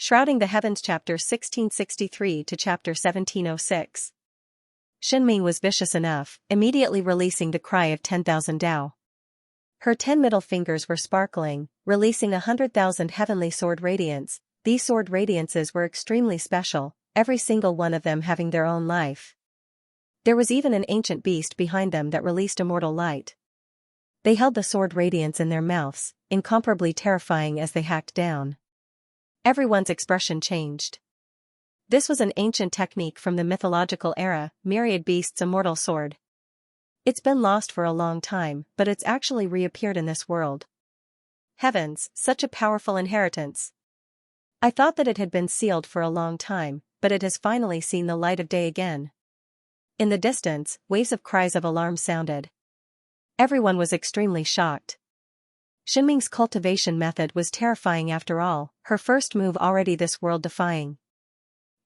Shrouding the Heavens Chapter 1663 to Chapter 1706. Xinming was vicious enough, immediately releasing the cry of 10,000 Dao. Her 10 middle fingers were sparkling, releasing 100,000 heavenly sword radiance. These sword radiances were extremely special, every single one of them having their own life. There was even an ancient beast behind them that released immortal light. They held the sword radiance in their mouths, incomparably terrifying as they hacked down. Everyone's expression changed. This was an ancient technique from the mythological era, Myriad Beasts' immortal sword. It's been lost for a long time, but it's actually reappeared in this world. Heavens, such a powerful inheritance. I thought that it had been sealed for a long time, but it has finally seen the light of day again. In the distance, waves of cries of alarm sounded. Everyone was extremely shocked. Xinming's cultivation method was terrifying after all, her first move already this world-defying.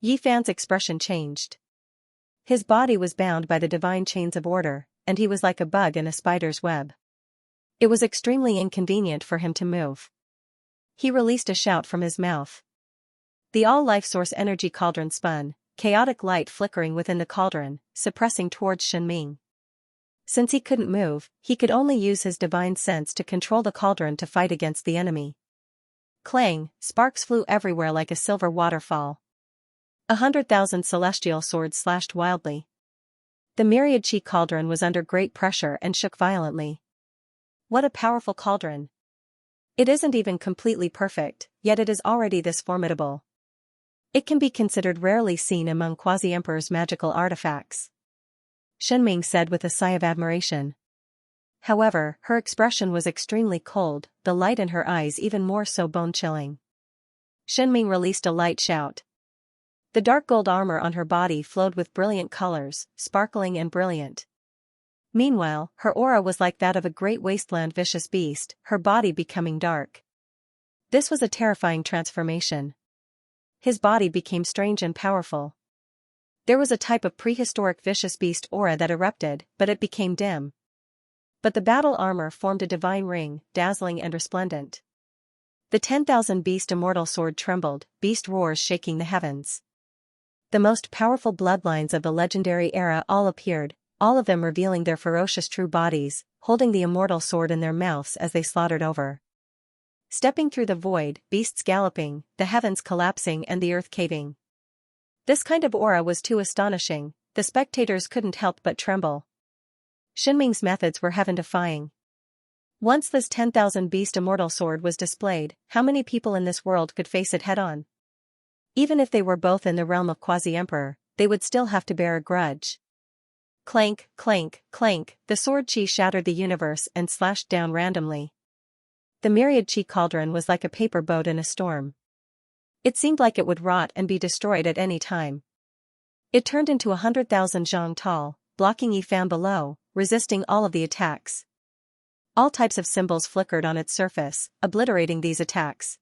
Yi Fan's expression changed. His body was bound by the divine chains of order, and he was like a bug in a spider's web. It was extremely inconvenient for him to move. He released a shout from his mouth. The all-life source energy cauldron spun, chaotic light flickering within the cauldron, suppressing towards Xinming. Since he couldn't move, he could only use his divine sense to control the cauldron to fight against the enemy. Clang, sparks flew everywhere like a silver waterfall. 100,000 celestial swords slashed wildly. The myriad chi cauldron was under great pressure and shook violently. What a powerful cauldron! It isn't even completely perfect, yet it is already this formidable. It can be considered rarely seen among Quasi-Emperor's magical artifacts. Xinming said with a sigh of admiration. However, her expression was extremely cold, the light in her eyes even more so bone-chilling. Xinming released a light shout. The dark gold armor on her body flowed with brilliant colors, sparkling and brilliant. Meanwhile, her aura was like that of a great wasteland vicious beast, her body becoming dark. This was a terrifying transformation. His body became strange and powerful. There was a type of prehistoric vicious beast aura that erupted, but it became dim. But the battle armor formed a divine ring, dazzling and resplendent. The 10,000 beast immortal sword trembled, beast roars shaking the heavens. The most powerful bloodlines of the legendary era all appeared, all of them revealing their ferocious true bodies, holding the immortal sword in their mouths as they slaughtered over. Stepping through the void, beasts galloping, the heavens collapsing and the earth caving. This kind of aura was too astonishing, the spectators couldn't help but tremble. Xinming's methods were heaven-defying. Once this 10,000 beast immortal sword was displayed, how many people in this world could face it head-on? Even if they were both in the realm of Quasi-Emperor, they would still have to bear a grudge. Clank, clank, clank, the sword chi shattered the universe and slashed down randomly. The myriad chi cauldron was like a paper boat in a storm. It seemed like it would rot and be destroyed at any time. It turned into 100,000 zhang tall, blocking Yi Fan below, resisting all of the attacks. All types of symbols flickered on its surface, obliterating these attacks.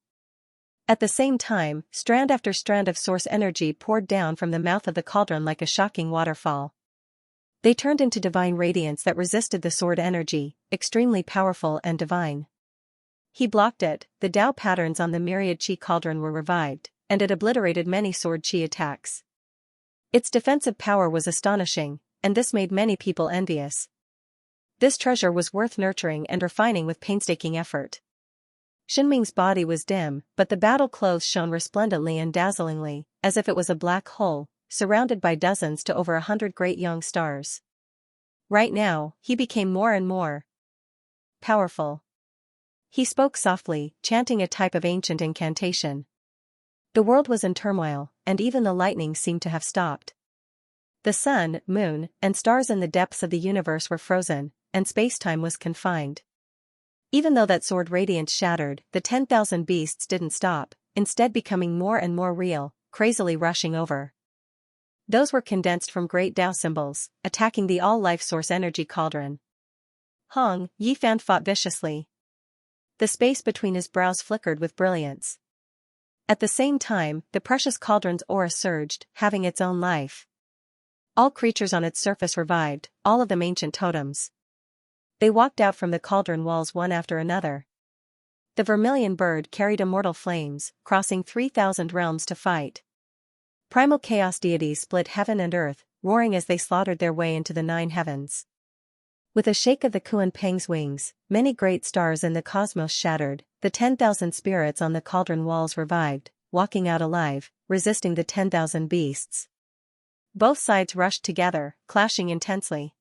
At the same time, strand after strand of source energy poured down from the mouth of the cauldron like a shocking waterfall. They turned into divine radiance that resisted the sword energy, extremely powerful and divine. He blocked it, the Dao patterns on the myriad chi cauldron were revived, and it obliterated many sword chi attacks. Its defensive power was astonishing, and this made many people envious. This treasure was worth nurturing and refining with painstaking effort. Xinming's body was dim, but the battle clothes shone resplendently and dazzlingly, as if it was a black hole, surrounded by dozens to over 100 great young stars. Right now, he became more and more powerful. He spoke softly, chanting a type of ancient incantation. The world was in turmoil, and even the lightning seemed to have stopped. The sun, moon, and stars in the depths of the universe were frozen, and space-time was confined. Even though that sword radiance shattered, the 10,000 beasts didn't stop, instead becoming more and more real, crazily rushing over. Those were condensed from great Dao symbols, attacking the all-life source energy cauldron. Hong, Yi Fan fought viciously. The space between his brows flickered with brilliance. At the same time, the precious cauldron's aura surged, having its own life. All creatures on its surface revived, all of them ancient totems. They walked out from the cauldron walls one after another. The vermilion bird carried immortal flames, crossing 3,000 realms to fight. Primal chaos deities split heaven and earth, roaring as they slaughtered their way into the 9 heavens. With a shake of the Kuan Peng's wings, many great stars in the cosmos shattered, the 10,000 spirits on the cauldron walls revived, walking out alive, resisting the 10,000 beasts. Both sides rushed together, clashing intensely.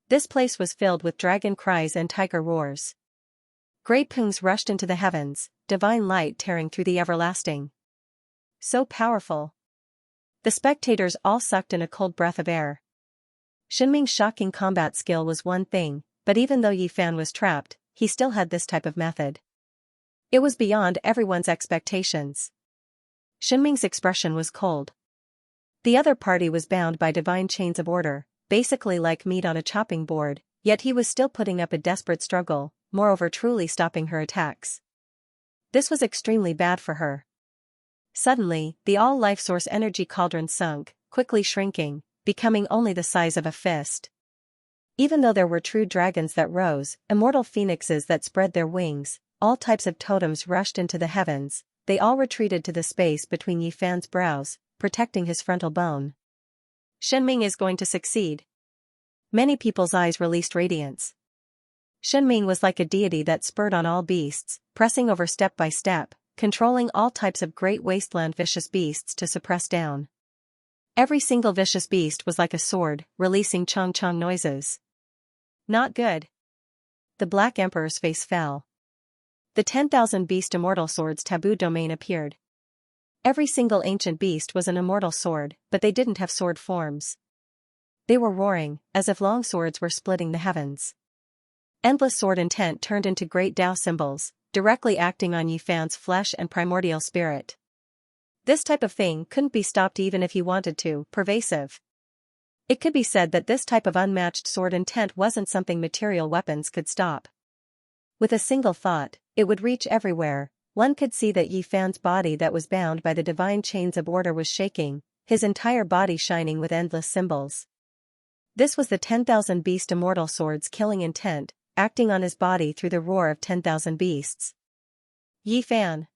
This place was filled with dragon cries and tiger roars. Great pungs rushed into the heavens, divine light tearing through the everlasting. So powerful. The spectators all sucked in a cold breath of air. Shenming's shocking combat skill was one thing, but even though Yi Fan was trapped, he still had this type of method. It was beyond everyone's expectations. Shenming's expression was cold. The other party was bound by divine chains of order, basically like meat on a chopping board, yet he was still putting up a desperate struggle, moreover truly stopping her attacks. This was extremely bad for her. Suddenly, the all-life source energy cauldron sunk, quickly shrinking, becoming only the size of a fist. Even though there were true dragons that rose, immortal phoenixes that spread their wings, all types of totems rushed into the heavens, they all retreated to the space between Yi Fan's brows, protecting his frontal bone. Shenming is going to succeed. Many people's eyes released radiance. Shenming was like a deity that spurred on all beasts, pressing over step by step, controlling all types of great wasteland vicious beasts to suppress down. Every single vicious beast was like a sword, releasing chong-chong noises. Not good. The Black Emperor's face fell. The 10,000 beast immortal swords taboo domain appeared. Every single ancient beast was an immortal sword, but they didn't have sword forms. They were roaring, as if long swords were splitting the heavens. Endless sword intent turned into great Tao symbols, directly acting on Yi Fan's flesh and primordial spirit. This type of thing couldn't be stopped even if he wanted to, pervasive. It could be said that this type of unmatched sword intent wasn't something material weapons could stop. With a single thought, it would reach everywhere. One could see that Yi Fan's body that was bound by the divine chains of order was shaking, his entire body shining with endless symbols. This was the 10,000 beast immortal swords killing intent, acting on his body through the roar of 10,000 beasts. Yi Fan.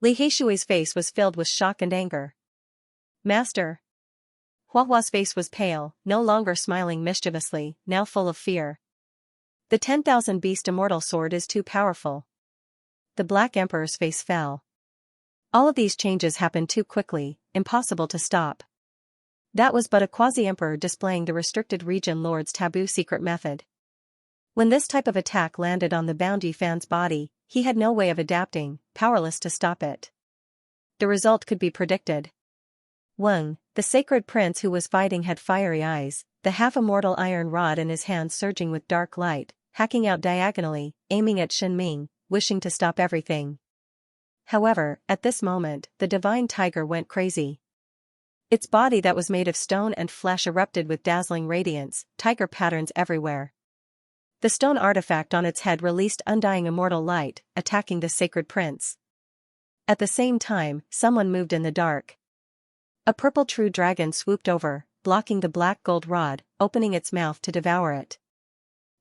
Li Heishui's face was filled with shock and anger. Master. Huahua's face was pale, no longer smiling mischievously, now full of fear. The 10,000 beast immortal sword is too powerful. The Black Emperor's face fell. All of these changes happened too quickly, impossible to stop. That was but a quasi-emperor displaying the restricted region lord's taboo secret method. When this type of attack landed on the bound Yi Fan's body, he had no way of adapting, powerless to stop it. The result could be predicted. Weng, the sacred prince who was fighting, had fiery eyes, the half-immortal iron rod in his hand surging with dark light, hacking out diagonally, aiming at Shenming, wishing to stop everything. However, at this moment, the divine tiger went crazy. Its body that was made of stone and flesh erupted with dazzling radiance, tiger patterns everywhere. The stone artifact on its head released undying immortal light, attacking the sacred prince. At the same time, someone moved in the dark. A purple true dragon swooped over, blocking the black gold rod, opening its mouth to devour it.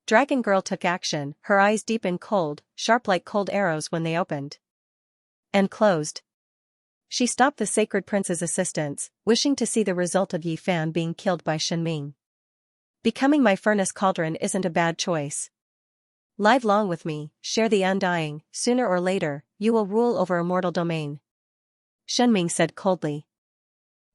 Dragon Girl took action, her eyes deep and cold, sharp like cold arrows when they opened and closed. She stopped the sacred prince's assistance, wishing to see the result of Yi Fan being killed by Shenming. Becoming my furnace cauldron isn't a bad choice. Live long with me, share the undying, sooner or later, you will rule over immortal domain. Shenming said coldly.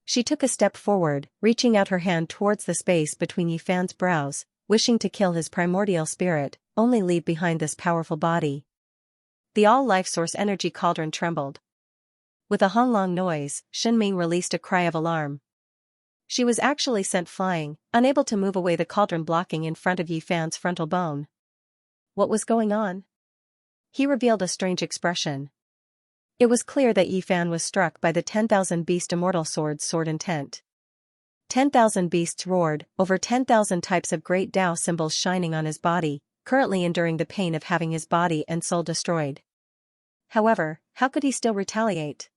She took a step forward, reaching out her hand towards the space between Yi Fan's brows, wishing to kill his primordial spirit, only leave behind this powerful body. The all-life source energy cauldron trembled. With a honglong noise, Shenming released a cry of alarm. She was actually sent flying, unable to move away, the cauldron blocking in front of Yi Fan's frontal bone. What was going on? He revealed a strange expression. It was clear that Yi Fan was struck by the 10,000 beast immortal sword's sword intent. 10,000 beasts roared, over 10,000 types of great Tao symbols shining on his body, currently enduring the pain of having his body and soul destroyed. However, how could he still retaliate?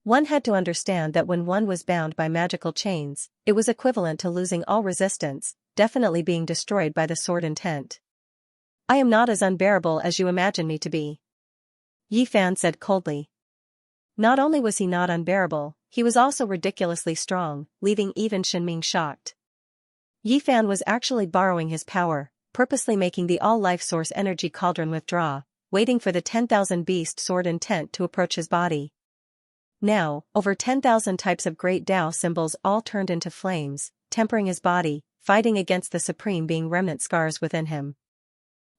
One had to understand that when one was bound by magical chains, it was equivalent to losing all resistance, definitely being destroyed by the sword intent. I am not as unbearable as you imagine me to be. Yi Fan said coldly. Not only was he not unbearable, he was also ridiculously strong, leaving even Shenming shocked. Yi Fan was actually borrowing his power, purposely making the all-life source energy cauldron withdraw, waiting for the 10,000 beast sword intent to approach his body. Now, over 10,000 types of great Tao symbols all turned into flames, tempering his body, fighting against the supreme being remnant scars within him.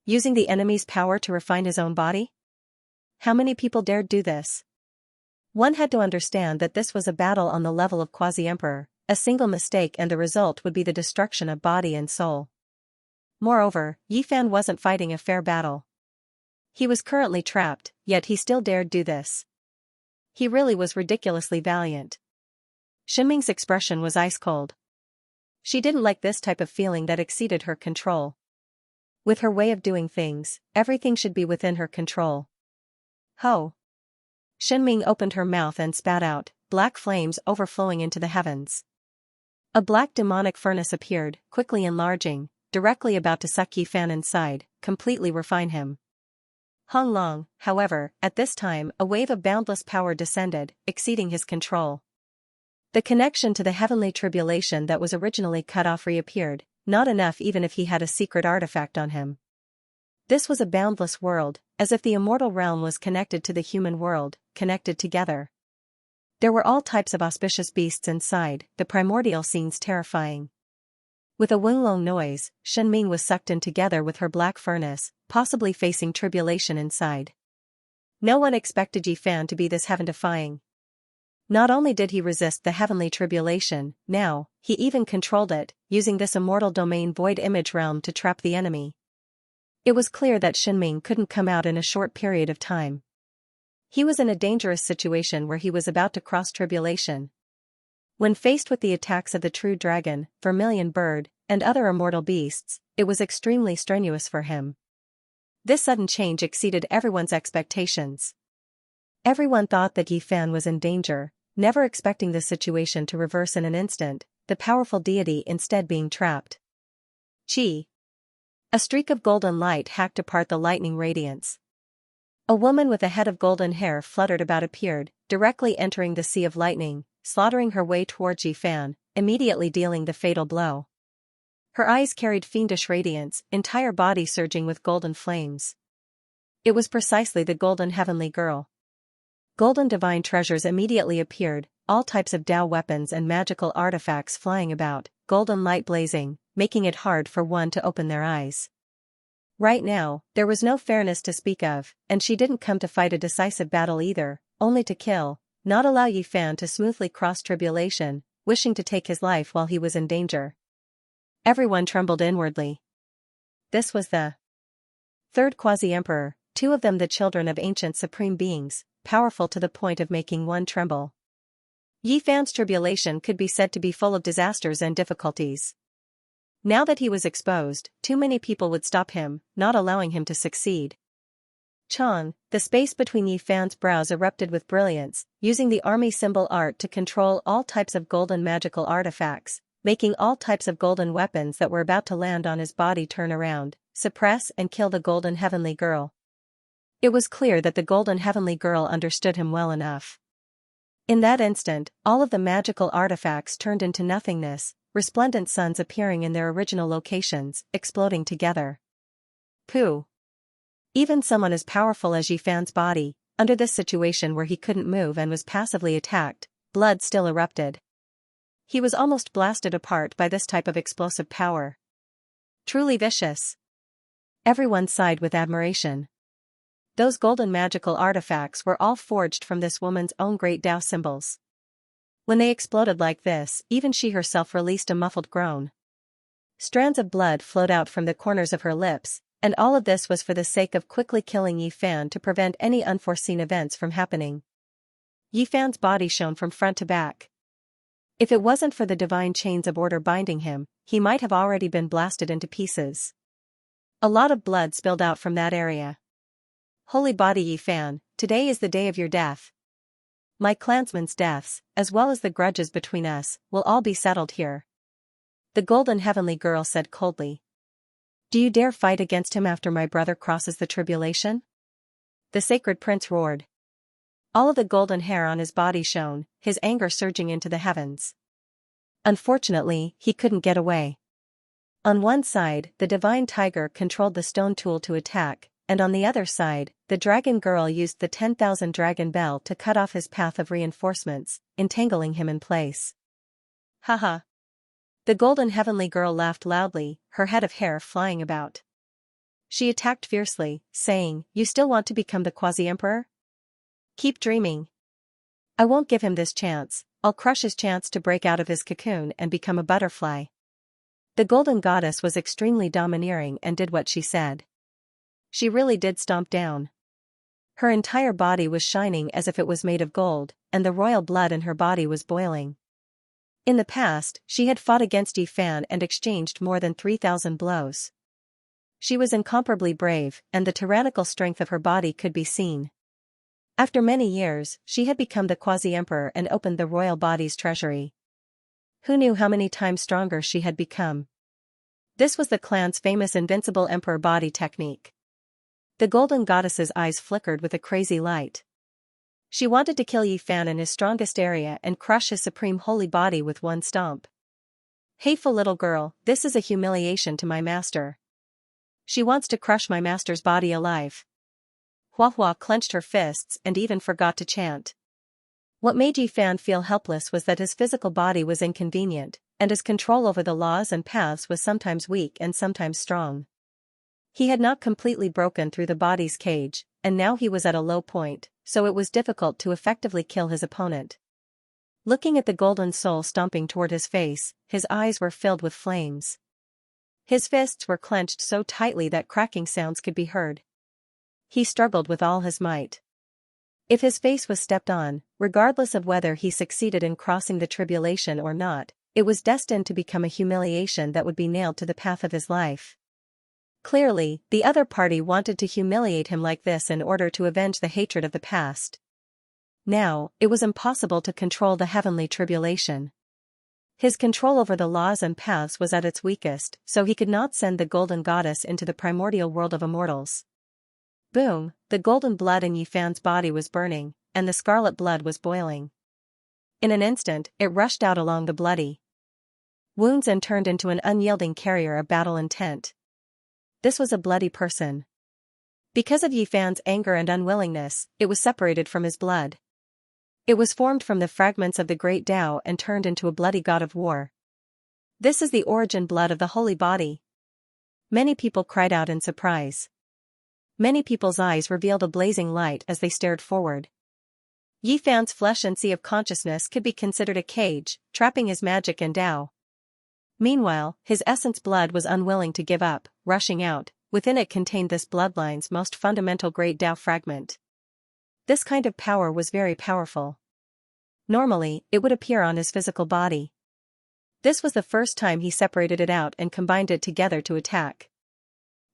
Using the enemy's power to refine his own body? How many people dared do this? One had to understand that this was a battle on the level of Quasi-Emperor, a single mistake and the result would be the destruction of body and soul. Moreover, Yi Fan wasn't fighting a fair battle. He was currently trapped, yet he still dared do this. He really was ridiculously valiant. Shenming's expression was ice cold. She didn't like this type of feeling that exceeded her control. With her way of doing things, everything should be within her control. Ho! Shenming opened her mouth and spat out, black flames overflowing into the heavens. A black demonic furnace appeared, quickly enlarging, directly about to suck Yi Fan inside, completely refine him. Hong Long, however, at this time a wave of boundless power descended, exceeding his control. The connection to the heavenly tribulation that was originally cut off reappeared, not enough even if he had a secret artifact on him. This was a boundless world, as if the immortal realm was connected to the human world, connected together. There were all types of auspicious beasts inside, the primordial scenes terrifying. With a wing-long noise, Shenming was sucked in together with her black furnace, possibly facing tribulation inside. No one expected Yi Fan to be this heaven-defying. Not only did he resist the heavenly tribulation, now, he even controlled it, using this immortal domain void image realm to trap the enemy. It was clear that Shenming couldn't come out in a short period of time. He was in a dangerous situation where he was about to cross tribulation. When faced with the attacks of the true dragon, vermilion bird, and other immortal beasts, it was extremely strenuous for him. This sudden change exceeded everyone's expectations. Everyone thought that Yi Fan was in danger, never expecting the situation to reverse in an instant, the powerful deity instead being trapped. Chi! A streak of golden light hacked apart the lightning radiance. A woman with a head of golden hair fluttered about appeared, directly entering the sea of lightning, slaughtering her way towards Yi Fan, immediately dealing the fatal blow. Her eyes carried fiendish radiance, entire body surging with golden flames. It was precisely the golden heavenly girl. Golden divine treasures immediately appeared, all types of Tao weapons and magical artifacts flying about, golden light blazing, making it hard for one to open their eyes. Right now, there was no fairness to speak of, and she didn't come to fight a decisive battle either, only to kill, not allow Yi Fan to smoothly cross tribulation, wishing to take his life while he was in danger. Everyone trembled inwardly. This was the third quasi-emperor, two of them the children of ancient supreme beings, powerful to the point of making one tremble. Yi Fan's tribulation could be said to be full of disasters and difficulties. Now that he was exposed, too many people would stop him, not allowing him to succeed. Chang, the space between Yi Fan's brows erupted with brilliance, using the army symbol art to control all types of golden magical artifacts, making all types of golden weapons that were about to land on his body turn around, suppress and kill the golden heavenly girl. It was clear that the golden heavenly girl understood him well enough. In that instant, all of the magical artifacts turned into nothingness, resplendent suns appearing in their original locations, exploding together. Pooh! Even someone as powerful as Yi Fan's body, under this situation where he couldn't move and was passively attacked, blood still erupted. He was almost blasted apart by this type of explosive power. Truly vicious. Everyone sighed with admiration. Those golden magical artifacts were all forged from this woman's own great Tao symbols. When they exploded like this, even she herself released a muffled groan. Strands of blood flowed out from the corners of her lips, and all of this was for the sake of quickly killing Yi Fan to prevent any unforeseen events from happening. Yi Fan's body shone from front to back. If it wasn't for the divine chains of order binding him, he might have already been blasted into pieces. A lot of blood spilled out from that area. Holy body Yi Fan, today is the day of your death. My clansmen's deaths, as well as the grudges between us, will all be settled here. The golden heavenly girl said coldly. Do you dare fight against him after my brother crosses the tribulation? the sacred prince roared. All of the golden hair on his body shone, his anger surging into the heavens. Unfortunately, he couldn't get away. On one side, the divine tiger controlled the stone tool to attack, and on the other side, the dragon girl used the 10,000 dragon bell to cut off his path of reinforcements, entangling him in place. Haha. The golden heavenly girl laughed loudly, her head of hair flying about. She attacked fiercely, saying, "You still want to become the quasi-emperor? Keep dreaming. I won't give him this chance, I'll crush his chance to break out of his cocoon and become a butterfly." The golden goddess was extremely domineering and did what she said. She really did stomp down. Her entire body was shining as if it was made of gold, and the royal blood in her body was boiling. In the past, she had fought against Yi Fan and exchanged more than 3,000 blows. She was incomparably brave, and the tyrannical strength of her body could be seen. After many years, she had become the quasi-emperor and opened the royal body's treasury. Who knew how many times stronger she had become? This was the clan's famous invincible emperor body technique. The golden goddess's eyes flickered with a crazy light. She wanted to kill Yi Fan in his strongest area and crush his supreme holy body with one stomp. Hateful little girl, this is a humiliation to my master. She wants to crush my master's body alive. Hua Hua clenched her fists and even forgot to chant. What made Yi Fan feel helpless was that his physical body was inconvenient, and his control over the laws and paths was sometimes weak and sometimes strong. He had not completely broken through the body's cage, and now he was at a low point, so it was difficult to effectively kill his opponent. Looking at the golden soul stomping toward his face, his eyes were filled with flames. His fists were clenched so tightly that cracking sounds could be heard. He struggled with all his might. If his face was stepped on, regardless of whether he succeeded in crossing the tribulation or not, it was destined to become a humiliation that would be nailed to the path of his life. Clearly, the other party wanted to humiliate him like this in order to avenge the hatred of the past. Now, it was impossible to control the heavenly tribulation. His control over the laws and paths was at its weakest, so he could not send the golden goddess into the primordial world of immortals. Boom, the golden blood in Yi Fan's body was burning, and the scarlet blood was boiling. In an instant, it rushed out along the bloody wounds and turned into an unyielding carrier of battle intent. This was a bloody person. Because of Yi Fan's anger and unwillingness, it was separated from his blood. It was formed from the fragments of the great Tao and turned into a bloody god of war. This is the origin blood of the holy body. Many people cried out in surprise. Many people's eyes revealed a blazing light as they stared forward. Yi Fan's flesh and sea of consciousness could be considered a cage, trapping his magic and Tao. Meanwhile, his essence blood was unwilling to give up, rushing out. Within it contained this bloodline's most fundamental great Tao fragment. This kind of power was very powerful. Normally, it would appear on his physical body. This was the first time he separated it out and combined it together to attack.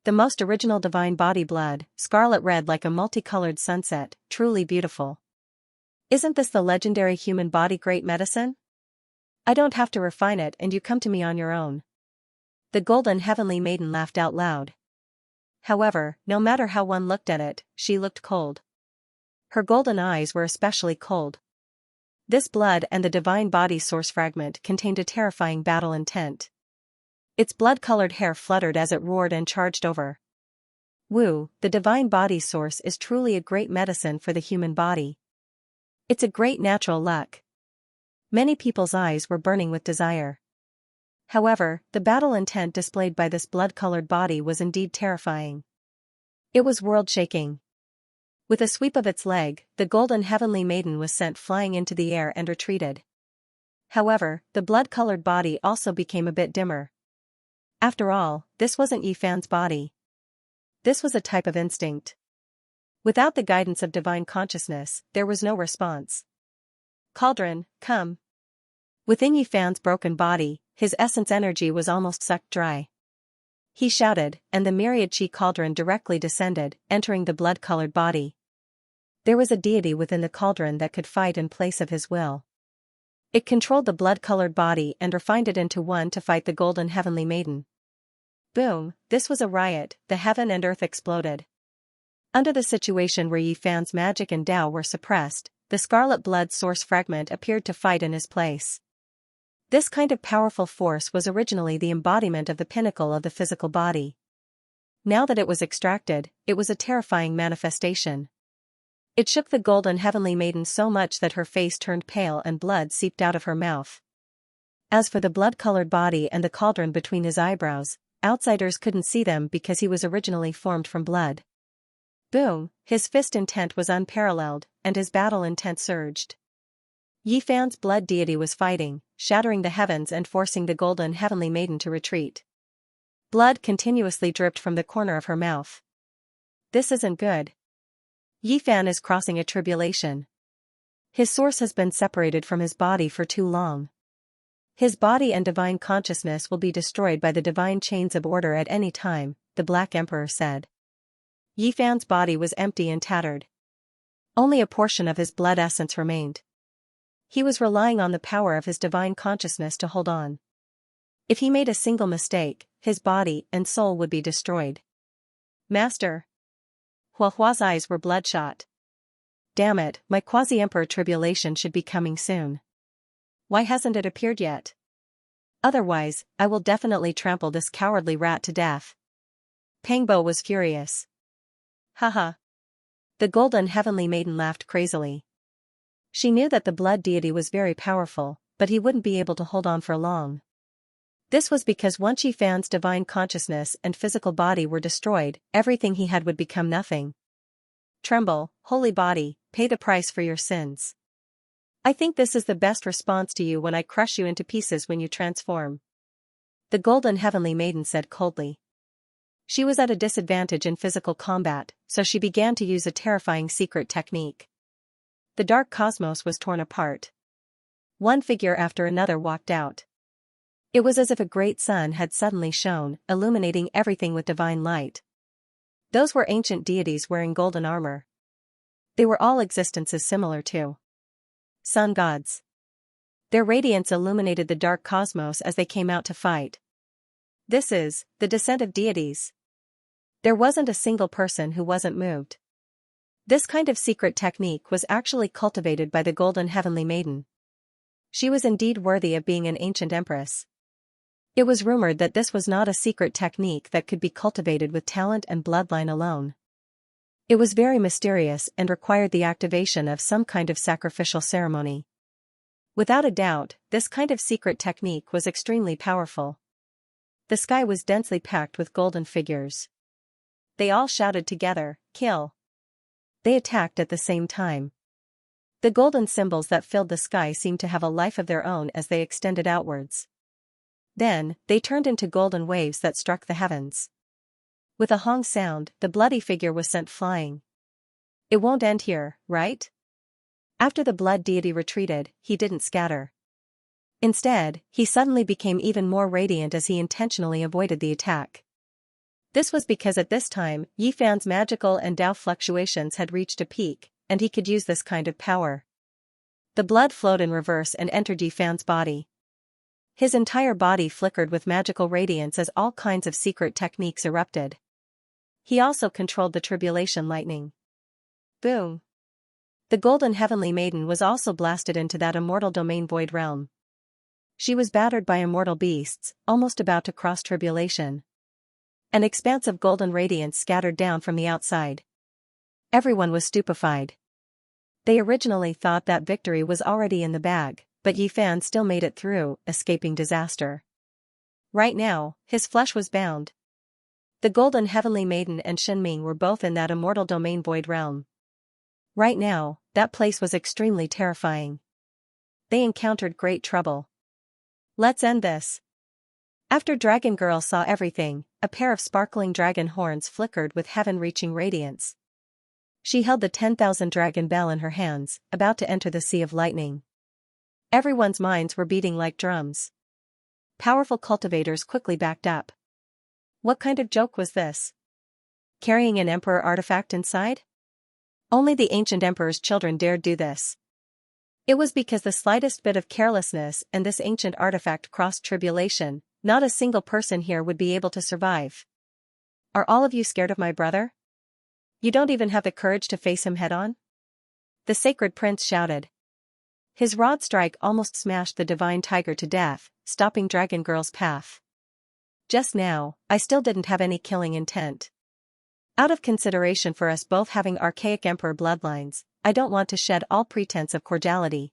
The most original divine body blood, scarlet red like a multicolored sunset, truly beautiful. Isn't this the legendary human body great medicine? I don't have to refine it and you come to me on your own. The golden heavenly maiden laughed out loud. However, no matter how one looked at it, she looked cold. Her golden eyes were especially cold. This blood and the divine body source fragment contained a terrifying battle intent. Its blood-colored hair fluttered as it roared and charged over. Woo, the divine body source is truly a great medicine for the human body. It's a great natural luck. Many people's eyes were burning with desire. However, the battle intent displayed by this blood-colored body was indeed terrifying. It was world-shaking. With a sweep of its leg, the golden heavenly maiden was sent flying into the air and retreated. However, the blood-colored body also became a bit dimmer. After all, this wasn't Yi Fan's body. This was a type of instinct. Without the guidance of divine consciousness, there was no response. Cauldron, come. Within Yi Fan's broken body, his essence energy was almost sucked dry. He shouted, and the myriad chi cauldron directly descended, entering the blood-colored body. There was a deity within the cauldron that could fight in place of his will. It controlled the blood-colored body and refined it into one to fight the golden heavenly maiden. Boom, this was a riot, the heaven and earth exploded. Under the situation where Yi Fan's magic and Tao were suppressed, the scarlet blood source fragment appeared to fight in his place. This kind of powerful force was originally the embodiment of the pinnacle of the physical body. Now that it was extracted, it was a terrifying manifestation. It shook the golden heavenly maiden so much that her face turned pale and blood seeped out of her mouth. As for the blood-colored body and the cauldron between his eyebrows, outsiders couldn't see them because he was originally formed from blood. Boom, his fist intent was unparalleled, and his battle intent surged. Yi Fan's blood deity was fighting, shattering the heavens and forcing the golden heavenly maiden to retreat. Blood continuously dripped from the corner of her mouth. This isn't good. Yi Fan is crossing a tribulation. His source has been separated from his body for too long. His body and divine consciousness will be destroyed by the divine chains of order at any time, the Black Emperor said. Yi Fan's body was empty and tattered. Only a portion of his blood essence remained. He was relying on the power of his divine consciousness to hold on. If he made a single mistake, his body and soul would be destroyed. Master. Huahua's eyes were bloodshot. Damn it, my quasi-emperor tribulation should be coming soon. Why hasn't it appeared yet? Otherwise, I will definitely trample this cowardly rat to death. Pangbo was furious. Haha. The golden heavenly maiden laughed crazily. She knew that the blood deity was very powerful, but he wouldn't be able to hold on for long. This was because once Yi Fan's divine consciousness and physical body were destroyed, everything he had would become nothing. Tremble, holy body, pay the price for your sins. I think this is the best response to you when I crush you into pieces when you transform. The golden heavenly maiden said coldly. She was at a disadvantage in physical combat, so she began to use a terrifying secret technique. The dark cosmos was torn apart. One figure after another walked out. It was as if a great sun had suddenly shone, illuminating everything with divine light. Those were ancient deities wearing golden armor. They were all existences similar to sun gods. Their radiance illuminated the dark cosmos as they came out to fight. This is the descent of deities. There wasn't a single person who wasn't moved. This kind of secret technique was actually cultivated by the golden heavenly maiden. She was indeed worthy of being an ancient empress. It was rumored that this was not a secret technique that could be cultivated with talent and bloodline alone. It was very mysterious and required the activation of some kind of sacrificial ceremony. Without a doubt, this kind of secret technique was extremely powerful. The sky was densely packed with golden figures. They all shouted together, "Kill!" They attacked at the same time. The golden symbols that filled the sky seemed to have a life of their own as they extended outwards. Then, they turned into golden waves that struck the heavens. With a hong sound, the bloody figure was sent flying. It won't end here, right? After the blood deity retreated, he didn't scatter. Instead, he suddenly became even more radiant as he intentionally avoided the attack. This was because at this time, Yi Fan's magical and Tao fluctuations had reached a peak, and he could use this kind of power. The blood flowed in reverse and entered Yi Fan's body. His entire body flickered with magical radiance as all kinds of secret techniques erupted. He also controlled the tribulation lightning. Boom! The golden heavenly maiden was also blasted into that immortal domain void realm. She was battered by immortal beasts, almost about to cross tribulation. An expanse of golden radiance scattered down from the outside. Everyone was stupefied. They originally thought that victory was already in the bag, but Yi Fan still made it through, escaping disaster. Right now, his flesh was bound. The golden heavenly maiden and Shenming were both in that immortal domain void realm. Right now, that place was extremely terrifying. They encountered great trouble. Let's end this. After Dragon Girl saw everything, a pair of sparkling dragon horns flickered with heaven-reaching radiance. She held the 10,000 dragon bell in her hands, about to enter the sea of lightning. Everyone's minds were beating like drums. Powerful cultivators quickly backed up. What kind of joke was this? Carrying an emperor artifact inside? Only the ancient emperor's children dared do this. It was because the slightest bit of carelessness and this ancient artifact crossed tribulation, not a single person here would be able to survive. Are all of you scared of my brother? You don't even have the courage to face him head-on? The sacred prince shouted. His rod strike almost smashed the divine tiger to death, stopping Dragon Girl's path. Just now, I still didn't have any killing intent. Out of consideration for us both having archaic emperor bloodlines, I don't want to shed all pretense of cordiality.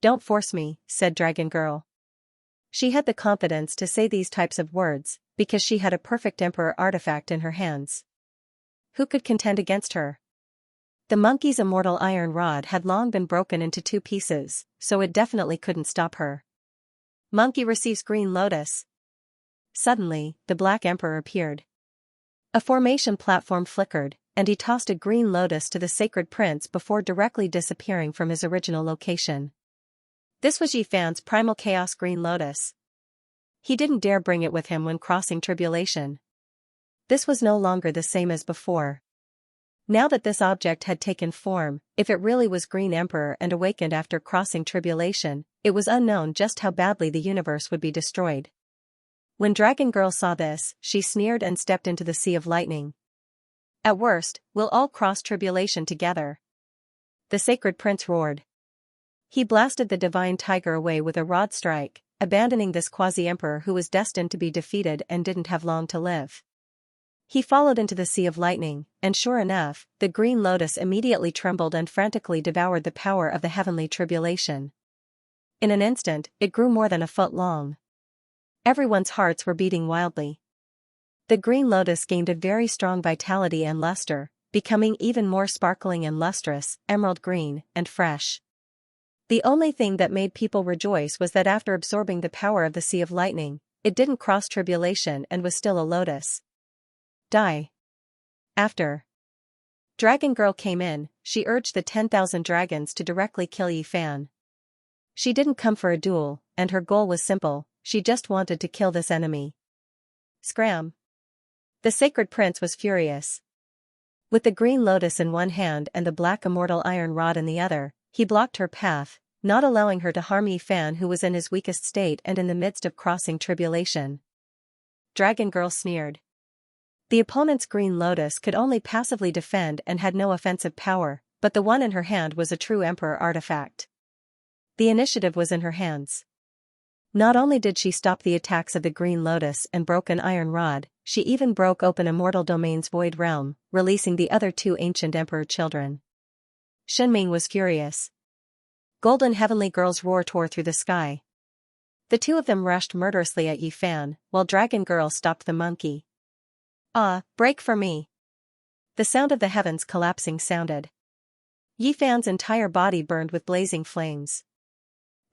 Don't force me, said Dragon Girl. She had the confidence to say these types of words, because she had a perfect emperor artifact in her hands. Who could contend against her? The monkey's immortal iron rod had long been broken into 2 pieces, so it definitely couldn't stop her. Monkey receives green lotus. Suddenly, the Black Emperor appeared. A formation platform flickered, and he tossed a green lotus to the sacred prince before directly disappearing from his original location. This was Yifan's primal chaos green lotus. He didn't dare bring it with him when crossing tribulation. This was no longer the same as before. Now that this object had taken form, if it really was Green Emperor and awakened after crossing tribulation, it was unknown just how badly the universe would be destroyed. When Dragon Girl saw this, she sneered and stepped into the sea of lightning. At worst, we'll all cross tribulation together. The sacred prince roared. He blasted the divine tiger away with a rod strike, abandoning this quasi-emperor who was destined to be defeated and didn't have long to live. He followed into the sea of lightning, and sure enough, the green lotus immediately trembled and frantically devoured the power of the heavenly tribulation. In an instant, it grew more than a foot long. Everyone's hearts were beating wildly. The green lotus gained a very strong vitality and luster, becoming even more sparkling and lustrous, emerald green, and fresh. The only thing that made people rejoice was that after absorbing the power of the sea of lightning, it didn't cross tribulation and was still a lotus. Die. After Dragon Girl came in, she urged the 10,000 dragons to directly kill Yifan. She didn't come for a duel, and her goal was simple, she just wanted to kill this enemy. Scram. The sacred prince was furious. With the green lotus in one hand and the black immortal iron rod in the other, he blocked her path, not allowing her to harm Yifan who was in his weakest state and in the midst of crossing tribulation. Dragon Girl sneered. The opponent's green lotus could only passively defend and had no offensive power, but the one in her hand was a true emperor artifact. The initiative was in her hands. Not only did she stop the attacks of the green lotus and broken iron rod, she even broke open Immortal Domain's void realm, releasing the other 2 ancient emperor children. Xianxia was furious. Golden heavenly girls roar tore through the sky. The 2 of them rushed murderously at Yifan, while Dragon Girl stopped the monkey. Ah, break for me. The sound of the heavens collapsing sounded. Yifan's entire body burned with blazing flames.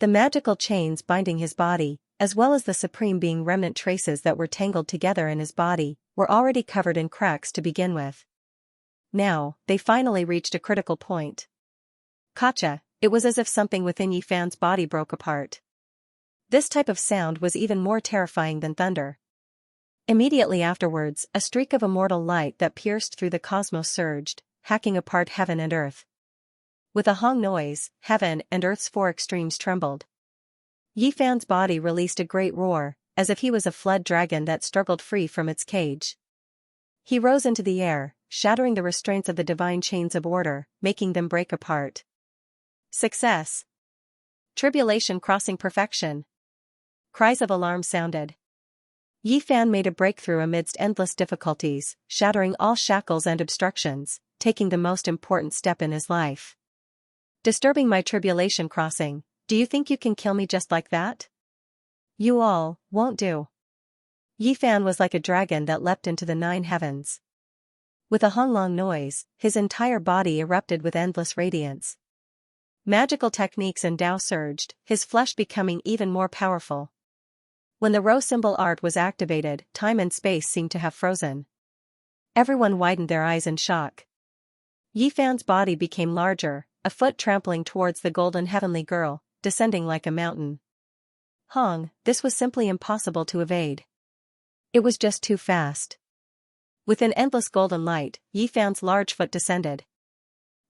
The magical chains binding his body, as well as the supreme being remnant traces that were tangled together in his body, were already covered in cracks to begin with. Now, they finally reached a critical point. Gotcha, it was as if something within Yifan's body broke apart. This type of sound was even more terrifying than thunder. Immediately afterwards, a streak of immortal light that pierced through the cosmos surged, hacking apart heaven and earth. With a hong noise, heaven and earth's 4 extremes trembled. Yifan's body released a great roar, as if he was a flood dragon that struggled free from its cage. He rose into the air, shattering the restraints of the divine chains of order, making them break apart. Success! Tribulation crossing perfection! Cries of alarm sounded. Yifan made a breakthrough amidst endless difficulties, shattering all shackles and obstructions, taking the most important step in his life. Disturbing my tribulation crossing, do you think you can kill me just like that? You all won't do. Yifan was like a dragon that leapt into the 9 heavens. With a long noise, his entire body erupted with endless radiance. Magical techniques and Tao surged, his flesh becoming even more powerful. When the rho symbol art was activated, time and space seemed to have frozen. Everyone widened their eyes in shock. Yifan's body became larger, a foot trampling towards the golden heavenly girl, descending like a mountain. This was simply impossible to evade. It was just too fast. With an endless golden light, Yifan's large foot descended.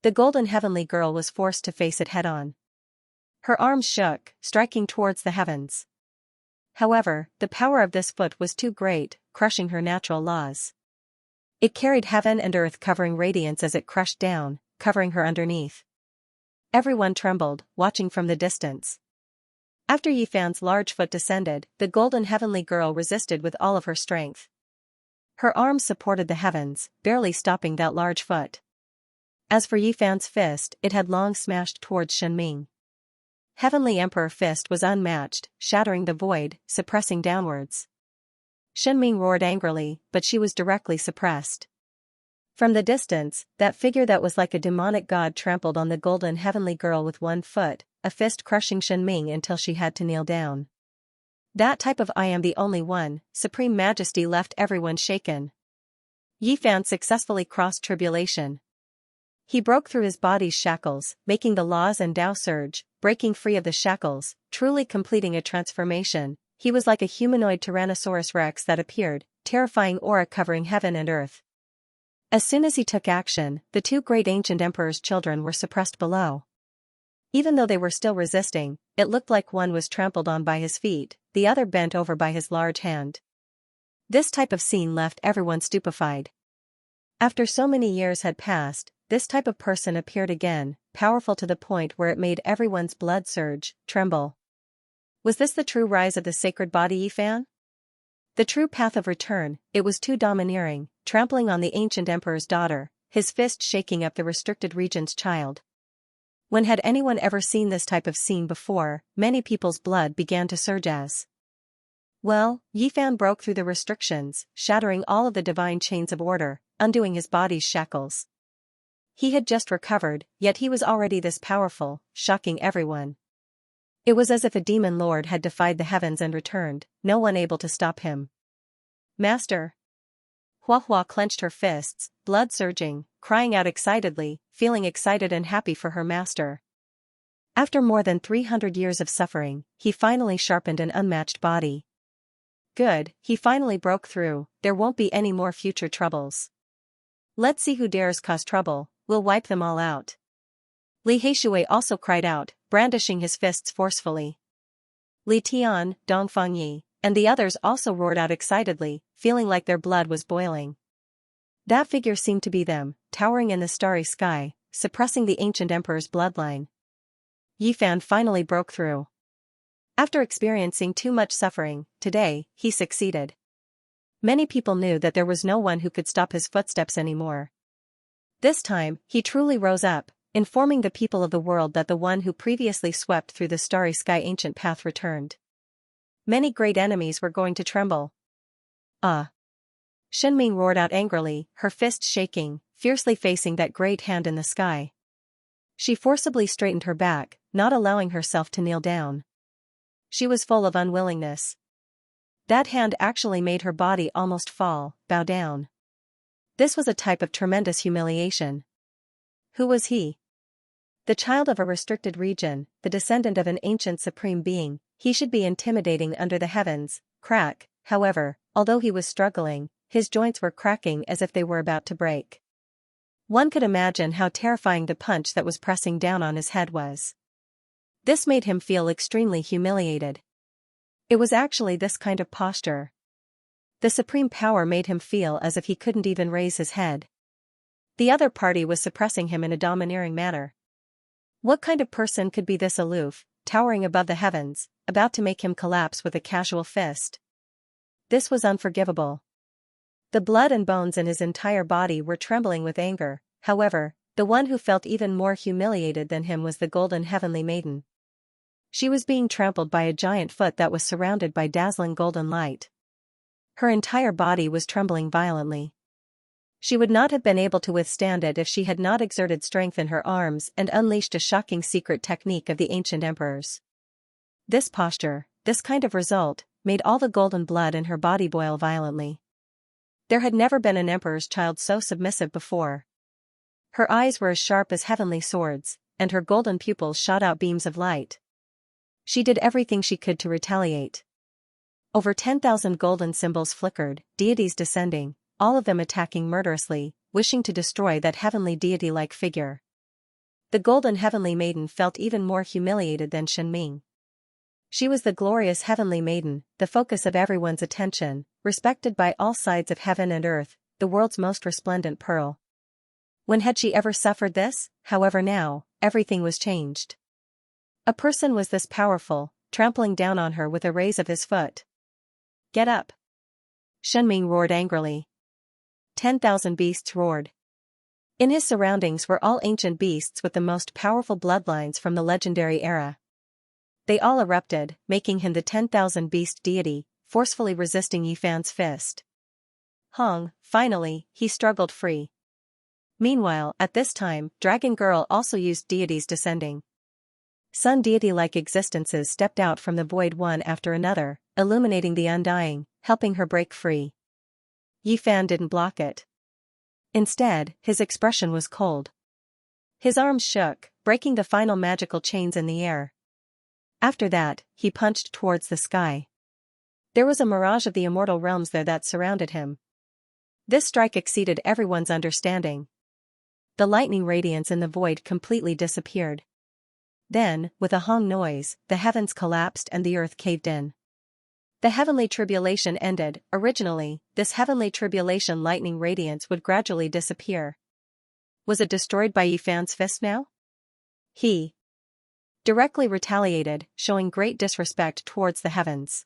The golden heavenly girl was forced to face it head-on. Her arms shook, striking towards the heavens. However, the power of this foot was too great, crushing her natural laws. It carried heaven and earth covering radiance as it crushed down, covering her underneath. Everyone trembled, watching from the distance. After Yifan's large foot descended, the golden heavenly girl resisted with all of her strength. Her arms supported the heavens, barely stopping that large foot. As for Yifan's fist, it had long smashed towards Shenming. Heavenly Emperor fist was unmatched, shattering the void, suppressing downwards. Shenming roared angrily, but she was directly suppressed. From the distance, that figure that was like a demonic god trampled on the golden heavenly girl with one foot, a fist crushing Shenming until she had to kneel down. That type of "I am the only one" supreme majesty left everyone shaken. Yifan successfully crossed tribulation. He broke through his body's shackles, making the laws and Tao surge, breaking free of the shackles, truly completing a transformation. He was like a humanoid Tyrannosaurus Rex that appeared, terrifying aura covering heaven and earth. As soon as he took action, the two great ancient emperor's children were suppressed below. Even though they were still resisting, it looked like one was trampled on by his feet, the other bent over by his large hand. This type of scene left everyone stupefied. After so many years had passed, this type of person appeared again, powerful to the point where it made everyone's blood surge, tremble. Was this the true rise of the sacred body Yifan? The true path of return? It was too domineering, trampling on the ancient emperor's daughter, his fist shaking up the restricted region's child. When had anyone ever seen this type of scene before? Many people's blood began to surge as well. Yifan broke through the restrictions, shattering all of the divine chains of order, undoing his body's shackles. He had just recovered, yet he was already this powerful, shocking everyone. It was as if a demon lord had defied the heavens and returned, no one able to stop him. Master! Hua Hua clenched her fists, blood surging, crying out excitedly, feeling excited and happy for her master. After more than 300 years of suffering, he finally sharpened an unmatched body. Good, he finally broke through, there won't be any more future troubles. Let's see who dares cause trouble, we'll wipe them all out. Li Heishui also cried out, brandishing his fists forcefully. Li Tian, Dong Fangyi, and the others also roared out excitedly, feeling like their blood was boiling. That figure seemed to be them, towering in the starry sky, suppressing the ancient emperor's bloodline. Yifan finally broke through. After experiencing too much suffering, today, he succeeded. Many people knew that there was no one who could stop his footsteps anymore. This time, he truly rose up, informing the people of the world that the one who previously swept through the starry sky ancient path returned. Many great enemies were going to tremble. Ah! Shenming roared out angrily, her fist shaking, fiercely facing that great hand in the sky. She forcibly straightened her back, not allowing herself to kneel down. She was full of unwillingness. That hand actually made her body almost bow down. This was a type of tremendous humiliation. Who was he? The child of a restricted region, the descendant of an ancient supreme being, he should be intimidating under the heavens. Crack, however, although he was struggling, his joints were cracking as if they were about to break. One could imagine how terrifying the punch that was pressing down on his head was. This made him feel extremely humiliated. It was actually this kind of posture. The supreme power made him feel as if he couldn't even raise his head. The other party was suppressing him in a domineering manner. What kind of person could be this aloof, towering above the heavens, about to make him collapse with a casual fist? This was unforgivable. The blood and bones in his entire body were trembling with anger. However, the one who felt even more humiliated than him was the golden heavenly maiden. She was being trampled by a giant foot that was surrounded by dazzling golden light. Her entire body was trembling violently. She would not have been able to withstand it if she had not exerted strength in her arms and unleashed a shocking secret technique of the ancient emperors. This posture, this kind of result, made all the golden blood in her body boil violently. There had never been an emperor's child so submissive before. Her eyes were as sharp as heavenly swords, and her golden pupils shot out beams of light. She did everything she could to retaliate. Over 10,000 golden symbols flickered, deities descending, all of them attacking murderously, wishing to destroy that heavenly deity-like figure. The golden heavenly maiden felt even more humiliated than Shenming. She was the glorious heavenly maiden, the focus of everyone's attention, respected by all sides of heaven and earth, the world's most resplendent pearl. When had she ever suffered this? However now, everything was changed. A person was this powerful, trampling down on her with a raise of his foot. Get up! Shenming roared angrily. 10,000 beasts roared. In his surroundings were all ancient beasts with the most powerful bloodlines from the legendary era. They all erupted, making him the 10,000 beast deity, forcefully resisting Yifan's fist. Hong, finally, he struggled free. Meanwhile, at this time, Dragon Girl also used deities descending. Sun deity-like existences stepped out from the void one after another, illuminating the undying, helping her break free. Yifan didn't block it. Instead, his expression was cold. His arms shook, breaking the final magical chains in the air. After that, he punched towards the sky. There was a mirage of the immortal realms there that surrounded him. This strike exceeded everyone's understanding. The lightning radiance in the void completely disappeared. Then, with a hong noise, the heavens collapsed and the earth caved in. The heavenly tribulation ended. Originally, this heavenly tribulation lightning radiance would gradually disappear. Was it destroyed by Yifan's fist now? He directly retaliated, showing great disrespect towards the heavens.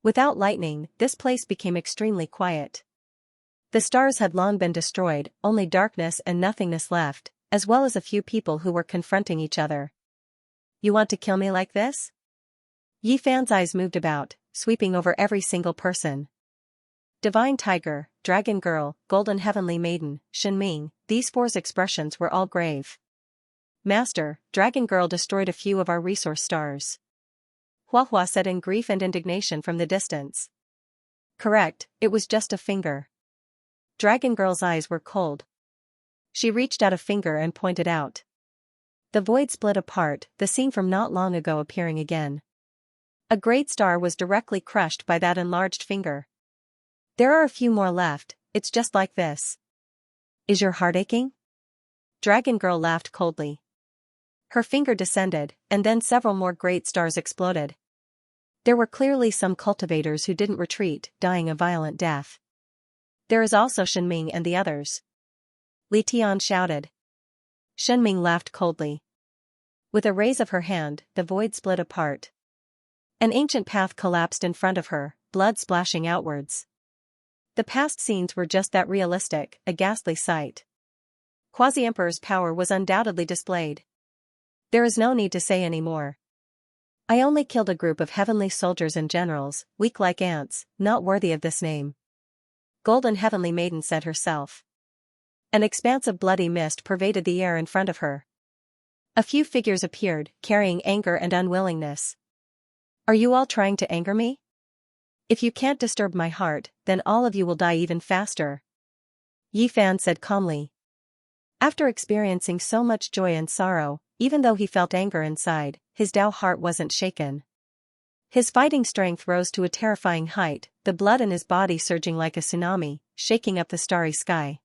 Without lightning, this place became extremely quiet. The stars had long been destroyed, only darkness and nothingness left, as well as a few people who were confronting each other. You want to kill me like this? Yifan's eyes moved about, sweeping over every single person. Divine Tiger, Dragon Girl, Golden Heavenly Maiden, Shenming, these four's expressions were all grave. Master, Dragon Girl destroyed a few of our resource stars. Huahua said in grief and indignation from the distance. Correct, it was just a finger. Dragon Girl's eyes were cold. She reached out a finger and pointed out. The void split apart, the scene from not long ago appearing again. A great star was directly crushed by that enlarged finger. There are a few more left, it's just like this. Is your heart aching? Dragon Girl laughed coldly. Her finger descended, and then several more great stars exploded. There were clearly some cultivators who didn't retreat, dying a violent death. There is also Shenming and the others. Li Tian shouted. Shenming laughed coldly. With a raise of her hand, the void split apart. An ancient path collapsed in front of her, blood splashing outwards. The past scenes were just that realistic, a ghastly sight. Quasi-Emperor's power was undoubtedly displayed. There is no need to say any more. I only killed a group of heavenly soldiers and generals, weak like ants, not worthy of this name. Golden Heavenly Maiden said herself. An expanse of bloody mist pervaded the air in front of her. A few figures appeared, carrying anger and unwillingness. Are you all trying to anger me? If you can't disturb my heart, then all of you will die even faster. Yifan said calmly. After experiencing so much joy and sorrow, even though he felt anger inside, his Tao heart wasn't shaken. His fighting strength rose to a terrifying height, the blood in his body surging like a tsunami, shaking up the starry sky.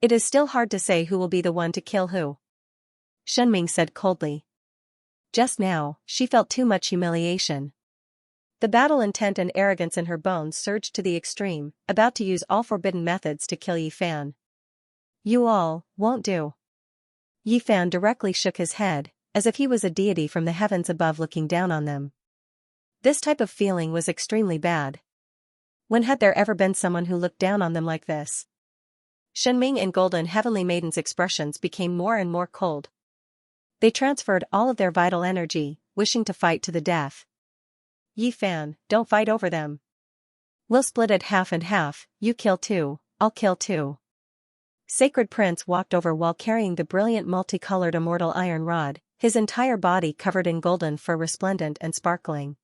It is still hard to say who will be the one to kill who. Shenming said coldly. Just now, she felt too much humiliation. The battle intent and arrogance in her bones surged to the extreme, about to use all forbidden methods to kill Yifan. You all won't do. Yifan directly shook his head, as if he was a deity from the heavens above looking down on them. This type of feeling was extremely bad. When had there ever been someone who looked down on them like this? Shenming and Golden Heavenly Maiden's expressions became more and more cold. They transferred all of their vital energy, wishing to fight to the death. Yifan, don't fight over them. We'll split it half and half, you kill two, I'll kill two. Sacred Prince walked over while carrying the brilliant multicolored immortal iron rod, his entire body covered in golden fur resplendent and sparkling.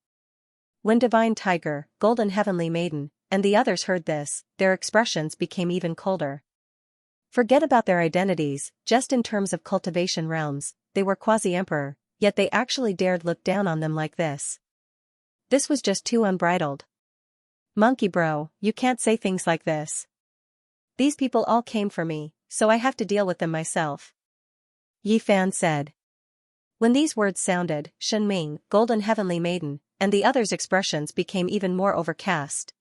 When Divine Tiger, Golden Heavenly Maiden, and the others heard this, their expressions became even colder. Forget about their identities, just in terms of cultivation realms, they were quasi-emperor, yet they actually dared look down on them like this. This was just too unbridled. Monkey bro, you can't say things like this. These people all came for me, so I have to deal with them myself. Yifan said. When these words sounded, Shenming, Golden Heavenly Maiden, and the others' expressions became even more overcast.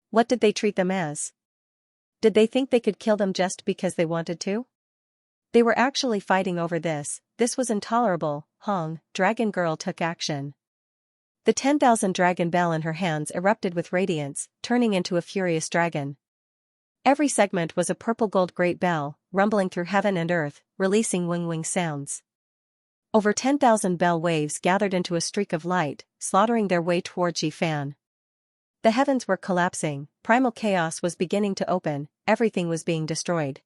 What did they treat them as? Did they think they could kill them just because they wanted to? They were actually fighting over this. This was intolerable. Hong, Dragon Girl took action. The 10,000 dragon bell in her hands erupted with radiance, turning into a furious dragon. Every segment was a purple-gold great bell, rumbling through heaven and earth, releasing wing-wing sounds. Over 10,000 bell waves gathered into a streak of light, slaughtering their way towards Yifan. The heavens were collapsing, primal chaos was beginning to open, everything was being destroyed.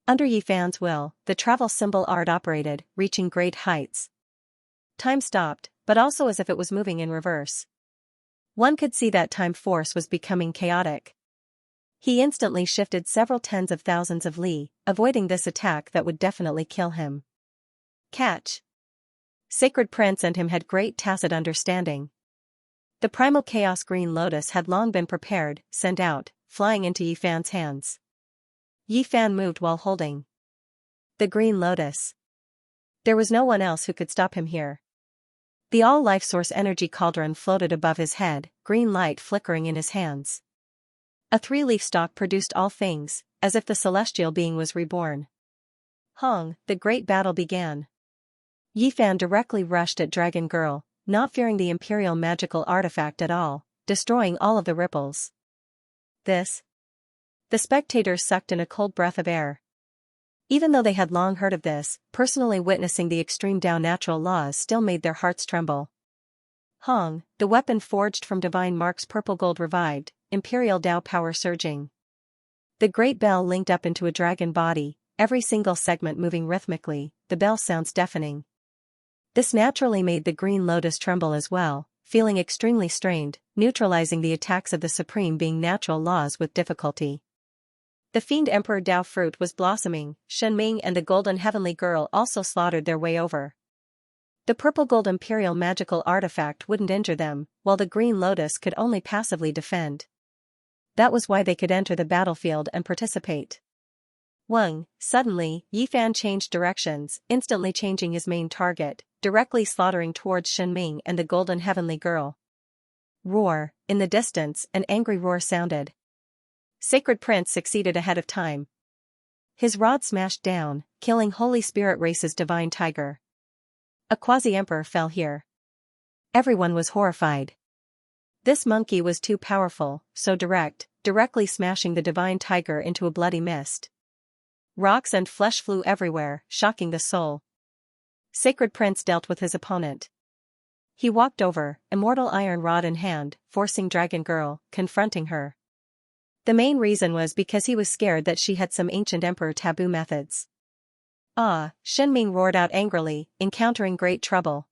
Under Yifan's will, the travel symbol art operated, reaching great heights. Time stopped, but also as if it was moving in reverse. One could see that time force was becoming chaotic. He instantly shifted several tens of thousands of li, avoiding this attack that would definitely kill him. Catch. Sacred Prince and him had great tacit understanding. The primal chaos green lotus had long been prepared, sent out, flying into Yifan's hands. Yifan moved while holding the green lotus. There was no one else who could stop him here. The all-life source energy cauldron floated above his head, green light flickering in his hands. A three-leaf stalk produced all things, as if the celestial being was reborn. Hong, the great battle began. Yifan directly rushed at Dragon Girl, not fearing the imperial magical artifact at all, destroying all of the ripples. This. The spectators sucked in a cold breath of air. Even though they had long heard of this, personally witnessing the extreme Dao natural laws still made their hearts tremble. Hong, the weapon forged from divine marks purple gold revived, imperial Dao power surging. The great bell linked up into a dragon body, every single segment moving rhythmically, the bell sounds deafening. This naturally made the green lotus tremble as well, feeling extremely strained, neutralizing the attacks of the supreme being natural laws with difficulty. The fiend emperor Dao fruit was blossoming, Shenming and the golden heavenly girl also slaughtered their way over. The purple gold imperial magical artifact wouldn't injure them, while the green lotus could only passively defend. That was why they could enter the battlefield and participate. Suddenly, Yifan changed directions, instantly changing his main target, directly slaughtering towards Shenming and the golden heavenly girl. Roar, in the distance, an angry roar sounded. Sacred Prince succeeded ahead of time. His rod smashed down, killing Holy Spirit Race's divine tiger. A quasi-emperor fell here. Everyone was horrified. This monkey was too powerful, so direct, directly smashing the divine tiger into a bloody mist. Rocks and flesh flew everywhere, shocking the soul. Sacred Prince dealt with his opponent. He walked over, immortal iron rod in hand, forcing Dragon Girl, confronting her. The main reason was because he was scared that she had some ancient emperor taboo methods. Shenming roared out angrily, encountering great trouble.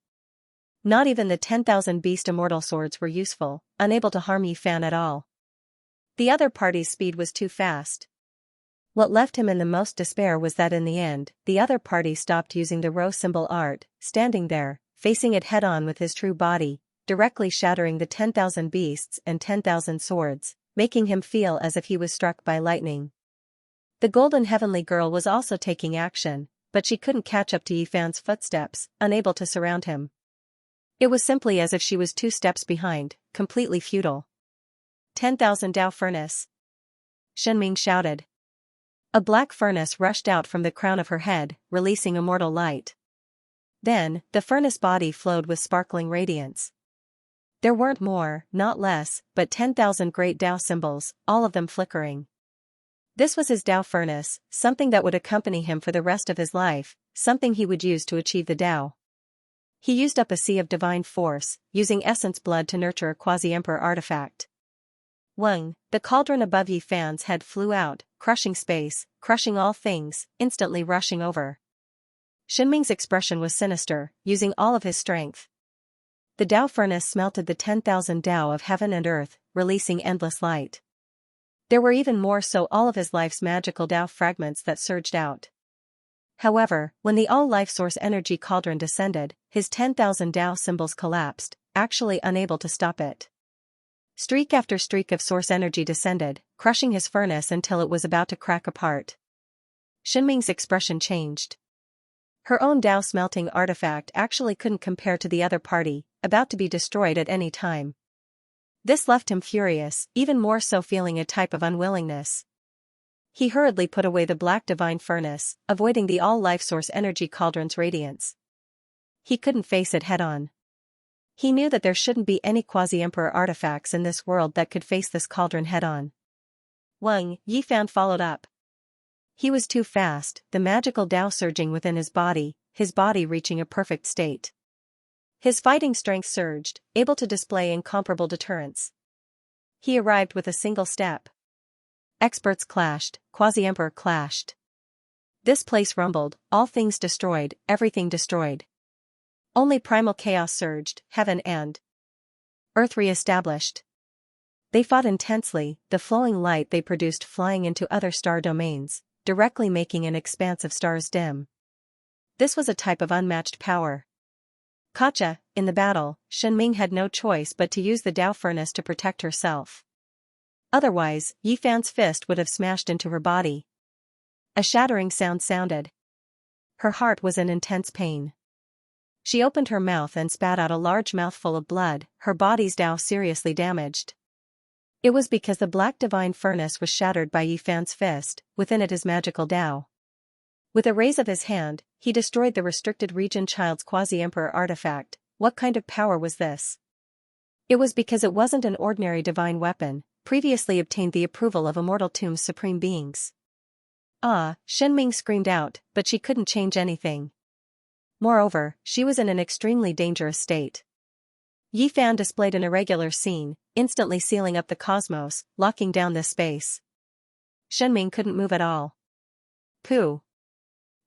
Not even the 10,000 beast immortal swords were useful, unable to harm Yifan at all. The other party's speed was too fast. What left him in the most despair was that in the end, the other party stopped using the rho symbol art, standing there, facing it head-on with his true body, directly shattering the 10,000 beasts and 10,000 swords, making him feel as if he was struck by lightning. The golden heavenly girl was also taking action, but she couldn't catch up to Yifan's footsteps, unable to surround him. It was simply as if she was 2 steps behind, completely futile. 10,000 Dao furnace. Shenming shouted. A black furnace rushed out from the crown of her head, releasing immortal light. Then, the furnace body flowed with sparkling radiance. There weren't more, not less, but 10,000 great Dao symbols, all of them flickering. This was his Dao furnace, something that would accompany him for the rest of his life, something he would use to achieve the Dao. He used up a sea of divine force, using essence blood to nurture a quasi-emperor artifact. The cauldron above Yifan's head flew out, crushing space, crushing all things, instantly rushing over. Shenming's expression was sinister, using all of his strength. The Dao furnace smelted the 10,000 Dao of heaven and earth, releasing endless light. There were even more so all of his life's magical Dao fragments that surged out. However, when the all-life source energy cauldron descended, his 10,000 Dao symbols collapsed, actually unable to stop it. Streak after streak of source energy descended, crushing his furnace until it was about to crack apart. Shenming's expression changed. Her own Dao smelting artifact actually couldn't compare to the other party, about to be destroyed at any time. This left him furious, even more so feeling a type of unwillingness. He hurriedly put away the black divine furnace, avoiding the all-life source energy cauldron's radiance. He couldn't face it head-on. He knew that there shouldn't be any quasi-emperor artifacts in this world that could face this cauldron head-on. Wang Yifan followed up. He was too fast, the magical Tao surging within his body reaching a perfect state. His fighting strength surged, able to display incomparable deterrence. He arrived with a single step. Experts clashed, quasi-emperor clashed. This place rumbled, all things destroyed, everything destroyed. Only primal chaos surged, heaven and earth re-established. They fought intensely, the flowing light they produced flying into other star domains, directly making an expanse of stars dim. This was a type of unmatched power. Katja, in the battle, Shenming had no choice but to use the Tao furnace to protect herself. Otherwise, Yifan's fist would have smashed into her body. A shattering sound sounded. Her heart was in intense pain. She opened her mouth and spat out a large mouthful of blood, her body's Tao seriously damaged. It was because the black divine furnace was shattered by Yifan's fist, within it his magical Tao. With a raise of his hand, he destroyed the restricted region child's quasi-emperor artifact. What kind of power was this? It was because it wasn't an ordinary divine weapon, previously obtained the approval of Immortal Tomb's supreme beings. Ah, Shenming screamed out, but she couldn't change anything. Moreover, she was in an extremely dangerous state. Yifan displayed an irregular scene, instantly sealing up the cosmos, locking down this space. Shenming couldn't move at all. Pooh.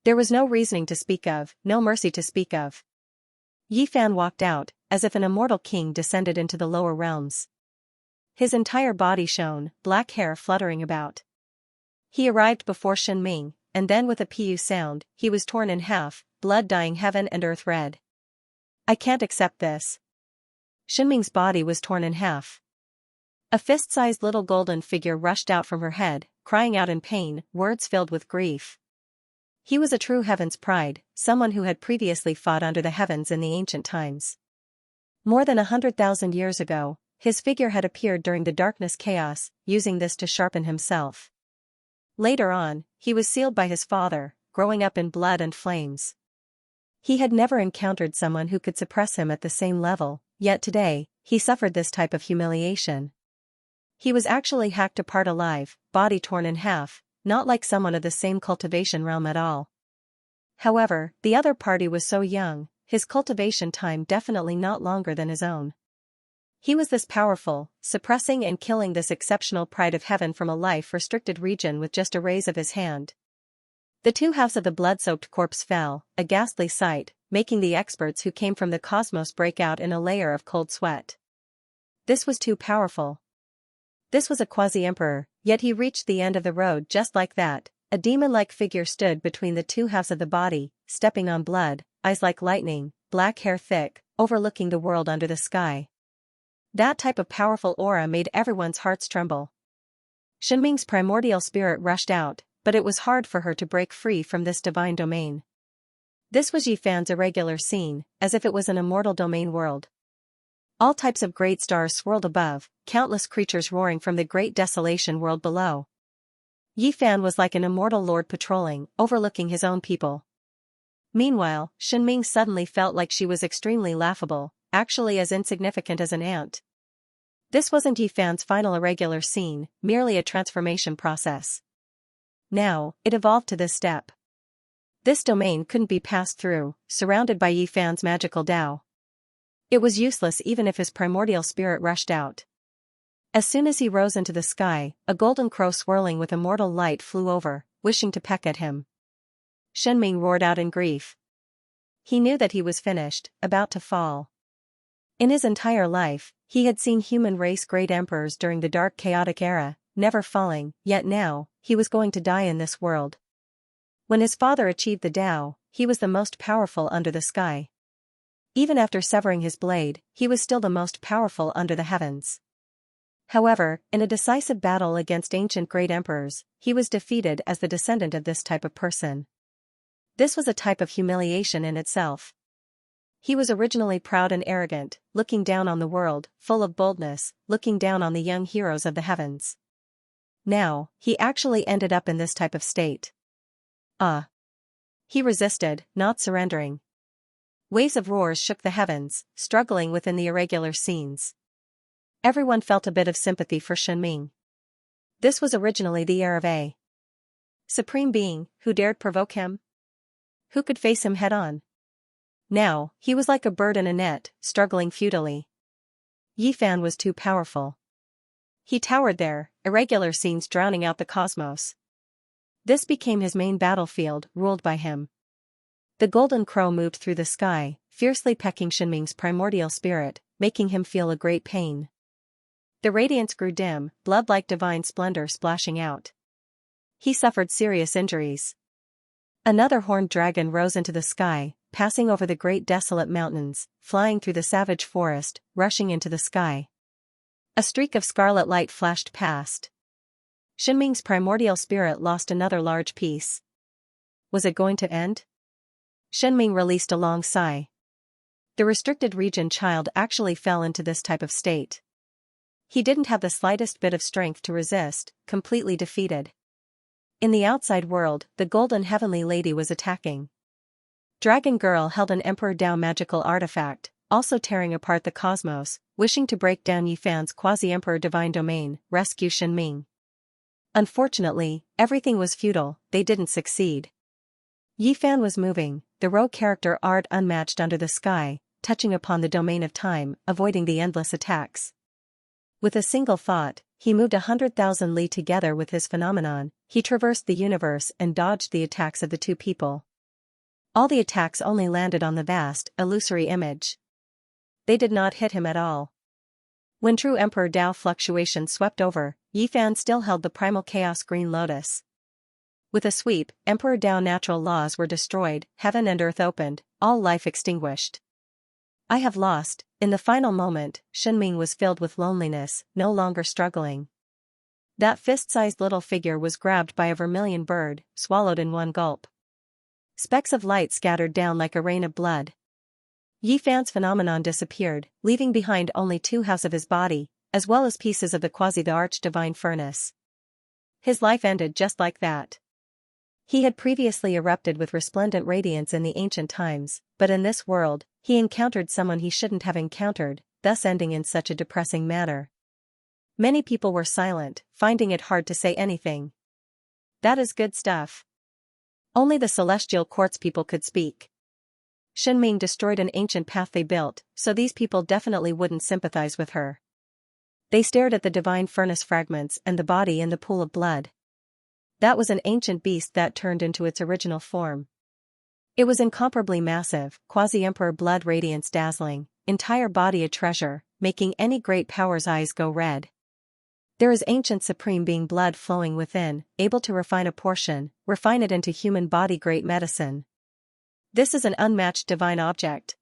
There was no reasoning to speak of, no mercy to speak of. Yifan walked out, as if an immortal king descended into the lower realms. His entire body shone, black hair fluttering about. He arrived before Shenming, and then with a pu sound, he was torn in half, blood dyeing heaven and earth red. I can't accept this. Shenming's body was torn in half. A fist-sized little golden figure rushed out from her head, crying out in pain, words filled with grief. He was a true heaven's pride, someone who had previously fought under the heavens in the ancient times. More than 100,000 years ago, his figure had appeared during the darkness chaos, using this to sharpen himself. Later on, he was sealed by his father, growing up in blood and flames. He had never encountered someone who could suppress him at the same level, yet today, he suffered this type of humiliation. He was actually hacked apart alive, body torn in half, not like someone of the same cultivation realm at all. However, the other party was so young, his cultivation time definitely not longer than his own. He was this powerful, suppressing and killing this exceptional pride of heaven from a life-restricted region with just a raise of his hand. The two halves of the blood-soaked corpse fell, a ghastly sight, making the experts who came from the cosmos break out in a layer of cold sweat. This was too powerful. This was a quasi-emperor, yet he reached the end of the road just like that. A demon-like figure stood between the two halves of the body, stepping on blood, eyes like lightning, black hair thick, overlooking the world under the sky. That type of powerful aura made everyone's hearts tremble. Shenming's primordial spirit rushed out, but it was hard for her to break free from this divine domain. This was Yifan's irregular scene, as if it was an immortal domain world. All types of great stars swirled above, countless creatures roaring from the great desolation world below. Yifan was like an immortal lord patrolling, overlooking his own people. Meanwhile, Shenming suddenly felt like she was extremely laughable, actually as insignificant as an ant. This wasn't Yifan's final irregular scene, merely a transformation process. Now, it evolved to this step. This domain couldn't be passed through, surrounded by Yifan's magical Tao. It was useless even if his primordial spirit rushed out. As soon as he rose into the sky, a golden crow swirling with immortal light flew over, wishing to peck at him. Shenming roared out in grief. He knew that he was finished, about to fall. In his entire life, he had seen human race great emperors during the dark chaotic era, never falling, yet now, he was going to die in this world. When his father achieved the Tao, he was the most powerful under the sky. Even after severing his blade, he was still the most powerful under the heavens. However, in a decisive battle against ancient great emperors, he was defeated as the descendant of this type of person. This was a type of humiliation in itself. He was originally proud and arrogant, looking down on the world, full of boldness, looking down on the young heroes of the heavens. Now, he actually ended up in this type of state. He resisted, not surrendering. Waves of roars shook the heavens, struggling within the irregular scenes. Everyone felt a bit of sympathy for Shenming. This was originally the heir of a supreme being, who dared provoke him? Who could face him head-on? Now, he was like a bird in a net, struggling futilely. Yi Fan was too powerful. He towered there, irregular scenes drowning out the cosmos. This became his main battlefield, ruled by him. The golden crow moved through the sky, fiercely pecking Shenming's primordial spirit, making him feel a great pain. The radiance grew dim, blood like divine splendor splashing out. He suffered serious injuries. Another horned dragon rose into the sky, passing over the great desolate mountains, flying through the savage forest, rushing into the sky. A streak of scarlet light flashed past. Shenming's primordial spirit lost another large piece. Was it going to end? Shenming released a long sigh. The restricted region child actually fell into this type of state. He didn't have the slightest bit of strength to resist, completely defeated. In the outside world, the golden heavenly lady was attacking. Dragon Girl held an Emperor Dao magical artifact, also tearing apart the cosmos, wishing to break down Yi Fan's quasi-emperor divine domain, rescue Shenming. Unfortunately, everything was futile, they didn't succeed. Yi Fan was moving, the raw character art unmatched under the sky, touching upon the domain of time, avoiding the endless attacks. With a single thought, he moved 100,000 li together with his phenomenon, he traversed the universe and dodged the attacks of the two people. All the attacks only landed on the vast, illusory image. They did not hit him at all. When true Emperor Dao fluctuation swept over, Yi Fan still held the primal chaos green lotus. With a sweep, Emperor Dao natural laws were destroyed, heaven and earth opened, all life extinguished. I have lost. In the final moment, Shenming was filled with loneliness, no longer struggling. That fist-sized little figure was grabbed by a vermilion bird, swallowed in one gulp. Specks of light scattered down like a rain of blood. Yi Fan's phenomenon disappeared, leaving behind only 2 halves of his body, as well as pieces of the arch-divine furnace. His life ended just like that. He had previously erupted with resplendent radiance in the ancient times, but in this world, he encountered someone he shouldn't have encountered, thus ending in such a depressing manner. Many people were silent, finding it hard to say anything. That is good stuff. Only the celestial quartz people could speak. Shenming destroyed an ancient path they built, so these people definitely wouldn't sympathize with her. They stared at the divine furnace fragments and the body in the pool of blood. That was an ancient beast that turned into its original form. It was incomparably massive, quasi-emperor blood radiance dazzling, entire body a treasure, making any great power's eyes go red. There is ancient supreme being blood flowing within, able to refine a portion, refine it into human body great medicine. This is an unmatched divine object.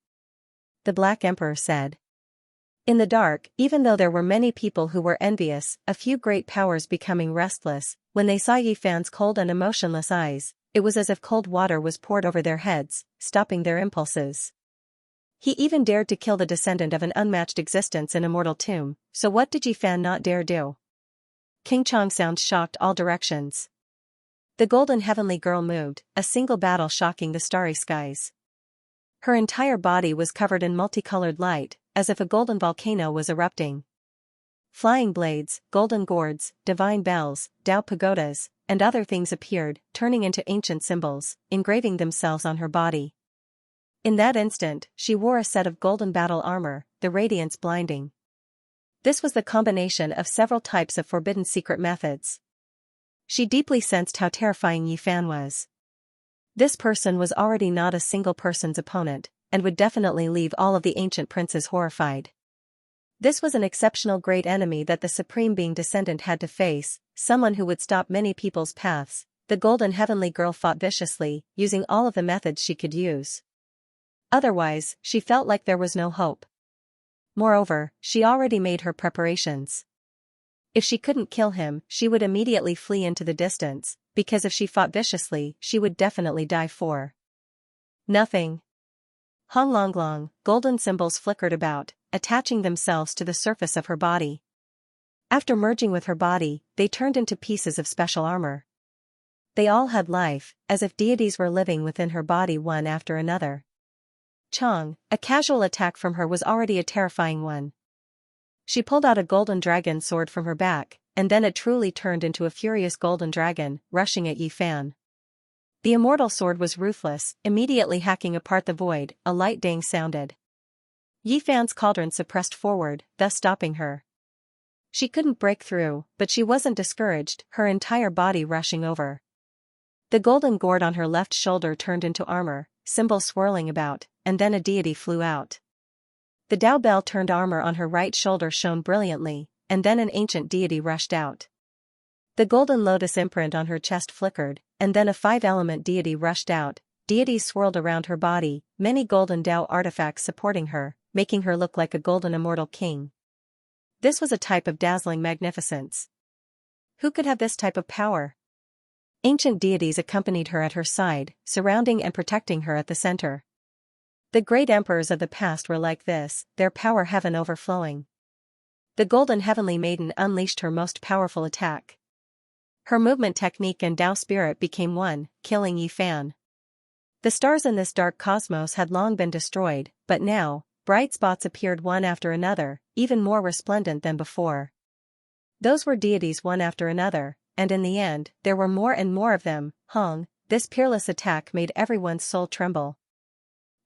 The Black Emperor said. In the dark, even though there were many people who were envious, a few great powers becoming restless, when they saw Yi Fan's cold and emotionless eyes, it was as if cold water was poured over their heads, stopping their impulses. He even dared to kill the descendant of an unmatched existence in a mortal tomb, so what did Yi Fan not dare do? King Chong sounds shocked all directions. The golden heavenly girl moved, a single battle shocking the starry skies. Her entire body was covered in multicolored light, as if a golden volcano was erupting. Flying blades, golden gourds, divine bells, Dao pagodas, and other things appeared, turning into ancient symbols, engraving themselves on her body. In that instant, she wore a set of golden battle armor, the radiance blinding. This was the combination of several types of forbidden secret methods. She deeply sensed how terrifying Yi Fan was. This person was already not a single person's opponent, and would definitely leave all of the ancient princes horrified. This was an exceptional great enemy that the supreme being descendant had to face, someone who would stop many people's paths. The golden heavenly girl fought viciously, using all of the methods she could use. Otherwise, she felt like there was no hope. Moreover, she already made her preparations. If she couldn't kill him, she would immediately flee into the distance, because if she fought viciously, she would definitely die for nothing. Hong Long Long, golden symbols flickered about, attaching themselves to the surface of her body. After merging with her body, they turned into pieces of special armor. They all had life, as if deities were living within her body one after another. Chong, a casual attack from her was already a terrifying one. She pulled out a golden dragon sword from her back, and then it truly turned into a furious golden dragon, rushing at Yi Fan. The immortal sword was ruthless, immediately hacking apart the void. A light dang sounded. Yi Fan's cauldron suppressed forward, thus stopping her. She couldn't break through, but she wasn't discouraged, her entire body rushing over. The golden gourd on her left shoulder turned into armor, symbols swirling about, and then a deity flew out. The Dao Bell turned armor on her right shoulder shone brilliantly, and then an ancient deity rushed out. The golden lotus imprint on her chest flickered, and then a five-element deity rushed out. Deities swirled around her body, many golden Dao artifacts supporting her, making her look like a golden immortal king. This was a type of dazzling magnificence. Who could have this type of power? Ancient deities accompanied her at her side, surrounding and protecting her at the center. The great emperors of the past were like this, their power heaven overflowing. The golden heavenly maiden unleashed her most powerful attack. Her movement technique and Dao spirit became one, killing Yi Fan. The stars in this dark cosmos had long been destroyed, but now, bright spots appeared one after another, even more resplendent than before. Those were deities one after another, and in the end, there were more and more of them. This peerless attack made everyone's soul tremble.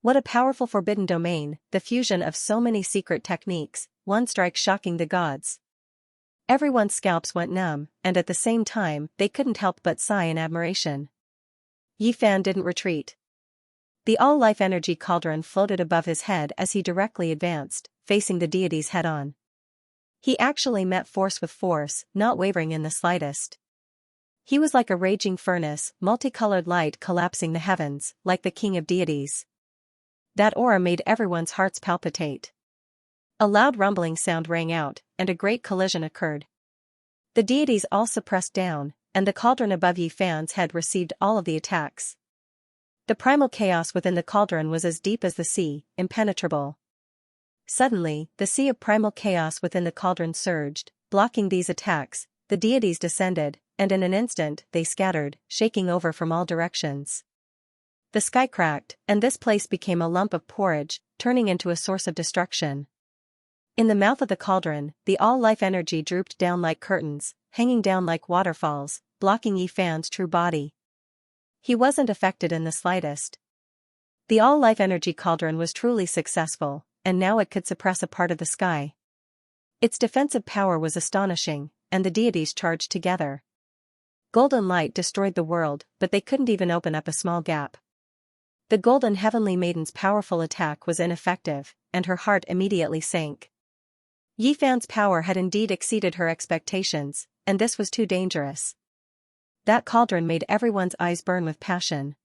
What a powerful forbidden domain, the fusion of so many secret techniques, one strike shocking the gods. Everyone's scalps went numb, and at the same time, they couldn't help but sigh in admiration. Yi Fan didn't retreat. The all-life energy cauldron floated above his head as he directly advanced, facing the deities head-on. He actually met force with force, not wavering in the slightest. He was like a raging furnace, multicolored light collapsing the heavens, like the king of deities. That aura made everyone's hearts palpitate. A loud rumbling sound rang out, and a great collision occurred. The deities all suppressed down, and the cauldron above Yi Fan's head received all of the attacks. The primal chaos within the cauldron was as deep as the sea, impenetrable. Suddenly, the sea of primal chaos within the cauldron surged, blocking these attacks. The deities descended, and in an instant, they scattered, shaking over from all directions. The sky cracked, and this place became a lump of porridge, turning into a source of destruction. In the mouth of the cauldron, the all-life energy drooped down like curtains, hanging down like waterfalls, blocking Yi Fan's true body. He wasn't affected in the slightest. The all-life energy cauldron was truly successful, and now it could suppress a part of the sky. Its defensive power was astonishing, and the deities charged together. Golden light destroyed the world, but they couldn't even open up a small gap. The golden heavenly maiden's powerful attack was ineffective, and her heart immediately sank. Yi Fan's power had indeed exceeded her expectations, and this was too dangerous. That cauldron made everyone's eyes burn with passion.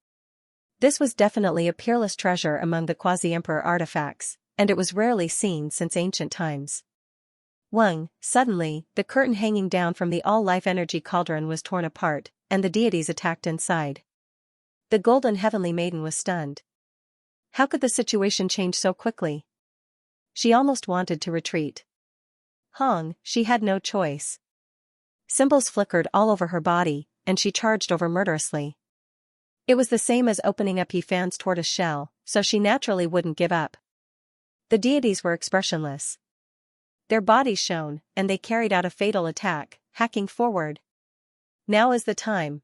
This was definitely a peerless treasure among the quasi-emperor artifacts, and it was rarely seen since ancient times. Suddenly, the curtain hanging down from the all-life energy cauldron was torn apart, and the deities attacked inside. The golden heavenly maiden was stunned. How could the situation change so quickly? She almost wanted to retreat. She had no choice. Symbols flickered all over her body, and she charged over murderously. It was the same as opening up Yi Fan's tortoise shell, so she naturally wouldn't give up. The deities were expressionless. Their bodies shone, and they carried out a fatal attack, hacking forward. Now is the time.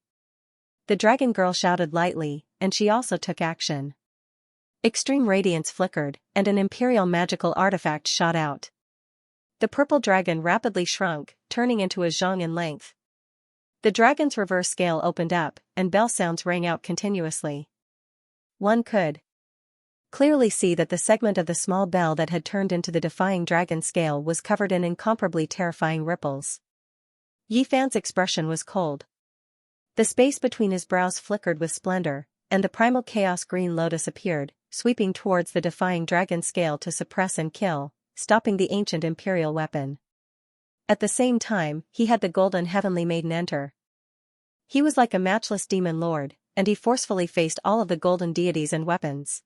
The dragon girl shouted lightly, and she also took action. Extreme radiance flickered, and an imperial magical artifact shot out. The purple dragon rapidly shrunk, turning into a zhong in length. The dragon's reverse scale opened up, and bell sounds rang out continuously. One could clearly see that the segment of the small bell that had turned into the defying dragon scale was covered in incomparably terrifying ripples. Yi Fan's expression was cold. The space between his brows flickered with splendor, and the primal chaos green lotus appeared, sweeping towards the defying dragon scale to suppress and kill, stopping the ancient imperial weapon. At the same time, he had the golden heavenly maiden enter. He was like a matchless demon lord, and he forcefully faced all of the golden deities and weapons.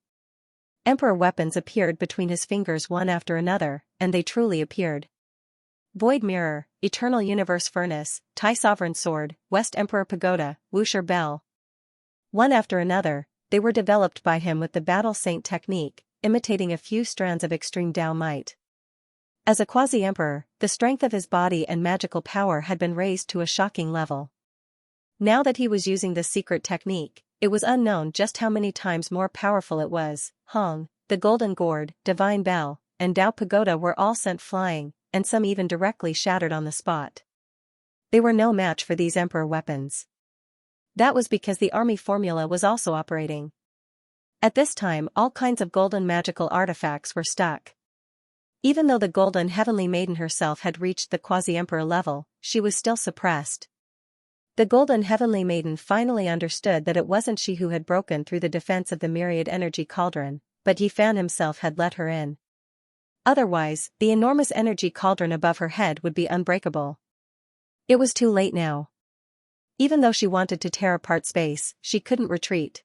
Emperor weapons appeared between his fingers one after another, and they truly appeared. Void Mirror, Eternal Universe Furnace, Tai Sovereign Sword, West Emperor Pagoda, Wuxia Bell. One after another, they were developed by him with the Battle Saint technique, imitating a few strands of extreme Dao might. As a quasi-emperor, the strength of his body and magical power had been raised to a shocking level. Now that he was using this secret technique, it was unknown just how many times more powerful it was. Hong, the Golden Gourd, Divine Bell, and Dao Pagoda were all sent flying, and some even directly shattered on the spot. They were no match for these emperor weapons. That was because the army formula was also operating. At this time, all kinds of golden magical artifacts were stuck. Even though the Golden Heavenly Maiden herself had reached the quasi-emperor level, she was still suppressed. The Golden Heavenly Maiden finally understood that it wasn't she who had broken through the defense of the myriad energy cauldron, but Yi Fan himself had let her in. Otherwise, the enormous energy cauldron above her head would be unbreakable. It was too late now. Even though she wanted to tear apart space, she couldn't retreat.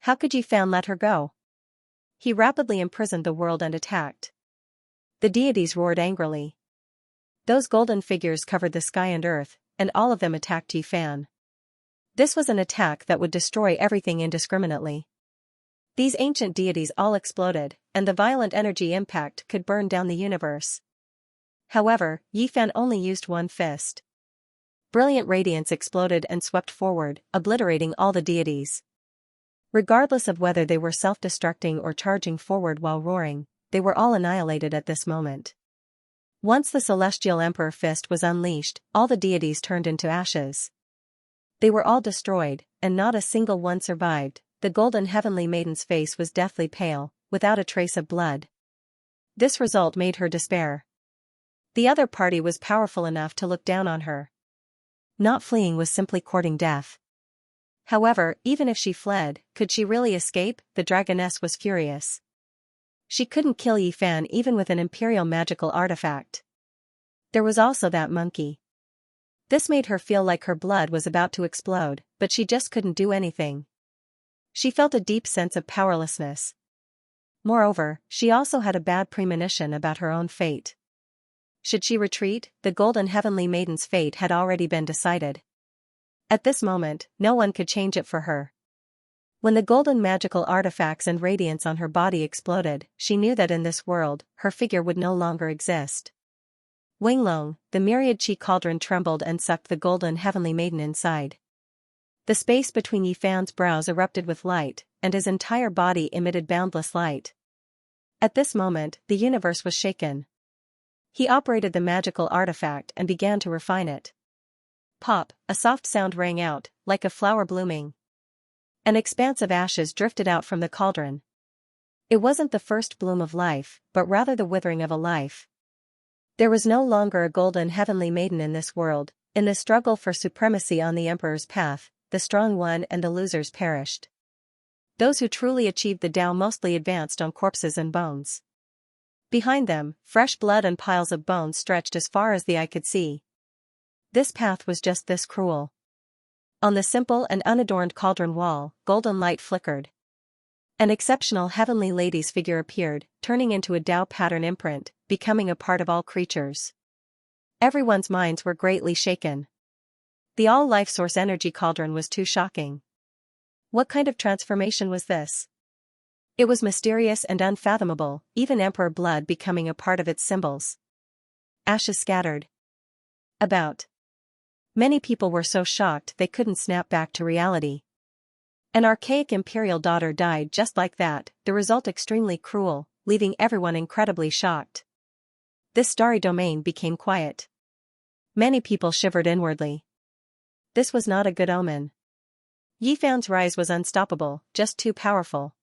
How could Yi Fan let her go? He rapidly imprisoned the world and attacked. The deities roared angrily. Those golden figures covered the sky and earth, and all of them attacked Yi Fan. This was an attack that would destroy everything indiscriminately. These ancient deities all exploded, and the violent energy impact could burn down the universe. However, Yi Fan only used one fist. Brilliant radiance exploded and swept forward, obliterating all the deities. Regardless of whether they were self-destructing or charging forward while roaring, they were all annihilated at this moment. Once the Celestial Emperor Fist was unleashed, all the deities turned into ashes. They were all destroyed, and not a single one survived. The Golden Heavenly Maiden's face was deathly pale, without a trace of blood. This result made her despair. The other party was powerful enough to look down on her. Not fleeing was simply courting death. However, even if she fled, could she really escape? The dragoness was furious. She couldn't kill Yi Fan even with an imperial magical artifact. There was also that monkey. This made her feel like her blood was about to explode, but she just couldn't do anything. She felt a deep sense of powerlessness. Moreover, she also had a bad premonition about her own fate. Should she retreat, the Golden Heavenly Maiden's fate had already been decided. At this moment, no one could change it for her. When the golden magical artifacts and radiance on her body exploded, she knew that in this world, her figure would no longer exist. Winglong, the myriad chi cauldron trembled and sucked the Golden Heavenly Maiden inside. The space between Yi Fan's brows erupted with light, and his entire body emitted boundless light. At this moment, the universe was shaken. He operated the magical artifact and began to refine it. Pop, a soft sound rang out, like a flower blooming. An expanse of ashes drifted out from the cauldron. It wasn't the first bloom of life, but rather the withering of a life. There was no longer a Golden Heavenly Maiden in this world. In the struggle for supremacy on the Emperor's path, the strong won and the losers perished. Those who truly achieved the Tao mostly advanced on corpses and bones. Behind them, fresh blood and piles of bones stretched as far as the eye could see. This path was just this cruel. On the simple and unadorned cauldron wall, golden light flickered. An exceptional heavenly lady's figure appeared, turning into a Tao pattern imprint, becoming a part of all creatures. Everyone's minds were greatly shaken. The all-life source energy cauldron was too shocking. What kind of transformation was this? It was mysterious and unfathomable, even emperor blood becoming a part of its symbols. Ashes scattered about. Many people were so shocked they couldn't snap back to reality. An archaic imperial daughter died just like that, the result extremely cruel, leaving everyone incredibly shocked. This starry domain became quiet. Many people shivered inwardly. This was not a good omen. Yi Fan's rise was unstoppable, just too powerful.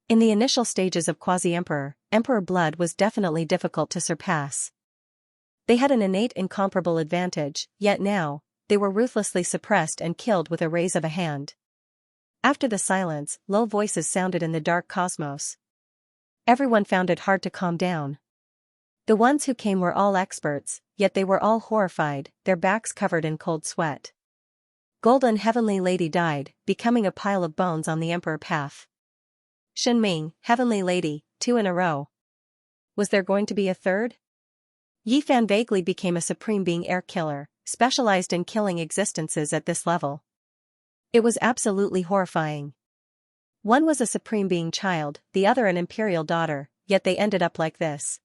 In the initial stages of quasi-emperor, emperor blood was definitely difficult to surpass. They had an innate incomparable advantage, yet now, they were ruthlessly suppressed and killed with a raise of a hand. After the silence, low voices sounded in the dark cosmos. Everyone found it hard to calm down. The ones who came were all experts, yet they were all horrified, their backs covered in cold sweat. Golden Heavenly Lady died, becoming a pile of bones on the emperor path. Shenming, Heavenly Lady, 2 in a row. Was there going to be a third? Yi Fan vaguely became a supreme being air killer, specialized in killing existences at this level. It was absolutely horrifying. One was a supreme being child, the other an imperial daughter, yet they ended up like this.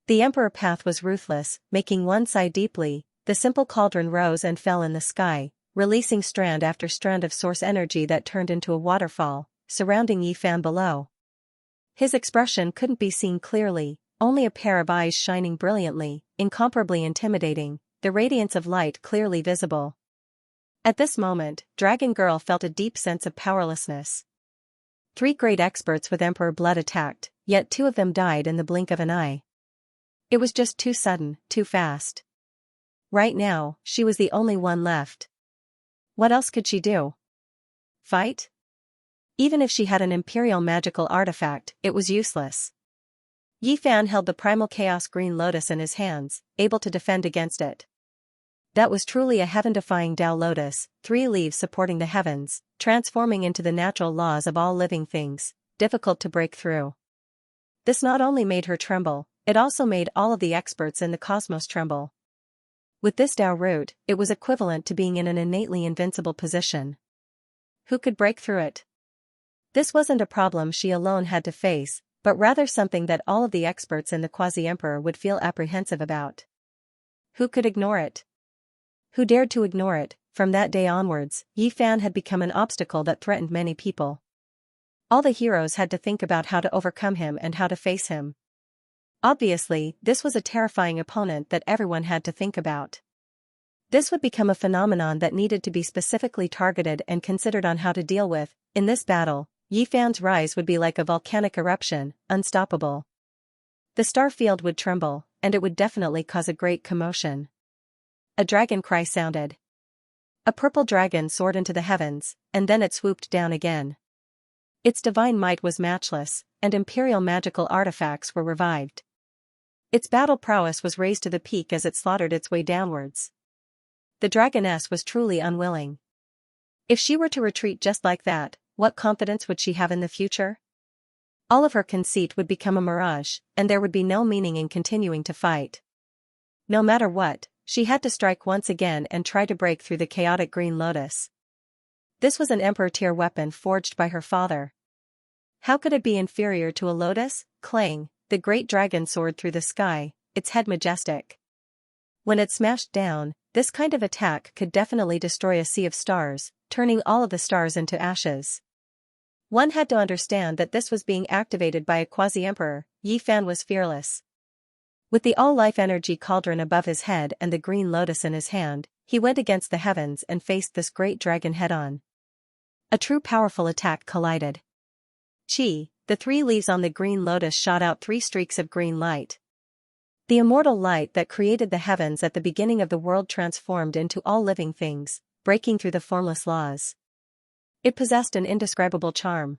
The emperor path was ruthless, making one sigh deeply. The simple cauldron rose and fell in the sky, releasing strand after strand of source energy that turned into a waterfall, surrounding Yi Fan below. His expression couldn't be seen clearly, only a pair of eyes shining brilliantly, incomparably intimidating, the radiance of light clearly visible. At this moment, Dragon Girl felt a deep sense of powerlessness. 3 great experts with Emperor blood attacked, yet 2 of them died in the blink of an eye. It was just too sudden, too fast. Right now, she was the only one left. What else could she do? Fight? Even if she had an imperial magical artifact, it was useless. Yi Fan held the primal chaos green lotus in his hands, able to defend against it. That was truly a heaven-defying Tao lotus, 3 leaves supporting the heavens, transforming into the natural laws of all living things, difficult to break through. This not only made her tremble, it also made all of the experts in the cosmos tremble. With this Tao root, it was equivalent to being in an innately invincible position. Who could break through it? This wasn't a problem she alone had to face, but rather something that all of the experts in the quasi-emperor would feel apprehensive about. Who could ignore it? Who dared to ignore it? From that day onwards, Yi Fan had become an obstacle that threatened many people. All the heroes had to think about how to overcome him and how to face him. Obviously, this was a terrifying opponent that everyone had to think about. This would become a phenomenon that needed to be specifically targeted and considered on how to deal with. In this battle, Yi Fan's rise would be like a volcanic eruption, unstoppable. The star field would tremble, and it would definitely cause a great commotion. A dragon cry sounded. A purple dragon soared into the heavens, and then it swooped down again. Its divine might was matchless, and imperial magical artifacts were revived. Its battle prowess was raised to the peak as it slaughtered its way downwards. The dragoness was truly unwilling. If she were to retreat just like that, what confidence would she have in the future? All of her conceit would become a mirage, and there would be no meaning in continuing to fight. No matter what, she had to strike once again and try to break through the chaotic green lotus. This was an emperor-tier weapon forged by her father. How could it be inferior to a lotus? Clang, the great dragon soared through the sky, its head majestic. When it smashed down, this kind of attack could definitely destroy a sea of stars, turning all of the stars into ashes. One had to understand that this was being activated by a quasi-emperor. Yi Fan was fearless. With the all-life energy cauldron above his head and the green lotus in his hand, he went against the heavens and faced this great dragon head-on. A true powerful attack collided. Chi, the 3 leaves on the green lotus shot out 3 streaks of green light. The immortal light that created the heavens at the beginning of the world transformed into all living things, breaking through the formless laws. It possessed an indescribable charm.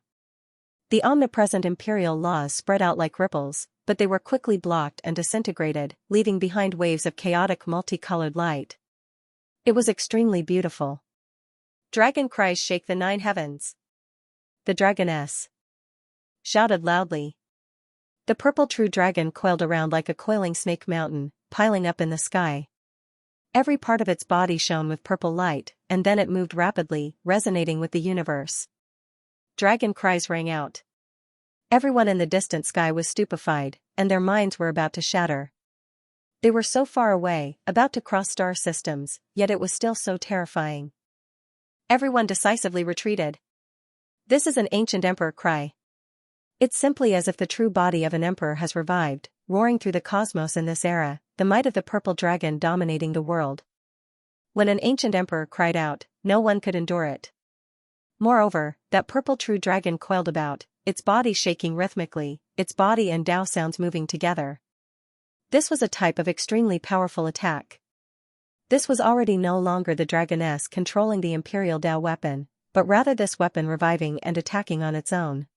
The omnipresent imperial laws spread out like ripples, but they were quickly blocked and disintegrated, leaving behind waves of chaotic multicolored light. It was extremely beautiful. Dragon cries shake the 9 heavens. The dragoness shouted loudly. The purple true dragon coiled around like a coiling snake mountain, piling up in the sky. Every part of its body shone with purple light, and then it moved rapidly, resonating with the universe. Dragon cries rang out. Everyone in the distant sky was stupefied, and their minds were about to shatter. They were so far away, about to cross star systems, yet it was still so terrifying. Everyone decisively retreated. This is an ancient emperor cry. It's simply as if the true body of an emperor has revived, roaring through the cosmos in this era, the might of the purple dragon dominating the world. When an ancient emperor cried out, no one could endure it. Moreover, that purple true dragon coiled about, its body shaking rhythmically, its body and Tao sounds moving together. This was a type of extremely powerful attack. This was already no longer the dragoness controlling the imperial Tao weapon, but rather this weapon reviving and attacking on its own.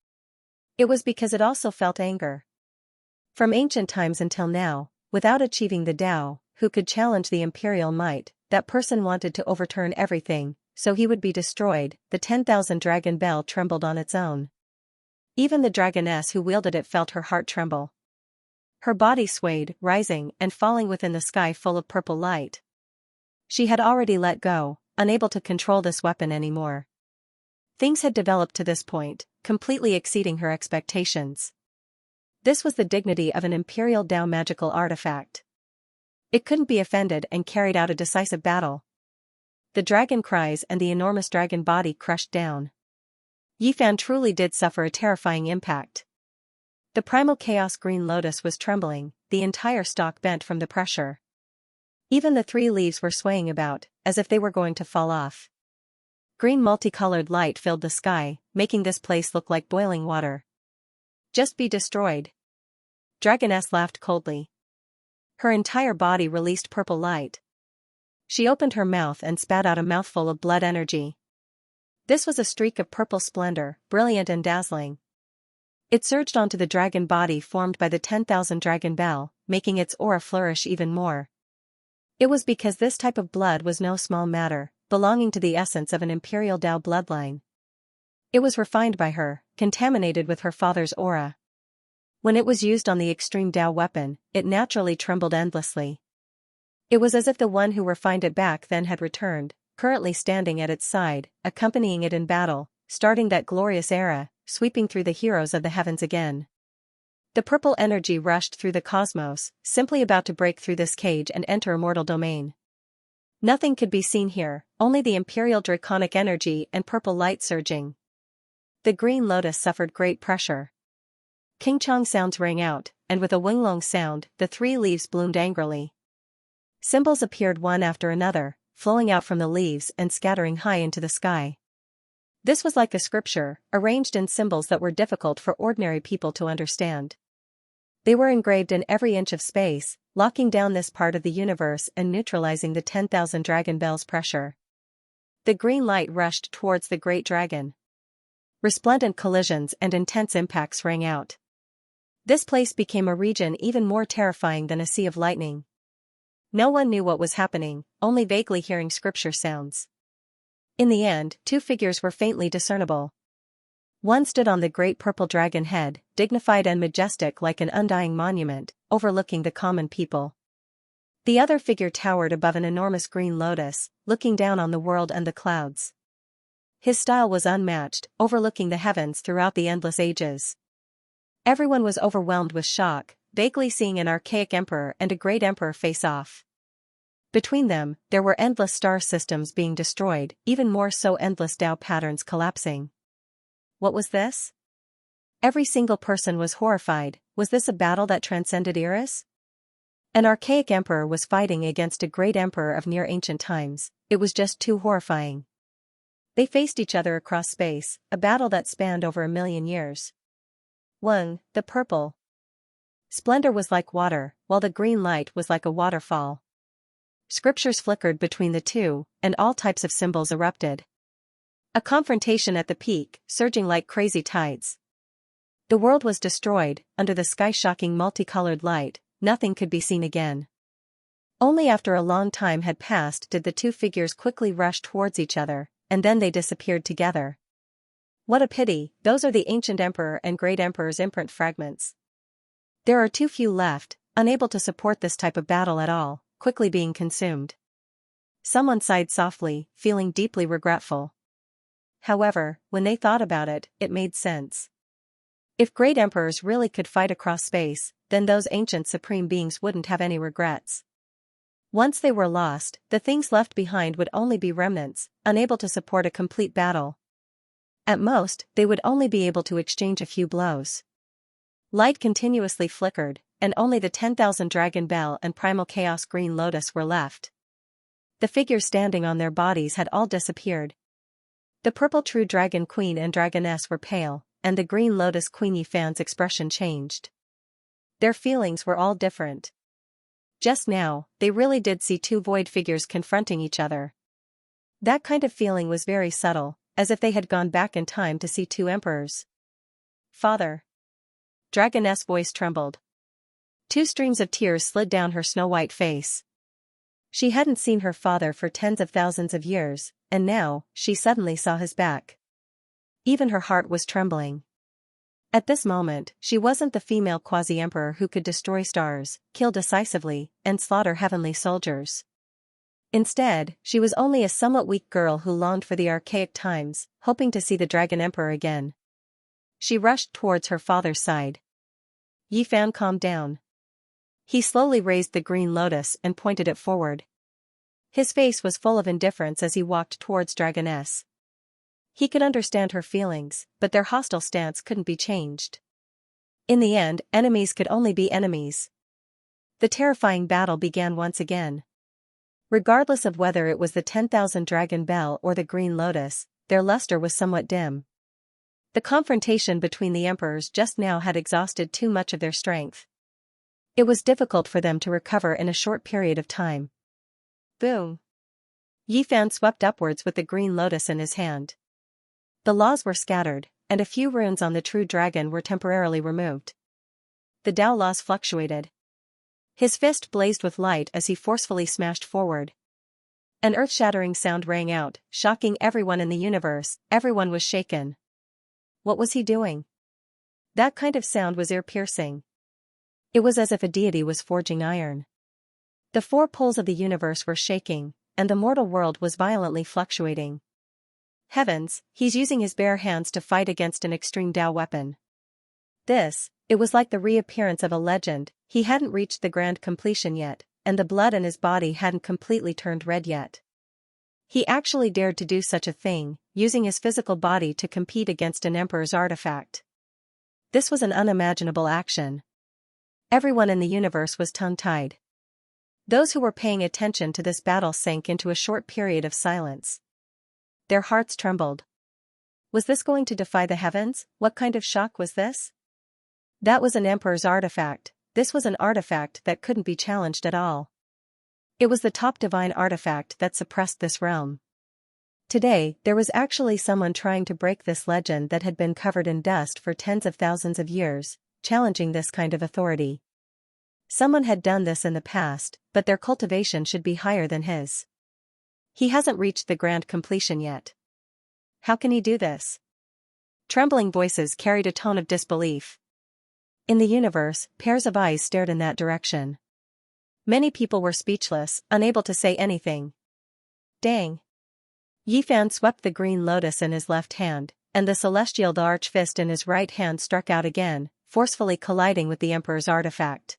It was because it also felt anger. From ancient times until now, without achieving the Tao, who could challenge the imperial might, that person wanted to overturn everything, so he would be destroyed. The 10,000 dragon bell trembled on its own. Even the dragoness who wielded it felt her heart tremble. Her body swayed, rising and falling within the sky full of purple light. She had already let go, unable to control this weapon anymore. Things had developed to this point, completely exceeding her expectations. This was the dignity of an Imperial Dao magical artifact. It couldn't be offended and carried out a decisive battle. The dragon cries and the enormous dragon body crushed down. Yifan truly did suffer a terrifying impact. The primal chaos green lotus was trembling, the entire stalk bent from the pressure. Even the 3 leaves were swaying about, as if they were going to fall off. Green multicolored light filled the sky, making this place look like boiling water. Just be destroyed. Dragoness laughed coldly. Her entire body released purple light. She opened her mouth and spat out a mouthful of blood energy. This was a streak of purple splendor, brilliant and dazzling. It surged onto the dragon body formed by the 10,000 dragon bell, making its aura flourish even more. It was because this type of blood was no small matter, belonging to the essence of an Imperial Dao bloodline. It was refined by her, contaminated with her father's aura. When it was used on the extreme Dao weapon, it naturally trembled endlessly. It was as if the one who refined it back then had returned, currently standing at its side, accompanying it in battle, starting that glorious era, sweeping through the heroes of the heavens again. The purple energy rushed through the cosmos, simply about to break through this cage and enter immortal domain. Nothing could be seen here, only the imperial draconic energy and purple light surging. The green lotus suffered great pressure. King Chong sounds rang out, and with a winglong sound, the 3 leaves bloomed angrily. Symbols appeared one after another, flowing out from the leaves and scattering high into the sky. This was like a scripture, arranged in symbols that were difficult for ordinary people to understand. They were engraved in every inch of space, locking down this part of the universe and neutralizing the 10,000 dragon bells' pressure. The green light rushed towards the great dragon. Resplendent collisions and intense impacts rang out. This place became a region even more terrifying than a sea of lightning. No one knew what was happening, only vaguely hearing scripture sounds. In the end, 2 figures were faintly discernible. One stood on the great purple dragon head, dignified and majestic like an undying monument, overlooking the common people. The other figure towered above an enormous green lotus, looking down on the world and the clouds. His style was unmatched, overlooking the heavens throughout the endless ages. Everyone was overwhelmed with shock, vaguely seeing an archaic emperor and a great emperor face off. Between them, there were endless star systems being destroyed, even more so endless Dao patterns collapsing. What was this? Every single person was horrified. Was this a battle that transcended eras? An archaic emperor was fighting against a great emperor of near ancient times. It was just too horrifying. They faced each other across space, a battle that spanned over 1,000,000 years. The purple splendor was like water, while the green light was like a waterfall. Scriptures flickered between the two, and all types of symbols erupted. A confrontation at the peak, surging like crazy tides. The world was destroyed, under the sky-shocking multicolored light, nothing could be seen again. Only after a long time had passed did the 2 figures quickly rush towards each other, and then they disappeared together. What a pity, those are the ancient emperor and great emperor's imprint fragments. There are too few left, unable to support this type of battle at all, quickly being consumed. Someone sighed softly, feeling deeply regretful. However, when they thought about it, it made sense. If great emperors really could fight across space, then those ancient supreme beings wouldn't have any regrets. Once they were lost, the things left behind would only be remnants, unable to support a complete battle. At most, they would only be able to exchange a few blows. Light continuously flickered, and only the 10,000 dragon bell and primal chaos green lotus were left. The figures standing on their bodies had all disappeared. The purple true dragon queen and dragoness were pale, and the green lotus queen Yifan's expression changed. Their feelings were all different. Just now, they really did see 2 void figures confronting each other. That kind of feeling was very subtle, as if they had gone back in time to see 2 emperors. Father. Dragoness voice trembled. 2 streams of tears slid down her snow-white face. She hadn't seen her father for tens of thousands of years, and now, she suddenly saw his back. Even her heart was trembling. At this moment, she wasn't the female quasi-emperor who could destroy stars, kill decisively, and slaughter heavenly soldiers. Instead, she was only a somewhat weak girl who longed for the archaic times, hoping to see the Dragon Emperor again. She rushed towards her father's side. Yi Fan calmed down. He slowly raised the green lotus and pointed it forward. His face was full of indifference as he walked towards Dragoness. He could understand her feelings, but their hostile stance couldn't be changed. In the end, enemies could only be enemies. The terrifying battle began once again. Regardless of whether it was the 10,000 dragon bell or the green lotus, their luster was somewhat dim. The confrontation between the emperors just now had exhausted too much of their strength. It was difficult for them to recover in a short period of time. Boom! Yi Fan swept upwards with the green lotus in his hand. The laws were scattered, and a few runes on the true dragon were temporarily removed. The Tao laws fluctuated. His fist blazed with light as he forcefully smashed forward. An earth-shattering sound rang out, shocking everyone in the universe. Everyone was shaken. What was he doing? That kind of sound was ear-piercing. It was as if a deity was forging iron. The four poles of the universe were shaking, and the mortal world was violently fluctuating. Heavens, he's using his bare hands to fight against an extreme Tao weapon. It was like the reappearance of a legend. He hadn't reached the grand completion yet, and the blood in his body hadn't completely turned red yet. He actually dared to do such a thing, using his physical body to compete against an emperor's artifact. This was an unimaginable action. Everyone in the universe was tongue-tied. Those who were paying attention to this battle sank into a short period of silence. Their hearts trembled. Was this going to defy the heavens? What kind of shock was this? That was an emperor's artifact. This was an artifact that couldn't be challenged at all. It was the top divine artifact that suppressed this realm. Today, there was actually someone trying to break this legend that had been covered in dust for tens of thousands of years, challenging this kind of authority. Someone had done this in the past, but their cultivation should be higher than his. He hasn't reached the grand completion yet. How can he do this? Trembling voices carried a tone of disbelief. In the universe, pairs of eyes stared in that direction. Many people were speechless, unable to say anything. Dang! Yi Fan swept the green lotus in his left hand, and the celestial arch fist in his right hand struck out again, forcefully colliding with the emperor's artifact.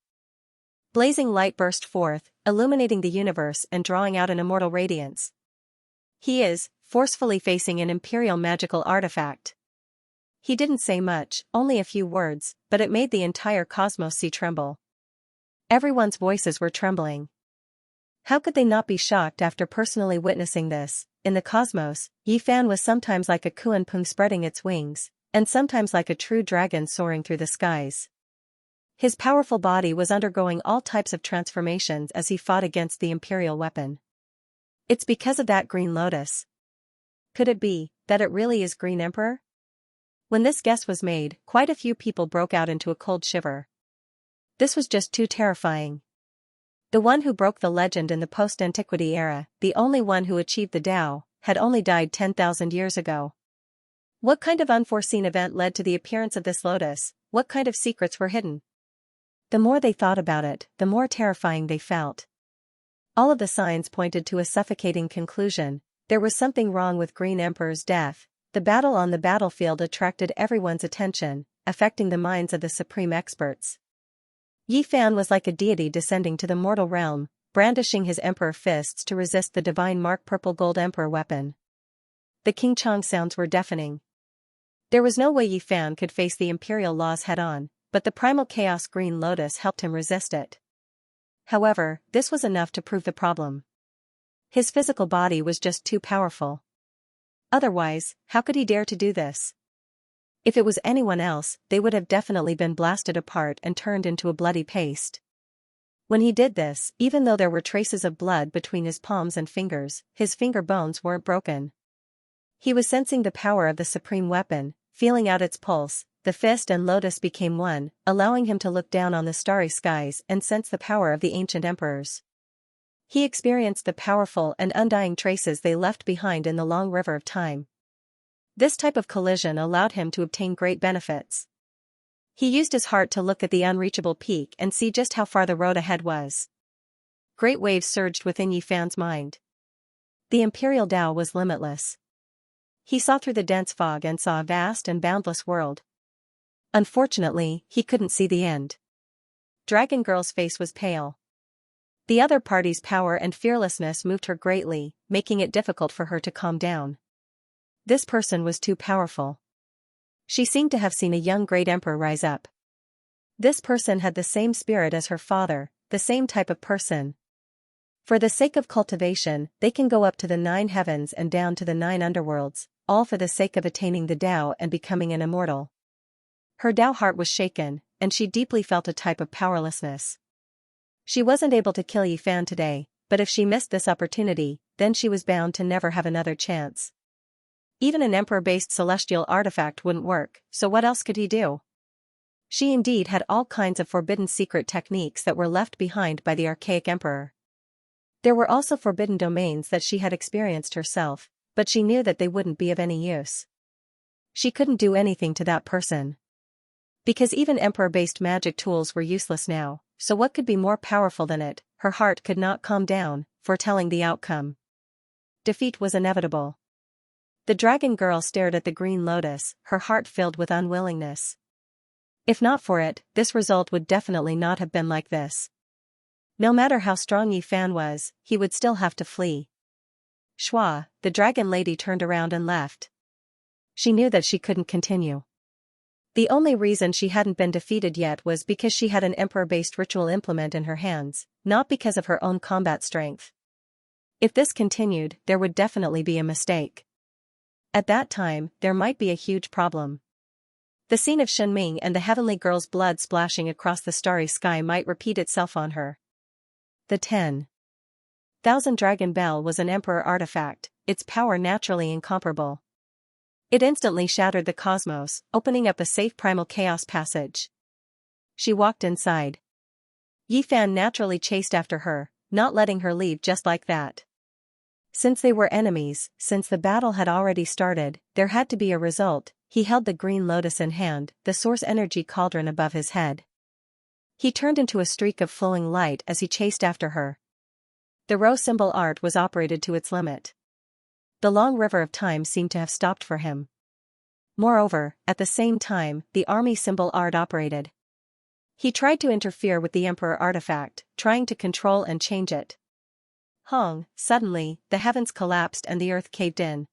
Blazing light burst forth, illuminating the universe and drawing out an immortal radiance. He is forcefully facing an imperial magical artifact. He didn't say much, only a few words, but it made the entire cosmos tremble. Everyone's voices were trembling. How could they not be shocked after personally witnessing this? In the cosmos, Yi Fan was sometimes like a Kuan-Pung spreading its wings, and sometimes like a true dragon soaring through the skies. His powerful body was undergoing all types of transformations as he fought against the imperial weapon. It's because of that green lotus. Could it be that it really is Green Emperor? When this guess was made, quite a few people broke out into a cold shiver. This was just too terrifying. The one who broke the legend in the post-antiquity era, the only one who achieved the Tao, had only died 10,000 years ago. What kind of unforeseen event led to the appearance of this lotus? What kind of secrets were hidden? The more they thought about it, the more terrifying they felt. All of the signs pointed to a suffocating conclusion. There was something wrong with Green Emperor's death. The battle on the battlefield attracted everyone's attention, affecting the minds of the supreme experts. Yi Fan was like a deity descending to the mortal realm, brandishing his emperor fists to resist the divine mark purple gold emperor weapon. The King Chong sounds were deafening. There was no way Yi Fan could face the imperial laws head-on, but the primal chaos green lotus helped him resist it. However, this was enough to prove the problem. His physical body was just too powerful. Otherwise, how could he dare to do this? If it was anyone else, they would have definitely been blasted apart and turned into a bloody paste. When he did this, even though there were traces of blood between his palms and fingers, his finger bones weren't broken. He was sensing the power of the supreme weapon, feeling out its pulse. The fist and lotus became one, allowing him to look down on the starry skies and sense the power of the ancient emperors. He experienced the powerful and undying traces they left behind in the long river of time. This type of collision allowed him to obtain great benefits. He used his heart to look at the unreachable peak and see just how far the road ahead was. Great waves surged within Yi Fan's mind. The imperial Tao was limitless. He saw through the dense fog and saw a vast and boundless world. Unfortunately, he couldn't see the end. Dragon Girl's face was pale. The other party's power and fearlessness moved her greatly, making it difficult for her to calm down. This person was too powerful. She seemed to have seen a young great emperor rise up. This person had the same spirit as her father, the same type of person. For the sake of cultivation, they can go up to the 9 heavens and down to the 9 underworlds, all for the sake of attaining the Tao and becoming an immortal. Her Tao heart was shaken, and she deeply felt a type of powerlessness. She wasn't able to kill Yi Fan today, but if she missed this opportunity, then she was bound to never have another chance. Even an emperor-based celestial artifact wouldn't work, so what else could he do? She indeed had all kinds of forbidden secret techniques that were left behind by the archaic emperor. There were also forbidden domains that she had experienced herself, but she knew that they wouldn't be of any use. She couldn't do anything to that person. Because even emperor-based magic tools were useless now, so what could be more powerful than it? Her heart could not calm down, foretelling the outcome. Defeat was inevitable. The dragon girl stared at the green lotus, her heart filled with unwillingness. If not for it, this result would definitely not have been like this. No matter how strong Yi Fan was, he would still have to flee. Shua, the dragon lady turned around and left. She knew that she couldn't continue. The only reason she hadn't been defeated yet was because she had an emperor-based ritual implement in her hands, not because of her own combat strength. If this continued, there would definitely be a mistake. At that time, there might be a huge problem. The scene of Shenming and the heavenly girl's blood splashing across the starry sky might repeat itself on her. The 10,000 Dragon Bell was an emperor artifact, its power naturally incomparable. It instantly shattered the cosmos, opening up a safe primal chaos passage. She walked inside. Yi Fan naturally chased after her, not letting her leave just like that. Since they were enemies, since the battle had already started, there had to be a result. He held the green lotus in hand, the source energy cauldron above his head. He turned into a streak of flowing light as he chased after her. The rose symbol art was operated to its limit. The long river of time seemed to have stopped for him. Moreover, at the same time, the army symbol art operated. He tried to interfere with the emperor artifact, trying to control and change it. Suddenly, the heavens collapsed and the earth caved in.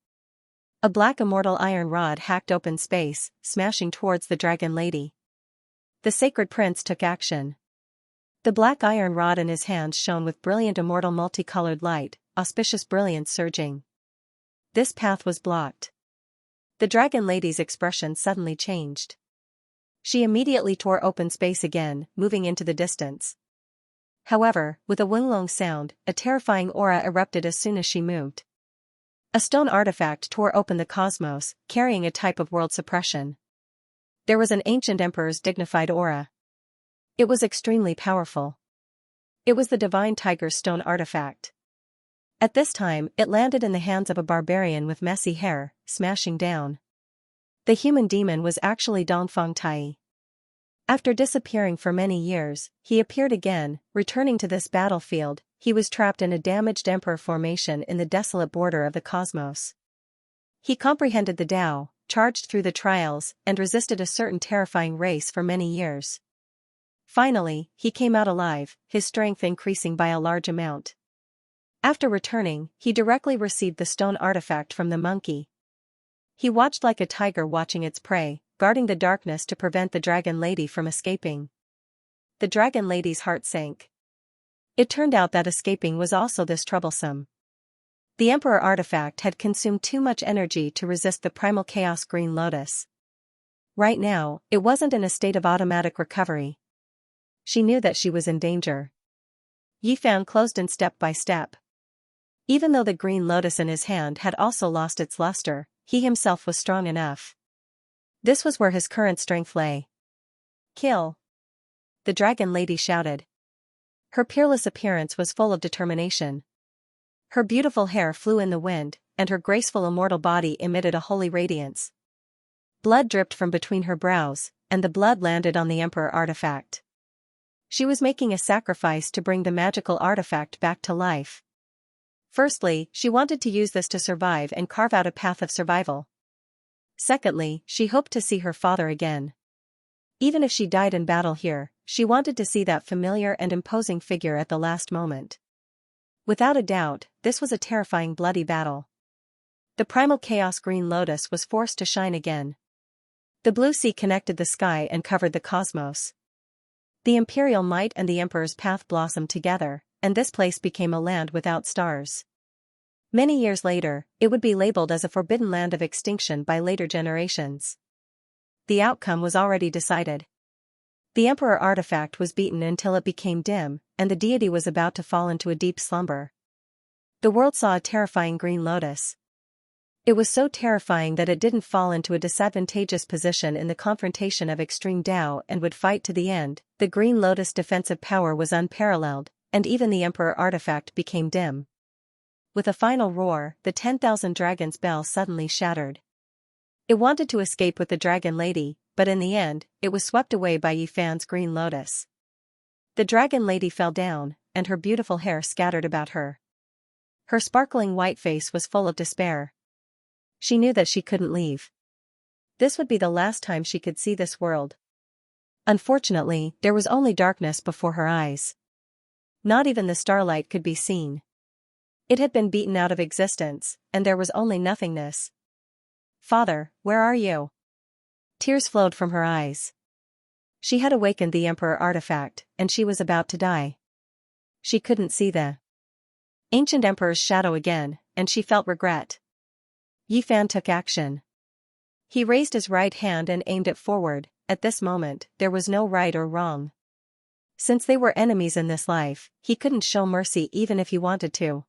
A black immortal iron rod hacked open space, smashing towards the dragon lady. The sacred prince took action. The black iron rod in his hands shone with brilliant immortal multicolored light, auspicious brilliance surging. This path was blocked. The dragon lady's expression suddenly changed. She immediately tore open space again, moving into the distance. However, with a wing-long sound, a terrifying aura erupted as soon as she moved. A stone artifact tore open the cosmos, carrying a type of world suppression. There was an ancient emperor's dignified aura. It was extremely powerful. It was the divine tiger's stone artifact. At this time, it landed in the hands of a barbarian with messy hair, smashing down. The human demon was actually Dongfang Tai. After disappearing for many years, he appeared again, returning to this battlefield. He was trapped in a damaged emperor formation in the desolate border of the cosmos. He comprehended the Tao, charged through the trials, and resisted a certain terrifying race for many years. Finally, he came out alive, his strength increasing by a large amount. After returning, he directly received the stone artifact from the monkey. He watched like a tiger watching its prey, guarding the darkness to prevent the dragon lady from escaping. The dragon lady's heart sank. It turned out that escaping was also this troublesome. The emperor artifact had consumed too much energy to resist the primal chaos green lotus. Right now, it wasn't in a state of automatic recovery. She knew that she was in danger. Yi Fan closed in step by step. Even though the green lotus in his hand had also lost its luster, he himself was strong enough. This was where his current strength lay. Kill! The dragon lady shouted. Her peerless appearance was full of determination. Her beautiful hair flew in the wind, and her graceful immortal body emitted a holy radiance. Blood dripped from between her brows, and the blood landed on the Emperor artifact. She was making a sacrifice to bring the magical artifact back to life. Firstly, she wanted to use this to survive and carve out a path of survival. Secondly, she hoped to see her father again. Even if she died in battle here, she wanted to see that familiar and imposing figure at the last moment. Without a doubt, this was a terrifying bloody battle. The primal chaos green lotus was forced to shine again. The blue sea connected the sky and covered the cosmos. The imperial might and the emperor's path blossomed together, and this place became a land without stars. Many years later, it would be labeled as a forbidden land of extinction by later generations. The outcome was already decided. The emperor artifact was beaten until it became dim, and the deity was about to fall into a deep slumber. The world saw a terrifying green lotus. It was so terrifying that it didn't fall into a disadvantageous position in the confrontation of extreme Tao and would fight to the end. The green lotus' defensive power was unparalleled, and even the emperor artifact became dim. With a final roar, the 10,000 dragons' bell suddenly shattered. It wanted to escape with the dragon lady, but in the end, it was swept away by Yi Fan's green lotus. The dragon lady fell down, and her beautiful hair scattered about her. Her sparkling white face was full of despair. She knew that she couldn't leave. This would be the last time she could see this world. Unfortunately, there was only darkness before her eyes. Not even the starlight could be seen. It had been beaten out of existence, and there was only nothingness. "Father, where are you?" Tears flowed from her eyes. She had awakened the emperor artifact, and she was about to die. She couldn't see the ancient emperor's shadow again, and she felt regret. Yi Fan took action. He raised his right hand and aimed it forward. At this moment, there was no right or wrong. Since they were enemies in this life, he couldn't show mercy even if he wanted to.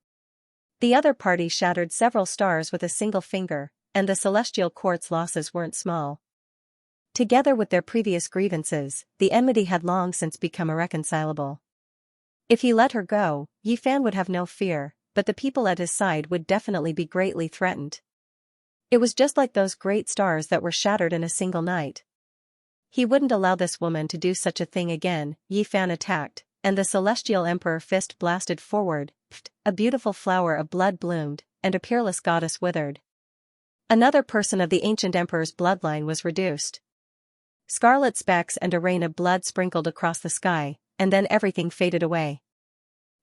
The other party shattered several stars with a single finger, and the celestial court's losses weren't small. Together with their previous grievances, the enmity had long since become irreconcilable. If he let her go, Yi Fan would have no fear, but the people at his side would definitely be greatly threatened. It was just like those great stars that were shattered in a single night. He wouldn't allow this woman to do such a thing again. Yi Fan attacked, and the celestial emperor fist blasted forward. A beautiful flower of blood bloomed, and a peerless goddess withered. Another person of the ancient emperor's bloodline was reduced. Scarlet specks and a rain of blood sprinkled across the sky, and then everything faded away.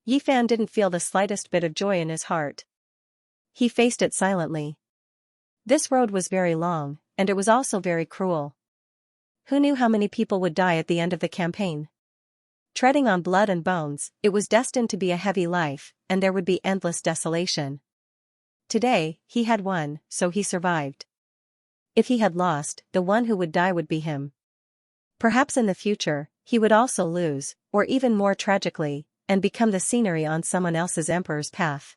Yi Fan didn't feel the slightest bit of joy in his heart. He faced it silently. This road was very long, and it was also very cruel. Who knew how many people would die at the end of the campaign? Treading on blood and bones, it was destined to be a heavy life, and there would be endless desolation. Today, he had won, so he survived. If he had lost, the one who would die would be him. Perhaps in the future, he would also lose, or even more tragically, and become the scenery on someone else's emperor's path.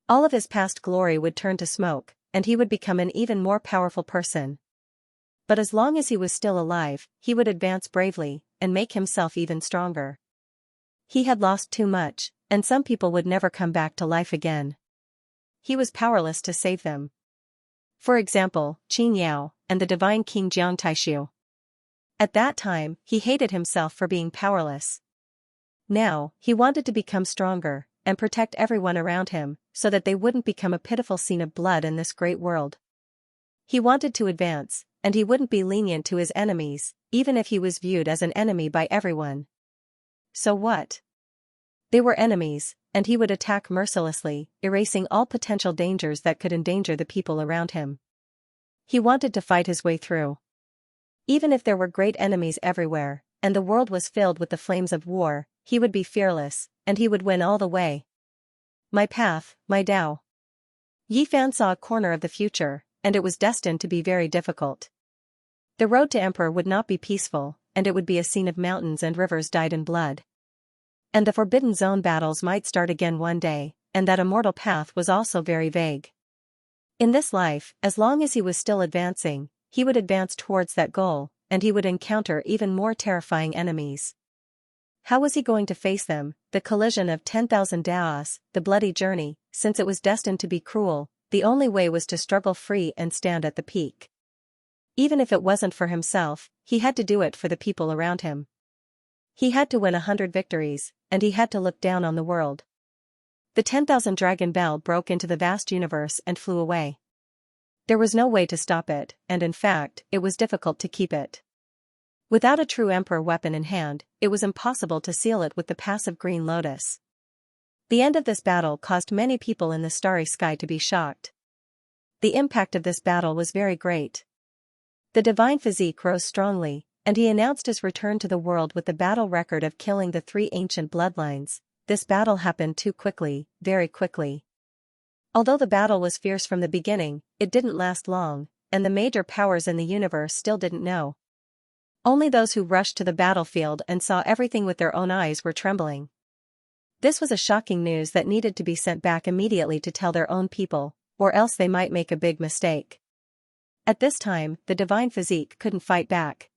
All of his past glory would turn to smoke, and he would become an even more powerful person. But as long as he was still alive, he would advance bravely, and make himself even stronger. He had lost too much, and some people would never come back to life again. He was powerless to save them. For example, Qin Yao, and the divine king Jiang Taishu. At that time, he hated himself for being powerless. Now, he wanted to become stronger, and protect everyone around him, so that they wouldn't become a pitiful scene of blood in this great world. He wanted to advance, and he wouldn't be lenient to his enemies, even if he was viewed as an enemy by everyone. So what? They were enemies, and he would attack mercilessly, erasing all potential dangers that could endanger the people around him. He wanted to fight his way through. Even if there were great enemies everywhere, and the world was filled with the flames of war, he would be fearless, and he would win all the way. My path, my Tao. Yi Fan saw a corner of the future, and it was destined to be very difficult. The road to Emperor would not be peaceful, and it would be a scene of mountains and rivers dyed in blood. And the Forbidden Zone battles might start again one day, and that immortal path was also very vague. In this life, as long as he was still advancing, he would advance towards that goal, and he would encounter even more terrifying enemies. How was he going to face them? The collision of 10,000 Daos, the bloody journey, since it was destined to be cruel, the only way was to struggle free and stand at the peak. Even if it wasn't for himself, he had to do it for the people around him. He had to win 100 victories, and he had to look down on the world. The 10,000 dragon bell broke into the vast universe and flew away. There was no way to stop it, and in fact, it was difficult to keep it. Without a true emperor weapon in hand, it was impossible to seal it with the passive green lotus. The end of this battle caused many people in the starry sky to be shocked. The impact of this battle was very great. The divine physique rose strongly, and he announced his return to the world with the battle record of killing the 3 ancient bloodlines. This battle happened too quickly, very quickly. Although the battle was fierce from the beginning, it didn't last long, and the major powers in the universe still didn't know. Only those who rushed to the battlefield and saw everything with their own eyes were trembling. This was a shocking news that needed to be sent back immediately to tell their own people, or else they might make a big mistake. At this time, the divine physique couldn't fight back.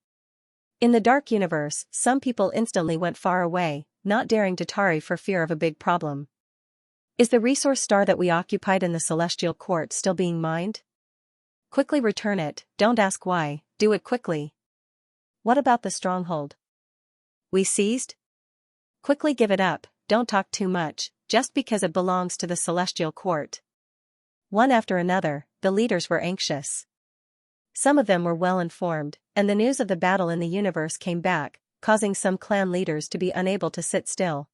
In the dark universe, some people instantly went far away, not daring to tarry for fear of a big problem. Is the resource star that we occupied in the celestial court still being mined? Quickly return it, don't ask why, do it quickly. What about the stronghold? We seized? Quickly give it up, don't talk too much, just because it belongs to the celestial court. One after another, the leaders were anxious. Some of them were well informed, and the news of the battle in the universe came back, causing some clan leaders to be unable to sit still.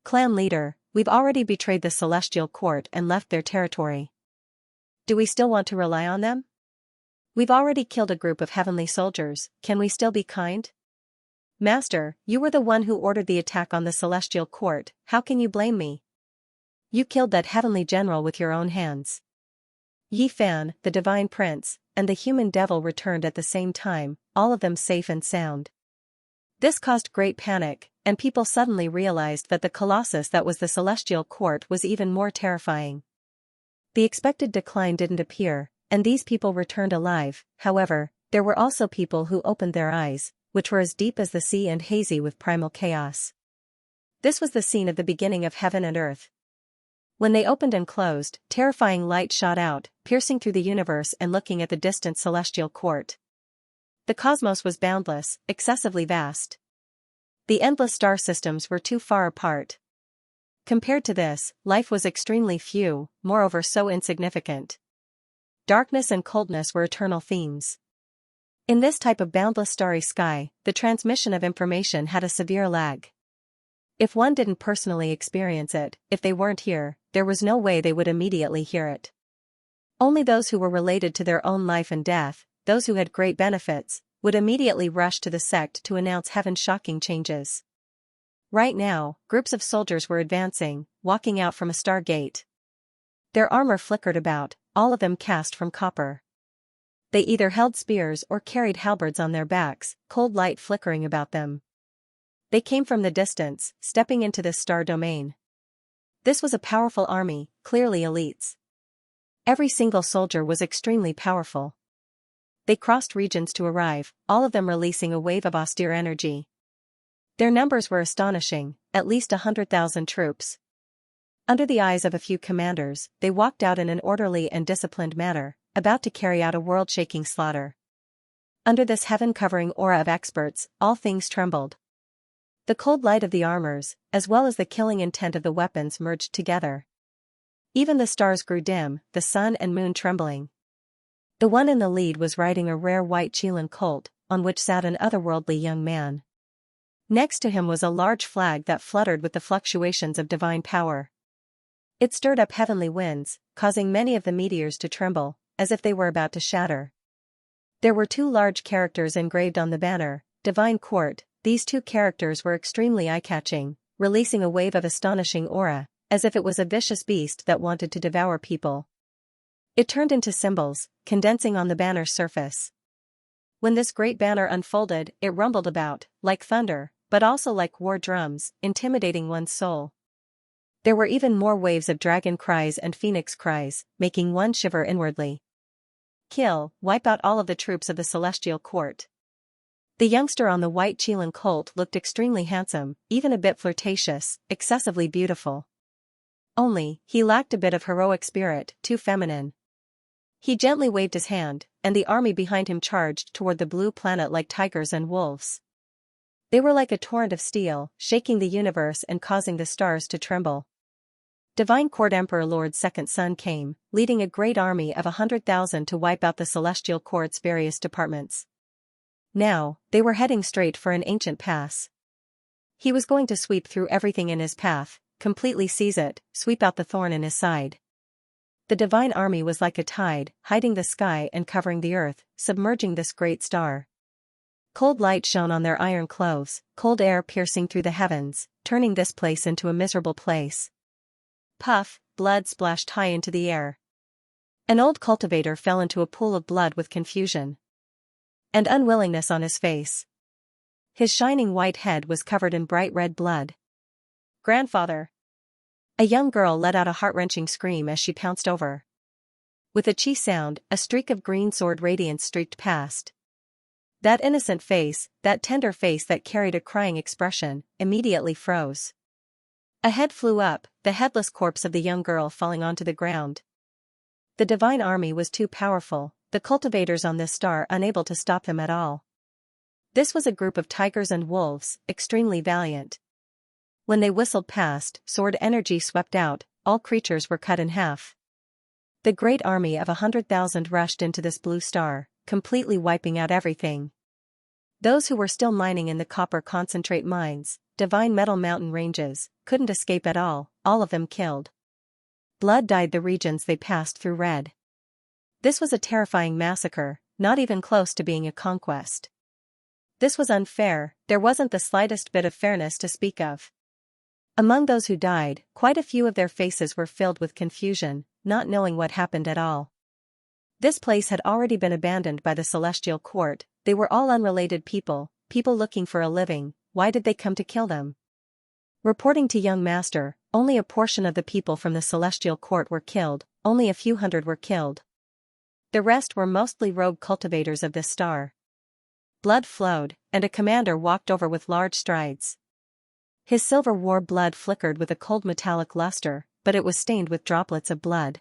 Clan leader, we've already betrayed the celestial court and left their territory. Do we still want to rely on them? We've already killed a group of heavenly soldiers, can we still be kind? Master, you were the one who ordered the attack on the celestial court, how can you blame me? You killed that heavenly general with your own hands. Yi Fan, the divine prince, and the human devil returned at the same time, all of them safe and sound. This caused great panic, and people suddenly realized that the colossus that was the celestial court was even more terrifying. The expected decline didn't appear, and these people returned alive. However, there were also people who opened their eyes, which were as deep as the sea and hazy with primal chaos. This was the scene of the beginning of heaven and earth. When they opened and closed, terrifying light shot out, piercing through the universe and looking at the distant celestial court. The cosmos was boundless, excessively vast. The endless star systems were too far apart. Compared to this, life was extremely few, moreover so insignificant. Darkness and coldness were eternal themes. In this type of boundless starry sky, the transmission of information had a severe lag. If one didn't personally experience it, if they weren't here, there was no way they would immediately hear it. Only those who were related to their own life and death, those who had great benefits, would immediately rush to the sect to announce heaven's shocking changes. Right now, groups of soldiers were advancing, walking out from a star gate. Their armor flickered about, all of them cast from copper. They either held spears or carried halberds on their backs, cold light flickering about them. They came from the distance, stepping into this star domain. This was a powerful army, clearly elites. Every single soldier was extremely powerful. They crossed regions to arrive, all of them releasing a wave of austere energy. Their numbers were astonishing, at least 100,000 troops. Under the eyes of a few commanders, they walked out in an orderly and disciplined manner, about to carry out a world-shaking slaughter. Under this heaven-covering aura of experts, all things trembled. The cold light of the armors, as well as the killing intent of the weapons merged together. Even the stars grew dim, the sun and moon trembling. The one in the lead was riding a rare white Chilan colt, on which sat an otherworldly young man. Next to him was a large flag that fluttered with the fluctuations of divine power. It stirred up heavenly winds, causing many of the meteors to tremble, as if they were about to shatter. There were 2 large characters engraved on the banner, Divine Court. These 2 characters were extremely eye-catching, releasing a wave of astonishing aura, as if it was a vicious beast that wanted to devour people. It turned into symbols, condensing on the banner's surface. When this great banner unfolded, it rumbled about, like thunder, but also like war drums, intimidating one's soul. There were even more waves of dragon cries and phoenix cries, making one shiver inwardly. Kill, wipe out all of the troops of the celestial court. The youngster on the white Chilan colt looked extremely handsome, even a bit flirtatious, excessively beautiful. Only, he lacked a bit of heroic spirit, too feminine. He gently waved his hand, and the army behind him charged toward the blue planet like tigers and wolves. They were like a torrent of steel, shaking the universe and causing the stars to tremble. Divine Court Emperor Lord's second son came, leading a great army of 100,000 to wipe out the Celestial Court's various departments. Now, they were heading straight for an ancient pass. He was going to sweep through everything in his path, completely seize it, sweep out the thorn in his side. The divine army was like a tide, hiding the sky and covering the earth, submerging this great star. Cold light shone on their iron clothes, cold air piercing through the heavens, turning this place into a miserable place. Puff, blood splashed high into the air. An old cultivator fell into a pool of blood with confusion and unwillingness on his face. His shining white head was covered in bright red blood. "Grandfather!" A young girl let out a heart-wrenching scream as she pounced over. With a chi sound, a streak of green sword radiance streaked past. That innocent face, that tender face that carried a crying expression, immediately froze. A head flew up, the headless corpse of the young girl falling onto the ground. The divine army was too powerful, the cultivators on this star unable to stop them at all. This was a group of tigers and wolves, extremely valiant. When they whistled past, sword energy swept out, all creatures were cut in half. The great army of 100,000 rushed into this blue star, completely wiping out everything. Those who were still mining in the copper concentrate mines, divine metal mountain ranges, couldn't escape at all of them killed. Blood dyed the regions they passed through red. This was a terrifying massacre, not even close to being a conquest. This was unfair, there wasn't the slightest bit of fairness to speak of. Among those who died, quite a few of their faces were filled with confusion, not knowing what happened at all. This place had already been abandoned by the Celestial Court, they were all unrelated people looking for a living, why did they come to kill them? Reporting to young master, only a portion of the people from the Celestial Court were killed, only a few hundred were killed. The rest were mostly rogue cultivators of this star. Blood flowed, and a commander walked over with large strides. His silver war blood flickered with a cold metallic luster, but it was stained with droplets of blood.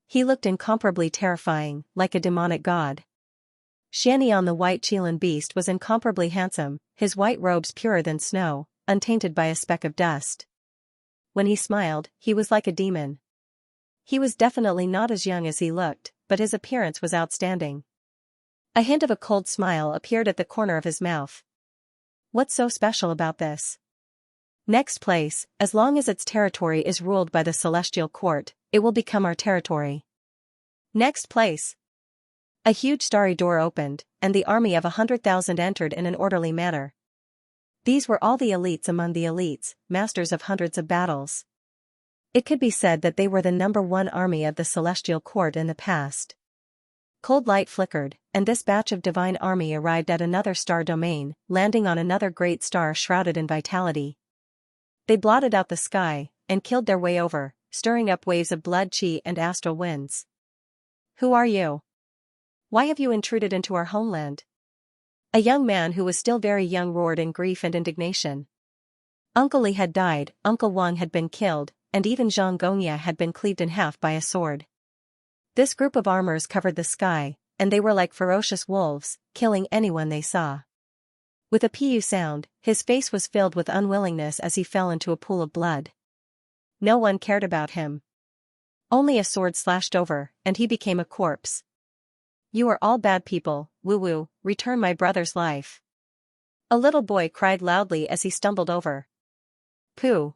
He looked incomparably terrifying, like a demonic god. Xianxia on the white Chilan beast was incomparably handsome, his white robes purer than snow, untainted by a speck of dust. When he smiled, he was like a demon. He was definitely not as young as he looked, but his appearance was outstanding. A hint of a cold smile appeared at the corner of his mouth. What's so special about this? Next place, as long as its territory is ruled by the Celestial Court, it will become our territory. Next place. A huge starry door opened, and the army of 100,000 entered in an orderly manner. These were all the elites among the elites, masters of hundreds of battles. It could be said that they were the #1 army of the Celestial Court in the past. Cold light flickered, and this batch of divine army arrived at another star domain, landing on another great star shrouded in vitality. They blotted out the sky, and killed their way over, stirring up waves of blood chi and astral winds. Who are you? Why have you intruded into our homeland? A young man who was still very young roared in grief and indignation. Uncle Li had died, Uncle Wang had been killed, and even Xianxia had been cleaved in half by a sword. This group of armors covered the sky, and they were like ferocious wolves, killing anyone they saw. With a pu sound, his face was filled with unwillingness as he fell into a pool of blood. No one cared about him. Only a sword slashed over, and he became a corpse. You are all bad people, woo-woo, return my brother's life. A little boy cried loudly as he stumbled over. Pooh!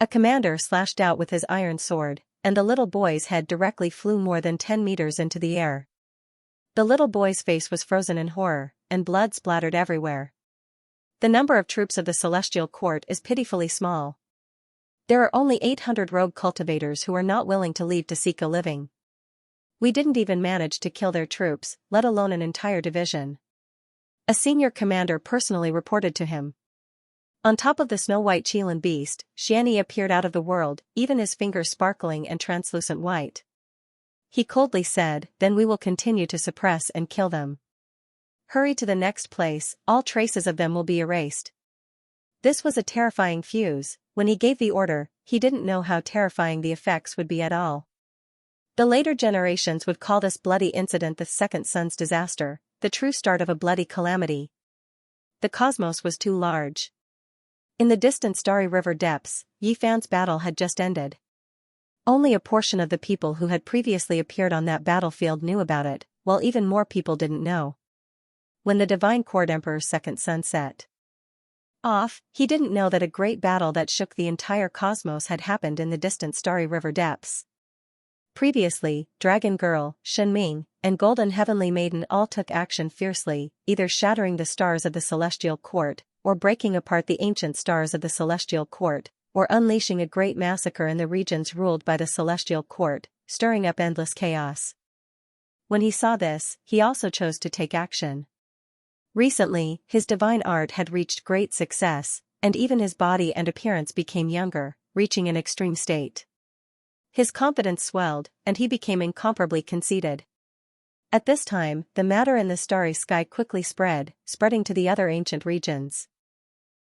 A commander slashed out with his iron sword, and the little boy's head directly flew more than 10 meters into the air. The little boy's face was frozen in horror, and blood splattered everywhere. The number of troops of the Celestial Court is pitifully small. There are only 800 rogue cultivators who are not willing to leave to seek a living. We didn't even manage to kill their troops, let alone an entire division. A senior commander personally reported to him. On top of the snow-white Chilan beast, Xianxia appeared out of the world, even his fingers sparkling and translucent white. He coldly said, then we will continue to suppress and kill them. Hurry to the next place, all traces of them will be erased. This was a terrifying fuse. When he gave the order, he didn't know how terrifying the effects would be at all. The later generations would call this bloody incident the second sun's disaster, the true start of a bloody calamity. The cosmos was too large. In the distant starry river depths, Yi Fan's battle had just ended. Only a portion of the people who had previously appeared on that battlefield knew about it, while even more people didn't know. When the Divine Court Emperor's second sun set off, he didn't know that a great battle that shook the entire cosmos had happened in the distant starry river depths. Previously, Dragon Girl, Shenming, and Golden Heavenly Maiden all took action fiercely, either shattering the stars of the Celestial Court, or breaking apart the ancient stars of the Celestial Court, or unleashing a great massacre in the regions ruled by the Celestial Court, stirring up endless chaos. When he saw this, he also chose to take action. Recently, his divine art had reached great success, and even his body and appearance became younger, reaching an extreme state. His confidence swelled, and he became incomparably conceited. At this time, the matter in the starry sky quickly spreading to the other ancient regions.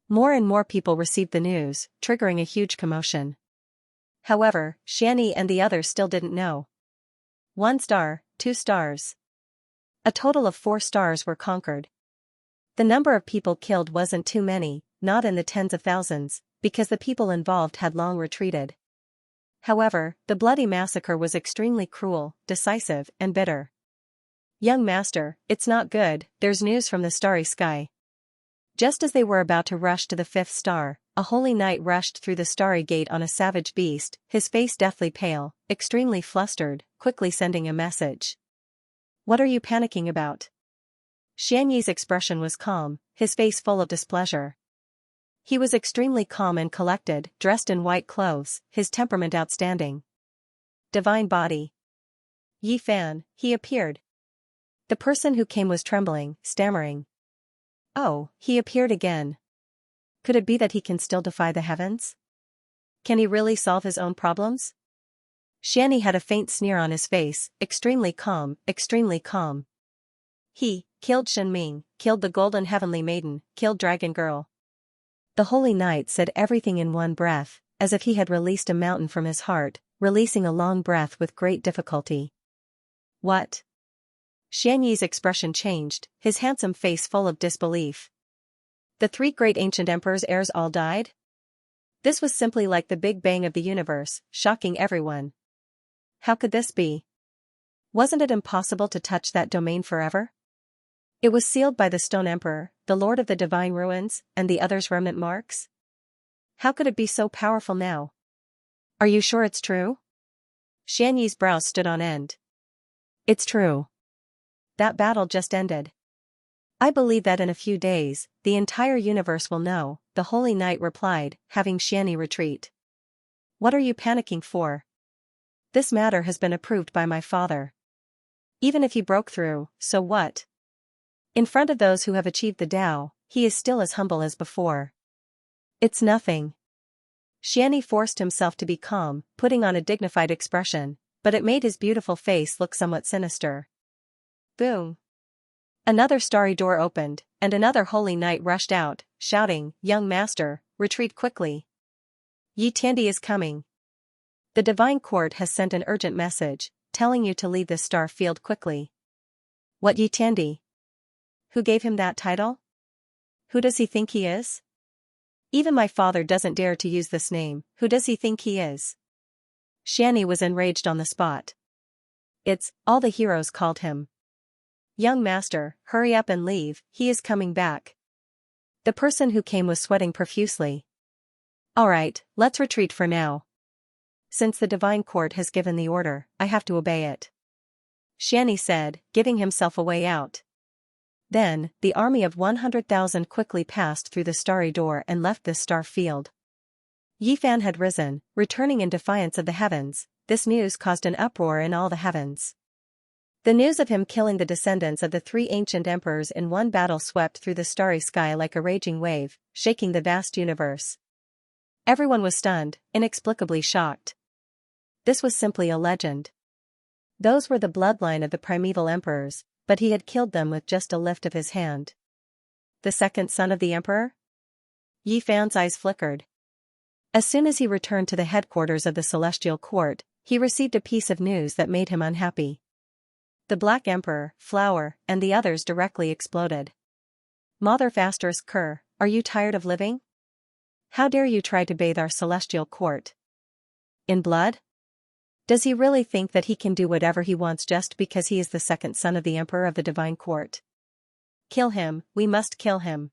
More and more people received the news, triggering a huge commotion. However, Xianxia and the others still didn't know. 1 star, 2 stars. A total of 4 stars were conquered. The number of people killed wasn't too many, not in the tens of thousands, because the people involved had long retreated. However, the bloody massacre was extremely cruel, decisive, and bitter. Young master, it's not good, there's news from the starry sky. Just as they were about to rush to the 5th star, a holy knight rushed through the starry gate on a savage beast, his face deathly pale, extremely flustered, quickly sending a message. What are you panicking about? Xianxi's expression was calm, his face full of displeasure. He was extremely calm and collected, dressed in white clothes, his temperament outstanding. Divine body. Yi Fan, he appeared. The person who came was trembling, stammering. Oh, he appeared again. Could it be that he can still defy the heavens? Can he really solve his own problems? Xianxia had a faint sneer on his face, extremely calm, extremely calm. He killed Shenming, killed the Golden Heavenly Maiden, killed Dragon Girl. The Holy Knight said everything in one breath, as if he had released a mountain from his heart, releasing a long breath with great difficulty. What? Xianxi's expression changed, his handsome face full of disbelief. The 3 great ancient emperors' heirs all died? This was simply like the Big Bang of the universe, shocking everyone. How could this be? Wasn't it impossible to touch that domain forever? It was sealed by the Stone Emperor, the Lord of the Divine Ruins, and the others' remnant marks? How could it be so powerful now? Are you sure it's true? Xianxi's brows stood on end. It's true. That battle just ended. I believe that in a few days, the entire universe will know, the Holy Knight replied, having Xianxia retreat. What are you panicking for? This matter has been approved by my father. Even if he broke through, so what? In front of those who have achieved the Tao, he is still as humble as before. It's nothing. Xianxia forced himself to be calm, putting on a dignified expression, but it made his beautiful face look somewhat sinister. Boom. Another starry door opened, and another holy knight rushed out, shouting, "Young master, retreat quickly. Yi Tiandi is coming. The Divine Court has sent an urgent message, telling you to leave this star field quickly." What Yi Tiandi? Who gave him that title? Who does he think he is? Even my father doesn't dare to use this name, who does he think he is? Xianxia was enraged on the spot. It's, all the heroes called him. Young master, hurry up and leave, he is coming back. The person who came was sweating profusely. Alright, let's retreat for now. Since the Divine Court has given the order, I have to obey it. Xianxia said, giving himself a way out. Then, the army of 100,000 quickly passed through the starry door and left this star field. Yi Fan had risen, returning in defiance of the heavens. This news caused an uproar in all the heavens. The news of him killing the descendants of the 3 ancient emperors in one battle swept through the starry sky like a raging wave, shaking the vast universe. Everyone was stunned, inexplicably shocked. This was simply a legend. Those were the bloodline of the primeval emperors, but he had killed them with just a lift of his hand. The second son of the emperor? Yi Fan's eyes flickered. As soon as he returned to the headquarters of the Celestial Court, He received a piece of news that made him unhappy. The Black Emperor, Flower, and the others directly exploded. Mother Fasters Kerr, are you tired of living? How dare you try to bathe our celestial court in blood? Does he really think that he can do whatever he wants just because he is the second son of the Emperor of the Divine Court? Kill him, we must kill him.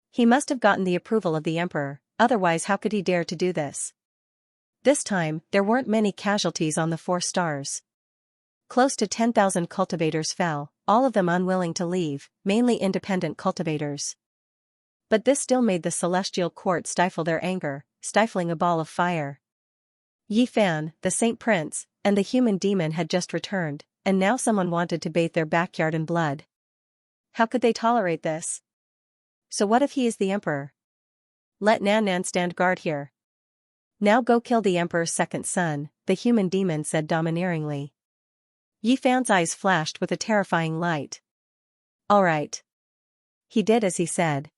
He must have gotten the approval of the Emperor, otherwise how could he dare to do this? This time, there weren't many casualties on the 4 stars. Close to 10,000 cultivators fell, all of them unwilling to leave, mainly independent cultivators. But this still made the celestial court stifle their anger, stifling a ball of fire. Yi Fan, the Saint Prince, and the human demon had just returned, and now someone wanted to bathe their backyard in blood. How could they tolerate this? So what if he is the Emperor? Let Nan Nan stand guard here. Now go kill the Emperor's second son, the human demon said domineeringly. Yi Fan's eyes flashed with a terrifying light. All right. He did as he said.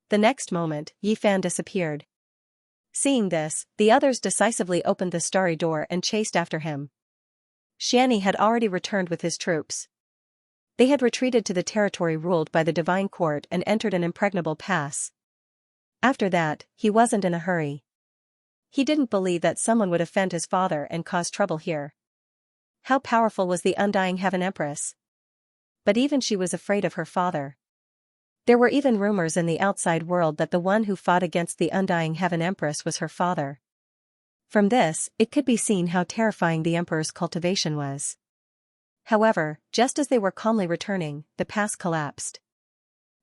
The next moment, Yi Fan disappeared. Seeing this, the others decisively opened the starry door and chased after him. Xianxia had already returned with his troops. They had retreated to the territory ruled by the Divine Court and entered an impregnable pass. After that, he wasn't in a hurry. He didn't believe that someone would offend his father and cause trouble here. How powerful was the Undying Heaven Empress? But even she was afraid of her father. There were even rumors in the outside world that the one who fought against the Undying Heaven Empress was her father. From this, it could be seen how terrifying the Emperor's cultivation was. However, just as they were calmly returning, the pass collapsed.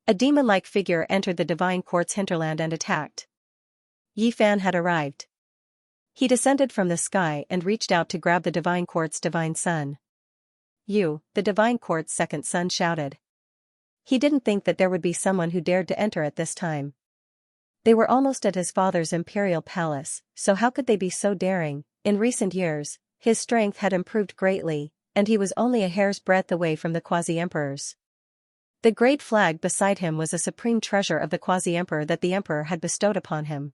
A demon-like figure entered the Divine Court's hinterland and attacked. Yi Fan had arrived. He descended from the sky and reached out to grab the Divine Court's divine son. You, the Divine Court's second son shouted. He didn't think that there would be someone who dared to enter at this time. They were almost at his father's imperial palace, so how could they be so daring? In recent years, his strength had improved greatly, and he was only a hair's breadth away from the quasi-emperors. The great flag beside him was a supreme treasure of the quasi-emperor that the emperor had bestowed upon him.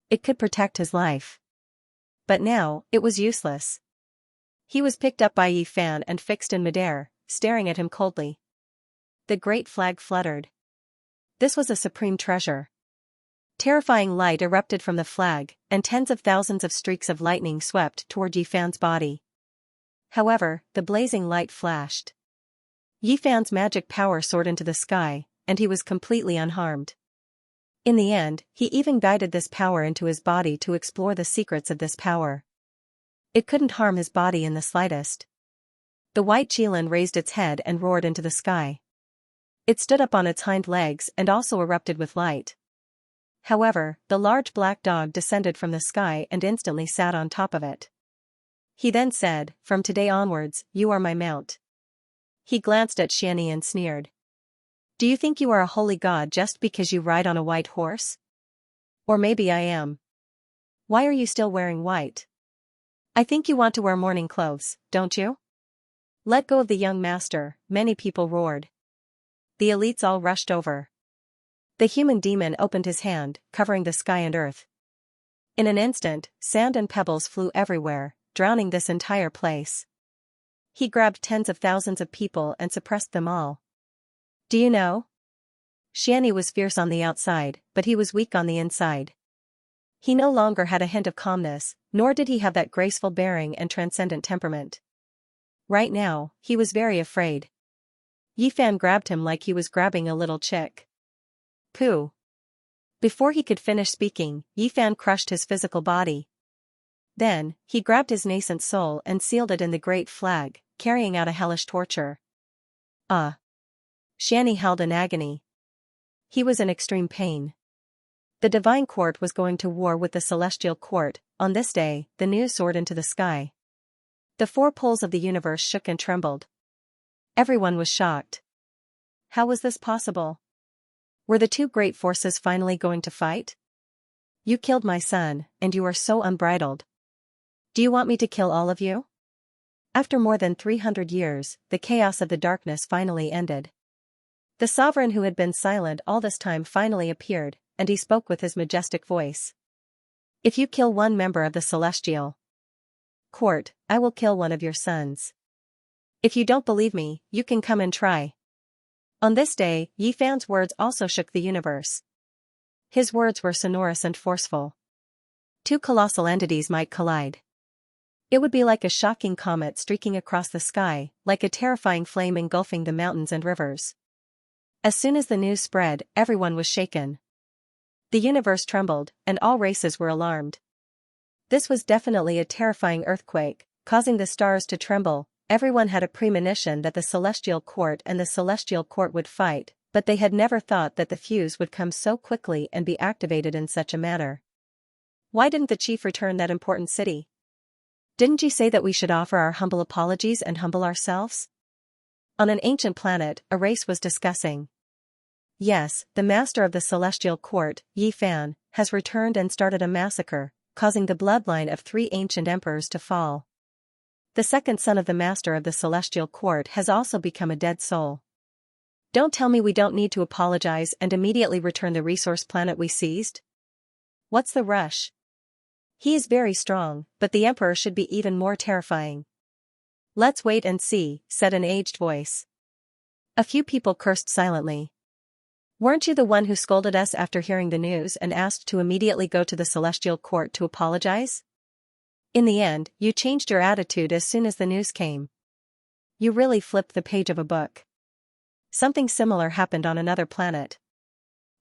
It could protect his life. But now, it was useless. He was picked up by Yi Fan and fixed in midair, staring at him coldly. The great flag fluttered. This was a supreme treasure. Terrifying light erupted from the flag, and tens of thousands of streaks of lightning swept toward Yi Fan's body. However, the blazing light flashed. Yi Fan's magic power soared into the sky, and he was completely unharmed. In the end, he even guided this power into his body to explore the secrets of this power. It couldn't harm his body in the slightest. The white Qilin raised its head and roared into the sky. It stood up on its hind legs and also erupted with light. However, the large black dog descended from the sky and instantly sat on top of it. He then said, "From today onwards, you are my mount." He glanced at Xianxia and sneered. "Do you think you are a holy god just because you ride on a white horse? Or maybe I am. Why are you still wearing white? I think you want to wear mourning clothes, don't you?" "Let go of the young master," many people roared. The elites all rushed over. The human demon opened his hand, covering the sky and earth. In an instant, sand and pebbles flew everywhere, drowning this entire place. He grabbed tens of thousands of people and suppressed them all. "Do you know?" Xianxia was fierce on the outside, but he was weak on the inside. He no longer had a hint of calmness, nor did he have that graceful bearing and transcendent temperament. Right now, he was very afraid. Yi Fan grabbed him like he was grabbing a little chick. Pooh. Before he could finish speaking, Yi Fan crushed his physical body. Then, he grabbed his nascent soul and sealed it in the great flag, carrying out a hellish torture. Xianxia howled in agony. He was in extreme pain. The Divine Court was going to war with the Celestial Court. On this day, the news soared into the sky. The 4 poles of the universe shook and trembled. Everyone was shocked. How was this possible? Were the 2 great forces finally going to fight? "You killed my son, and you are so unbridled. Do you want me to kill all of you?" After more than 300 years, the chaos of the darkness finally ended. The sovereign who had been silent all this time finally appeared, and he spoke with his majestic voice. "If you kill one member of the Celestial court, I will kill one of your sons. If you don't believe me, you can come and try. On this day, Yi Fan's words also shook the universe. His words were sonorous and forceful. Two colossal entities might collide. It would be like a shocking comet streaking across the sky, like a terrifying flame engulfing the mountains and rivers. As soon as the news spread, everyone was shaken. The universe trembled, and all races were alarmed. This was definitely a terrifying earthquake, causing the stars to tremble. Everyone had a premonition that the Celestial Court and the Celestial Court would fight, but they had never thought that the fuse would come so quickly and be activated in such a manner. Why didn't the chief return that important city? Didn't you say that we should offer our humble apologies and humble ourselves? On an ancient planet, a race was discussing. Yes, the master of the Celestial Court, Yi Fan, has returned and started a massacre, causing the bloodline of 3 ancient emperors to fall. The second son of the master of the Celestial Court has also become a dead soul. Don't tell me we don't need to apologize and immediately return the resource planet we seized? What's the rush? He is very strong, but the emperor should be even more terrifying. Let's wait and see, said an aged voice. A few people cursed silently. Weren't you the one who scolded us after hearing the news and asked to immediately go to the Celestial Court to apologize? In the end, you changed your attitude as soon as the news came. You really flipped the page of a book. Something similar happened on another planet.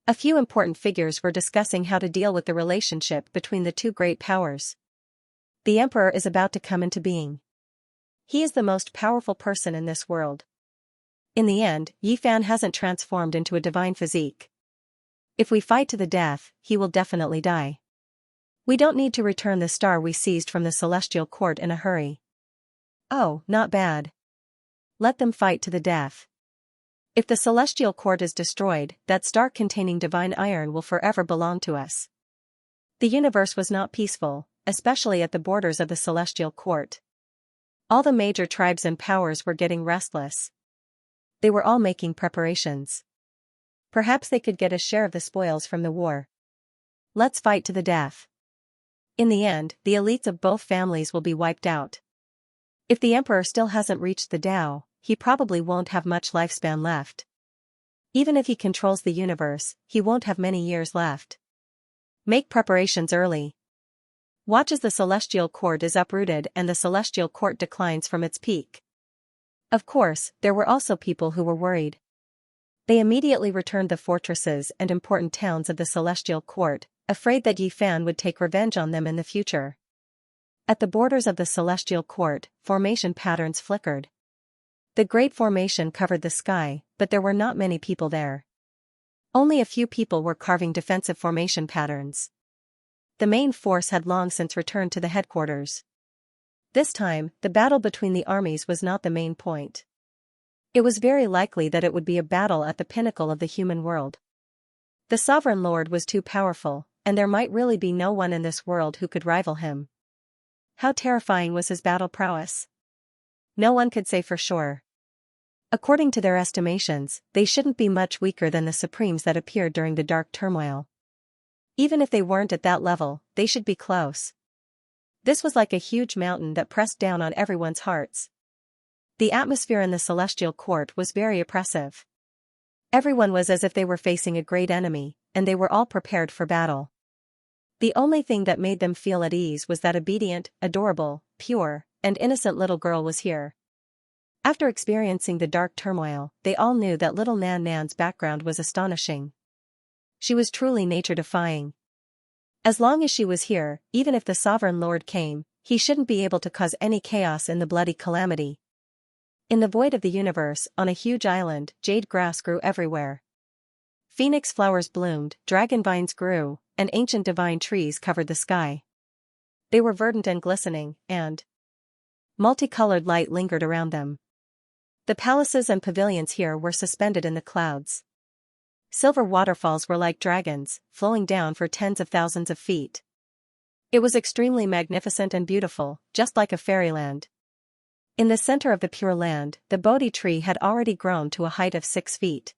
A few important figures were discussing how to deal with the relationship between the two great powers. The Emperor is about to come into being. He is the most powerful person in this world. In the end, Yi Fan hasn't transformed into a divine physique. If we fight to the death, he will definitely die. We don't need to return the star we seized from the Celestial Court in a hurry. Oh, not bad. Let them fight to the death. If the Celestial Court is destroyed, that star containing divine iron will forever belong to us. The universe was not peaceful, especially at the borders of the Celestial Court. All the major tribes and powers were getting restless. They were all making preparations. Perhaps they could get a share of the spoils from the war. Let's fight to the death. In the end, the elites of both families will be wiped out. If the emperor still hasn't reached the Tao, he probably won't have much lifespan left. Even if he controls the universe, he won't have many years left. Make preparations early. Watch as the Celestial Court is uprooted and the Celestial Court declines from its peak. Of course, there were also people who were worried. They immediately returned the fortresses and important towns of the Celestial Court, afraid that Yi Fan would take revenge on them in the future. At the borders of the Celestial Court, formation patterns flickered. The Great Formation covered the sky, but there were not many people there. Only a few people were carving defensive formation patterns. The main force had long since returned to the headquarters. This time, the battle between the armies was not the main point. It was very likely that it would be a battle at the pinnacle of the human world. The Sovereign Lord was too powerful, and there might really be no one in this world who could rival him. How terrifying was his battle prowess? No one could say for sure. According to their estimations, they shouldn't be much weaker than the Supremes that appeared during the Dark Turmoil. Even if they weren't at that level, they should be close. This was like a huge mountain that pressed down on everyone's hearts. The atmosphere in the Celestial Court was very oppressive. Everyone was as if they were facing a great enemy, and they were all prepared for battle. The only thing that made them feel at ease was that obedient, adorable, pure, and innocent little girl was here. After experiencing the dark turmoil, they all knew that little Nan Nan's background was astonishing. She was truly nature-defying. As long as she was here, even if the Sovereign Lord came, he shouldn't be able to cause any chaos in the bloody calamity. In the void of the universe, on a huge island, jade grass grew everywhere. Phoenix flowers bloomed, dragon vines grew, and ancient divine trees covered the sky. They were verdant and glistening, and multicolored light lingered around them. The palaces and pavilions here were suspended in the clouds. Silver waterfalls were like dragons, flowing down for tens of thousands of feet. It was extremely magnificent and beautiful, just like a fairyland. In the center of the Pure Land, the Bodhi tree had already grown to a height of 6 feet.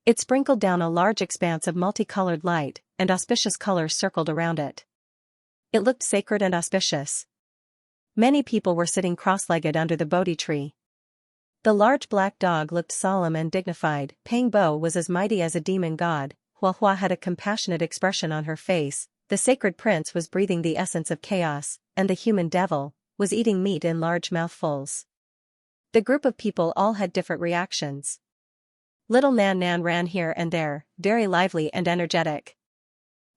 It sprinkled down a large expanse of multicolored light, and auspicious colors circled around it. It looked sacred and auspicious. Many people were sitting cross-legged under the Bodhi tree. The large black dog looked solemn and dignified. Peng Bo was as mighty as a demon god. Hua Hua had a compassionate expression on her face. The sacred prince was breathing the essence of chaos, and the human devil was eating meat in large mouthfuls. The group of people all had different reactions. Little Nan Nan ran here and there, very lively and energetic.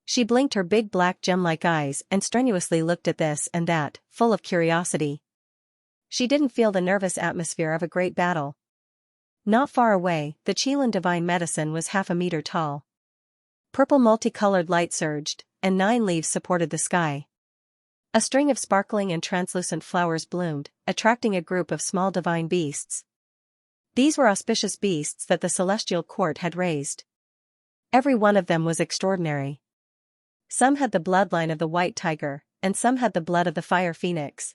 She blinked her big black gem-like eyes and strenuously looked at this and that, full of curiosity. She didn't feel the nervous atmosphere of a great battle. Not far away, the Qilin divine medicine was half a meter tall. Purple multicolored light surged, and 9 leaves supported the sky. A string of sparkling and translucent flowers bloomed, attracting a group of small divine beasts. These were auspicious beasts that the celestial court had raised. Every one of them was extraordinary. Some had the bloodline of the white tiger, and some had the blood of the fire phoenix.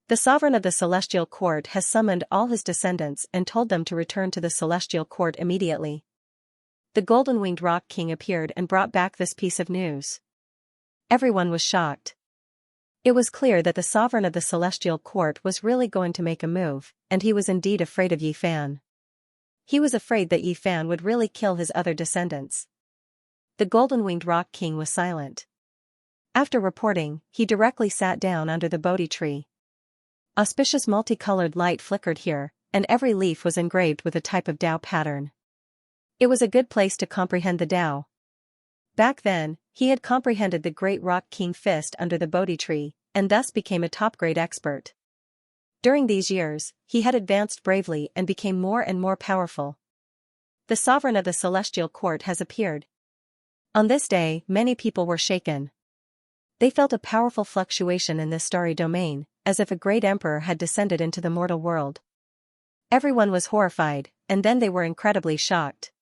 The sovereign of the celestial court has summoned all his descendants and told them to return to the celestial court immediately. The golden-winged rock king appeared and brought back this piece of news. Everyone was shocked. It was clear that the sovereign of the celestial court was really going to make a move, and he was indeed afraid of Yi Fan. He was afraid that Yi Fan would really kill his other descendants. The golden-winged rock king was silent. After reporting, he directly sat down under the Bodhi tree. Auspicious multicolored light flickered here, and every leaf was engraved with a type of Tao pattern. It was a good place to comprehend the Tao. Back then, he had comprehended the great rock king fist under the Bodhi tree, and thus became a top-grade expert. During these years, he had advanced bravely and became more and more powerful. The sovereign of the celestial court has appeared. On this day, many people were shaken. They felt a powerful fluctuation in this starry domain, as if a great emperor had descended into the mortal world. Everyone was horrified, and then they were incredibly shocked.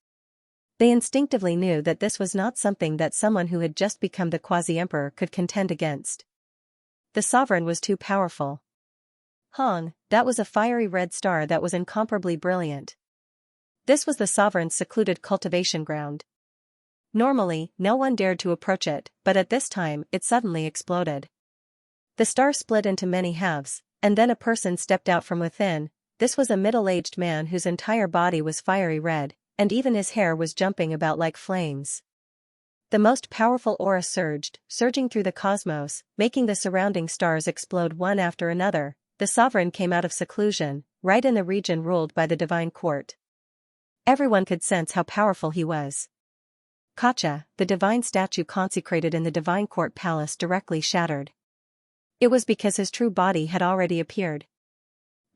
They instinctively knew that this was not something that someone who had just become the quasi-emperor could contend against. The sovereign was too powerful. Hong, that was a fiery red star that was incomparably brilliant. This was the sovereign's secluded cultivation ground. Normally, no one dared to approach it, but at this time, it suddenly exploded. The star split into many halves, and then a person stepped out from within. This was a middle-aged man whose entire body was fiery red, and even his hair was jumping about like flames. The most powerful aura surged, surging through the cosmos, making the surrounding stars explode one after another. The sovereign came out of seclusion, right in the region ruled by the divine court. Everyone could sense how powerful he was. Kacha, the divine statue consecrated in the divine court palace, directly shattered. It was because his true body had already appeared.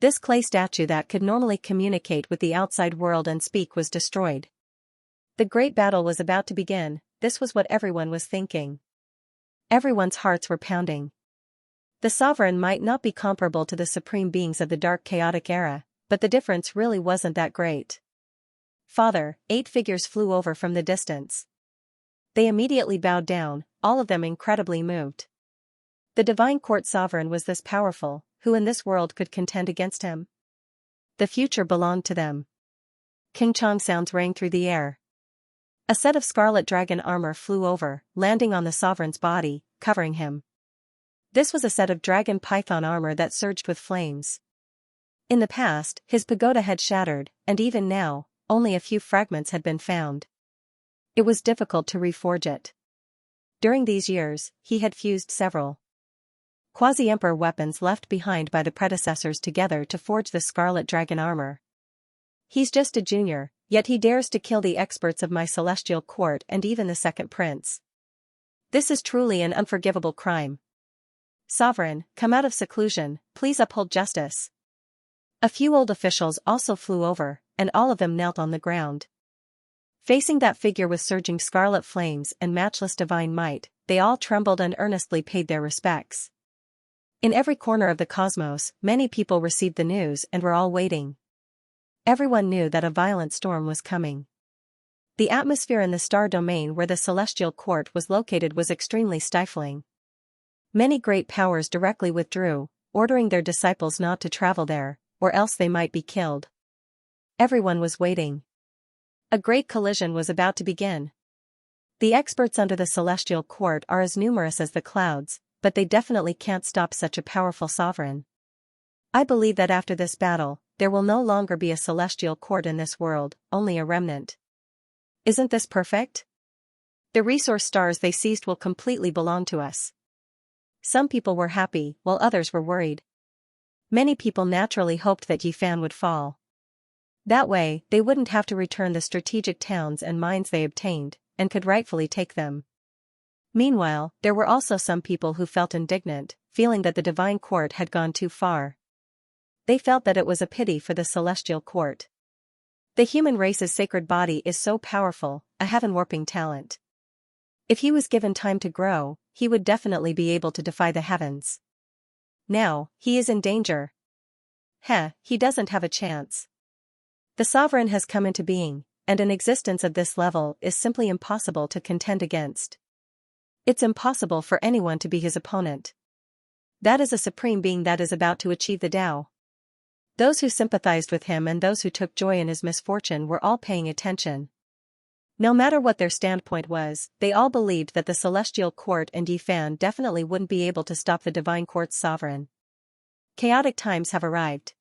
This clay statue that could normally communicate with the outside world and speak was destroyed. The great battle was about to begin. This was what everyone was thinking. Everyone's hearts were pounding. The sovereign might not be comparable to the supreme beings of the dark chaotic era, but the difference really wasn't that great. Father, 8 figures flew over from the distance. They immediately bowed down, all of them incredibly moved. The divine court sovereign was this powerful, who in this world could contend against him? The future belonged to them. King Chong sounds rang through the air. A set of scarlet dragon armor flew over, landing on the sovereign's body, covering him. This was a set of dragon python armor that surged with flames. In the past, his pagoda had shattered, and even now, only a few fragments had been found. It was difficult to reforge it. During these years, he had fused several quasi-emperor weapons left behind by the predecessors together to forge the scarlet dragon armor. He's just a junior, yet he dares to kill the experts of my celestial court and even the second prince. This is truly an unforgivable crime. Sovereign, come out of seclusion, please uphold justice. A few old officials also flew over, and all of them knelt on the ground. Facing that figure with surging scarlet flames and matchless divine might, they all trembled and earnestly paid their respects. In every corner of the cosmos, many people received the news and were all waiting. Everyone knew that a violent storm was coming. The atmosphere in the star domain where the celestial court was located was extremely stifling. Many great powers directly withdrew, ordering their disciples not to travel there, or else they might be killed. Everyone was waiting. A great collision was about to begin. The experts under the celestial court are as numerous as the clouds, but they definitely can't stop such a powerful sovereign. I believe that after this battle, there will no longer be a celestial court in this world, only a remnant. Isn't this perfect? The resource stars they seized will completely belong to us. Some people were happy, while others were worried. Many people naturally hoped that Yifan would fall. That way, they wouldn't have to return the strategic towns and mines they obtained, and could rightfully take them. Meanwhile, there were also some people who felt indignant, feeling that the divine court had gone too far. They felt that it was a pity for the celestial court. The human race's sacred body is so powerful, a heaven-warping talent. If he was given time to grow, he would definitely be able to defy the heavens. Now, he is in danger. He doesn't have a chance. The sovereign has come into being, and an existence of this level is simply impossible to contend against. It's impossible for anyone to be his opponent. That is a supreme being that is about to achieve the Tao. Those who sympathized with him and those who took joy in his misfortune were all paying attention. No matter what their standpoint was, they all believed that the celestial court and Yifan definitely wouldn't be able to stop the divine court's sovereign. Chaotic times have arrived.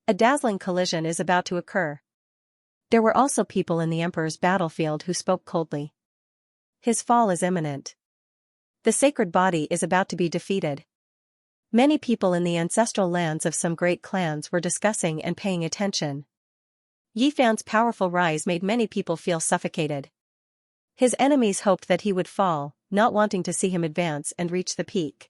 A dazzling collision is about to occur. There were also people in the emperor's battlefield who spoke coldly. His fall is imminent. The sacred body is about to be defeated. Many people in the ancestral lands of some great clans were discussing and paying attention. Yifan's powerful rise made many people feel suffocated. His enemies hoped that he would fall, not wanting to see him advance and reach the peak.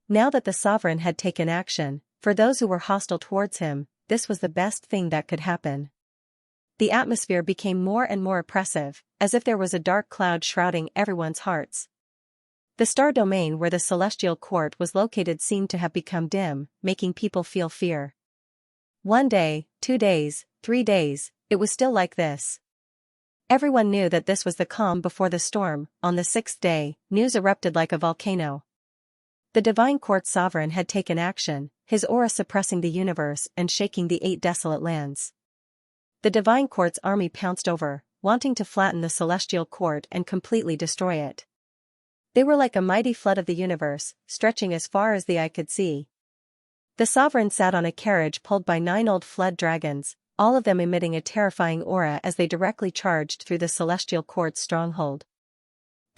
Now that the sovereign had taken action, for those who were hostile towards him, this was the best thing that could happen. The atmosphere became more and more oppressive, as if there was a dark cloud shrouding everyone's hearts. The star domain where the celestial court was located seemed to have become dim, making people feel fear. 1 day, 2 days, 3 days, it was still like this. Everyone knew that this was the calm before the storm. On the 6th day, news erupted like a volcano. The divine court sovereign had taken action, his aura suppressing the universe and shaking the 8 desolate lands. The divine court's army pounced over, wanting to flatten the celestial court and completely destroy it. They were like a mighty flood of the universe, stretching as far as the eye could see. The sovereign sat on a carriage pulled by 9 old flood dragons, all of them emitting a terrifying aura as they directly charged through the celestial court's stronghold.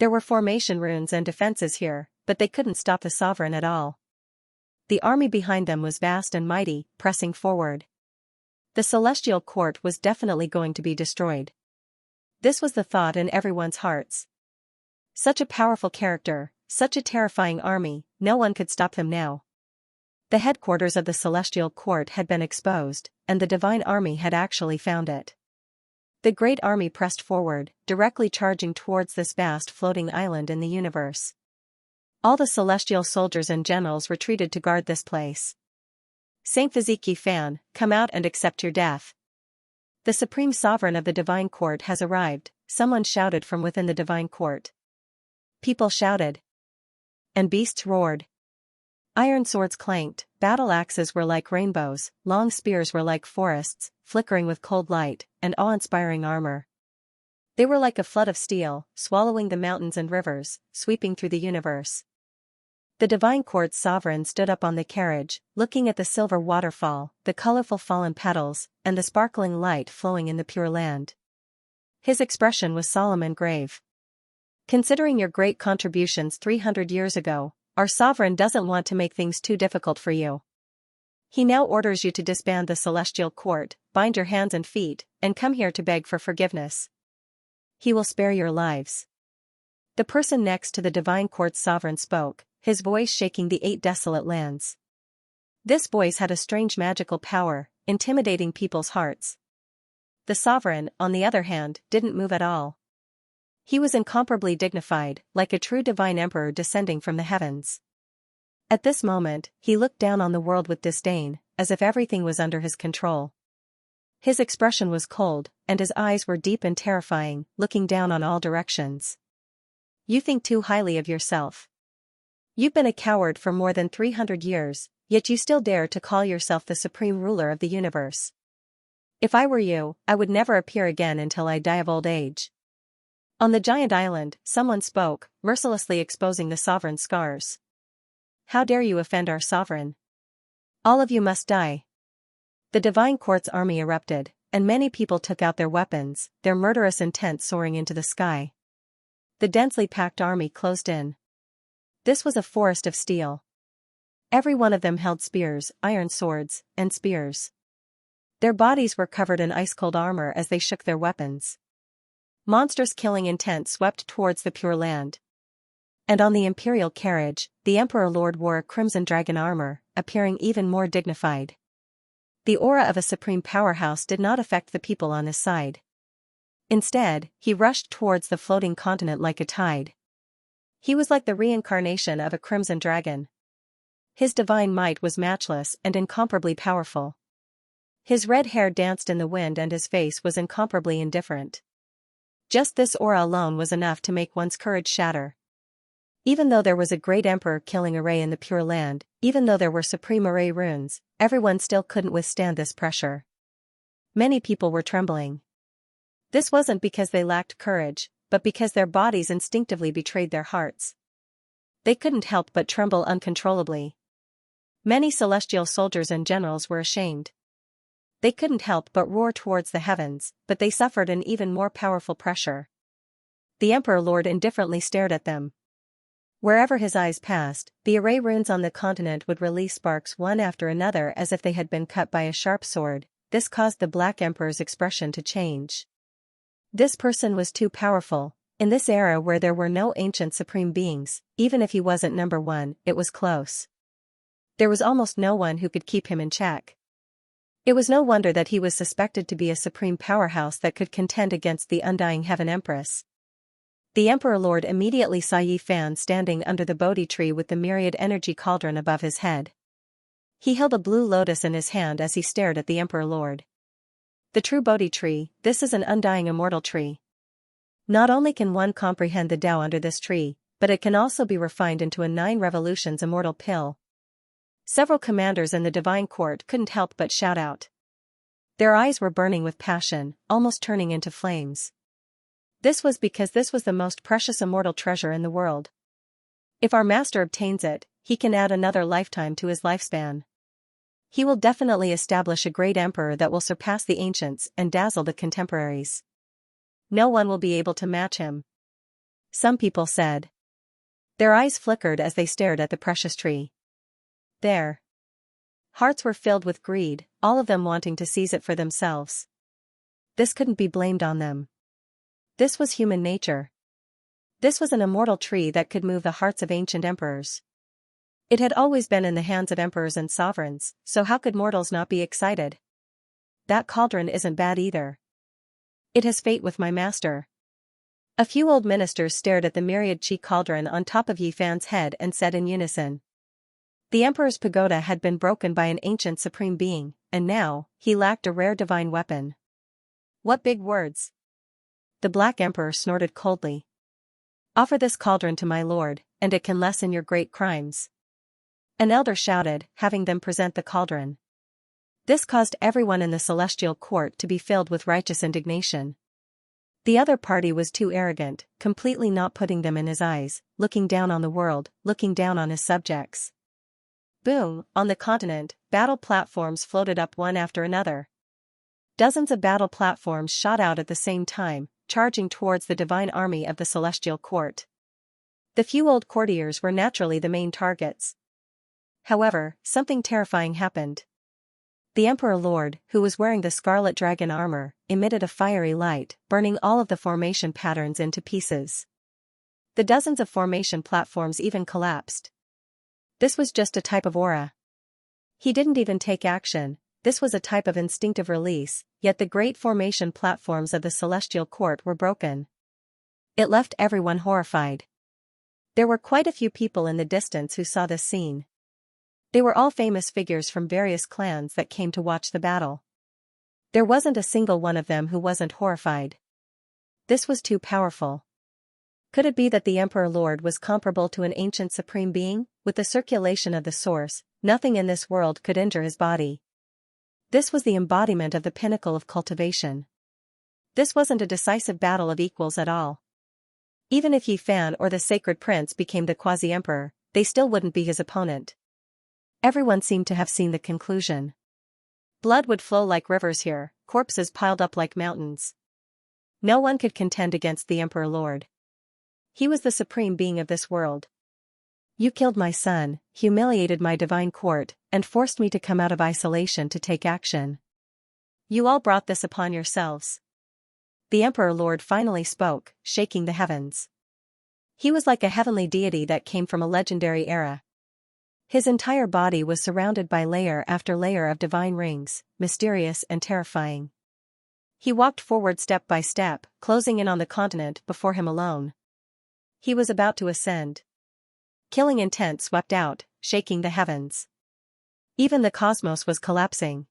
There were formation runes and defenses here, but they couldn't stop the sovereign at all. The army behind them was vast and mighty, pressing forward. The celestial court was definitely going to be destroyed. This was the thought in everyone's hearts. Such a powerful character, such a terrifying army, no one could stop them now. The headquarters of the celestial court had been exposed, and the divine army had actually found it. The great army pressed forward, directly charging towards this vast floating island in the universe. All the celestial soldiers and generals retreated to guard this place. Saint Physique Yifan, come out and accept your death. The supreme sovereign of the divine court has arrived, someone shouted from within the divine court. People shouted. And beasts roared. Iron swords clanked, battle axes were like rainbows, long spears were like forests, flickering with cold light, and awe-inspiring armor. They were like a flood of steel, swallowing the mountains and rivers, sweeping through the universe. The divine court's sovereign stood up on the carriage, looking at the silver waterfall, the colorful fallen petals, and the sparkling light flowing in the pure land. His expression was solemn and grave. Considering your great contributions 300 years ago, our sovereign doesn't want to make things too difficult for you. He now orders you to disband the celestial court, bind your hands and feet, and come here to beg for forgiveness. He will spare your lives. The person next to the divine court's sovereign spoke, his voice shaking the 8 desolate lands. This voice had a strange magical power, intimidating people's hearts. The sovereign, on the other hand, didn't move at all. He was incomparably dignified, like a true divine emperor descending from the heavens. At this moment, he looked down on the world with disdain, as if everything was under his control. His expression was cold, and his eyes were deep and terrifying, looking down on all directions. You think too highly of yourself. You've been a coward for more than 300 years, yet you still dare to call yourself the supreme ruler of the universe. If I were you, I would never appear again until I die of old age. On the giant island, someone spoke, mercilessly exposing the sovereign's scars. How dare you offend our sovereign? All of you must die. The divine court's army erupted, and many people took out their weapons, their murderous intent soaring into the sky. The densely packed army closed in. This was a forest of steel. Every one of them held spears, iron swords, and spears. Their bodies were covered in ice-cold armor as they shook their weapons. Monstrous killing intent swept towards the Pure Land. And on the imperial carriage, the Emperor Lord wore a crimson dragon armor, appearing even more dignified. The aura of a supreme powerhouse did not affect the people on his side. Instead, he rushed towards the floating continent like a tide. He was like the reincarnation of a crimson dragon. His divine might was matchless and incomparably powerful. His red hair danced in the wind and his face was incomparably indifferent. Just this aura alone was enough to make one's courage shatter. Even though there was a great emperor-killing array in the Pure Land, even though there were supreme array runes, everyone still couldn't withstand this pressure. Many people were trembling. This wasn't because they lacked courage, but because their bodies instinctively betrayed their hearts. They couldn't help but tremble uncontrollably. Many celestial soldiers and generals were ashamed. They couldn't help but roar towards the heavens, but they suffered an even more powerful pressure. The Emperor Lord indifferently stared at them. Wherever his eyes passed, the array runes on the continent would release sparks one after another as if they had been cut by a sharp sword. This caused the Black Emperor's expression to change. This person was too powerful. In this era where there were no ancient supreme beings, even if he wasn't number one, it was close. There was almost no one who could keep him in check. It was no wonder that he was suspected to be a supreme powerhouse that could contend against the undying Heaven Empress. The Emperor Lord immediately saw Yi Fan standing under the Bodhi tree with the myriad energy cauldron above his head. He held a blue lotus in his hand as he stared at the Emperor Lord. The true Bodhi tree, this is an undying immortal tree. Not only can one comprehend the Tao under this tree, but it can also be refined into a 9 revolutions immortal pill. Several commanders in the divine court couldn't help but shout out. Their eyes were burning with passion, almost turning into flames. This was because this was the most precious immortal treasure in the world. If our master obtains it, he can add another lifetime to his lifespan. He will definitely establish a great emperor that will surpass the ancients and dazzle the contemporaries. No one will be able to match him. Some people said. Their eyes flickered as they stared at the precious tree. Their hearts were filled with greed, all of them wanting to seize it for themselves. This couldn't be blamed on them. This was human nature. This was an immortal tree that could move the hearts of ancient emperors. It had always been in the hands of emperors and sovereigns, so how could mortals not be excited? That cauldron isn't bad either. It has fate with my master. A few old ministers stared at the myriad chi cauldron on top of Yi Fan's head and said in unison. The emperor's pagoda had been broken by an ancient supreme being, and now, he lacked a rare divine weapon. What big words! The Black Emperor snorted coldly. Offer this cauldron to my lord, and it can lessen your great crimes. An elder shouted, having them present the cauldron. This caused everyone in the celestial court to be filled with righteous indignation. The other party was too arrogant, completely not putting them in his eyes, looking down on the world, looking down on his subjects. Boom, on the continent, battle platforms floated up one after another. Dozens of battle platforms shot out at the same time, charging towards the divine army of the celestial court. The few old courtiers were naturally the main targets. However, something terrifying happened. The Emperor Lord, who was wearing the scarlet dragon armor, emitted a fiery light, burning all of the formation patterns into pieces. The dozens of formation platforms even collapsed. This was just a type of aura. He didn't even take action, this was a type of instinctive release, yet the great formation platforms of the celestial court were broken. It left everyone horrified. There were quite a few people in the distance who saw this scene. They were all famous figures from various clans that came to watch the battle. There wasn't a single one of them who wasn't horrified. This was too powerful. Could it be that the Emperor Lord was comparable to an ancient supreme being? With the circulation of the source, nothing in this world could injure his body. This was the embodiment of the pinnacle of cultivation. This wasn't a decisive battle of equals at all. Even if Yi Fan or the Sacred Prince became the quasi-emperor, they still wouldn't be his opponent. Everyone seemed to have seen the conclusion. Blood would flow like rivers here, corpses piled up like mountains. No one could contend against the Emperor Lord. He was the supreme being of this world. You killed my son, humiliated my divine court, and forced me to come out of isolation to take action. You all brought this upon yourselves. The Emperor Lord finally spoke, shaking the heavens. He was like a heavenly deity that came from a legendary era. His entire body was surrounded by layer after layer of divine rings, mysterious and terrifying. He walked forward step by step, closing in on the continent before him alone. He was about to ascend. Killing intent swept out, shaking the heavens. Even the cosmos was collapsing.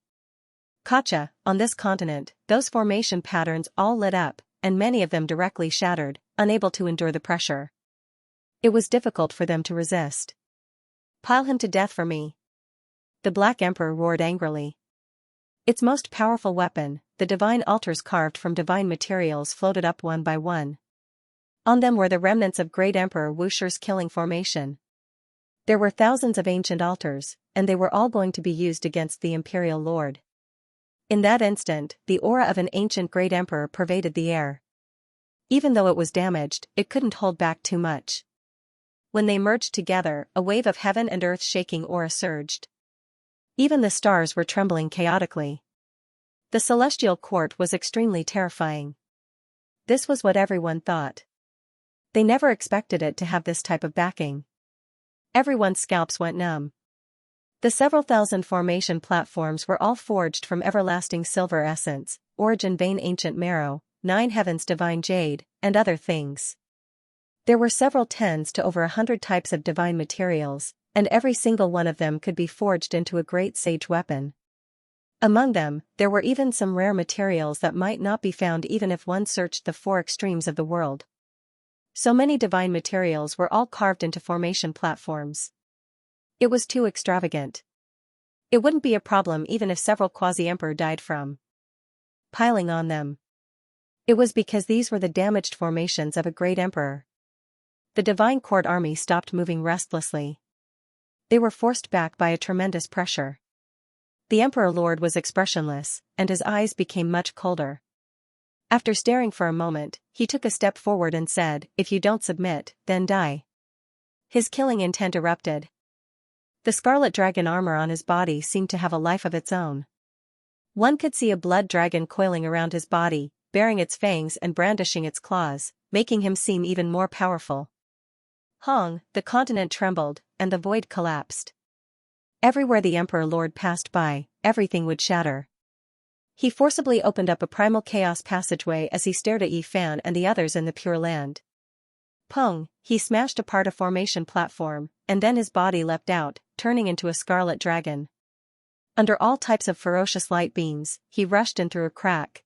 Kacha, on this continent, those formation patterns all lit up, and many of them directly shattered, unable to endure the pressure. It was difficult for them to resist. Pile him to death for me. The Black Emperor roared angrily. Its most powerful weapon, the divine altars carved from divine materials, floated up one by one. On them were the remnants of Great Emperor Wusher's killing formation. There were thousands of ancient altars, and they were all going to be used against the Imperial Lord. In that instant, the aura of an ancient Great Emperor pervaded the air. Even though it was damaged, it couldn't hold back too much. When they merged together, a wave of heaven and earth shaking aura surged. Even the stars were trembling chaotically. The celestial court was extremely terrifying. This was what everyone thought. They never expected it to have this type of backing. Everyone's scalps went numb. The several thousand formation platforms were all forged from everlasting silver essence, origin vein ancient marrow, 9 heavens divine jade, and other things. There were several tens to over 100 types of divine materials, and every single one of them could be forged into a great sage weapon. Among them, there were even some rare materials that might not be found even if one searched the 4 extremes of the world. So many divine materials were all carved into formation platforms. It was too extravagant. It wouldn't be a problem even if several quasi-emperor died from piling on them. It was because these were the damaged formations of a great emperor. The divine court army stopped moving restlessly. They were forced back by a tremendous pressure. The Emperor Lord was expressionless, and his eyes became much colder. After staring for a moment, he took a step forward and said, "If you don't submit, then die." His killing intent erupted. The scarlet dragon armor on his body seemed to have a life of its own. One could see a blood dragon coiling around his body, baring its fangs and brandishing its claws, making him seem even more powerful. Hong, the continent trembled, and the void collapsed. Everywhere the Emperor Lord passed by, everything would shatter. He forcibly opened up a primal chaos passageway as he stared at Yi Fan and the others in the Pure Land. Pung, he smashed apart a formation platform, and then his body leapt out, turning into a scarlet dragon. Under all types of ferocious light beams, he rushed in through a crack.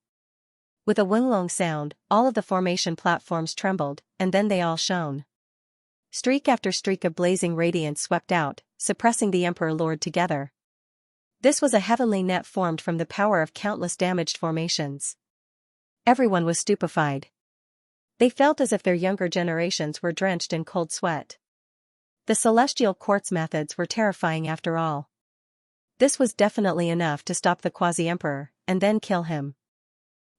With a wing-long sound, all of the formation platforms trembled, and then they all shone. Streak after streak of blazing radiance swept out, suppressing the Emperor Lord together. This was a heavenly net formed from the power of countless damaged formations. Everyone was stupefied. They felt as if their younger generations were drenched in cold sweat. The celestial court's methods were terrifying after all. This was definitely enough to stop the quasi-emperor, and then kill him.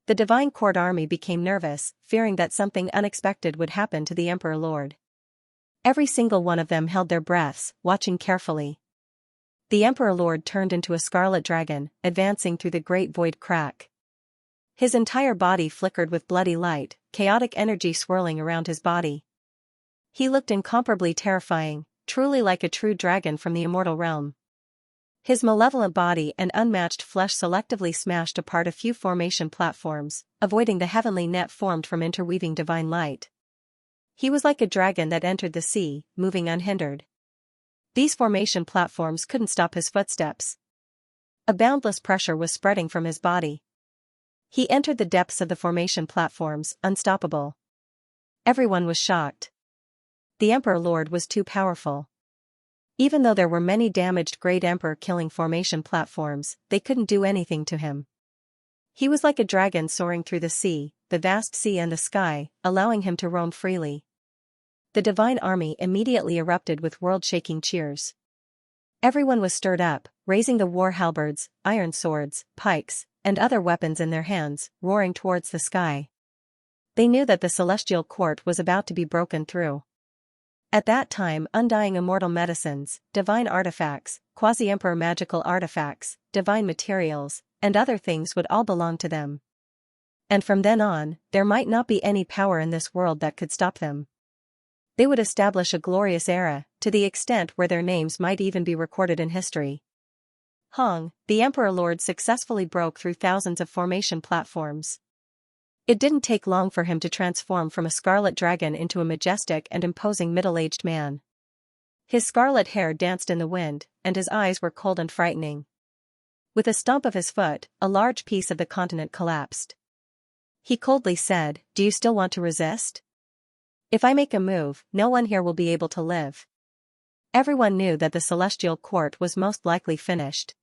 The divine court army became nervous, fearing that something unexpected would happen to the Emperor Lord. Every single one of them held their breaths, watching carefully. The Emperor Lord turned into a scarlet dragon, advancing through the great void crack. His entire body flickered with bloody light, chaotic energy swirling around his body. He looked incomparably terrifying, truly like a true dragon from the immortal realm. His malevolent body and unmatched flesh selectively smashed apart a few formation platforms, avoiding the heavenly net formed from interweaving divine light. He was like a dragon that entered the sea, moving unhindered. These formation platforms couldn't stop his footsteps. A boundless pressure was spreading from his body. He entered the depths of the formation platforms, unstoppable. Everyone was shocked. The Emperor Lord was too powerful. Even though there were many damaged Great Emperor killing formation platforms, they couldn't do anything to him. He was like a dragon soaring through the sea, the vast sea and the sky, allowing him to roam freely. the divine army immediately erupted with world-shaking cheers. Everyone was stirred up, raising the war halberds, iron swords, pikes, and other weapons in their hands, roaring towards the sky. They knew that the celestial court was about to be broken through. At that time, undying immortal medicines, divine artifacts, quasi-emperor magical artifacts, divine materials, and other things would all belong to them. And from then on, there might not be any power in this world that could stop them. They would establish a glorious era, to the extent where their names might even be recorded in history. Hong, the Emperor Lord, successfully broke through thousands of formation platforms. It didn't take long for him to transform from a scarlet dragon into a majestic and imposing middle-aged man. His scarlet hair danced in the wind, and his eyes were cold and frightening. With a stomp of his foot, a large piece of the continent collapsed. He coldly said, "Do you still want to resist? If I make a move, no one here will be able to live." Everyone knew that the celestial court was most likely finished.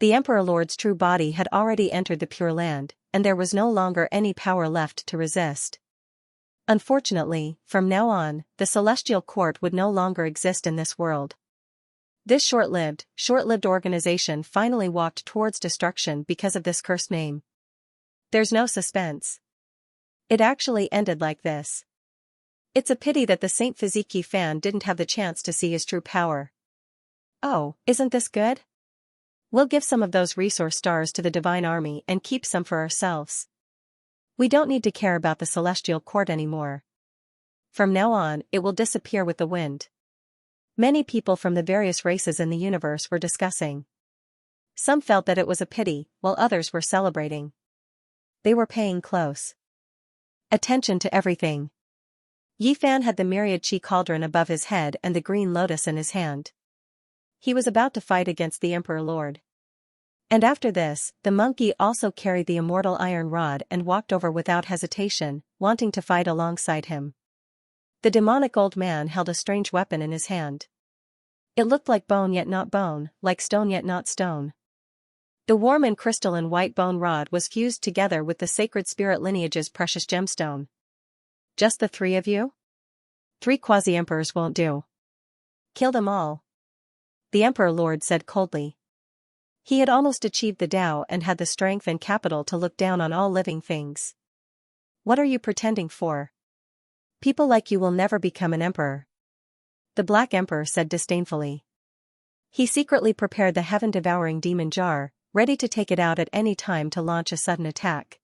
The Emperor Lord's true body had already entered the Pure Land, and there was no longer any power left to resist. Unfortunately, from now on, the celestial court would no longer exist in this world. This short-lived organization finally walked towards destruction because of this cursed name. There's no suspense. It actually ended like this. It's a pity that the Saint Fiziki fan didn't have the chance to see his true power. Oh, isn't this good? We'll give some of those resource stars to the divine army and keep some for ourselves. We don't need to care about the celestial court anymore. From now on, it will disappear with the wind. Many people from the various races in the universe were discussing. Some felt that it was a pity, while others were celebrating. They were paying close attention to everything. Yi Fan had the myriad chi cauldron above his head and the green lotus in his hand. He was about to fight against the Emperor Lord. And after this, the monkey also carried the immortal iron rod and walked over without hesitation, wanting to fight alongside him. The demonic old man held a strange weapon in his hand. It looked like bone yet not bone, like stone yet not stone. The warm and crystalline white bone rod was fused together with the sacred spirit lineage's precious gemstone. Just the three of you? 3 quasi-emperors won't do. Kill them all. The Emperor Lord said coldly. He had almost achieved the Tao and had the strength and capital to look down on all living things. What are you pretending for? People like you will never become an emperor. The Black Emperor said disdainfully. He secretly prepared the heaven-devouring demon jar, ready to take it out at any time to launch a sudden attack.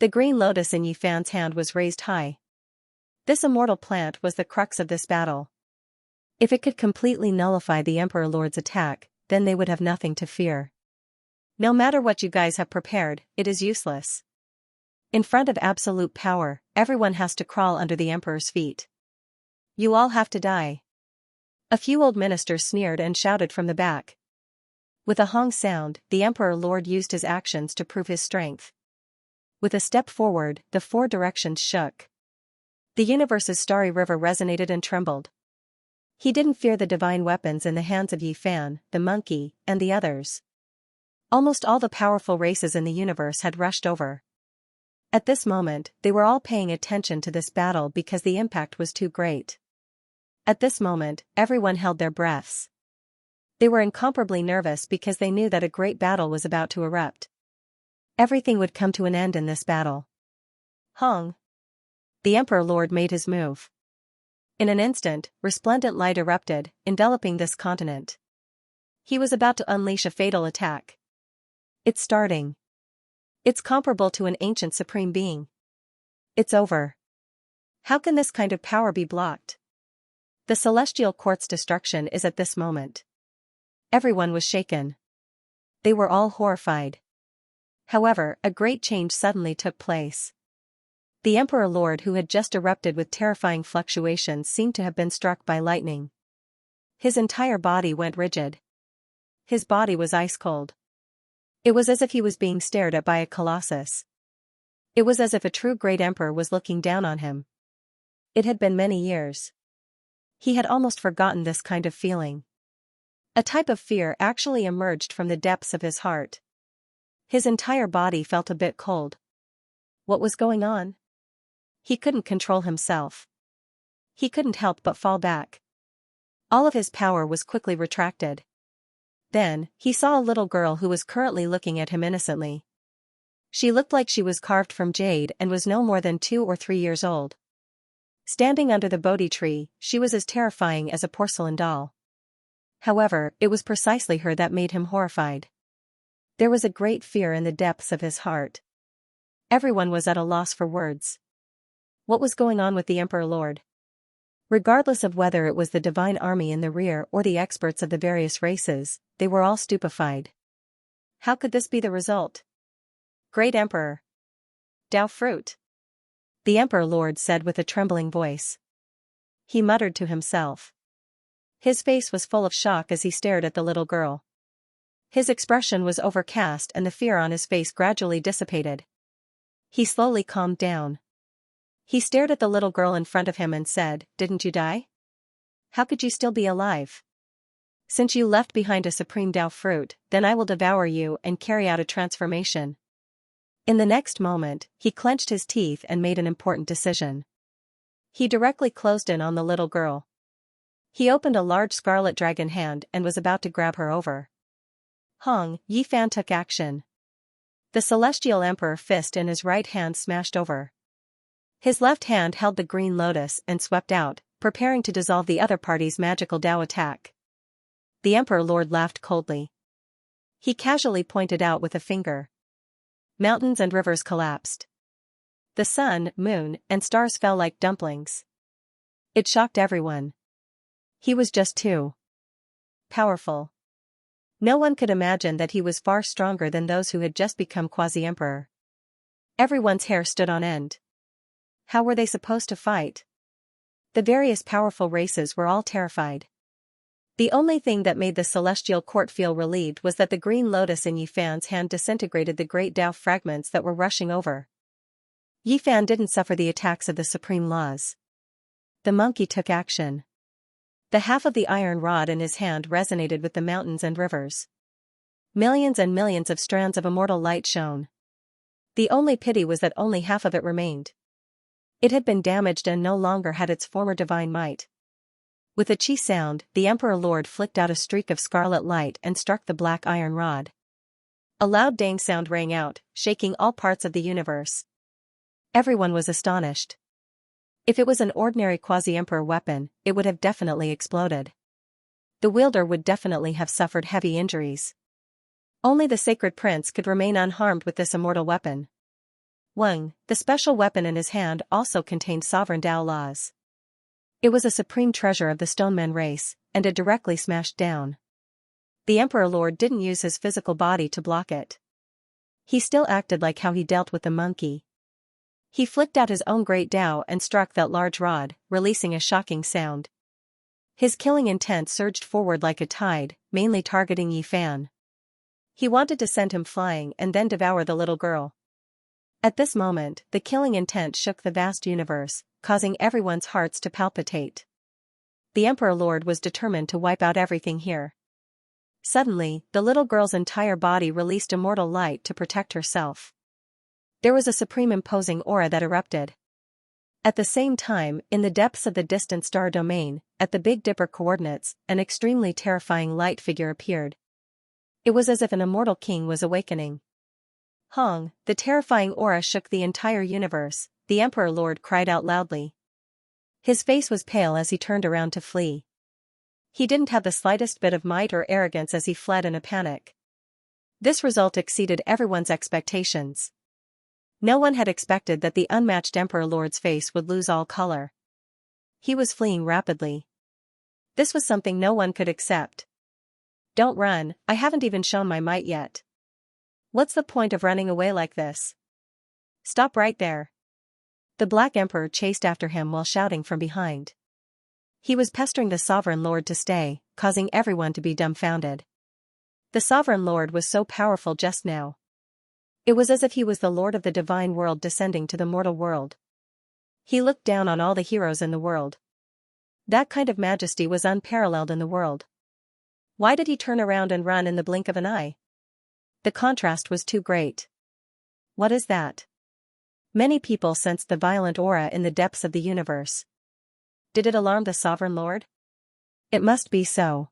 The green lotus in Yi Fan's hand was raised high. This immortal plant was the crux of this battle. If it could completely nullify the Emperor Lord's attack, then they would have nothing to fear. No matter what you guys have prepared, it is useless. In front of absolute power, everyone has to crawl under the Emperor's feet. You all have to die. A few old ministers sneered and shouted from the back. With a Hong sound, the Emperor Lord used his actions to prove his strength. With a step forward, the 4 directions shook. The universe's starry river resonated and trembled. He didn't fear the divine weapons in the hands of Yi Fan, the monkey, and the others. Almost all the powerful races in the universe had rushed over. At this moment, they were all paying attention to this battle because the impact was too great. At this moment, everyone held their breaths. They were incomparably nervous because they knew that a great battle was about to erupt. Everything would come to an end in this battle. Hong. The Emperor Lord made his move. In an instant, resplendent light erupted, enveloping this continent. He was about to unleash a fatal attack. It's starting. It's comparable to an ancient supreme being. It's over. How can this kind of power be blocked? The celestial court's destruction is at this moment. Everyone was shaken. They were all horrified. However, a great change suddenly took place. The Emperor Lord, who had just erupted with terrifying fluctuations, seemed to have been struck by lightning. His entire body went rigid. His body was ice cold. It was as if he was being stared at by a colossus. It was as if a true great emperor was looking down on him. It had been many years. He had almost forgotten this kind of feeling. A type of fear actually emerged from the depths of his heart. His entire body felt a bit cold. What was going on? He couldn't control himself. He couldn't help but fall back. All of his power was quickly retracted. Then, he saw a little girl who was currently looking at him innocently. She looked like she was carved from jade and was no more than 2 or 3 years old. Standing under the Bodhi tree, she was as terrifying as a porcelain doll. However, it was precisely her that made him horrified. There was a great fear in the depths of his heart. Everyone was at a loss for words. What was going on with the Emperor Lord? Regardless of whether it was the divine army in the rear or the experts of the various races, they were all stupefied. How could this be the result? Great Emperor. Dao fruit. The Emperor Lord said with a trembling voice. He muttered to himself. His face was full of shock as he stared at the little girl. His expression was overcast and the fear on his face gradually dissipated. He slowly calmed down. He stared at the little girl in front of him and said, "Didn't you die? How could you still be alive? Since you left behind a supreme Dao fruit, then I will devour you and carry out a transformation." In the next moment, he clenched his teeth and made an important decision. He directly closed in on the little girl. He opened a large scarlet dragon hand and was about to grab her over. Hong Yifan took action. The celestial emperor fist in his right hand smashed over. His left hand held the green lotus and swept out, preparing to dissolve the other party's magical Dao attack. The Emperor Lord laughed coldly. He casually pointed out with a finger. Mountains and rivers collapsed. The sun, moon, and stars fell like dumplings. It shocked everyone. He was just too powerful. No one could imagine that he was far stronger than those who had just become quasi-emperor. Everyone's hair stood on end. How were they supposed to fight? The various powerful races were all terrified. The only thing that made the celestial court feel relieved was that the green lotus in Yifan's hand disintegrated the great Dao fragments that were rushing over. Yifan didn't suffer the attacks of the supreme laws. The monkey took action. The half of the iron rod in his hand resonated with the mountains and rivers. Millions and millions of strands of immortal light shone. The only pity was that only half of it remained. It had been damaged and no longer had its former divine might. With a chi sound, the Emperor Lord flicked out a streak of scarlet light and struck the black iron rod. A loud dang sound rang out, shaking all parts of the universe. Everyone was astonished. If it was an ordinary quasi-emperor weapon, it would have definitely exploded. The wielder would definitely have suffered heavy injuries. Only the sacred prince could remain unharmed with this immortal weapon. Weng, the special weapon in his hand, also contained sovereign Dao laws. It was a supreme treasure of the Stoneman race, and it directly smashed down. The Emperor Lord didn't use his physical body to block it. He still acted like how he dealt with the monkey. He flicked out his own great Dao and struck that large rod, releasing a shocking sound. His killing intent surged forward like a tide, mainly targeting Yifan. He wanted to send him flying and then devour the little girl. At this moment, the killing intent shook the vast universe, causing everyone's hearts to palpitate. The Emperor Lord was determined to wipe out everything here. Suddenly, the little girl's entire body released immortal light to protect herself. There was a supreme imposing aura that erupted. At the same time, in the depths of the distant star domain, at the Big Dipper coordinates, an extremely terrifying light figure appeared. It was as if an immortal king was awakening. Hong, the terrifying aura shook the entire universe. The Emperor Lord cried out loudly. His face was pale as he turned around to flee. He didn't have the slightest bit of might or arrogance as he fled in a panic. This result exceeded everyone's expectations. No one had expected that the unmatched Emperor Lord's face would lose all color. He was fleeing rapidly. This was something no one could accept. Don't run, I haven't even shown my might yet. What's the point of running away like this? Stop right there. The Black Emperor chased after him while shouting from behind. He was pestering the Sovereign Lord to stay, causing everyone to be dumbfounded. The Sovereign Lord was so powerful just now. It was as if he was the Lord of the divine world descending to the mortal world. He looked down on all the heroes in the world. That kind of majesty was unparalleled in the world. Why did he turn around and run in the blink of an eye? The contrast was too great. What is that? Many people sensed the violent aura in the depths of the universe. Did it alarm the sovereign lord? It must be so.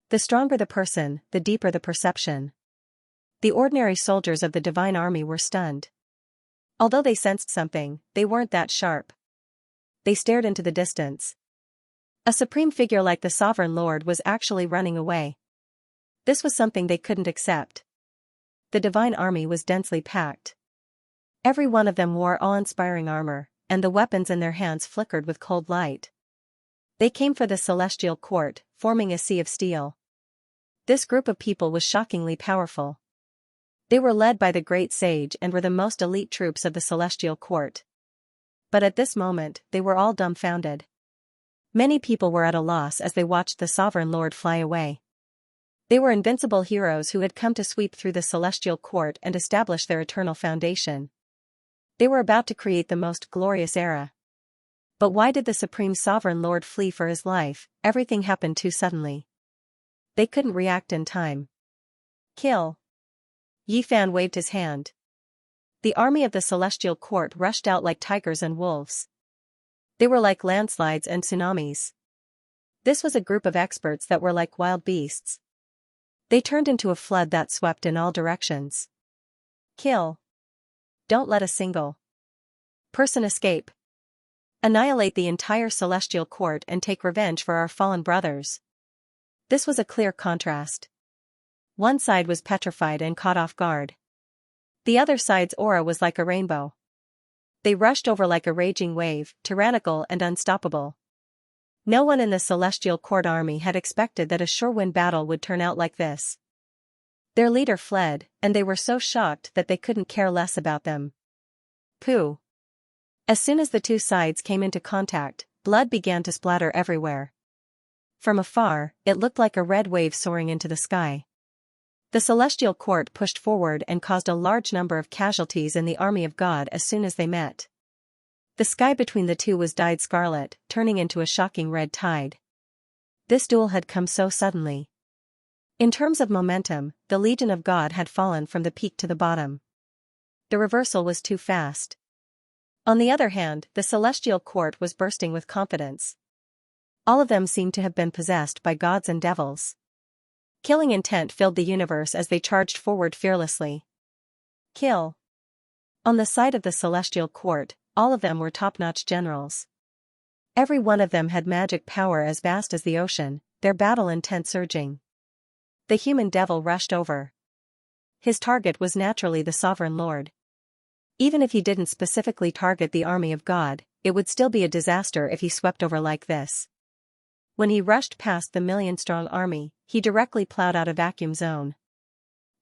The stronger the person, the deeper the perception. The ordinary soldiers of the divine army were stunned. Although they sensed something, they weren't that sharp. They stared into the distance. A supreme figure like the sovereign lord was actually running away. This was something they couldn't accept. The divine army was densely packed. Every one of them wore awe-inspiring armor, and the weapons in their hands flickered with cold light. They came for the celestial court, forming a sea of steel. This group of people was shockingly powerful. They were led by the great sage and were the most elite troops of the celestial court. But at this moment, they were all dumbfounded. Many people were at a loss as they watched the sovereign lord fly away. They were invincible heroes who had come to sweep through the celestial court and establish their eternal foundation. They were about to create the most glorious era. But why did the supreme sovereign lord flee for his life? Everything happened too suddenly. They couldn't react in time. Kill. Yi Fan waved his hand. The army of the celestial court rushed out like tigers and wolves. They were like landslides and tsunamis. This was a group of experts that were like wild beasts. They turned into a flood that swept in all directions. Kill. Don't let a single person escape. Annihilate the entire celestial court and take revenge for our fallen brothers. This was a clear contrast. One side was petrified and caught off guard. The other side's aura was like a rainbow. They rushed over like a raging wave, tyrannical and unstoppable. No one in the celestial court army had expected that a sure-win battle would turn out like this. Their leader fled, and they were so shocked that they couldn't care less about them. Pooh. As soon as the two sides came into contact, blood began to splatter everywhere. From afar, it looked like a red wave soaring into the sky. The celestial court pushed forward and caused a large number of casualties in the army of God as soon as they met. The sky between the two was dyed scarlet, turning into a shocking red tide. This duel had come so suddenly. In terms of momentum, the Legion of God had fallen from the peak to the bottom. The reversal was too fast. On the other hand, the celestial court was bursting with confidence. All of them seemed to have been possessed by gods and devils. Killing intent filled the universe as they charged forward fearlessly. Kill. On the side of the celestial court, all of them were top-notch generals. Every one of them had magic power as vast as the ocean, their battle intent surging. The human devil rushed over. His target was naturally the sovereign lord. Even if he didn't specifically target the army of God, it would still be a disaster if he swept over like this. When he rushed past the million-strong army, he directly plowed out a vacuum zone.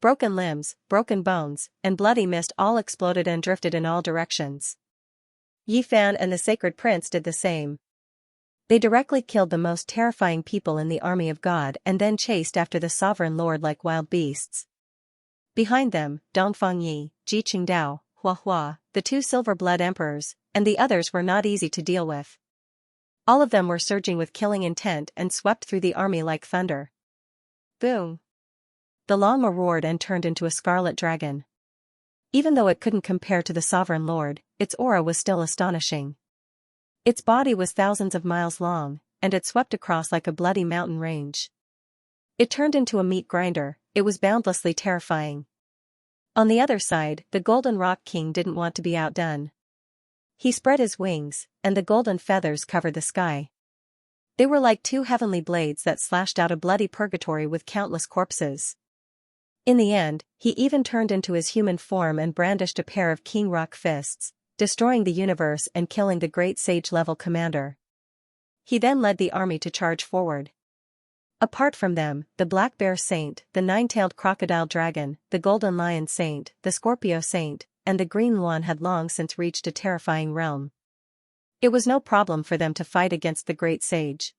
Broken limbs, broken bones, and bloody mist all exploded and drifted in all directions. Yi Fan and the Sacred Prince did the same. They directly killed the most terrifying people in the army of God and then chased after the sovereign lord like wild beasts. Behind them, Dongfang Yi, Ji Qingdao, Hua Hua, the two silver blood emperors, and the others were not easy to deal with. All of them were surging with killing intent and swept through the army like thunder. Boom! The llama roared and turned into a scarlet dragon. Even though it couldn't compare to the sovereign lord, its aura was still astonishing. Its body was thousands of miles long, and it swept across like a bloody mountain range. It turned into a meat grinder. It was boundlessly terrifying. On the other side, the Golden Rock King didn't want to be outdone. He spread his wings, and the golden feathers covered the sky. They were like two heavenly blades that slashed out a bloody purgatory with countless corpses. In the end, he even turned into his human form and brandished a pair of King Rock fists, destroying the universe and killing the great sage-level commander. He then led the army to charge forward. Apart from them, the Black Bear Saint, the Nine-Tailed Crocodile Dragon, the Golden Lion Saint, the Scorpio Saint, and the Green One had long since reached a terrifying realm. It was no problem for them to fight against the Great Sage.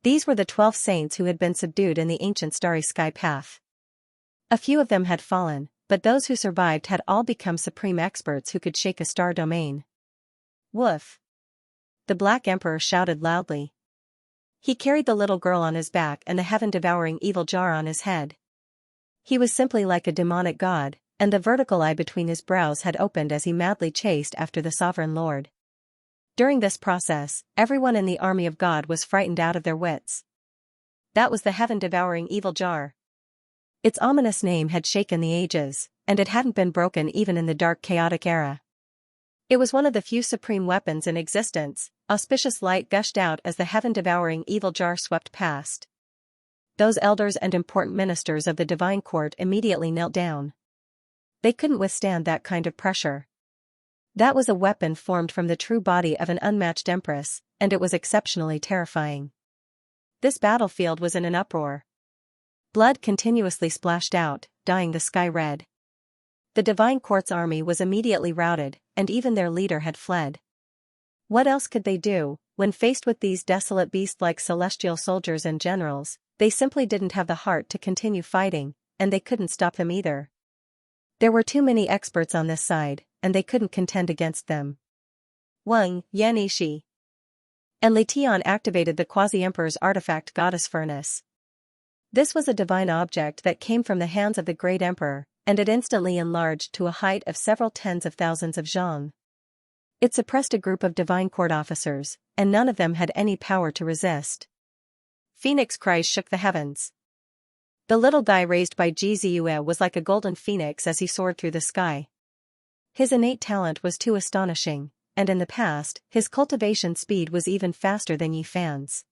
These were the 12 saints who had been subdued in the ancient starry sky path. A few of them had fallen, but those who survived had all become supreme experts who could shake a star domain. Woof! The Black Emperor shouted loudly. He carried the little girl on his back and the heaven-devouring evil jar on his head. He was simply like a demonic god, and the vertical eye between his brows had opened as he madly chased after the sovereign lord. During this process, everyone in the army of God was frightened out of their wits. That was the heaven-devouring evil jar. Its ominous name had shaken the ages, and it hadn't been broken even in the dark chaotic era. It was one of the few supreme weapons in existence. Auspicious light gushed out as the heaven-devouring evil jar swept past. Those elders and important ministers of the divine court immediately knelt down. They couldn't withstand that kind of pressure. That was a weapon formed from the true body of an unmatched empress, and it was exceptionally terrifying. This battlefield was in an uproar. Blood continuously splashed out, dyeing the sky red. The divine court's army was immediately routed, and even their leader had fled. What else could they do? When faced with these desolate beast-like celestial soldiers and generals, they simply didn't have the heart to continue fighting, and they couldn't stop them either. There were too many experts on this side, and they couldn't contend against them. Wang, Yanixi, and Li Tian activated the quasi-emperor's artifact goddess furnace. This was a divine object that came from the hands of the great emperor, and it instantly enlarged to a height of several tens of thousands of zhang. It suppressed a group of divine court officers, and none of them had any power to resist. Phoenix cries shook the heavens. The little guy raised by Ji Ziyue was like a golden phoenix as he soared through the sky. His innate talent was too astonishing, and in the past, his cultivation speed was even faster than Yi Fan's.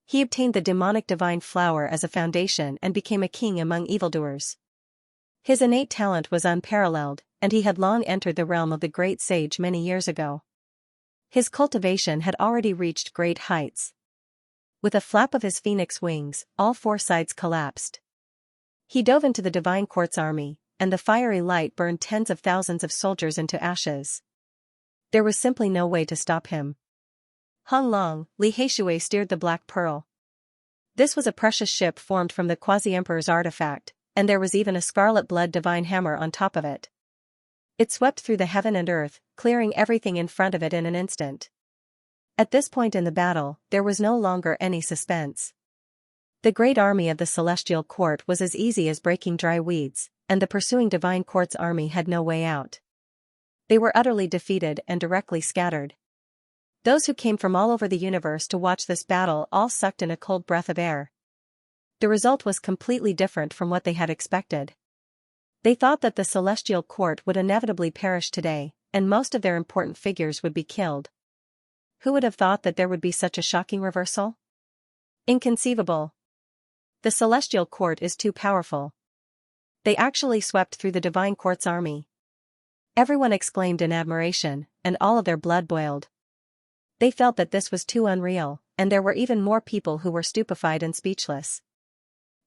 He obtained the demonic divine flower as a foundation and became a king among evildoers. His innate talent was unparalleled, and he had long entered the realm of the great sage many years ago. His cultivation had already reached great heights. With a flap of his phoenix wings, all four sides collapsed. He dove into the divine court's army, and the fiery light burned tens of thousands of soldiers into ashes. There was simply no way to stop him. Hong Long, Li Heishui steered the Black Pearl. This was a precious ship formed from the quasi-emperor's artifact, and there was even a scarlet blood divine hammer on top of it. It swept through the heaven and earth, clearing everything in front of it in an instant. At this point in the battle, there was no longer any suspense. The great army of the celestial court was as easy as breaking dry weeds, and the pursuing divine court's army had no way out. They were utterly defeated and directly scattered. Those who came from all over the universe to watch this battle all sucked in a cold breath of air. The result was completely different from what they had expected. They thought that the celestial court would inevitably perish today, and most of their important figures would be killed. Who would have thought that there would be such a shocking reversal? Inconceivable. The celestial court is too powerful. They actually swept through the divine court's army. Everyone exclaimed in admiration, and all of their blood boiled. They felt that this was too unreal, and there were even more people who were stupefied and speechless.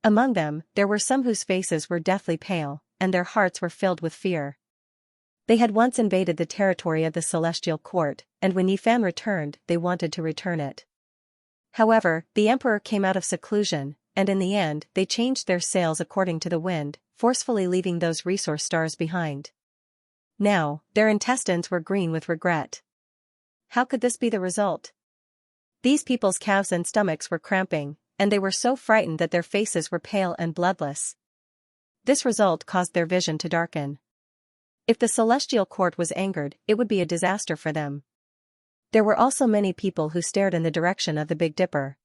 Among them, there were some whose faces were deathly pale, and their hearts were filled with fear. They had once invaded the territory of the celestial court, and when Yi Fan returned, they wanted to return it. However, the emperor came out of seclusion, and in the end, they changed their sails according to the wind, forcefully leaving those resource stars behind. Now, their intestines were green with regret. How could this be the result? These people's calves and stomachs were cramping, and they were so frightened that their faces were pale and bloodless. This result caused their vision to darken. If the celestial court was angered, it would be a disaster for them. There were also many people who stared in the direction of the Big Dipper.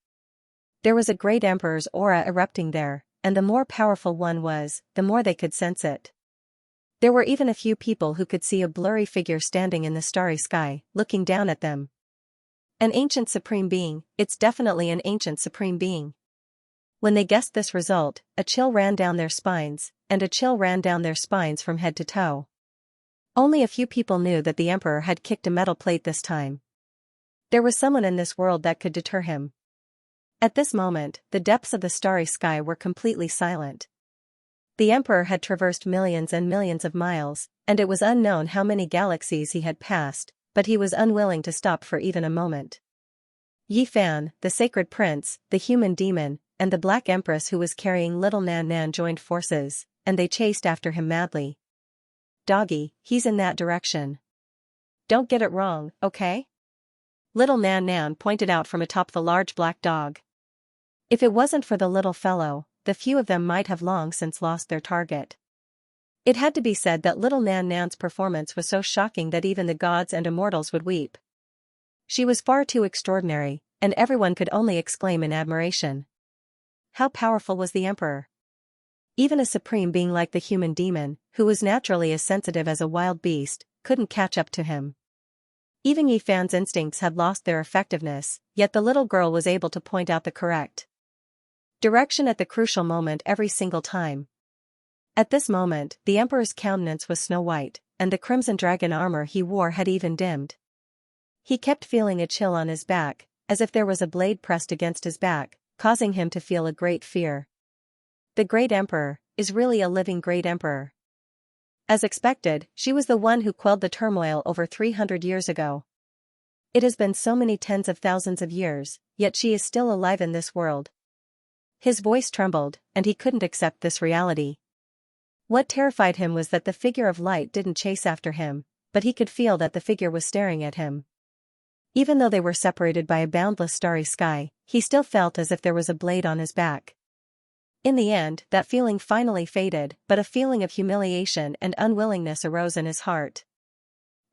There was a great emperor's aura erupting there, and the more powerful one was, the more they could sense it. There were even a few people who could see a blurry figure standing in the starry sky, looking down at them. An ancient supreme being, it's definitely an ancient supreme being. When they guessed this result, a chill ran down their spines, and a chill ran down their spines from head to toe. Only a few people knew that the emperor had kicked a metal plate this time. There was someone in this world that could deter him. At this moment, the depths of the starry sky were completely silent. The emperor had traversed millions and millions of miles, and it was unknown how many galaxies he had passed, but he was unwilling to stop for even a moment. Yi Fan, the sacred prince, the human demon, and the Black Empress who was carrying little Nan Nan joined forces, and they chased after him madly. Doggy, he's in that direction. Don't get it wrong, okay? Little Nan Nan pointed out from atop the large black dog. If it wasn't for the little fellow, the few of them might have long since lost their target. It had to be said that little Nan Nan's performance was so shocking that even the gods and immortals would weep. She was far too extraordinary, and everyone could only exclaim in admiration. How powerful was the emperor? Even a supreme being like the human demon, who was naturally as sensitive as a wild beast, couldn't catch up to him. Even Yi Fan's instincts had lost their effectiveness, yet the little girl was able to point out the correct direction at the crucial moment every single time. At this moment, the emperor's countenance was snow-white, and the crimson dragon armor he wore had even dimmed. He kept feeling a chill on his back, as if there was a blade pressed against his back, causing him to feel a great fear. The great emperor is really a living great emperor. As expected, she was the one who quelled the turmoil over 300 years ago. It has been so many tens of thousands of years, yet she is still alive in this world. His voice trembled, and he couldn't accept this reality. What terrified him was that the figure of light didn't chase after him, but he could feel that the figure was staring at him. Even though they were separated by a boundless starry sky, he still felt as if there was a blade on his back. In the end, that feeling finally faded, but a feeling of humiliation and unwillingness arose in his heart.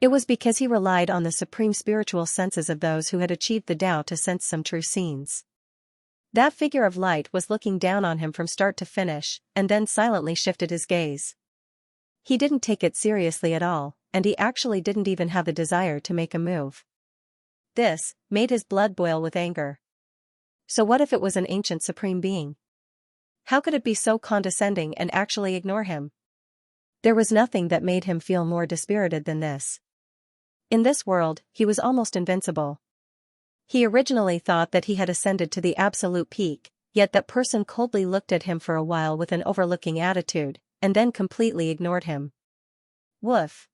It was because he relied on the supreme spiritual senses of those who had achieved the Tao to sense some true scenes. That figure of light was looking down on him from start to finish, and then silently shifted his gaze. He didn't take it seriously at all, and he actually didn't even have the desire to make a move. This made his blood boil with anger. So what if it was an ancient supreme being? How could it be so condescending and actually ignore him? There was nothing that made him feel more dispirited than this. In this world, he was almost invincible. He originally thought that he had ascended to the absolute peak, yet that person coldly looked at him for a while with an overlooking attitude, and then completely ignored him. Woof.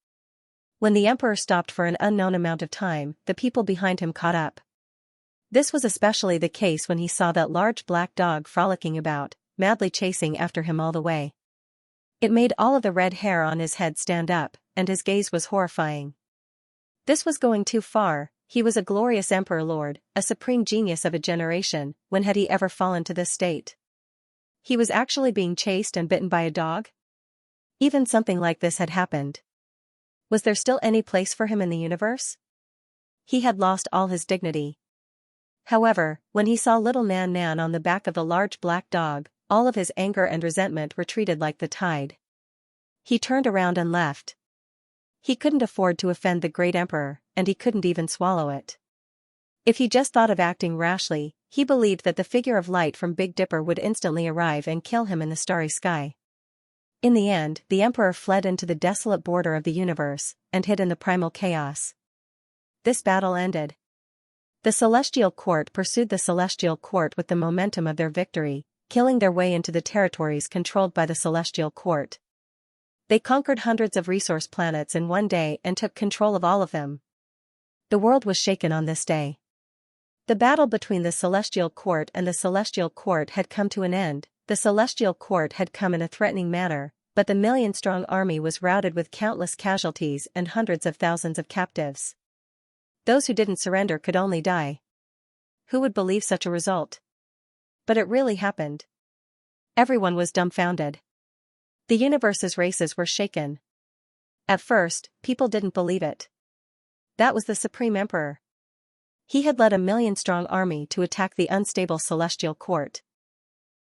When the emperor stopped for an unknown amount of time, the people behind him caught up. This was especially the case when he saw that large black dog frolicking about, madly chasing after him all the way. It made all of the red hair on his head stand up, and his gaze was horrifying. This was going too far. He was a glorious emperor lord, a supreme genius of a generation. When had he ever fallen to this state? He was actually being chased and bitten by a dog? Even something like this had happened. Was there still any place for him in the universe? He had lost all his dignity. However, when he saw little Nan Nan on the back of the large black dog, all of his anger and resentment retreated like the tide. He turned around and left. He couldn't afford to offend the great emperor, and he couldn't even swallow it. If he just thought of acting rashly, he believed that the figure of light from Big Dipper would instantly arrive and kill him in the starry sky. In the end, the emperor fled into the desolate border of the universe, and hid in the primal chaos. This battle ended. The Celestial Court pursued the Celestial Court with the momentum of their victory, killing their way into the territories controlled by the Celestial Court. They conquered hundreds of resource planets in one day and took control of all of them. The world was shaken on this day. The battle between the Celestial Court and the Celestial Court had come to an end. The Celestial Court had come in a threatening manner, but the million-strong army was routed with countless casualties and hundreds of thousands of captives. Those who didn't surrender could only die. Who would believe such a result? But it really happened. Everyone was dumbfounded. The universe's races were shaken. At first, people didn't believe it. That was the Supreme Emperor. He had led a million-strong army to attack the unstable Celestial Court.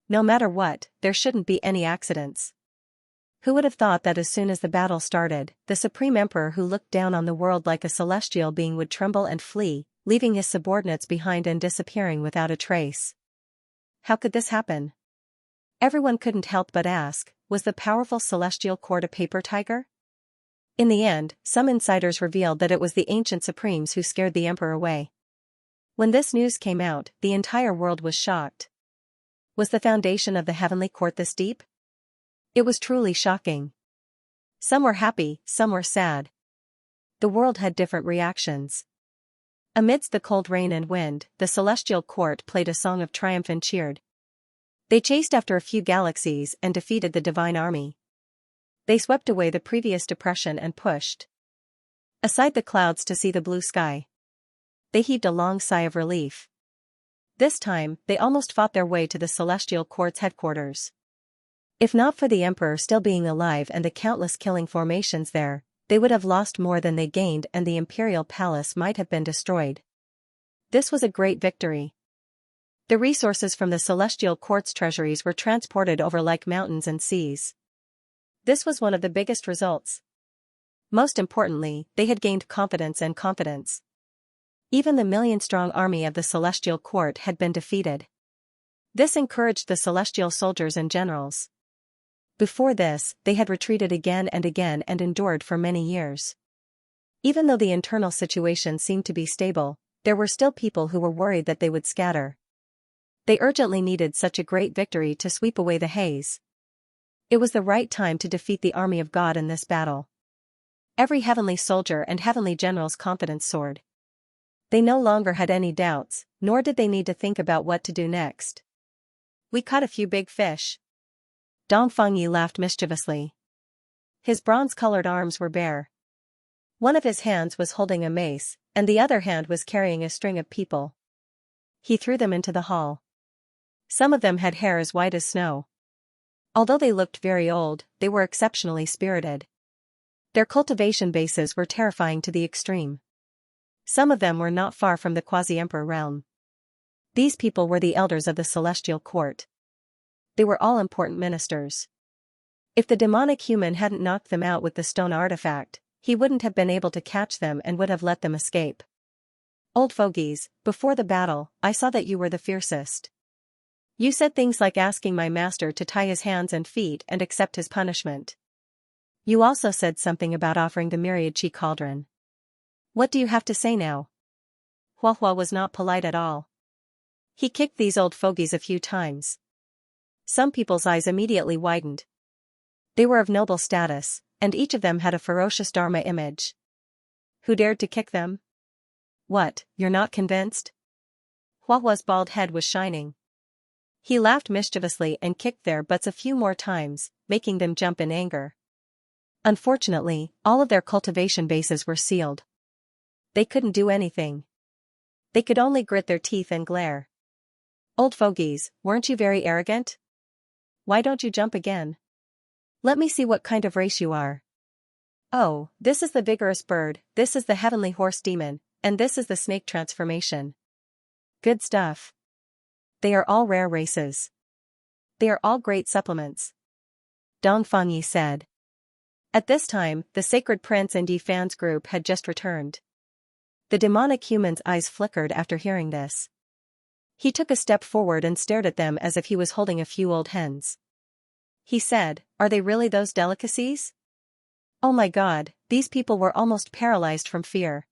No matter what, there shouldn't be any accidents. Who would have thought that as soon as the battle started, the Supreme Emperor who looked down on the world like a celestial being would tremble and flee, leaving his subordinates behind and disappearing without a trace? How could this happen? Everyone couldn't help but ask, was the powerful Celestial Court a paper tiger? In the end, some insiders revealed that it was the ancient supremes who scared the emperor away. When this news came out, the entire world was shocked. Was the foundation of the heavenly court this deep? It was truly shocking. Some were happy, some were sad. The world had different reactions. Amidst the cold rain and wind, the Celestial Court played a song of triumph and cheered. They chased after a few galaxies and defeated the divine army. They swept away the previous depression and pushed aside the clouds to see the blue sky. They heaved a long sigh of relief. This time, they almost fought their way to the Celestial Court's headquarters. If not for the Emperor still being alive and the countless killing formations there, they would have lost more than they gained and the Imperial Palace might have been destroyed. This was a great victory. The resources from the celestial court's treasuries were transported over like mountains and seas. This was one of the biggest results. Most importantly, they had gained confidence and confidence. Even the million-strong army of the celestial court had been defeated. This encouraged the celestial soldiers and generals. Before this, they had retreated again and endured for many years. Even though the internal situation seemed to be stable, there were still people who were worried that they would scatter. They urgently needed such a great victory to sweep away the haze. It was the right time to defeat the army of God in this battle. Every heavenly soldier and heavenly general's confidence soared. They no longer had any doubts, nor did they need to think about what to do next. We caught a few big fish. Dong Fengyi laughed mischievously. His bronze-colored arms were bare. One of his hands was holding a mace, and the other hand was carrying a string of people. He threw them into the hall. Some of them had hair as white as snow. Although they looked very old, they were exceptionally spirited. Their cultivation bases were terrifying to the extreme. Some of them were not far from the quasi-emperor realm. These people were the elders of the celestial court. They were all important ministers. If the demonic human hadn't knocked them out with the stone artifact, he wouldn't have been able to catch them and would have let them escape. Old fogies, before the battle, I saw that you were the fiercest. You said things like asking my master to tie his hands and feet and accept his punishment. You also said something about offering the myriad chi cauldron. What do you have to say now? Huahua was not polite at all. He kicked these old fogies a few times. Some people's eyes immediately widened. They were of noble status, and each of them had a ferocious Dharma image. Who dared to kick them? What, you're not convinced? Huahua's bald head was shining. He laughed mischievously and kicked their butts a few more times, making them jump in anger. Unfortunately, all of their cultivation bases were sealed. They couldn't do anything. They could only grit their teeth and glare. Old fogies, weren't you very arrogant? Why don't you jump again? Let me see what kind of race you are. Oh, this is the vigorous bird, this is the heavenly horse demon, and this is the snake transformation. Good stuff. They are all rare races. They are all great supplements. Dong Fengyi said. At this time, the Sacred Prince and Yi Fan's group had just returned. The demonic human's eyes flickered after hearing this. He took a step forward and stared at them as if he was holding a few old hens. He said, "Are they really those delicacies?" Oh my God, these people were almost paralyzed from fear.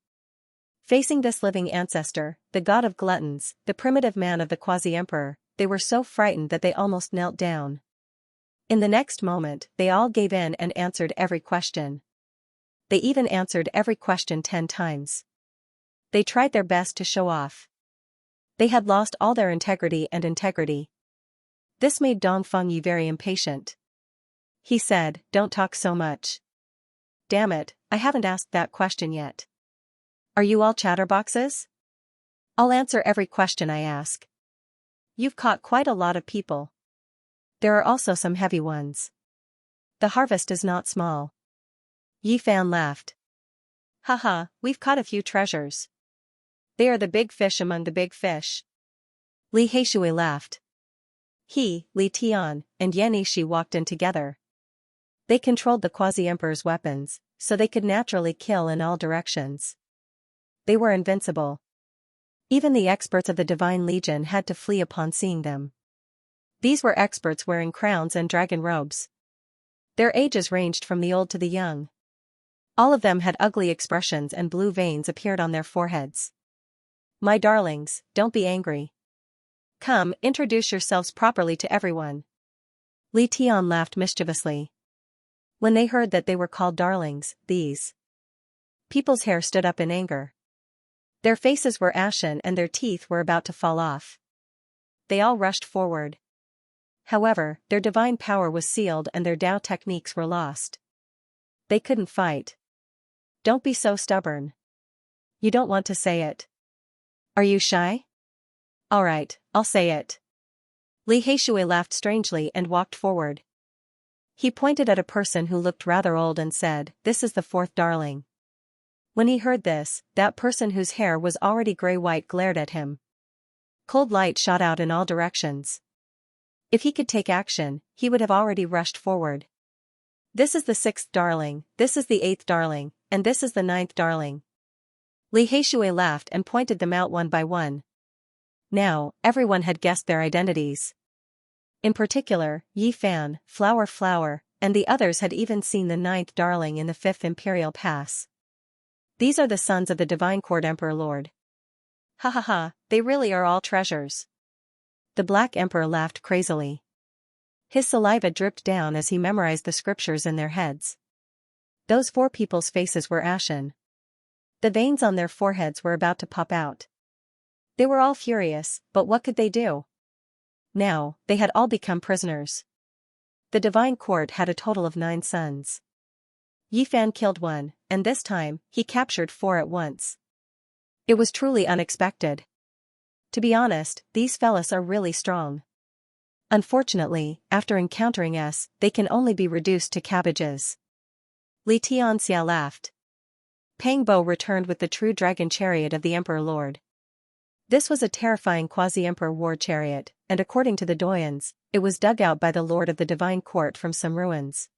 Facing this living ancestor, the god of gluttons, the primitive man of the quasi-emperor, they were so frightened that they almost knelt down. In the next moment, they all gave in and answered every question. They even answered every question 10 times. They tried their best to show off. They had lost all their integrity. This made Dong Fengyi very impatient. He said, "Don't talk so much. Damn it, I haven't asked that question yet. Are you all chatterboxes? I'll answer every question I ask. You've caught quite a lot of people. There are also some heavy ones. The harvest is not small." Yi Fan laughed. Haha, we've caught a few treasures. They are the big fish among the big fish. Li Heishui laughed. He, Li Tian, and Yan Yishi walked in together. They controlled the quasi-emperor's weapons, so they could naturally kill in all directions. They were invincible. Even the experts of the Divine Legion had to flee upon seeing them. These were experts wearing crowns and dragon robes. Their ages ranged from the old to the young. All of them had ugly expressions and blue veins appeared on their foreheads. My darlings, don't be angry. Come, introduce yourselves properly to everyone. Li Tian laughed mischievously. When they heard that they were called darlings, these people's hair stood up in anger. Their faces were ashen and their teeth were about to fall off. They all rushed forward. However, their divine power was sealed and their Dao techniques were lost. They couldn't fight. Don't be so stubborn. You don't want to say it. Are you shy? Alright, I'll say it. Li Heishui laughed strangely and walked forward. He pointed at a person who looked rather old and said, "This is the fourth darling." When he heard this, that person whose hair was already gray-white glared at him. Cold light shot out in all directions. If he could take action, he would have already rushed forward. This is the 6th darling, this is the 8th darling, and this is the 9th darling. Li Heishui laughed and pointed them out one by one. Now, everyone had guessed their identities. In particular, Yi Fan, Flower, and the others had even seen the 9th darling in the 5th Imperial Pass. These are the sons of the Divine Court Emperor Lord. Ha ha ha, they really are all treasures. The Black Emperor laughed crazily. His saliva dripped down as he memorized the scriptures in their heads. Those 4 people's faces were ashen. The veins on their foreheads were about to pop out. They were all furious, but what could they do? Now, they had all become prisoners. The Divine Court had a total of 9 sons. Yi Fan killed 1, and this time, he captured 4 at once. It was truly unexpected. To be honest, these fellas are really strong. Unfortunately, after encountering us, they can only be reduced to cabbages. Li Xianxia laughed. Pang Bo returned with the true dragon chariot of the Emperor Lord. This was a terrifying quasi-emperor war chariot, and according to the doyens, it was dug out by the Lord of the Divine Court from some ruins.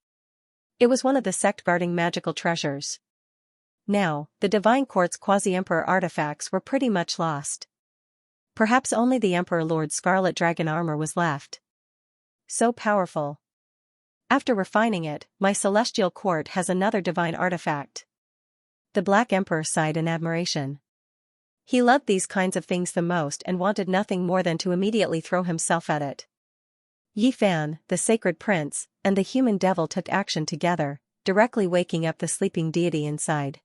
It was one of the sect-guarding magical treasures. Now, the Divine Court's quasi-emperor artifacts were pretty much lost. Perhaps only the Emperor Lord's scarlet dragon armor was left. So powerful. After refining it, my celestial court has another divine artifact. The Black Emperor sighed in admiration. He loved these kinds of things the most and wanted nothing more than to immediately throw himself at it. Yi Fan, the sacred prince, and the human devil took action together, directly waking up the sleeping deity inside.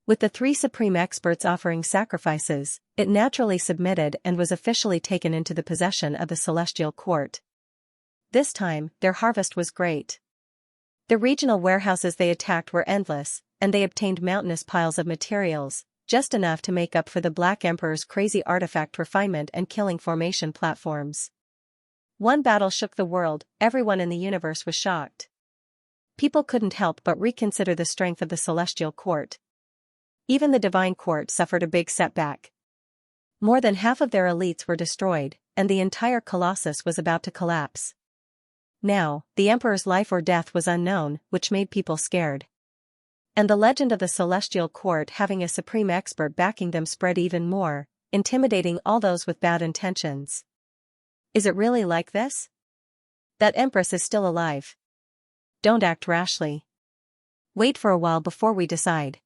With the 3 supreme experts offering sacrifices, it naturally submitted and was officially taken into the possession of the celestial court. This time, their harvest was great. The regional warehouses they attacked were endless, and they obtained mountainous piles of materials, just enough to make up for the Black Emperor's crazy artifact refinement and killing formation platforms. One battle shook the world, everyone in the universe was shocked. People couldn't help but reconsider the strength of the celestial court. Even the Divine Court suffered a big setback. More than half of their elites were destroyed, and the entire Colossus was about to collapse. Now, the Emperor's life or death was unknown, which made people scared. And the legend of the Celestial Court having a supreme expert backing them spread even more, intimidating all those with bad intentions. Is it really like this? That Empress is still alive. Don't act rashly. Wait for a while before we decide.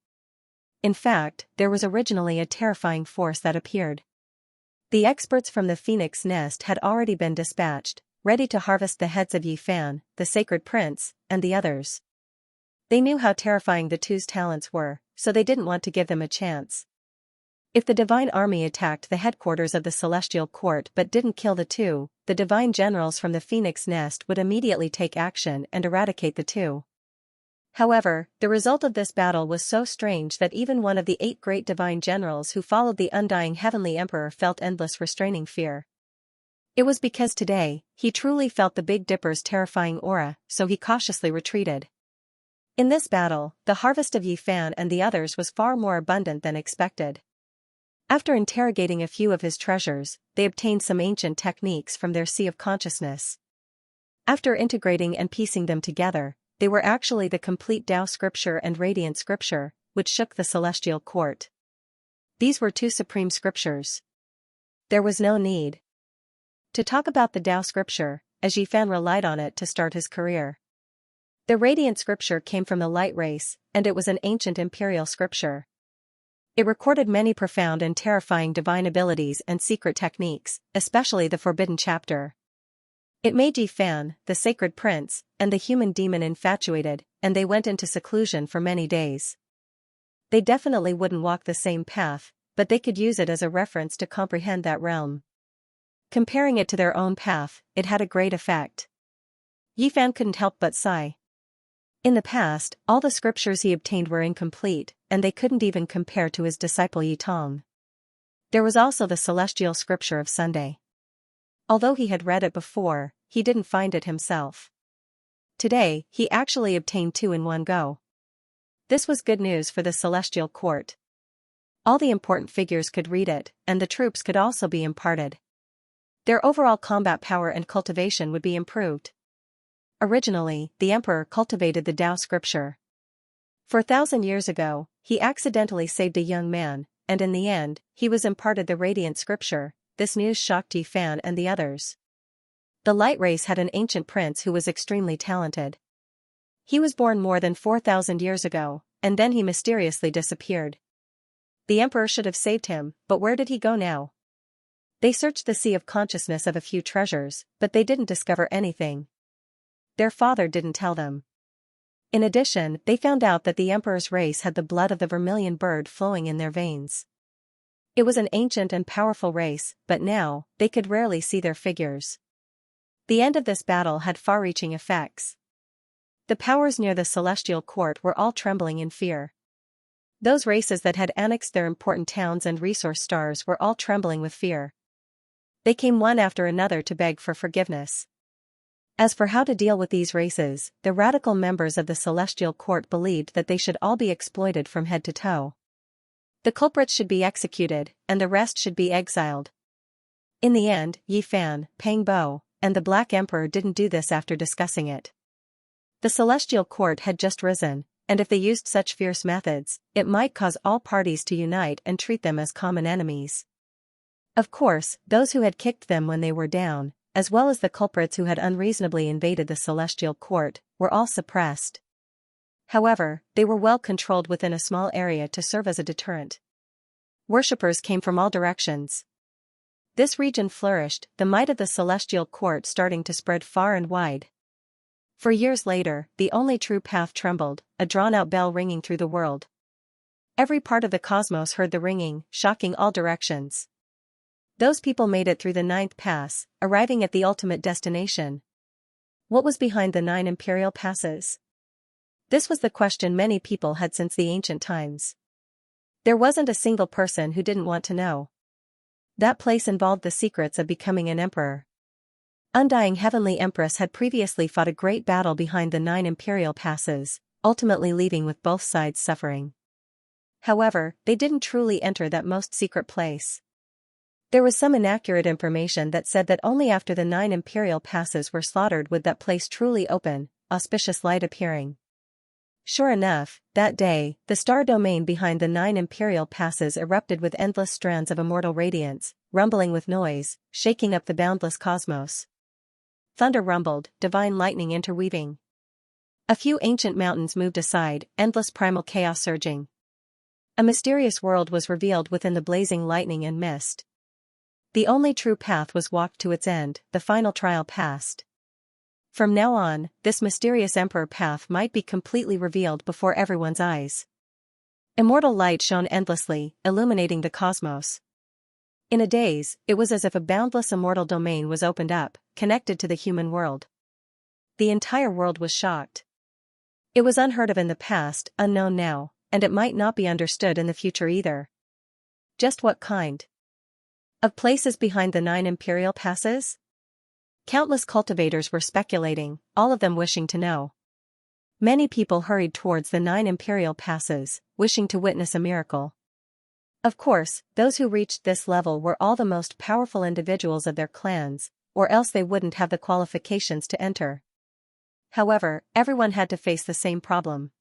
In fact, there was originally a terrifying force that appeared. The experts from the Phoenix Nest had already been dispatched, ready to harvest the heads of Yi Fan, the sacred prince, and the others. They knew how terrifying the two's talents were, so they didn't want to give them a chance. If the divine army attacked the headquarters of the celestial court but didn't kill the two, the divine generals from the Phoenix Nest would immediately take action and eradicate the two. However, the result of this battle was so strange that even one of the 8 great divine generals who followed the undying heavenly emperor felt endless restraining fear. It was because today, he truly felt the Big Dipper's terrifying aura, so he cautiously retreated. In this battle, the harvest of Yi Fan and the others was far more abundant than expected. After interrogating a few of his treasures, they obtained some ancient techniques from their sea of consciousness. After integrating and piecing them together, they were actually the complete Tao scripture and radiant scripture, which shook the celestial court. These were 2 supreme scriptures. There was no need to talk about the Tao scripture, as Yi Fan relied on it to start his career. The radiant scripture came from the light race, and it was an ancient imperial scripture. It recorded many profound and terrifying divine abilities and secret techniques, especially the forbidden chapter. It made Yi Fan, the sacred prince, and the human demon infatuated, and they went into seclusion for many days. They definitely wouldn't walk the same path, but they could use it as a reference to comprehend that realm. Comparing it to their own path, it had a great effect. Yi Fan couldn't help but sigh. In the past, all the scriptures he obtained were incomplete, and they couldn't even compare to his disciple Yi Tong. There was also the celestial scripture of Sunday. Although he had read it before, he didn't find it himself. Today, he actually obtained 2 in one go. This was good news for the celestial court. All the important figures could read it, and the troops could also be imparted. Their overall combat power and cultivation would be improved. Originally, the emperor cultivated the Tao scripture. 4,000 years ago, he accidentally saved a young man, and in the end, he was imparted the radiant scripture. This news shocked Yi Fan and the others. The light race had an ancient prince who was extremely talented. He was born more than 4,000 years ago, and then he mysteriously disappeared. The emperor should have saved him, but where did he go now? They searched the sea of consciousness of a few treasures, but they didn't discover anything. Their father didn't tell them. In addition, they found out that the emperor's race had the blood of the vermilion bird flowing in their veins. It was an ancient and powerful race, but now, they could rarely see their figures. The end of this battle had far-reaching effects. The powers near the celestial court were all trembling in fear. Those races that had annexed their important towns and resource stars were all trembling with fear. They came one after another to beg for forgiveness. As for how to deal with these races, the radical members of the celestial court believed that they should all be exploited from head to toe. The culprits should be executed, and the rest should be exiled. In the end, Yi Fan, Pang Bo, and the Black Emperor didn't do this after discussing it. The celestial court had just risen, and if they used such fierce methods, it might cause all parties to unite and treat them as common enemies. Of course, those who had kicked them when they were down, as well as the culprits who had unreasonably invaded the celestial court, were all suppressed. However, they were well controlled within a small area to serve as a deterrent. Worshippers came from all directions. This region flourished, the might of the celestial court starting to spread far and wide. For years later, the only true path trembled, a drawn-out bell ringing through the world. Every part of the cosmos heard the ringing, shocking all directions. Those people made it through the 9th pass, arriving at the ultimate destination. What was behind the 9 imperial passes? This was the question many people had since the ancient times. There wasn't a single person who didn't want to know. That place involved the secrets of becoming an emperor. Undying Heavenly Empress had previously fought a great battle behind the 9 imperial passes, ultimately leaving with both sides suffering. However, they didn't truly enter that most secret place. There was some inaccurate information that said that only after the 9 imperial passes were slaughtered would that place truly open, auspicious light appearing. Sure enough, that day, the star domain behind the 9 imperial passes erupted with endless strands of immortal radiance, rumbling with noise, shaking up the boundless cosmos. Thunder rumbled, divine lightning interweaving. A few ancient mountains moved aside, endless primal chaos surging. A mysterious world was revealed within the blazing lightning and mist. The only true path was walked to its end, the final trial passed. From now on, this mysterious emperor path might be completely revealed before everyone's eyes. Immortal light shone endlessly, illuminating the cosmos. In a daze, it was as if a boundless immortal domain was opened up, connected to the human world. The entire world was shocked. It was unheard of in the past, unknown now, and it might not be understood in the future either. Just what kind of places behind the 9 imperial passes? Countless cultivators were speculating, all of them wishing to know. Many people hurried towards the 9 imperial passes, wishing to witness a miracle. Of course, those who reached this level were all the most powerful individuals of their clans, or else they wouldn't have the qualifications to enter. However, everyone had to face the same problem.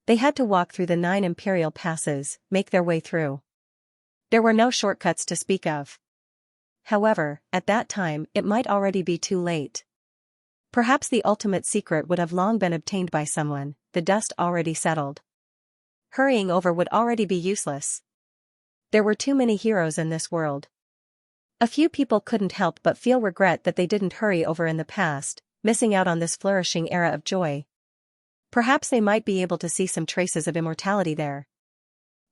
They had to walk through the 9 imperial passes, make their way through. There were no shortcuts to speak of. However, at that time, it might already be too late. Perhaps the ultimate secret would have long been obtained by someone, the dust already settled. Hurrying over would already be useless. There were too many heroes in this world. A few people couldn't help but feel regret that they didn't hurry over in the past, missing out on this flourishing era of joy. Perhaps they might be able to see some traces of immortality there.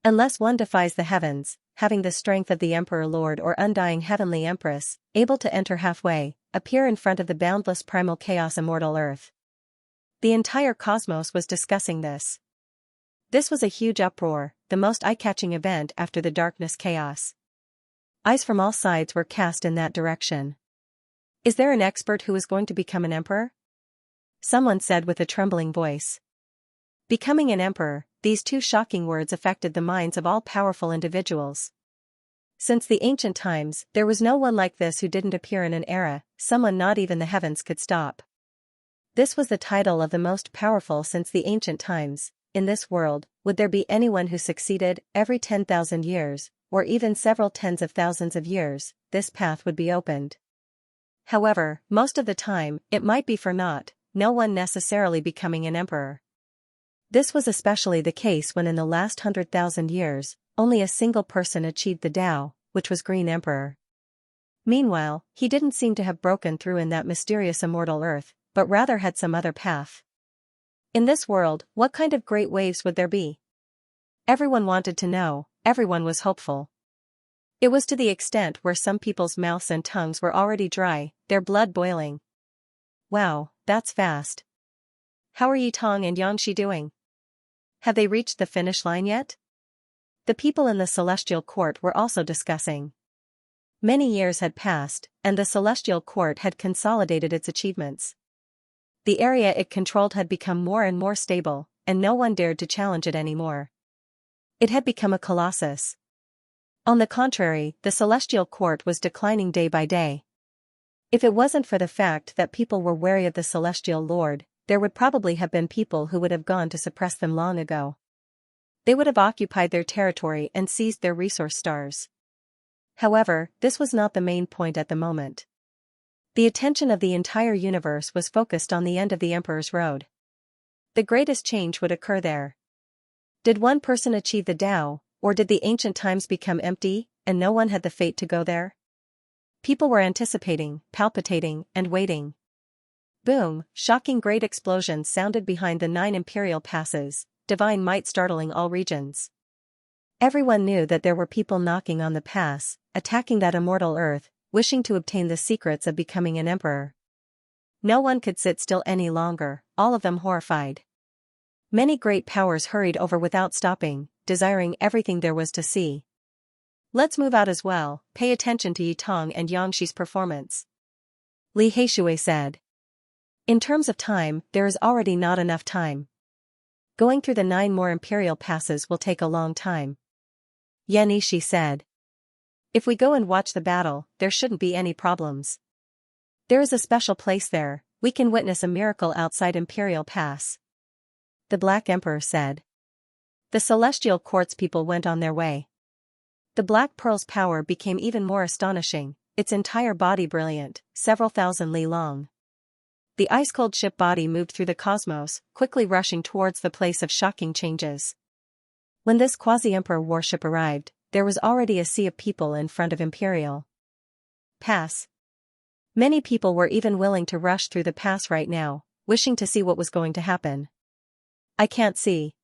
Unless one defies the heavens, having the strength of the Emperor Lord or undying Heavenly Empress, able to enter halfway, appear in front of the boundless primal chaos immortal earth. The entire cosmos was discussing this. This was a huge uproar, the most eye-catching event after the darkness chaos. Eyes from all sides were cast in that direction. Is there an expert who is going to become an emperor? Someone said with a trembling voice. Becoming an emperor, these two shocking words affected the minds of all powerful individuals. Since the ancient times, there was no one like this who didn't appear in an era, someone not even the heavens could stop. This was the title of the most powerful since the ancient times. In this world, would there be anyone who succeeded? Every 10,000 years, or even several tens of thousands of years, this path would be opened. However, most of the time, it might be for naught, no one necessarily becoming an emperor. This was especially the case when in the last 100,000 years, only a single person achieved the Tao, which was Green Emperor. Meanwhile, he didn't seem to have broken through in that mysterious immortal earth, but rather had some other path. In this world, what kind of great waves would there be? Everyone wanted to know, everyone was hopeful. It was to the extent where some people's mouths and tongues were already dry, their blood boiling. Wow, that's fast. How are Yitong and Xianxia doing? Have they reached the finish line yet? The people in the celestial court were also discussing. Many years had passed, and the celestial court had consolidated its achievements. The area it controlled had become more and more stable, and no one dared to challenge it anymore. It had become a colossus. On the contrary, the celestial court was declining day by day. If it wasn't for the fact that people were wary of the celestial lord, there would probably have been people who would have gone to suppress them long ago. They would have occupied their territory and seized their resource stars. However, this was not the main point at the moment. The attention of the entire universe was focused on the end of the Emperor's Road. The greatest change would occur there. Did one person achieve the Tao, or did the ancient times become empty, and no one had the fate to go there? People were anticipating, palpitating, and waiting. Boom, shocking great explosions sounded behind the 9 imperial passes, divine might startling all regions. Everyone knew that there were people knocking on the pass, attacking that immortal earth, wishing to obtain the secrets of becoming an emperor. No one could sit still any longer, all of them horrified. Many great powers hurried over without stopping, desiring everything there was to see. Let's move out as well, pay attention to Yitong and Xianxia's performance. Li Heishui said. In terms of time, there is already not enough time. Going through the 9 more imperial passes will take a long time. Yan Yishi said. If we go and watch the battle, there shouldn't be any problems. There is a special place there, we can witness a miracle outside Imperial Pass. The Black Emperor said. The celestial court's people went on their way. The Black Pearl's power became even more astonishing, its entire body brilliant, several thousand li long. The ice-cold ship body moved through the cosmos, quickly rushing towards the place of shocking changes. When this quasi-emperor warship arrived, there was already a sea of people in front of Imperial Pass. Many people were even willing to rush through the pass right now, wishing to see what was going to happen. I can't see.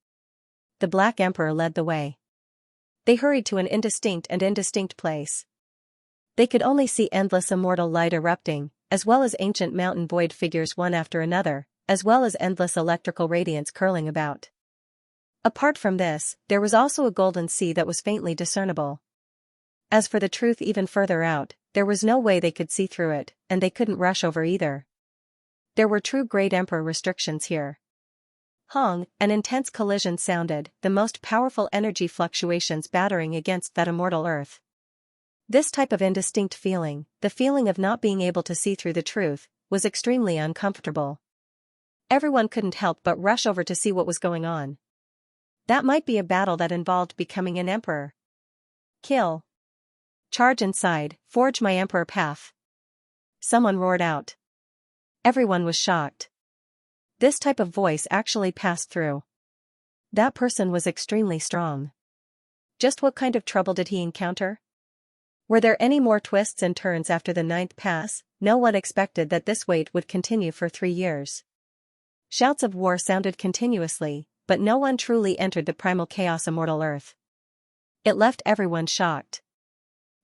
The Black Emperor led the way. They hurried to an indistinct place. They could only see endless immortal light erupting, as well as ancient mountain void figures one after another, as well as endless electrical radiance curling about. Apart from this, there was also a golden sea that was faintly discernible. As for the truth even further out, there was no way they could see through it, and they couldn't rush over either. There were true Great Emperor restrictions here. Hong, an intense collision sounded, the most powerful energy fluctuations battering against that immortal earth. This type of indistinct feeling, the feeling of not being able to see through the truth, was extremely uncomfortable. Everyone couldn't help but rush over to see what was going on. That might be a battle that involved becoming an emperor. Kill. Charge inside, forge my emperor path. Someone roared out. Everyone was shocked. This type of voice actually passed through. That person was extremely strong. Just what kind of trouble did he encounter? Were there any more twists and turns after the 9th pass? No one expected that this wait would continue for 3 years. Shouts of war sounded continuously, but no one truly entered the primal chaos immortal earth. It left everyone shocked.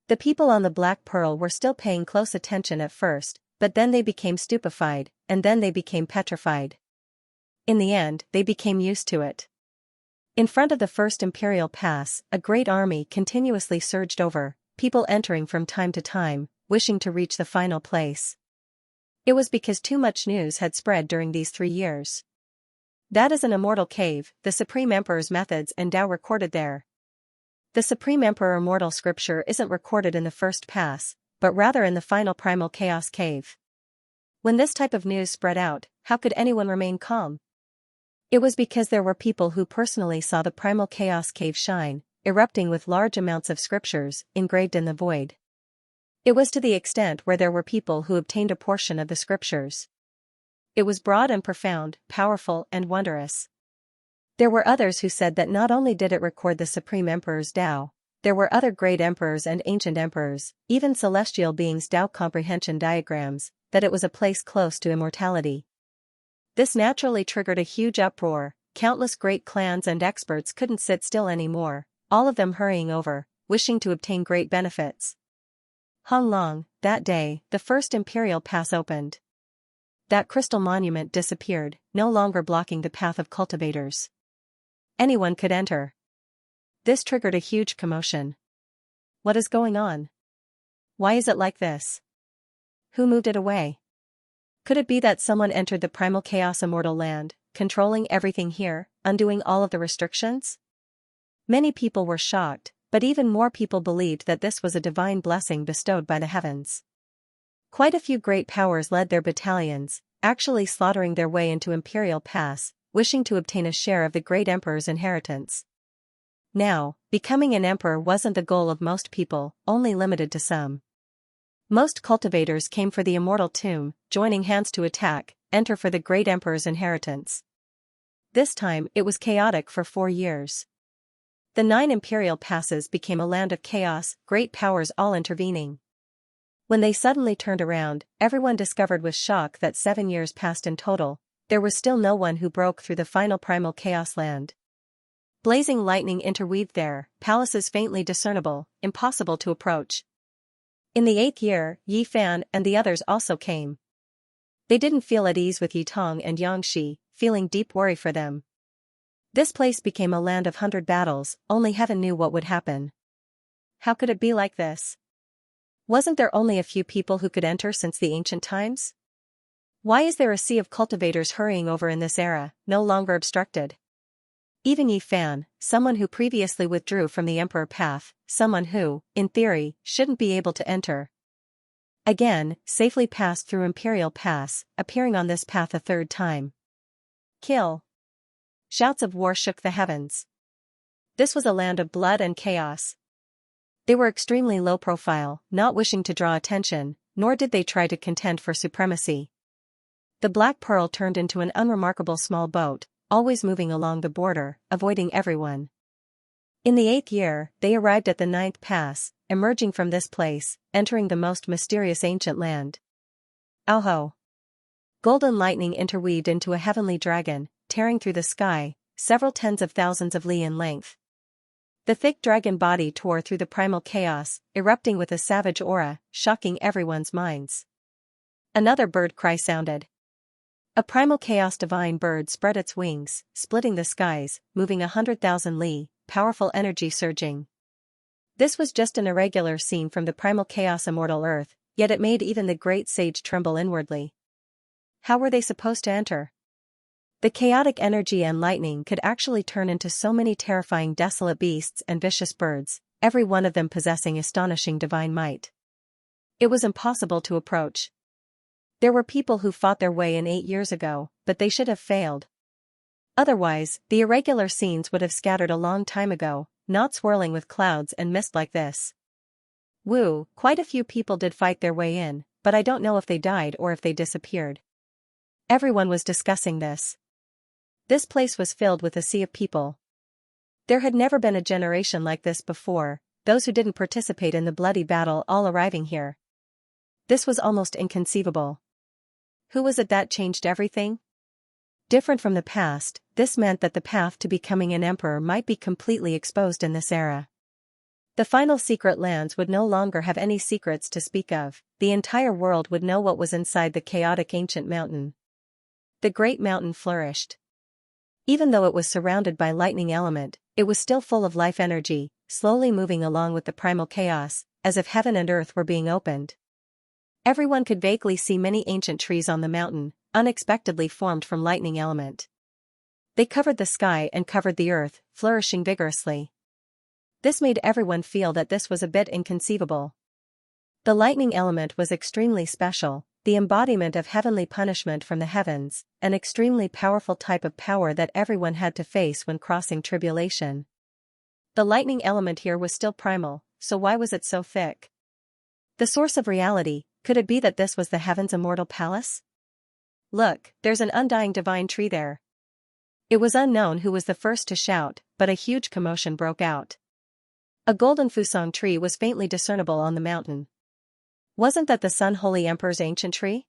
The people on the Black Pearl were still paying close attention at first, but then they became stupefied, and then they became petrified. In the end, they became used to it. In front of the first Imperial Pass, a great army continuously surged over, people entering from time to time, wishing to reach the final place. It was because too much news had spread during these 3 years. That is an immortal cave, the Supreme Emperor's methods and Tao recorded there. The Supreme Emperor immortal scripture isn't recorded in the first pass, but rather in the final primal chaos cave. When this type of news spread out, how could anyone remain calm? It was because there were people who personally saw the primal chaos cave shine, erupting with large amounts of scriptures, engraved in the void. It was to the extent where there were people who obtained a portion of the scriptures. It was broad and profound, powerful and wondrous. There were others who said that not only did it record the Supreme Emperor's Tao, there were other great emperors and ancient emperors, even celestial beings' Tao comprehension diagrams, that it was a place close to immortality. This naturally triggered a huge uproar. Countless great clans and experts couldn't sit still anymore, all of them hurrying over, wishing to obtain great benefits. Hung Long, that day, the first imperial pass opened. That crystal monument disappeared, no longer blocking the path of cultivators. Anyone could enter. This triggered a huge commotion. What is going on? Why is it like this? Who moved it away? Could it be that someone entered the primal chaos immortal land, controlling everything here, undoing all of the restrictions? Many people were shocked, but even more people believed that this was a divine blessing bestowed by the heavens. Quite a few great powers led their battalions, actually slaughtering their way into Imperial Pass, wishing to obtain a share of the great emperor's inheritance. Now, becoming an emperor wasn't the goal of most people, only limited to some. Most cultivators came for the immortal tomb, joining hands to attack, enter for the great emperor's inheritance. This time it was chaotic for 4 years. The 9 imperial passes became a land of chaos, great powers all intervening. When they suddenly turned around, everyone discovered with shock that 7 years passed in total. There was still no one who broke through the final primal chaos land. Blazing lightning interweaved there, palaces faintly discernible, impossible to approach. In the 8th year, Yi Fan and the others also came. They didn't feel at ease with Yi Tong and Xianxia, feeling deep worry for them. This place became a land of 100 battles, only heaven knew what would happen. How could it be like this? Wasn't there only a few people who could enter since the ancient times? Why is there a sea of cultivators hurrying over in this era, no longer obstructed? Even Yi Fan, someone who previously withdrew from the Emperor path, someone who, in theory, shouldn't be able to enter, again, safely passed through Imperial Pass, appearing on this path a 3rd time. Kill! Shouts of war shook the heavens. This was a land of blood and chaos. They were extremely low profile, not wishing to draw attention, nor did they try to contend for supremacy. The Black Pearl turned into an unremarkable small boat, always moving along the border, avoiding everyone. In the 8th year, they arrived at the 9th pass, emerging from this place, entering the most mysterious ancient land. Oho! Golden lightning interweaved into a heavenly dragon, tearing through the sky, several tens of thousands of li in length. The thick dragon body tore through the primal chaos, erupting with a savage aura, shocking everyone's minds. Another bird cry sounded. A primal chaos divine bird spread its wings, splitting the skies, moving 100,000 li, powerful energy surging. This was just an irregular scene from the primal chaos immortal earth, yet it made even the great sage tremble inwardly. How were they supposed to enter? The chaotic energy and lightning could actually turn into so many terrifying desolate beasts and vicious birds, every one of them possessing astonishing divine might. It was impossible to approach. There were people who fought their way in 8 years ago, but they should have failed. Otherwise, the irregular scenes would have scattered a long time ago, not swirling with clouds and mist like this. Woo, quite a few people did fight their way in, but I don't know if they died or if they disappeared. Everyone was discussing this. This place was filled with a sea of people. There had never been a generation like this before, those who didn't participate in the bloody battle all arriving here. This was almost inconceivable. Who was it that changed everything? Different from the past, this meant that the path to becoming an emperor might be completely exposed in this era. The final secret lands would no longer have any secrets to speak of, the entire world would know what was inside the chaotic ancient mountain. The great mountain flourished. Even though it was surrounded by lightning element, it was still full of life energy, slowly moving along with the primal chaos, as if heaven and earth were being opened. Everyone could vaguely see many ancient trees on the mountain, unexpectedly formed from lightning element. They covered the sky and covered the earth, flourishing vigorously. This made everyone feel that this was a bit inconceivable. The lightning element was extremely special, the embodiment of heavenly punishment from the heavens, an extremely powerful type of power that everyone had to face when crossing tribulation. The lightning element here was still primal, so why was it so thick? The source of reality, could it be that this was the heaven's immortal palace? Look, there's an undying divine tree there. It was unknown who was the first to shout, but a huge commotion broke out. A golden fusang tree was faintly discernible on the mountain. Wasn't that the Sun Holy Emperor's ancient tree?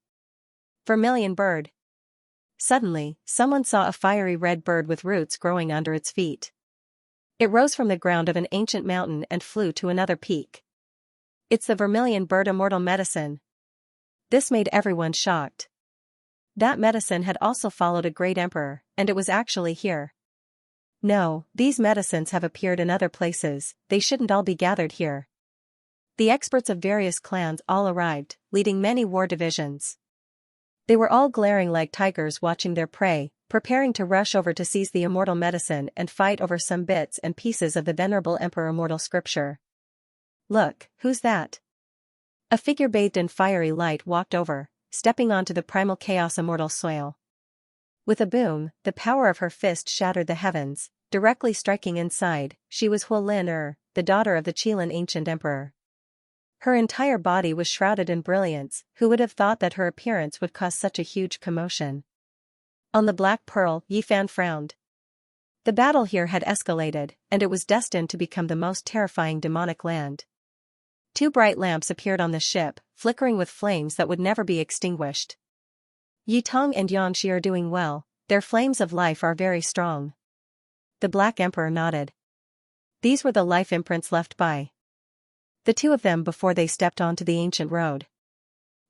Vermilion bird. Suddenly, someone saw a fiery red bird with roots growing under its feet. It rose from the ground of an ancient mountain and flew to another peak. It's the vermilion bird immortal medicine. This made everyone shocked. That medicine had also followed a great emperor, and it was actually here. No, these medicines have appeared in other places, they shouldn't all be gathered here. The experts of various clans all arrived, leading many war divisions. They were all glaring like tigers watching their prey, preparing to rush over to seize the immortal medicine and fight over some bits and pieces of the venerable emperor immortal scripture. Look, who's that? A figure bathed in fiery light walked over, stepping onto the primal chaos immortal soil. With a boom, the power of her fist shattered the heavens, directly striking inside. She was Huolin, the daughter of the Qilin ancient emperor. Her entire body was shrouded in brilliance. Who would have thought that her appearance would cause such a huge commotion? On the Black Pearl, Yifan frowned. The battle here had escalated, and it was destined to become the most terrifying demonic land. 2 bright lamps appeared on the ship, flickering with flames that would never be extinguished. Yitong and Xianxia are doing well, their flames of life are very strong. The Black Emperor nodded. These were the life imprints left by the 2 of them before they stepped onto the ancient road.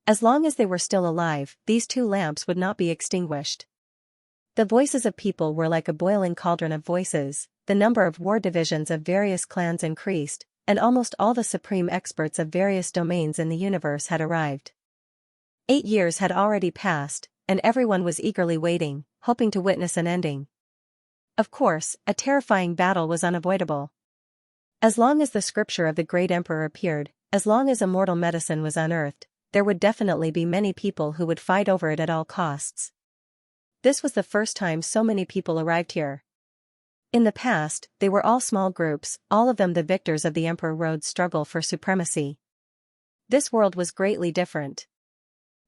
As long as they were still alive, these 2 lamps would not be extinguished. The voices of people were like a boiling cauldron of voices, the number of war divisions of various clans increased, and almost all the supreme experts of various domains in the universe had arrived. 8 years had already passed, and everyone was eagerly waiting, hoping to witness an ending. Of course, a terrifying battle was unavoidable. As long as the scripture of the great emperor appeared, as long as immortal medicine was unearthed, there would definitely be many people who would fight over it at all costs. This was the first time so many people arrived here. In the past, they were all small groups, all of them the victors of the Emperor Road's struggle for supremacy. This world was greatly different.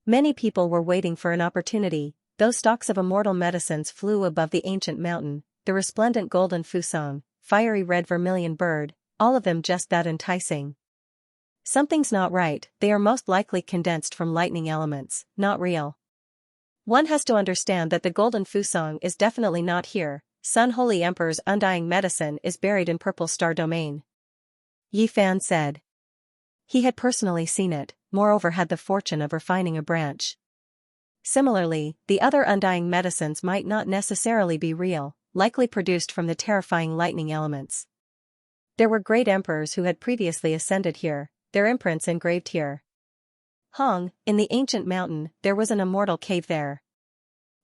Many people were waiting for an opportunity. Those stalks of immortal medicines flew above the ancient mountain, the resplendent golden fusang, fiery red vermilion bird, all of them just that enticing. Something's not right, they are most likely condensed from lightning elements, not real. One has to understand that the golden fusang is definitely not here. Sun Holy Emperor's undying medicine is buried in Purple Star Domain. Yifan said. He had personally seen it, moreover had the fortune of refining a branch. Similarly, the other undying medicines might not necessarily be real, likely produced from the terrifying lightning elements. There were great emperors who had previously ascended here, their imprints engraved here. Hong, in the ancient mountain, there was an immortal cave there.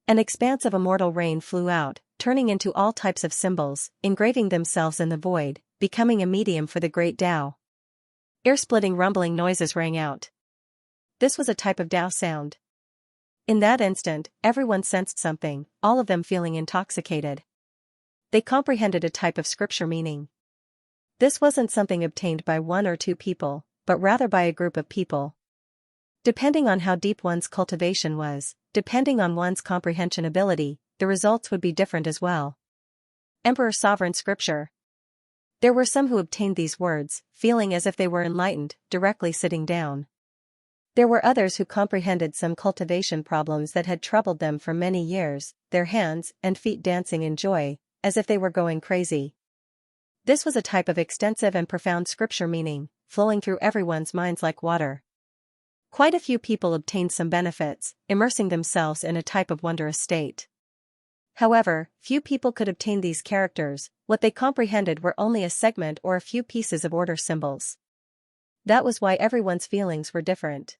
An expanse of immortal rain flew out, turning into all types of symbols, engraving themselves in the void, becoming a medium for the great Tao. Ear-splitting rumbling noises rang out. This was a type of Tao sound. In that instant, everyone sensed something, all of them feeling intoxicated. They comprehended a type of scripture meaning. This wasn't something obtained by 1 or 2 people, but rather by a group of people. Depending on how deep one's cultivation was, depending on one's comprehension ability, the results would be different as well. Emperor Sovereign Scripture. There were some who obtained these words, feeling as if they were enlightened, directly sitting down. There were others who comprehended some cultivation problems that had troubled them for many years, their hands and feet dancing in joy, as if they were going crazy. This was a type of extensive and profound scripture meaning, flowing through everyone's minds like water. Quite a few people obtained some benefits, immersing themselves in a type of wondrous state. However, few people could obtain these characters, what they comprehended were only a segment or a few pieces of order symbols. That was why everyone's feelings were different.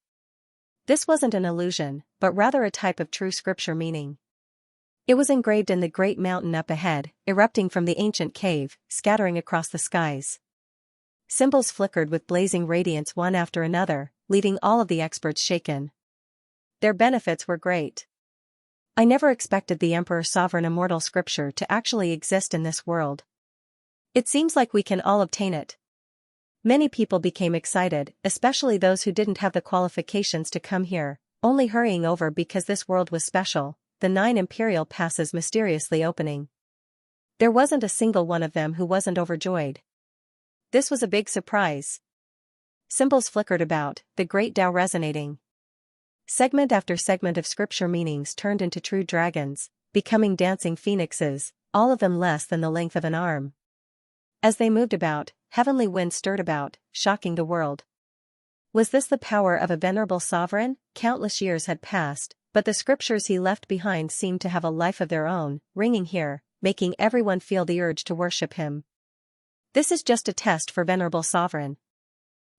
This wasn't an illusion, but rather a type of true scripture meaning. It was engraved in the great mountain up ahead, erupting from the ancient cave, scattering across the skies. Symbols flickered with blazing radiance one after another, leaving all of the experts shaken. Their benefits were great. I never expected the Emperor's sovereign immortal scripture to actually exist in this world. It seems like we can all obtain it. Many people became excited, especially those who didn't have the qualifications to come here, only hurrying over because this world was special, the 9 imperial passes mysteriously opening. There wasn't a single one of them who wasn't overjoyed. This was a big surprise. Symbols flickered about, the great Tao resonating. Segment after segment of scripture meanings turned into true dragons, becoming dancing phoenixes, all of them less than the length of an arm. As they moved about, heavenly winds stirred about, shocking the world. Was this the power of a venerable sovereign? Countless years had passed, but the scriptures he left behind seemed to have a life of their own, ringing here, making everyone feel the urge to worship him. This is just a test for venerable sovereign.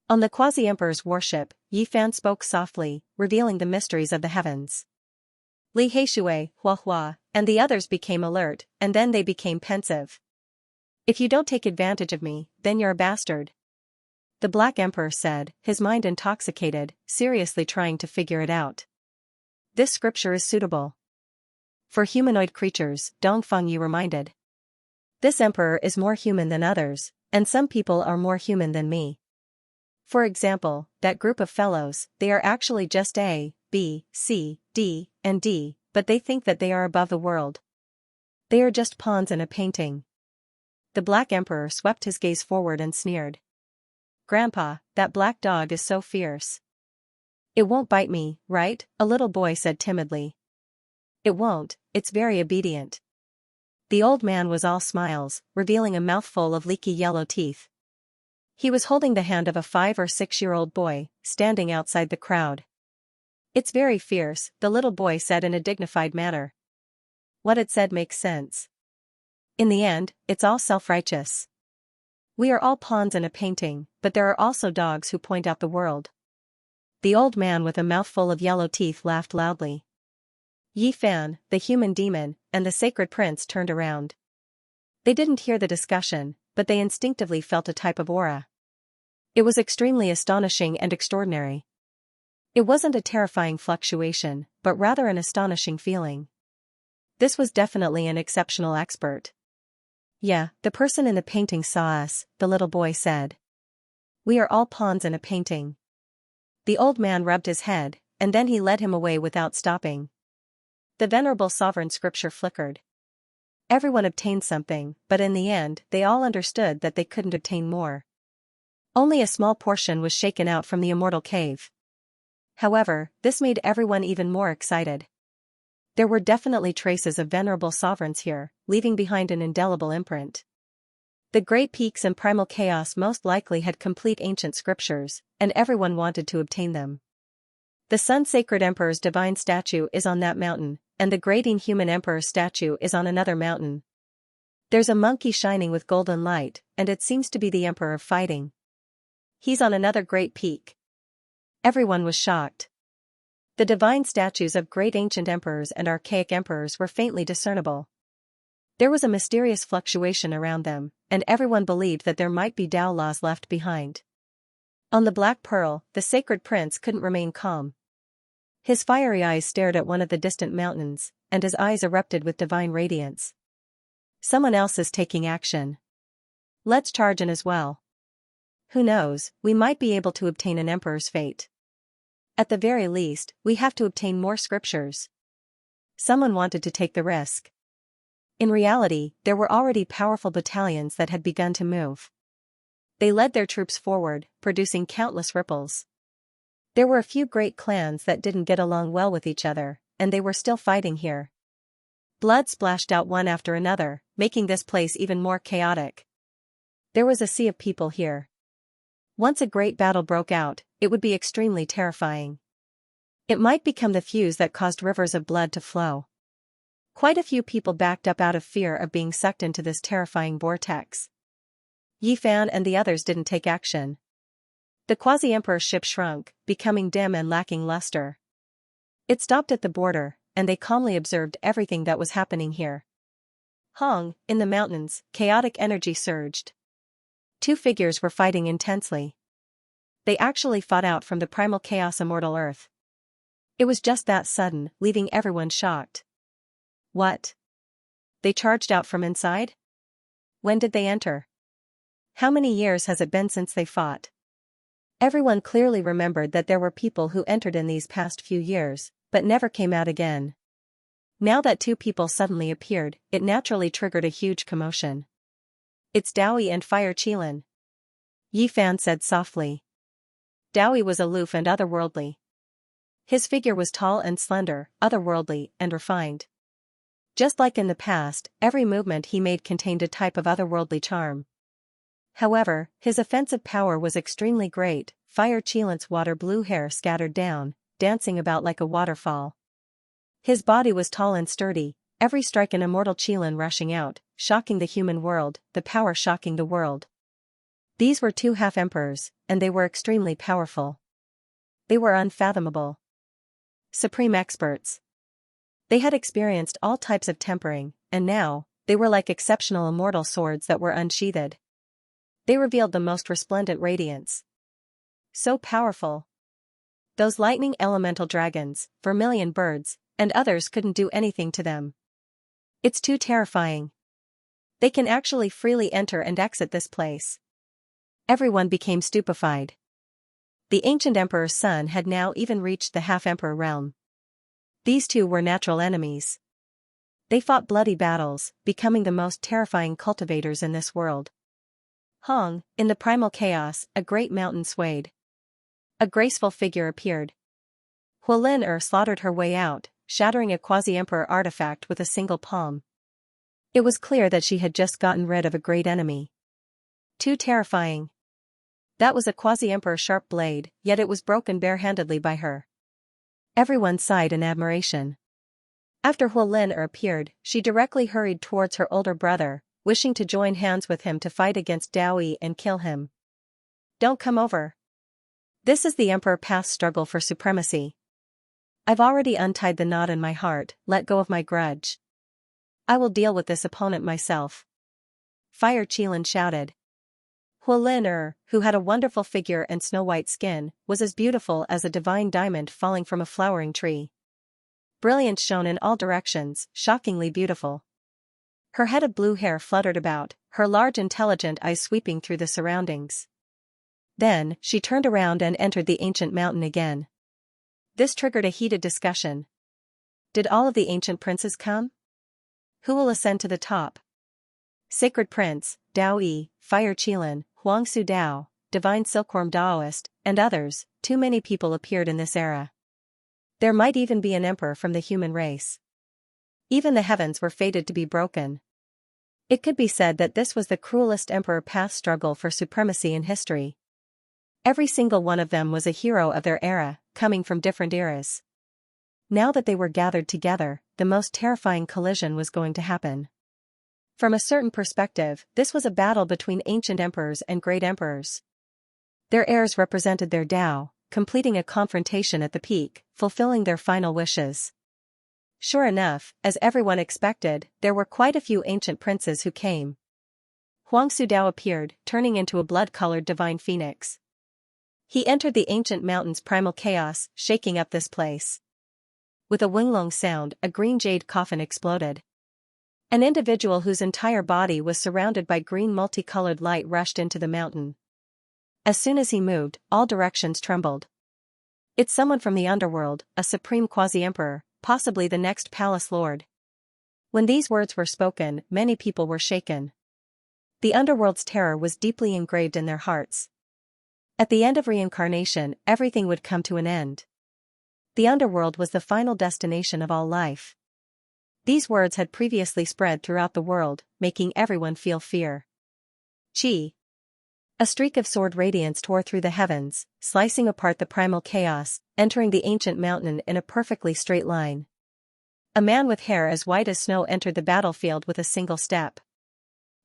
On the quasi-emperor's warship, Yi Fan spoke softly, revealing the mysteries of the heavens. Li Heishui, Hua Hua, and the others became alert, and then they became pensive. If you don't take advantage of me, then you're a bastard. The Black Emperor said, his mind intoxicated, seriously trying to figure it out. This scripture is suitable for humanoid creatures, Dongfeng Yi reminded. This emperor is more human than others, and some people are more human than me. For example, that group of fellows, they are actually just A, B, C, D, and D, but they think that they are above the world. They are just pawns in a painting. The Black Emperor swept his gaze forward and sneered. Grandpa, that black dog is so fierce. It won't bite me, right? A little boy said timidly. It won't, it's very obedient. The old man was all smiles, revealing a mouthful of leaky yellow teeth. He was holding the hand of a 5 or 6-year-old boy, standing outside the crowd. It's very fierce, the little boy said in a dignified manner. What it said makes sense. In the end, it's all self-righteous. We are all pawns in a painting, but there are also dogs who point out the world. The old man with a mouthful of yellow teeth laughed loudly. Yi Fan, the human demon, and the sacred prince turned around. They didn't hear the discussion, but they instinctively felt a type of aura. It was extremely astonishing and extraordinary. It wasn't a terrifying fluctuation, but rather an astonishing feeling. This was definitely an exceptional expert. Yeah, the person in the painting saw us, the little boy said. We are all pawns in a painting. The old man rubbed his head, and then he led him away without stopping. The venerable sovereign scripture flickered. Everyone obtained something, but in the end, they all understood that they couldn't obtain more. Only a small portion was shaken out from the immortal cave. However, this made everyone even more excited. There were definitely traces of venerable sovereigns here, leaving behind an indelible imprint. The great peaks and primal chaos most likely had complete ancient scriptures, and everyone wanted to obtain them. The Sun Sacred Emperor's divine statue is on that mountain, and the great inhuman Emperor's statue is on another mountain. There's a monkey shining with golden light, and it seems to be the Emperor fighting. He's on another great peak. Everyone was shocked. The divine statues of great ancient emperors and archaic emperors were faintly discernible. There was a mysterious fluctuation around them, and everyone believed that there might be Tao laws left behind. On the Black Pearl, the sacred prince couldn't remain calm. His fiery eyes stared at one of the distant mountains, and his eyes erupted with divine radiance. Someone else is taking action. Let's charge in as well. Who knows, we might be able to obtain an emperor's fate. At the very least, we have to obtain more scriptures. Someone wanted to take the risk. In reality, there were already powerful battalions that had begun to move. They led their troops forward, producing countless ripples. There were a few great clans that didn't get along well with each other, and they were still fighting here. Blood splashed out one after another, making this place even more chaotic. There was a sea of people here. Once a great battle broke out, it would be extremely terrifying. It might become the fuse that caused rivers of blood to flow. Quite a few people backed up out of fear of being sucked into this terrifying vortex. Yi Fan and the others didn't take action. The quasi-emperor's ship shrunk, becoming dim and lacking luster. It stopped at the border, and they calmly observed everything that was happening here. Hong, in the mountains, chaotic energy surged. Two figures were fighting intensely. They actually fought out from the primal chaos immortal earth. It was just that sudden, leaving everyone shocked. What? They charged out from inside? When did they enter? How many years has it been since they fought? Everyone clearly remembered that there were people who entered in these past few years, but never came out again. Now that two people suddenly appeared, it naturally triggered a huge commotion. It's Dowie and Fire Qilin. Yi Fan said softly. Dowie was aloof and otherworldly. His figure was tall and slender, otherworldly and refined. Just like in the past, every movement he made contained a type of otherworldly charm. However, his offensive power was extremely great. Fire Qilin's water blue hair scattered down, dancing about like a waterfall. His body was tall and sturdy, every strike an immortal Qilin rushing out, shocking the human world, the power shocking the world. These were two half-emperors, and they were extremely powerful. They were unfathomable. Supreme experts. They had experienced all types of tempering, and now, they were like exceptional immortal swords that were unsheathed. They revealed the most resplendent radiance. So powerful. Those lightning elemental dragons, vermilion birds, and others couldn't do anything to them. It's too terrifying. They can actually freely enter and exit this place. Everyone became stupefied. The ancient emperor's son had now even reached the half-emperor realm. These two were natural enemies. They fought bloody battles, becoming the most terrifying cultivators in this world. Hong, in the primal chaos, a great mountain swayed. A graceful figure appeared. Huolin slaughtered her way out, shattering a quasi-emperor artifact with a single palm. It was clear that she had just gotten rid of a great enemy. Too terrifying. That was a quasi-emperor sharp blade, yet it was broken barehandedly by her. Everyone sighed in admiration. After Huolin appeared, she directly hurried towards her older brother, wishing to join hands with him to fight against Dowie and kill him. Don't come over. This is the emperor past struggle for supremacy. I've already untied the knot in my heart, let go of my grudge. I will deal with this opponent myself. Fire Qilin shouted. Huolin who had a wonderful figure and snow-white skin, was as beautiful as a divine diamond falling from a flowering tree. Brilliance shone in all directions, shockingly beautiful. Her head of blue hair fluttered about, her large intelligent eyes sweeping through the surroundings. Then, she turned around and entered the ancient mountain again. This triggered a heated discussion. Did all of the ancient princes come? Who will ascend to the top? Sacred Prince, Dowie, Fire Qilin, Huangsu Dao, Divine Silkworm Daoist, and others. Too many people appeared in this era. There might even be an emperor from the human race. Even the heavens were fated to be broken. It could be said that this was the cruelest emperor past struggle for supremacy in history. Every single one of them was a hero of their era, coming from different eras. Now that they were gathered together, the most terrifying collision was going to happen. From a certain perspective, this was a battle between ancient emperors and great emperors. Their heirs represented their Dao, completing a confrontation at the peak, fulfilling their final wishes. Sure enough, as everyone expected, there were quite a few ancient princes who came. Huangsu Dao appeared, turning into a blood-colored divine phoenix. He entered the ancient mountain's primal chaos, shaking up this place. With a winglong sound, a green jade coffin exploded. An individual whose entire body was surrounded by green multicolored light rushed into the mountain. As soon as he moved, all directions trembled. It's someone from the underworld, a supreme quasi-emperor, possibly the next palace lord. When these words were spoken, many people were shaken. The underworld's terror was deeply engraved in their hearts. At the end of reincarnation, everything would come to an end. The underworld was the final destination of all life. These words had previously spread throughout the world, making everyone feel fear. Chi. A streak of sword radiance tore through the heavens, slicing apart the primal chaos, entering the ancient mountain in a perfectly straight line. A man with hair as white as snow entered the battlefield with a single step.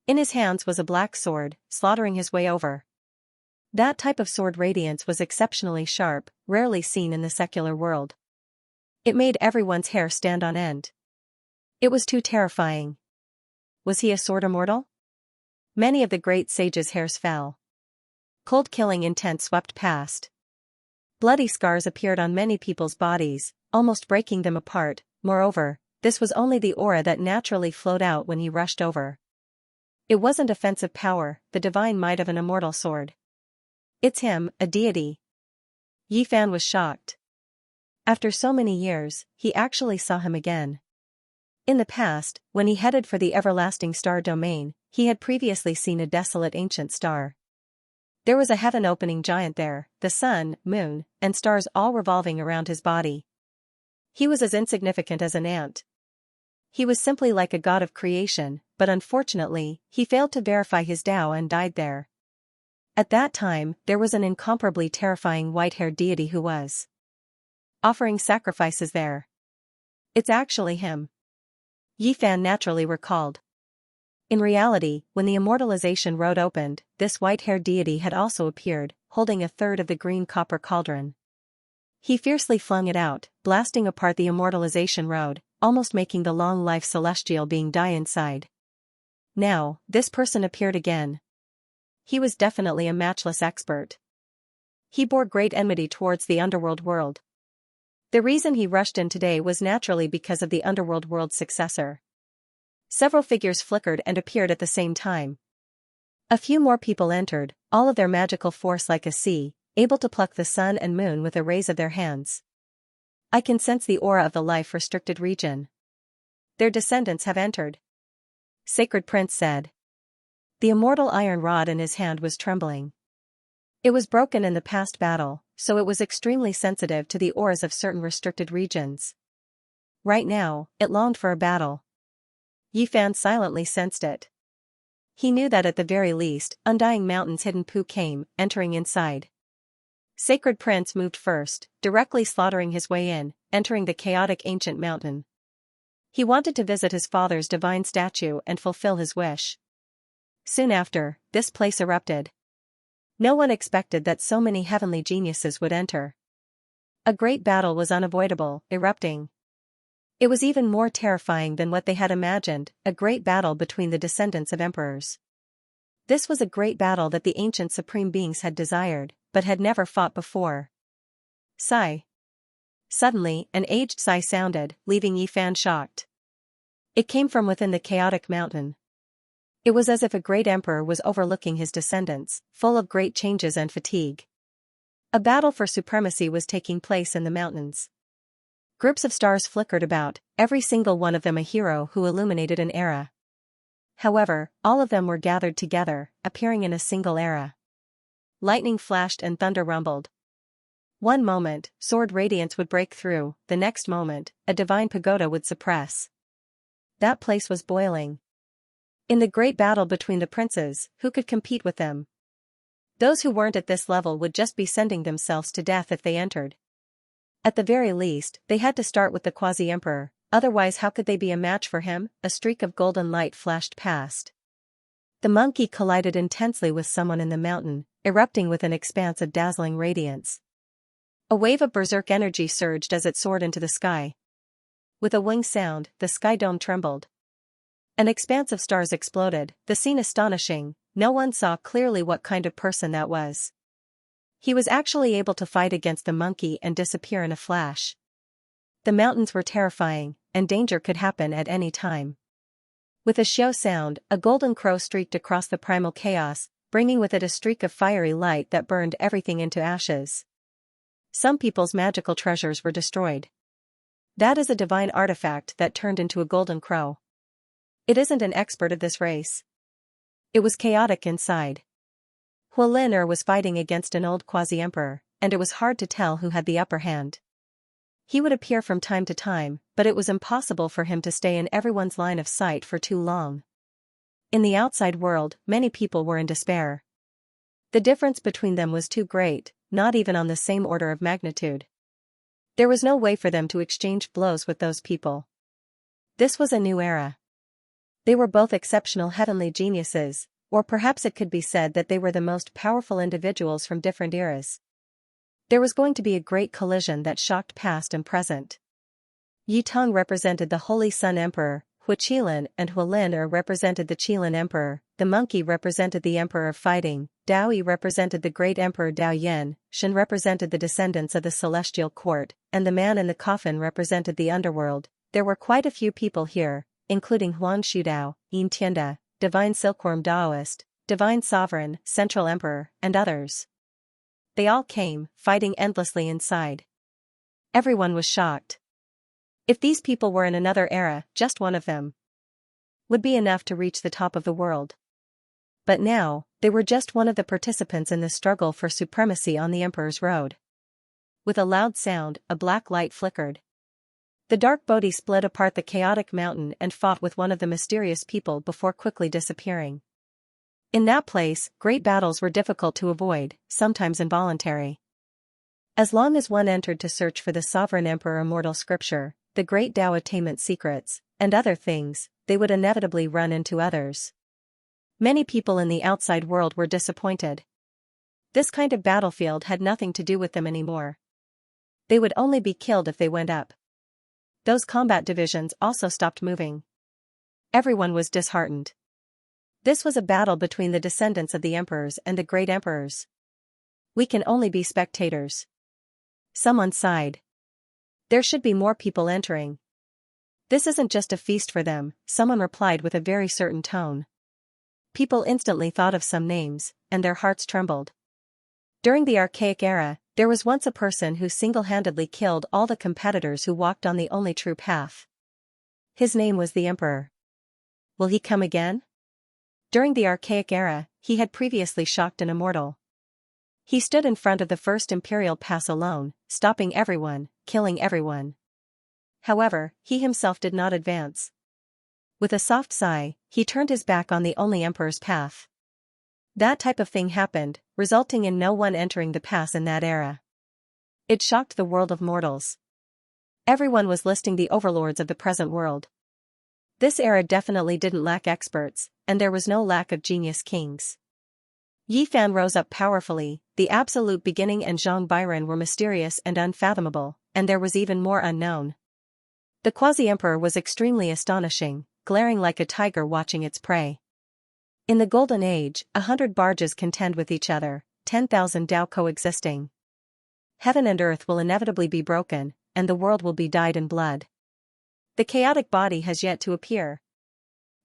In his hands was a black sword, slaughtering his way over. That type of sword radiance was exceptionally sharp, rarely seen in the secular world. It made everyone's hair stand on end. It was too terrifying. Was he a sword immortal? Many of the great sages' hairs fell. Cold killing intent swept past. Bloody scars appeared on many people's bodies, almost breaking them apart. Moreover, this was only the aura that naturally flowed out when he rushed over. It wasn't offensive power, the divine might of an immortal sword. It's him, a deity. Yi Fan was shocked. After so many years, he actually saw him again. In the past, when he headed for the everlasting star domain, he had previously seen a desolate ancient star. There was a heaven-opening giant there, the sun, moon, and stars all revolving around his body. He was as insignificant as an ant. He was simply like a god of creation, but unfortunately, he failed to verify his Tao and died there. At that time, there was an incomparably terrifying white-haired deity who was offering sacrifices there. It's actually him. Yi Fan naturally recalled. In reality, when the immortalization road opened, this white-haired deity had also appeared, holding a third of the green copper cauldron. He fiercely flung it out, blasting apart the immortalization road, almost making the long-life celestial being die inside. Now, this person appeared again. He was definitely a matchless expert. He bore great enmity towards the underworld world. The reason he rushed in today was naturally because of the underworld world's successor. Several figures flickered and appeared at the same time. A few more people entered, all of their magical force like a sea, able to pluck the sun and moon with a raise of their hands. I can sense the aura of the life-restricted region. Their descendants have entered. Sacred Prince said. The immortal iron rod in his hand was trembling. It was broken in the past battle, so it was extremely sensitive to the auras of certain restricted regions. Right now, it longed for a battle. Yi Fan silently sensed it. He knew that at the very least, Undying Mountain's hidden Pooh came, entering inside. Sacred Prince moved first, directly slaughtering his way in, entering the chaotic ancient mountain. He wanted to visit his father's divine statue and fulfill his wish. Soon after, this place erupted. No one expected that so many heavenly geniuses would enter. A great battle was unavoidable, erupting. It was even more terrifying than what they had imagined, a great battle between the descendants of emperors. This was a great battle that the ancient supreme beings had desired, but had never fought before. Sigh. Suddenly, an aged sigh sounded, leaving Yi Fan shocked. It came from within the chaotic mountain. It was as if a great emperor was overlooking his descendants, full of great changes and fatigue. A battle for supremacy was taking place in the mountains. Groups of stars flickered about, every single one of them a hero who illuminated an era. However, all of them were gathered together, appearing in a single era. Lightning flashed and thunder rumbled. One moment, sword radiance would break through, the next moment, a divine pagoda would suppress. That place was boiling. In the great battle between the princes, who could compete with them? Those who weren't at this level would just be sending themselves to death if they entered. At the very least, they had to start with the quasi-emperor, otherwise how could they be a match for him? A streak of golden light flashed past. The monkey collided intensely with someone in the mountain, erupting with an expanse of dazzling radiance. A wave of berserk energy surged as it soared into the sky. With a wing sound, the sky dome trembled. An expanse of stars exploded, the scene astonishing. No one saw clearly what kind of person that was. He was actually able to fight against the monkey and disappear in a flash. The mountains were terrifying, and danger could happen at any time. With a xiao sound, a golden crow streaked across the primal chaos, bringing with it a streak of fiery light that burned everything into ashes. Some people's magical treasures were destroyed. That is a divine artifact that turned into a golden crow. It isn't an expert of this race. It was chaotic inside. Huolin was fighting against an old quasi-emperor, and it was hard to tell who had the upper hand. He would appear from time to time, but it was impossible for him to stay in everyone's line of sight for too long. In the outside world, many people were in despair. The difference between them was too great, not even on the same order of magnitude. There was no way for them to exchange blows with those people. This was a new era. They were both exceptional heavenly geniuses, or perhaps it could be said that they were the most powerful individuals from different eras. There was going to be a great collision that shocked past and present. Yi Tong represented the Holy Sun Emperor, Hu Qilin and Hu Lin represented the Qilin Emperor, the monkey represented the Emperor of Fighting, Dao Yi represented the Great Emperor Dao Yin, Shen represented the descendants of the Celestial Court, and the man in the coffin represented the underworld. There were quite a few people here, including Huang Shudao, Yin Tianda, Divine Silkworm Daoist, Divine Sovereign, Central Emperor, and others. They all came, fighting endlessly inside. Everyone was shocked. If these people were in another era, just one of them would be enough to reach the top of the world. But now, they were just one of the participants in the struggle for supremacy on the Emperor's road. With a loud sound, a black light flickered. The dark Bodhi split apart the chaotic mountain and fought with one of the mysterious people before quickly disappearing. In that place, great battles were difficult to avoid, sometimes involuntary. As long as one entered to search for the Sovereign Emperor immortal scripture, the great Tao attainment secrets, and other things, they would inevitably run into others. Many people in the outside world were disappointed. This kind of battlefield had nothing to do with them anymore. They would only be killed if they went up. Those combat divisions also stopped moving. Everyone was disheartened. This was a battle between the descendants of the emperors and the great emperors. We can only be spectators. Someone sighed. There should be more people entering. This isn't just a feast for them, someone replied with a very certain tone. People instantly thought of some names, and their hearts trembled. During the archaic era, there was once a person who single-handedly killed all the competitors who walked on the only true path. His name was the Emperor. Will he come again? During the archaic era, he had previously shocked an immortal. He stood in front of the first imperial pass alone, stopping everyone, killing everyone. However, he himself did not advance. With a soft sigh, he turned his back on the only emperor's path. That type of thing happened, resulting in no one entering the pass in that era. It shocked the world of mortals. Everyone was listing the overlords of the present world. This era definitely didn't lack experts, and there was no lack of genius kings. Yi Fan rose up powerfully, the absolute beginning and Zhang Bairen were mysterious and unfathomable, and there was even more unknown. The quasi-emperor was extremely astonishing, glaring like a tiger watching its prey. In the Golden Age, 100 barges contend with each other, 10,000 Tao coexisting. Heaven and earth will inevitably be broken, and the world will be dyed in blood. The chaotic body has yet to appear.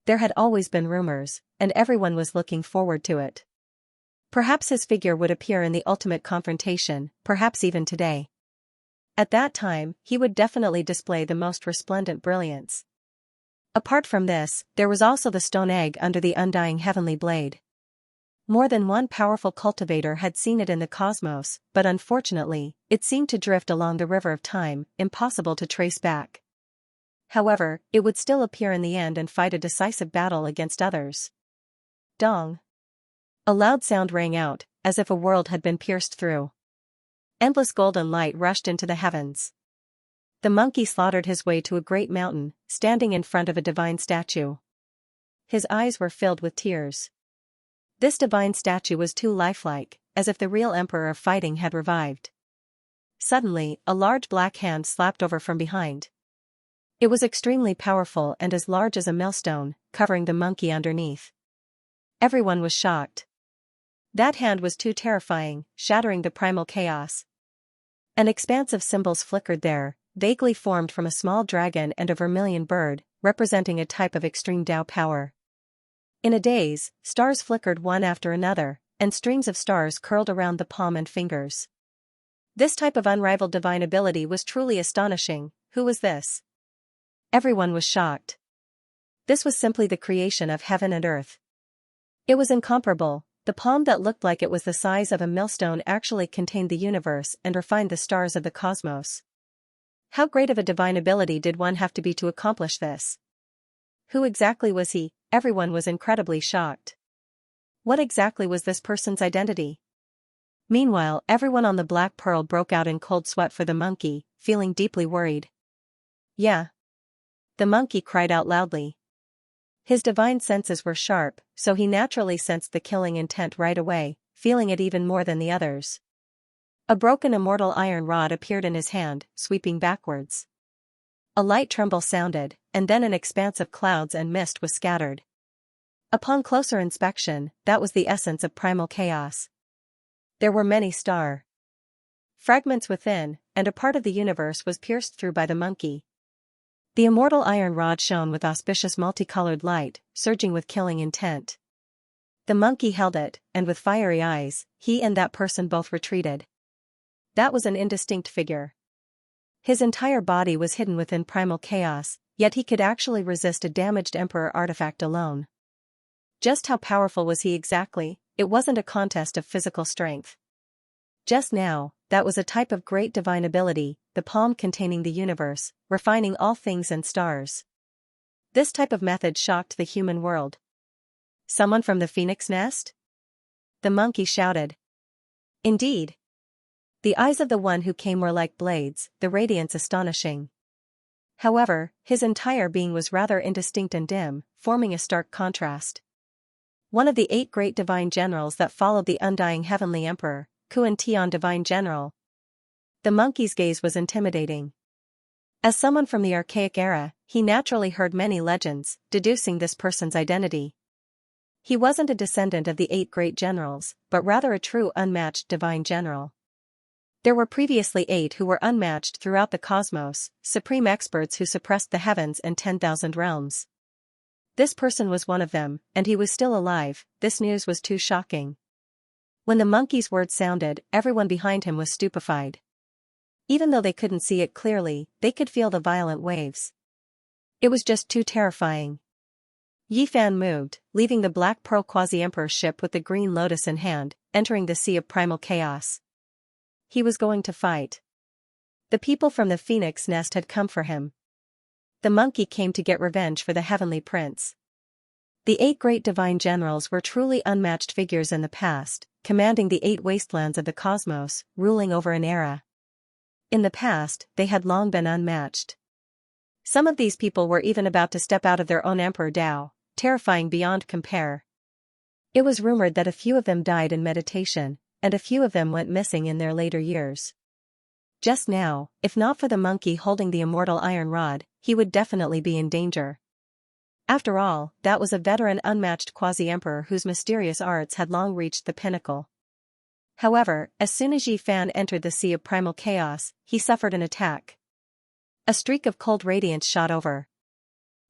There had always been rumors, and everyone was looking forward to it. Perhaps his figure would appear in the ultimate confrontation, perhaps even today. At that time, he would definitely display the most resplendent brilliance. Apart from this, there was also the stone egg under the undying heavenly blade. More than one powerful cultivator had seen it in the cosmos, but unfortunately, it seemed to drift along the river of time, impossible to trace back. However, it would still appear in the end and fight a decisive battle against others. Dong. A loud sound rang out, as if a world had been pierced through. Endless golden light rushed into the heavens. The monkey slaughtered his way to a great mountain, standing in front of a divine statue. His eyes were filled with tears. This divine statue was too lifelike, as if the real emperor of fighting had revived. Suddenly, a large black hand slapped over from behind. It was extremely powerful and as large as a millstone, covering the monkey underneath. Everyone was shocked. That hand was too terrifying, shattering the primal chaos. An expanse of symbols flickered there, vaguely formed from a small dragon and a vermilion bird, representing a type of extreme Tao power. In a daze, stars flickered one after another, and streams of stars curled around the palm and fingers. This type of unrivaled divine ability was truly astonishing. Who was this? Everyone was shocked. This was simply the creation of heaven and earth. It was incomparable. The palm that looked like it was the size of a millstone actually contained the universe and refined the stars of the cosmos. How great of a divine ability did one have to be to accomplish this? Who exactly was he? Everyone was incredibly shocked. What exactly was this person's identity? Meanwhile, everyone on the Black Pearl broke out in cold sweat for the monkey, feeling deeply worried. Yeah. The monkey cried out loudly. His divine senses were sharp, so he naturally sensed the killing intent right away, feeling it even more than the others. A broken immortal iron rod appeared in his hand, sweeping backwards. A light tremble sounded, and then an expanse of clouds and mist was scattered. Upon closer inspection, that was the essence of primal chaos. There were many star fragments within, and a part of the universe was pierced through by the monkey. The immortal iron rod shone with auspicious multicolored light, surging with killing intent. The monkey held it, and with fiery eyes, he and that person both retreated. That was an indistinct figure. His entire body was hidden within primal chaos, yet he could actually resist a damaged emperor artifact alone. Just how powerful was he exactly? It wasn't a contest of physical strength. Just now, that was a type of great divine ability, the palm containing the universe, refining all things and stars. This type of method shocked the human world. Someone from the phoenix nest? The monkey shouted. Indeed. The eyes of the one who came were like blades, the radiance astonishing. However, his entire being was rather indistinct and dim, forming a stark contrast. One of the 8 great divine generals that followed the undying heavenly emperor, Kuan Tian divine general. The monkey's gaze was intimidating. As someone from the archaic era, he naturally heard many legends, deducing this person's identity. He wasn't a descendant of the 8 great generals, but rather a true unmatched divine general. There were previously 8 who were unmatched throughout the cosmos, supreme experts who suppressed the heavens and 10,000 realms. This person was one of them, and he was still alive. This news was too shocking. When the monkey's words sounded, everyone behind him was stupefied. Even though they couldn't see it clearly, they could feel the violent waves. It was just too terrifying. Yi Fan moved, leaving the Black Pearl Quasi-Emperor's ship with the Green Lotus in hand, entering the sea of primal chaos. He was going to fight. The people from the Phoenix Nest had come for him. The monkey came to get revenge for the Heavenly Prince. The 8 great divine generals were truly unmatched figures in the past, commanding the 8 wastelands of the cosmos, ruling over an era. In the past, they had long been unmatched. Some of these people were even about to step out of their own Emperor Dao, terrifying beyond compare. It was rumored that a few of them died in meditation, and a few of them went missing in their later years. Just now, if not for the monkey holding the immortal iron rod, he would definitely be in danger. After all, that was a veteran unmatched quasi-emperor whose mysterious arts had long reached the pinnacle. However, as soon as Yi Fan entered the sea of primal chaos, he suffered an attack. A streak of cold radiance shot over.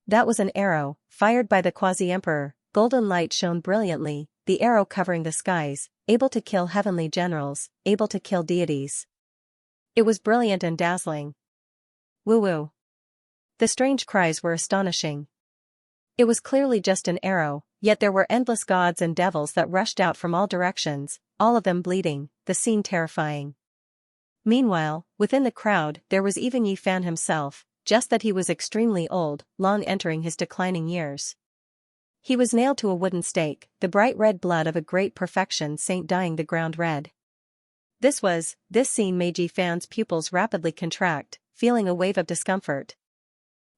That was an arrow, fired by the quasi-emperor. Golden light shone brilliantly, the arrow covering the skies, able to kill heavenly generals, able to kill deities. It was brilliant and dazzling. Woo-woo. The strange cries were astonishing. It was clearly just an arrow, yet there were endless gods and devils that rushed out from all directions, all of them bleeding, the scene terrifying. Meanwhile, within the crowd, there was even Yi Fan himself, just that he was extremely old, long entering his declining years. He was nailed to a wooden stake, the bright red blood of a great perfection saint dyeing the ground red. This scene made Yi Fan's pupils rapidly contract, feeling a wave of discomfort.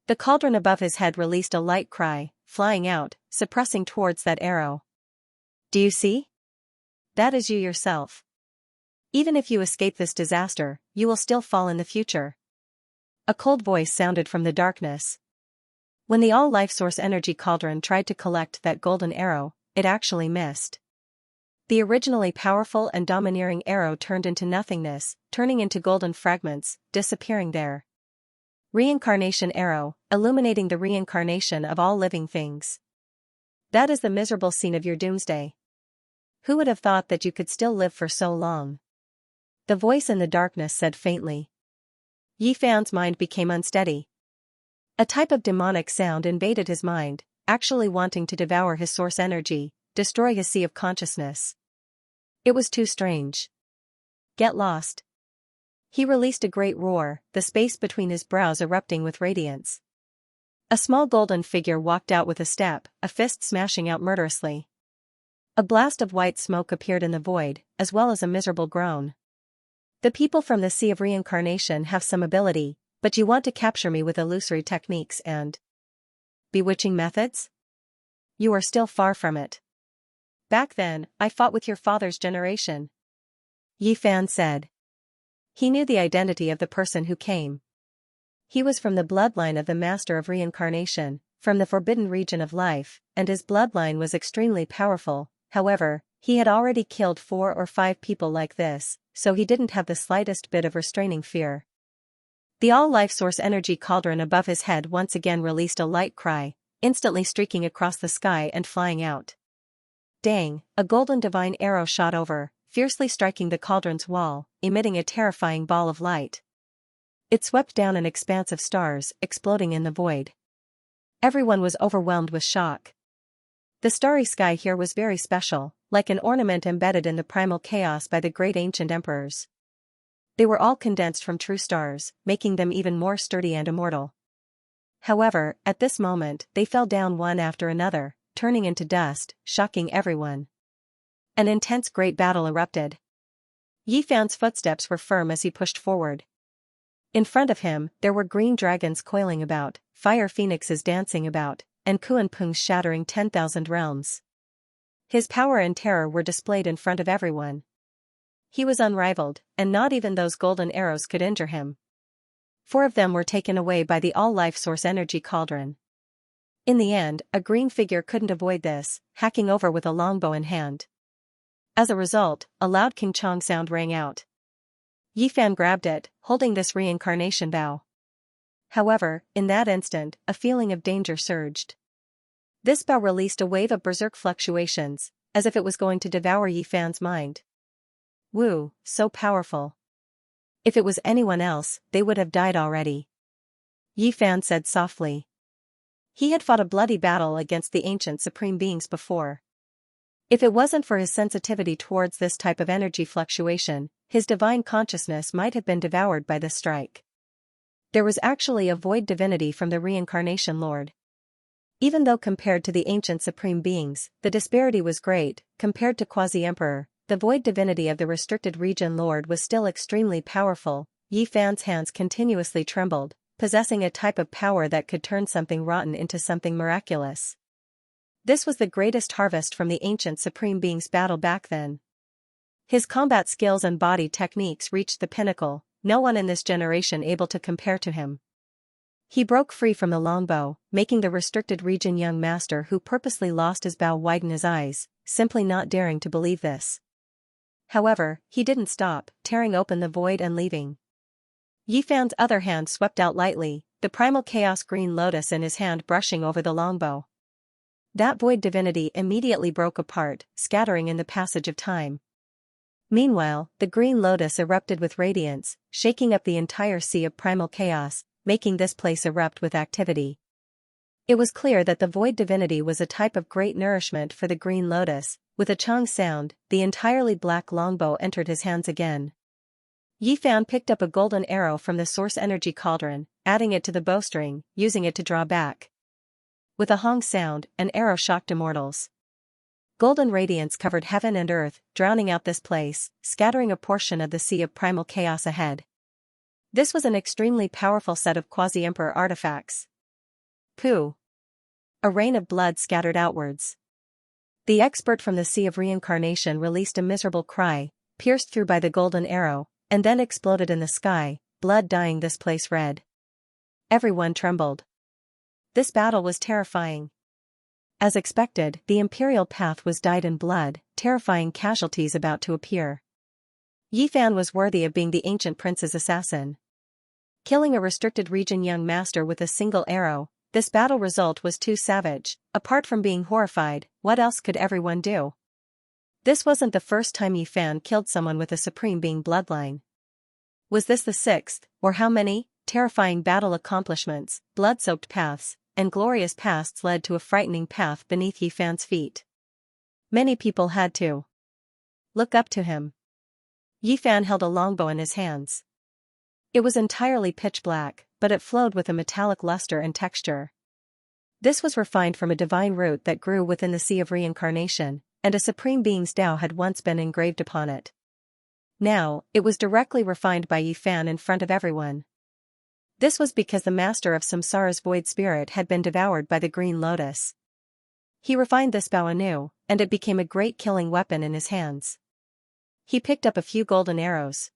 The cauldron above his head released a light cry, flying out, suppressing towards that arrow. Do you see? That is you yourself. Even if you escape this disaster, you will still fall in the future. A cold voice sounded from the darkness. When the all-life source energy cauldron tried to collect that golden arrow, it actually missed. The originally powerful and domineering arrow turned into nothingness, turning into golden fragments, disappearing there. Reincarnation arrow, illuminating the reincarnation of all living things. That is the miserable scene of your doomsday. Who would have thought that you could still live for so long? The voice in the darkness said faintly. Yi Fan's mind became unsteady. A type of demonic sound invaded his mind, actually wanting to devour his source energy, destroy his sea of consciousness. It was too strange. Get lost. He released a great roar, the space between his brows erupting with radiance. A small golden figure walked out with a step, a fist smashing out murderously. A blast of white smoke appeared in the void, as well as a miserable groan. The people from the Sea of Reincarnation have some ability, but you want to capture me with illusory techniques and bewitching methods? You are still far from it. Back then, I fought with your father's generation. Yi Fan said. He knew the identity of the person who came. He was from the bloodline of the Master of Reincarnation, from the forbidden region of life, and his bloodline was extremely powerful. However, he had already killed 4 or 5 people like this, so he didn't have the slightest bit of restraining fear. The all-life source energy cauldron above his head once again released a light cry, instantly streaking across the sky and flying out. Dang! A golden divine arrow shot over, fiercely striking the cauldron's wall, emitting a terrifying ball of light. It swept down an expanse of stars, exploding in the void. Everyone was overwhelmed with shock. The starry sky here was very special, like an ornament embedded in the primal chaos by the great ancient emperors. They were all condensed from true stars, making them even more sturdy and immortal. However, at this moment, they fell down one after another, turning into dust, shocking everyone. An intense great battle erupted. Yi Fan's footsteps were firm as he pushed forward. In front of him, there were green dragons coiling about, fire phoenixes dancing about, and Kuan-Pungs shattering 10,000 realms. His power and terror were displayed in front of everyone. He was unrivaled, and not even those golden arrows could injure him. 4 of them were taken away by the all-life source energy cauldron. In the end, a green figure couldn't avoid this, hacking over with a longbow in hand. As a result, a loud King Chong sound rang out. Yi Fan grabbed it, holding this reincarnation bow. However, in that instant, a feeling of danger surged. This bow released a wave of berserk fluctuations, as if it was going to devour Yi Fan's mind. Woo, so powerful. If it was anyone else, they would have died already. Yi Fan said softly. He had fought a bloody battle against the ancient supreme beings before. If it wasn't for his sensitivity towards this type of energy fluctuation, his divine consciousness might have been devoured by this strike. There was actually a void divinity from the reincarnation lord. Even though compared to the ancient supreme beings, the disparity was great, compared to Quasi-Emperor, the void divinity of the restricted region lord was still extremely powerful. Yi Fan's hands continuously trembled, possessing a type of power that could turn something rotten into something miraculous. This was the greatest harvest from the ancient supreme being's battle back then. His combat skills and body techniques reached the pinnacle, no one in this generation able to compare to him. He broke free from the longbow, making the restricted region young master who purposely lost his bow widen his eyes, simply not daring to believe this. However, he didn't stop, tearing open the void and leaving. Yi Fan's other hand swept out lightly, the primal chaos green lotus in his hand brushing over the longbow. That void divinity immediately broke apart, scattering in the passage of time. Meanwhile, the green lotus erupted with radiance, shaking up the entire sea of primal chaos, making this place erupt with activity. It was clear that the void divinity was a type of great nourishment for the green lotus. With a chong sound, the entirely black longbow entered his hands again. Yi Fan picked up a golden arrow from the source energy cauldron, adding it to the bowstring, using it to draw back. With a hong sound, an arrow shocked immortals. Golden radiance covered heaven and earth, drowning out this place, scattering a portion of the sea of primal chaos ahead. This was an extremely powerful set of Quasi-Emperor artifacts. Pooh! A rain of blood scattered outwards. The expert from the Sea of Reincarnation released a miserable cry, pierced through by the golden arrow, and then exploded in the sky, blood dyeing this place red. Everyone trembled. This battle was terrifying. As expected, the imperial path was dyed in blood, terrifying casualties about to appear. Yi Fan was worthy of being the ancient prince's assassin. Killing a restricted region young master with a single arrow, this battle result was too savage. Apart from being horrified, what else could everyone do? This wasn't the first time Yi Fan killed someone with a supreme being bloodline. Was this the 6th, or how many? Terrifying battle accomplishments, blood-soaked paths, and glorious pasts led to a frightening path beneath Yi Fan's feet. Many people had to look up to him. Yi Fan held a longbow in his hands. It was entirely pitch black, but it flowed with a metallic luster and texture. This was refined from a divine root that grew within the Sea of Reincarnation, and a supreme being's Tao had once been engraved upon it. Now, it was directly refined by Yi Fan in front of everyone. This was because the master of Samsara's void spirit had been devoured by the green lotus. He refined this bow anew, and it became a great killing weapon in his hands. He picked up a few golden arrows.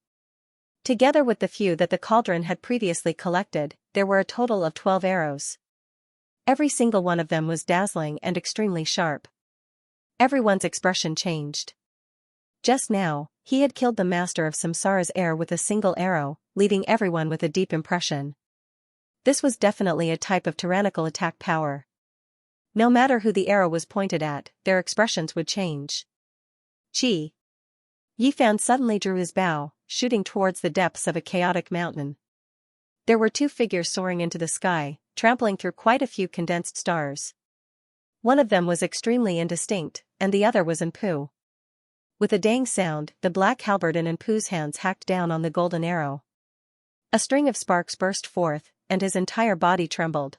Together with the few that the cauldron had previously collected, there were a total of 12 arrows. Every single one of them was dazzling and extremely sharp. Everyone's expression changed. Just now, he had killed the master of Samsara's heir with a single arrow, leaving everyone with a deep impression. This was definitely a type of tyrannical attack power. No matter who the arrow was pointed at, their expressions would change. Yi Fan suddenly drew his bow, shooting towards the depths of a chaotic mountain. There were two figures soaring into the sky, trampling through quite a few condensed stars. One of them was extremely indistinct, and the other was Enpu. With a dang sound, the black halberd in Enpu's hands hacked down on the golden arrow. A string of sparks burst forth, and his entire body trembled.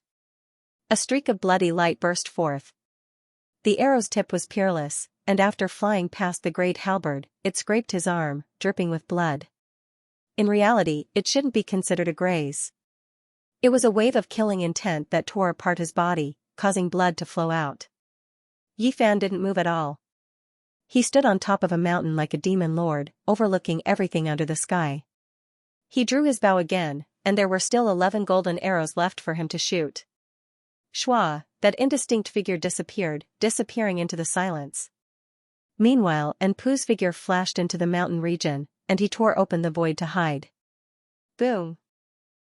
A streak of bloody light burst forth. The arrow's tip was peerless, and after flying past the great halberd, it scraped his arm, dripping with blood. In reality, it shouldn't be considered a graze. It was a wave of killing intent that tore apart his body, causing blood to flow out. Yi Fan didn't move at all. He stood on top of a mountain like a demon lord, overlooking everything under the sky. He drew his bow again, and there were still 11 golden arrows left for him to shoot. Shwa, that indistinct figure disappeared, disappearing into the silence. Meanwhile, Enpu's figure flashed into the mountain region, and he tore open the void to hide. Boom!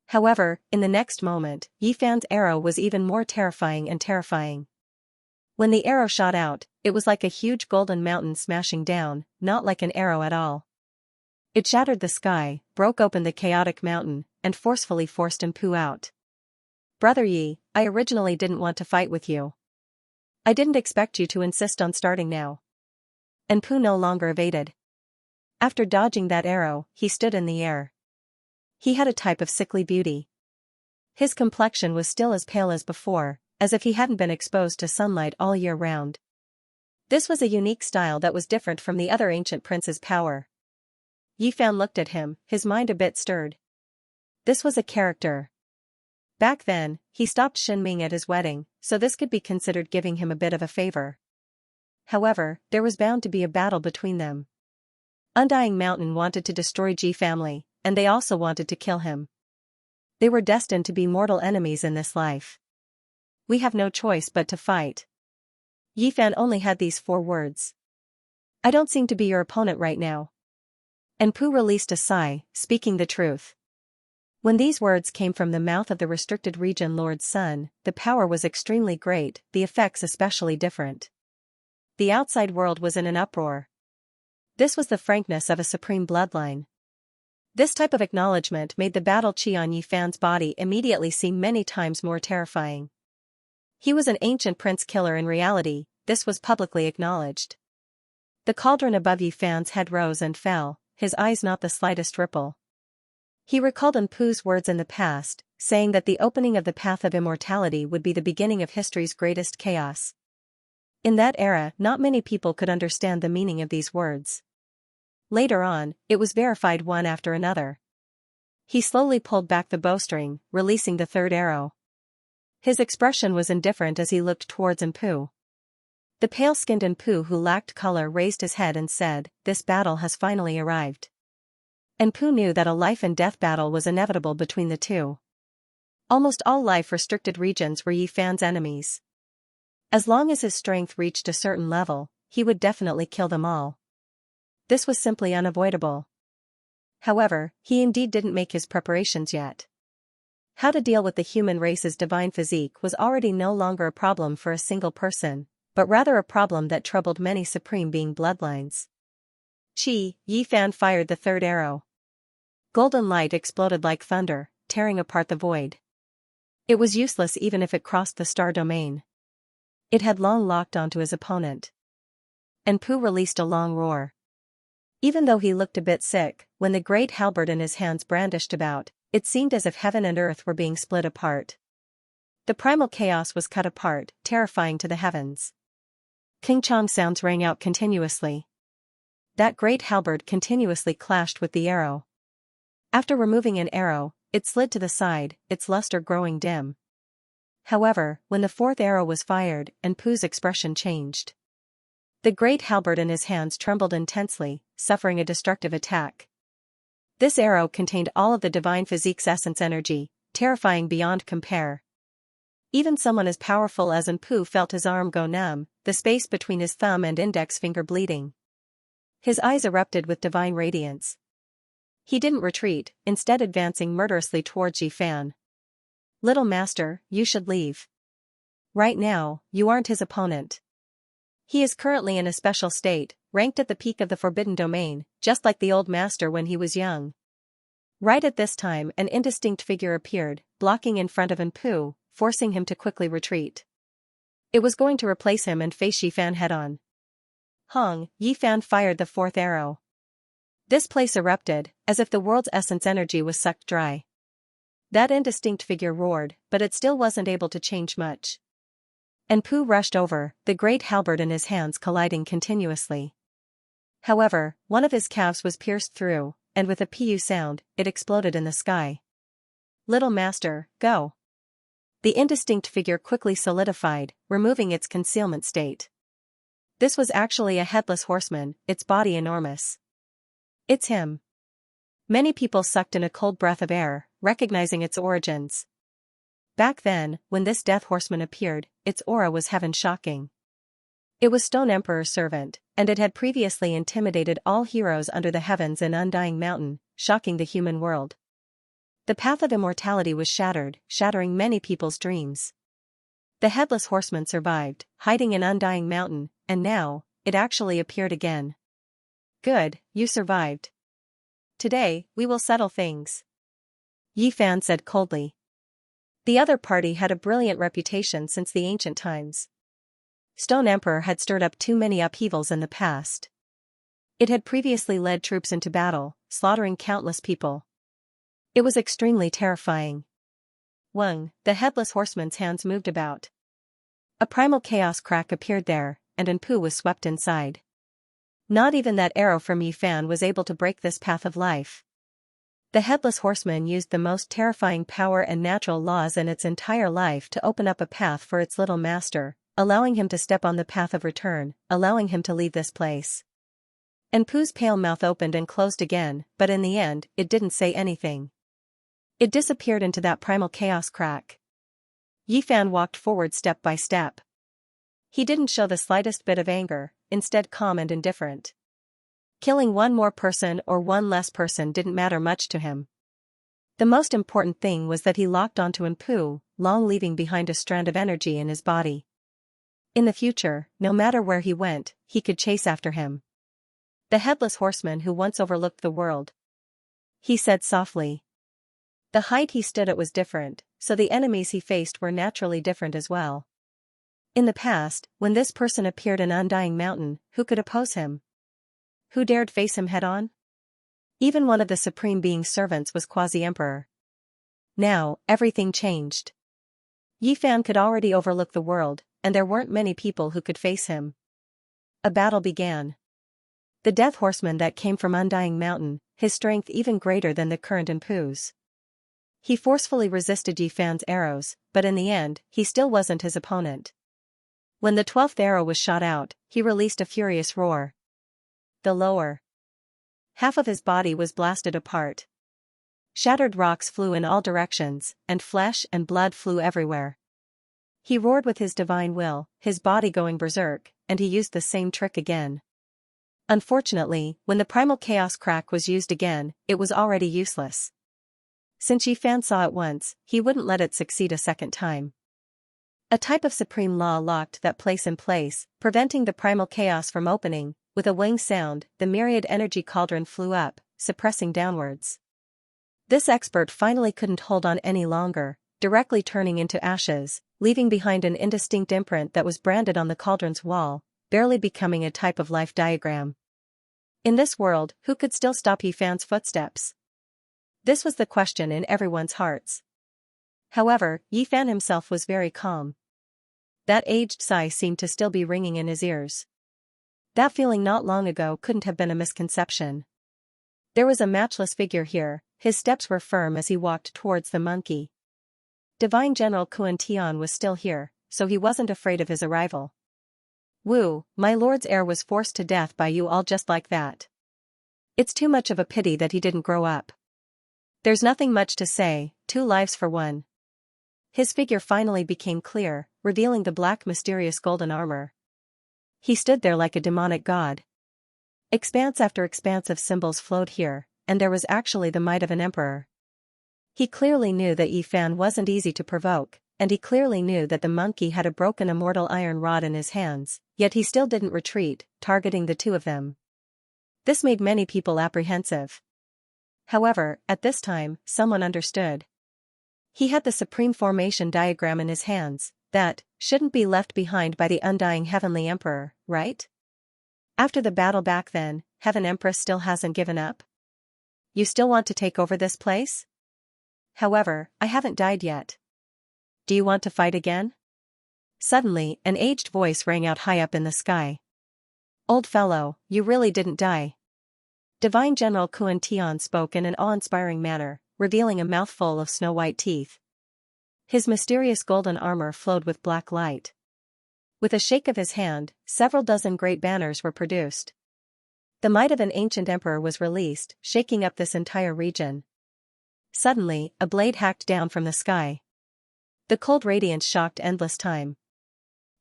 However, in the next moment, Yi Fan's arrow was even more terrifying and terrifying. When the arrow shot out, it was like a huge golden mountain smashing down, not like an arrow at all. It shattered the sky, broke open the chaotic mountain, and forcefully forced Enpu out. Brother Yi, I originally didn't want to fight with you. I didn't expect you to insist on starting now. Enpu no longer evaded. After dodging that arrow, he stood in the air. He had a type of sickly beauty. His complexion was still as pale as before, as if he hadn't been exposed to sunlight all year round. This was a unique style that was different from the other ancient prince's power. Yi Fan looked at him, his mind a bit stirred. This was a character. Back then, he stopped Xinming at his wedding, so this could be considered giving him a bit of a favor. However, there was bound to be a battle between them. Undying Mountain wanted to destroy Ji family, and they also wanted to kill him. They were destined to be mortal enemies in this life. We have no choice but to fight. Yi Fan only had these 4 words. I don't seem to be your opponent right now. Enpu released a sigh, speaking the truth. When these words came from the mouth of the restricted region Lord's son, the power was extremely great, the effects especially different. The outside world was in an uproar. This was the frankness of a supreme bloodline. This type of acknowledgement made the battle chi on Yi Fan's body immediately seem many times more terrifying. He was an ancient prince killer in reality, this was publicly acknowledged. The cauldron above Yi Fan's head rose and fell, his eyes not the slightest ripple. He recalled Enpu's words in the past, saying that the opening of the path of immortality would be the beginning of history's greatest chaos. In that era, not many people could understand the meaning of these words. Later on, it was verified one after another. He slowly pulled back the bowstring, releasing the 3rd arrow. His expression was indifferent as he looked towards Enpu. The pale-skinned Enpu who lacked color raised his head and said, "This battle has finally arrived." Enpu knew that a life-and-death battle was inevitable between the two. Almost all life-restricted regions were Yi Fan's enemies. As long as his strength reached a certain level, he would definitely kill them all. This was simply unavoidable. However, he indeed didn't make his preparations yet. How to deal with the human race's divine physique was already no longer a problem for a single person, but rather a problem that troubled many supreme being bloodlines. Yi Fan fired the 3rd arrow. Golden light exploded like thunder, tearing apart the void. It was useless even if it crossed the star domain. It had long locked onto his opponent. Enpu released a long roar. Even though he looked a bit sick, when the great halberd in his hands brandished about, it seemed as if heaven and earth were being split apart. The primal chaos was cut apart, terrifying to the heavens. King Chong sounds rang out continuously. That great halberd continuously clashed with the arrow. After removing an arrow, it slid to the side, its luster growing dim. However, when the 4th arrow was fired, Enpu's expression changed. The great halberd in his hands trembled intensely, suffering a destructive attack. This arrow contained all of the divine physique's essence energy, terrifying beyond compare. Even someone as powerful as Anpu felt his arm go numb, the space between his thumb and index finger bleeding. His eyes erupted with divine radiance. He didn't retreat, instead advancing murderously towards Yifan. "Little master, you should leave. Right now, you aren't his opponent. He is currently in a special state, ranked at the peak of the forbidden domain, just like the old master when he was young." Right at this time an indistinct figure appeared, blocking in front of Anpu, forcing him to quickly retreat. It was going to replace him and face Yifan head-on. Yifan fired the fourth arrow. This place erupted, as if the world's essence energy was sucked dry. That indistinct figure roared, but it still wasn't able to change much. Anpu rushed over, the great halberd in his hands colliding continuously. However, one of his calves was pierced through, and with a pu sound, it exploded in the sky. "Little master, go." The indistinct figure quickly solidified, removing its concealment state. This was actually a headless horseman, its body enormous. "It's him." Many people sucked in a cold breath of air, recognizing its origins. Back then, when this death horseman appeared, its aura was heaven-shocking. It was Stone Emperor's servant, and it had previously intimidated all heroes under the heavens in Undying Mountain, shocking the human world. The path of immortality was shattered, shattering many people's dreams. The headless horseman survived, hiding in Undying Mountain, and now, it actually appeared again. "Good, you survived. Today, we will settle things," Yifan said coldly. The other party had a brilliant reputation since the ancient times. Stone Emperor had stirred up too many upheavals in the past. It had previously led troops into battle, slaughtering countless people. It was extremely terrifying. The headless horseman's hands moved about. A primal chaos crack appeared there, and Anpu was swept inside. Not even that arrow from Yifan was able to break this path of life. The headless horseman used the most terrifying power and natural laws in its entire life to open up a path for its little master, allowing him to step on the path of return, allowing him to leave this place. Anpu's pale mouth opened and closed again, but in the end, it didn't say anything. It disappeared into that primal chaos crack. Yifan walked forward step by step. He didn't show the slightest bit of anger, instead calm and indifferent. Killing one more person or one less person didn't matter much to him. The most important thing was that he locked onto Anpu, long leaving behind a strand of energy in his body. In the future, no matter where he went, he could chase after him. "The headless horseman who once overlooked the world," he said softly. The height he stood at was different, so the enemies he faced were naturally different as well. In the past, when this person appeared in Undying Mountain, who could oppose him? Who dared face him head-on? Even one of the Supreme Being's servants was Quasi-Emperor. Now, everything changed. Yifan could already overlook the world, and there weren't many people who could face him. A battle began. The death horseman that came from Undying Mountain, his strength even greater than the current Anpu's. He forcefully resisted Yifan's arrows, but in the end, he still wasn't his opponent. When the 12th arrow was shot out, he released a furious roar. The lower half of his body was blasted apart. Shattered rocks flew in all directions, and flesh and blood flew everywhere. He roared with his divine will, his body going berserk, and he used the same trick again. Unfortunately, when the primal chaos crack was used again, it was already useless. Since Yifan saw it once, he wouldn't let it succeed a second time. A type of supreme law locked that place in place, preventing the primal chaos from opening. With a wing sound, the myriad energy cauldron flew up, suppressing downwards. This expert finally couldn't hold on any longer, directly turning into ashes, leaving behind an indistinct imprint that was branded on the cauldron's wall, barely becoming a type of life diagram. In this world, who could still stop Yifan's footsteps? This was the question in everyone's hearts. However, Yifan himself was very calm. That aged sigh seemed to still be ringing in his ears. That feeling not long ago couldn't have been a misconception. There was a matchless figure here, his steps were firm as he walked towards the monkey. Divine General Kuan Tian was still here, so he wasn't afraid of his arrival. "Wu, my lord's heir was forced to death by you all just like that. It's too much of a pity that he didn't grow up. There's nothing much to say, 2 lives for 1. His figure finally became clear, revealing the black mysterious golden armor. He stood there like a demonic god. Expanse after expanse of symbols flowed here, and there was actually the might of an emperor. He clearly knew that Yi Fan wasn't easy to provoke, and he clearly knew that the monkey had a broken immortal iron rod in his hands, yet he still didn't retreat, targeting the 2 of them. This made many people apprehensive. However, at this time, someone understood. He had the supreme formation diagram in his hands, that shouldn't be left behind by the undying Heavenly Emperor, right? After the battle back then, Heaven Empress still hasn't given up? You still want to take over this place? However, I haven't died yet. Do you want to fight again? Suddenly, an aged voice rang out high up in the sky. Old fellow, you really didn't die. Divine General Kuan Tian spoke in an awe-inspiring manner, revealing a mouthful of snow-white teeth. His mysterious golden armor flowed with black light. With a shake of his hand, several dozen great banners were produced. The might of an ancient emperor was released, shaking up this entire region. Suddenly, a blade hacked down from the sky. The cold radiance shocked endless time.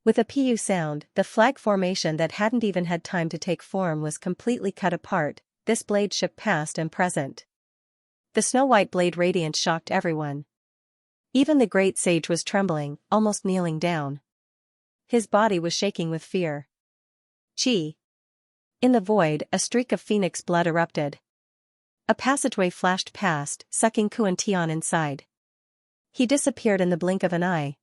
With a pu sound, the flag formation that hadn't even had time to take form was completely cut apart. This blade shook past and present. The snow-white blade radiance shocked everyone. Even the great sage was trembling, almost kneeling down. His body was shaking with fear. Chi. In the void, a streak of phoenix blood erupted. A passageway flashed past, sucking Kuan Tian inside. He disappeared in the blink of an eye.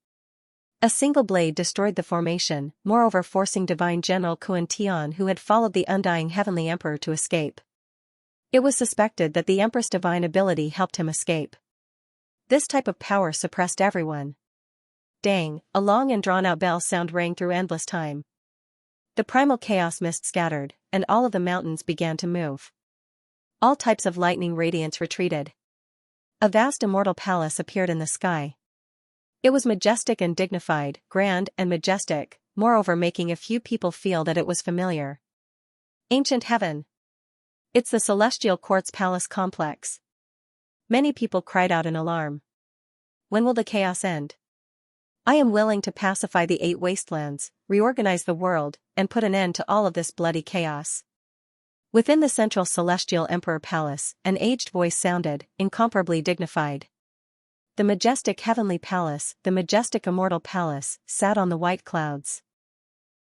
A single blade destroyed the formation, moreover forcing Divine General Kuan Tian, who had followed the undying Heavenly Emperor, to escape. It was suspected that the Empress' divine ability helped him escape. This type of power suppressed everyone. Dang, a long and drawn-out bell sound rang through endless time. The primal chaos mist scattered, and all of the mountains began to move. All types of lightning radiance retreated. A vast immortal palace appeared in the sky. It was majestic and dignified, grand and majestic, moreover making a few people feel that it was familiar. Ancient heaven. It's the Celestial Quartz Palace complex. Many people cried out in alarm. When will the chaos end? I am willing to pacify the 8 wastelands, reorganize the world, and put an end to all of this bloody chaos. Within the central Celestial Emperor Palace, an aged voice sounded, incomparably dignified. The majestic heavenly palace, the majestic immortal palace, sat on the white clouds.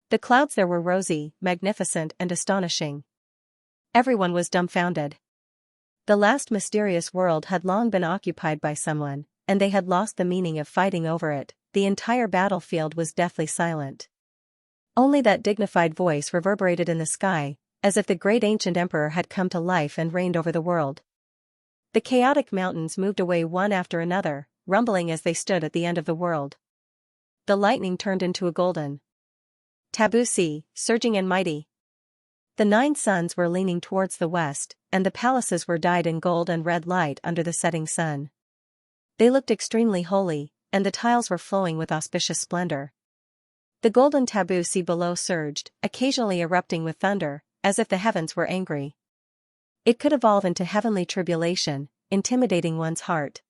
The clouds there were rosy, magnificent and astonishing. Everyone was dumbfounded. The last mysterious world had long been occupied by someone, and they had lost the meaning of fighting over it. The entire battlefield was deathly silent. Only that dignified voice reverberated in the sky, as if the great ancient emperor had come to life and reigned over the world. The chaotic mountains moved away one after another, rumbling as they stood at the end of the world. The lightning turned into a golden taboo sea, surging and mighty. The 9 suns were leaning towards the west, and the palaces were dyed in gold and red light under the setting sun. They looked extremely holy, and the tiles were flowing with auspicious splendor. The golden taboo sea below surged, occasionally erupting with thunder, as if the heavens were angry. It could evolve into heavenly tribulation, intimidating one's heart.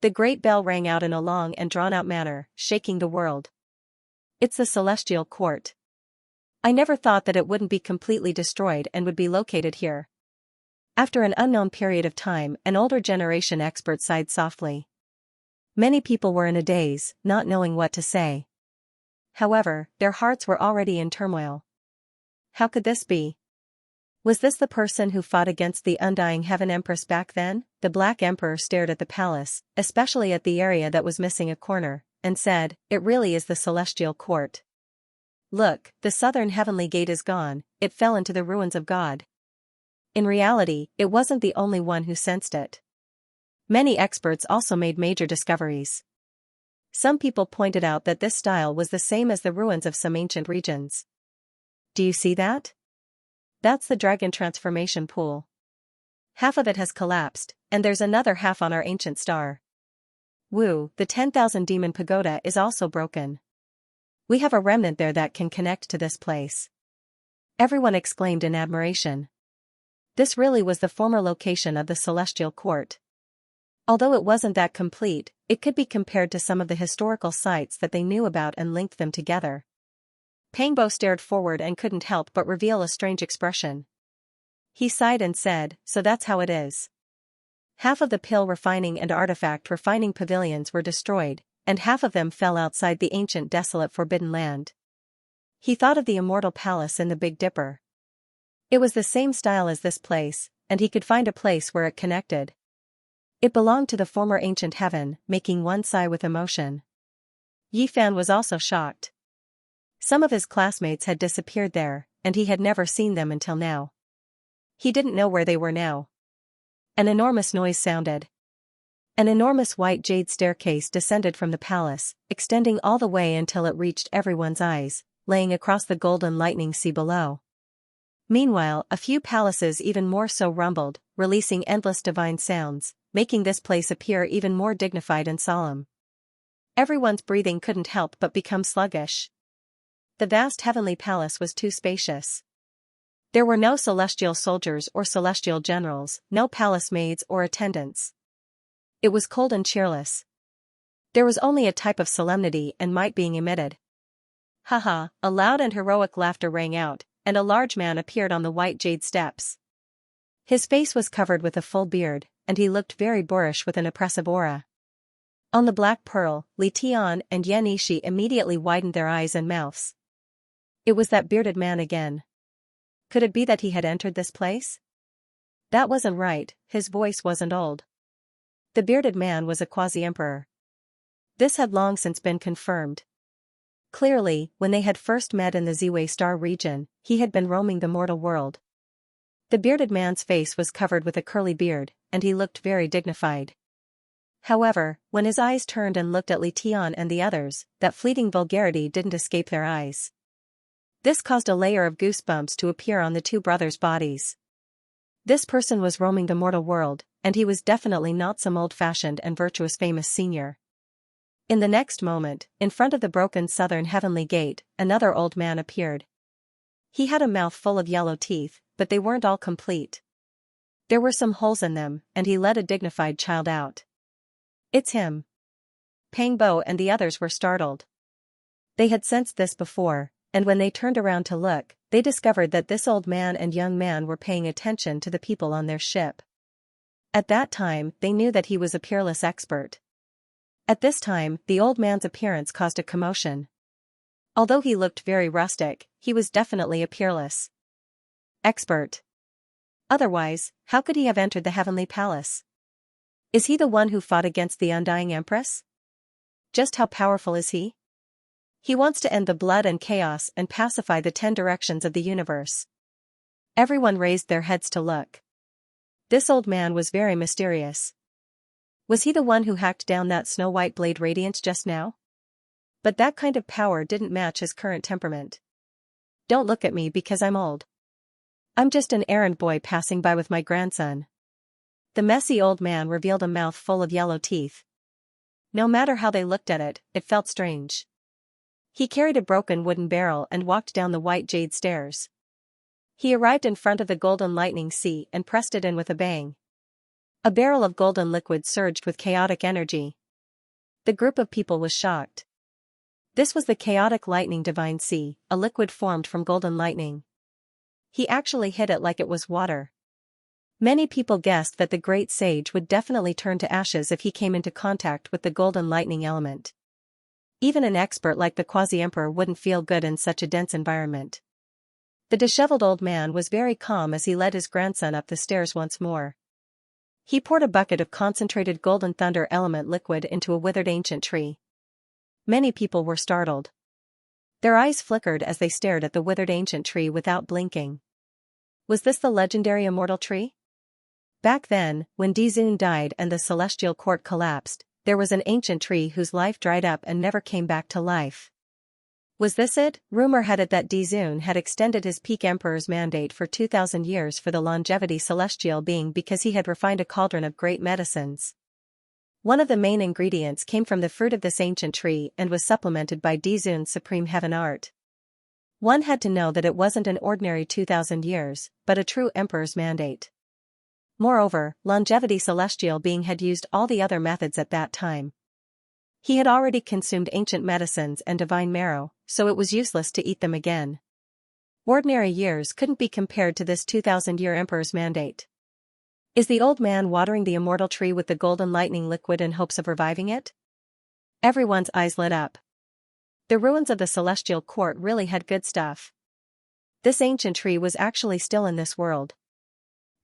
The great bell rang out in a long and drawn-out manner, shaking the world. It's the Celestial Court. I never thought that it wouldn't be completely destroyed and would be located here. After an unknown period of time, an older generation expert sighed softly. Many people were in a daze, not knowing what to say. However, their hearts were already in turmoil. How could this be? Was this the person who fought against the undying Heaven Empress back then? The Black Emperor stared at the palace, especially at the area that was missing a corner, and said, "It really is the Celestial Court. Look, the southern heavenly gate is gone, it fell into the ruins of God." In reality, it wasn't the only one who sensed it. Many experts also made major discoveries. Some people pointed out that this style was the same as the ruins of some ancient regions. Do you see that? That's the dragon transformation pool. Half of it has collapsed, and there's another half on our ancient star. Woo, the 10,000 demon pagoda is also broken. We have a remnant there that can connect to this place. Everyone exclaimed in admiration. This really was the former location of the Celestial Court. Although it wasn't that complete, it could be compared to some of the historical sites that they knew about and linked them together. Pangbo stared forward and couldn't help but reveal a strange expression. He sighed and said, "So that's how it is." Half of the pill refining and artifact refining pavilions were destroyed, and half of them fell outside the ancient desolate forbidden land. He thought of the immortal palace in the Big Dipper. It was the same style as this place, and he could find a place where it connected. It belonged to the former ancient heaven, making one sigh with emotion. Yi Fan was also shocked. Some of his classmates had disappeared there, and he had never seen them until now. He didn't know where they were now. An enormous noise sounded. An enormous white jade staircase descended from the palace, extending all the way until it reached everyone's eyes, laying across the golden lightning sea below. Meanwhile, a few palaces even more so rumbled, releasing endless divine sounds, making this place appear even more dignified and solemn. Everyone's breathing couldn't help but become sluggish. The vast heavenly palace was too spacious. There were no celestial soldiers or celestial generals, no palace maids or attendants. It was cold and cheerless. There was only a type of solemnity and might being emitted. Haha, a loud and heroic laughter rang out, and a large man appeared on the white jade steps. His face was covered with a full beard, and he looked very boorish with an oppressive aura. On the Black Pearl, Li Tian and Xianxia immediately widened their eyes and mouths. It was that bearded man again. Could it be that he had entered this place? That wasn't right, his voice wasn't old. The bearded man was a quasi-emperor. This had long since been confirmed. Clearly, when they had first met in the Ziwei Star region, he had been roaming the mortal world. The bearded man's face was covered with a curly beard, and he looked very dignified. However, when his eyes turned and looked at Li Tian and the others, that fleeting vulgarity didn't escape their eyes. This caused a layer of goosebumps to appear on the two brothers' bodies. This person was roaming the mortal world, and he was definitely not some old-fashioned and virtuous famous senior. In the next moment, in front of the broken southern heavenly gate, another old man appeared. He had a mouth full of yellow teeth, but they weren't all complete. There were some holes in them, and he led a dignified child out. "It's him." Pang Bo and the others were startled. They had sensed this before, and when they turned around to look, they discovered that this old man and young man were paying attention to the people on their ship. At that time, they knew that he was a peerless expert. At this time, the old man's appearance caused a commotion. Although he looked very rustic, he was definitely a peerless expert. Otherwise, how could he have entered the heavenly palace? Is he the one who fought against the undying empress? Just how powerful is he? He wants to end the blood and chaos and pacify the 10 directions of the universe. Everyone raised their heads to look. This old man was very mysterious. Was he the one who hacked down that snow-white blade radiance just now? But that kind of power didn't match his current temperament. Don't look at me because I'm old. I'm just an errand boy passing by with my grandson. The messy old man revealed a mouth full of yellow teeth. No matter how they looked at it, it felt strange. He carried a broken wooden barrel and walked down the white jade stairs. He arrived in front of the golden lightning sea and pressed it in with a bang. A barrel of golden liquid surged with chaotic energy. The group of people was shocked. This was the chaotic lightning divine sea, a liquid formed from golden lightning. He actually hit it like it was water. Many people guessed that the great sage would definitely turn to ashes if he came into contact with the golden lightning element. Even an expert like the quasi-emperor wouldn't feel good in such a dense environment. The disheveled old man was very calm as he led his grandson up the stairs once more. He poured a bucket of concentrated golden thunder element liquid into a withered ancient tree. Many people were startled. Their eyes flickered as they stared at the withered ancient tree without blinking. Was this the legendary immortal tree? Back then, when Dizun died and the celestial court collapsed, there was an ancient tree whose life dried up and never came back to life. Was this it? Rumor had it that Dizun had extended his peak emperor's mandate for 2,000 years for the longevity celestial being because he had refined a cauldron of great medicines. One of the main ingredients came from the fruit of this ancient tree and was supplemented by Dizun's supreme heaven art. One had to know that it wasn't an ordinary 2,000 years, but a true emperor's mandate. Moreover, longevity celestial being had used all the other methods at that time. He had already consumed ancient medicines and divine marrow, so it was useless to eat them again. Ordinary years couldn't be compared to this 2,000-year emperor's mandate. Is the old man watering the immortal tree with the golden lightning liquid in hopes of reviving it? Everyone's eyes lit up. The ruins of the celestial court really had good stuff. This ancient tree was actually still in this world.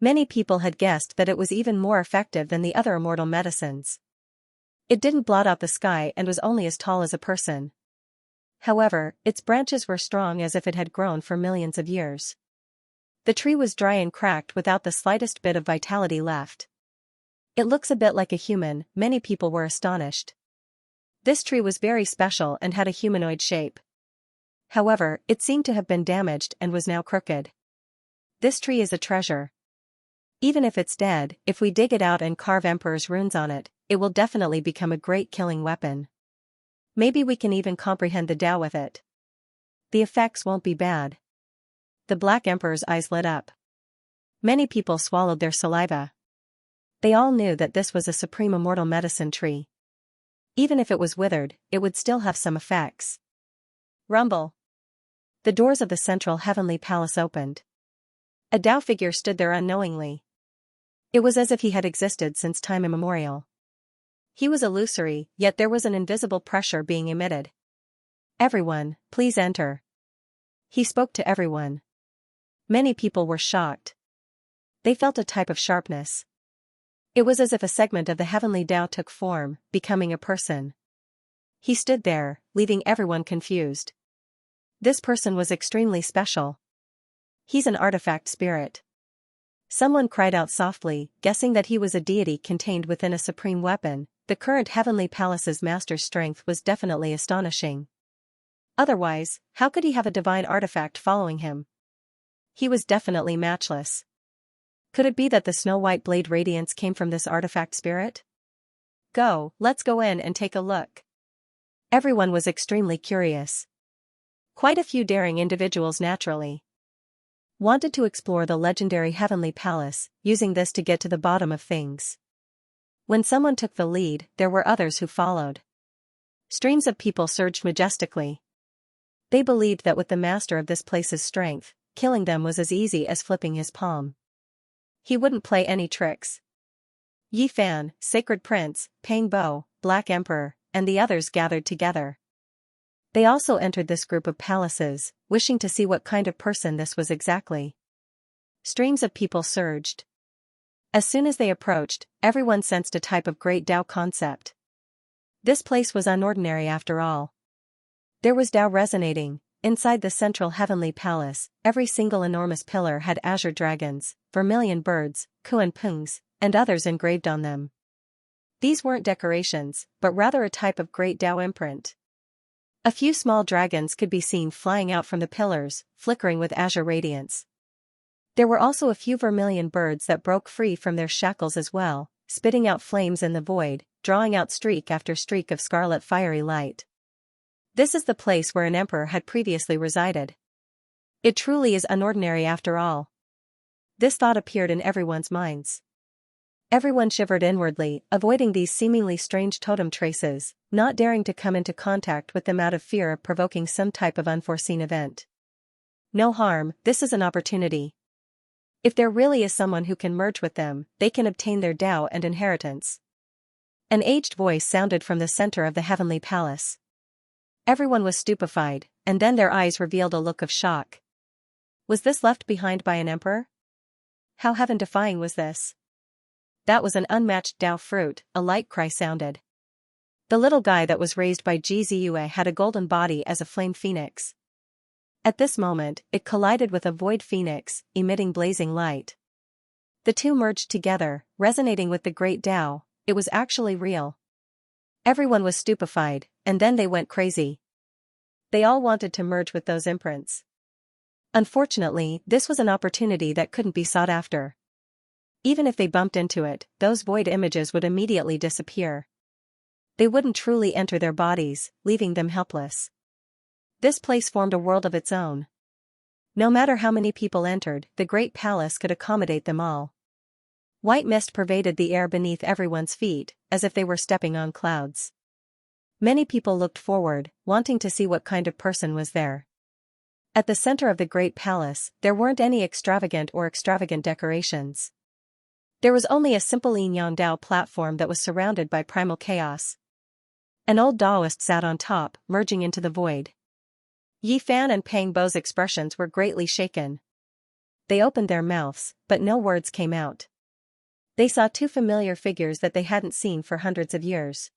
Many people had guessed that it was even more effective than the other immortal medicines. It didn't blot out the sky and was only as tall as a person. However, its branches were strong as if it had grown for millions of years. The tree was dry and cracked without the slightest bit of vitality left. It looks a bit like a human, many people were astonished. This tree was very special and had a humanoid shape. However, it seemed to have been damaged and was now crooked. This tree is a treasure. Even if it's dead, if we dig it out and carve Emperor's runes on it, it will definitely become a great killing weapon. Maybe we can even comprehend the Tao with it. The effects won't be bad. The Black Emperor's eyes lit up. Many people swallowed their saliva. They all knew that this was a supreme immortal medicine tree. Even if it was withered, it would still have some effects. Rumble. The doors of the central heavenly palace opened. A Tao figure stood there unknowingly. It was as if he had existed since time immemorial. He was illusory, yet there was an invisible pressure being emitted. Everyone, please enter. He spoke to everyone. Many people were shocked. They felt a type of sharpness. It was as if a segment of the heavenly Tao took form, becoming a person. He stood there, leaving everyone confused. This person was extremely special. He's an artifact spirit. Someone cried out softly, guessing that he was a deity contained within a supreme weapon. The current heavenly palace's master's strength was definitely astonishing. Otherwise, how could he have a divine artifact following him? He was definitely matchless. Could it be that the snow-white blade radiance came from this artifact spirit? Let's go in and take a look. Everyone was extremely curious. Quite a few daring individuals naturally wanted to explore the legendary heavenly palace, using this to get to the bottom of things. When someone took the lead, there were others who followed. Streams of people surged majestically. They believed that with the master of this place's strength, killing them was as easy as flipping his palm. He wouldn't play any tricks. Yi Fan, Sacred Prince, Pang Bo, Black Emperor, and the others gathered together. They also entered this group of palaces, wishing to see what kind of person this was exactly. Streams of people surged. As soon as they approached, everyone sensed a type of great Tao concept. This place was unordinary after all. There was Tao resonating. Inside the central heavenly palace, every single enormous pillar had azure dragons, vermilion birds, kuan pungs, and others engraved on them. These weren't decorations, but rather a type of great Tao imprint. A few small dragons could be seen flying out from the pillars, flickering with azure radiance. There were also a few vermilion birds that broke free from their shackles as well, spitting out flames in the void, drawing out streak after streak of scarlet fiery light. This is the place where an emperor had previously resided. It truly is unordinary after all. This thought appeared in everyone's minds. Everyone shivered inwardly, avoiding these seemingly strange totem traces, not daring to come into contact with them out of fear of provoking some type of unforeseen event. No harm, this is an opportunity. If there really is someone who can merge with them, they can obtain their Tao and inheritance. An aged voice sounded from the center of the heavenly palace. Everyone was stupefied, and then their eyes revealed a look of shock. Was this left behind by an emperor? How heaven-defying was this? That was an unmatched Tao fruit, a light cry sounded. The little guy that was raised by Ji Ziyue had a golden body as a flame phoenix. At this moment, it collided with a void phoenix, emitting blazing light. The two merged together, resonating with the great Tao. It was actually real. Everyone was stupefied, and then they went crazy. They all wanted to merge with those imprints. Unfortunately, this was an opportunity that couldn't be sought after. Even if they bumped into it, those void images would immediately disappear. They wouldn't truly enter their bodies, leaving them helpless. This place formed a world of its own. No matter how many people entered, the great palace could accommodate them all. White mist pervaded the air beneath everyone's feet, as if they were stepping on clouds. Many people looked forward, wanting to see what kind of person was there. At the center of the great palace, there weren't any extravagant decorations. There was only a simple yin-yang Dao platform that was surrounded by primal chaos. An old Taoist sat on top, merging into the void. Yi Fan and Pang Bo's expressions were greatly shaken. They opened their mouths, but no words came out. They saw two familiar figures that they hadn't seen for hundreds of years.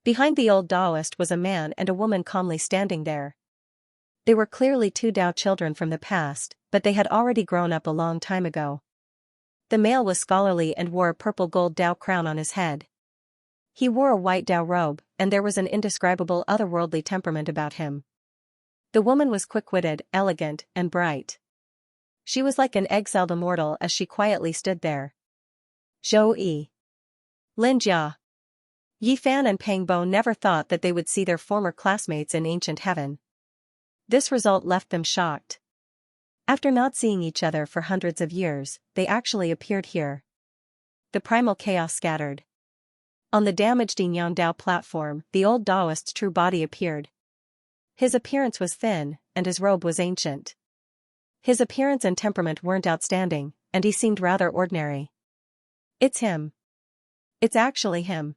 Behind the old Taoist was a man and a woman calmly standing there. They were clearly two Tao children from the past, but they had already grown up a long time ago. The male was scholarly and wore a purple gold Tao crown on his head. He wore a white Tao robe, and there was an indescribable otherworldly temperament about him. The woman was quick-witted, elegant, and bright. She was like an exiled immortal as she quietly stood there. Zhou Yi. Lin Jia. Yi Fan and Pang Bo never thought that they would see their former classmates in ancient heaven. This result left them shocked. After not seeing each other for hundreds of years, they actually appeared here. The primal chaos scattered. On the damaged yin-yang Dao platform, the old Taoist's true body appeared. His appearance was thin, and his robe was ancient. His appearance and temperament weren't outstanding, and he seemed rather ordinary. It's him. It's actually him.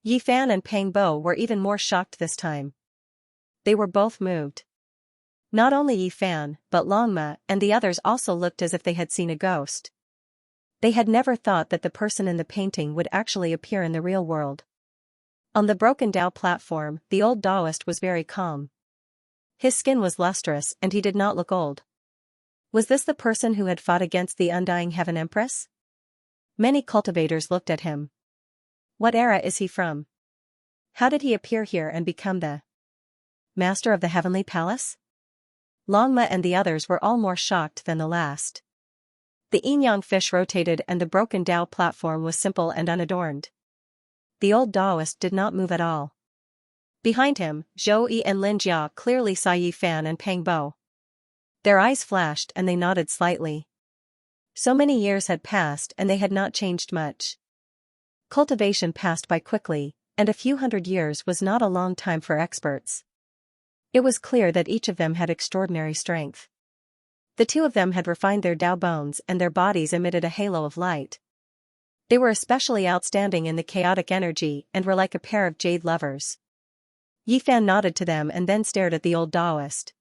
Yi Fan and Pang Bo were even more shocked this time. They were both moved. Not only Yi Fan, but Longma and the others also looked as if they had seen a ghost. They had never thought that the person in the painting would actually appear in the real world. On the broken Dao platform, the old Taoist was very calm. His skin was lustrous and he did not look old. Was this the person who had fought against the Undying Heaven Empress? Many cultivators looked at him. What era is he from? How did he appear here and become the master of the heavenly palace? Longma and the others were all more shocked than the last. The yin-yang fish rotated and the broken Dao platform was simple and unadorned. The old Taoist did not move at all. Behind him, Zhou Yi and Lin Jia clearly saw Yi Fan and Pang Bo. Their eyes flashed and they nodded slightly. So many years had passed and they had not changed much. Cultivation passed by quickly, and a few hundred years was not a long time for experts. It was clear that each of them had extraordinary strength. The two of them had refined their Dao bones and their bodies emitted a halo of light. They were especially outstanding in the chaotic energy and were like a pair of jade lovers. Yi Fan nodded to them and then stared at the old Taoist.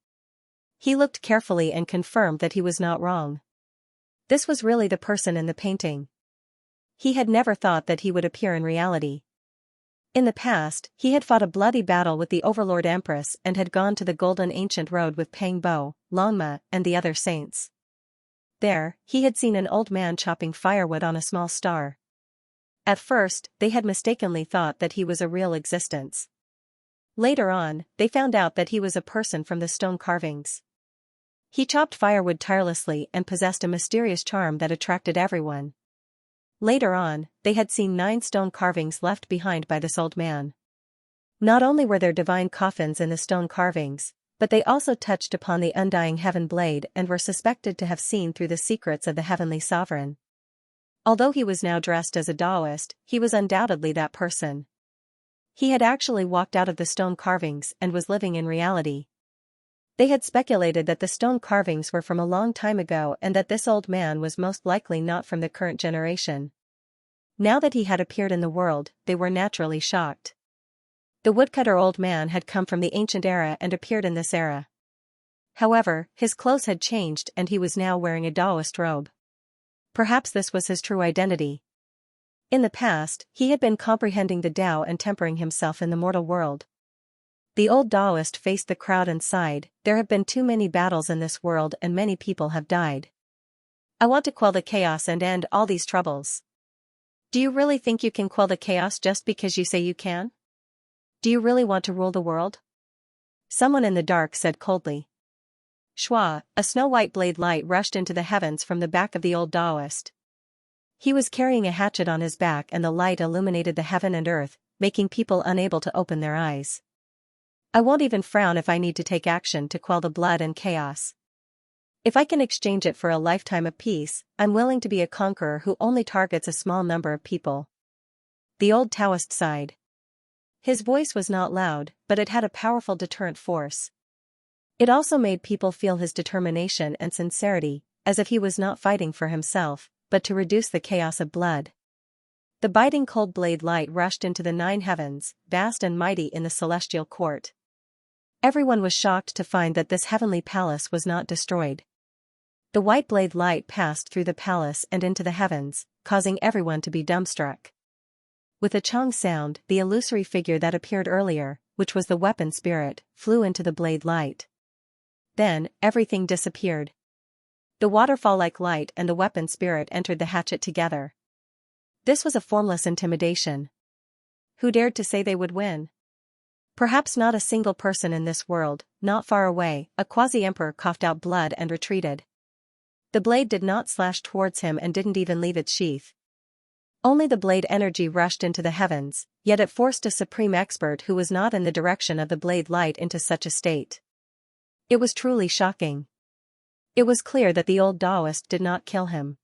He looked carefully and confirmed that he was not wrong. This was really the person in the painting. He had never thought that he would appear in reality. In the past, he had fought a bloody battle with the Overlord Empress and had gone to the Golden Ancient Road with Pang Bo, Longma, and the other saints. There, he had seen an old man chopping firewood on a small star. At first, they had mistakenly thought that he was a real existence. Later on, they found out that he was a person from the stone carvings. He chopped firewood tirelessly and possessed a mysterious charm that attracted everyone. Later on, they had seen 9 stone carvings left behind by this old man. Not only were there divine coffins in the stone carvings, but they also touched upon the undying heaven blade and were suspected to have seen through the secrets of the heavenly sovereign. Although he was now dressed as a Taoist, he was undoubtedly that person. He had actually walked out of the stone carvings and was living in reality. They had speculated that the stone carvings were from a long time ago and that this old man was most likely not from the current generation. Now that he had appeared in the world, they were naturally shocked. The woodcutter old man had come from the ancient era and appeared in this era. However, his clothes had changed and he was now wearing a Taoist robe. Perhaps this was his true identity. In the past, he had been comprehending the Tao and tempering himself in the mortal world. The old Taoist faced the crowd and sighed, "There have been too many battles in this world and many people have died. I want to quell the chaos and end all these troubles." Do you really think you can quell the chaos just because you say you can? Do you really want to rule the world? Someone in the dark said coldly. Shua, a snow-white blade light rushed into the heavens from the back of the old Taoist. He was carrying a hatchet on his back and the light illuminated the heaven and earth, making people unable to open their eyes. I won't even frown if I need to take action to quell the blood and chaos. If I can exchange it for a lifetime of peace, I'm willing to be a conqueror who only targets a small number of people. The old Taoist sighed. His voice was not loud, but it had a powerful deterrent force. It also made people feel his determination and sincerity, as if he was not fighting for himself, but to reduce the chaos of blood. The biting cold blade light rushed into the 9 heavens, vast and mighty in the celestial court. Everyone was shocked to find that this heavenly palace was not destroyed. The white blade light passed through the palace and into the heavens, causing everyone to be dumbstruck. With a chong sound, the illusory figure that appeared earlier, which was the weapon spirit, flew into the blade light. Then, everything disappeared. The waterfall-like light and the weapon spirit entered the hatchet together. This was a formless intimidation. Who dared to say they would win? Perhaps not a single person in this world. Not far away, a quasi-emperor coughed out blood and retreated. The blade did not slash towards him and didn't even leave its sheath. Only the blade energy rushed into the heavens, yet it forced a supreme expert who was not in the direction of the blade light into such a state. It was truly shocking. It was clear that the old Taoist did not kill him.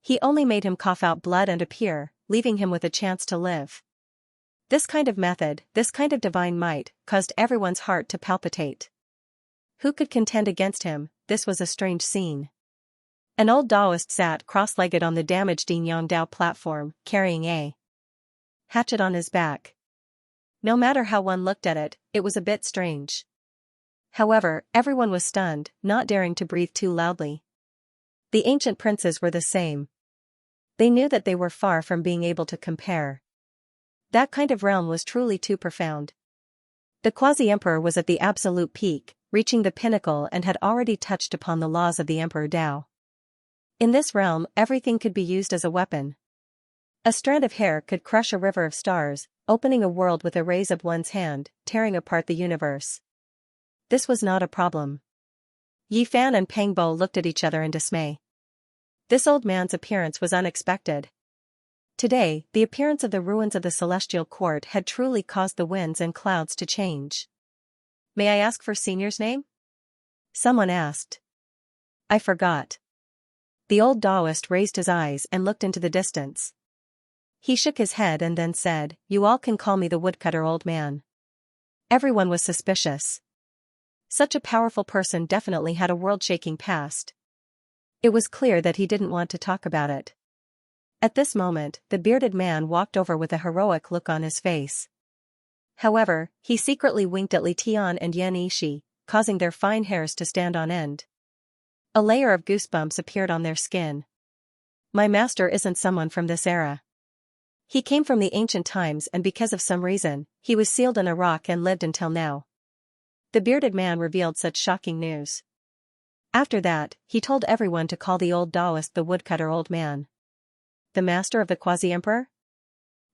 He only made him cough out blood and appear, leaving him with a chance to live. This kind of method, this kind of divine might, caused everyone's heart to palpitate. Who could contend against him? This was a strange scene. An old Taoist sat cross-legged on the damaged Yin Yang Dao platform, carrying a hatchet on his back. No matter how one looked at it, it was a bit strange. However, everyone was stunned, not daring to breathe too loudly. The ancient princes were the same. They knew that they were far from being able to compare. That kind of realm was truly too profound. The quasi-emperor was at the absolute peak, reaching the pinnacle and had already touched upon the laws of the Emperor Tao. In this realm, everything could be used as a weapon. A strand of hair could crush a river of stars, opening a world with a raise of one's hand, tearing apart the universe. This was not a problem. Yi Fan and Pang Bo looked at each other in dismay. This old man's appearance was unexpected. Today, the appearance of the ruins of the celestial court had truly caused the winds and clouds to change. "May I ask for Senior's name?" someone asked. "I forgot." The old Taoist raised his eyes and looked into the distance. He shook his head and then said, "You all can call me the woodcutter, old man." Everyone was suspicious. Such a powerful person definitely had a world-shaking past. It was clear that he didn't want to talk about it. At this moment, the bearded man walked over with a heroic look on his face. However, he secretly winked at Li Tian and Yan Yishi, causing their fine hairs to stand on end. A layer of goosebumps appeared on their skin. My master isn't someone from this era. He came from the ancient times and because of some reason, he was sealed in a rock and lived until now. The bearded man revealed such shocking news. After that, he told everyone to call the old Taoist the woodcutter old man. The master of the quasi-emperor?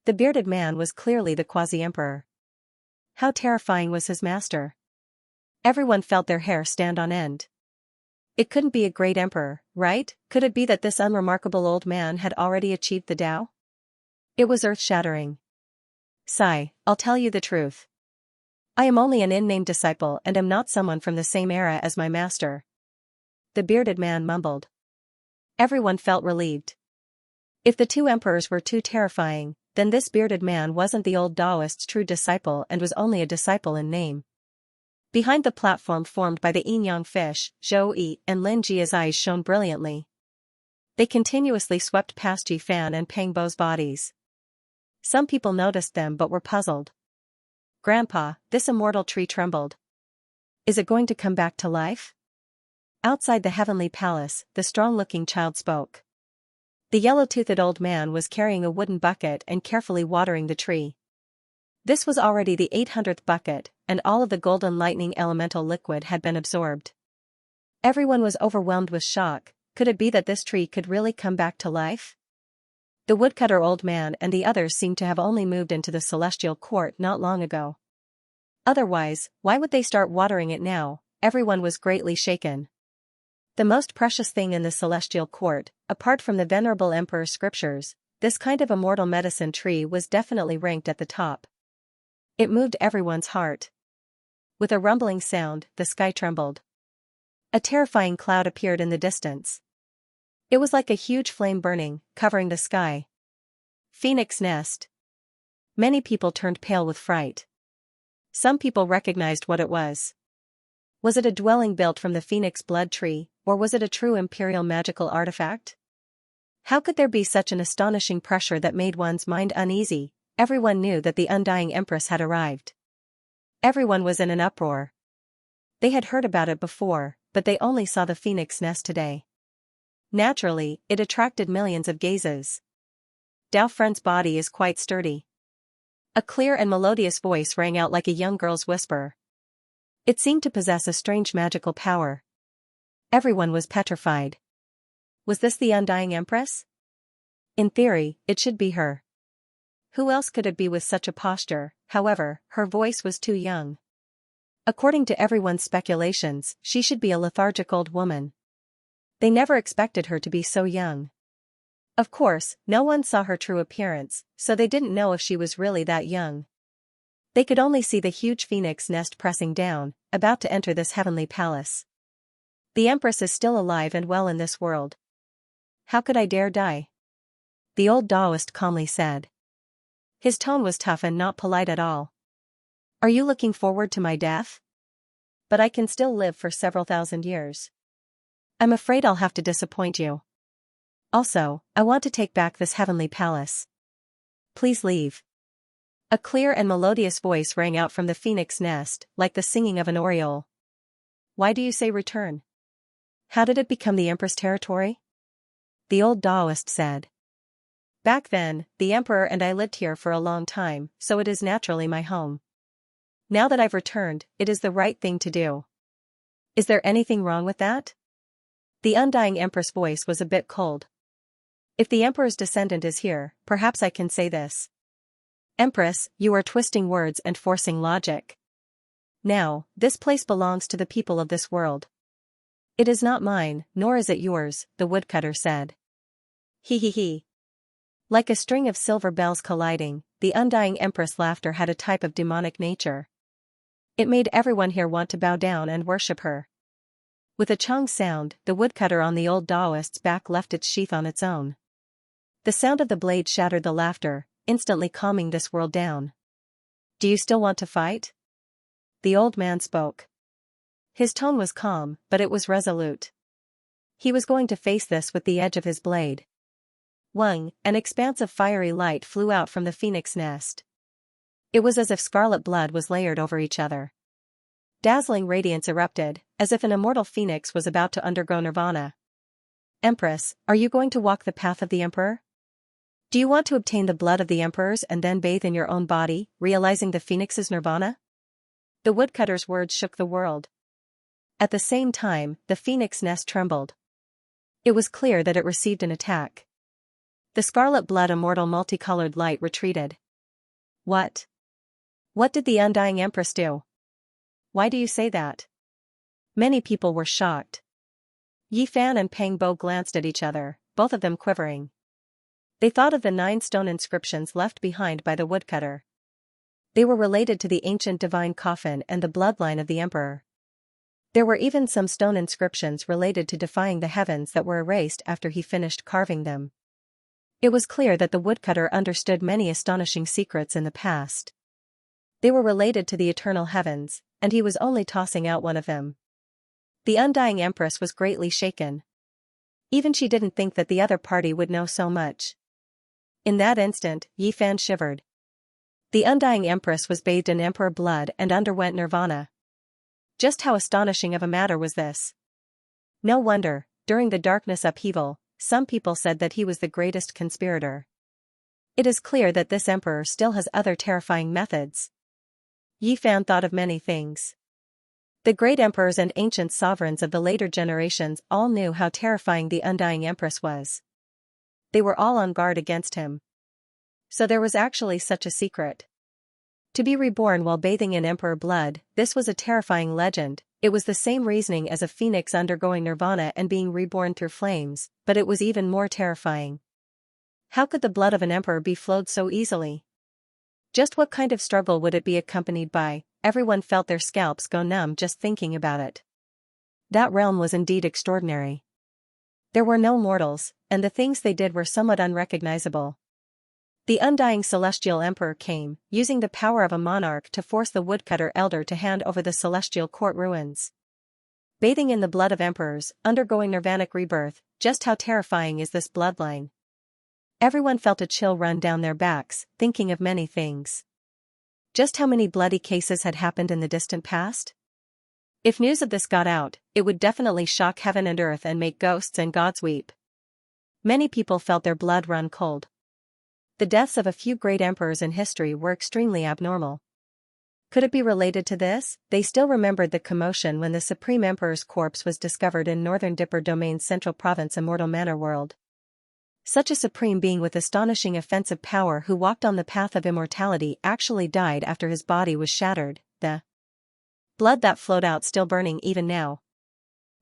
The bearded man was clearly the quasi-emperor. How terrifying was his master? Everyone felt their hair stand on end. It couldn't be a great emperor, right? Could it be that this unremarkable old man had already achieved the Tao? It was earth-shattering. Sigh, I'll tell you the truth. I am only an in-name disciple and am not someone from the same era as my master. The bearded man mumbled. Everyone felt relieved. If the two emperors were too terrifying, then this bearded man wasn't the old Taoist's true disciple and was only a disciple in name. Behind the platform formed by the yin-yang fish, Zhou Yi and Lin Jia's eyes shone brilliantly. They continuously swept past Yi Fan and Pang Bo's bodies. Some people noticed them but were puzzled. "Grandpa, this immortal tree trembled. Is it going to come back to life?" Outside the heavenly palace, the strong-looking child spoke. The yellow-toothed old man was carrying a wooden bucket and carefully watering the tree. This was already the 800th bucket, and all of the golden lightning elemental liquid had been absorbed. Everyone was overwhelmed with shock. Could it be that this tree could really come back to life? The woodcutter old man and the others seemed to have only moved into the celestial court not long ago. Otherwise, why would they start watering it now? Everyone was greatly shaken. The most precious thing in the celestial court, apart from the venerable emperor's scriptures, this kind of immortal medicine tree was definitely ranked at the top. It moved everyone's heart. With a rumbling sound, the sky trembled. A terrifying cloud appeared in the distance. It was like a huge flame burning, covering the sky. Phoenix nest. Many people turned pale with fright. Some people recognized what it was. Was it a dwelling built from the phoenix blood tree, or was it a true imperial magical artifact? How could there be such an astonishing pressure that made one's mind uneasy? Everyone knew that the undying empress had arrived. Everyone was in an uproar. They had heard about it before, but they only saw the phoenix nest today. Naturally, it attracted millions of gazes. Dao Friend's body is quite sturdy. A clear and melodious voice rang out like a young girl's whisper. It seemed to possess a strange magical power. Everyone was petrified. Was this the undying empress? In theory, it should be her. Who else could it be with such a posture? However, her voice was too young. According to everyone's speculations, she should be a lethargic old woman. They never expected her to be so young. Of course, no one saw her true appearance, so they didn't know if she was really that young. They could only see the huge phoenix nest pressing down, about to enter this heavenly palace. The empress is still alive and well in this world. How could I dare die? The old Taoist calmly said. His tone was tough and not polite at all. Are you looking forward to my death? But I can still live for several thousand years. I'm afraid I'll have to disappoint you. Also, I want to take back this heavenly palace. Please leave. A clear and melodious voice rang out from the phoenix nest, like the singing of an oriole. Why do you say return? How did it become the emperor's territory? The old Taoist said. Back then, the emperor and I lived here for a long time, so it is naturally my home. Now that I've returned, it is the right thing to do. Is there anything wrong with that? The undying empress voice was a bit cold. If the emperor's descendant is here, perhaps I can say this. Empress, you are twisting words and forcing logic. Now, this place belongs to the people of this world. It is not mine, nor is it yours, the woodcutter said. He he he. Like a string of silver bells colliding, the undying empress' laughter had a type of demonic nature. It made everyone here want to bow down and worship her. With a chung sound, the woodcutter on the old Taoist's back left its sheath on its own. The sound of the blade shattered the laughter, instantly calming this world down. Do you still want to fight? The old man spoke. His tone was calm, but it was resolute. He was going to face this with the edge of his blade. Wang, an expanse of fiery light flew out from the phoenix nest. It was as if scarlet blood was layered over each other. Dazzling radiance erupted, as if an immortal phoenix was about to undergo nirvana. Empress, are you going to walk the path of the emperor? Do you want to obtain the blood of the emperors and then bathe in your own body, realizing the phoenix's nirvana? The woodcutter's words shook the world. At the same time, the phoenix nest trembled. It was clear that it received an attack. The scarlet blood immortal multicolored light retreated. What? What did the undying empress do? Why do you say that? Many people were shocked. Yi Fan and Pang Bo glanced at each other, both of them quivering. They thought of the 9 stone inscriptions left behind by the woodcutter. They were related to the ancient divine coffin and the bloodline of the emperor. There were even some stone inscriptions related to defying the heavens that were erased after he finished carving them. It was clear that the woodcutter understood many astonishing secrets in the past. They were related to the eternal heavens, and he was only tossing out one of them. The undying empress was greatly shaken. Even she didn't think that the other party would know so much. In that instant, Yi Fan shivered. The undying empress was bathed in emperor blood and underwent nirvana. Just how astonishing of a matter was this? No wonder, during the darkness upheaval, some people said that he was the greatest conspirator. It is clear that this emperor still has other terrifying methods. Yi Fan thought of many things. The great emperors and ancient sovereigns of the later generations all knew how terrifying the undying empress was. They were all on guard against him. So there was actually such a secret. To be reborn while bathing in emperor blood, this was a terrifying legend. It was the same reasoning as a phoenix undergoing nirvana and being reborn through flames, but it was even more terrifying. How could the blood of an emperor be flowed so easily? Just what kind of struggle would it be accompanied by? Everyone felt their scalps go numb just thinking about it. That realm was indeed extraordinary. There were no mortals, and the things they did were somewhat unrecognizable. The undying celestial emperor came, using the power of a monarch to force the woodcutter elder to hand over the celestial court ruins. Bathing in the blood of emperors, undergoing nirvanic rebirth, just how terrifying is this bloodline? Everyone felt a chill run down their backs, thinking of many things. Just how many bloody cases had happened in the distant past? If news of this got out, it would definitely shock heaven and earth and make ghosts and gods weep. Many people felt their blood run cold. The deaths of a few great emperors in history were extremely abnormal. Could it be related to this? They still remembered the commotion when the Supreme Emperor's corpse was discovered in Northern Dipper Domain's central province Immortal Manor World. Such a supreme being with astonishing offensive power who walked on the path of immortality actually died after his body was shattered, the blood that flowed out still burning even now.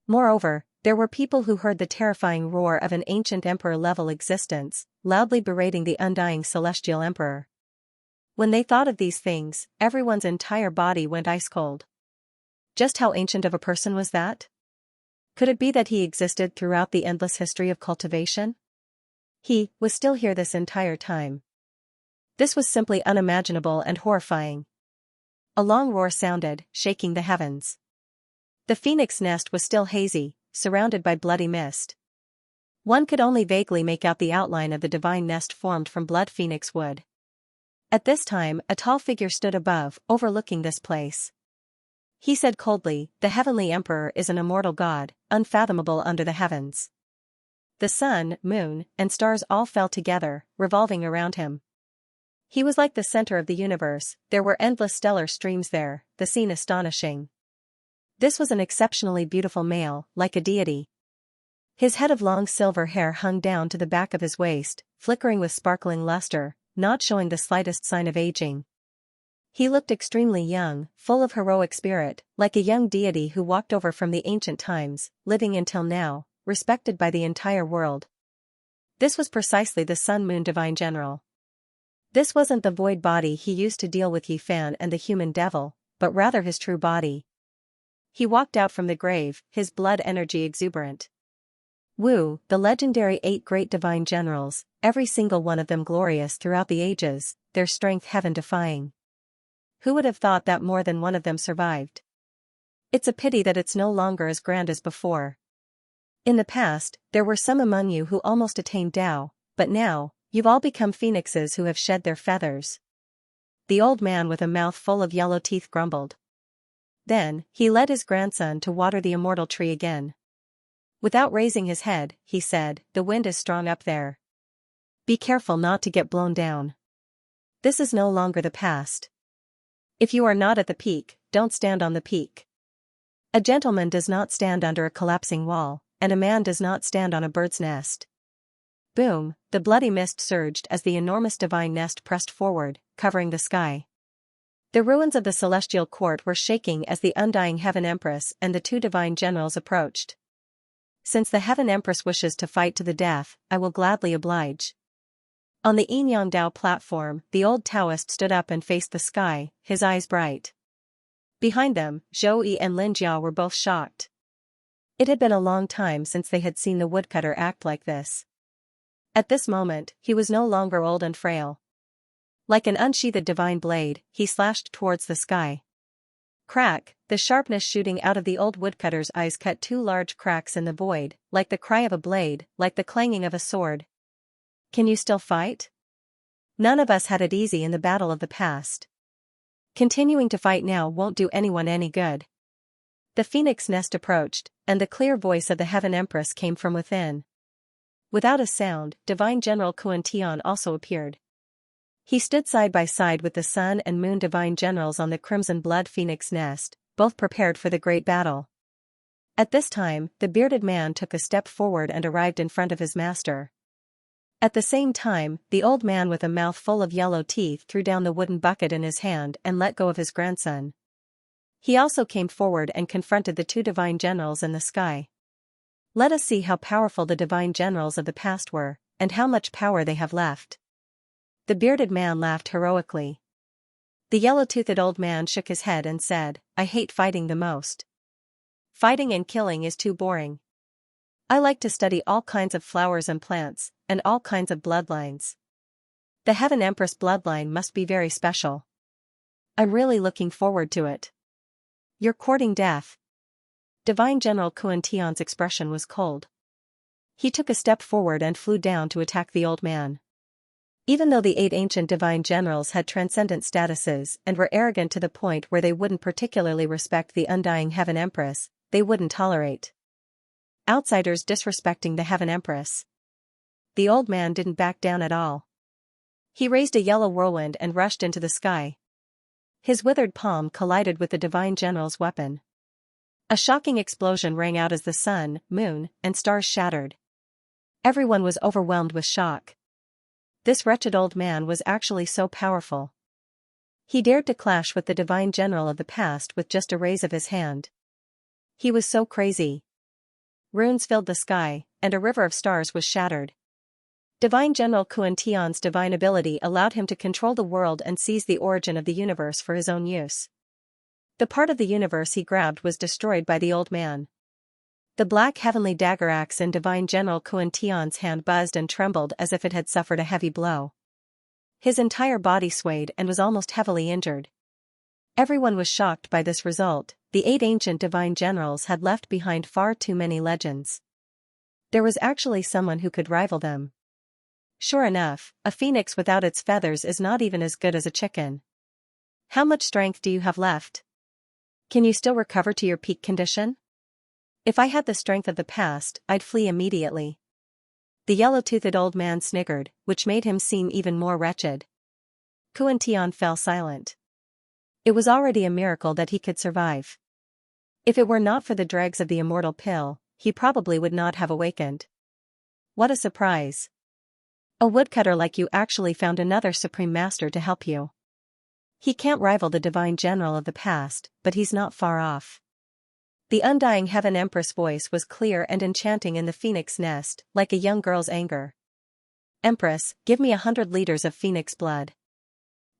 Moreover, there were people who heard the terrifying roar of an ancient emperor-level existence, loudly berating the undying celestial emperor. When they thought of these things, everyone's entire body went ice-cold. Just how ancient of a person was that? Could it be that he existed throughout the endless history of cultivation? He was still here this entire time. This was simply unimaginable and horrifying. A long roar sounded, shaking the heavens. The phoenix nest was still hazy, surrounded by bloody mist. One could only vaguely make out the outline of the divine nest formed from blood phoenix wood. At this time, a tall figure stood above, overlooking this place. He said coldly, "The heavenly emperor is an immortal god, unfathomable under the heavens." The sun, moon, and stars all fell together, revolving around him. He was like the center of the universe. There were endless stellar streams there, the scene astonishing. This was an exceptionally beautiful male, like a deity. His head of long silver hair hung down to the back of his waist, flickering with sparkling luster, not showing the slightest sign of aging. He looked extremely young, full of heroic spirit, like a young deity who walked over from the ancient times, living until now, respected by the entire world. This was precisely the Sun-Moon Divine General. This wasn't the void body he used to deal with Yifan and the human devil, but rather his true body. He walked out from the grave, his blood energy exuberant. Wu, the legendary 8 great divine generals, every single one of them glorious throughout the ages, their strength heaven-defying. Who would have thought that more than one of them survived? It's a pity that it's no longer as grand as before. In the past, there were some among you who almost attained Tao, but now, you've all become phoenixes who have shed their feathers. The old man with a mouth full of yellow teeth grumbled. Then, he led his grandson to water the immortal tree again. Without raising his head, he said, "The wind is strong up there. Be careful not to get blown down. This is no longer the past. If you are not at the peak, don't stand on the peak. A gentleman does not stand under a collapsing wall, and a man does not stand on a bird's nest." Boom, the bloody mist surged as the enormous divine nest pressed forward, covering the sky. The ruins of the celestial court were shaking as the undying Heaven Empress and the 2 divine generals approached. "Since the Heaven Empress wishes to fight to the death, I will gladly oblige." On the Yin-Yang Dao platform, the old Taoist stood up and faced the sky, his eyes bright. Behind them, Zhou Yi and Lin Jiao were both shocked. It had been a long time since they had seen the woodcutter act like this. At this moment, he was no longer old and frail. Like an unsheathed divine blade, he slashed towards the sky. Crack, the sharpness shooting out of the old woodcutter's eyes cut 2 large cracks in the void, like the cry of a blade, like the clanging of a sword. "Can you still fight? None of us had it easy in the battle of the past. Continuing to fight now won't do anyone any good." The phoenix nest approached, and the clear voice of the Heaven Empress came from within. Without a sound, Divine General Kuan Tian also appeared. He stood side by side with the Sun and Moon Divine Generals on the Crimson Blood Phoenix nest, both prepared for the great battle. At this time, the bearded man took a step forward and arrived in front of his master. At the same time, the old man with a mouth full of yellow teeth threw down the wooden bucket in his hand and let go of his grandson. He also came forward and confronted the 2 divine generals in the sky. Let us see how powerful the divine generals of the past were, and how much power they have left. The bearded man laughed heroically. The yellow-toothed old man shook his head and said, "I hate fighting the most. Fighting and killing is too boring. I like to study all kinds of flowers and plants, and all kinds of bloodlines. The Heaven Empress bloodline must be very special. I'm really looking forward to it. You're courting death. Divine General Kuan-Tian's expression was cold. He took a step forward and flew down to attack the old man. Even though the 8 ancient divine generals had transcendent statuses and were arrogant to the point where they wouldn't particularly respect the undying Heaven Empress, they wouldn't tolerate outsiders disrespecting the Heaven Empress. The old man didn't back down at all. He raised a yellow whirlwind and rushed into the sky. His withered palm collided with the divine general's weapon. A shocking explosion rang out as the sun, moon, and stars shattered. Everyone was overwhelmed with shock. This wretched old man was actually so powerful. He dared to clash with the divine general of the past with just a raise of his hand. He was so crazy. Runes filled the sky, and a river of stars was shattered. Divine General Kuan-Tian's divine ability allowed him to control the world and seize the origin of the universe for his own use. The part of the universe he grabbed was destroyed by the old man. The black heavenly dagger axe in Divine General Kuan-Tian's hand buzzed and trembled as if it had suffered a heavy blow. His entire body swayed and was almost heavily injured. Everyone was shocked by this result. The 8 ancient divine generals had left behind far too many legends. There was actually someone who could rival them. Sure enough, a phoenix without its feathers is not even as good as a chicken. How much strength do you have left? Can you still recover to your peak condition? If I had the strength of the past, I'd flee immediately. The yellow-toothed old man sniggered, which made him seem even more wretched. Kuan-Tian fell silent. It was already a miracle that he could survive. If it were not for the dregs of the immortal pill, he probably would not have awakened. What a surprise. A woodcutter like you actually found another supreme master to help you. He can't rival the divine general of the past, but he's not far off. The undying Heaven Empress voice was clear and enchanting in the phoenix nest, like a young girl's anger. Empress, give me 100 liters of phoenix blood.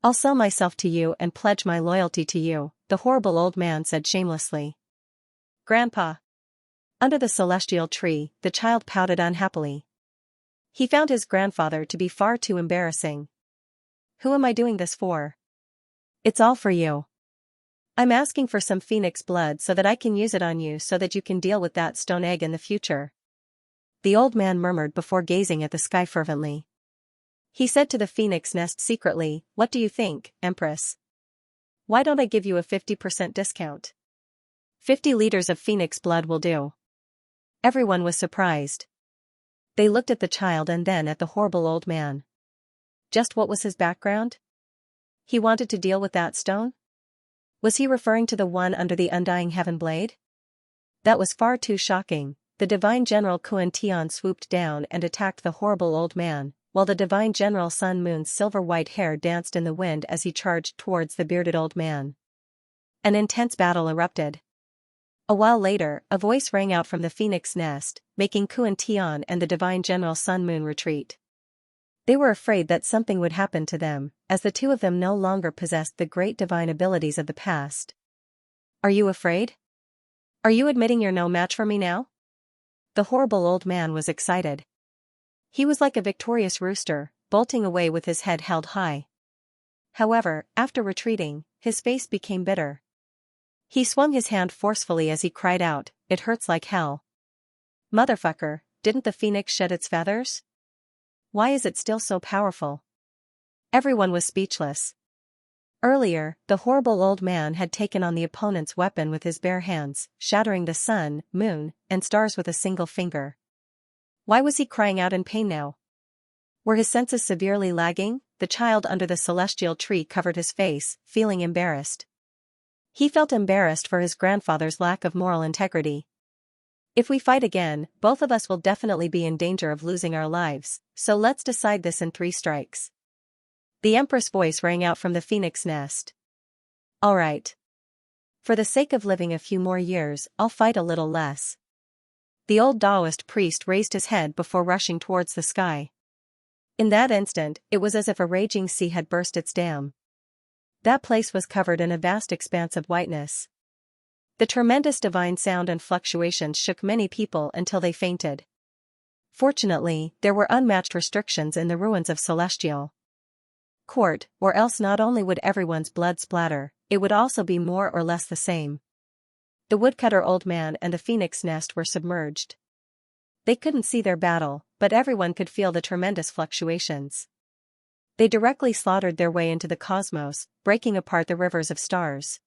I'll sell myself to you and pledge my loyalty to you, the horrible old man said shamelessly. Grandpa. Under the celestial tree, the child pouted unhappily. He found his grandfather to be far too embarrassing. Who am I doing this for? It's all for you. I'm asking for some phoenix blood so that I can use it on you so that you can deal with that stone egg in the future. The old man murmured before gazing at the sky fervently. He said to the phoenix nest secretly, what do you think, Empress? Why don't I give you a 50% discount? 50 liters of phoenix blood will do. Everyone was surprised. They looked at the child and then at the horrible old man. Just what was his background? He wanted to deal with that stone? Was he referring to the one under the undying heaven blade? That was far too shocking. The divine general Kuan-Tian swooped down and attacked the horrible old man, while the divine general Sun Moon's silver-white hair danced in the wind as he charged towards the bearded old man. An intense battle erupted. A while later, a voice rang out from the phoenix nest, making Kuan-Tian and the divine general Sun Moon retreat. They were afraid that something would happen to them, as the two of them no longer possessed the great divine abilities of the past. Are you afraid? Are you admitting you're no match for me now? The horrible old man was excited. He was like a victorious rooster, bolting away with his head held high. However, after retreating, his face became bitter. He swung his hand forcefully as he cried out, "It hurts like hell." Motherfucker, didn't the phoenix shed its feathers? Why is it still so powerful? Everyone was speechless. Earlier, the horrible old man had taken on the opponent's weapon with his bare hands, shattering the sun, moon, and stars with a single finger. Why was he crying out in pain now? Were his senses severely lagging? The child under the celestial tree covered his face, feeling embarrassed. He felt embarrassed for his grandfather's lack of moral integrity. If we fight again, both of us will definitely be in danger of losing our lives, so let's decide this in 3 strikes. The Empress voice rang out from the phoenix nest. All right. For the sake of living a few more years, I'll fight a little less. The old Taoist priest raised his head before rushing towards the sky. In that instant, it was as if a raging sea had burst its dam. That place was covered in a vast expanse of whiteness. The tremendous divine sound and fluctuations shook many people until they fainted. Fortunately, there were unmatched restrictions in the ruins of Celestial Court, or else not only would everyone's blood splatter, it would also be more or less the same. The woodcutter old man and the phoenix nest were submerged. They couldn't see their battle, but everyone could feel the tremendous fluctuations. They directly slaughtered their way into the cosmos, breaking apart the rivers of stars.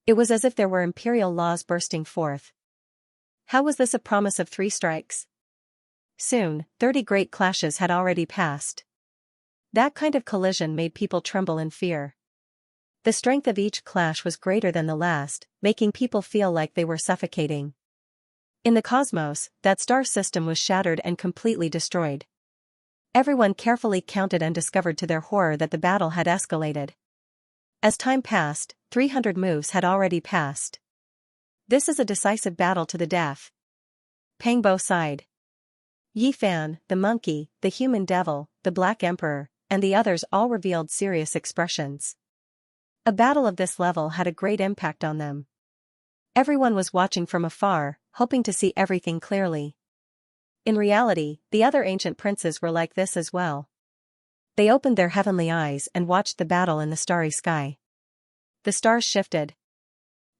It was as if there were imperial laws bursting forth. How was this a promise of 3 strikes? Soon, 30 great clashes had already passed. That kind of collision made people tremble in fear. The strength of each clash was greater than the last, making people feel like they were suffocating. In the cosmos, that star system was shattered and completely destroyed. Everyone carefully counted and discovered to their horror that the battle had escalated. As time passed, 300 moves had already passed. This is a decisive battle to the death. Pang Bo sighed. Yi Fan, the monkey, the human devil, the Black Emperor, and the others all revealed serious expressions. A battle of this level had a great impact on them. Everyone was watching from afar, hoping to see everything clearly. In reality, the other ancient princes were like this as well. They opened their heavenly eyes and watched the battle in the starry sky. The stars shifted.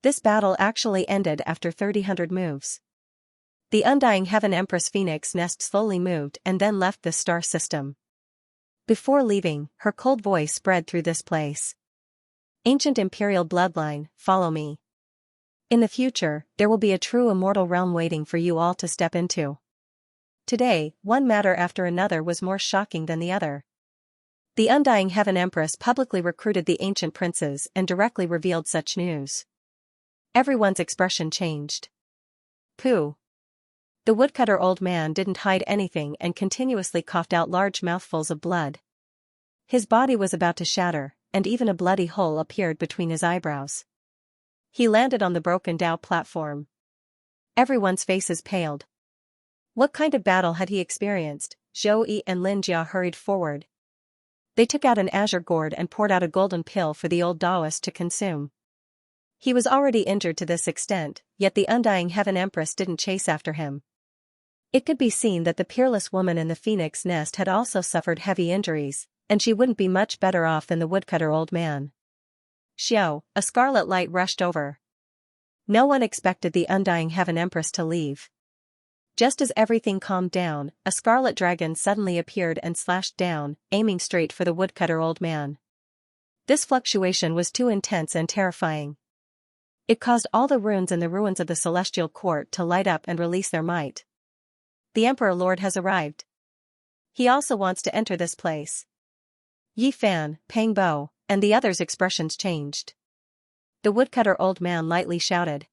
This battle actually ended after 300 moves. The undying Heaven Empress Phoenix Nest slowly moved and then left the star system. Before leaving, her cold voice spread through this place. Ancient imperial bloodline, follow me. In the future, there will be a true immortal realm waiting for you all to step into. Today, one matter after another was more shocking than the other. The undying Heaven Empress publicly recruited the ancient princes and directly revealed such news. Everyone's expression changed. Pooh. The woodcutter old man didn't hide anything and continuously coughed out large mouthfuls of blood. His body was about to shatter, and even a bloody hole appeared between his eyebrows. He landed on the broken Dao platform. Everyone's faces paled. What kind of battle had he experienced? Zhou Yi and Lin Jia hurried forward. They took out an azure gourd and poured out a golden pill for the old Taoist to consume. He was already injured to this extent, yet the undying Heaven Empress didn't chase after him. It could be seen that the peerless woman in the phoenix nest had also suffered heavy injuries, and she wouldn't be much better off than the woodcutter old man. Xiao, a scarlet light rushed over. No one expected the undying Heaven Empress to leave. Just as everything calmed down, a scarlet dragon suddenly appeared and slashed down, aiming straight for the woodcutter old man. This fluctuation was too intense and terrifying. It caused all the runes in the ruins of the Celestial Court to light up and release their might. The Emperor Lord has arrived. He also wants to enter this place. Yi Fan, Pang Bo, and the others' expressions changed. The woodcutter old man lightly shouted.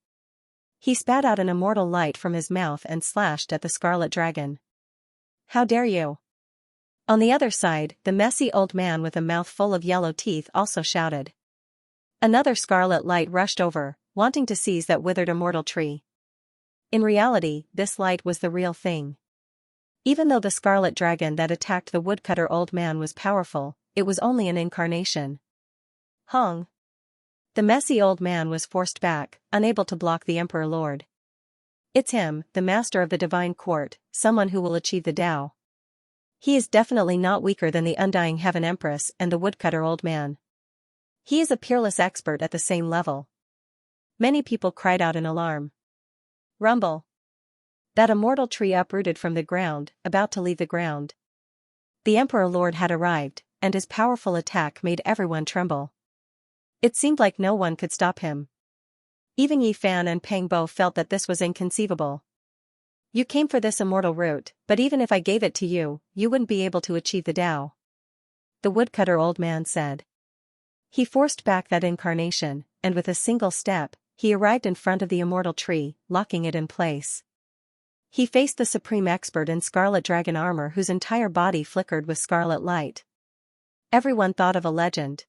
He spat out an immortal light from his mouth and slashed at the scarlet dragon. How dare you? On the other side, the messy old man with a mouth full of yellow teeth also shouted. Another scarlet light rushed over, wanting to seize that withered immortal tree. In reality, this light was the real thing. Even though the scarlet dragon that attacked the woodcutter old man was powerful, it was only an incarnation. Hong. The messy old man was forced back, unable to block the Emperor Lord. It's him, the master of the divine court, someone who will achieve the Tao. He is definitely not weaker than the undying Heaven Empress and the woodcutter old man. He is a peerless expert at the same level. Many people cried out in alarm. Rumble. That immortal tree uprooted from the ground, about to leave the ground. The Emperor Lord had arrived, and his powerful attack made everyone tremble. It seemed like no one could stop him. Even Yi Fan and Pang Bo felt that this was inconceivable. You came for this immortal root, but even if I gave it to you, you wouldn't be able to achieve the Tao. The woodcutter old man said. He forced back that incarnation, and with a single step, he arrived in front of the immortal tree, locking it in place. He faced the supreme expert in scarlet dragon armor whose entire body flickered with scarlet light. Everyone thought of a legend.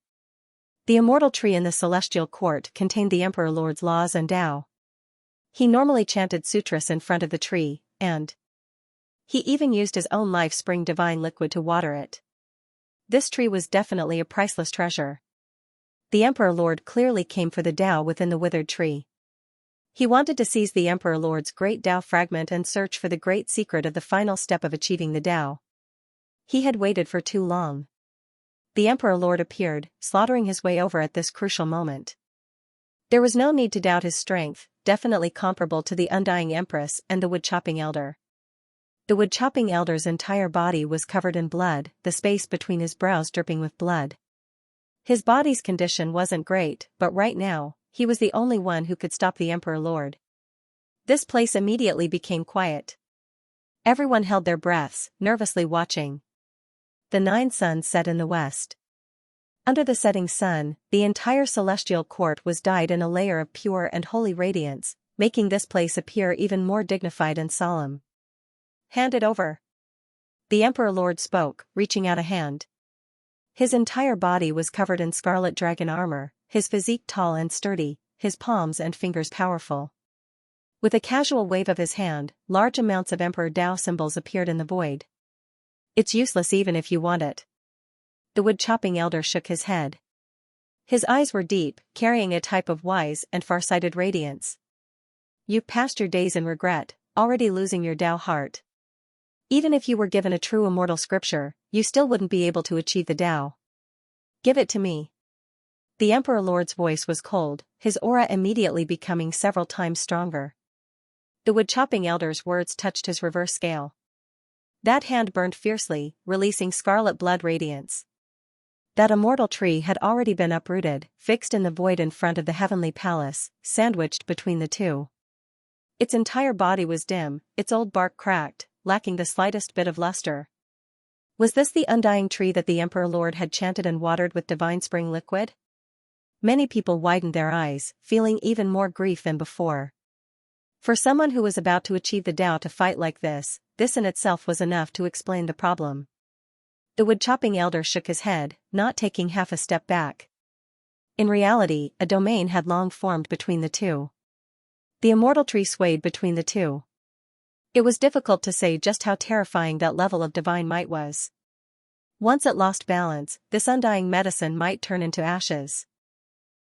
The immortal tree in the celestial court contained the Emperor Lord's laws and Tao. He normally chanted sutras in front of the tree, and he even used his own life spring divine liquid to water it. This tree was definitely a priceless treasure. The Emperor Lord clearly came for the Tao within the withered tree. He wanted to seize the Emperor Lord's great Tao fragment and search for the great secret of the final step of achieving the Tao. He had waited for too long. The Emperor Lord appeared, slaughtering his way over at this crucial moment. There was no need to doubt his strength, definitely comparable to the Undying Empress and the Wood-chopping Elder. The Wood-chopping Elder's entire body was covered in blood, the space between his brows dripping with blood. His body's condition wasn't great, but right now, he was the only one who could stop the Emperor Lord. This place immediately became quiet. Everyone held their breaths, nervously watching. The 9 suns set in the west. Under the setting sun, the entire celestial court was dyed in a layer of pure and holy radiance, making this place appear even more dignified and solemn. "Hand it over." The Emperor Lord spoke, reaching out a hand. His entire body was covered in scarlet dragon armor, his physique tall and sturdy, his palms and fingers powerful. With a casual wave of his hand, large amounts of Emperor Tao symbols appeared in the void. "It's useless even if you want it." The Wood-chopping Elder shook his head. His eyes were deep, carrying a type of wise and far-sighted radiance. "You've passed your days in regret, already losing your Tao heart. Even if you were given a true immortal scripture, you still wouldn't be able to achieve the Tao. Give it to me." The Emperor Lord's voice was cold, his aura immediately becoming several times stronger. The Wood-chopping Elder's words touched his reverse scale. That hand burned fiercely, releasing scarlet blood radiance. That immortal tree had already been uprooted, fixed in the void in front of the heavenly palace, sandwiched between the two. Its entire body was dim, its old bark cracked, lacking the slightest bit of luster. Was this the undying tree that the Emperor Lord had chanted and watered with divine spring liquid? Many people widened their eyes, feeling even more grief than before. For someone who was about to achieve the Tao to fight like this in itself was enough to explain the problem. The Wood-chopping Elder shook his head, not taking half a step back. In reality, a domain had long formed between the two. The immortal tree swayed between the two. It was difficult to say just how terrifying that level of divine might was. Once it lost balance, this undying medicine might turn into ashes.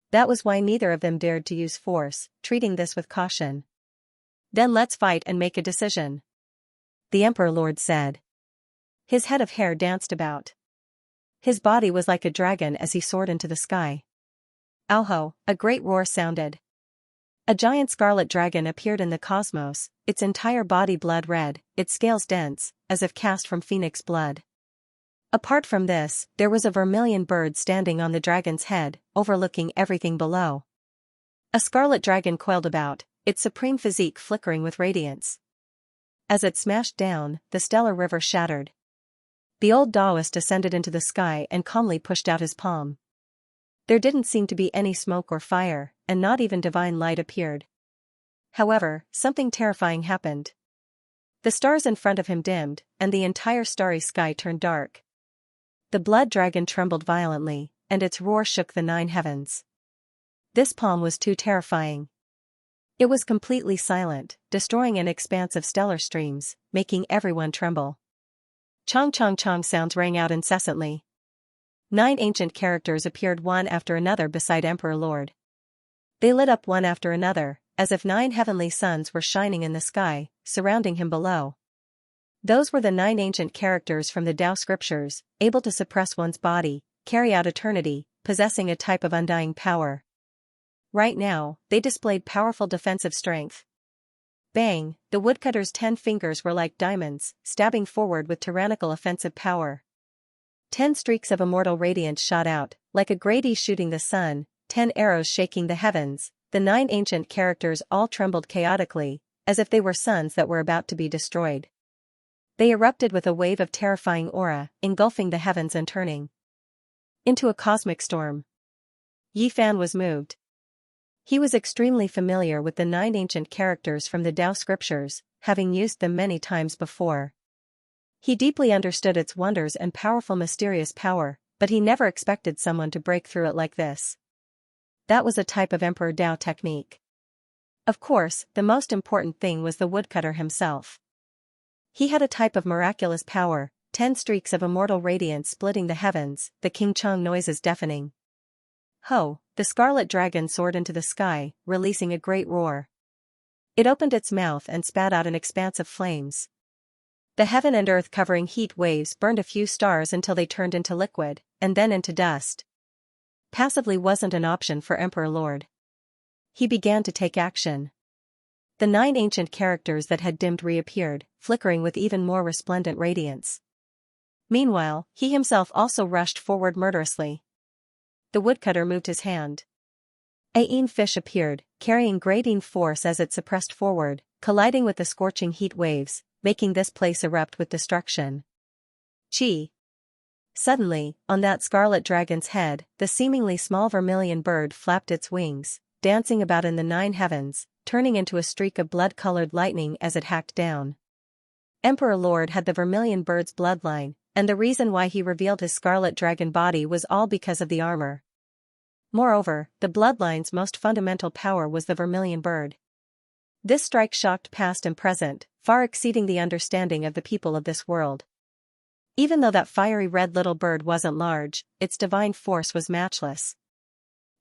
That was why neither of them dared to use force, treating this with caution. "Then let's fight and make a decision," the Emperor Lord said. His head of hair danced about. His body was like a dragon as he soared into the sky. Alho, a great roar sounded. A giant scarlet dragon appeared in the cosmos, its entire body blood red, its scales dense, as if cast from phoenix blood. Apart from this, there was a vermilion bird standing on the dragon's head, overlooking everything below. A scarlet dragon coiled about, its supreme physique flickering with radiance. As it smashed down, the stellar river shattered. The old Taoist descended into the sky and calmly pushed out his palm. There didn't seem to be any smoke or fire, and not even divine light appeared. However, something terrifying happened. The stars in front of him dimmed, and the entire starry sky turned dark. The blood dragon trembled violently, and its roar shook the 9 heavens. This palm was too terrifying. It was completely silent, destroying an expanse of stellar streams, making everyone tremble. Chong chong chong sounds rang out incessantly. 9 ancient characters appeared one after another beside Emperor Lord. They lit up one after another, as if 9 heavenly suns were shining in the sky, surrounding him below. Those were the 9 ancient characters from the Tao scriptures, able to suppress one's body, carry out eternity, possessing a type of undying power. Right now, they displayed powerful defensive strength. Bang, the woodcutter's 10 fingers were like diamonds, stabbing forward with tyrannical offensive power. 10 streaks of immortal radiance shot out, like a Grady shooting the sun, 10 arrows shaking the heavens. The 9 ancient characters all trembled chaotically, as if they were suns that were about to be destroyed. They erupted with a wave of terrifying aura, engulfing the heavens and turning into a cosmic storm. Yi Fan was moved. He was extremely familiar with the 9 ancient characters from the Tao scriptures, having used them many times before. He deeply understood its wonders and powerful mysterious power, but he never expected someone to break through it like this. That was a type of Emperor Tao technique. Of course, the most important thing was the woodcutter himself. He had a type of miraculous power, 10 streaks of immortal radiance splitting the heavens, the King Chong noises deafening. Ho! The scarlet dragon soared into the sky, releasing a great roar. It opened its mouth and spat out an expanse of flames. The heaven and earth covering heat waves burned a few stars until they turned into liquid, and then into dust. Passively wasn't an option for Emperor Lord. He began to take action. The 9 ancient characters that had dimmed reappeared, flickering with even more resplendent radiance. Meanwhile, he himself also rushed forward murderously. The woodcutter moved his hand. A fish appeared, carrying grating force as it suppressed forward, colliding with the scorching heat waves, making this place erupt with destruction. Chi! Suddenly, on that scarlet dragon's head, the seemingly small vermilion bird flapped its wings, dancing about in the 9 heavens, turning into a streak of blood-colored lightning as it hacked down. Emperor Lord had the vermilion bird's bloodline, and the reason why he revealed his scarlet dragon body was all because of the armor. Moreover, the bloodline's most fundamental power was the vermilion bird. This strike shocked past and present, far exceeding the understanding of the people of this world. Even though that fiery red little bird wasn't large, its divine force was matchless.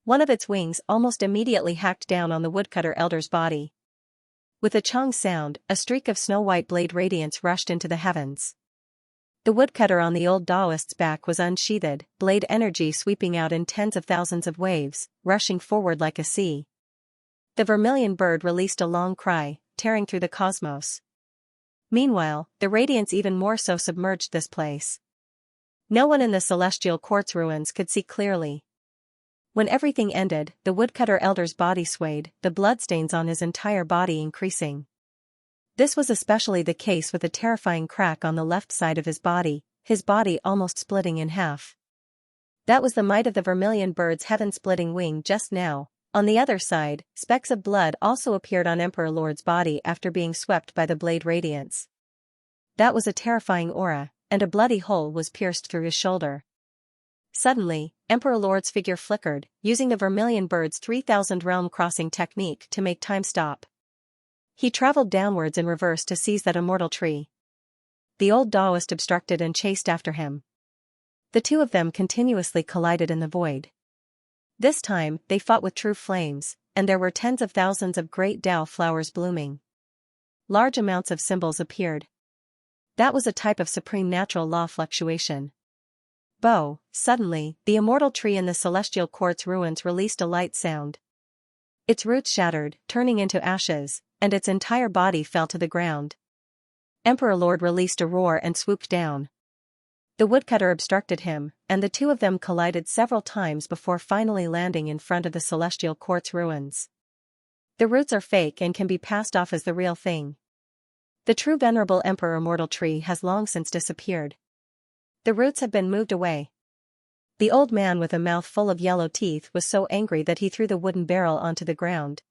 One of its wings almost immediately hacked down on the woodcutter elder's body. With a chung sound, a streak of snow-white blade radiance rushed into the heavens. The woodcutter on the old Taoist's back was unsheathed, blade energy sweeping out in tens of thousands of waves, rushing forward like a sea. The vermilion bird released a long cry, tearing through the cosmos. Meanwhile, the radiance even more so submerged this place. No one in the celestial quartz ruins could see clearly. When everything ended, the woodcutter elder's body swayed, the bloodstains on his entire body increasing. This was especially the case with a terrifying crack on the left side of his body almost splitting in half. That was the might of the vermilion bird's heaven-splitting wing just now. On the other side, specks of blood also appeared on Emperor Lord's body after being swept by the blade radiance. That was a terrifying aura, and a bloody hole was pierced through his shoulder. Suddenly, Emperor Lord's figure flickered, using the vermilion bird's 3,000 realm crossing technique to make time stop. He traveled downwards in reverse to seize that immortal tree. The old Taoist obstructed and chased after him. The two of them continuously collided in the void. This time, they fought with true flames, and there were tens of thousands of great Tao flowers blooming. Large amounts of symbols appeared. That was a type of supreme natural law fluctuation. Suddenly, the immortal tree in the celestial quartz ruins released a light sound. Its roots shattered, turning into ashes, and its entire body fell to the ground. Emperor Lord released a roar and swooped down. The woodcutter obstructed him, and the two of them collided several times before finally landing in front of the celestial quartz ruins. The roots are fake and can be passed off as the real thing. The true venerable Emperor Immortal Tree has long since disappeared. The roots have been moved away. The old man with a mouth full of yellow teeth was so angry that he threw the wooden barrel onto the ground.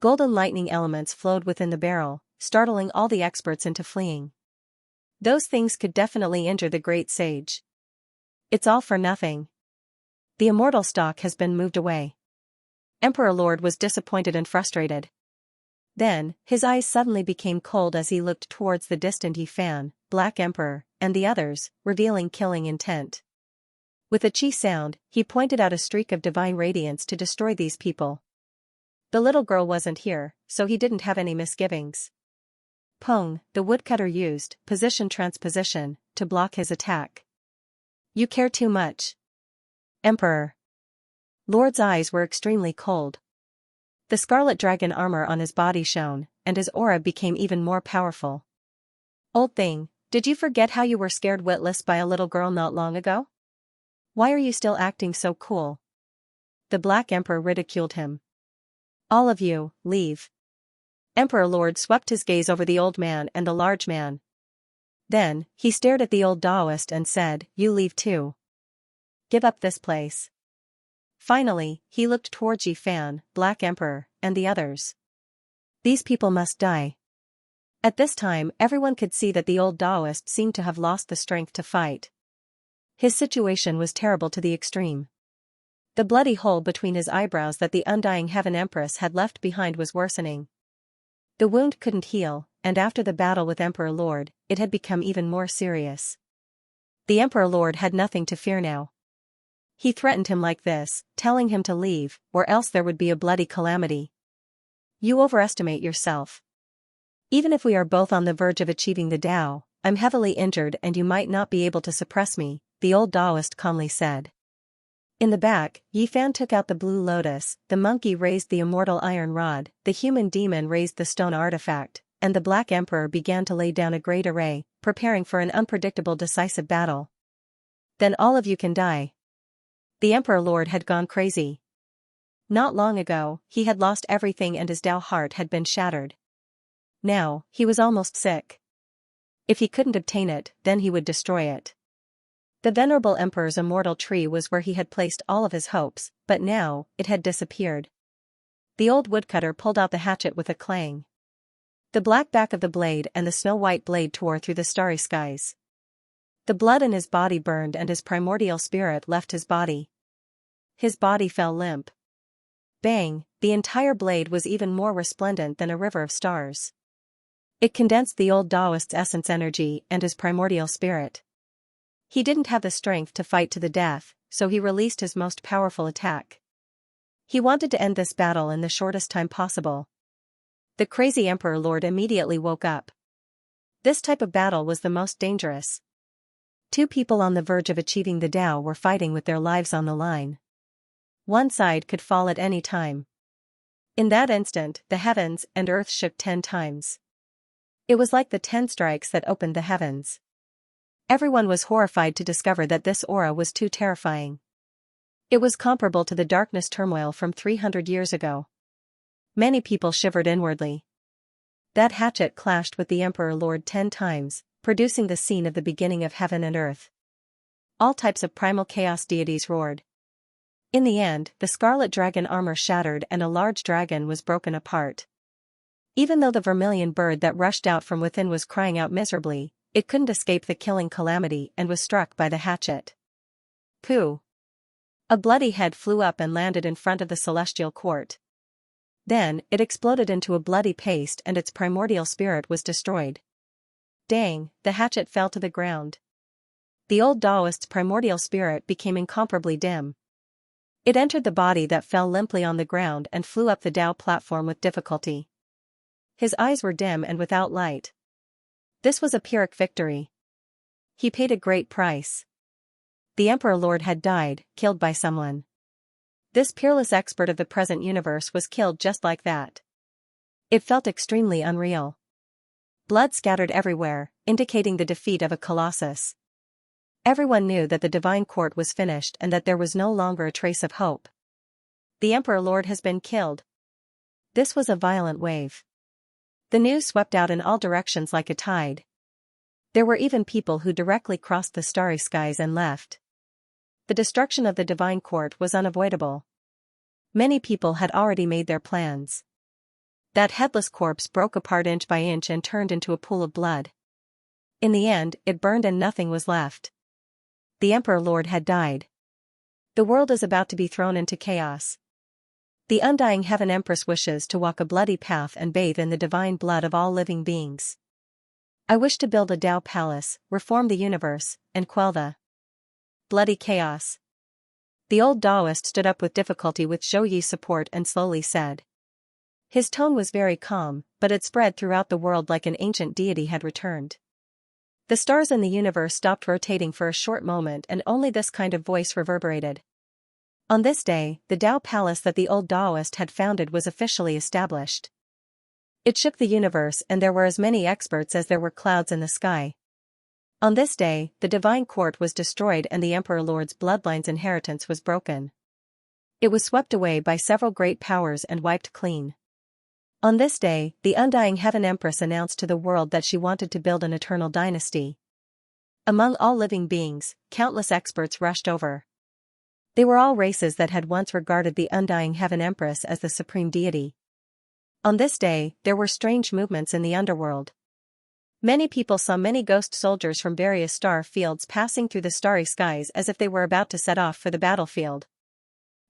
Golden lightning elements flowed within the barrel, startling all the experts into fleeing. Those things could definitely injure the great sage. It's all for nothing. The immortal stock has been moved away. Emperor Lord was disappointed and frustrated. Then, his eyes suddenly became cold as he looked towards the distant Yifan, Black Emperor, and the others, revealing killing intent. With a chi sound, he pointed out a streak of divine radiance to destroy these people. The little girl wasn't here, so he didn't have any misgivings. Peng, the woodcutter used position transposition to block his attack. You care too much. Emperor Lord's eyes were extremely cold. The scarlet dragon armor on his body shone, and his aura became even more powerful. Old thing, did you forget how you were scared witless by a little girl not long ago? Why are you still acting so cool? The Black Emperor ridiculed him. All of you, leave. Emperor Lord swept his gaze over the old man and the large man. Then, he stared at the old Taoist and said, You leave too. Give up this place. Finally, he looked towards Yifan, Black Emperor, and the others. These people must die. At this time, everyone could see that the old Taoist seemed to have lost the strength to fight. His situation was terrible to the extreme. The bloody hole between his eyebrows that the undying Heaven Empress had left behind was worsening. The wound couldn't heal, and after the battle with Emperor Lord, it had become even more serious. The Emperor Lord had nothing to fear now. He threatened him like this, telling him to leave, or else there would be a bloody calamity. You overestimate yourself. Even if we are both on the verge of achieving the Tao, I'm heavily injured and you might not be able to suppress me, the old Taoist calmly said. In the back, Yi Fan took out the blue lotus, the monkey raised the immortal iron rod, the human demon raised the stone artifact, and the Black Emperor began to lay down a great array, preparing for an unpredictable decisive battle. Then all of you can die. The Emperor Lord had gone crazy. Not long ago, he had lost everything and his Tao heart had been shattered. Now, he was almost sick. If he couldn't obtain it, then he would destroy it. The venerable emperor's immortal tree was where he had placed all of his hopes, but now, it had disappeared. The old woodcutter pulled out the hatchet with a clang. The black back of the blade and the snow-white blade tore through the starry skies. The blood in his body burned and his primordial spirit left his body. His body fell limp. Bang, the entire blade was even more resplendent than a river of stars. It condensed the old Taoist's essence energy and his primordial spirit. He didn't have the strength to fight to the death, so he released his most powerful attack. He wanted to end this battle in the shortest time possible. The crazy Emperor Lord immediately woke up. This type of battle was the most dangerous. Two people on the verge of achieving the Tao were fighting with their lives on the line. One side could fall at any time. In that instant, the heavens and earth shook 10 times. It was like the 10 strikes that opened the heavens. Everyone was horrified to discover that this aura was too terrifying. It was comparable to the darkness turmoil from 300 years ago. Many people shivered inwardly. That hatchet clashed with the Emperor Lord 10 times, producing the scene of the beginning of heaven and earth. All types of primal chaos deities roared. In the end, the scarlet dragon armor shattered and a large dragon was broken apart. Even though the vermilion bird that rushed out from within was crying out miserably, it couldn't escape the killing calamity and was struck by the hatchet. Pooh! A bloody head flew up and landed in front of the celestial court. Then, it exploded into a bloody paste and its primordial spirit was destroyed. Dang, the hatchet fell to the ground. The old Taoist's primordial spirit became incomparably dim. It entered the body that fell limply on the ground and flew up the Tao platform with difficulty. His eyes were dim and without light. This was a Pyrrhic victory. He paid a great price. The Emperor Lord had died, killed by someone. This peerless expert of the present universe was killed just like that. It felt extremely unreal. Blood scattered everywhere, indicating the defeat of a colossus. Everyone knew that the divine court was finished and that there was no longer a trace of hope. The Emperor Lord has been killed. This was a violent wave. The news swept out in all directions like a tide. There were even people who directly crossed the starry skies and left. The destruction of the divine court was unavoidable. Many people had already made their plans. That headless corpse broke apart inch by inch and turned into a pool of blood. In the end, it burned and nothing was left. The Emperor Lord had died. The world is about to be thrown into chaos. The undying Heaven Empress wishes to walk a bloody path and bathe in the divine blood of all living beings. I wish to build a Tao palace, reform the universe, and quell the bloody chaos. The old Taoist stood up with difficulty with Zhou Yi's support and slowly said. His tone was very calm, but it spread throughout the world like an ancient deity had returned. The stars in the universe stopped rotating for a short moment and only this kind of voice reverberated. On this day, the Tao palace that the old Taoist had founded was officially established. It shook the universe and there were as many experts as there were clouds in the sky. On this day, the divine court was destroyed and the Emperor Lord's bloodline's inheritance was broken. It was swept away by several great powers and wiped clean. On this day, the undying Heaven Empress announced to the world that she wanted to build an eternal dynasty. Among all living beings, countless experts rushed over. They were all races that had once regarded the undying Heaven Empress as the supreme deity. On this day, there were strange movements in the underworld. Many people saw many ghost soldiers from various star fields passing through the starry skies as if they were about to set off for the battlefield.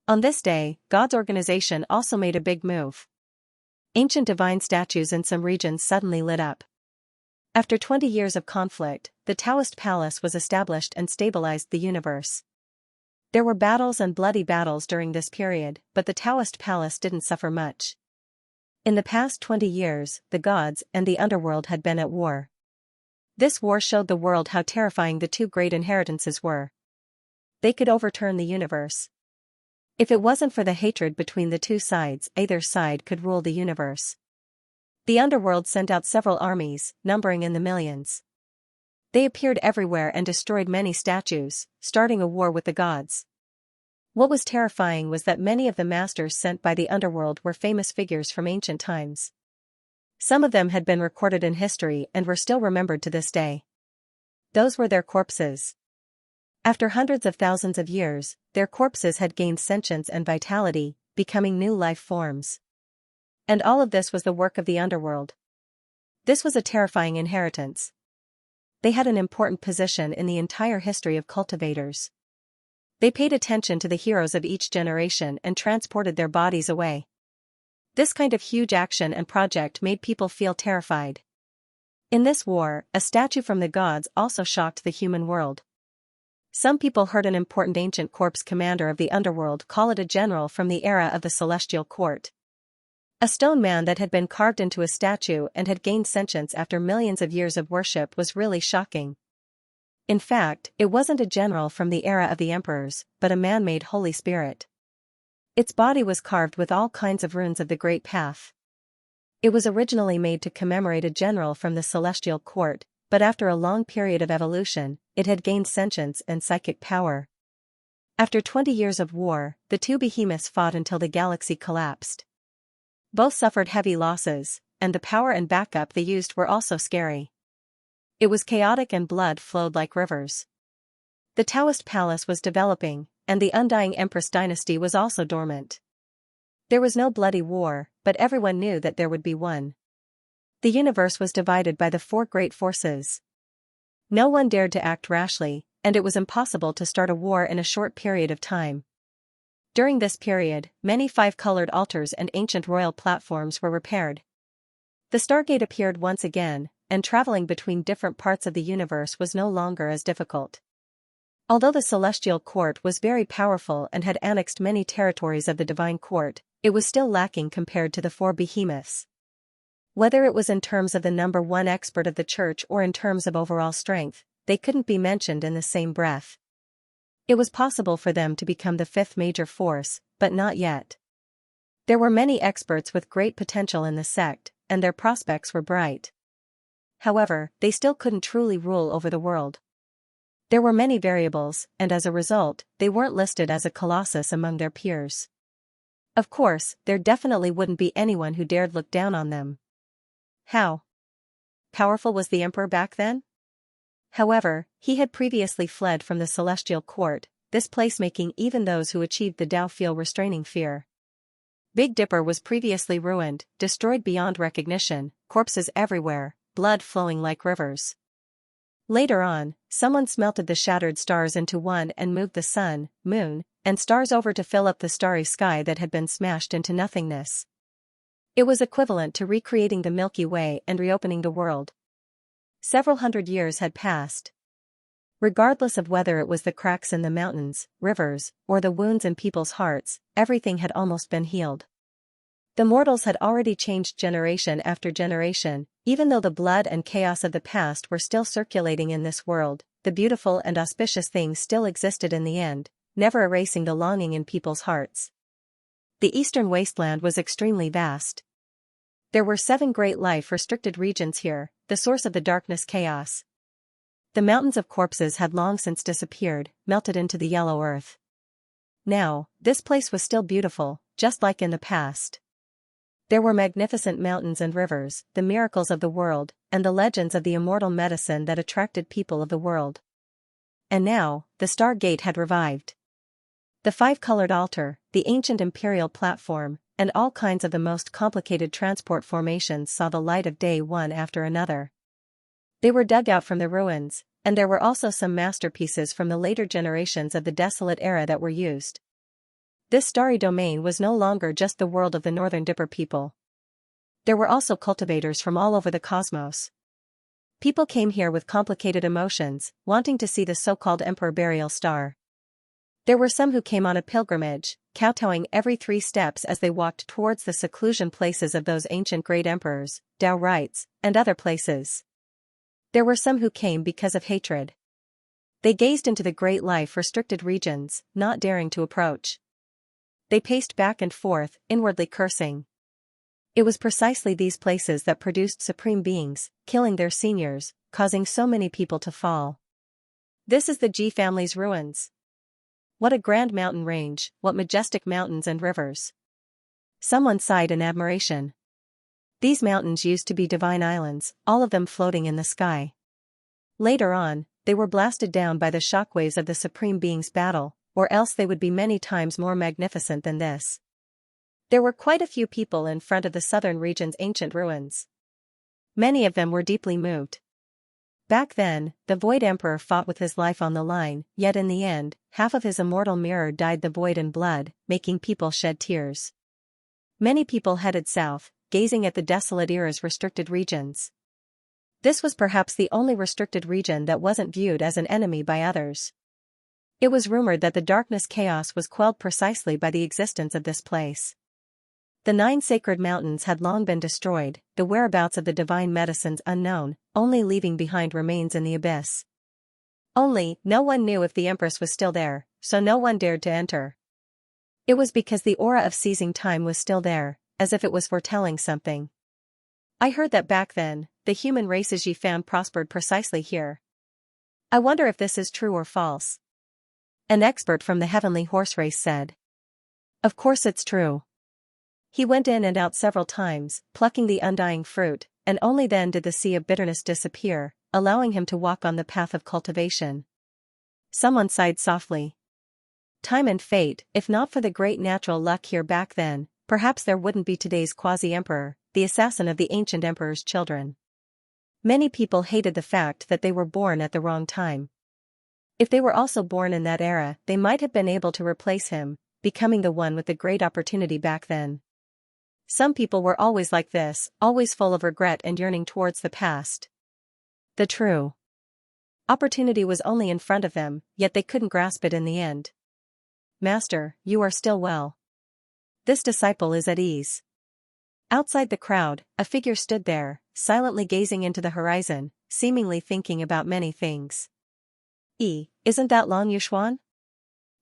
On this day, God's organization also made a big move. Ancient divine statues in some regions suddenly lit up. After 20 years of conflict, the Taoist palace was established and stabilized the universe. There were battles and bloody battles during this period, but the Taoist palace didn't suffer much. In the past 20 years, the gods and the underworld had been at war. This war showed the world how terrifying the two great inheritances were. They could overturn the universe. If it wasn't for the hatred between the two sides, either side could rule the universe. The underworld sent out several armies, numbering in the millions. They appeared everywhere and destroyed many statues, starting a war with the gods. What was terrifying was that many of the masters sent by the underworld were famous figures from ancient times. Some of them had been recorded in history and were still remembered to this day. Those were their corpses. After hundreds of thousands of years, their corpses had gained sentience and vitality, becoming new life forms. And all of this was the work of the underworld. This was a terrifying inheritance. They had an important position in the entire history of cultivators. They paid attention to the heroes of each generation and transported their bodies away. This kind of huge action and project made people feel terrified. In this war, a statue from the gods also shocked the human world. Some people heard an important ancient corpse commander of the underworld call it a general from the era of the celestial court. A stone man that had been carved into a statue and had gained sentience after millions of years of worship was really shocking. In fact, it wasn't a general from the era of the emperors, but a man-made holy spirit. Its body was carved with all kinds of runes of the Great Path. It was originally made to commemorate a general from the celestial court, but after a long period of evolution, it had gained sentience and psychic power. After 20 years of war, the two behemoths fought until the galaxy collapsed. Both suffered heavy losses, and the power and backup they used were also scary. It was chaotic and blood flowed like rivers. The Taoist palace was developing, and the undying Empress dynasty was also dormant. There was no bloody war, but everyone knew that there would be one. The universe was divided by the four great forces. No one dared to act rashly, and it was impossible to start a war in a short period of time. During this period, many five-colored altars and ancient royal platforms were repaired. The Stargate appeared once again, and traveling between different parts of the universe was no longer as difficult. Although the celestial court was very powerful and had annexed many territories of the divine court, it was still lacking compared to the four behemoths. Whether it was in terms of the number one expert of the church or in terms of overall strength, they couldn't be mentioned in the same breath. It was possible for them to become the fifth major force, but not yet. There were many experts with great potential in the sect, and their prospects were bright. However, they still couldn't truly rule over the world. There were many variables, and as a result, they weren't listed as a colossus among their peers. Of course, there definitely wouldn't be anyone who dared look down on them. How powerful was the emperor back then? However, he had previously fled from the celestial court, this place making even those who achieved the Tao feel restraining fear. Big Dipper was previously ruined, destroyed beyond recognition, corpses everywhere, blood flowing like rivers. Later on, someone smelted the shattered stars into one and moved the sun, moon, and stars over to fill up the starry sky that had been smashed into nothingness. It was equivalent to recreating the Milky Way and reopening the world. Several hundred years had passed. Regardless of whether it was the cracks in the mountains, rivers, or the wounds in people's hearts, everything had almost been healed. The mortals had already changed generation after generation, even though the blood and chaos of the past were still circulating in this world, the beautiful and auspicious things still existed in the end, never erasing the longing in people's hearts. The eastern wasteland was extremely vast. There were 7 great life-restricted regions here, the source of the darkness chaos. The mountains of corpses had long since disappeared, melted into the yellow earth. Now, this place was still beautiful, just like in the past. There were magnificent mountains and rivers, the miracles of the world, and the legends of the immortal medicine that attracted people of the world. And now, the Stargate had revived. The 5-colored altar, the ancient imperial platform, and all kinds of the most complicated transport formations saw the light of day one after another. They were dug out from the ruins, and there were also some masterpieces from the later generations of the desolate era that were used. This starry domain was no longer just the world of the Northern Dipper people. There were also cultivators from all over the cosmos. People came here with complicated emotions, wanting to see the so-called Emperor Burial Star. There were some who came on a pilgrimage, kowtowing every 3 steps as they walked towards the seclusion places of those ancient great emperors, Tao rites, and other places. There were some who came because of hatred. They gazed into the great life-restricted regions, not daring to approach. They paced back and forth, inwardly cursing. It was precisely these places that produced supreme beings, killing their seniors, causing so many people to fall. This is the Ji family's ruins. What a grand mountain range, what majestic mountains and rivers. Someone sighed in admiration. These mountains used to be divine islands, all of them floating in the sky. Later on, they were blasted down by the shockwaves of the Supreme Being's battle, or else they would be many times more magnificent than this. There were quite a few people in front of the southern region's ancient ruins. Many of them were deeply moved. Back then, the Void Emperor fought with his life on the line, yet in the end, half of his immortal mirror dyed the void in blood, making people shed tears. Many people headed south, gazing at the desolate era's restricted regions. This was perhaps the only restricted region that wasn't viewed as an enemy by others. It was rumored that the darkness chaos was quelled precisely by the existence of this place. The 9 sacred mountains had long been destroyed, the whereabouts of the divine medicines unknown, only leaving behind remains in the abyss. Only, no one knew if the Empress was still there, so no one dared to enter. It was because the aura of seizing time was still there, as if it was foretelling something. I heard that back then, the human races ye found prospered precisely here. I wonder if this is true or false. An expert from the heavenly horse race said. Of course it's true. He went in and out several times, plucking the undying fruit, and only then did the sea of bitterness disappear, allowing him to walk on the path of cultivation. Someone sighed softly. Time and fate, if not for the great natural luck here back then, perhaps there wouldn't be today's quasi-emperor, the assassin of the ancient emperor's children. Many people hated the fact that they were born at the wrong time. If they were also born in that era, they might have been able to replace him, becoming the one with the great opportunity back then. Some people were always like this, always full of regret and yearning towards the past. The true opportunity was only in front of them, yet they couldn't grasp it in the end. Master, you are still well. This disciple is at ease. Outside the crowd, a figure stood there, silently gazing into the horizon, seemingly thinking about many things. Isn't that Long Yuxuan?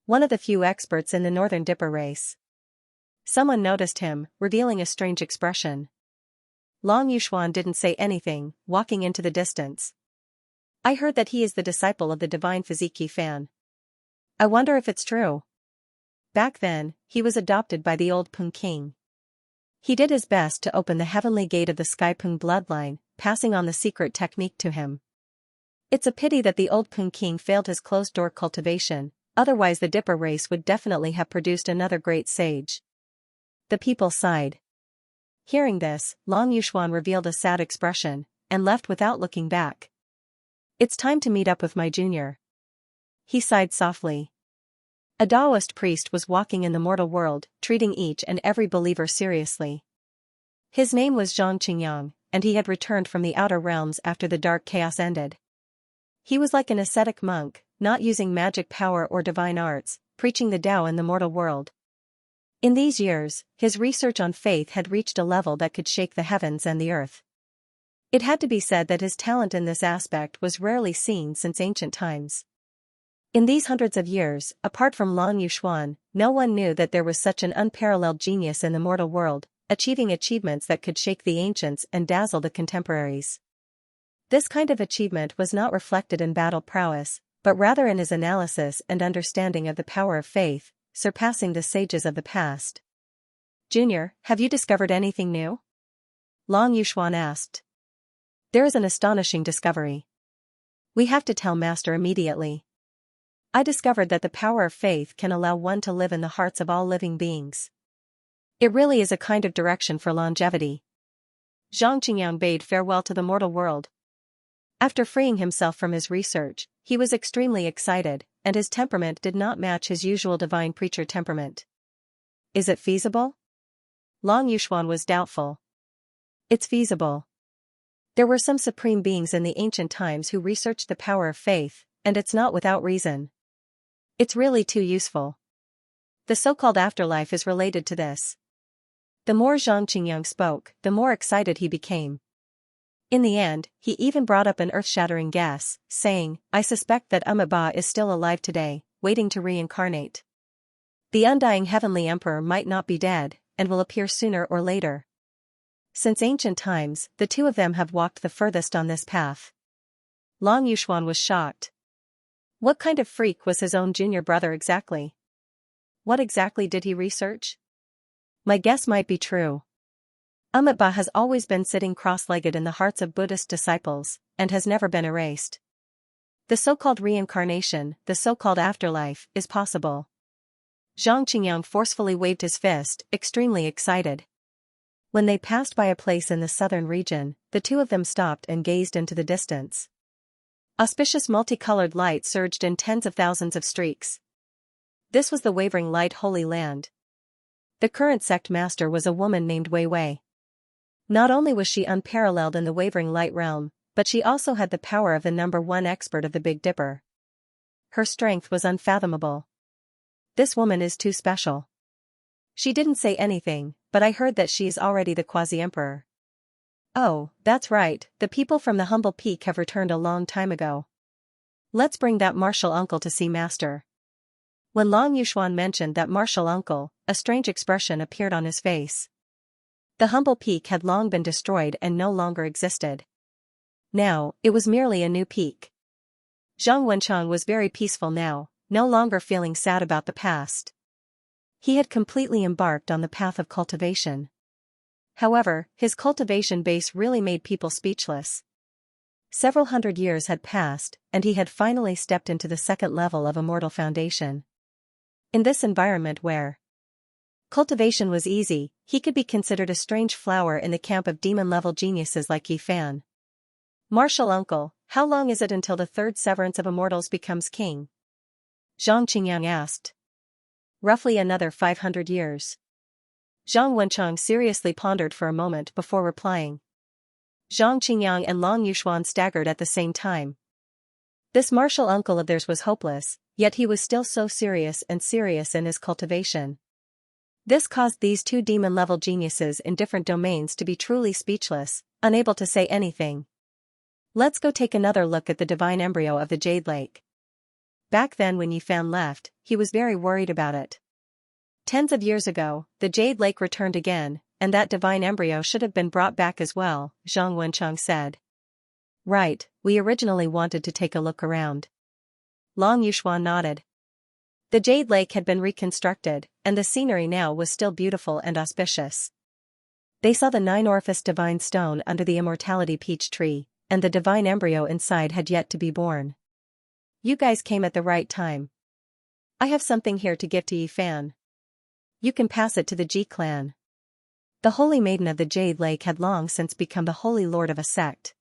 One of the few experts in the Northern Dipper race. Someone noticed him, revealing a strange expression. Long Yuxuan didn't say anything, walking into the distance. I heard that he is the disciple of the divine Fiziki Fan. I wonder if it's true. Back then, he was adopted by the old Pung King. He did his best to open the heavenly gate of the Sky Pung bloodline, passing on the secret technique to him. It's a pity that the old Pung King failed his closed-door cultivation, otherwise the Dipper race would definitely have produced another great sage. The people sighed. Hearing this, Long Yuxuan revealed a sad expression, and left without looking back. It's time to meet up with my junior. He sighed softly. A Taoist priest was walking in the mortal world, treating each and every believer seriously. His name was Zhang Qingyang, and he had returned from the outer realms after the dark chaos ended. He was like an ascetic monk, not using magic power or divine arts, preaching the Tao in the mortal world. In these years, his research on faith had reached a level that could shake the heavens and the earth. It had to be said that his talent in this aspect was rarely seen since ancient times. In these hundreds of years, apart from Long Yuxuan, no one knew that there was such an unparalleled genius in the mortal world, achieving achievements that could shake the ancients and dazzle the contemporaries. This kind of achievement was not reflected in battle prowess, but rather in his analysis and understanding of the power of faith, surpassing the sages of the past. Junior, have you discovered anything new? Long Yuxuan asked. There is an astonishing discovery. We have to tell Master immediately. I discovered that the power of faith can allow one to live in the hearts of all living beings. It really is a kind of direction for longevity. Zhang Qingyang bade farewell to the mortal world. After freeing himself from his research, he was extremely excited, and his temperament did not match his usual divine preacher temperament. Is it feasible? Long Yuxuan was doubtful. It's feasible. There were some supreme beings in the ancient times who researched the power of faith, and it's not without reason. It's really too useful. The so-called afterlife is related to this. The more Zhang Qingyang spoke, the more excited he became. In the end, he even brought up an earth-shattering guess, saying, I suspect that Amitabha is still alive today, waiting to reincarnate. The undying heavenly emperor might not be dead, and will appear sooner or later. Since ancient times, the two of them have walked the furthest on this path. Long Yuxuan was shocked. What kind of freak was his own junior brother exactly? What exactly did he research? My guess might be true. Amitabha has always been sitting cross-legged in the hearts of Buddhist disciples, and has never been erased. The so-called reincarnation, the so-called afterlife, is possible. Zhang Qingyang forcefully waved his fist, extremely excited. When they passed by a place in the southern region, the two of them stopped and gazed into the distance. Auspicious multicolored light surged in tens of thousands of streaks. This was the Wavering Light Holy Land. The current sect master was a woman named Wei Wei. Not only was she unparalleled in the Wavering Light realm, but she also had the power of the #1 expert of the Big Dipper. Her strength was unfathomable. This woman is too special. She didn't say anything, but I heard that she is already the quasi-emperor. Oh, that's right, the people from the humble peak have returned a long time ago. Let's bring that martial uncle to see master. When Long Yuxuan mentioned that martial uncle, a strange expression appeared on his face. The humble peak had long been destroyed and no longer existed. Now, it was merely a new peak. Zhang Wenchang was very peaceful now, no longer feeling sad about the past. He had completely embarked on the path of cultivation. However, his cultivation base really made people speechless. Several hundred years had passed, and he had finally stepped into the second level of Immortal Foundation. In this environment where cultivation was easy, he could be considered a strange flower in the camp of demon-level geniuses like Yi Fan. Martial uncle, how long is it until the third severance of immortals becomes king? Zhang Qingyang asked. Roughly another 500 years. Zhang Wenchang seriously pondered for a moment before replying. Zhang Qingyang and Long Yuxuan staggered at the same time. This martial uncle of theirs was hopeless, yet he was still so serious in his cultivation. This caused these two demon-level geniuses in different domains to be truly speechless, unable to say anything. Let's go take another look at the divine embryo of the Jade Lake. Back then when Yi Fan left, he was very worried about it. Tens of years ago, the Jade Lake returned again, and that divine embryo should have been brought back as well, Zhang Wenchang said. Right, we originally wanted to take a look around. Long Yuxuan nodded. The Jade Lake had been reconstructed, and the scenery now was still beautiful and auspicious. They saw the 9-orifice divine stone under the immortality peach tree, and the divine embryo inside had yet to be born. You guys came at the right time. I have something here to give to Yi Fan. You can pass it to the Ji clan. The Holy Maiden of the Jade Lake had long since become the Holy Lord of a sect.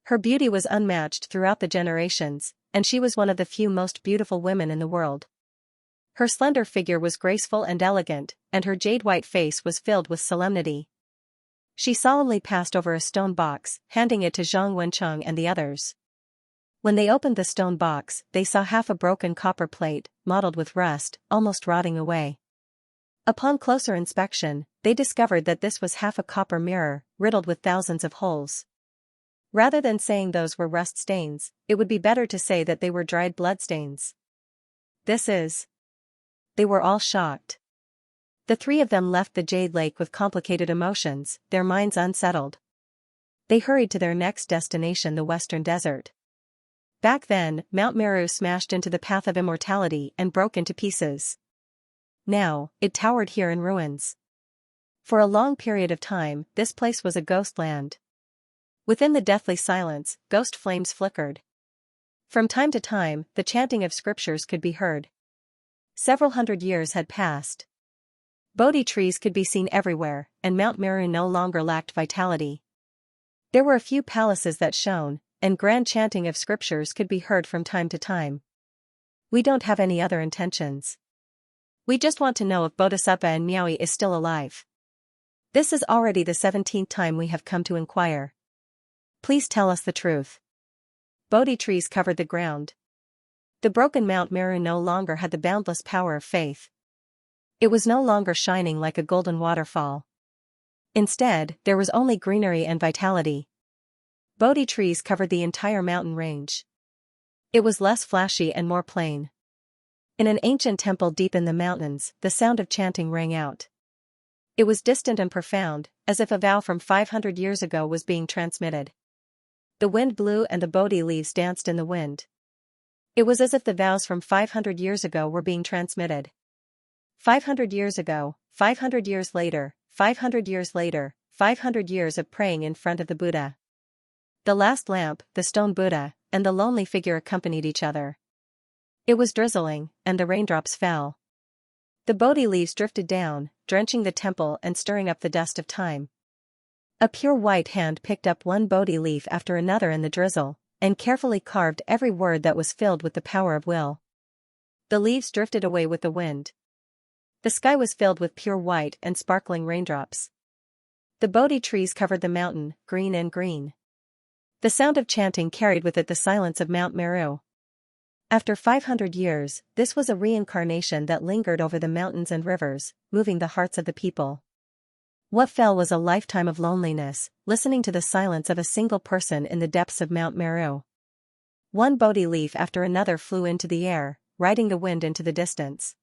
Her beauty was unmatched throughout the generations, and she was one of the few most beautiful women in the world. Her slender figure was graceful and elegant, and her jade-white face was filled with solemnity. She solemnly passed over a stone box, handing it to Zhang Wenchang and the others. When they opened the stone box, they saw half a broken copper plate, mottled with rust, almost rotting away. Upon closer inspection, they discovered that this was half a copper mirror, riddled with thousands of holes. Rather than saying those were rust stains, it would be better to say that they were dried blood stains. They were all shocked. The three of them left the Jade Lake with complicated emotions, their minds unsettled. They hurried to their next destination, the Western Desert. Back then, Mount Meru smashed into the path of immortality and broke into pieces. Now, it towered here in ruins. For a long period of time, this place was a ghost land. Within the deathly silence, ghost flames flickered. From time to time, the chanting of scriptures could be heard. Several hundred years had passed. Bodhi trees could be seen everywhere, and Mount Meru no longer lacked vitality. There were a few palaces that shone, and grand chanting of scriptures could be heard from time to time. We don't have any other intentions. We just want to know if Bodhisattva and Miaoi is still alive. This is already the 17th time we have come to inquire. Please tell us the truth. Bodhi trees covered the ground. The broken Mount Meru no longer had the boundless power of faith. It was no longer shining like a golden waterfall. Instead, there was only greenery and vitality. Bodhi trees covered the entire mountain range. It was less flashy and more plain. In an ancient temple deep in the mountains, the sound of chanting rang out. It was distant and profound, as if a vow from 500 years ago was being transmitted. The wind blew and the Bodhi leaves danced in the wind. It was as if the vows from 500 years ago were being transmitted. 500 years ago, 500 years later, 500 years later, 500 years of praying in front of the Buddha. The last lamp, the stone Buddha, and the lonely figure accompanied each other. It was drizzling, and the raindrops fell. The Bodhi leaves drifted down, drenching the temple and stirring up the dust of time. A pure white hand picked up one Bodhi leaf after another in the drizzle, and carefully carved every word that was filled with the power of will. The leaves drifted away with the wind. The sky was filled with pure white and sparkling raindrops. The Bodhi trees covered the mountain, green and green. The sound of chanting carried with it the silence of Mount Meru. After 500 years, this was a reincarnation that lingered over the mountains and rivers, moving the hearts of the people. What fell was a lifetime of loneliness, listening to the silence of a single person in the depths of Mount Meru. One Bodhi leaf after another flew into the air, riding the wind into the distance.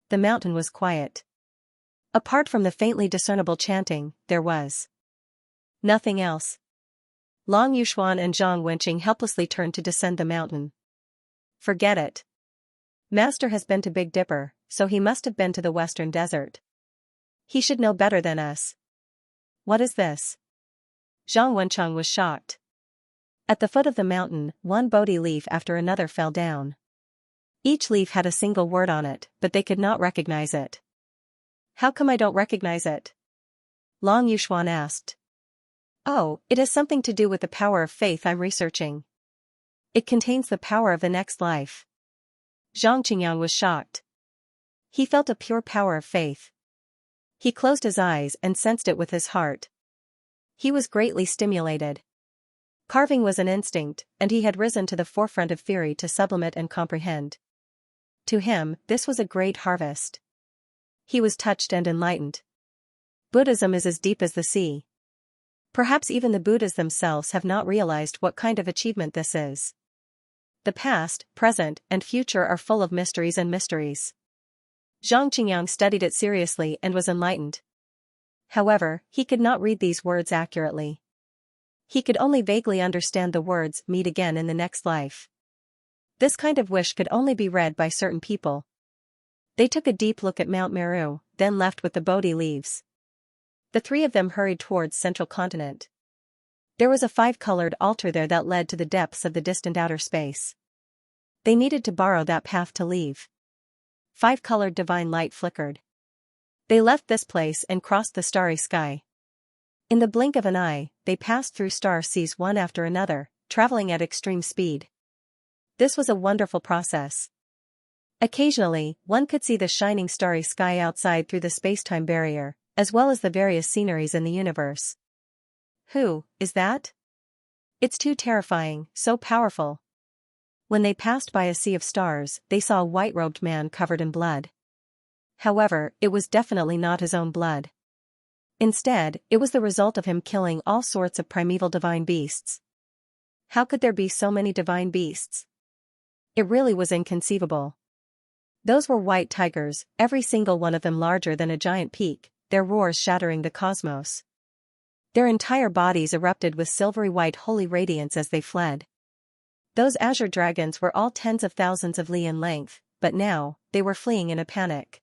The mountain was quiet. Apart from the faintly discernible chanting, there was nothing else. Long Yuxuan and Zhang Wenqing helplessly turned to descend the mountain. Forget it. Master has been to Big Dipper, so he must have been to the Western Desert. He should know better than us. What is this? Zhang Wenqing was shocked. At the foot of the mountain, one Bodhi leaf after another fell down. Each leaf had a single word on it, but they could not recognize it. How come I don't recognize it? Long Yuxuan asked. Oh, it has something to do with the power of faith I'm researching. It contains the power of the next life. Zhang Qingyang was shocked. He felt a pure power of faith. He closed his eyes and sensed it with his heart. He was greatly stimulated. Carving was an instinct, and he had risen to the forefront of theory to sublimate and comprehend. To him, this was a great harvest. He was touched and enlightened. Buddhism is as deep as the sea. Perhaps even the Buddhas themselves have not realized what kind of achievement this is. The past, present, and future are full of mysteries and mysteries. Zhang Qingyang studied it seriously and was enlightened. However, he could not read these words accurately. He could only vaguely understand the words "meet again in the next life." This kind of wish could only be read by certain people. They took a deep look at Mount Meru, then left with the Bodhi leaves. The three of them hurried towards Central Continent. There was a 5-colored altar there that led to the depths of the distant outer space. They needed to borrow that path to leave. 5-colored divine light flickered. They left this place and crossed the starry sky. In the blink of an eye, they passed through star seas one after another, traveling at extreme speed. This was a wonderful process. Occasionally, one could see the shining starry sky outside through the space-time barrier, as well as the various sceneries in the universe. Who is that? It's too terrifying, so powerful. When they passed by a sea of stars, they saw a white-robed man covered in blood. However, it was definitely not his own blood. Instead, it was the result of him killing all sorts of primeval divine beasts. How could there be so many divine beasts? It really was inconceivable. Those were white tigers, every single one of them larger than a giant peak, their roars shattering the cosmos. Their entire bodies erupted with silvery white holy radiance as they fled. Those azure dragons were all tens of thousands of li in length, but now, they were fleeing in a panic.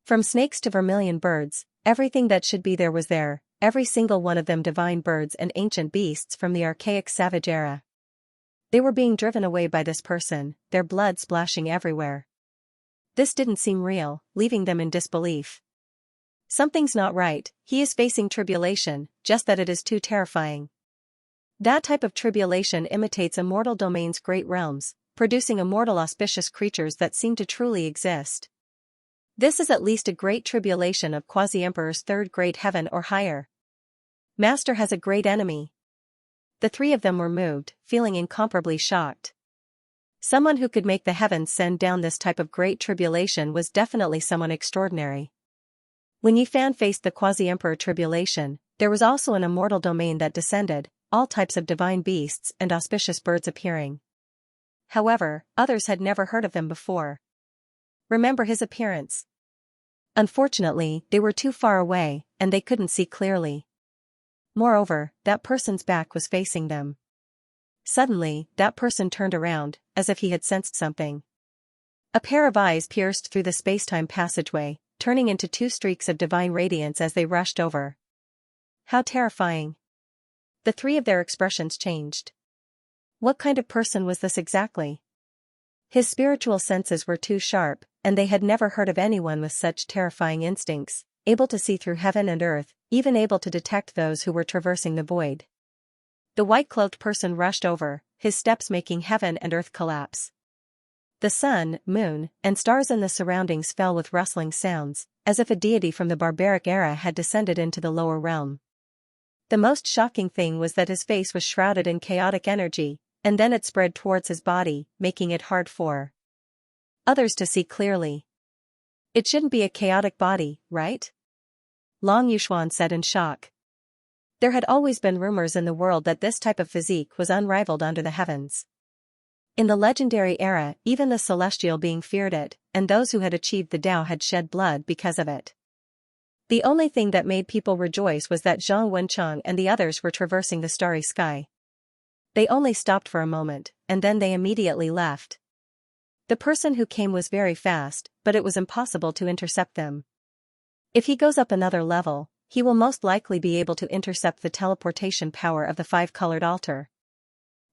From snakes to vermilion birds, everything that should be there was there, every single one of them divine birds and ancient beasts from the archaic savage era. They were being driven away by this person, their blood splashing everywhere. This didn't seem real, leaving them in disbelief. Something's not right, he is facing tribulation, just that it is too terrifying. That type of tribulation imitates immortal domain's great realms, producing immortal auspicious creatures that seem to truly exist. This is at least a great tribulation of Quasi-Emperor's third great heaven or higher. Master has a great enemy. The three of them were moved, feeling incomparably shocked. Someone who could make the heavens send down this type of great tribulation was definitely someone extraordinary. When Yifan faced the quasi-emperor tribulation, there was also an immortal domain that descended, all types of divine beasts and auspicious birds appearing. However, others had never heard of them before. Remember his appearance? Unfortunately, they were too far away, and they couldn't see clearly. Moreover, that person's back was facing them. Suddenly, that person turned around, as if he had sensed something. A pair of eyes pierced through the space-time passageway, turning into two streaks of divine radiance as they rushed over. How terrifying. The three of their expressions changed. What kind of person was this exactly? His spiritual senses were too sharp, and they had never heard of anyone with such terrifying instincts, able to see through heaven and earth, even able to detect those who were traversing the void. The white-cloaked person rushed over, his steps making heaven and earth collapse. The sun, moon, and stars in the surroundings fell with rustling sounds, as if a deity from the barbaric era had descended into the lower realm. The most shocking thing was that his face was shrouded in chaotic energy, and then it spread towards his body, making it hard for others to see clearly. It shouldn't be a chaotic body, right? Long Yuxuan said in shock. There had always been rumors in the world that this type of physique was unrivaled under the heavens. In the legendary era, even the celestial being feared it, and those who had achieved the Tao had shed blood because of it. The only thing that made people rejoice was that Zhang Wenchang and the others were traversing the starry sky. They only stopped for a moment, and then they immediately left. The person who came was very fast, but it was impossible to intercept them. If he goes up another level, he will most likely be able to intercept the teleportation power of the five-colored altar.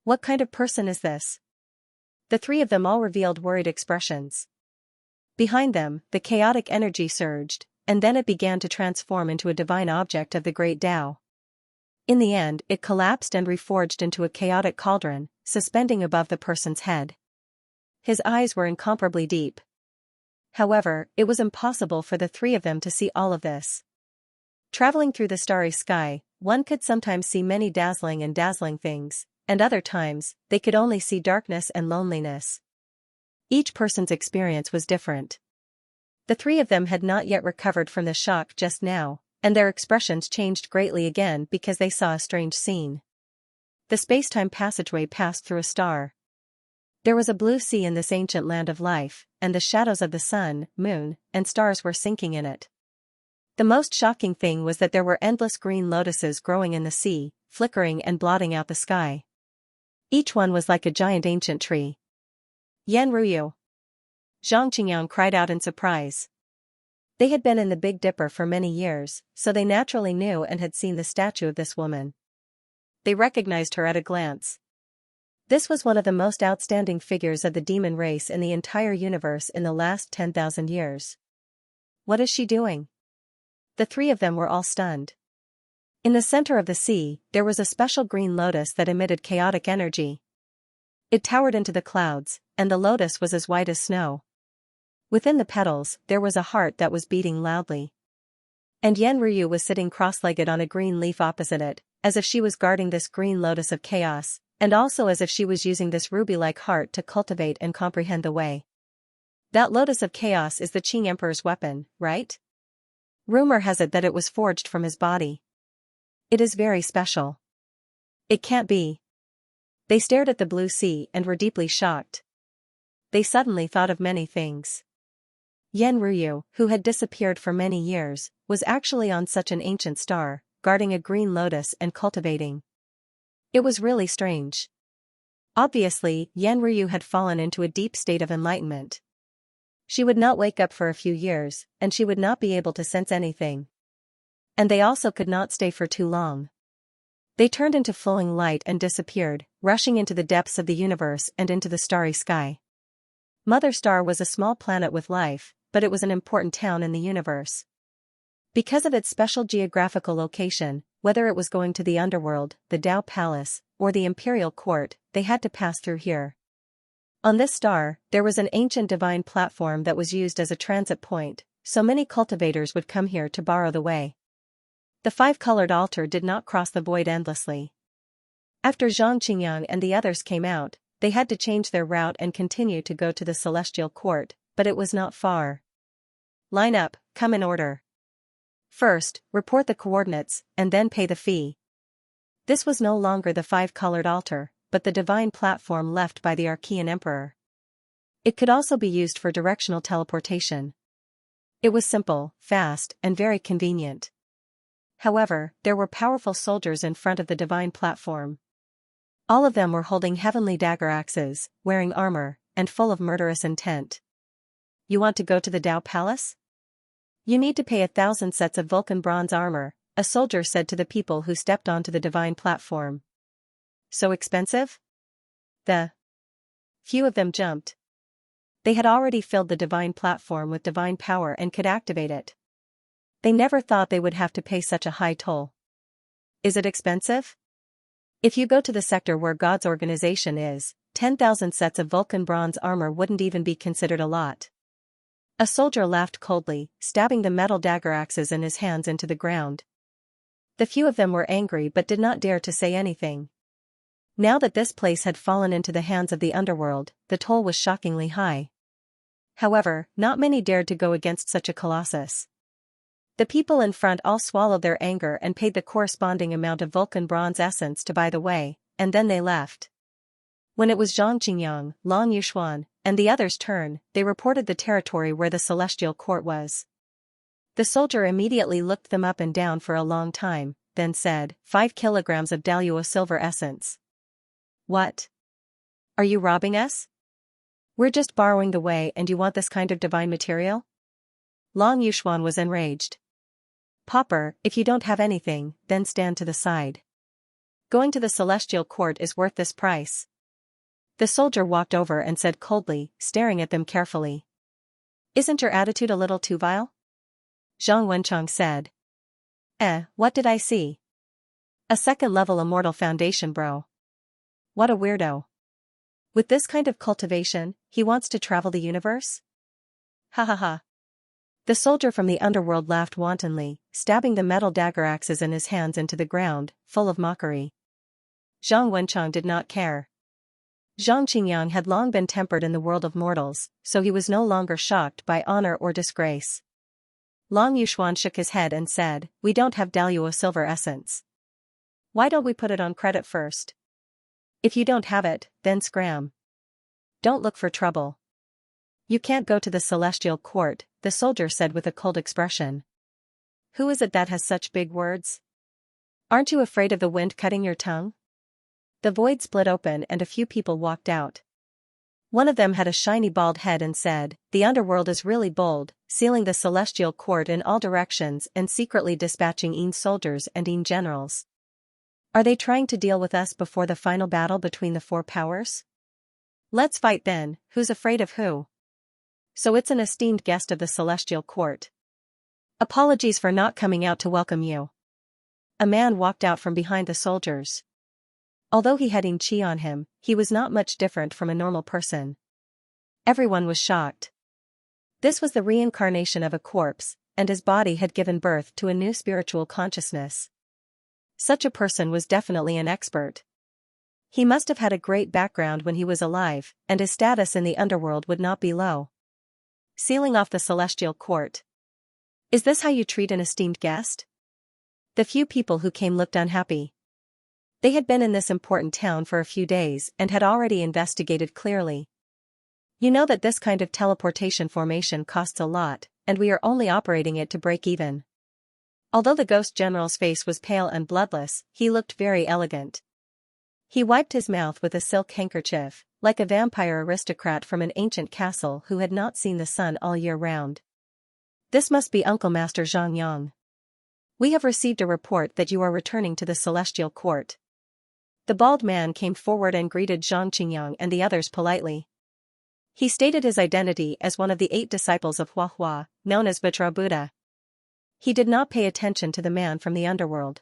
What kind of person is this? The three of them all revealed worried expressions. Behind them, the chaotic energy surged, and then it began to transform into a divine object of the great Tao. In the end, it collapsed and reforged into a chaotic cauldron, suspending above the person's head. His eyes were incomparably deep. However, it was impossible for the three of them to see all of this. Traveling through the starry sky, one could sometimes see many dazzling things, and other times, they could only see darkness and loneliness. Each person's experience was different. The three of them had not yet recovered from the shock just now, and their expressions changed greatly again because they saw a strange scene. The space-time passageway passed through a star. There was a blue sea in this ancient land of life, and the shadows of the sun, moon, and stars were sinking in it. The most shocking thing was that there were endless green lotuses growing in the sea, flickering and blotting out the sky. Each one was like a giant ancient tree. Yan Ruyu! Zhang Qingyang cried out in surprise. They had been in the Big Dipper for many years, so they naturally knew and had seen the statue of this woman. They recognized her at a glance. This was one of the most outstanding figures of the demon race in the entire universe in the last 10,000 years. What is she doing? The three of them were all stunned. In the center of the sea, there was a special green lotus that emitted chaotic energy. It towered into the clouds, and the lotus was as white as snow. Within the petals, there was a heart that was beating loudly. And Yan Ruyu was sitting cross-legged on a green leaf opposite it, as if she was guarding this green lotus of chaos, and also as if she was using this ruby-like heart to cultivate and comprehend the way. That lotus of chaos is the Qing Emperor's weapon, right? Rumor has it that it was forged from his body. It is very special. It can't be. They stared at the blue sea and were deeply shocked. They suddenly thought of many things. Yan Ruyu, who had disappeared for many years, was actually on such an ancient star, guarding a green lotus and cultivating. It was really strange. Obviously, Yan Ruyu had fallen into a deep state of enlightenment. She would not wake up for a few years, and she would not be able to sense anything. And they also could not stay for too long. They turned into flowing light and disappeared, rushing into the depths of the universe and into the starry sky. Mother Star was a small planet with life, but it was an important town in the universe. Because of its special geographical location, whether it was going to the underworld, the Tao Palace, or the Imperial Court, they had to pass through here. On this star, there was an ancient divine platform that was used as a transit point, so many cultivators would come here to borrow the way. The five-colored altar did not cross the void endlessly. After Zhang Qingyang and the others came out, they had to change their route and continue to go to the celestial court, but it was not far. Line up, come in order. First, report the coordinates, and then pay the fee. This was no longer the five-colored altar, but the divine platform left by the Archean emperor. It could also be used for directional teleportation. It was simple, fast, and very convenient. However, there were powerful soldiers in front of the divine platform. All of them were holding heavenly dagger axes, wearing armor, and full of murderous intent. You want to go to the Tao Palace? You need to pay 1,000 sets of Vulcan bronze armor, a soldier said to the people who stepped onto the divine platform. So expensive? Few of them jumped. They had already filled the divine platform with divine power and could activate it. They never thought they would have to pay such a high toll. Is it expensive? If you go to the sector where God's organization is, 10,000 sets of Vulcan bronze armor wouldn't even be considered a lot. A soldier laughed coldly, stabbing the metal dagger axes in his hands into the ground. The few of them were angry but did not dare to say anything. Now that this place had fallen into the hands of the underworld, the toll was shockingly high. However, not many dared to go against such a colossus. The people in front all swallowed their anger and paid the corresponding amount of Vulcan bronze essence to buy the way, and then they left. When it was Zhang Qingyang, Long Yuxuan, and the others' turn, they reported the territory where the celestial court was. The soldier immediately looked them up and down for a long time, then said, 5 kilograms of Daluo silver essence. What? Are you robbing us? We're just borrowing the way and you want this kind of divine material? Long Yuxuan was enraged. Pauper, if you don't have anything, then stand to the side. Going to the celestial court is worth this price. The soldier walked over and said coldly, staring at them carefully. Isn't your attitude a little too vile? Zhang Wenchang said. What did I see? A second-level immortal foundation bro. What a weirdo. With this kind of cultivation, he wants to travel the universe? Ha ha ha. The soldier from the underworld laughed wantonly, stabbing the metal dagger axes in his hands into the ground, full of mockery. Zhang Wenchang did not care. Zhang Qingyang had long been tempered in the world of mortals, so he was no longer shocked by honor or disgrace. Long Yuxuan shook his head and said, we don't have Daluo silver essence. Why don't we put it on credit first? If you don't have it, then scram. Don't look for trouble. You can't go to the celestial court, the soldier said with a cold expression. Who is it that has such big words? Aren't you afraid of the wind cutting your tongue? The void split open and a few people walked out. One of them had a shiny bald head and said, the underworld is really bold, sealing the celestial court in all directions and secretly dispatching Yin soldiers and Yin generals. Are they trying to deal with us before the final battle between the four powers? Let's fight then, who's afraid of who? So it's an esteemed guest of the celestial court. Apologies for not coming out to welcome you. A man walked out from behind the soldiers. Although he had Yin Qi on him, he was not much different from a normal person. Everyone was shocked. This was the reincarnation of a corpse, and his body had given birth to a new spiritual consciousness. Such a person was definitely an expert. He must have had a great background when he was alive, and his status in the underworld would not be low. Sealing off the celestial court. Is this how you treat an esteemed guest? The few people who came looked unhappy. They had been in this important town for a few days and had already investigated clearly. You know that this kind of teleportation formation costs a lot, and we are only operating it to break even. Although the ghost general's face was pale and bloodless, he looked very elegant. He wiped his mouth with a silk handkerchief, like a vampire aristocrat from an ancient castle who had not seen the sun all year round. This must be Uncle Master Zhang Yang. We have received a report that you are returning to the celestial court. The bald man came forward and greeted Zhang Qingyang and the others politely. He stated his identity as one of the 8 disciples of Huahua, known as Vajra Buddha. He did not pay attention to the man from the underworld.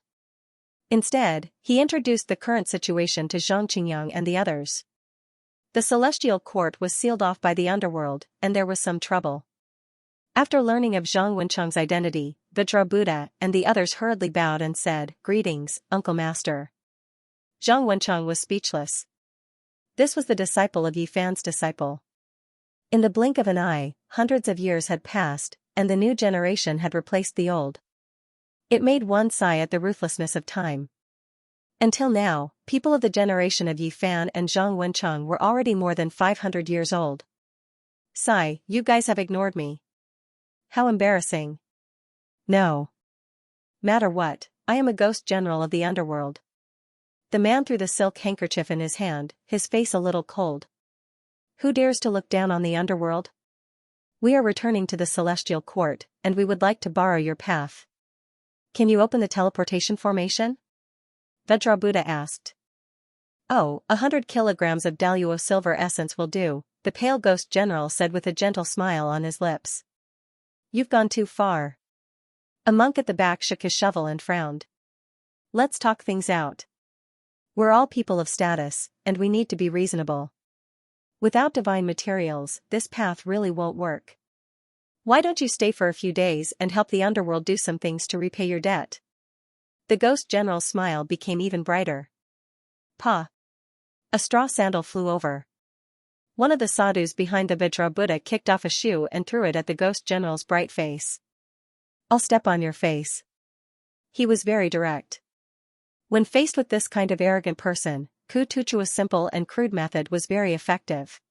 Instead, he introduced the current situation to Zhang Qingyang and the others. The celestial court was sealed off by the underworld, and there was some trouble. After learning of Zhang Wenchang's identity, Vajra Buddha and the others hurriedly bowed and said, "Greetings, Uncle Master." Zhang Wenchang was speechless. This was the disciple of Yi Fan's disciple. In the blink of an eye, hundreds of years had passed, and the new generation had replaced the old. It made one sigh at the ruthlessness of time. Until now, people of the generation of Yi Fan and Zhang Wencheng were already more than 500 years old. Sigh, you guys have ignored me. How embarrassing. No matter what, I am a ghost general of the underworld. The man threw the silk handkerchief in his hand, his face a little cold. Who dares to look down on the underworld? We are returning to the celestial court, and we would like to borrow your path. Can you open the teleportation formation? Vajrabuddha asked. Oh, 100 kilograms of Daluo silver essence will do, the pale ghost general said with a gentle smile on his lips. You've gone too far. A monk at the back shook his shovel and frowned. Let's talk things out. We're all people of status, and we need to be reasonable. Without divine materials, this path really won't work. Why don't you stay for a few days and help the underworld do some things to repay your debt? The ghost general's smile became even brighter. Pa! A straw sandal flew over. One of the sadhus behind the Vajrabuddha kicked off a shoe and threw it at the ghost general's bright face. I'll step on your face. He was very direct. When faced with this kind of arrogant person, Kutuchua's simple and crude method was very effective.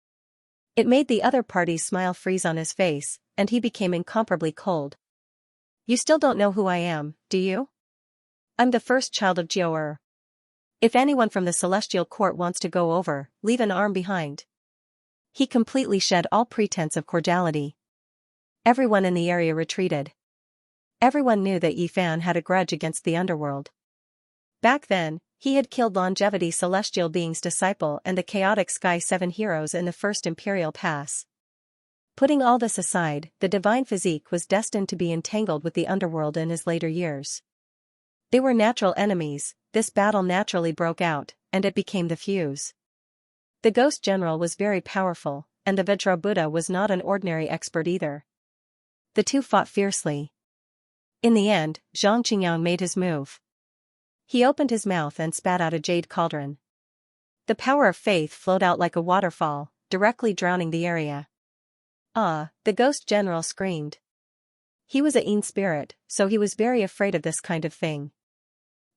It made the other party's smile freeze on his face, and he became incomparably cold. You still don't know who I am, do you? I'm the first child of Jiao. If anyone from the celestial court wants to go over, leave an arm behind. He completely shed all pretense of cordiality. Everyone in the area retreated. Everyone knew that Yi Fan had a grudge against the underworld. Back then, he had killed Longevity Celestial Being's disciple and the Chaotic Sky 7 heroes in the First Imperial Pass. Putting all this aside, the divine physique was destined to be entangled with the underworld in his later years. They were natural enemies, this battle naturally broke out, and it became the fuse. The ghost general was very powerful, and the Vajrabuddha was not an ordinary expert either. The two fought fiercely. In the end, Zhang Qingyang made his move. He opened his mouth and spat out a jade cauldron. The power of faith flowed out like a waterfall, directly drowning the area. Ah, the ghost general screamed. He was a Yin spirit, so he was very afraid of this kind of thing.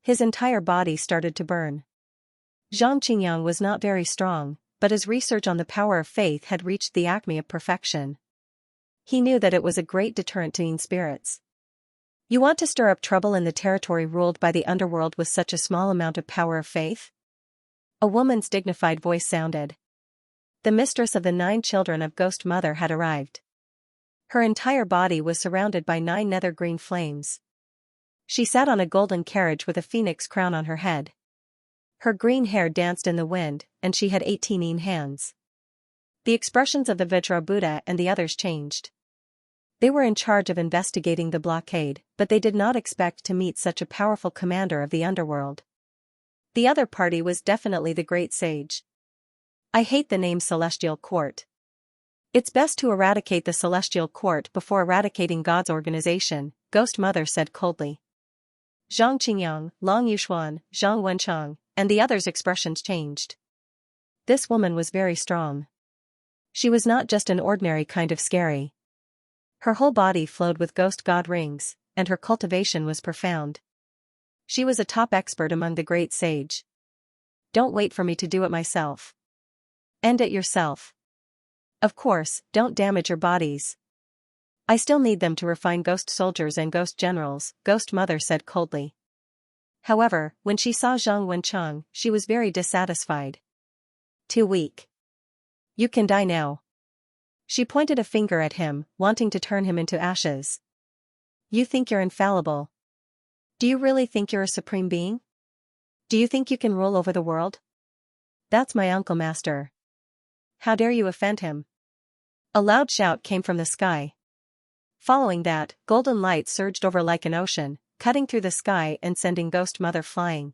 His entire body started to burn. Zhang Qingyang was not very strong, but his research on the power of faith had reached the acme of perfection. He knew that it was a great deterrent to Yin spirits. You want to stir up trouble in the territory ruled by the underworld with such a small amount of power of faith? A woman's dignified voice sounded. The mistress of the 9 children of Ghost Mother had arrived. Her entire body was surrounded by 9 nether-green flames. She sat on a golden carriage with a phoenix crown on her head. Her green hair danced in the wind, and she had 18 Yin hands. The expressions of the Vajrabuddha and the others changed. They were in charge of investigating the blockade, but they did not expect to meet such a powerful commander of the underworld. The other party was definitely the great sage. I hate the name Celestial Court. It's best to eradicate the Celestial Court before eradicating God's organization, Ghost Mother said coldly. Zhang Qingyang, Long Yuxuan, Zhang Wencheng, and the others' expressions changed. This woman was very strong. She was not just an ordinary kind of scary. Her whole body flowed with ghost god rings, and her cultivation was profound. She was a top expert among the great sage. Don't wait for me to do it myself. End it yourself. Of course, don't damage your bodies. I still need them to refine ghost soldiers and ghost generals, Ghost Mother said coldly. However, when she saw Zhang Wencheng, she was very dissatisfied. Too weak. You can die now. She pointed a finger at him, wanting to turn him into ashes. You think you're infallible. Do you really think you're a supreme being? Do you think you can rule over the world? That's my uncle master. How dare you offend him? A loud shout came from the sky. Following that, golden light surged over like an ocean, cutting through the sky and sending Ghost Mother flying.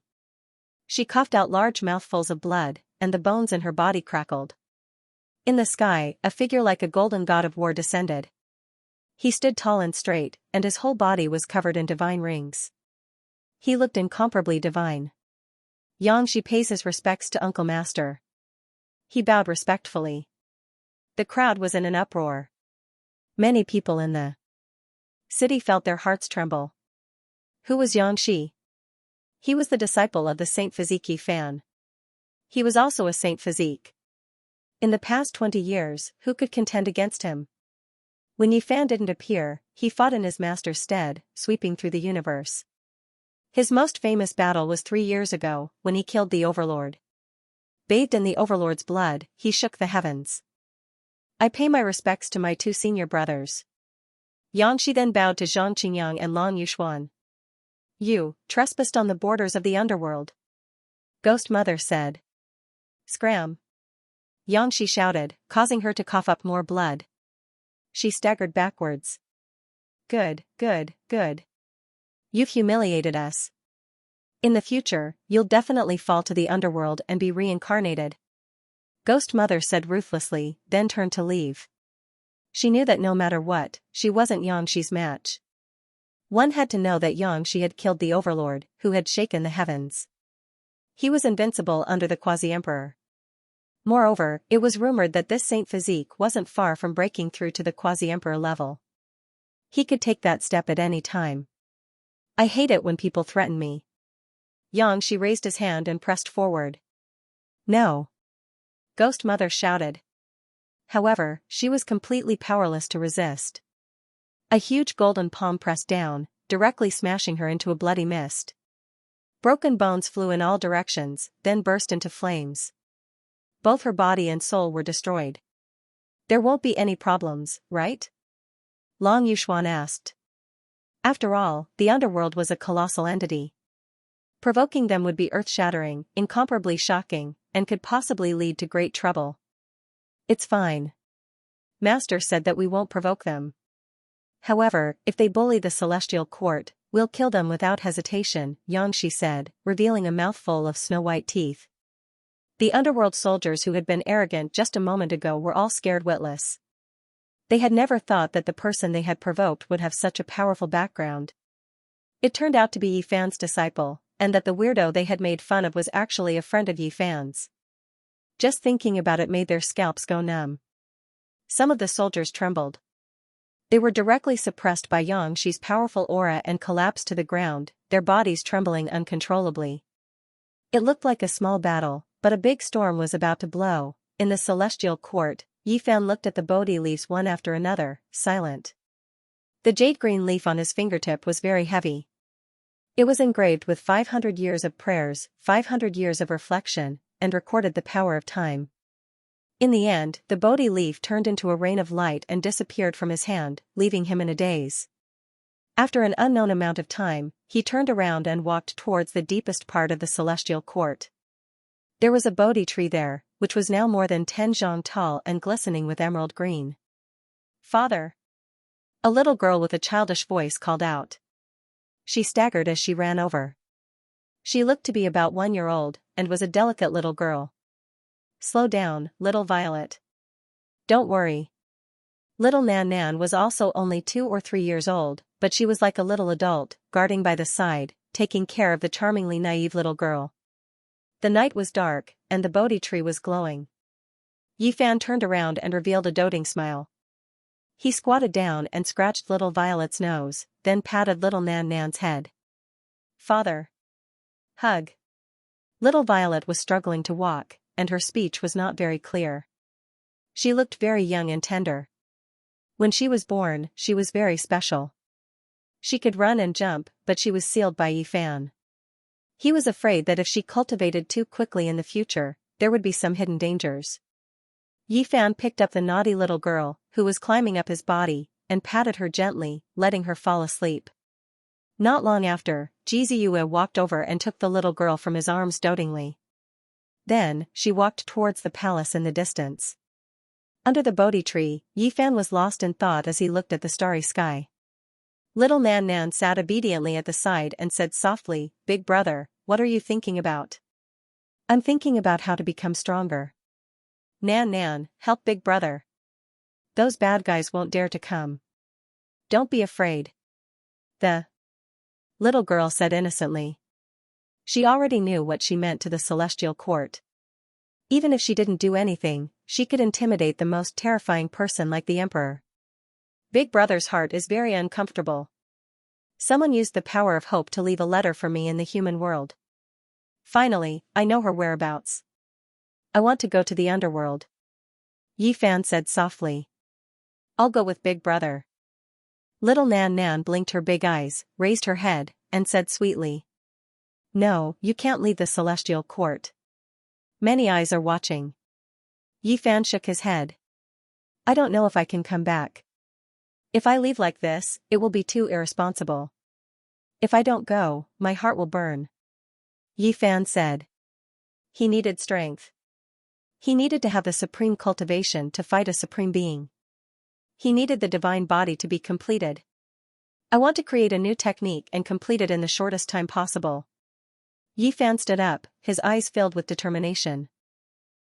She coughed out large mouthfuls of blood, and the bones in her body crackled. In the sky, a figure like a golden god of war descended. He stood tall and straight, and his whole body was covered in divine rings. He looked incomparably divine. Xianxia pays his respects to Uncle Master. He bowed respectfully. The crowd was in an uproar. Many people in the city felt their hearts tremble. Who was Xianxia? He was the disciple of the Saint Physique Yi Fan. He was also a Saint Physique. In the past 20 years, who could contend against him? When Yi Fan didn't appear, he fought in his master's stead, sweeping through the universe. His most famous battle was 3 years ago, when he killed the Overlord. Bathed in the Overlord's blood, he shook the heavens. I pay my respects to my 2 senior brothers. Xianxia then bowed to Zhang Qingyang and Lan Yuxuan. You, trespassed on the borders of the underworld. Ghost Mother said. Scram! Xianxia shouted, causing her to cough up more blood. She staggered backwards. Good, good, good. You've humiliated us. In the future, you'll definitely fall to the underworld and be reincarnated. Ghost Mother said ruthlessly, then turned to leave. She knew that no matter what, she wasn't Xianxia's match. One had to know that Xianxia had killed the Overlord, who had shaken the heavens. He was invincible under the Quasi-Emperor. Moreover, it was rumored that this Saint Physique wasn't far from breaking through to the Quasi-Emperor level. He could take that step at any time. I hate it when people threaten me. Xianxia raised his hand and pressed forward. No. Ghost Mother shouted. However, she was completely powerless to resist. A huge golden palm pressed down, directly smashing her into a bloody mist. Broken bones flew in all directions, then burst into flames. Both her body and soul were destroyed. There won't be any problems, right? Lan Yuxuan asked. After all, the underworld was a colossal entity. Provoking them would be earth-shattering, incomparably shocking, and could possibly lead to great trouble. It's fine. Master said that we won't provoke them. However, if they bully the celestial court, we'll kill them without hesitation, Xianxia said, revealing a mouthful of snow-white teeth. The underworld soldiers who had been arrogant just a moment ago were all scared witless. They had never thought that the person they had provoked would have such a powerful background. It turned out to be Yi Fan's disciple, and that the weirdo they had made fun of was actually a friend of Yi Fan's. Just thinking about it made their scalps go numb. Some of the soldiers trembled. They were directly suppressed by Xianxia's powerful aura and collapsed to the ground, their bodies trembling uncontrollably. It looked like a small battle, but a big storm was about to blow. In the celestial court, Yi Fan looked at the Bodhi leaves one after another, silent. The jade-green leaf on his fingertip was very heavy. It was engraved with 500 years of prayers, 500 years of reflection, and recorded the power of time. In the end, the Bodhi leaf turned into a rain of light and disappeared from his hand, leaving him in a daze. After an unknown amount of time, he turned around and walked towards the deepest part of the celestial court. There was a Bodhi tree there, which was now more than 10 zhang tall and glistening with emerald green. Father! A little girl with a childish voice called out. She staggered as she ran over. She looked to be about 1 year old, and was a delicate little girl. Slow down, little Violet. Don't worry. Little Nan Nan was also only 2 or 3 years old, but she was like a little adult, guarding by the side, taking care of the charmingly naive little girl. The night was dark, and the Bodhi tree was glowing. Yi Fan turned around and revealed a doting smile. He squatted down and scratched little Violet's nose, then patted little Nan Nan's head. Father. Hug. Little Violet was struggling to walk, and her speech was not very clear. She looked very young and tender. When she was born, she was very special. She could run and jump, but she was sealed by Yi Fan. He was afraid that if she cultivated too quickly in the future, there would be some hidden dangers. Yi Fan picked up the naughty little girl, who was climbing up his body, and patted her gently, letting her fall asleep. Not long after, Jiziyue walked over and took the little girl from his arms dotingly. Then, she walked towards the palace in the distance. Under the Bodhi tree, Yi Fan was lost in thought as he looked at the starry sky. Little Nan Nan sat obediently at the side and said softly, Big brother, what are you thinking about? I'm thinking about how to become stronger. Nan Nan, help Big brother. Those bad guys won't dare to come. Don't be afraid. The little girl said innocently. She already knew what she meant to the celestial court. Even if she didn't do anything, she could intimidate the most terrifying person like the emperor. Big Brother's heart is very uncomfortable. Someone used the power of hope to leave a letter for me in the human world. Finally, I know her whereabouts. I want to go to the underworld. Yi Fan said softly. I'll go with Big Brother. Little Nan Nan blinked her big eyes, raised her head, and said sweetly. No, you can't leave the celestial court. Many eyes are watching. Yi Fan shook his head. I don't know if I can come back. If I leave like this, it will be too irresponsible. If I don't go, my heart will burn. Yi Fan said. He needed strength. He needed to have the supreme cultivation to fight a supreme being. He needed the divine body to be completed. I want to create a new technique and complete it in the shortest time possible. Yi Fan stood up, his eyes filled with determination.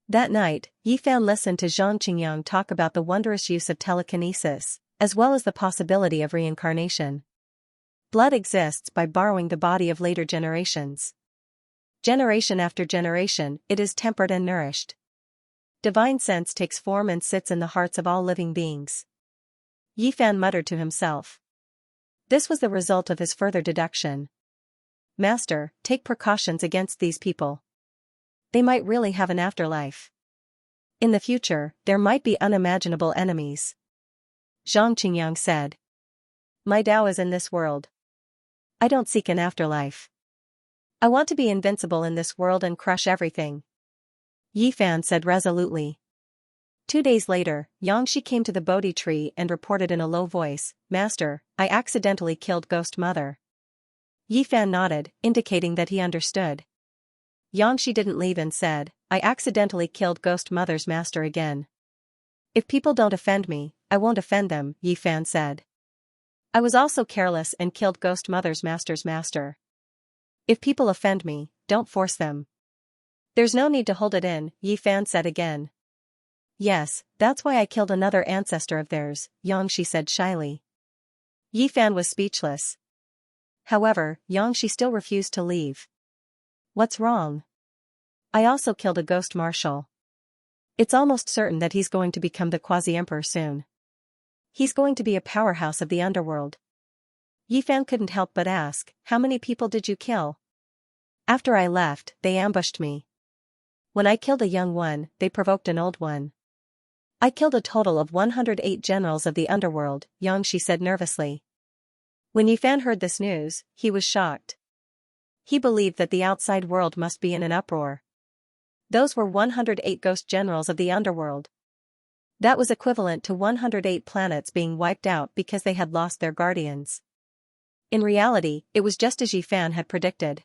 That night, Yi Fan listened to Xianxia talk about the wondrous use of telekinesis, as well as the possibility of reincarnation. Blood exists by borrowing the body of later generations. Generation after generation, it is tempered and nourished. Divine sense takes form and sits in the hearts of all living beings. Yi Fan muttered to himself. This was the result of his further deduction. Master, take precautions against these people. They might really have an afterlife. In the future, there might be unimaginable enemies. Zhang Qingyang said. My Tao is in this world. I don't seek an afterlife. I want to be invincible in this world and crush everything. Yi Fan said resolutely. 2 days later, Xianxia came to the Bodhi tree and reported in a low voice, Master, I accidentally killed Ghost Mother. Yi Fan nodded, indicating that he understood. Xianxia didn't leave and said, I accidentally killed Ghost Mother's master again. If people don't offend me, I won't offend them, Yi Fan said. I was also careless and killed Ghost Mother's master's master. If people offend me, don't force them. There's no need to hold it in, Yi Fan said again. Yes, that's why I killed another ancestor of theirs, Xianxia said shyly. Yi Fan was speechless. However, Xianxia still refused to leave. What's wrong? I also killed a ghost marshal. It's almost certain that he's going to become the quasi-emperor soon. He's going to be a powerhouse of the underworld. Yi Fan couldn't help but ask, how many people did you kill? After I left, they ambushed me. When I killed a young one, they provoked an old one. I killed a total of 108 generals of the underworld, Xianxia said nervously. When Yi Fan heard this news, he was shocked. He believed that the outside world must be in an uproar. Those were 108 ghost generals of the underworld. That was equivalent to 108 planets being wiped out because they had lost their guardians. In reality, it was just as Yi Fan had predicted.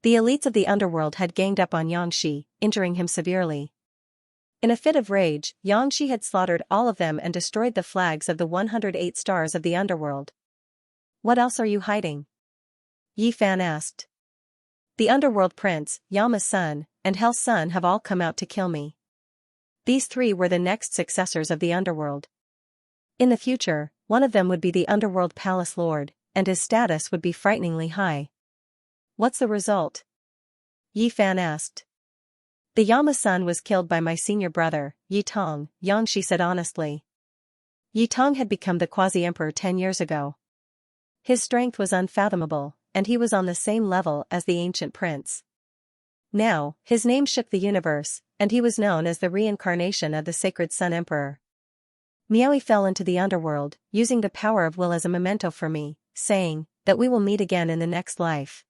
The elites of the underworld had ganged up on Xianxia, injuring him severely. In a fit of rage, Xianxia had slaughtered all of them and destroyed the flags of the 108 stars of the underworld. What else are you hiding? Yi Fan asked. The underworld prince, Yama's son, and Hell's son have all come out to kill me. These three were the next successors of the underworld. In the future, one of them would be the underworld palace lord, and his status would be frighteningly high. What's the result? Yi Fan asked. The Yama son was killed by my senior brother, Yi Tong, Xianxia said honestly. Yi Tong had become the quasi-emperor 10 years ago. His strength was unfathomable, and he was on the same level as the ancient prince. Now, his name shook the universe, and he was known as the reincarnation of the sacred Sun Emperor. Miaoi fell into the underworld, using the power of will as a memento for me, saying that we will meet again in the next life.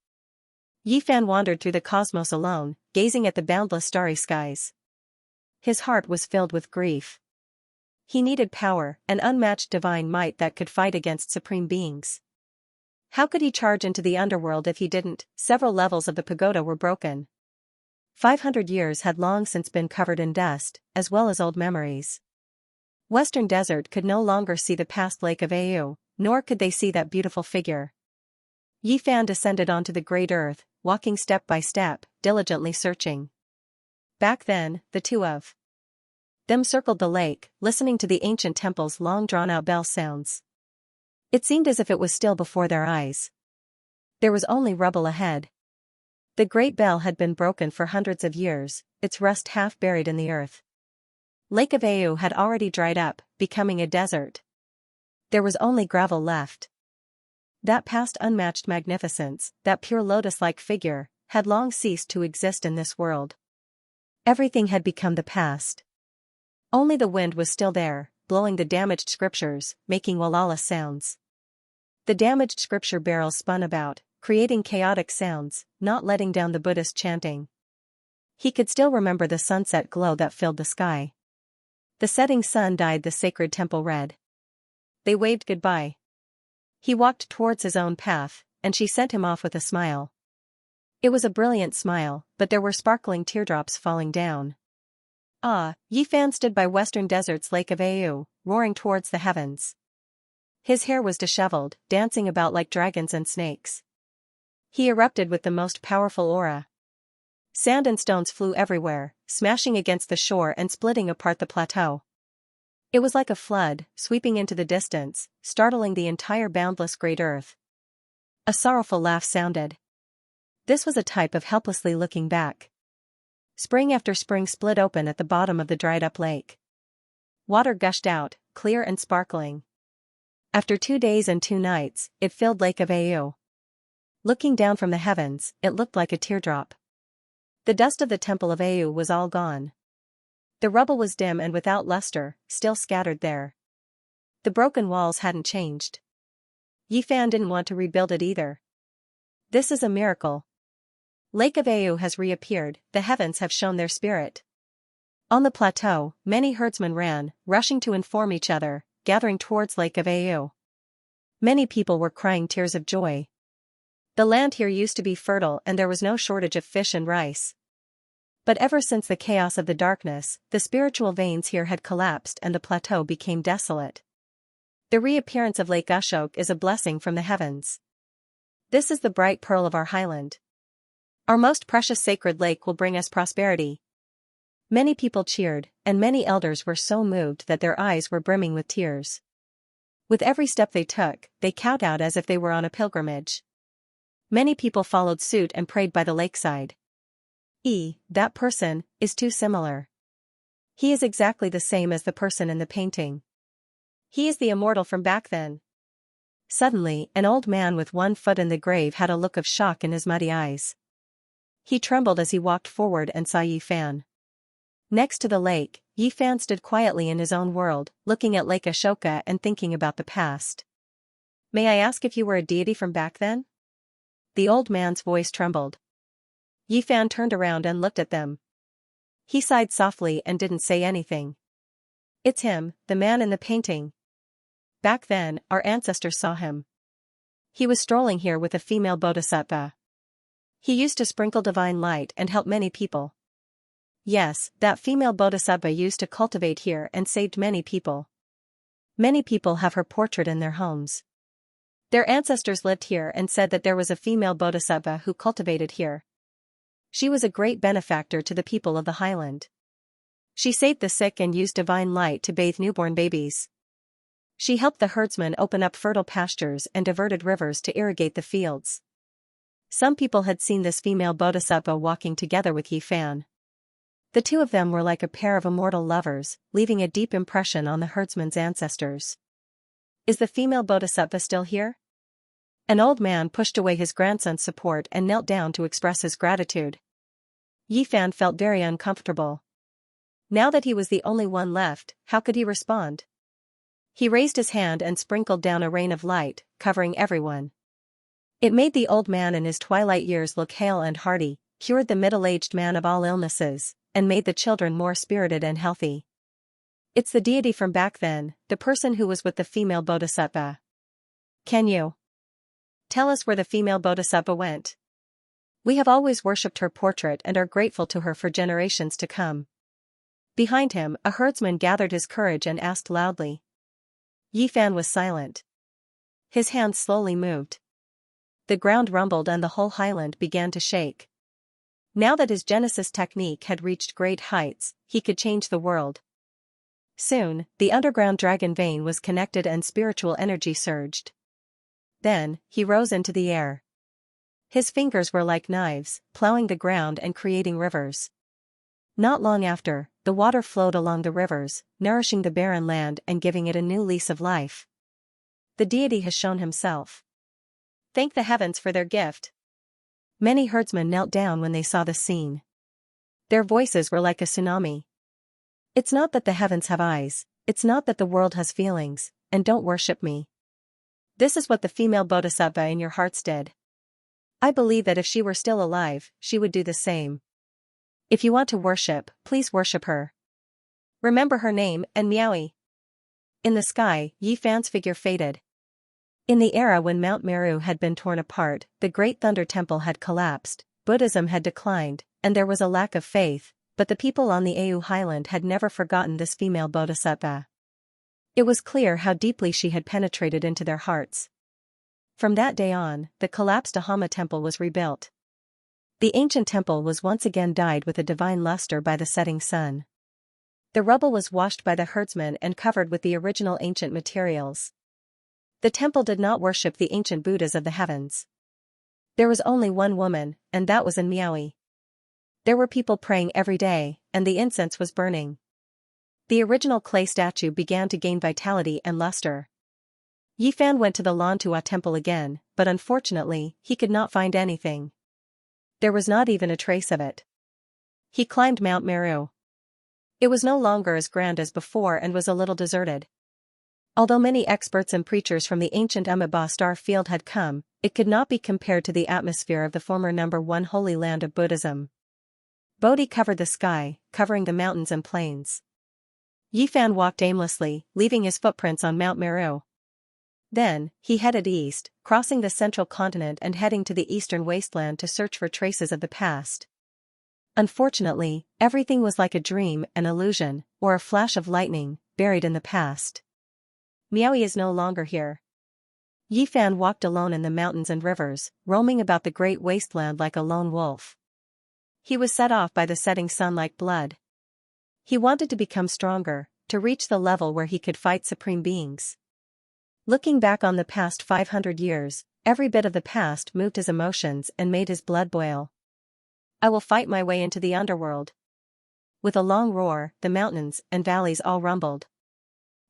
Yi Fan wandered through the cosmos alone, gazing at the boundless starry skies. His heart was filled with grief. He needed power, an unmatched divine might that could fight against supreme beings. How could he charge into the underworld if he didn't? Several levels of the pagoda were broken. 500 years had long since been covered in dust, as well as old memories. Western Desert could no longer see the past lake of Au, nor could they see that beautiful figure. Yi Fan descended onto the great earth, walking step by step, diligently searching. Back then, the two of them circled the lake, listening to the ancient temple's long drawn-out bell sounds. It seemed as if it was still before their eyes. There was only rubble ahead. The great bell had been broken for hundreds of years, its rust half buried in the earth. Lake of Au had already dried up, becoming a desert. There was only gravel left. That past unmatched magnificence, that pure lotus-like figure, had long ceased to exist in this world. Everything had become the past. Only the wind was still there, blowing the damaged scriptures, making walala sounds. The damaged scripture barrels spun about, creating chaotic sounds, not letting down the Buddhist chanting. He could still remember the sunset glow that filled the sky. The setting sun dyed the sacred temple red. They waved goodbye. He walked towards his own path, and she sent him off with a smile. It was a brilliant smile, but there were sparkling teardrops falling down. Yifan stood by Western Desert's Lake of Au, roaring towards the heavens. His hair was disheveled, dancing about like dragons and snakes. He erupted with the most powerful aura. Sand and stones flew everywhere, smashing against the shore and splitting apart the plateau. It was like a flood, sweeping into the distance, startling the entire boundless great earth. A sorrowful laugh sounded. This was a type of helplessly looking back. Spring after spring split open at the bottom of the dried-up lake. Water gushed out, clear and sparkling. After 2 days and 2 nights, it filled Lake of Au. Looking down from the heavens, it looked like a teardrop. The dust of the Temple of Au was all gone. The rubble was dim and without luster, still scattered there. The broken walls hadn't changed. Yifan didn't want to rebuild it either. This is a miracle. Lake of Au has reappeared, the heavens have shown their spirit. On the plateau, many herdsmen ran, rushing to inform each other, gathering towards Lake of Au. Many people were crying tears of joy. The land here used to be fertile and there was no shortage of fish and rice. But ever since the chaos of the darkness, the spiritual veins here had collapsed and the plateau became desolate. The reappearance of Lake Ashok is a blessing from the heavens. This is the bright pearl of our highland. Our most precious sacred lake will bring us prosperity. Many people cheered, and many elders were so moved that their eyes were brimming with tears. With every step they took, they kowtowed as if they were on a pilgrimage. Many people followed suit and prayed by the lakeside. That person is too similar. He is exactly the same as the person in the painting. He is the immortal from back then. Suddenly, an old man with one foot in the grave had a look of shock in his muddy eyes. He trembled as he walked forward and saw Yifan. Next to the lake, Yifan stood quietly in his own world, looking at Lake Ashoka and thinking about the past. May I ask if you were a deity from back then? The old man's voice trembled. Yifan turned around and looked at them. He sighed softly and didn't say anything. It's him, the man in the painting. Back then, our ancestors saw him. He was strolling here with a female bodhisattva. He used to sprinkle divine light and help many people. Yes, that female bodhisattva used to cultivate here and saved many people. Many people have her portrait in their homes. Their ancestors lived here and said that there was a female bodhisattva who cultivated here. She was a great benefactor to the people of the highland. She saved the sick and used divine light to bathe newborn babies. She helped the herdsmen open up fertile pastures and diverted rivers to irrigate the fields. Some people had seen this female bodhisattva walking together with Yifan. The two of them were like a pair of immortal lovers, leaving a deep impression on the herdsman's ancestors. Is the female bodhisattva still here? An old man pushed away his grandson's support and knelt down to express his gratitude. Yifan felt very uncomfortable. Now that he was the only one left, how could he respond? He raised his hand and sprinkled down a rain of light, covering everyone. It made the old man in his twilight years look hale and hearty, cured the middle-aged man of all illnesses, and made the children more spirited and healthy. It's the deity from back then, the person who was with the female bodhisattva. Can you tell us where the female bodhisattva went? We have always worshipped her portrait and are grateful to her for generations to come. Behind him, a herdsman gathered his courage and asked loudly. Yifan was silent. His hands slowly moved. The ground rumbled and the whole highland began to shake. Now that his Genesis technique had reached great heights, he could change the world. Soon, the underground dragon vein was connected and spiritual energy surged. Then, he rose into the air. His fingers were like knives, plowing the ground and creating rivers. Not long after, the water flowed along the rivers, nourishing the barren land and giving it a new lease of life. The deity has shown himself. Thank the heavens for their gift. Many herdsmen knelt down when they saw the scene. Their voices were like a tsunami. It's not that the heavens have eyes, it's not that the world has feelings, and don't worship me. This is what the female bodhisattva in your hearts did. I believe that if she were still alive, she would do the same. If you want to worship, please worship her. Remember her name, and Miaoi. In the sky, Yi Fan's figure faded. In the era when Mount Meru had been torn apart, the Great Thunder Temple had collapsed, Buddhism had declined, and there was a lack of faith, but the people on the Au highland had never forgotten this female bodhisattva. It was clear how deeply she had penetrated into their hearts. From that day on, the collapsed Ahama temple was rebuilt. The ancient temple was once again dyed with a divine luster by the setting sun. The rubble was washed by the herdsmen and covered with the original ancient materials. The temple did not worship the ancient Buddhas of the heavens. There was only one woman, and that was in Miaoi. There were people praying every day, and the incense was burning. The original clay statue began to gain vitality and luster. Yi Fan went to the Lantua temple again, but unfortunately, he could not find anything. There was not even a trace of it. He climbed Mount Meru. It was no longer as grand as before and was a little deserted. Although many experts and preachers from the ancient Amiba star field had come, it could not be compared to the atmosphere of the former #1 holy land of Buddhism. Bodhi covered the sky, covering the mountains and plains. Yi Fan walked aimlessly, leaving his footprints on Mount Meru. Then, he headed east, crossing the central continent and heading to the eastern wasteland to search for traces of the past. Unfortunately, everything was like a dream, an illusion, or a flash of lightning, buried in the past. Miaoi is no longer here. Yi Fan walked alone in the mountains and rivers, roaming about the great wasteland like a lone wolf. He was set off by the setting sun like blood. He wanted to become stronger, to reach the level where he could fight supreme beings. Looking back on the past 500 years, every bit of the past moved his emotions and made his blood boil. I will fight my way into the underworld. With a long roar, the mountains and valleys all rumbled.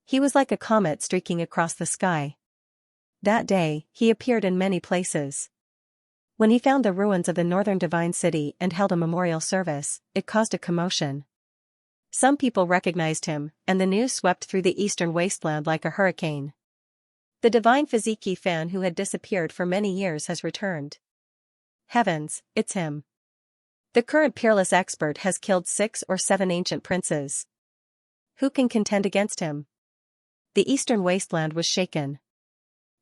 He was like a comet streaking across the sky. That day, he appeared in many places. When he found the ruins of the northern divine city and held a memorial service, it caused a commotion. Some people recognized him, and the news swept through the eastern wasteland like a hurricane. The divine physique Yi Fan who had disappeared for many years has returned. Heavens, it's him. The current peerless expert has killed 6 or 7 ancient princes. Who can contend against him? The eastern wasteland was shaken.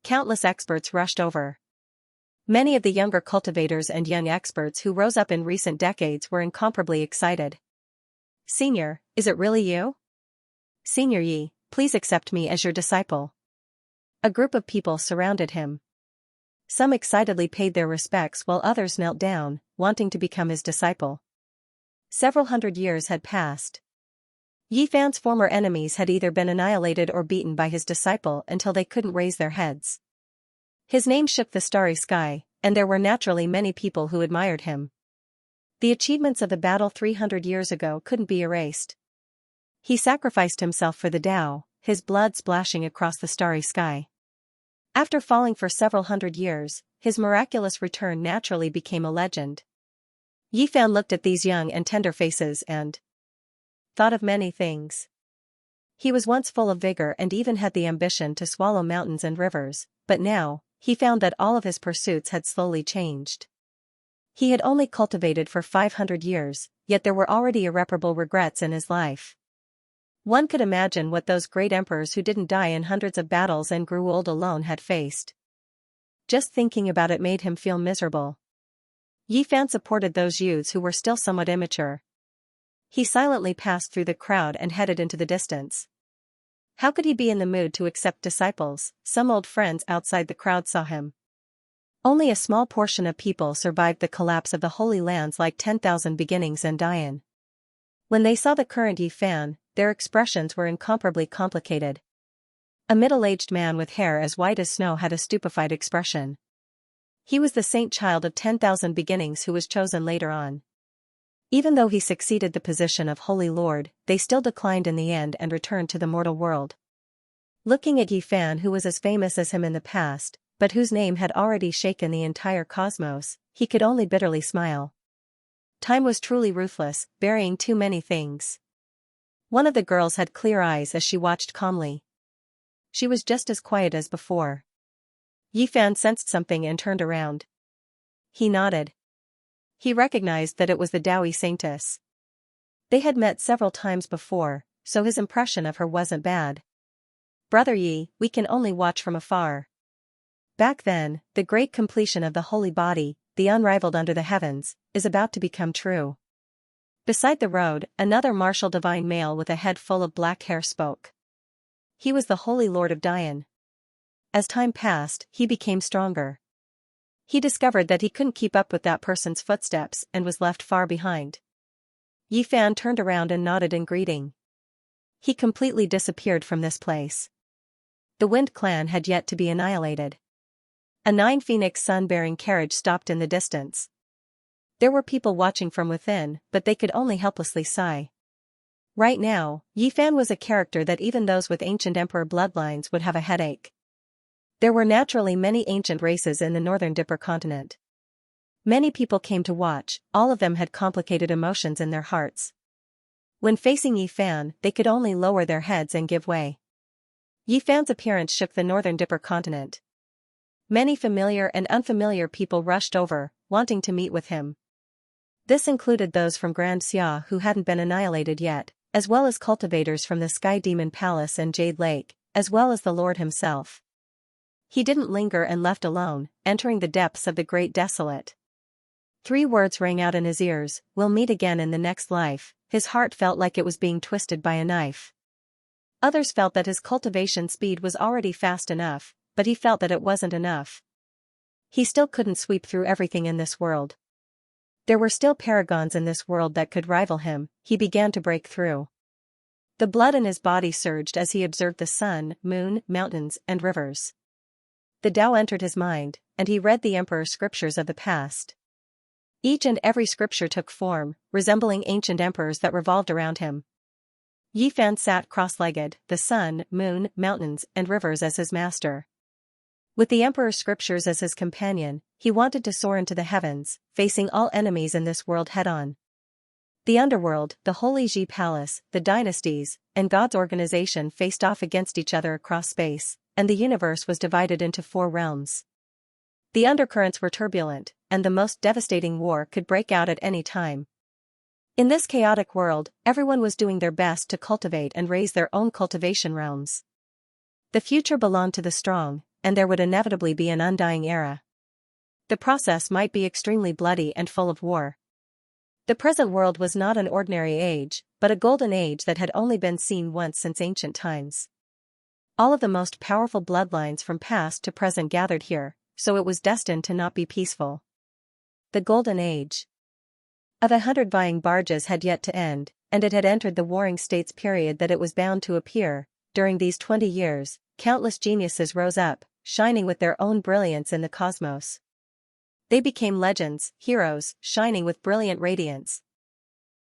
Countless experts rushed over. Many of the younger cultivators and young experts who rose up in recent decades were incomparably excited. Senior, is it really you? Senior Yi, please accept me as your disciple. A group of people surrounded him. Some excitedly paid their respects while others knelt down, wanting to become his disciple. Several hundred years had passed. Yi Fan's former enemies had either been annihilated or beaten by his disciple until they couldn't raise their heads. His name shook the starry sky, and there were naturally many people who admired him. The achievements of the battle 300 years ago couldn't be erased. He sacrificed himself for the Tao, his blood splashing across the starry sky. After falling for several hundred years, his miraculous return naturally became a legend. Yi Fan looked at these young and tender faces and thought of many things. He was once full of vigor and even had the ambition to swallow mountains and rivers, but now, he found that all of his pursuits had slowly changed. He had only cultivated for 500 years, yet there were already irreparable regrets in his life. One could imagine what those great emperors who didn't die in hundreds of battles and grew old alone had faced. Just thinking about it made him feel miserable. Yi Fan supported those youths who were still somewhat immature. He silently passed through the crowd and headed into the distance. How could he be in the mood to accept disciples? Some old friends outside the crowd saw him. Only a small portion of people survived the collapse of the Holy Lands like 10,000 beginnings and Dian. When they saw the current Yi Fan, their expressions were incomparably complicated. A middle-aged man with hair as white as snow had a stupefied expression. He was the saint child of 10,000 beginnings who was chosen later on. Even though he succeeded the position of Holy Lord, they still declined in the end and returned to the mortal world. Looking at Yi Fan, who was as famous as him in the past, but whose name had already shaken the entire cosmos, he could only bitterly smile. Time was truly ruthless, burying too many things. One of the girls had clear eyes as she watched calmly. She was just as quiet as before. Yi Fan sensed something and turned around. He nodded. He recognized that it was the Daoi Saintess. They had met several times before, so his impression of her wasn't bad. Brother Yi, we can only watch from afar. Back then, the great completion of the holy body, the unrivaled under the heavens, is about to become true. Beside the road, another martial divine male with a head full of black hair spoke. He was the Holy Lord of Dian. As time passed, he became stronger. He discovered that he couldn't keep up with that person's footsteps and was left far behind. Yi Fan turned around and nodded in greeting. He completely disappeared from this place. The Wind Clan had yet to be annihilated. A 9-phoenix sun-bearing carriage stopped in the distance. There were people watching from within, but they could only helplessly sigh. Right now, Yi Fan was a character that even those with ancient emperor bloodlines would have a headache. There were naturally many ancient races in the northern Dipper continent. Many people came to watch, all of them had complicated emotions in their hearts. When facing Yi Fan, they could only lower their heads and give way. Yi Fan's appearance shook the northern Dipper continent. Many familiar and unfamiliar people rushed over, wanting to meet with him. This included those from Grand Xia who hadn't been annihilated yet, as well as cultivators from the Sky Demon Palace and Jade Lake, as well as the Lord himself. He didn't linger and left alone, entering the depths of the Great Desolate. 3 words rang out in his ears: "We'll meet again in the next life." His heart felt like it was being twisted by a knife. Others felt that his cultivation speed was already fast enough, but he felt that it wasn't enough. He still couldn't sweep through everything in this world. There were still paragons in this world that could rival him. He began to break through. The blood in his body surged as he observed the sun, moon, mountains, and rivers. The Tao entered his mind, and he read the emperor's scriptures of the past. Each and every scripture took form, resembling ancient emperors that revolved around him. Yi Fan sat cross-legged, the sun, moon, mountains, and rivers as his master. With the emperor's scriptures as his companion, he wanted to soar into the heavens, facing all enemies in this world head-on. The underworld, the Holy Ji Palace, the dynasties, and God's organization faced off against each other across space, and the universe was divided into 4 realms. The undercurrents were turbulent, and the most devastating war could break out at any time. In this chaotic world, everyone was doing their best to cultivate and raise their own cultivation realms. The future belonged to the strong, and there would inevitably be an undying era. The process might be extremely bloody and full of war. The present world was not an ordinary age, but a golden age that had only been seen once since ancient times. All of the most powerful bloodlines from past to present gathered here, so it was destined to not be peaceful. The Golden Age of 100 vying barges had yet to end, and it had entered the warring states period that it was bound to appear. During these 20 years, countless geniuses rose up, shining with their own brilliance in the cosmos. They became legends, heroes, shining with brilliant radiance.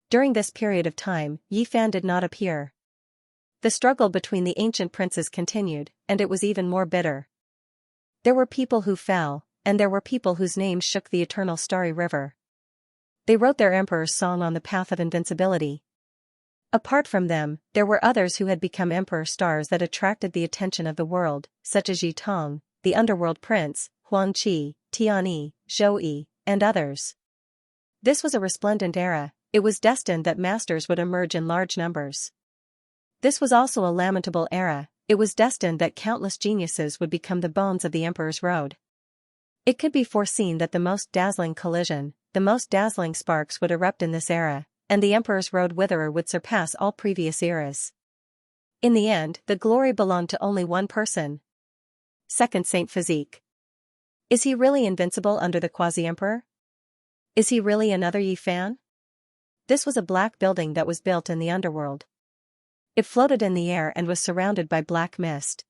During this period of time, Yi Fan did not appear. The struggle between the ancient princes continued, and it was even more bitter. There were people who fell, and there were people whose names shook the eternal starry river. They wrote their emperor's song on the path of invincibility. Apart from them, there were others who had become emperor stars that attracted the attention of the world, such as Yi Tong, the underworld prince, Huang Qi, Tian Yi, Zhou Yi, and others. This was a resplendent era. It was destined that masters would emerge in large numbers. This was also a lamentable era. It was destined that countless geniuses would become the bones of the emperor's road. It could be foreseen that the most dazzling collision, the most dazzling sparks would erupt in this era, and the emperor's road witherer would surpass all previous eras. In the end, the glory belonged to only one person. Second Saint Physique. Is he really invincible under the quasi-emperor? Is he really another Yi Fan? This was a black building that was built in the underworld. It floated in the air and was surrounded by black mist.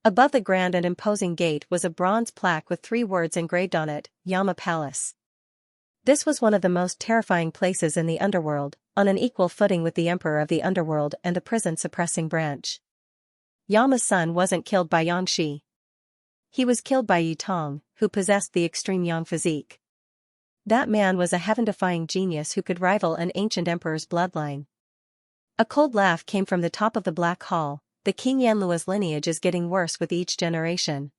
Above the grand and imposing gate was a bronze plaque with 3 words engraved on it, Yama Palace. This was one of the most terrifying places in the underworld, on an equal footing with the Emperor of the Underworld and the prison-suppressing branch. Yama's son wasn't killed by Xianxia. He was killed by Yitong, who possessed the extreme Yang physique. That man was a heaven-defying genius who could rival an ancient emperor's bloodline. A cold laugh came from the top of the Black Hall. The King Yanluo's lineage is getting worse with each generation.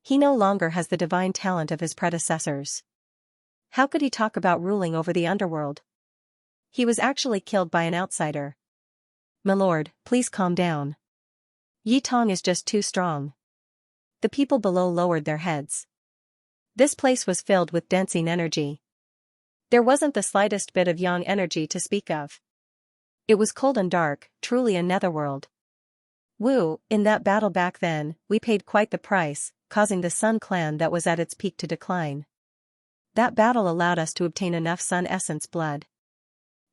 He no longer has the divine talent of his predecessors. How could he talk about ruling over the underworld? He was actually killed by an outsider. My lord, please calm down. Yitong is just too strong. The people below lowered their heads. This place was filled with dancing energy. There wasn't the slightest bit of yang energy to speak of. It was cold and dark, truly a netherworld. Wu, in that battle back then, we paid quite the price, causing the Sun clan that was at its peak to decline. That battle allowed us to obtain enough Sun essence blood.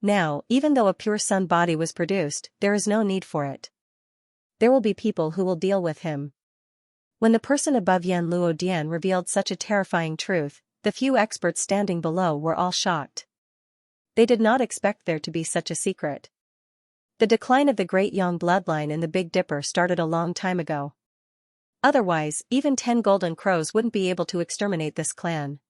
Now, even though a pure Sun body was produced, there is no need for it. There will be people who will deal with him. When the person above Yan Luo Dian revealed such a terrifying truth, the few experts standing below were all shocked. They did not expect there to be such a secret. The decline of the great Yang bloodline in the Big Dipper started a long time ago. Otherwise, even 10 golden crows wouldn't be able to exterminate this clan.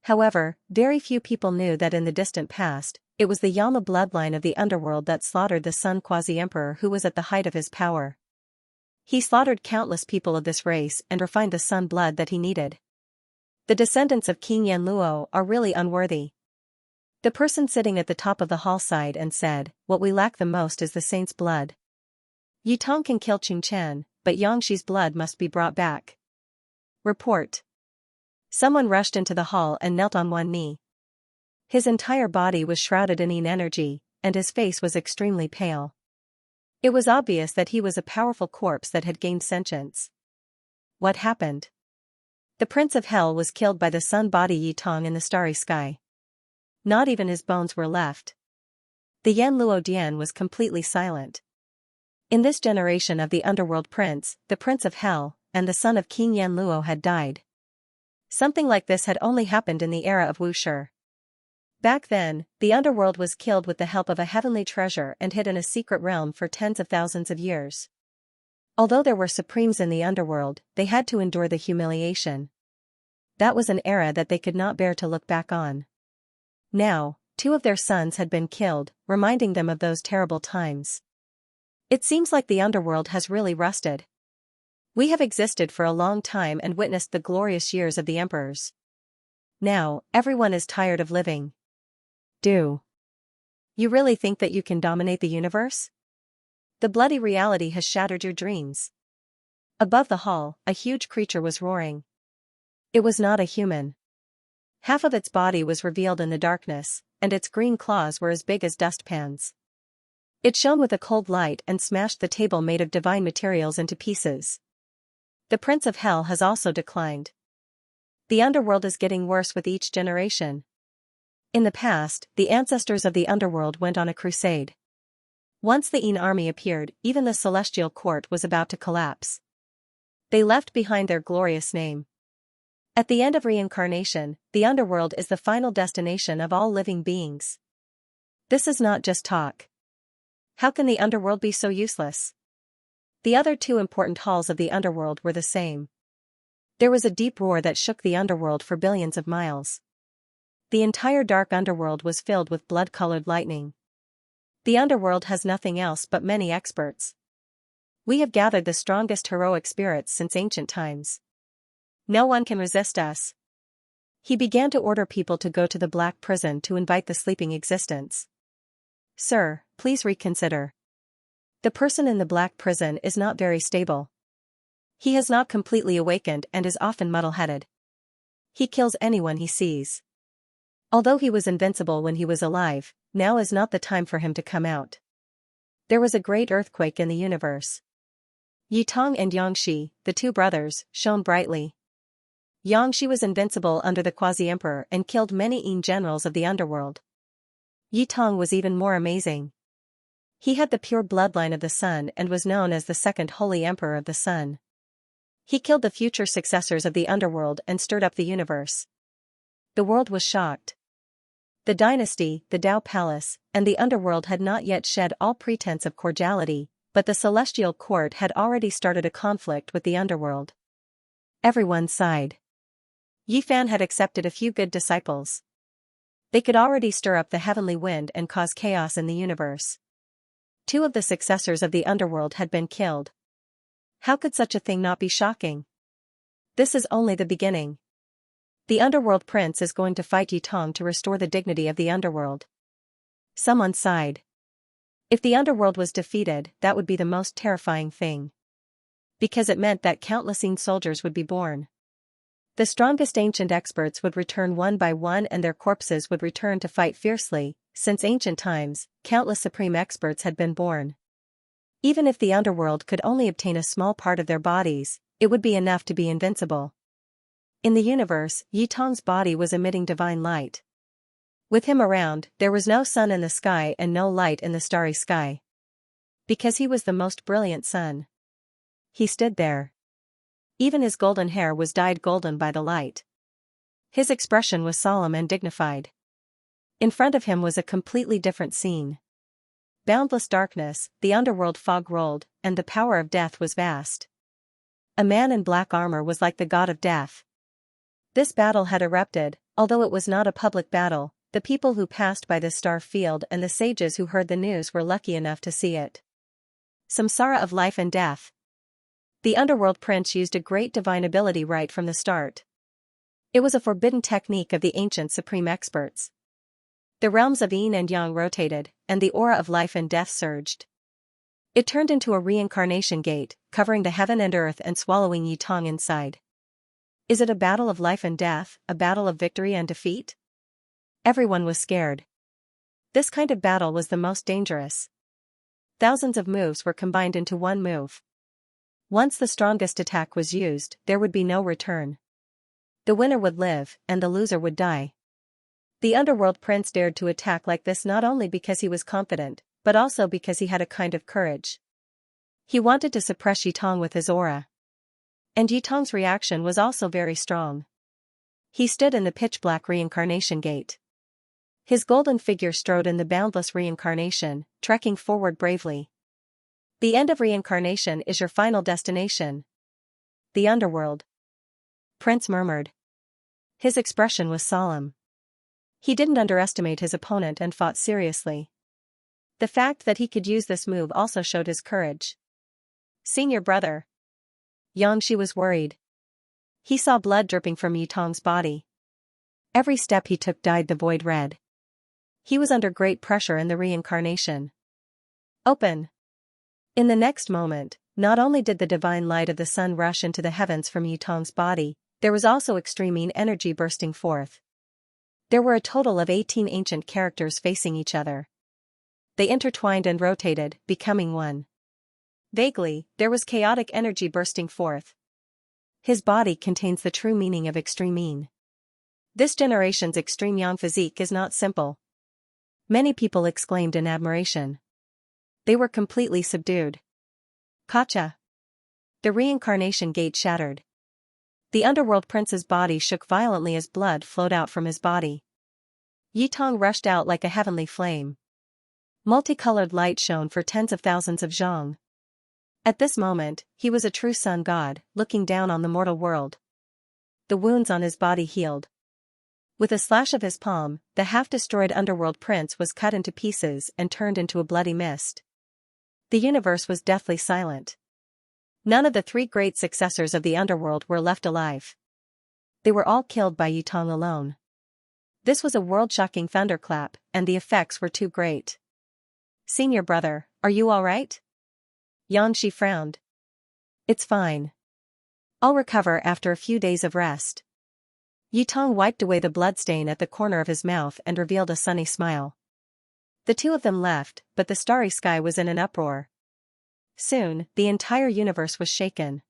However, very few people knew that in the distant past, it was the Yama bloodline of the underworld that slaughtered the Sun quasi-emperor who was at the height of his power. He slaughtered countless people of this race and refined the Sun blood that he needed. The descendants of King Yanluo are really unworthy. The person sitting at the top of the hall sighed and said, "What we lack the most is the saint's blood. Yitong can kill Qingchen, but Yangxi's blood must be brought back." Report. Someone rushed into the hall and knelt on one knee. His entire body was shrouded in yin energy, and his face was extremely pale. It was obvious that he was a powerful corpse that had gained sentience. What happened? The Prince of Hell was killed by the sun body Yitong in the starry sky. Not even his bones were left. The Yan Luo Dian was completely silent. In this generation of the underworld prince, the Prince of Hell, and the son of King Yan Luo had died. Something like this had only happened in the era of Wushi. Back then, the underworld was killed with the help of a heavenly treasure and hid in a secret realm for tens of thousands of years. Although there were supremes in the underworld, they had to endure the humiliation. That was an era that they could not bear to look back on. Now, 2 of their sons had been killed, reminding them of those terrible times. It seems like the underworld has really rusted. We have existed for a long time and witnessed the glorious years of the emperors. Now, everyone is tired of living. Do you really think that you can dominate the universe? The bloody reality has shattered your dreams. Above the hall, a huge creature was roaring. It was not a human. Half of its body was revealed in the darkness, and its green claws were as big as dustpans. It shone with a cold light and smashed the table made of divine materials into pieces. The Prince of Hell has also declined. The underworld is getting worse with each generation. In the past, the ancestors of the underworld went on a crusade. Once the Yin army appeared, even the celestial court was about to collapse. They left behind their glorious name. At the end of reincarnation, the underworld is the final destination of all living beings. This is not just talk. How can the underworld be so useless? The other 2 important halls of the underworld were the same. There was a deep roar that shook the underworld for billions of miles. The entire dark underworld was filled with blood-colored lightning. The underworld has nothing else but many experts. We have gathered the strongest heroic spirits since ancient times. No one can resist us. He began to order people to go to the black prison to invite the sleeping existence. Sir, please reconsider. The person in the black prison is not very stable. He has not completely awakened and is often muddle-headed. He kills anyone he sees. Although he was invincible when he was alive, now is not the time for him to come out. There was a great earthquake in the universe. Yitong and Yangxi, the 2 brothers, shone brightly. Yangxi was invincible under the quasi-emperor and killed many Yin generals of the underworld. Yitong was even more amazing. He had the pure bloodline of the sun and was known as the second holy emperor of the sun. He killed the future successors of the underworld and stirred up the universe. The world was shocked. The dynasty, the Tao Palace, and the underworld had not yet shed all pretense of cordiality, but the celestial court had already started a conflict with the underworld. Everyone sighed. Yi Fan had accepted a few good disciples. They could already stir up the heavenly wind and cause chaos in the universe. 2 of the successors of the underworld had been killed. How could such a thing not be shocking? This is only the beginning. The underworld prince is going to fight Yi Tong to restore the dignity of the underworld. Someone sighed. If the underworld was defeated, that would be the most terrifying thing. Because it meant that countless soldiers would be born. The strongest ancient experts would return one by one and their corpses would return to fight fiercely. Since ancient times, countless supreme experts had been born. Even if the underworld could only obtain a small part of their bodies, it would be enough to be invincible. In the universe, Yi Tong's body was emitting divine light. With him around, there was no sun in the sky and no light in the starry sky. Because he was the most brilliant sun. He stood there. Even his golden hair was dyed golden by the light. His expression was solemn and dignified. In front of him was a completely different scene. Boundless darkness, the underworld fog rolled, and the power of death was vast. A man in black armor was like the god of death. This battle had erupted, although it was not a public battle. The people who passed by this star field and the sages who heard the news were lucky enough to see it. Samsara of life and death. The underworld prince used a great divine ability right from the start. It was a forbidden technique of the ancient supreme experts. The realms of yin and yang rotated, and the aura of life and death surged. It turned into a reincarnation gate, covering the heaven and earth and swallowing Yi Tong inside. Is it a battle of life and death, a battle of victory and defeat? Everyone was scared. This kind of battle was the most dangerous. Thousands of moves were combined into one move. Once the strongest attack was used, there would be no return. The winner would live, and the loser would die. The underworld prince dared to attack like this not only because he was confident, but also because he had a kind of courage. He wanted to suppress Yi Tong with his aura. And Yi Tong's reaction was also very strong. He stood in the pitch-black reincarnation gate. His golden figure strode in the boundless reincarnation, trekking forward bravely. The end of reincarnation is your final destination. The underworld. Prince murmured. His expression was solemn. He didn't underestimate his opponent and fought seriously. The fact that he could use this move also showed his courage. Senior brother. Xianxia was worried. He saw blood dripping from Yi Tong's body. Every step he took dyed the void red. He was under great pressure in the reincarnation. Open. In the next moment, not only did the divine light of the sun rush into the heavens from Yi Tong's body, there was also extreme yin energy bursting forth. There were a total of 18 ancient characters facing each other. They intertwined and rotated, becoming one. Vaguely, there was chaotic energy bursting forth. His body contains the true meaning of extreme yin. This generation's extreme yang physique is not simple. Many people exclaimed in admiration. They were completely subdued. Kacha. The reincarnation gate shattered. The underworld prince's body shook violently as blood flowed out from his body. Yi Tong rushed out like a heavenly flame. Multicolored light shone for tens of thousands of zhang. At this moment, he was a true sun god, looking down on the mortal world. The wounds on his body healed. With a slash of his palm, the half-destroyed underworld prince was cut into pieces and turned into a bloody mist. The universe was deathly silent. None of the 3 great successors of the underworld were left alive. They were all killed by Yi Tong alone. This was a world-shocking thunderclap, and the effects were too great. Senior brother, are you all right? Xianxia frowned. It's fine. I'll recover after a few days of rest. Yi Tong wiped away the bloodstain at the corner of his mouth and revealed a sunny smile. The 2 of them left, but the starry sky was in an uproar. Soon, the entire universe was shaken.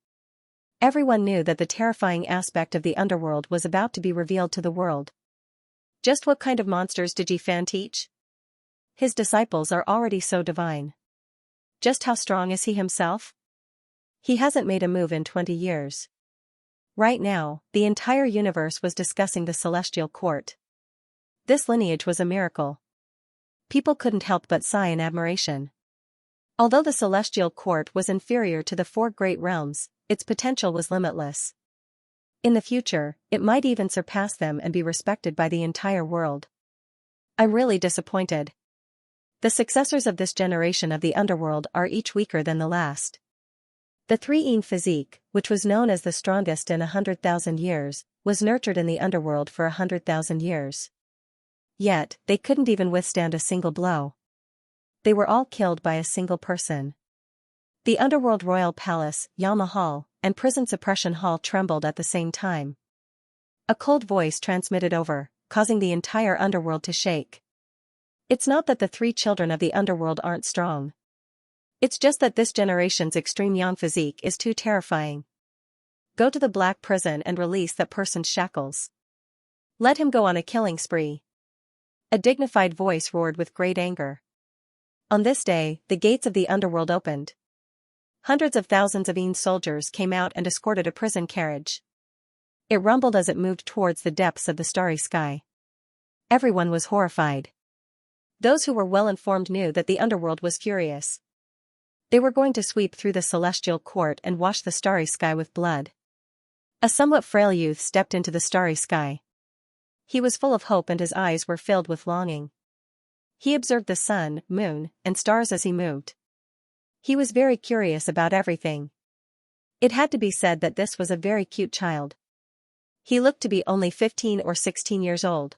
Everyone knew that the terrifying aspect of the underworld was about to be revealed to the world. Just what kind of monsters did Yi Fan teach? His disciples are already so divine. Just how strong is he himself? He hasn't made a move in 20 years. Right now, the entire universe was discussing the celestial court. This lineage was a miracle. People couldn't help but sigh in admiration. Although the celestial court was inferior to the four great realms, its potential was limitless. In the future, it might even surpass them and be respected by the entire world. I'm really disappointed. The successors of this generation of the underworld are each weaker than the last. The 3-yin physique, which was known as the strongest in 100,000 years, was nurtured in the underworld for 100,000 years. Yet, they couldn't even withstand a single blow. They were all killed by a single person. The underworld royal palace, Yama Hall, and prison suppression hall trembled at the same time. A cold voice transmitted over, causing the entire underworld to shake. It's not that the 3 children of the underworld aren't strong. It's just that this generation's extreme yang physique is too terrifying. Go to the black prison and release that person's shackles. Let him go on a killing spree. A dignified voice roared with great anger. On this day, the gates of the underworld opened. Hundreds of thousands of yin soldiers came out and escorted a prison carriage. It rumbled as it moved towards the depths of the starry sky. Everyone was horrified. Those who were well informed knew that the underworld was furious. They were going to sweep through the celestial court and wash the starry sky with blood. A somewhat frail youth stepped into the starry sky. He was full of hope and his eyes were filled with longing. He observed the sun, moon, and stars as he moved. He was very curious about everything. It had to be said that this was a very cute child. He looked to be only 15 or 16 years old.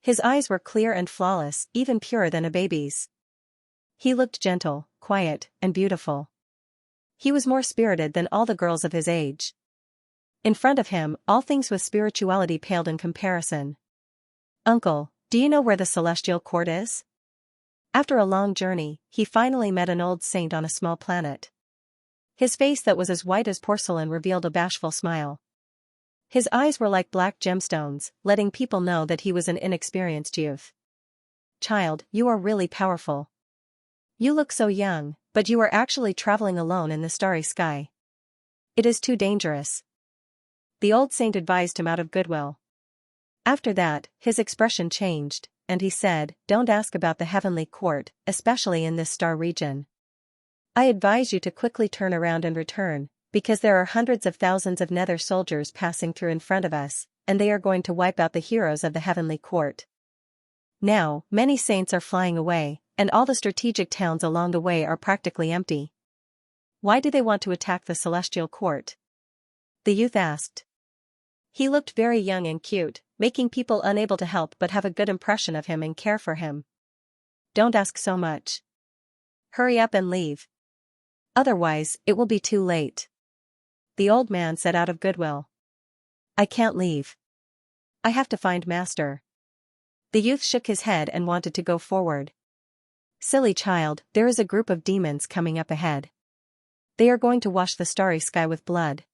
His eyes were clear and flawless, even purer than a baby's. He looked gentle, quiet, and beautiful. He was more spirited than all the girls of his age. In front of him, all things with spirituality paled in comparison. "Uncle, do you know where the celestial court is?" After a long journey, he finally met an old saint on a small planet. His face that was as white as porcelain revealed a bashful smile. His eyes were like black gemstones, letting people know that he was an inexperienced youth. "Child, you are really powerful. You look so young, but you are actually traveling alone in the starry sky. It is too dangerous." The old saint advised him out of goodwill. After that, his expression changed, and he said, "Don't ask about the heavenly court, especially in this star region. I advise you to quickly turn around and return, because there are hundreds of thousands of nether soldiers passing through in front of us, and they are going to wipe out the heroes of the heavenly court." Now, many saints are flying away, and all the strategic towns along the way are practically empty. Why do they want to attack the celestial court? The youth asked. He looked very young and cute, making people unable to help but have a good impression of him and care for him. "Don't ask so much. Hurry up and leave. Otherwise, it will be too late," the old man said out of goodwill. "I can't leave. I have to find Master." The youth shook his head and wanted to go forward. "Silly child, there is a group of demons coming up ahead. They are going to wash the starry sky with blood.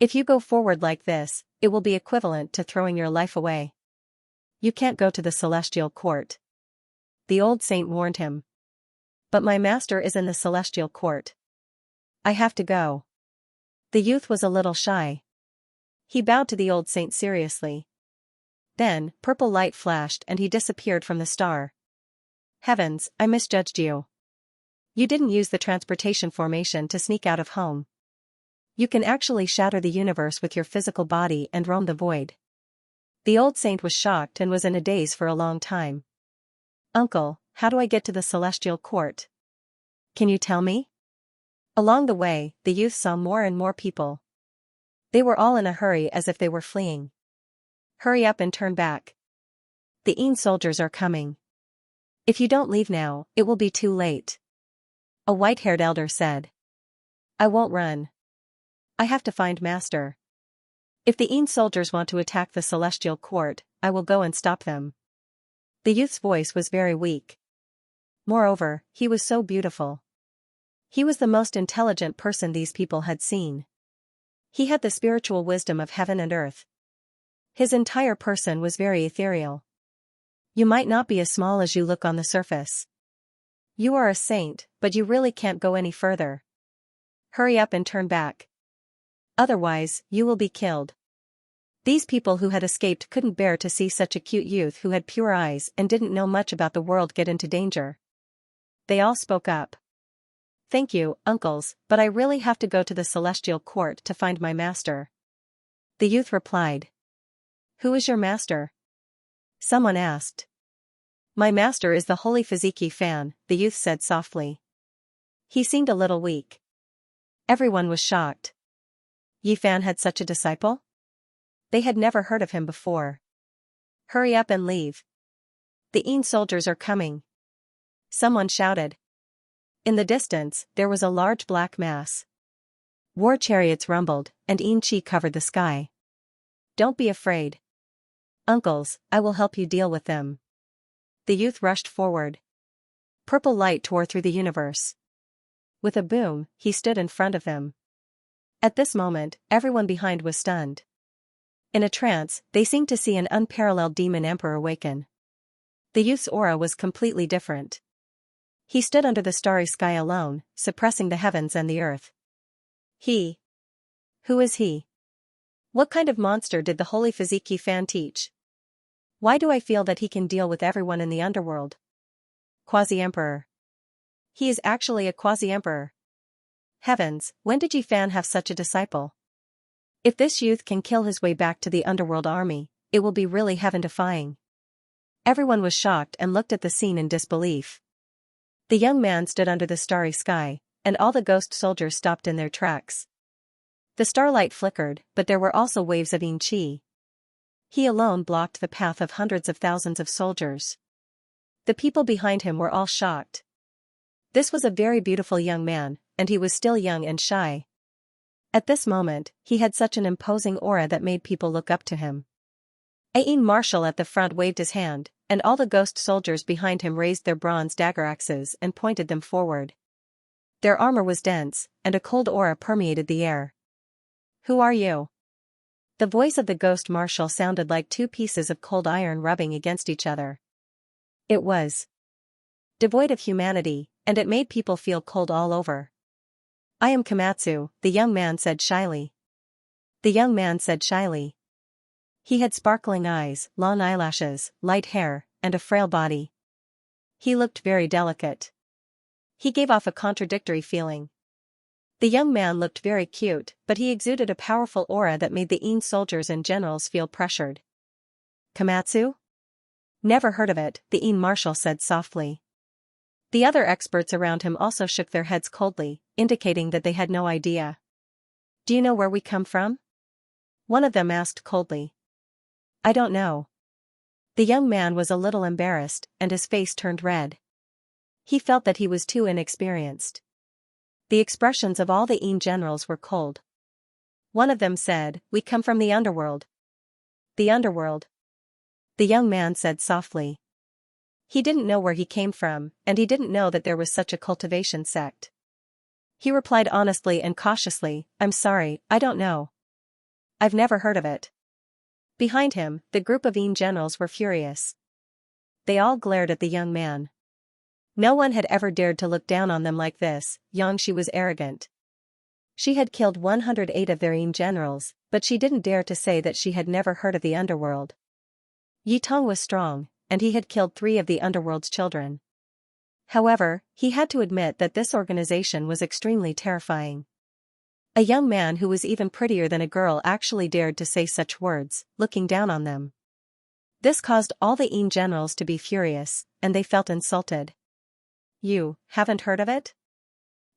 If you go forward like this, it will be equivalent to throwing your life away. You can't go to the celestial court," the old saint warned him. "But my master is in the celestial court. I have to go." The youth was a little shy. He bowed to the old saint seriously. Then, purple light flashed and he disappeared from the star. "Heavens, I misjudged you. You didn't use the transportation formation to sneak out of home. You can actually shatter the universe with your physical body and roam the void." The old saint was shocked and was in a daze for a long time. "Uncle, how do I get to the celestial court? Can you tell me?" Along the way, the youth saw more and more people. They were all in a hurry as if they were fleeing. "Hurry up and turn back. The yin soldiers are coming. If you don't leave now, it will be too late," a white-haired elder said. "I won't run. I have to find Master. If the yin soldiers want to attack the celestial court, I will go and stop them." The youth's voice was very weak. Moreover, he was so beautiful. He was the most intelligent person these people had seen. He had the spiritual wisdom of heaven and earth. His entire person was very ethereal. "You might not be as small as you look on the surface. You are a saint, but you really can't go any further. Hurry up and turn back. Otherwise, you will be killed. These people who had escaped couldn't bear to see such a cute youth who had pure eyes and didn't know much about the world get into danger. They all spoke up. Thank you, uncles, but I really have to go to the celestial court to find my master. The youth replied. Who is your master? Someone asked. My master is the holy Fiziki Fan, the youth said softly. He seemed a little weak. Everyone was shocked. Yi Fan had such a disciple? They had never heard of him before. Hurry up and leave. The Yin soldiers are coming. Someone shouted. In the distance, there was a large black mass. War chariots rumbled, and Yin Qi covered the sky. Don't be afraid. Uncles, I will help you deal with them. The youth rushed forward. Purple light tore through the universe. With a boom, he stood in front of them. At this moment, everyone behind was stunned. In a trance, they seemed to see an unparalleled demon emperor awaken. The youth's aura was completely different. He stood under the starry sky alone, suppressing the heavens and the earth. He. Who is he? What kind of monster did the holy Fiziki Fan teach? Why do I feel that he can deal with everyone in the underworld? Quasi-emperor. He is actually a quasi-emperor. Heavens, when did Yi Fan have such a disciple? If this youth can kill his way back to the underworld army, it will be really heaven-defying. Everyone was shocked and looked at the scene in disbelief. The young man stood under the starry sky, and all the ghost soldiers stopped in their tracks. The starlight flickered, but there were also waves of Yin Qi. He alone blocked the path of hundreds of thousands of soldiers. The people behind him were all shocked. This was a very beautiful young man, and he was still young and shy. At this moment, he had such an imposing aura that made people look up to him. A Yin marshal at the front waved his hand, and all the ghost soldiers behind him raised their bronze dagger axes and pointed them forward. Their armor was dense, and a cold aura permeated the air. Who are you? The voice of the ghost marshal sounded like two pieces of cold iron rubbing against each other. It was devoid of humanity, and it made people feel cold all over. I am Komatsu, the young man said shyly. The young man said shyly. He had sparkling eyes, long eyelashes, light hair, and a frail body. He looked very delicate. He gave off a contradictory feeling. The young man looked very cute, but he exuded a powerful aura that made the Yin soldiers and generals feel pressured. Komatsu? Never heard of it, the Yin marshal said softly. The other experts around him also shook their heads coldly, indicating that they had no idea. Do you know where we come from? One of them asked coldly. I don't know. The young man was a little embarrassed, and his face turned red. He felt that he was too inexperienced. The expressions of all the Yin generals were cold. One of them said, We come from the underworld. The underworld? The young man said softly. He didn't know where he came from, and he didn't know that there was such a cultivation sect. He replied honestly and cautiously, I'm sorry, I don't know. I've never heard of it. Behind him, the group of Yin generals were furious. They all glared at the young man. No one had ever dared to look down on them like this. Xianxia was arrogant. She had killed 108 of their Yin generals, but she didn't dare to say that she had never heard of the underworld. Yi Tong was strong, and he had killed 3 of the underworld's children. However, he had to admit that this organization was extremely terrifying. A young man who was even prettier than a girl actually dared to say such words, looking down on them. This caused all the Yin generals to be furious, and they felt insulted. You haven't heard of it?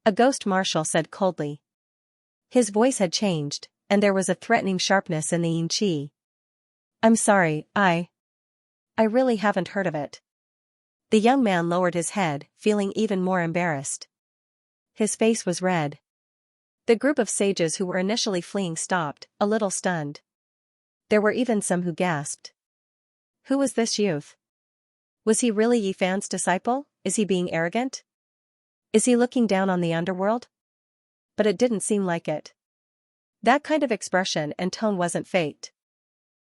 A ghost marshal said coldly. His voice had changed, and there was a threatening sharpness in the Yin Qi. I'm sorry, I really haven't heard of it. The young man lowered his head, feeling even more embarrassed. His face was red. The group of sages who were initially fleeing stopped, a little stunned. There were even some who gasped. Who was this youth? Was he really Yi Fan's disciple? Is he being arrogant? Is he looking down on the underworld? But it didn't seem like it. That kind of expression and tone wasn't faked.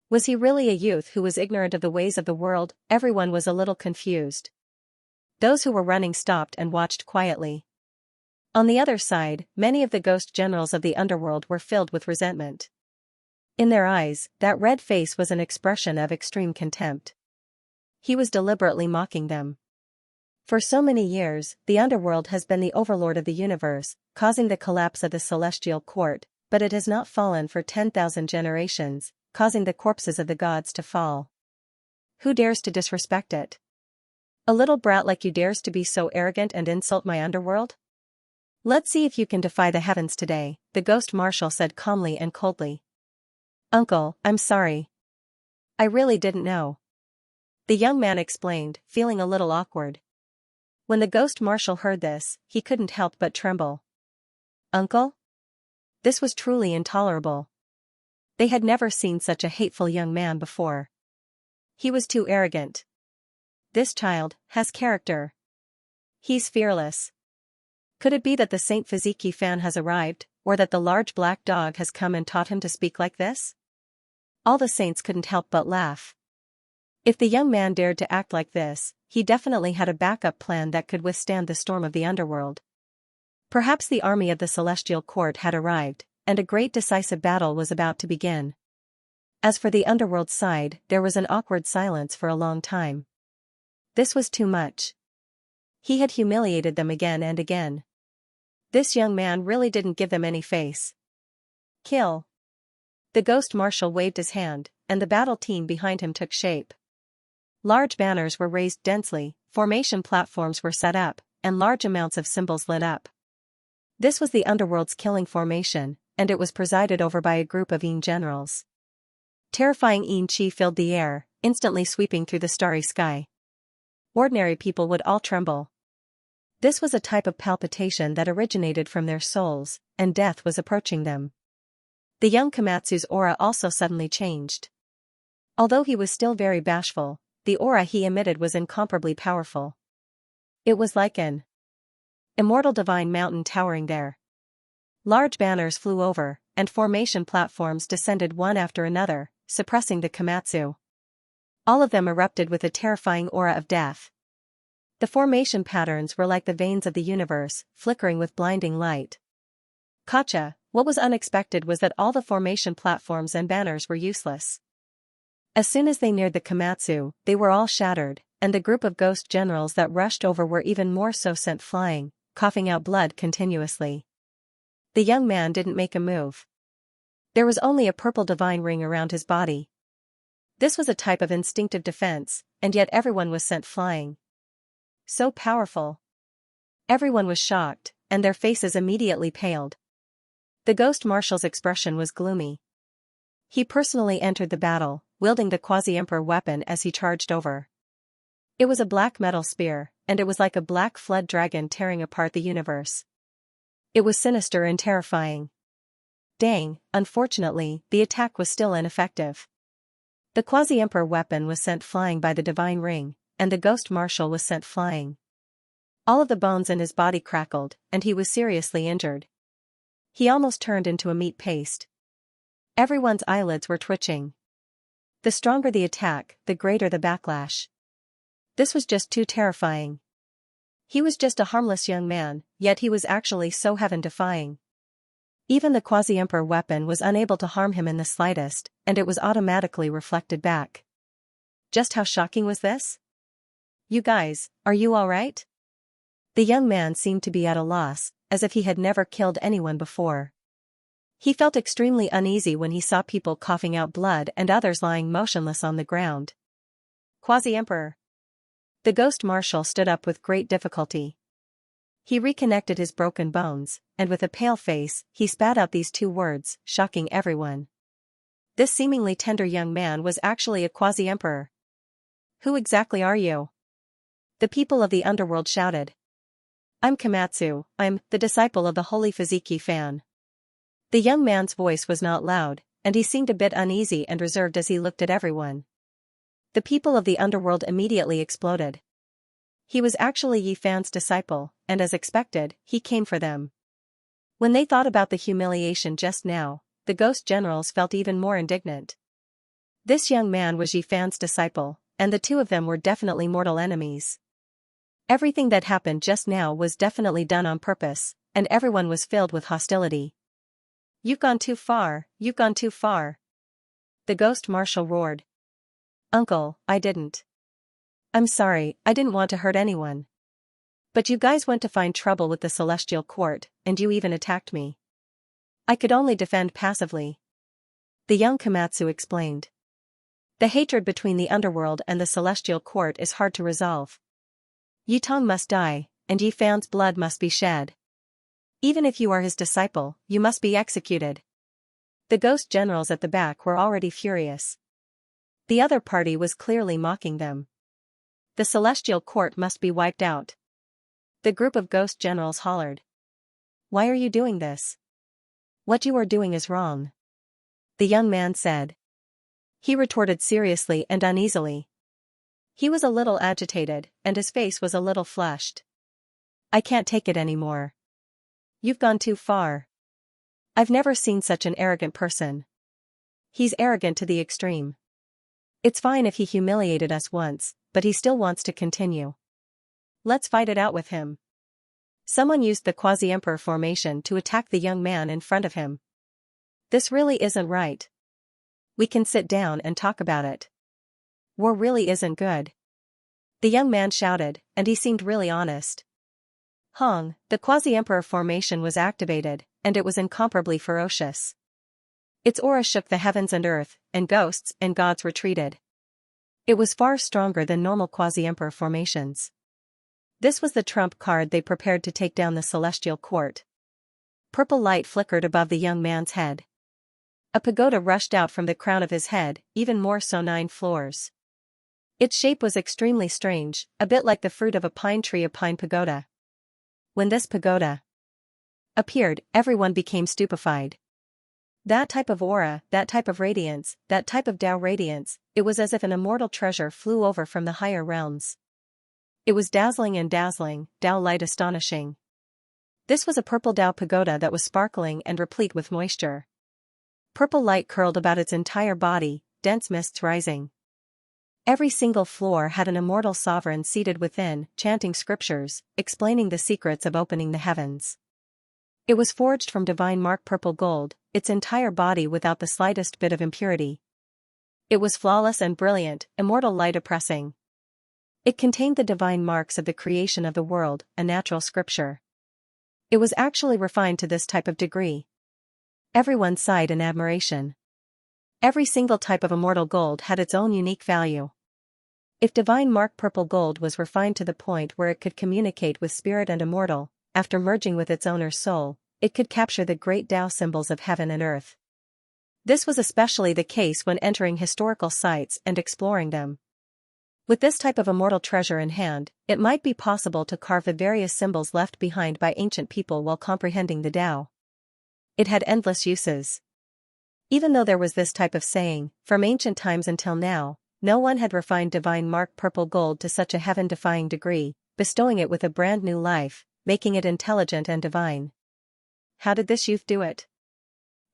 Was he really a youth who was ignorant of the ways of the world? Everyone was a little confused. Those who were running stopped and watched quietly. On the other side, many of the ghost generals of the underworld were filled with resentment. In their eyes, that red face was an expression of extreme contempt. He was deliberately mocking them. For so many years, the underworld has been the overlord of the universe, causing the collapse of the celestial court, but it has not fallen for 10,000 generations, causing the corpses of the gods to fall. Who dares to disrespect it? A little brat like you dares to be so arrogant and insult my underworld? Let's see if you can defy the heavens today, the ghost marshal said calmly and coldly. Uncle, I'm sorry. I really didn't know. The young man explained, feeling a little awkward. When the ghost marshal heard this, he couldn't help but tremble. Uncle? This was truly intolerable. They had never seen such a hateful young man before. He was too arrogant. This child has character. He's fearless. Could it be that the Saint Fiziki fan has arrived, or that the large black dog has come and taught him to speak like this? All the saints couldn't help but laugh. If the young man dared to act like this, he definitely had a backup plan that could withstand the storm of the underworld. Perhaps the army of the celestial court had arrived, and a great decisive battle was about to begin. As for the underworld side, there was an awkward silence for a long time. This was too much. He had humiliated them again and again. This young man really didn't give them any face. Kill. The ghost marshal waved his hand, and the battle team behind him took shape. Large banners were raised densely, formation platforms were set up, and large amounts of symbols lit up. This was the underworld's killing formation, and it was presided over by a group of Yin generals. Terrifying Yin Qi filled the air, instantly sweeping through the starry sky. Ordinary people would all tremble. This was a type of palpitation that originated from their souls, and death was approaching them. The young Komatsu's aura also suddenly changed. Although he was still very bashful, the aura he emitted was incomparably powerful. It was like an immortal divine mountain towering there. Large banners flew over, and formation platforms descended one after another, suppressing the Komatsu. All of them erupted with a terrifying aura of death. The formation patterns were like the veins of the universe, flickering with blinding light. Gotcha. What was unexpected was that all the formation platforms and banners were useless. As soon as they neared the Komatsu, they were all shattered, and the group of ghost generals that rushed over were even more so sent flying, coughing out blood continuously. The young man didn't make a move. There was only a purple divine ring around his body. This was a type of instinctive defense, and yet everyone was sent flying. So powerful. Everyone was shocked, and their faces immediately paled. The ghost marshal's expression was gloomy. He personally entered the battle, wielding the quasi-emperor weapon as he charged over. It was a black metal spear, and it was like a black flood dragon tearing apart the universe. It was sinister and terrifying. Dang, unfortunately, the attack was still ineffective. The quasi-emperor weapon was sent flying by the divine ring, and the ghost marshal was sent flying. All of the bones in his body crackled, and he was seriously injured. He almost turned into a meat paste. Everyone's eyelids were twitching. The stronger the attack, the greater the backlash. This was just too terrifying. He was just a harmless young man, yet he was actually so heaven-defying. Even the quasi-emperor weapon was unable to harm him in the slightest, and it was automatically reflected back. Just how shocking was this? You guys, are you all right? The young man seemed to be at a loss, as if he had never killed anyone before. He felt extremely uneasy when he saw people coughing out blood and others lying motionless on the ground. Quasi-emperor. The ghost marshal stood up with great difficulty. He reconnected his broken bones, and with a pale face, he spat out these two words, shocking everyone. This seemingly tender young man was actually a quasi-emperor. Who exactly are you? The people of the underworld shouted. I'm Komatsu, I'm the disciple of the holy Fiziki fan. The young man's voice was not loud, and he seemed a bit uneasy and reserved as he looked at everyone. The people of the underworld immediately exploded. He was actually Yi Fan's disciple, and as expected, he came for them. When they thought about the humiliation just now, the ghost generals felt even more indignant. This young man was Yi Fan's disciple, and the two of them were definitely mortal enemies. Everything that happened just now was definitely done on purpose, and everyone was filled with hostility. "You've gone too far, you've gone too far," the ghost marshal roared. "Uncle, I didn't. I'm sorry, I didn't want to hurt anyone. But you guys went to find trouble with the Celestial Court, and you even attacked me. I could only defend passively," the young Komatsu explained. "The hatred between the underworld and the Celestial Court is hard to resolve. Yutong must die, and Yi Fan's blood must be shed. Even if you are his disciple, you must be executed." The ghost generals at the back were already furious. The other party was clearly mocking them. The Celestial Court must be wiped out. The group of ghost generals hollered. "Why are you doing this? What you are doing is wrong," the young man said. He retorted seriously and uneasily. He was a little agitated, and his face was a little flushed. "I can't take it anymore. You've gone too far. I've never seen such an arrogant person. He's arrogant to the extreme. It's fine if he humiliated us once, but he still wants to continue. Let's fight it out with him." Someone used the quasi-emperor formation to attack the young man in front of him. "This really isn't right. We can sit down and talk about it. War really isn't good," the young man shouted, and he seemed really honest. Hong, the quasi-emperor formation was activated, and it was incomparably ferocious. Its aura shook the heavens and earth, and ghosts and gods retreated. It was far stronger than normal quasi-emperor formations. This was the trump card they prepared to take down the Celestial Court. Purple light flickered above the young man's head. A pagoda rushed out from the crown of his head, even more so 9 floors. Its shape was extremely strange, a bit like the fruit of a pine tree, a pine pagoda. When this pagoda appeared, everyone became stupefied. That type of aura, that type of radiance, that type of Tao radiance, it was as if an immortal treasure flew over from the higher realms. It was dazzling and dazzling, Tao light astonishing. This was a purple Tao pagoda that was sparkling and replete with moisture. Purple light curled about its entire body, dense mists rising. Every single floor had an immortal sovereign seated within, chanting scriptures, explaining the secrets of opening the heavens. It was forged from divine mark purple gold, its entire body without the slightest bit of impurity. It was flawless and brilliant, immortal light oppressing. It contained the divine marks of the creation of the world, a natural scripture. It was actually refined to this type of degree. Everyone sighed in admiration. Every single type of immortal gold had its own unique value. If divine mark purple gold was refined to the point where it could communicate with spirit and immortal, after merging with its owner's soul, it could capture the great Tao symbols of heaven and earth. This was especially the case when entering historical sites and exploring them. With this type of immortal treasure in hand, it might be possible to carve the various symbols left behind by ancient people while comprehending the Tao. It had endless uses. Even though there was this type of saying, from ancient times until now, no one had refined divine mark purple gold to such a heaven-defying degree, bestowing it with a brand new life, making it intelligent and divine. How did this youth do it?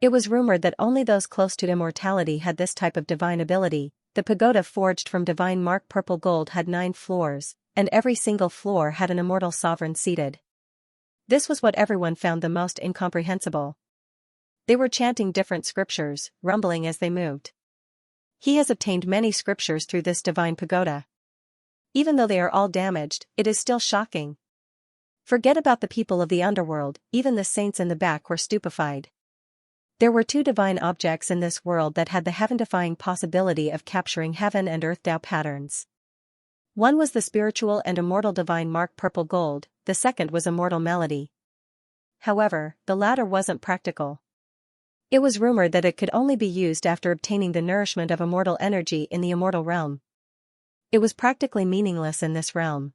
It was rumored that only those close to immortality had this type of divine ability. The pagoda forged from divine mark purple gold had 9 floors, and every single floor had an immortal sovereign seated. This was what everyone found the most incomprehensible. They were chanting different scriptures, rumbling as they moved. He has obtained many scriptures through this divine pagoda. Even though they are all damaged, it is still shocking. Forget about the people of the underworld, even the saints in the back were stupefied. There were 2 divine objects in this world that had the heaven-defying possibility of capturing heaven and earth Tao patterns. One was the spiritual and immortal divine mark purple gold, the second was immortal melody. However, the latter wasn't practical. It was rumored that it could only be used after obtaining the nourishment of immortal energy in the immortal realm. It was practically meaningless in this realm.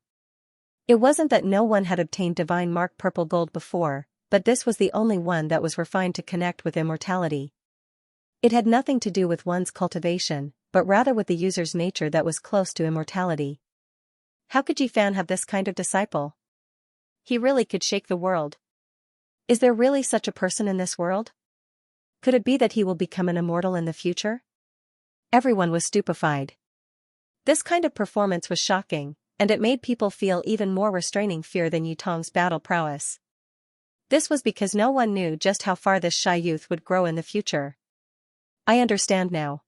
It wasn't that no one had obtained divine mark purple gold before, but this was the only one that was refined to connect with immortality. It had nothing to do with one's cultivation, but rather with the user's nature that was close to immortality. How could Yi Fan have this kind of disciple? He really could shake the world. Is there really such a person in this world? Could it be that he will become an immortal in the future? Everyone was stupefied. This kind of performance was shocking, and it made people feel even more restraining fear than Yutong's battle prowess. This was because no one knew just how far this shy youth would grow in the future. I understand now.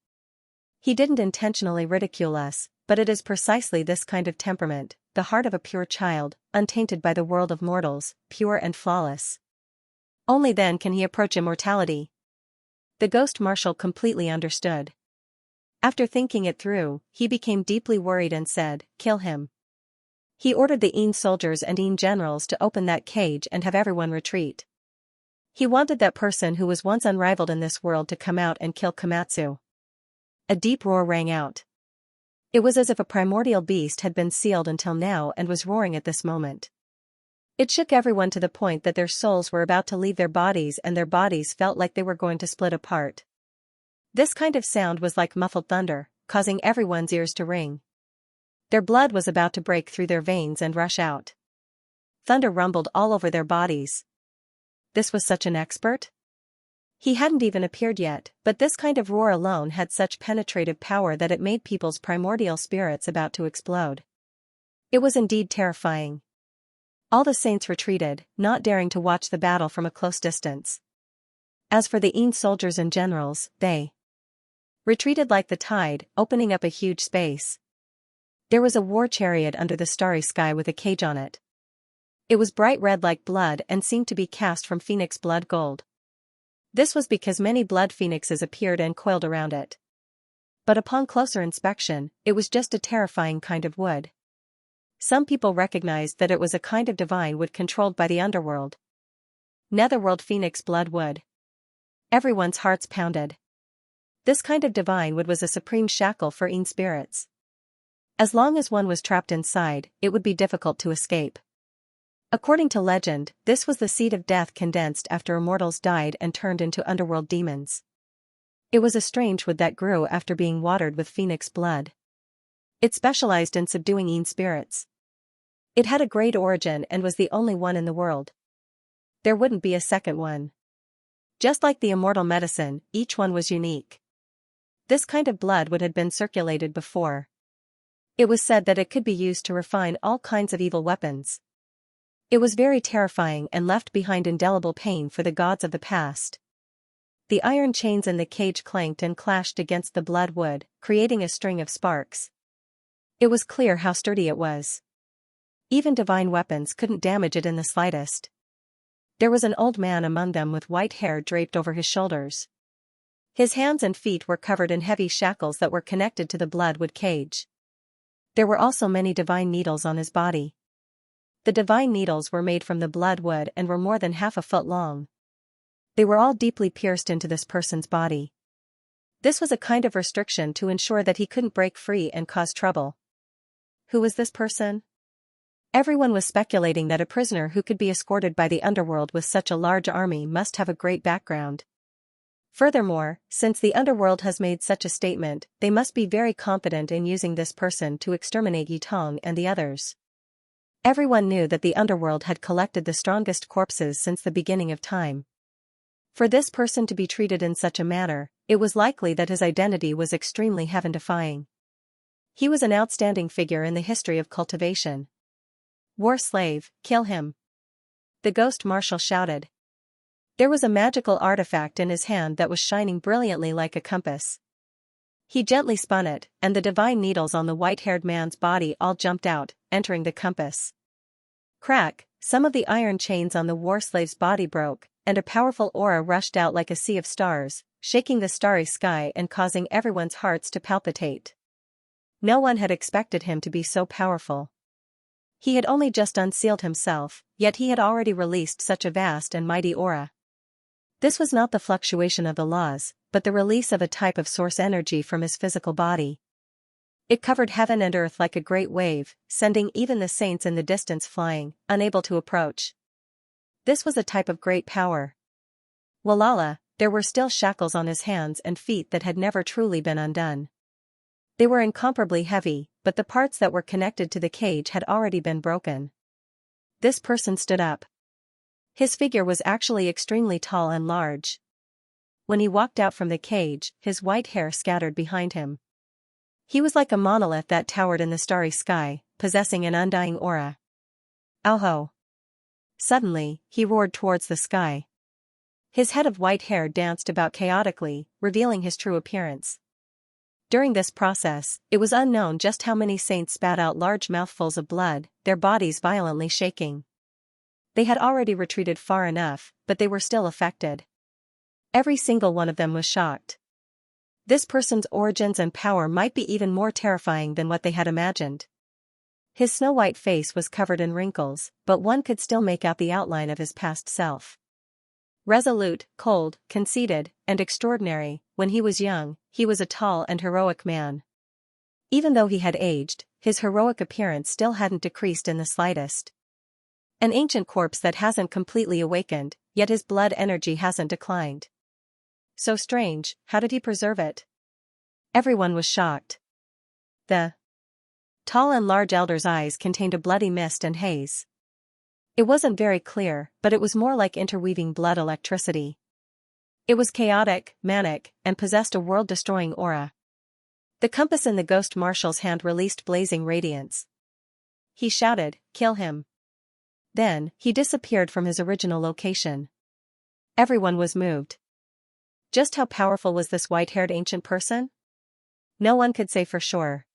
He didn't intentionally ridicule us, but it is precisely this kind of temperament, the heart of a pure child, untainted by the world of mortals, pure and flawless. Only then can he approach immortality. The ghost marshal completely understood. After thinking it through, he became deeply worried and said, "Kill him." He ordered the Yin soldiers and Yin generals to open that cage and have everyone retreat. He wanted that person who was once unrivaled in this world to come out and kill Komatsu. A deep roar rang out. It was as if a primordial beast had been sealed until now and was roaring at this moment. It shook everyone to the point that their souls were about to leave their bodies and their bodies felt like they were going to split apart. This kind of sound was like muffled thunder, causing everyone's ears to ring. Their blood was about to break through their veins and rush out. Thunder rumbled all over their bodies. This was such an expert? He hadn't even appeared yet, but this kind of roar alone had such penetrative power that it made people's primordial spirits about to explode. It was indeed terrifying. All the saints retreated, not daring to watch the battle from a close distance. As for the Yin soldiers and generals, they retreated like the tide, opening up a huge space. There was a war chariot under the starry sky with a cage on it. It was bright red like blood and seemed to be cast from phoenix blood gold. This was because many blood phoenixes appeared and coiled around it. But upon closer inspection, it was just a terrifying kind of wood. Some people recognized that it was a kind of divine wood controlled by the underworld. Netherworld phoenix blood wood. Everyone's hearts pounded. This kind of divine wood was a supreme shackle for Yin spirits. As long as one was trapped inside, it would be difficult to escape. According to legend, this was the seed of death condensed after immortals died and turned into underworld demons. It was a strange wood that grew after being watered with phoenix blood. It specialized in subduing Yin spirits. It had a great origin and was the only one in the world. There wouldn't be a second one. Just like the immortal medicine, each one was unique. This kind of blood wood had been circulated before. It was said that it could be used to refine all kinds of evil weapons. It was very terrifying and left behind indelible pain for the gods of the past. The iron chains in the cage clanked and clashed against the blood wood, creating a string of sparks. It was clear how sturdy it was. Even divine weapons couldn't damage it in the slightest. There was an old man among them with white hair draped over his shoulders. His hands and feet were covered in heavy shackles that were connected to the blood wood cage. There were also many divine needles on his body. The divine needles were made from the blood wood and were more than half a foot long. They were all deeply pierced into this person's body. This was a kind of restriction to ensure that he couldn't break free and cause trouble. Who was this person? Everyone was speculating that a prisoner who could be escorted by the underworld with such a large army must have a great background. Furthermore, since the underworld has made such a statement, they must be very confident in using this person to exterminate Yutong and the others. Everyone knew that the underworld had collected the strongest corpses since the beginning of time. For this person to be treated in such a manner, it was likely that his identity was extremely heaven-defying. He was an outstanding figure in the history of cultivation. War slave, kill him. The ghost marshal shouted. There was a magical artifact in his hand that was shining brilliantly like a compass. He gently spun it, and the divine needles on the white-haired man's body all jumped out, entering the compass. Crack, some of the iron chains on the war slave's body broke, and a powerful aura rushed out like a sea of stars, shaking the starry sky and causing everyone's hearts to palpitate. No one had expected him to be so powerful. He had only just unsealed himself, yet he had already released such a vast and mighty aura. This was not the fluctuation of the laws, but the release of a type of source energy from his physical body. It covered heaven and earth like a great wave, sending even the saints in the distance flying, unable to approach. This was a type of great power. Walala, there were still shackles on his hands and feet that had never truly been undone. They were incomparably heavy, but the parts that were connected to the cage had already been broken. This person stood up. His figure was actually extremely tall and large. When he walked out from the cage, his white hair scattered behind him. He was like a monolith that towered in the starry sky, possessing an undying aura. Oho! Suddenly, he roared towards the sky. His head of white hair danced about chaotically, revealing his true appearance. During this process, it was unknown just how many saints spat out large mouthfuls of blood, their bodies violently shaking. They had already retreated far enough, but they were still affected. Every single one of them was shocked. This person's origins and power might be even more terrifying than what they had imagined. His snow-white face was covered in wrinkles, but one could still make out the outline of his past self. Resolute, cold, conceited, and extraordinary, when he was young, he was a tall and heroic man. Even though he had aged, his heroic appearance still hadn't decreased in the slightest. An ancient corpse that hasn't completely awakened, yet his blood energy hasn't declined. So strange, how did he preserve it? Everyone was shocked. The tall and large elder's eyes contained a bloody mist and haze. It wasn't very clear, but it was more like interweaving blood electricity. It was chaotic, manic, and possessed a world-destroying aura. The compass in the ghost marshal's hand released blazing radiance. He shouted, "Kill him." Then, he disappeared from his original location. Everyone was moved. Just how powerful was this white-haired ancient person? No one could say for sure.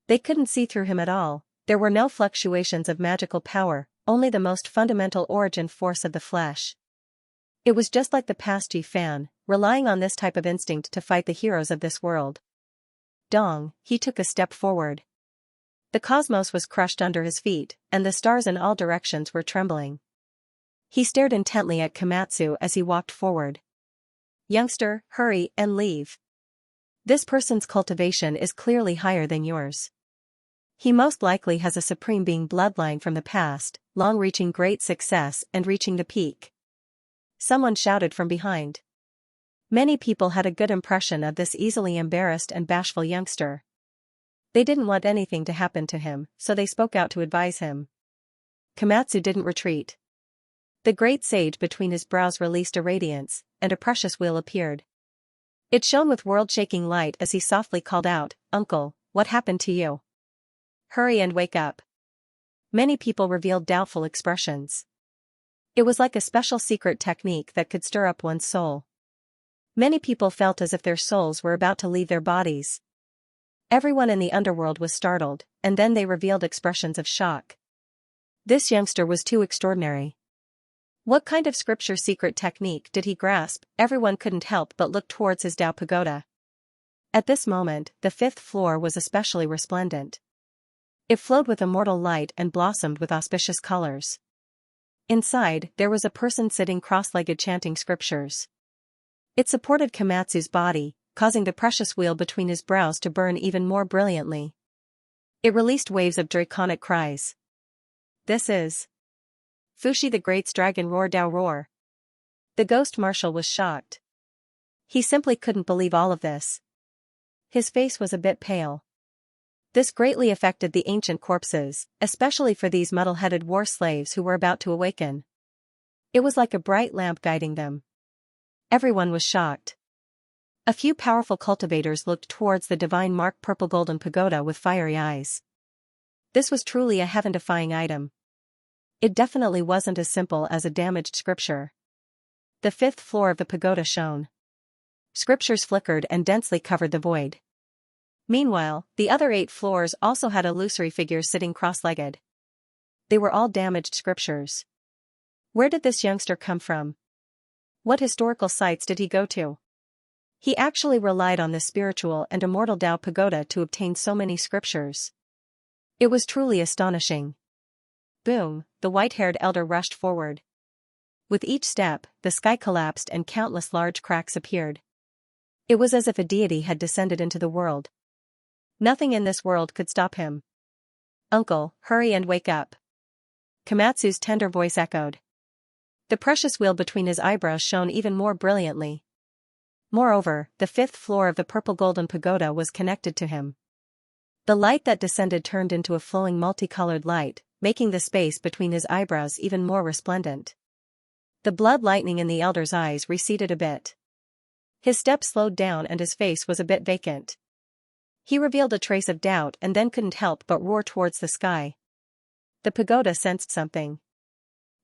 They couldn't see through him at all. There were no fluctuations of magical power, only the most fundamental origin force of the flesh. It was just like the past Fan, relying on this type of instinct to fight the heroes of this world. Dong, he took a step forward. The cosmos was crushed under his feet, and the stars in all directions were trembling. He stared intently at Komatsu as he walked forward. "Youngster, hurry and leave. This person's cultivation is clearly higher than yours. He most likely has a supreme being bloodline from the past, long-reaching great success and reaching the peak." Someone shouted from behind. Many people had a good impression of this easily embarrassed and bashful youngster. They didn't want anything to happen to him, so they spoke out to advise him. Komatsu didn't retreat. The great sage between his brows released a radiance, and a precious wheel appeared. It shone with world-shaking light as he softly called out, "Uncle, what happened to you? Hurry and wake up." Many people revealed doubtful expressions. It was like a special secret technique that could stir up one's soul. Many people felt as if their souls were about to leave their bodies. Everyone in the underworld was startled, and then they revealed expressions of shock. This youngster was too extraordinary. What kind of scripture secret technique did he grasp? Everyone couldn't help but look towards his Tao pagoda. At this moment, the 5th floor was especially resplendent. It flowed with immortal light and blossomed with auspicious colors. Inside, there was a person sitting cross-legged chanting scriptures. It supported Komatsu's body, causing the precious wheel between his brows to burn even more brilliantly. It released waves of draconic cries. "This is Fushi the Great's dragon roar Dao roar." The ghost marshal was shocked. He simply couldn't believe all of this. His face was a bit pale. This greatly affected the ancient corpses, especially for these muddle-headed war slaves who were about to awaken. It was like a bright lamp guiding them. Everyone was shocked. A few powerful cultivators looked towards the divine mark purple golden pagoda with fiery eyes. This was truly a heaven-defying item. It definitely wasn't as simple as a damaged scripture. The 5th floor of the pagoda shone. Scriptures flickered and densely covered the void. Meanwhile, the other 8 floors also had illusory figures sitting cross-legged. They were all damaged scriptures. Where did this youngster come from? What historical sites did he go to? He actually relied on this spiritual and immortal Tao pagoda to obtain so many scriptures. It was truly astonishing. Boom, the white-haired elder rushed forward. With each step, the sky collapsed and countless large cracks appeared. It was as if a deity had descended into the world. Nothing in this world could stop him. "Uncle, hurry and wake up." Komatsu's tender voice echoed. The precious wheel between his eyebrows shone even more brilliantly. Moreover, the 5th floor of the purple golden pagoda was connected to him. The light that descended turned into a flowing multicolored light, making the space between his eyebrows even more resplendent. The blood lightning in the elder's eyes receded a bit. His steps slowed down and his face was a bit vacant. He revealed a trace of doubt and then couldn't help but roar towards the sky. The pagoda sensed something.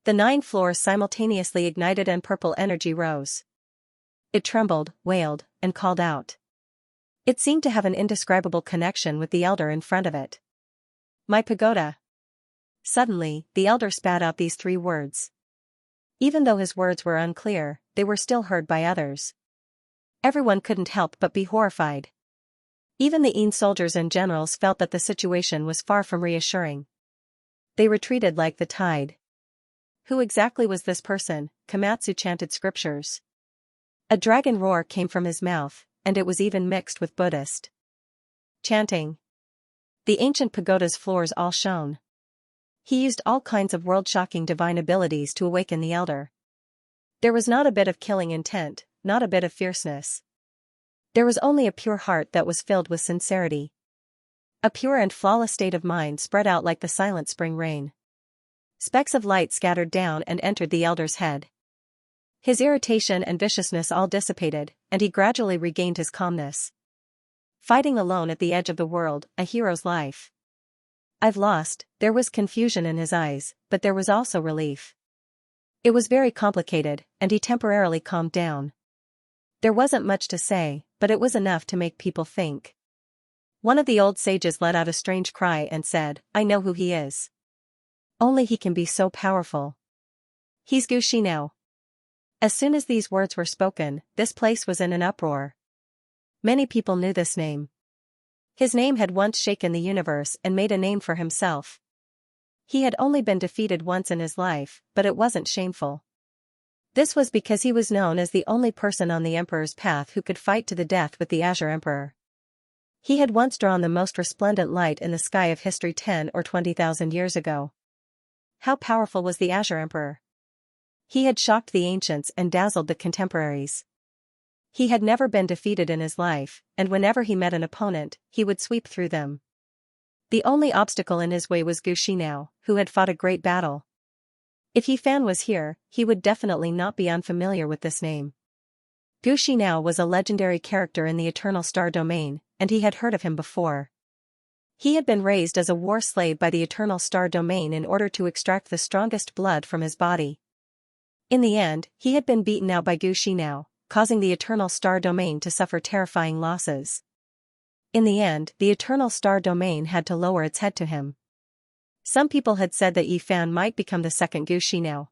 The 9 floors simultaneously ignited and purple energy rose. It trembled, wailed, and called out. It seemed to have an indescribable connection with the elder in front of it. My pagoda. Suddenly, the elder spat out these 3 words. Even though his words were unclear, they were still heard by others. Everyone couldn't help but be horrified. Even the Een soldiers and generals felt that the situation was far from reassuring. They retreated like the tide. Who exactly was this person? Komatsu chanted scriptures. A dragon roar came from his mouth, and it was even mixed with Buddhist chanting. The ancient pagoda's floors all shone. He used all kinds of world-shocking divine abilities to awaken the elder. There was not a bit of killing intent, not a bit of fierceness. There was only a pure heart that was filled with sincerity. A pure and flawless state of mind spread out like the silent spring rain. Specks of light scattered down and entered the elder's head. His irritation and viciousness all dissipated, and he gradually regained his calmness. Fighting alone at the edge of the world, a hero's life. I've lost. There was confusion in his eyes, but there was also relief. It was very complicated, and he temporarily calmed down. There wasn't much to say, but it was enough to make people think. One of the old sages let out a strange cry and said, I know who he is. Only he can be so powerful. He's Gu Xinao. As soon as these words were spoken, this place was in an uproar. Many people knew this name. His name had once shaken the universe and made a name for himself. He had only been defeated once in his life, but it wasn't shameful. This was because he was known as the only person on the Emperor's path who could fight to the death with the Azure Emperor. He had once drawn the most resplendent light in the sky of history 10 or 20,000 years ago. How powerful was the Azure Emperor? He had shocked the ancients and dazzled the contemporaries. He had never been defeated in his life, and whenever he met an opponent, he would sweep through them. The only obstacle in his way was Gu Xinao, who had fought a great battle. If He Fan was here, he would definitely not be unfamiliar with this name. Gu Xinao was a legendary character in the Eternal Star Domain, and he had heard of him before. He had been raised as a war slave by the Eternal Star Domain in order to extract the strongest blood from his body. In the end, he had been beaten out by Gu Xinao, causing the Eternal Star Domain to suffer terrifying losses. In the end, the Eternal Star Domain had to lower its head to him. Some people had said that Yi Fan might become the second Gu Xinao.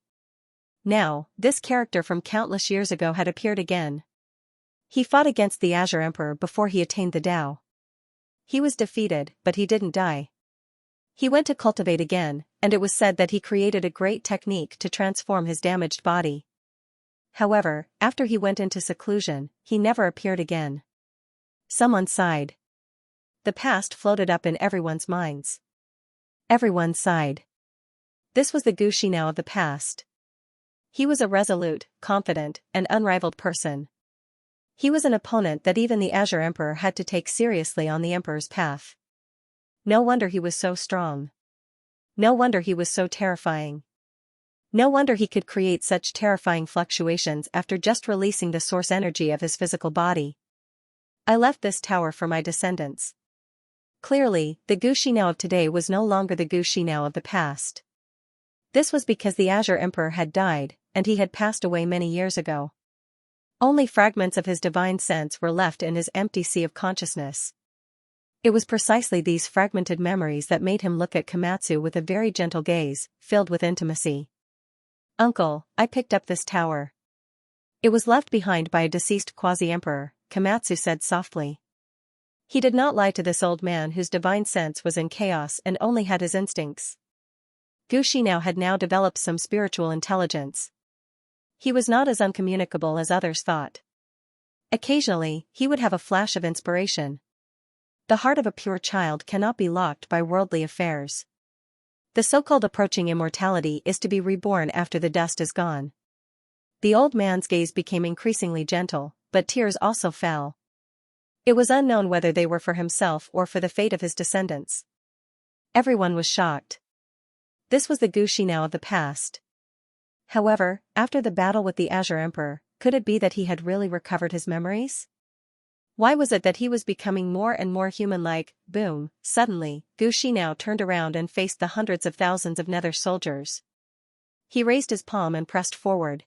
Now, this character from countless years ago had appeared again. He fought against the Azure Emperor before he attained the Tao. He was defeated, but he didn't die. He went to cultivate again, and it was said that he created a great technique to transform his damaged body. However, after he went into seclusion, he never appeared again. Someone sighed. The past floated up in everyone's minds. Everyone sighed. This was the Gu Xinao of the past. He was a resolute, confident, and unrivaled person. He was an opponent that even the Azure Emperor had to take seriously on the Emperor's path. No wonder he was so strong. No wonder he was so terrifying. No wonder he could create such terrifying fluctuations after just releasing the source energy of his physical body. I left this tower for my descendants. Clearly, the Gu Xinao of today was no longer the Gu Xinao of the past. This was because the Azure Emperor had died, and he had passed away many years ago. Only fragments of his divine sense were left in his empty sea of consciousness. It was precisely these fragmented memories that made him look at Komatsu with a very gentle gaze, filled with intimacy. Uncle, I picked up this tower. It was left behind by a deceased quasi-emperor, Komatsu said softly. He did not lie to this old man whose divine sense was in chaos and only had his instincts. Gu Xinao had now developed some spiritual intelligence. He was not as uncommunicable as others thought. Occasionally, he would have a flash of inspiration. The heart of a pure child cannot be locked by worldly affairs. The so-called approaching immortality is to be reborn after the dust is gone. The old man's gaze became increasingly gentle, but tears also fell. It was unknown whether they were for himself or for the fate of his descendants. Everyone was shocked. This was the Gu Xinao of the past. However, after the battle with the Azure Emperor, could it be that he had really recovered his memories? Why was it that he was becoming more and more human-like? Boom, suddenly, Gu Xinao turned around and faced the hundreds of thousands of Nether soldiers. He raised his palm and pressed forward.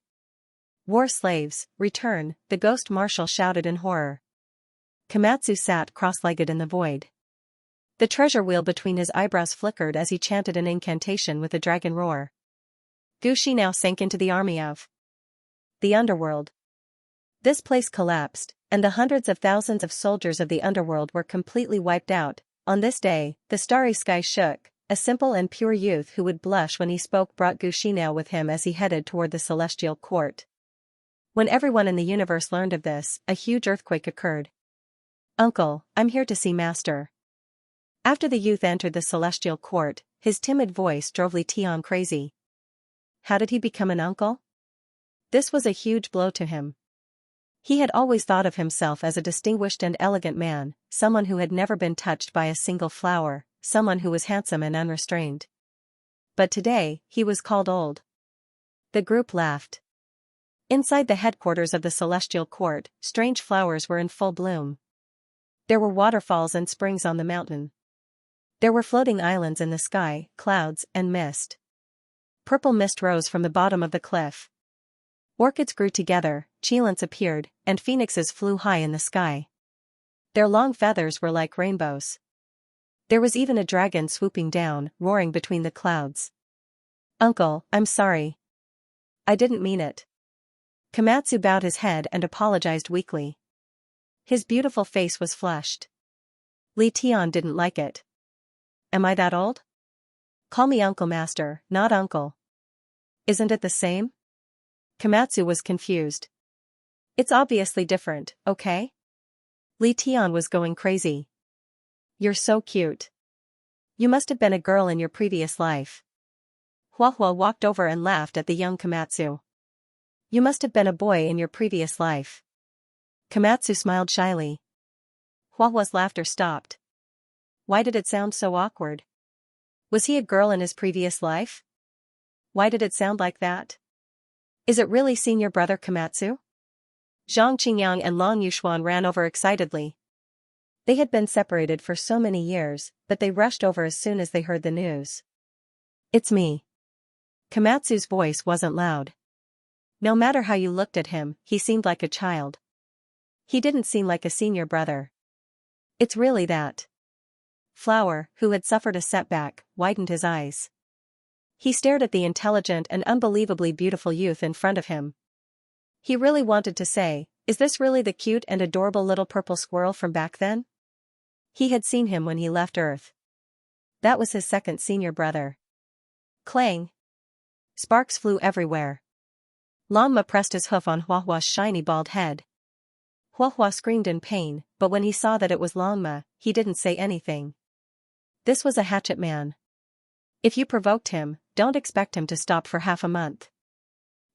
War slaves, return, the ghost marshal shouted in horror. Komatsu sat cross-legged in the void. The treasure wheel between his eyebrows flickered as he chanted an incantation with a dragon roar. Gushi now sank into the army of the underworld. This place collapsed, and the hundreds of thousands of soldiers of the underworld were completely wiped out. On this day, the starry sky shook. A simple and pure youth who would blush when he spoke brought Gushina with him as he headed toward the celestial court. When everyone in the universe learned of this, a huge earthquake occurred. Uncle, I'm here to see Master. After the youth entered the celestial court, his timid voice drove Li Tian crazy. How did he become an uncle? This was a huge blow to him. He had always thought of himself as a distinguished and elegant man, someone who had never been touched by a single flower, someone who was handsome and unrestrained. But today, he was called old. The group laughed. Inside the headquarters of the celestial court, strange flowers were in full bloom. There were waterfalls and springs on the mountain. There were floating islands in the sky, clouds, and mist. Purple mist rose from the bottom of the cliff. Orchids grew together, cheilants appeared, and phoenixes flew high in the sky. Their long feathers were like rainbows. There was even a dragon swooping down, roaring between the clouds. Uncle, I'm sorry. I didn't mean it. Komatsu bowed his head and apologized weakly. His beautiful face was flushed. Li Tian didn't like it. Am I that old? Call me Uncle Master, not Uncle. Isn't it the same? Komatsu was confused. It's obviously different, okay? Li Tian was going crazy. You're so cute. You must have been a girl in your previous life. Huahua walked over and laughed at the young Komatsu. You must have been a boy in your previous life. Komatsu smiled shyly. Huahua's laughter stopped. Why did it sound so awkward? Was he a girl in his previous life? Why did it sound like that? Is it really senior brother Komatsu? Zhang Qingyang and Long Yuxuan ran over excitedly. They had been separated for so many years, but they rushed over as soon as they heard the news. It's me. Komatsu's voice wasn't loud. No matter how you looked at him, he seemed like a child. He didn't seem like a senior brother. It's really that. Flower, who had suffered a setback, widened his eyes. He stared at the intelligent and unbelievably beautiful youth in front of him. He really wanted to say, is this really the cute and adorable little purple squirrel from back then? He had seen him when he left Earth. That was his second senior brother. Clang! Sparks flew everywhere. Lanma pressed his hoof on Huahua's shiny bald head. Huahua screamed in pain, but when he saw that it was Lanma, he didn't say anything. This was a hatchet man. If you provoked him, don't expect him to stop for half a month.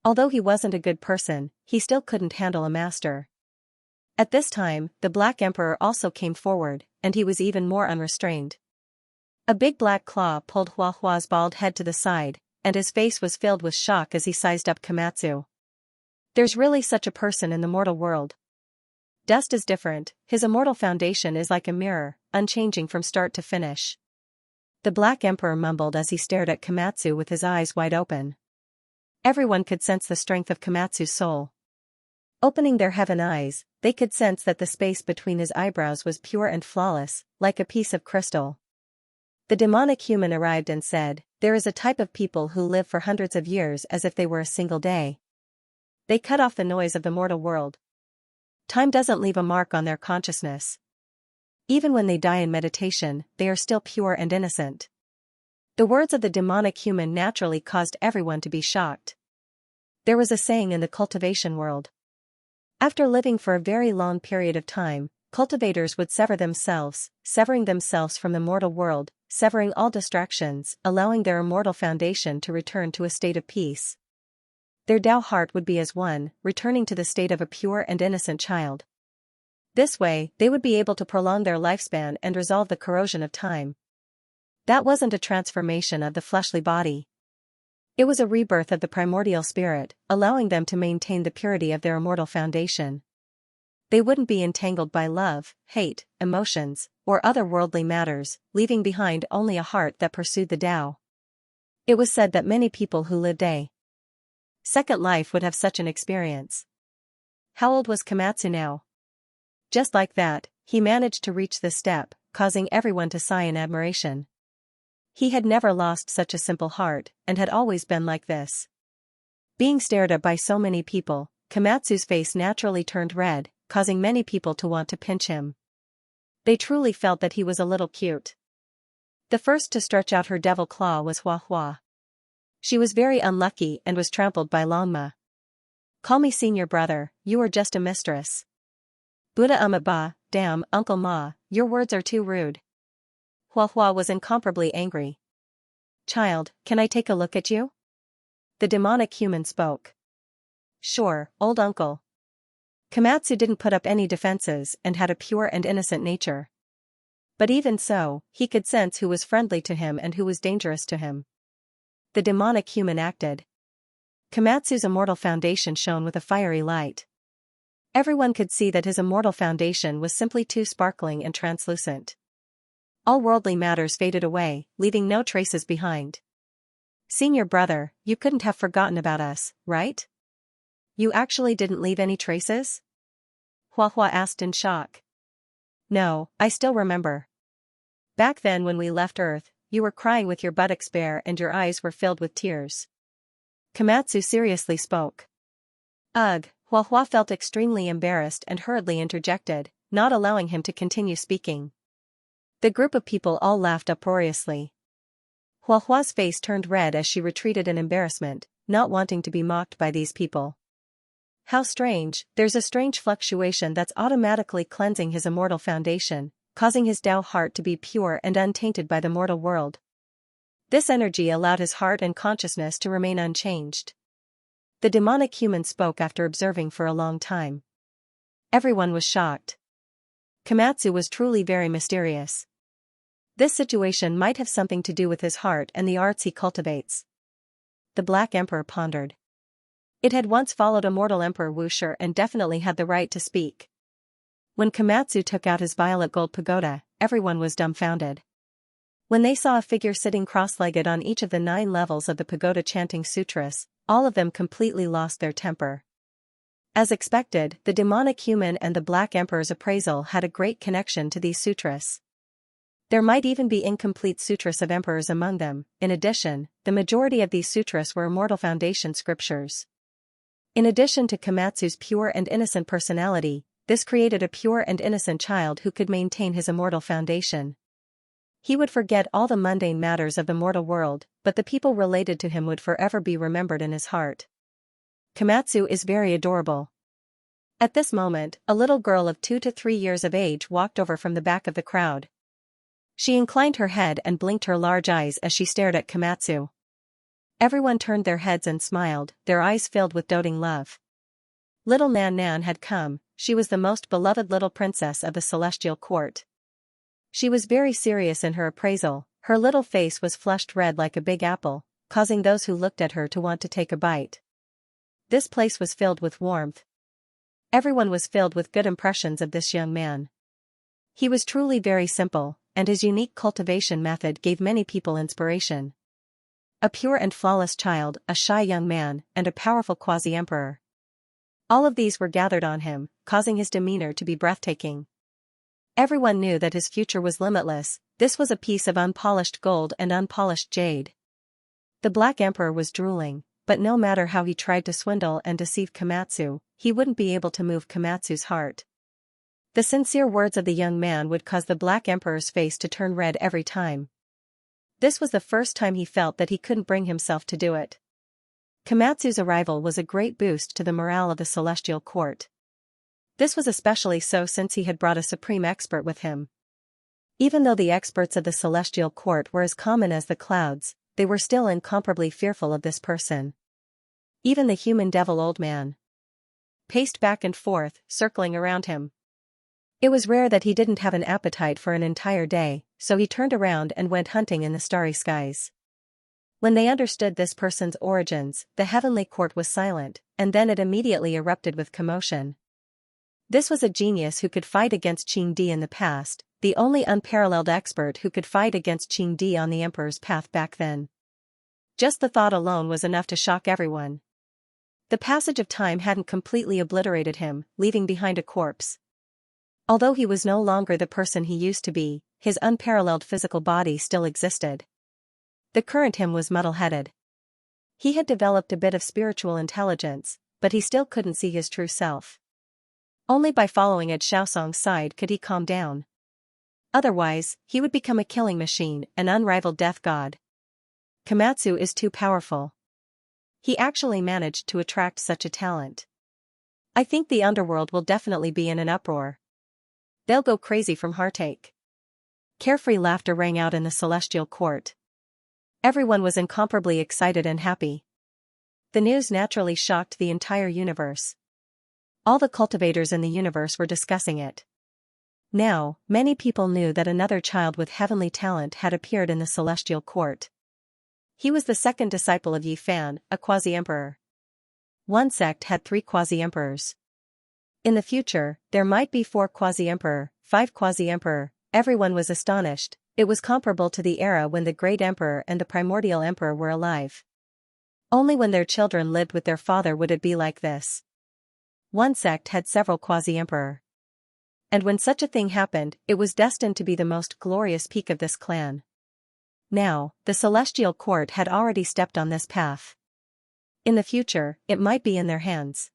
Although he wasn't a good person, he still couldn't handle a master. At this time, the Black Emperor also came forward, and he was even more unrestrained. A big black claw pulled Huahua's bald head to the side, and his face was filled with shock as he sized up Komatsu. There's really such a person in the mortal world. Dust is different, his immortal foundation is like a mirror, unchanging from start to finish. The Black Emperor mumbled as he stared at Komatsu with his eyes wide open. Everyone could sense the strength of Komatsu's soul. Opening their heaven eyes, they could sense that the space between his eyebrows was pure and flawless, like a piece of crystal. The demonic human arrived and said, there is a type of people who live for hundreds of years as if they were a single day. They cut off the noise of the mortal world. Time doesn't leave a mark on their consciousness. Even when they die in meditation, they are still pure and innocent. The words of the demonic human naturally caused everyone to be shocked. There was a saying in the cultivation world. After living for a very long period of time, cultivators would sever themselves, severing themselves from the mortal world, severing all distractions, allowing their immortal foundation to return to a state of peace. Their Tao heart would be as one, returning to the state of a pure and innocent child. This way, they would be able to prolong their lifespan and resolve the corrosion of time. That wasn't a transformation of the fleshly body. It was a rebirth of the primordial spirit, allowing them to maintain the purity of their immortal foundation. They wouldn't be entangled by love, hate, emotions, or other worldly matters, leaving behind only a heart that pursued the Tao. It was said that many people who lived a Second Life would have such an experience. How old was Komatsu now? Just like that, he managed to reach this step, causing everyone to sigh in admiration. He had never lost such a simple heart, and had always been like this. Being stared at by so many people, Komatsu's face naturally turned red, causing many people to want to pinch him. They truly felt that he was a little cute. The first to stretch out her devil claw was Hua Hua. She was very unlucky and was trampled by Longma. Call me senior brother, you are just a mistress. Buddha Ba, damn, Uncle Ma, your words are too rude. Hua Hua was incomparably angry. Child, can I take a look at you? The demonic human spoke. Sure, old uncle. Komatsu didn't put up any defenses and had a pure and innocent nature. But even so, he could sense who was friendly to him and who was dangerous to him. The demonic human acted. Komatsu's immortal foundation shone with a fiery light. Everyone could see that his immortal foundation was simply too sparkling and translucent. All worldly matters faded away, leaving no traces behind. Senior brother, you couldn't have forgotten about us, right? You actually didn't leave any traces? Hua Hua asked in shock. No, I still remember. Back then when we left Earth, you were crying with your buttocks bare and your eyes were filled with tears. Komatsu seriously spoke. Ugh, Hua Hua felt extremely embarrassed and hurriedly interjected, not allowing him to continue speaking. The group of people all laughed uproariously. Hua Hua's face turned red as she retreated in embarrassment, not wanting to be mocked by these people. How strange, there's a strange fluctuation that's automatically cleansing his immortal foundation, causing his Tao heart to be pure and untainted by the mortal world. This energy allowed his heart and consciousness to remain unchanged. The demonic human spoke after observing for a long time. Everyone was shocked. Komatsu was truly very mysterious. This situation might have something to do with his heart and the arts he cultivates. The Black Emperor pondered. It had once followed immortal Emperor Wuxia and definitely had the right to speak. When Komatsu took out his violet gold pagoda, everyone was dumbfounded. When they saw a figure sitting cross-legged on each of the 9 levels of the pagoda chanting sutras, all of them completely lost their temper. As expected, the demonic human and the Black Emperor's appraisal had a great connection to these sutras. There might even be incomplete sutras of emperors among them. In addition, the majority of these sutras were immortal foundation scriptures. In addition to Komatsu's pure and innocent personality, this created a pure and innocent child who could maintain his immortal foundation. He would forget all the mundane matters of the mortal world, but the people related to him would forever be remembered in his heart. Komatsu is very adorable. At this moment, a little girl of 2 to 3 years of age walked over from the back of the crowd. She inclined her head and blinked her large eyes as she stared at Komatsu. Everyone turned their heads and smiled, their eyes filled with doting love. Little Nan Nan had come. She was the most beloved little princess of the celestial court. She was very serious in her appraisal, her little face was flushed red like a big apple, causing those who looked at her to want to take a bite. This place was filled with warmth. Everyone was filled with good impressions of this young man. He was truly very simple, and his unique cultivation method gave many people inspiration. A pure and flawless child, a shy young man, and a powerful quasi-emperor. All of these were gathered on him, causing his demeanor to be breathtaking. Everyone knew that his future was limitless. This was a piece of unpolished gold and unpolished jade. The Black Emperor was drooling, but no matter how he tried to swindle and deceive Komatsu, he wouldn't be able to move Komatsu's heart. The sincere words of the young man would cause the Black Emperor's face to turn red every time. This was the first time he felt that he couldn't bring himself to do it. Komatsu's arrival was a great boost to the morale of the celestial court. This was especially so since he had brought a supreme expert with him. Even though the experts of the celestial court were as common as the clouds, they were still incomparably fearful of this person. Even the human devil old man paced back and forth, circling around him. It was rare that he didn't have an appetite for an entire day, so he turned around and went hunting in the starry skies. When they understood this person's origins, the heavenly court was silent, and then it immediately erupted with commotion. This was a genius who could fight against Qing Di in the past, the only unparalleled expert who could fight against Qing Di on the emperor's path back then. Just the thought alone was enough to shock everyone. The passage of time hadn't completely obliterated him, leaving behind a corpse. Although he was no longer the person he used to be, his unparalleled physical body still existed. The current him was muddle-headed. He had developed a bit of spiritual intelligence, but he still couldn't see his true self. Only by following at Xiaosong's side could he calm down. Otherwise, he would become a killing machine, an unrivaled death god. Komatsu is too powerful. He actually managed to attract such a talent. I think the underworld will definitely be in an uproar. They'll go crazy from heartache. Carefree laughter rang out in the celestial court. Everyone was incomparably excited and happy. The news naturally shocked the entire universe. All the cultivators in the universe were discussing it. Now, many people knew that another child with heavenly talent had appeared in the celestial court. He was the second disciple of Yi Fan, a quasi-emperor. One sect had 3 quasi-emperors. In the future, there might be 4 quasi-emperor, 5 quasi-emperor. Everyone was astonished. It was comparable to the era when the great emperor and the primordial emperor were alive. Only when their children lived with their father would it be like this. One sect had several quasi-emperor. And when such a thing happened, it was destined to be the most glorious peak of this clan. Now, the celestial court had already stepped on this path. In the future, it might be in their hands.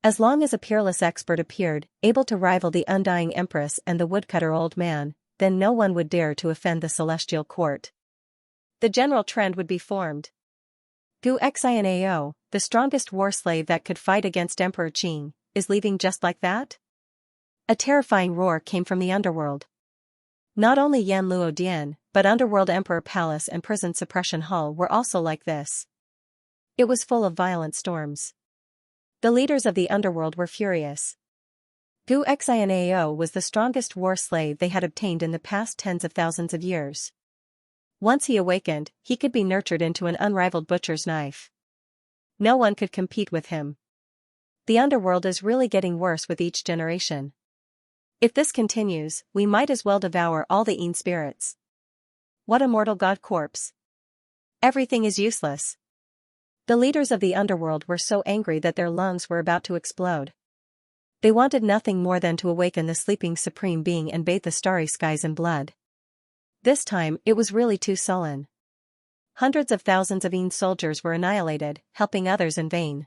As long as a peerless expert appeared, able to rival the undying empress and the woodcutter old man, then no one would dare to offend the celestial court. The general trend would be formed. Gu Xianxia, the strongest war slave that could fight against Emperor Qing, is leaving just like that? A terrifying roar came from the underworld. Not only Yan Luo Dian, but Underworld Emperor Palace and Prison Suppression Hall were also like this. It was full of violent storms. The leaders of the underworld were furious. Gu Xianxia was the strongest war slave they had obtained in the past tens of thousands of years. Once he awakened, he could be nurtured into an unrivaled butcher's knife. No one could compete with him. The underworld is really getting worse with each generation. If this continues, we might as well devour all the Yin spirits. What a mortal god corpse. Everything is useless. The leaders of the underworld were so angry that their lungs were about to explode. They wanted nothing more than to awaken the sleeping supreme being and bathe the starry skies in blood. This time, it was really too sullen. Hundreds of thousands of Yin soldiers were annihilated, helping others in vain.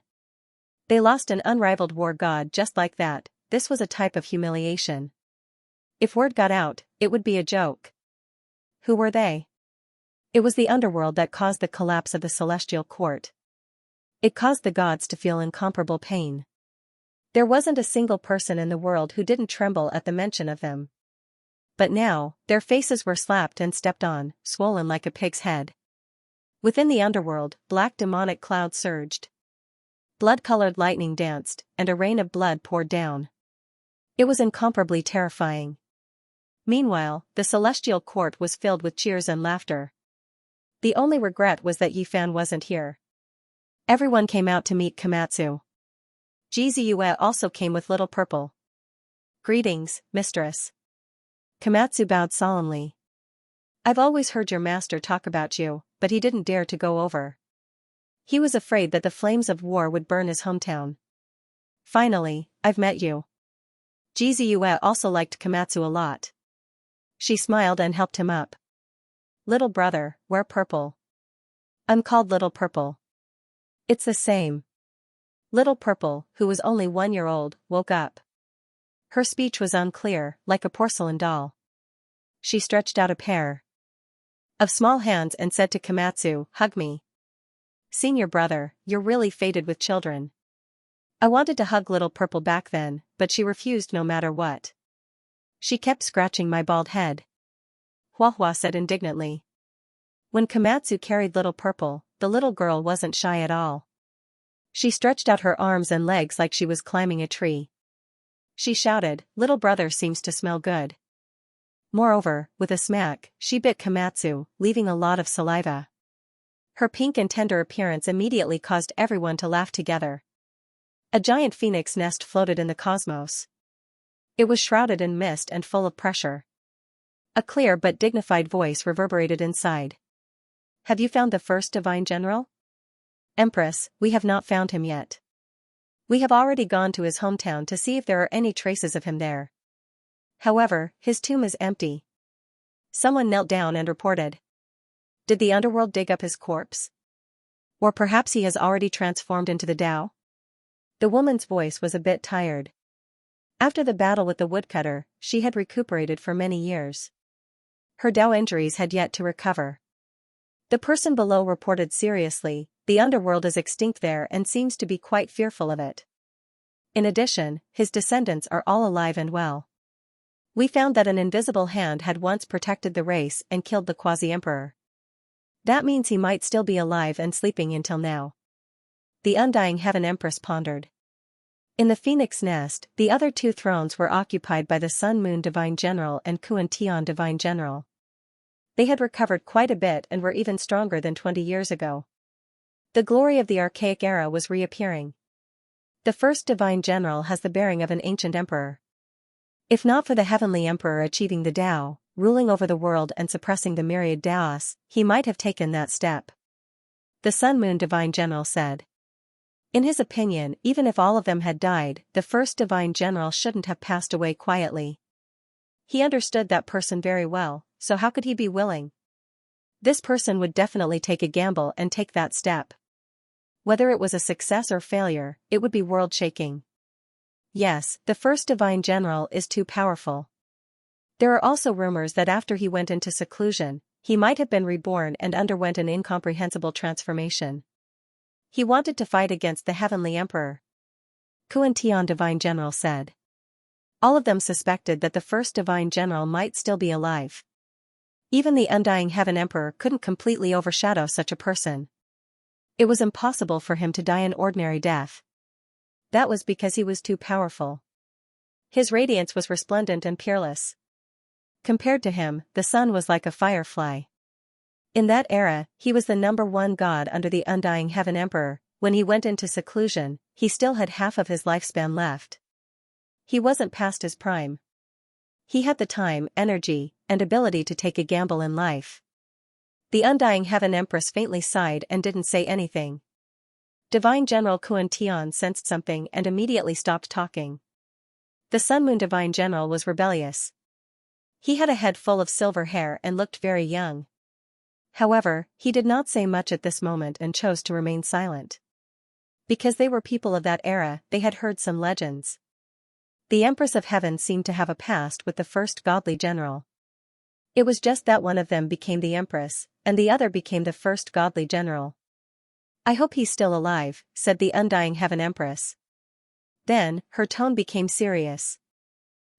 They lost an unrivaled war god just like that. This was a type of humiliation. If word got out, it would be a joke. Who were they? It was the underworld that caused the collapse of the celestial court. It caused the gods to feel incomparable pain. There wasn't a single person in the world who didn't tremble at the mention of them. But now, their faces were slapped and stepped on, swollen like a pig's head. Within the underworld, black demonic clouds surged. Blood-colored lightning danced, and a rain of blood poured down. It was incomparably terrifying. Meanwhile, the celestial court was filled with cheers and laughter. The only regret was that Yi Fan wasn't here. Everyone came out to meet Komatsu. Xianxia also came with Little Purple. Greetings, mistress. Komatsu bowed solemnly. I've always heard your master talk about you, but he didn't dare to go over. He was afraid that the flames of war would burn his hometown. Finally, I've met you. Xianxia also liked Komatsu a lot. She smiled and helped him up. Little brother, wear purple. I'm called Little Purple. It's the same. Little Purple, who was only 1 year old, woke up. Her speech was unclear, like a porcelain doll. She stretched out a pair of small hands and said to Komatsu, "Hug me." Senior brother, you're really fated with children. I wanted to hug Little Purple back then, but she refused no matter what. She kept scratching my bald head. Huahua said indignantly. When Komatsu carried Little Purple, the little girl wasn't shy at all. She stretched out her arms and legs like she was climbing a tree. She shouted, "Little brother seems to smell good." Moreover, with a smack, she bit Komatsu, leaving a lot of saliva. Her pink and tender appearance immediately caused everyone to laugh together. A giant phoenix nest floated in the cosmos. It was shrouded in mist and full of pressure. A clear but dignified voice reverberated inside. Have you found the first divine general? Empress, we have not found him yet. We have already gone to his hometown to see if there are any traces of him there. However, his tomb is empty. Someone knelt down and reported. Did the underworld dig up his corpse? Or perhaps he has already transformed into the Tao? The woman's voice was a bit tired. After the battle with the woodcutter, she had recuperated for many years. Her Tao injuries had yet to recover. The person below reported seriously, the underworld is extinct there and seems to be quite fearful of it. In addition, his descendants are all alive and well. We found that an invisible hand had once protected the race and killed the quasi-emperor. That means he might still be alive and sleeping until now. The Undying Heaven Empress pondered. In the Phoenix Nest, the other two thrones were occupied by the Sun Moon Divine General and Kuan Tian Divine General. They had recovered quite a bit and were even stronger than 20 years ago. The glory of the archaic era was reappearing. The first Divine General has the bearing of an ancient emperor. If not for the Heavenly Emperor achieving the Tao, ruling over the world and suppressing the myriad Taos, he might have taken that step. The Sun Moon Divine General said. In his opinion, even if all of them had died, the first Divine General shouldn't have passed away quietly. He understood that person very well, so how could he be willing? This person would definitely take a gamble and take that step. Whether it was a success or failure, it would be world-shaking. Yes, the first Divine General is too powerful. There are also rumors that after he went into seclusion, he might have been reborn and underwent an incomprehensible transformation. He wanted to fight against the Heavenly Emperor. Kuan Tian Divine General said. All of them suspected that the first Divine General might still be alive. Even the Undying Heaven Emperor couldn't completely overshadow such a person. It was impossible for him to die an ordinary death. That was because he was too powerful. His radiance was resplendent and peerless. Compared to him, the sun was like a firefly. In that era, he was the #1 god under the Undying Heaven Emperor. When he went into seclusion, he still had half of his lifespan left. He wasn't past his prime. He had the time, energy, and ability to take a gamble in life. The Undying Heaven Empress faintly sighed and didn't say anything. Divine General Kuan Tian sensed something and immediately stopped talking. The Sun Moon Divine General was rebellious. He had a head full of silver hair and looked very young. However, he did not say much at this moment and chose to remain silent. Because they were people of that era, they had heard some legends. The Empress of Heaven seemed to have a past with the first godly general. It was just that one of them became the Empress, and the other became the first godly general. I hope he's still alive, said the Undying Heaven Empress. Then, her tone became serious.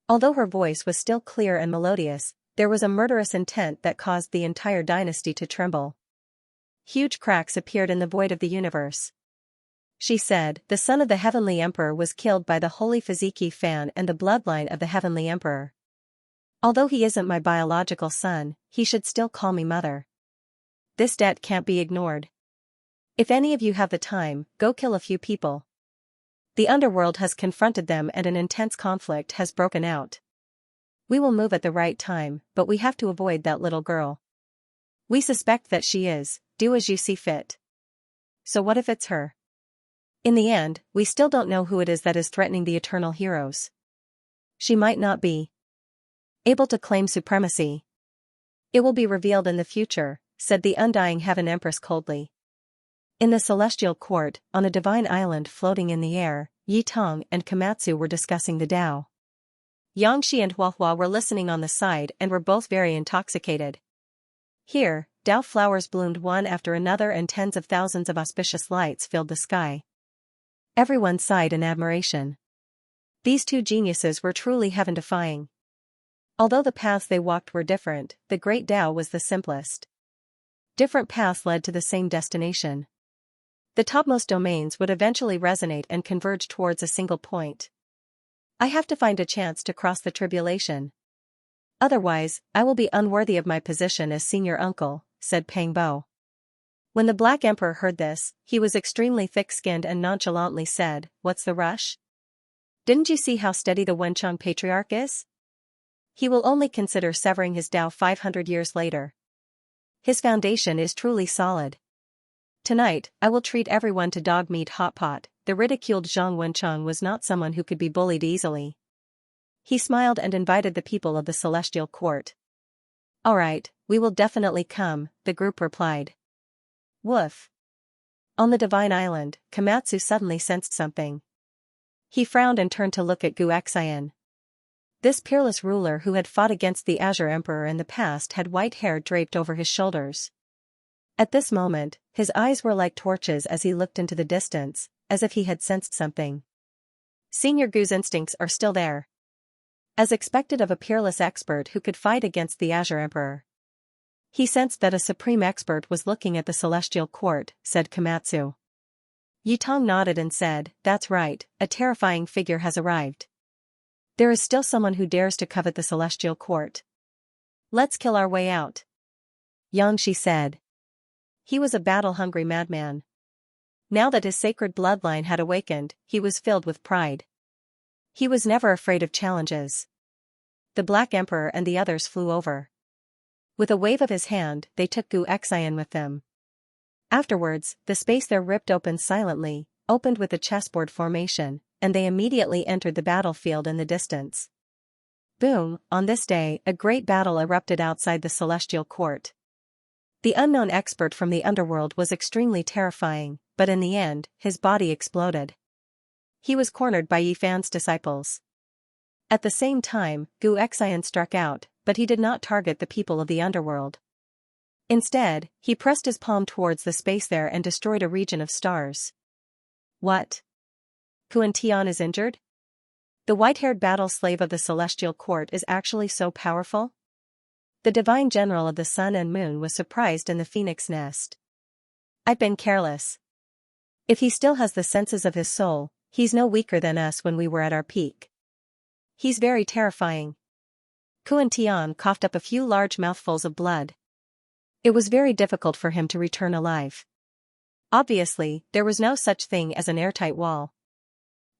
Although her voice was still clear and melodious, there was a murderous intent that caused the entire dynasty to tremble. Huge cracks appeared in the void of the universe. She said, the son of the Heavenly Emperor was killed by the Holy Fiziki Fan and the bloodline of the Heavenly Emperor. Although he isn't my biological son, he should still call me mother. This debt can't be ignored. If any of you have the time, go kill a few people. The underworld has confronted them and an intense conflict has broken out. We will move at the right time, but we have to avoid that little girl. We suspect that she is, do as you see fit. So what if it's her? In the end, we still don't know who it is that is threatening the eternal heroes. She might not be able to claim supremacy. It will be revealed in the future, said the Undying Heaven Empress coldly. In the celestial court, on a divine island floating in the air, Yi Tong and Komatsu were discussing the Tao. Xianxia and Huahua were listening on the side and were both very intoxicated. Here, Tao flowers bloomed one after another and tens of thousands of auspicious lights filled the sky. Everyone sighed in admiration. These two geniuses were truly heaven-defying. Although the paths they walked were different, the great Tao was the simplest. Different paths led to the same destination. The topmost domains would eventually resonate and converge towards a single point. I have to find a chance to cross the tribulation. Otherwise, I will be unworthy of my position as senior uncle, said Pang Bo. When the Black Emperor heard this, he was extremely thick-skinned and nonchalantly said, "What's the rush? Didn't you see how steady the Wenchong Patriarch is? He will only consider severing his Tao 500 years later. His foundation is truly solid." Tonight, I will treat everyone to dog meat hot pot. The ridiculed Zhang Wencheng was not someone who could be bullied easily. He smiled and invited the people of the celestial court. Alright, we will definitely come, the group replied. Woof. On the Divine Island, Komatsu suddenly sensed something. He frowned and turned to look at Gu Xian. This peerless ruler who had fought against the Azure Emperor in the past had white hair draped over his shoulders. At this moment, his eyes were like torches as he looked into the distance, as if he had sensed something. Senior Gu's instincts are still there. As expected of a peerless expert who could fight against the Azure Emperor. He sensed that a supreme expert was looking at the celestial court, said Komatsu. Yitong nodded and said, that's right, a terrifying figure has arrived. There is still someone who dares to covet the celestial court. Let's kill our way out. Xianxia said. He was a battle-hungry madman. Now that his sacred bloodline had awakened, he was filled with pride. He was never afraid of challenges. The Black Emperor and the others flew over. With a wave of his hand, they took Gu Xian with them. Afterwards, the space there ripped open silently, opened with a chessboard formation, and they immediately entered the battlefield in the distance. Boom, on this day, a great battle erupted outside the celestial court. The unknown expert from the underworld was extremely terrifying, but in the end, his body exploded. He was cornered by Yi Fan's disciples. At the same time, Gu Xian struck out, but he did not target the people of the underworld. Instead, he pressed his palm towards the space there and destroyed a region of stars. What? Kuan Tian is injured? The white-haired battle slave of the celestial court is actually so powerful? The divine general of the sun and moon was surprised in the phoenix nest. I've been careless. If he still has the senses of his soul, he's no weaker than us when we were at our peak. He's very terrifying. Kuan Tian coughed up a few large mouthfuls of blood. It was very difficult for him to return alive. Obviously, there was no such thing as an airtight wall.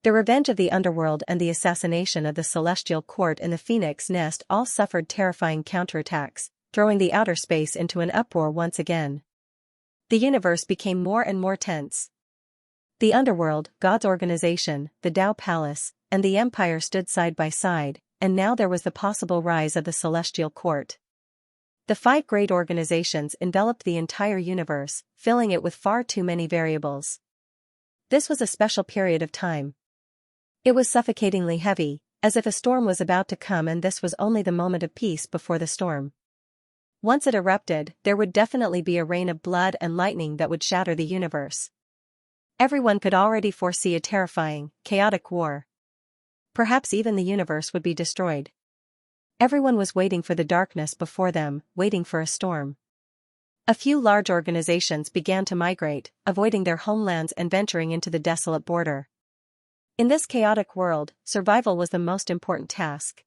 The revenge of the underworld and the assassination of the celestial court in the phoenix nest all suffered terrifying counterattacks, throwing the outer space into an uproar once again. The universe became more and more tense. The underworld, God's organization, the Tao Palace, and the Empire stood side by side, and now there was the possible rise of the celestial court. The 5 great organizations enveloped the entire universe, filling it with far too many variables. This was a special period of time. It was suffocatingly heavy, as if a storm was about to come, and this was only the moment of peace before the storm. Once it erupted, there would definitely be a rain of blood and lightning that would shatter the universe. Everyone could already foresee a terrifying, chaotic war. Perhaps even the universe would be destroyed. Everyone was waiting for the darkness before them, waiting for a storm. A few large organizations began to migrate, avoiding their homelands and venturing into the desolate border. In this chaotic world, survival was the most important task.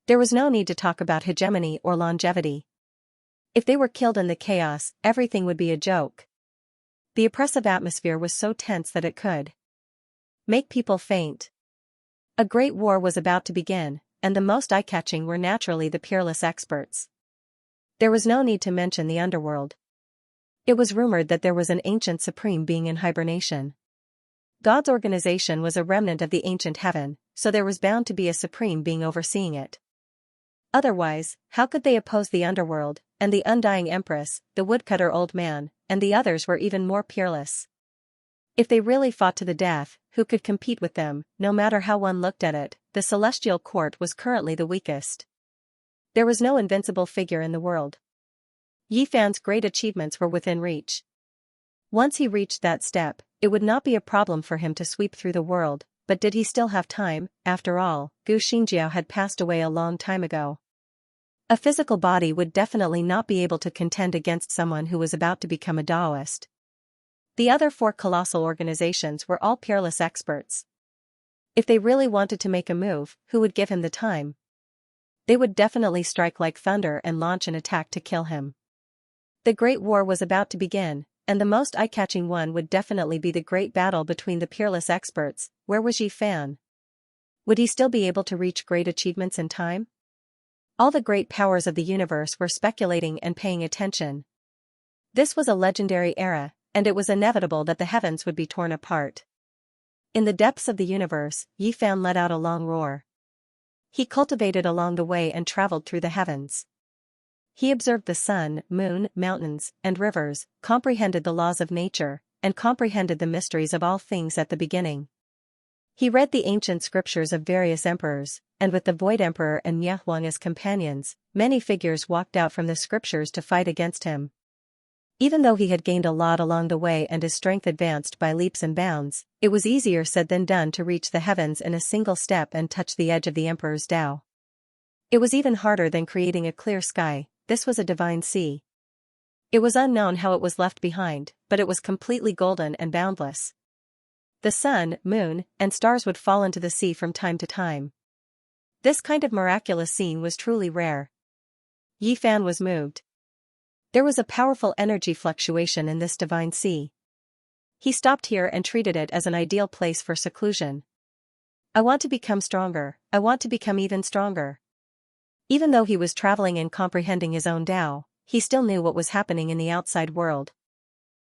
There was no need to talk about hegemony or longevity. If they were killed in the chaos, everything would be a joke. The oppressive atmosphere was so tense that it could make people faint. A great war was about to begin, and the most eye-catching were naturally the peerless experts. There was no need to mention the underworld. It was rumored that there was an ancient supreme being in hibernation. God's organization was a remnant of the ancient heaven, so there was bound to be a supreme being overseeing it. Otherwise, how could they oppose the underworld, and the undying empress, the woodcutter old man, and the others were even more peerless? If they really fought to the death, who could compete with them? No matter how one looked at it, the celestial court was currently the weakest. There was no invincible figure in the world. Yi Fan's great achievements were within reach. Once he reached that step, it would not be a problem for him to sweep through the world, but did he still have time? After all, Gu Xianxia had passed away a long time ago. A physical body would definitely not be able to contend against someone who was about to become a Taoist. The other 4 colossal organizations were all peerless experts. If they really wanted to make a move, who would give him the time? They would definitely strike like thunder and launch an attack to kill him. The Great War was about to begin, and the most eye-catching one would definitely be the great battle between the peerless experts. Where was Yi Fan? Would he still be able to reach great achievements in time? All the great powers of the universe were speculating and paying attention. This was a legendary era, and it was inevitable that the heavens would be torn apart. In the depths of the universe, Yifan let out a long roar. He cultivated along the way and traveled through the heavens. He observed the sun, moon, mountains, and rivers, comprehended the laws of nature, and comprehended the mysteries of all things at the beginning. He read the ancient scriptures of various emperors, and with the Void Emperor and Nye Huang as companions, many figures walked out from the scriptures to fight against him. Even though he had gained a lot along the way and his strength advanced by leaps and bounds, it was easier said than done to reach the heavens in a single step and touch the edge of the Emperor's Tao. It was even harder than creating a clear sky. This was a divine sea. It was unknown how it was left behind, but it was completely golden and boundless. The sun, moon, and stars would fall into the sea from time to time. This kind of miraculous scene was truly rare. Yifan was moved. There was a powerful energy fluctuation in this divine sea. He stopped here and treated it as an ideal place for seclusion. I want to become stronger, I want to become even stronger. Even though he was traveling and comprehending his own Tao, he still knew what was happening in the outside world.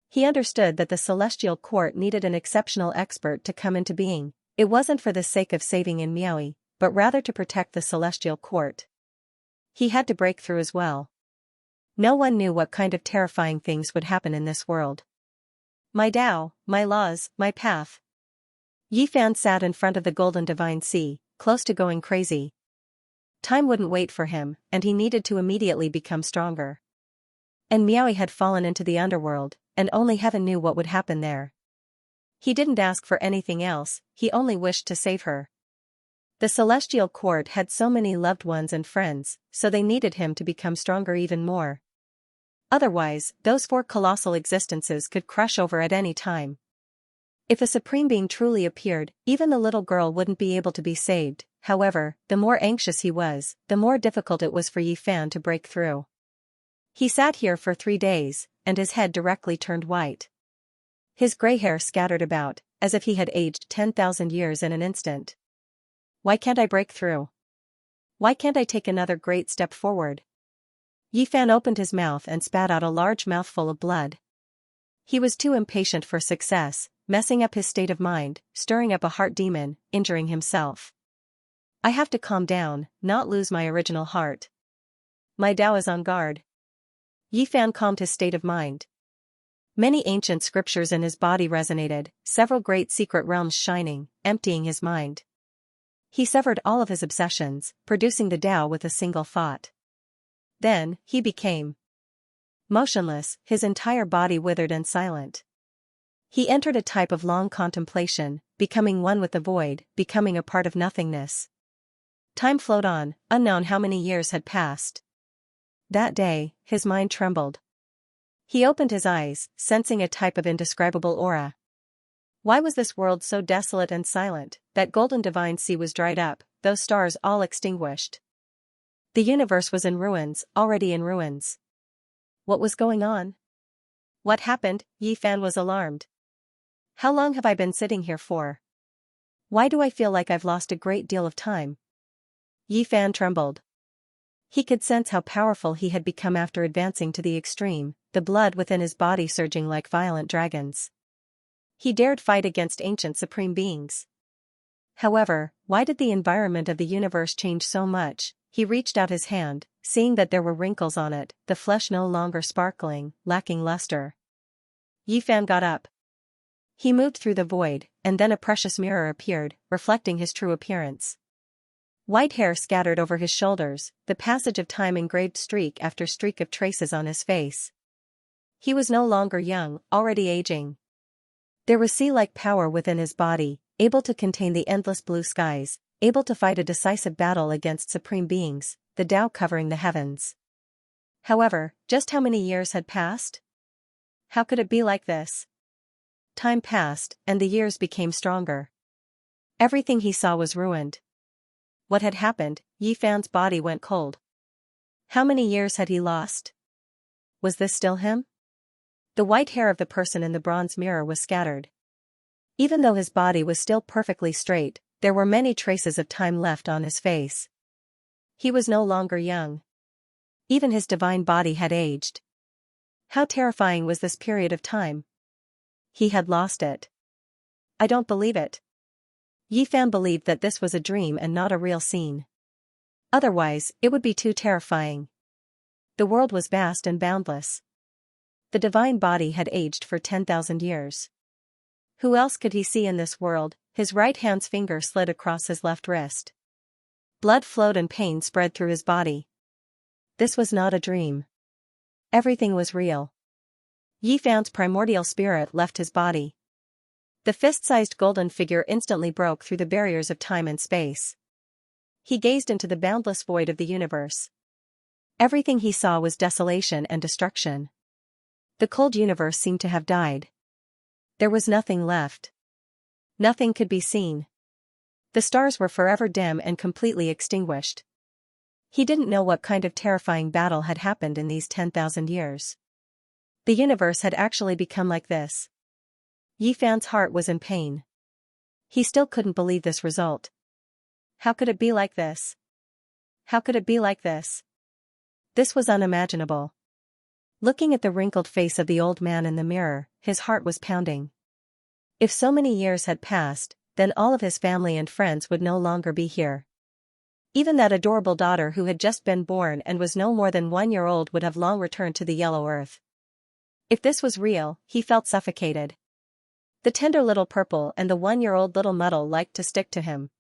He understood that the celestial court needed an exceptional expert to come into being. It wasn't for the sake of saving in Miaoi, but rather to protect the celestial court. He had to break through as well. No one knew what kind of terrifying things would happen in this world. My Tao, my laws, my path. Yifan sat in front of the golden divine sea, close to going crazy. Time wouldn't wait for him, and he needed to immediately become stronger. And Miaoi had fallen into the underworld, and only heaven knew what would happen there. He didn't ask for anything else, he only wished to save her. The celestial court had so many loved ones and friends, so they needed him to become stronger even more. Otherwise, those 4 colossal existences could crush over at any time. If a supreme being truly appeared, even the little girl wouldn't be able to be saved. However, the more anxious he was, the more difficult it was for Yifan to break through. He sat here for 3 days, and his head directly turned white. His gray hair scattered about, as if he had aged 10,000 years in an instant. Why can't I break through? Why can't I take another great step forward? Yifan opened his mouth and spat out a large mouthful of blood. He was too impatient for success, messing up his state of mind, stirring up a heart demon, injuring himself. I have to calm down, not lose my original heart. My Tao is on guard. Yifan calmed his state of mind. Many ancient scriptures in his body resonated, several great secret realms shining, emptying his mind. He severed all of his obsessions, producing the Tao with a single thought. Then, he became motionless, his entire body withered and silent. He entered a type of long contemplation, becoming one with the void, becoming a part of nothingness. Time flowed on, unknown how many years had passed. That day, his mind trembled. He opened his eyes, sensing a type of indescribable aura. Why was this world so desolate and silent? That golden divine sea was dried up, those stars all extinguished. The universe was in ruins, already in ruins. What was going on? What happened? Yifan was alarmed. How long have I been sitting here for? Why do I feel like I've lost a great deal of time? Yifan trembled. He could sense how powerful he had become after advancing to the extreme, the blood within his body surging like violent dragons. He dared fight against ancient supreme beings. However, why did the environment of the universe change so much? He reached out his hand, seeing that there were wrinkles on it, the flesh no longer sparkling, lacking luster. Yifan got up. He moved through the void, and then a precious mirror appeared, reflecting his true appearance. White hair scattered over his shoulders, the passage of time engraved streak after streak of traces on his face. He was no longer young, already aging. There was sea-like power within his body, able to contain the endless blue skies, able to fight a decisive battle against supreme beings, the Tao covering the heavens. However, just how many years had passed? How could it be like this? Time passed, and the years became stronger. Everything he saw was ruined. What had happened? Yifan's body went cold. How many years had he lost? Was this still him? The white hair of the person in the bronze mirror was scattered. Even though his body was still perfectly straight, there were many traces of time left on his face. He was no longer young. Even his divine body had aged. How terrifying was this period of time? He had lost it. I don't believe it. Yi Fan believed that this was a dream and not a real scene. Otherwise, it would be too terrifying. The world was vast and boundless. The divine body had aged for 10,000 years. Who else could he see in this world? His right hand's finger slid across his left wrist. Blood flowed and pain spread through his body. This was not a dream. Everything was real. Yi Fan's primordial spirit left his body. The fist-sized golden figure instantly broke through the barriers of time and space. He gazed into the boundless void of the universe. Everything he saw was desolation and destruction. The cold universe seemed to have died. There was nothing left. Nothing could be seen. The stars were forever dim and completely extinguished. He didn't know what kind of terrifying battle had happened in these 10,000 years. The universe had actually become like this. Yi Fan's heart was in pain. He still couldn't believe this result. How could it be like this? How could it be like this? This was unimaginable. Looking at the wrinkled face of the old man in the mirror, his heart was pounding. If so many years had passed, then all of his family and friends would no longer be here. Even that adorable daughter who had just been born and was no more than 1 year old would have long returned to the yellow earth. If this was real, he felt suffocated. The tender little purple and the 1-year-old little muddle liked to stick to him.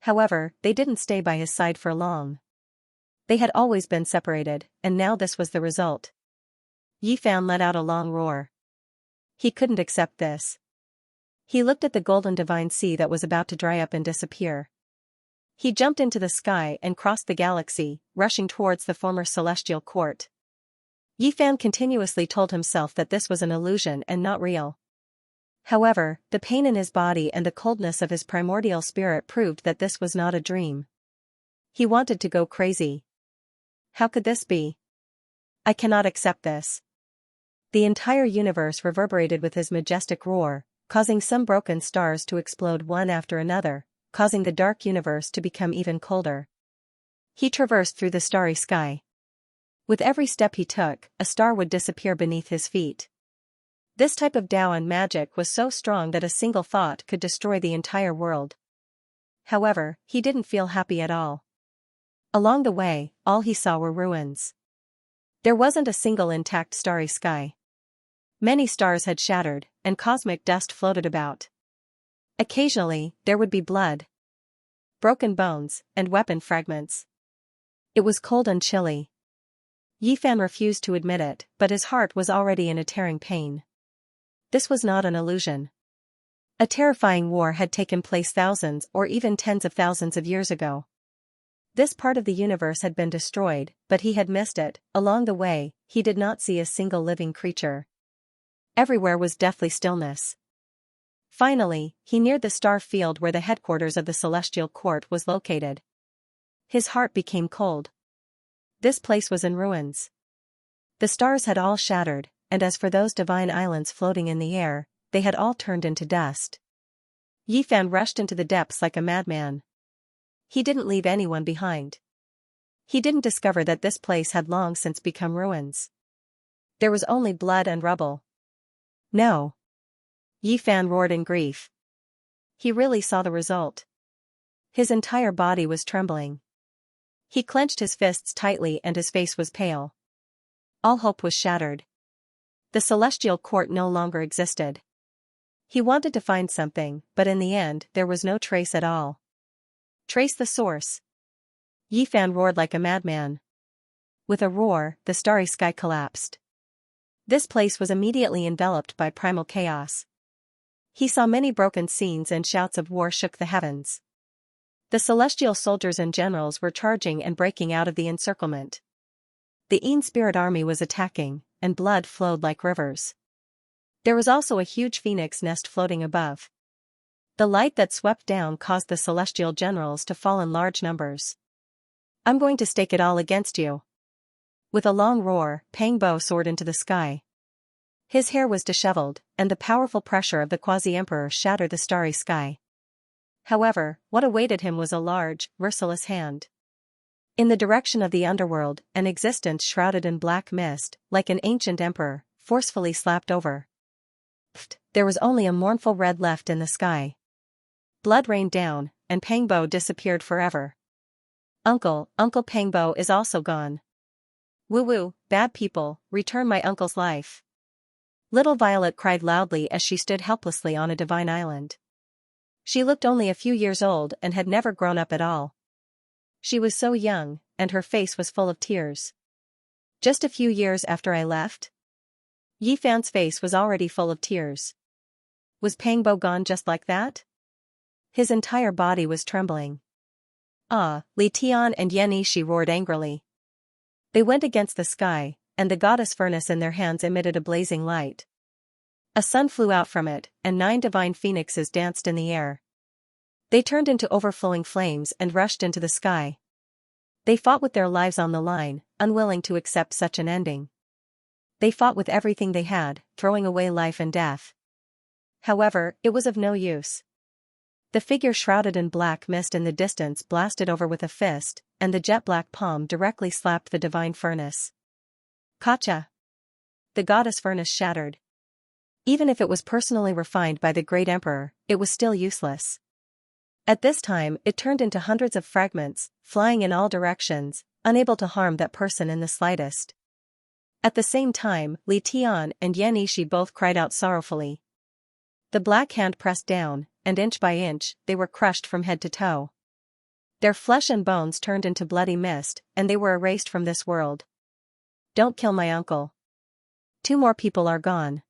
However, they didn't stay by his side for long. They had always been separated, and now this was the result. Yi Fan let out a long roar. He couldn't accept this. He looked at the golden divine sea that was about to dry up and disappear. He jumped into the sky and crossed the galaxy, rushing towards the former celestial court. Yi Fan continuously told himself that this was an illusion and not real. However, the pain in his body and the coldness of his primordial spirit proved that this was not a dream. He wanted to go crazy. How could this be? I cannot accept this. The entire universe reverberated with his majestic roar, causing some broken stars to explode one after another, causing the dark universe to become even colder. He traversed through the starry sky. With every step he took, a star would disappear beneath his feet. This type of Tao and magic was so strong that a single thought could destroy the entire world. However, he didn't feel happy at all. Along the way, all he saw were ruins. There wasn't a single intact starry sky. Many stars had shattered, and cosmic dust floated about. Occasionally, there would be blood, broken bones, and weapon fragments. It was cold and chilly. Yi Fan refused to admit it, but his heart was already in a tearing pain. This was not an illusion. A terrifying war had taken place thousands or even tens of thousands of years ago. This part of the universe had been destroyed, but he had missed it. Along the way, he did not see a single living creature. Everywhere was deathly stillness. Finally, he neared the star field where the headquarters of the celestial court was located. His heart became cold. This place was in ruins. The stars had all shattered, and as for those divine islands floating in the air, they had all turned into dust. Yi Fan rushed into the depths like a madman. He didn't leave anyone behind. He didn't discover that this place had long since become ruins. There was only blood and rubble. No. Yi Fan roared in grief. He really saw the result. His entire body was trembling. He clenched his fists tightly and his face was pale. All hope was shattered. The celestial court no longer existed. He wanted to find something, but in the end there was no trace at all. Trace the source. Yi Fan roared like a madman. With a roar, the starry sky collapsed. This place was immediately enveloped by primal chaos. He saw many broken scenes and shouts of war shook the heavens. The celestial soldiers and generals were charging and breaking out of the encirclement. The Een spirit army was attacking, and blood flowed like rivers. There was also a huge phoenix nest floating above. The light that swept down caused the celestial generals to fall in large numbers. I'm going to stake it all against you. With a long roar, Pang Bo soared into the sky. His hair was disheveled, and the powerful pressure of the quasi-emperor shattered the starry sky. However, what awaited him was a large, merciless hand. In the direction of the underworld, an existence shrouded in black mist, like an ancient emperor, forcefully slapped over. There was only a mournful red left in the sky. Blood rained down, and Pangbo disappeared forever. Uncle Pangbo is also gone. Woo-woo, bad people, return my uncle's life. Little Violet cried loudly as she stood helplessly on a divine island. She looked only a few years old and had never grown up at all. She was so young, and her face was full of tears. Just a few years after I left? Yi Fan's face was already full of tears. Was Pangbo gone just like that? His entire body was trembling. Ah, Li Tian and Yan Yishi roared angrily. They went against the sky, and the goddess furnace in their hands emitted a blazing light. A sun flew out from it, and 9 divine phoenixes danced in the air. They turned into overflowing flames and rushed into the sky. They fought with their lives on the line, unwilling to accept such an ending. They fought with everything they had, throwing away life and death. However, it was of no use. The figure shrouded in black mist in the distance blasted over with a fist, and the jet-black palm directly slapped the divine furnace. Kacha! The goddess furnace shattered. Even if it was personally refined by the great emperor, it was still useless. At this time, it turned into hundreds of fragments, flying in all directions, unable to harm that person in the slightest. At the same time, Li Tian and Yan Yishi both cried out sorrowfully. The black hand pressed down, and inch by inch, they were crushed from head to toe. Their flesh and bones turned into bloody mist, and they were erased from this world. Don't kill my uncle. 2 more people are gone.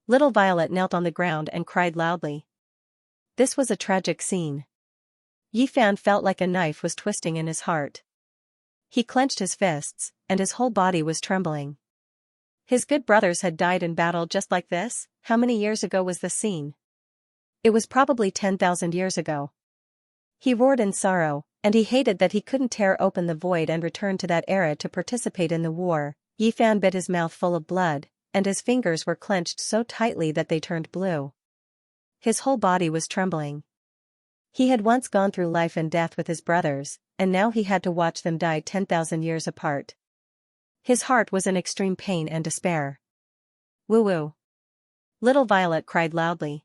Little Violet knelt on the ground and cried loudly. This was a tragic scene. Yi Fan felt like a knife was twisting in his heart. He clenched his fists, and his whole body was trembling. His good brothers had died in battle just like this. How many years ago was the scene? It was probably 10,000 years ago. He roared in sorrow, and he hated that he couldn't tear open the void and return to that era to participate in the war. Yi Fan bit his mouth full of blood, and his fingers were clenched so tightly that they turned blue. His whole body was trembling. He had once gone through life and death with his brothers, and now he had to watch them die 10,000 years apart. His heart was in extreme pain and despair. Woo-woo! Little Violet cried loudly.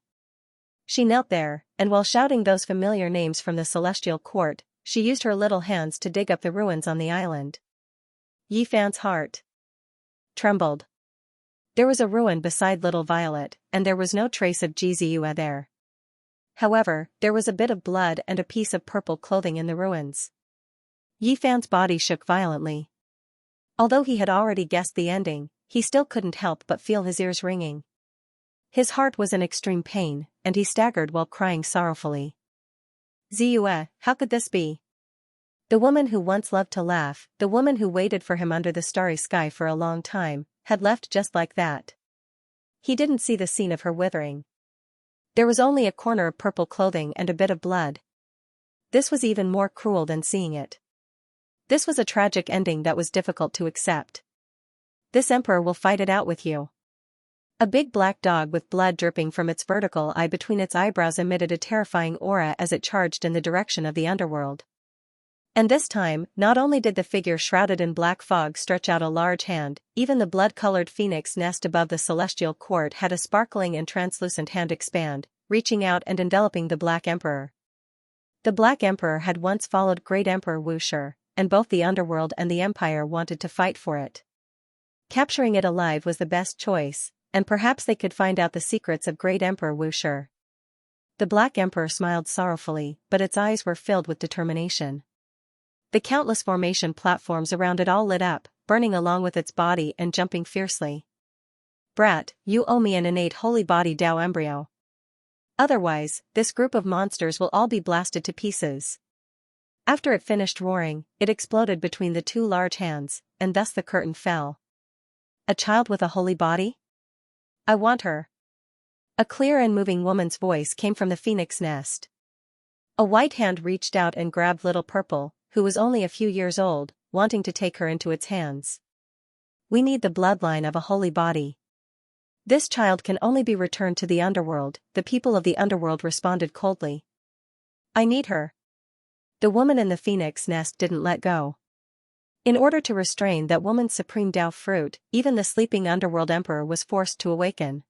She knelt there, and while shouting those familiar names from the celestial court, she used her little hands to dig up the ruins on the island. Yi Fan's heart trembled. There was a ruin beside Little Violet, and there was no trace of Jizua there. However, there was a bit of blood and a piece of purple clothing in the ruins. Yi Fan's body shook violently. Although he had already guessed the ending, he still couldn't help but feel his ears ringing. His heart was in extreme pain, and he staggered while crying sorrowfully. Ziyue, how could this be? The woman who once loved to laugh, the woman who waited for him under the starry sky for a long time, had left just like that. He didn't see the scene of her withering. There was only a corner of purple clothing and a bit of blood. This was even more cruel than seeing it. This was a tragic ending that was difficult to accept. This emperor will fight it out with you. A big black dog with blood dripping from its vertical eye between its eyebrows emitted a terrifying aura as it charged in the direction of the underworld. And this time, not only did the figure shrouded in black fog stretch out a large hand, even the blood-colored phoenix nest above the celestial court had a sparkling and translucent hand expand, reaching out and enveloping the Black Emperor. The Black Emperor had once followed Great Emperor Wuxi, and both the underworld and the Empire wanted to fight for it. Capturing it alive was the best choice, and perhaps they could find out the secrets of Great Emperor Wuxi. The Black Emperor smiled sorrowfully, but its eyes were filled with determination. The countless formation platforms around it all lit up, burning along with its body and jumping fiercely. Brat, you owe me an innate holy body Tao embryo. Otherwise, this group of monsters will all be blasted to pieces. After it finished roaring, it exploded between the 2 large hands, and thus the curtain fell. A child with a holy body? I want her. A clear and moving woman's voice came from the phoenix nest. A white hand reached out and grabbed Little Purple, who was only a few years old, wanting to take her into its hands. We need the bloodline of a holy body. This child can only be returned to the underworld, the people of the underworld responded coldly. I need her. The woman in the phoenix nest didn't let go. In order to restrain that woman's supreme Tao fruit, even the sleeping underworld emperor was forced to awaken.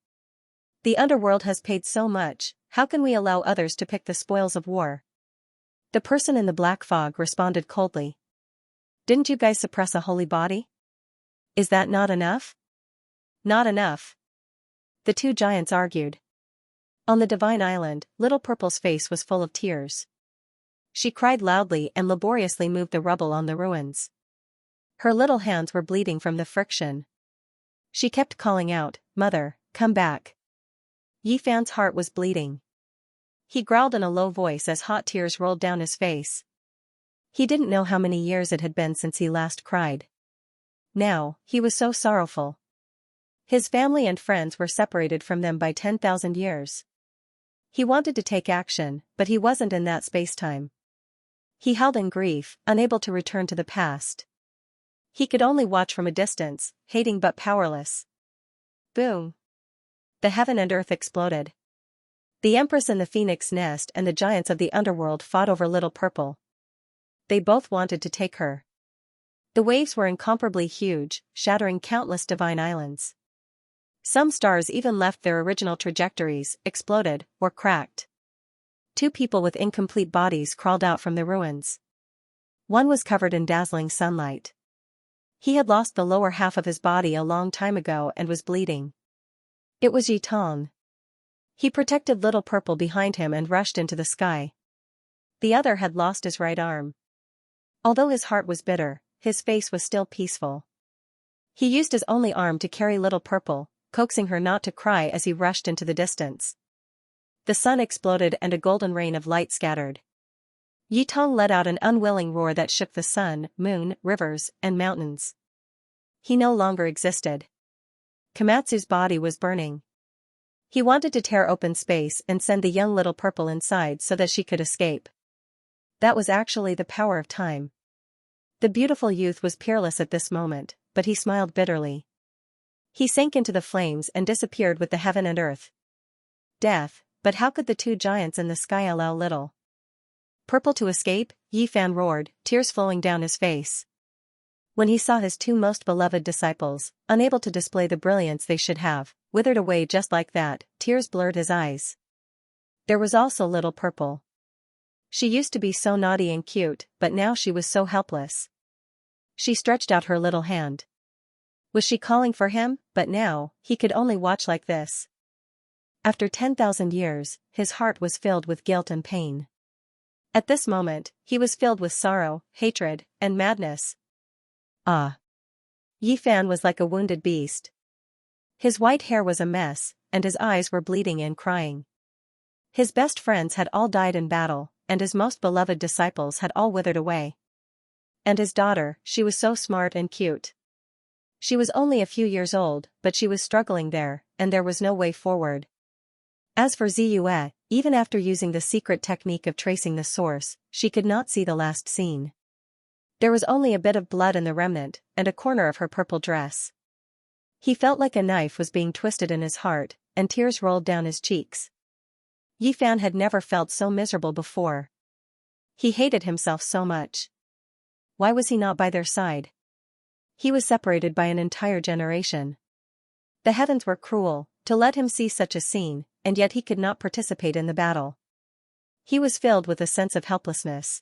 The underworld has paid so much, how can we allow others to pick the spoils of war? The person in the black fog responded coldly. Didn't you guys suppress a holy body? Is that not enough? Not enough. The two giants argued. On the divine island, Little Purple's face was full of tears. She cried loudly and laboriously moved the rubble on the ruins. Her little hands were bleeding from the friction. She kept calling out, "Mother, come back." Yifan's heart was bleeding. He growled in a low voice as hot tears rolled down his face. He didn't know how many years it had been since he last cried. Now, he was so sorrowful. His family and friends were separated from them by 10,000 years. He wanted to take action, but he wasn't in that space-time. He held in grief, unable to return to the past. He could only watch from a distance, hating but powerless. Boom! The heaven and earth exploded. The Empress in the Phoenix Nest and the giants of the underworld fought over Little Purple. They both wanted to take her. The waves were incomparably huge, shattering countless divine islands. Some stars even left their original trajectories, exploded, or cracked. Two people with incomplete bodies crawled out from the ruins. One was covered in dazzling sunlight. He had lost the lower half of his body a long time ago and was bleeding. It was Yitong. He protected Little Purple behind him and rushed into the sky. The other had lost his right arm. Although his heart was bitter, his face was still peaceful. He used his only arm to carry Little Purple, coaxing her not to cry as he rushed into the distance. The sun exploded and a golden rain of light scattered. Yitong let out an unwilling roar that shook the sun, moon, rivers, and mountains. He no longer existed. Komatsu's body was burning. He wanted to tear open space and send the young Little Purple inside so that she could escape. That was actually the power of time. The beautiful youth was peerless at this moment, but he smiled bitterly. He sank into the flames and disappeared with the heaven and earth. Death, but how could the two giants in the sky allow Little Purple to escape? Yifan roared, tears flowing down his face. When he saw his two most beloved disciples, unable to display the brilliance they should have, withered away just like that, tears blurred his eyes. There was also Little Purple. She used to be so naughty and cute, but now she was so helpless. She stretched out her little hand. Was she calling for him? But now, he could only watch like this. After 10,000 years, his heart was filled with guilt and pain. At this moment, he was filled with sorrow, hatred, and madness. Ah! Yifan was like a wounded beast. His white hair was a mess, and his eyes were bleeding and crying. His best friends had all died in battle, and his most beloved disciples had all withered away. And his daughter, she was so smart and cute. She was only a few years old, but she was struggling there, and there was no way forward. As for Ziyue, even after using the secret technique of tracing the source, she could not see the last scene. There was only a bit of blood in the remnant, and a corner of her purple dress. He felt like a knife was being twisted in his heart, and tears rolled down his cheeks. Yifan had never felt so miserable before. He hated himself so much. Why was he not by their side? He was separated by an entire generation. The heavens were cruel, to let him see such a scene, and yet he could not participate in the battle. He was filled with a sense of helplessness.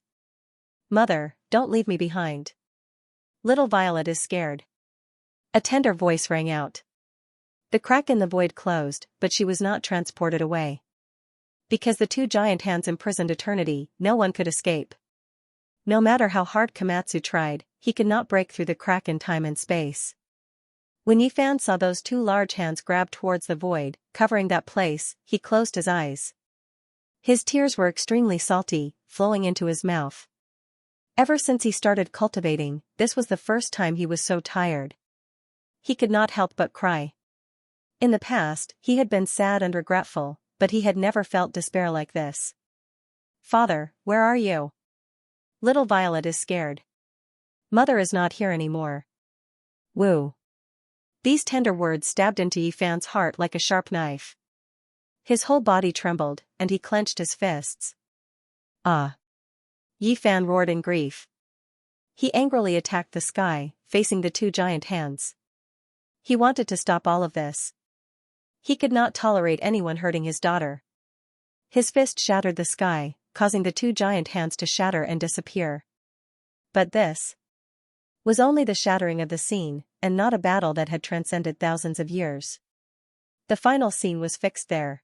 "Mother, don't leave me behind. Little Violet is scared." A tender voice rang out. The crack in the void closed, but she was not transported away. Because the two giant hands imprisoned eternity, no one could escape. No matter how hard Komatsu tried, he could not break through the crack in time and space. When Yifan saw those two large hands grab towards the void, covering that place, he closed his eyes. His tears were extremely salty, flowing into his mouth. Ever since he started cultivating, this was the first time he was so tired. He could not help but cry. In the past, he had been sad and regretful, but he had never felt despair like this. "Father, where are you? Little Violet is scared. Mother is not here anymore." Woo! These tender words stabbed into Yifan's heart like a sharp knife. His whole body trembled, and he clenched his fists. "Ah!" Yifan roared in grief. He angrily attacked the sky, facing the two giant hands. He wanted to stop all of this. He could not tolerate anyone hurting his daughter. His fist shattered the sky, causing the two giant hands to shatter and disappear. But this was only the shattering of the scene, and not a battle that had transcended thousands of years. The final scene was fixed there.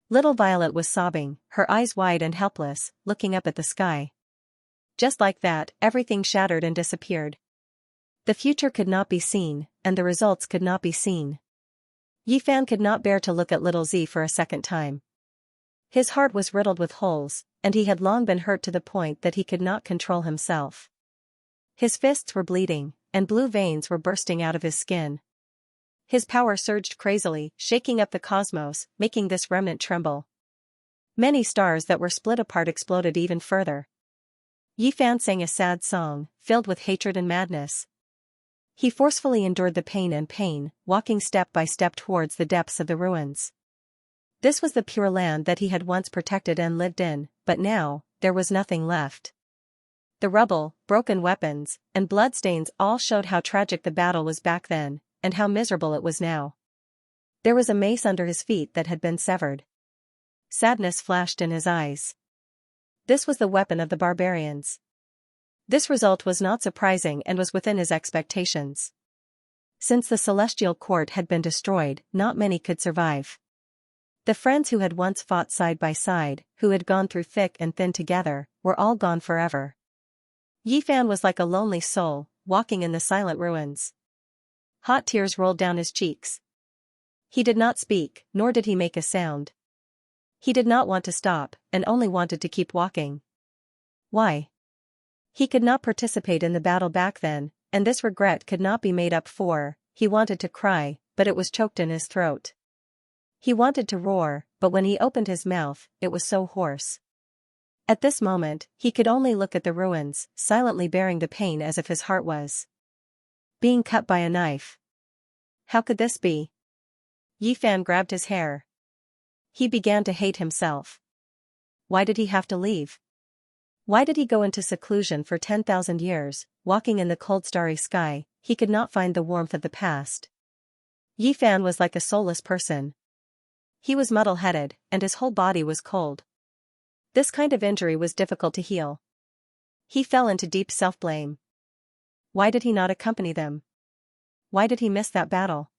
Little Violet was sobbing, her eyes wide and helpless, looking up at the sky. Just like that, everything shattered and disappeared. The future could not be seen, and the results could not be seen. Yifan could not bear to look at little Z for a second time. His heart was riddled with holes, and he had long been hurt to the point that he could not control himself. His fists were bleeding, and blue veins were bursting out of his skin. His power surged crazily, shaking up the cosmos, making this remnant tremble. Many stars that were split apart exploded even further. Yifan sang a sad song, filled with hatred and madness. He forcefully endured the pain, walking step by step towards the depths of the ruins. This was the pure land that he had once protected and lived in, but now, there was nothing left. The rubble, broken weapons, and bloodstains all showed how tragic the battle was back then, and how miserable it was now. There was a mace under his feet that had been severed. Sadness flashed in his eyes. This was the weapon of the barbarians. This result was not surprising and was within his expectations. Since the celestial court had been destroyed, not many could survive. The friends who had once fought side by side, who had gone through thick and thin together, were all gone forever. Yifan was like a lonely soul, walking in the silent ruins. Hot tears rolled down his cheeks. He did not speak, nor did he make a sound. He did not want to stop, and only wanted to keep walking. Why? He could not participate in the battle back then, and this regret could not be made up for. He wanted to cry, but it was choked in his throat. He wanted to roar, but when he opened his mouth, it was so hoarse. At this moment, he could only look at the ruins, silently bearing the pain as if his heart was being cut by a knife. How could this be? Yifan grabbed his hair. He began to hate himself. Why did he have to leave? Why did he go into seclusion for 10,000 years, walking in the cold starry sky? He could not find the warmth of the past. Yifan was like a soulless person. He was muddle-headed, and his whole body was cold. This kind of injury was difficult to heal. He fell into deep self-blame. Why did he not accompany them? Why did he miss that battle?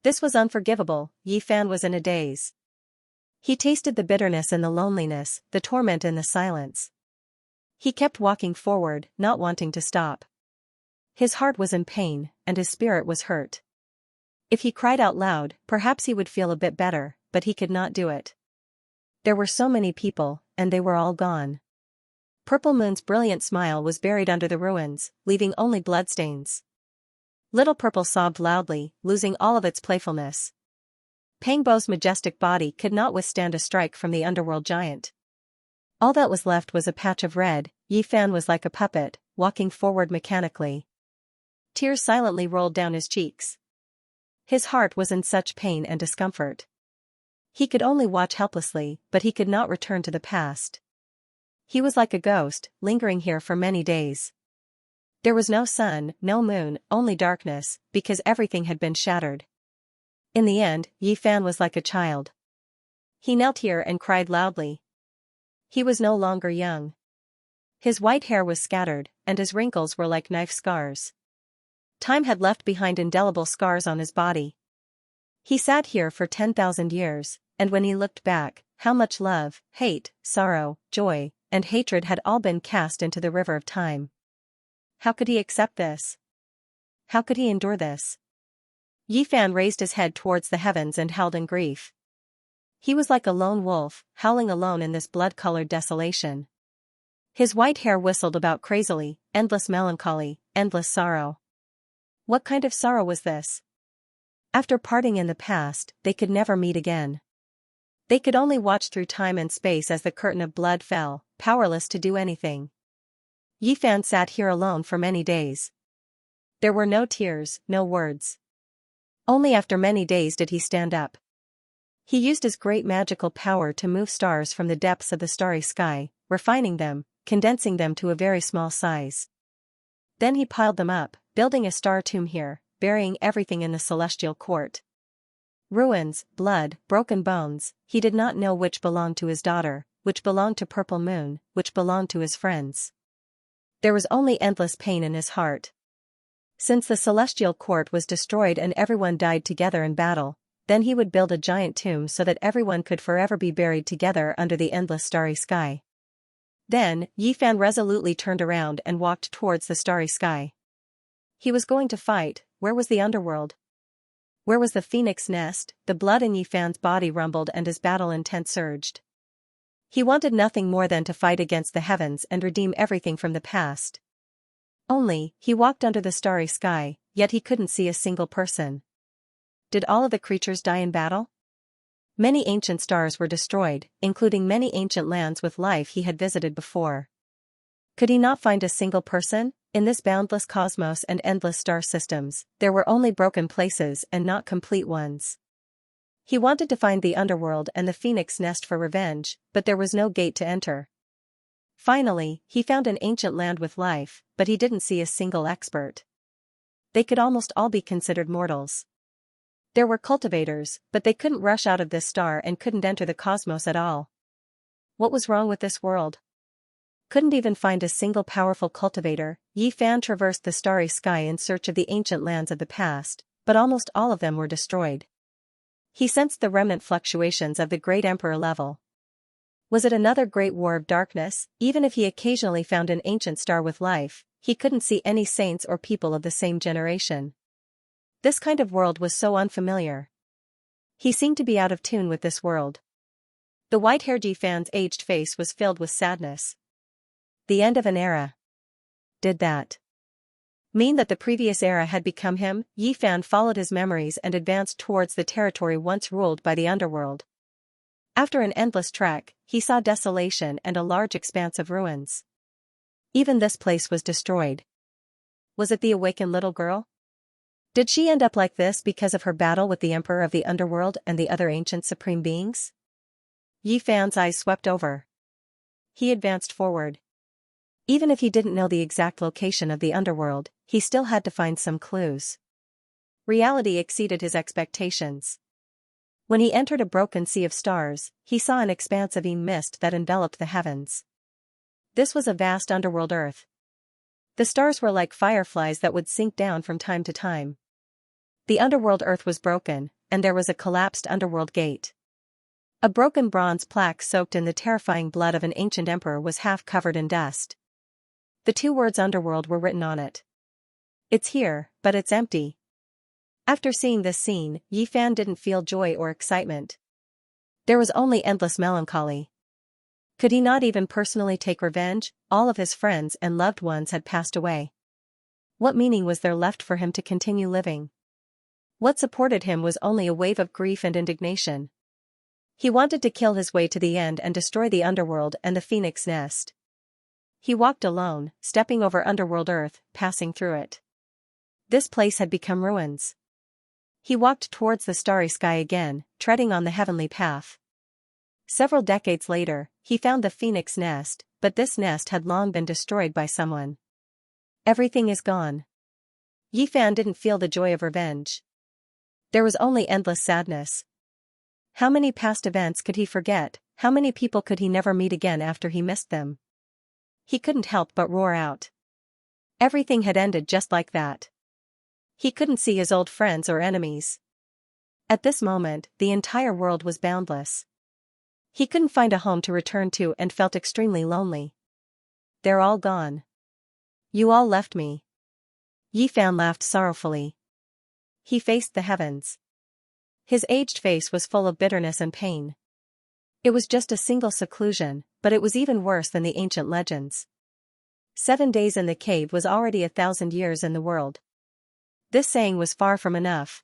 This was unforgivable. Yifan was in a daze. He tasted the bitterness and the loneliness, the torment and the silence. He kept walking forward, not wanting to stop. His heart was in pain, and his spirit was hurt. If he cried out loud, perhaps he would feel a bit better, but he could not do it. There were so many people, and they were all gone. Purple Moon's brilliant smile was buried under the ruins, leaving only bloodstains. Little Purple sobbed loudly, losing all of its playfulness. Pangbo's majestic body could not withstand a strike from the underworld giant. All that was left was a patch of red. Yifan was like a puppet, walking forward mechanically. Tears silently rolled down his cheeks. His heart was in such pain and discomfort. He could only watch helplessly, but he could not return to the past. He was like a ghost, lingering here for many days. There was no sun, no moon, only darkness, because everything had been shattered. In the end, Yifan was like a child. He knelt here and cried loudly. He was no longer young. His white hair was scattered, and his wrinkles were like knife scars. Time had left behind indelible scars on his body. He sat here for 10,000 years, and when he looked back, how much love, hate, sorrow, joy, and hatred had all been cast into the river of time. How could he accept this? How could he endure this? Yifan raised his head towards the heavens and howled in grief. He was like a lone wolf, howling alone in this blood-colored desolation. His white hair whistled about crazily, endless melancholy, endless sorrow. What kind of sorrow was this? After parting in the past, they could never meet again. They could only watch through time and space as the curtain of blood fell, powerless to do anything. Yifan sat here alone for many days. There were no tears, no words. Only after many days did he stand up. He used his great magical power to move stars from the depths of the starry sky, refining them, condensing them to a very small size. Then he piled them up, building a star tomb here, burying everything in the celestial court. Ruins, blood, broken bones, he did not know which belonged to his daughter, which belonged to Purple Moon, which belonged to his friends. There was only endless pain in his heart. Since the celestial court was destroyed and everyone died together in battle, then he would build a giant tomb so that everyone could forever be buried together under the endless starry sky. Then, Yi Fan resolutely turned around and walked towards the starry sky. He was going to fight. Where was the underworld? Where was the phoenix nest? The blood in Yi Fan's body rumbled and his battle intent surged. He wanted nothing more than to fight against the heavens and redeem everything from the past. Only, he walked under the starry sky, yet he couldn't see a single person. Did all of the creatures die in battle? Many ancient stars were destroyed, including many ancient lands with life he had visited before. Could he not find a single person? In this boundless cosmos and endless star systems, there were only broken places and not complete ones. He wanted to find the underworld and the phoenix nest for revenge, but there was no gate to enter. Finally, he found an ancient land with life, but he didn't see a single expert. They could almost all be considered mortals. There were cultivators, but they couldn't rush out of this star and couldn't enter the cosmos at all. What was wrong with this world? Couldn't even find a single powerful cultivator. Yi Fan traversed the starry sky in search of the ancient lands of the past, but almost all of them were destroyed. He sensed the remnant fluctuations of the great emperor level. Was it another great war of darkness? Even if he occasionally found an ancient star with life, he couldn't see any saints or people of the same generation. This kind of world was so unfamiliar. He seemed to be out of tune with this world. The white-haired Yi Fan's aged face was filled with sadness. The end of an era. Did that mean that the previous era had become him? Yi Fan followed his memories and advanced towards the territory once ruled by the underworld. After an endless trek, he saw desolation and a large expanse of ruins. Even this place was destroyed. Was it the awakened little girl? Did she end up like this because of her battle with the emperor of the underworld and the other ancient supreme beings? Yi Fan's eyes swept over. He advanced forward. Even if he didn't know the exact location of the underworld, he still had to find some clues. Reality exceeded his expectations. When he entered a broken sea of stars, he saw an expanse of mist that enveloped the heavens. This was a vast underworld Earth. The stars were like fireflies that would sink down from time to time. The underworld Earth was broken, and there was a collapsed underworld gate. A broken bronze plaque soaked in the terrifying blood of an ancient emperor was half covered in dust. The two words underworld were written on it. It's here, but it's empty. After seeing this scene, Yi Fan didn't feel joy or excitement. There was only endless melancholy. Could he not even personally take revenge? All of his friends and loved ones had passed away. What meaning was there left for him to continue living? What supported him was only a wave of grief and indignation. He wanted to kill his way to the end and destroy the underworld and the phoenix nest. He walked alone, stepping over underworld Earth, passing through it. This place had become ruins. He walked towards the starry sky again, treading on the heavenly path. Several decades later, he found the phoenix nest, but this nest had long been destroyed by someone. Everything is gone. Yi Fan didn't feel the joy of revenge. There was only endless sadness. How many past events could he forget? How many people could he never meet again after he missed them? He couldn't help but roar out. Everything had ended just like that. He couldn't see his old friends or enemies. At this moment, the entire world was boundless. He couldn't find a home to return to and felt extremely lonely. They're all gone. You all left me. Yi Fan laughed sorrowfully. He faced the heavens. His aged face was full of bitterness and pain. It was just a single seclusion, but it was even worse than the ancient legends. 7 days in the cave was already 1,000 years in the world. This saying was far from enough.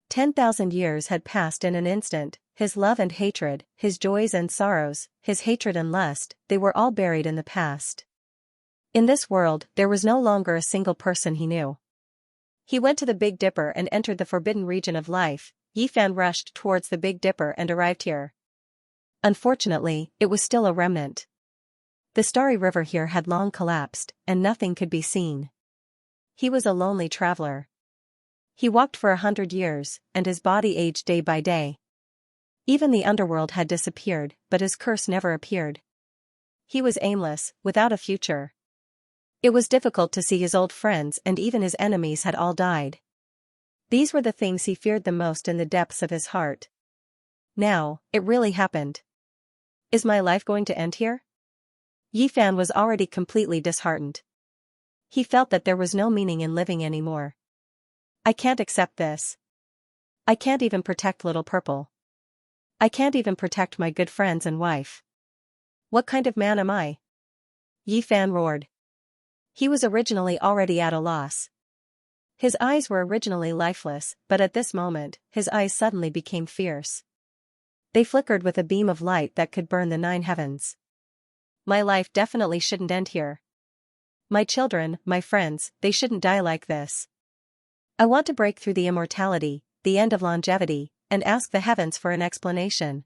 10,000 years had passed in an instant. His love and hatred, his joys and sorrows, his hatred and lust, they were all buried in the past. In this world, there was no longer a single person he knew. He went to the Big Dipper and entered the forbidden region of life. Yi Fan rushed towards the Big Dipper and arrived here. Unfortunately, it was still a remnant. The starry river here had long collapsed, and nothing could be seen. He was a lonely traveler. He walked for 100 years, and his body aged day by day. Even the underworld had disappeared, but his curse never appeared. He was aimless, without a future. It was difficult to see his old friends, and even his enemies had all died. These were the things he feared the most in the depths of his heart. Now, it really happened. Is my life going to end here? Yifan was already completely disheartened. He felt that there was no meaning in living anymore. I can't accept this. I can't even protect Little Purple. I can't even protect my good friends and wife. What kind of man am I? Yifan roared. He was originally already at a loss. His eyes were originally lifeless, but at this moment, his eyes suddenly became fierce. They flickered with a beam of light that could burn the 9 heavens. My life definitely shouldn't end here. My children, my friends, they shouldn't die like this. I want to break through the immortality, the end of longevity, and ask the heavens for an explanation.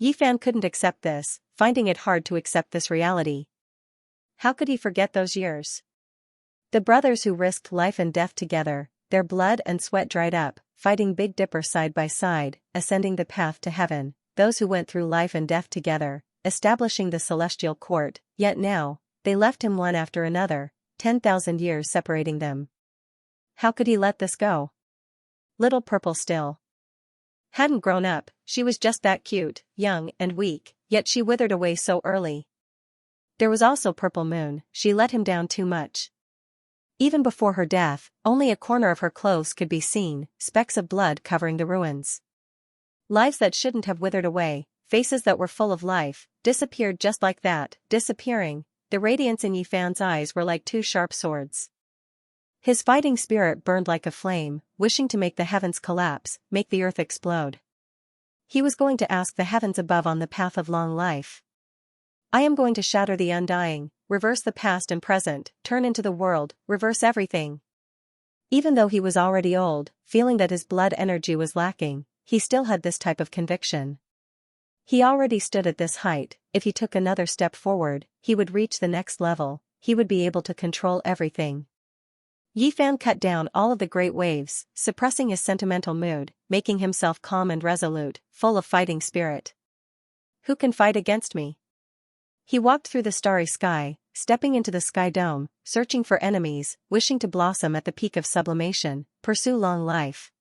Yifan couldn't accept this, finding it hard to accept this reality. How could he forget those years? The brothers who risked life and death together, their blood and sweat dried up, fighting Big Dipper side by side, ascending the path to heaven, those who went through life and death together, establishing the celestial court, yet now, they left him one after another, 10,000 years separating them. How could he let this go? Little Purple still hadn't grown up, she was just that cute, young and weak, yet she withered away so early. There was also Purple Moon, she let him down too much. Even before her death, only a corner of her clothes could be seen, specks of blood covering the ruins. Lives that shouldn't have withered away, faces that were full of life, disappeared just like that, disappearing. The radiance in Yifan's eyes were like 2 sharp swords. His fighting spirit burned like a flame, wishing to make the heavens collapse, make the earth explode. He was going to ask the heavens above on the path of long life. I am going to shatter the undying, reverse the past and present, turn into the world, reverse everything. Even though he was already old, feeling that his blood energy was lacking, he still had this type of conviction. He already stood at this height, if he took another step forward, he would reach the next level, he would be able to control everything. Yifan cut down all of the great waves, suppressing his sentimental mood, making himself calm and resolute, full of fighting spirit. Who can fight against me? He walked through the starry sky, stepping into the sky dome, searching for enemies, wishing to blossom at the peak of sublimation, pursue long life.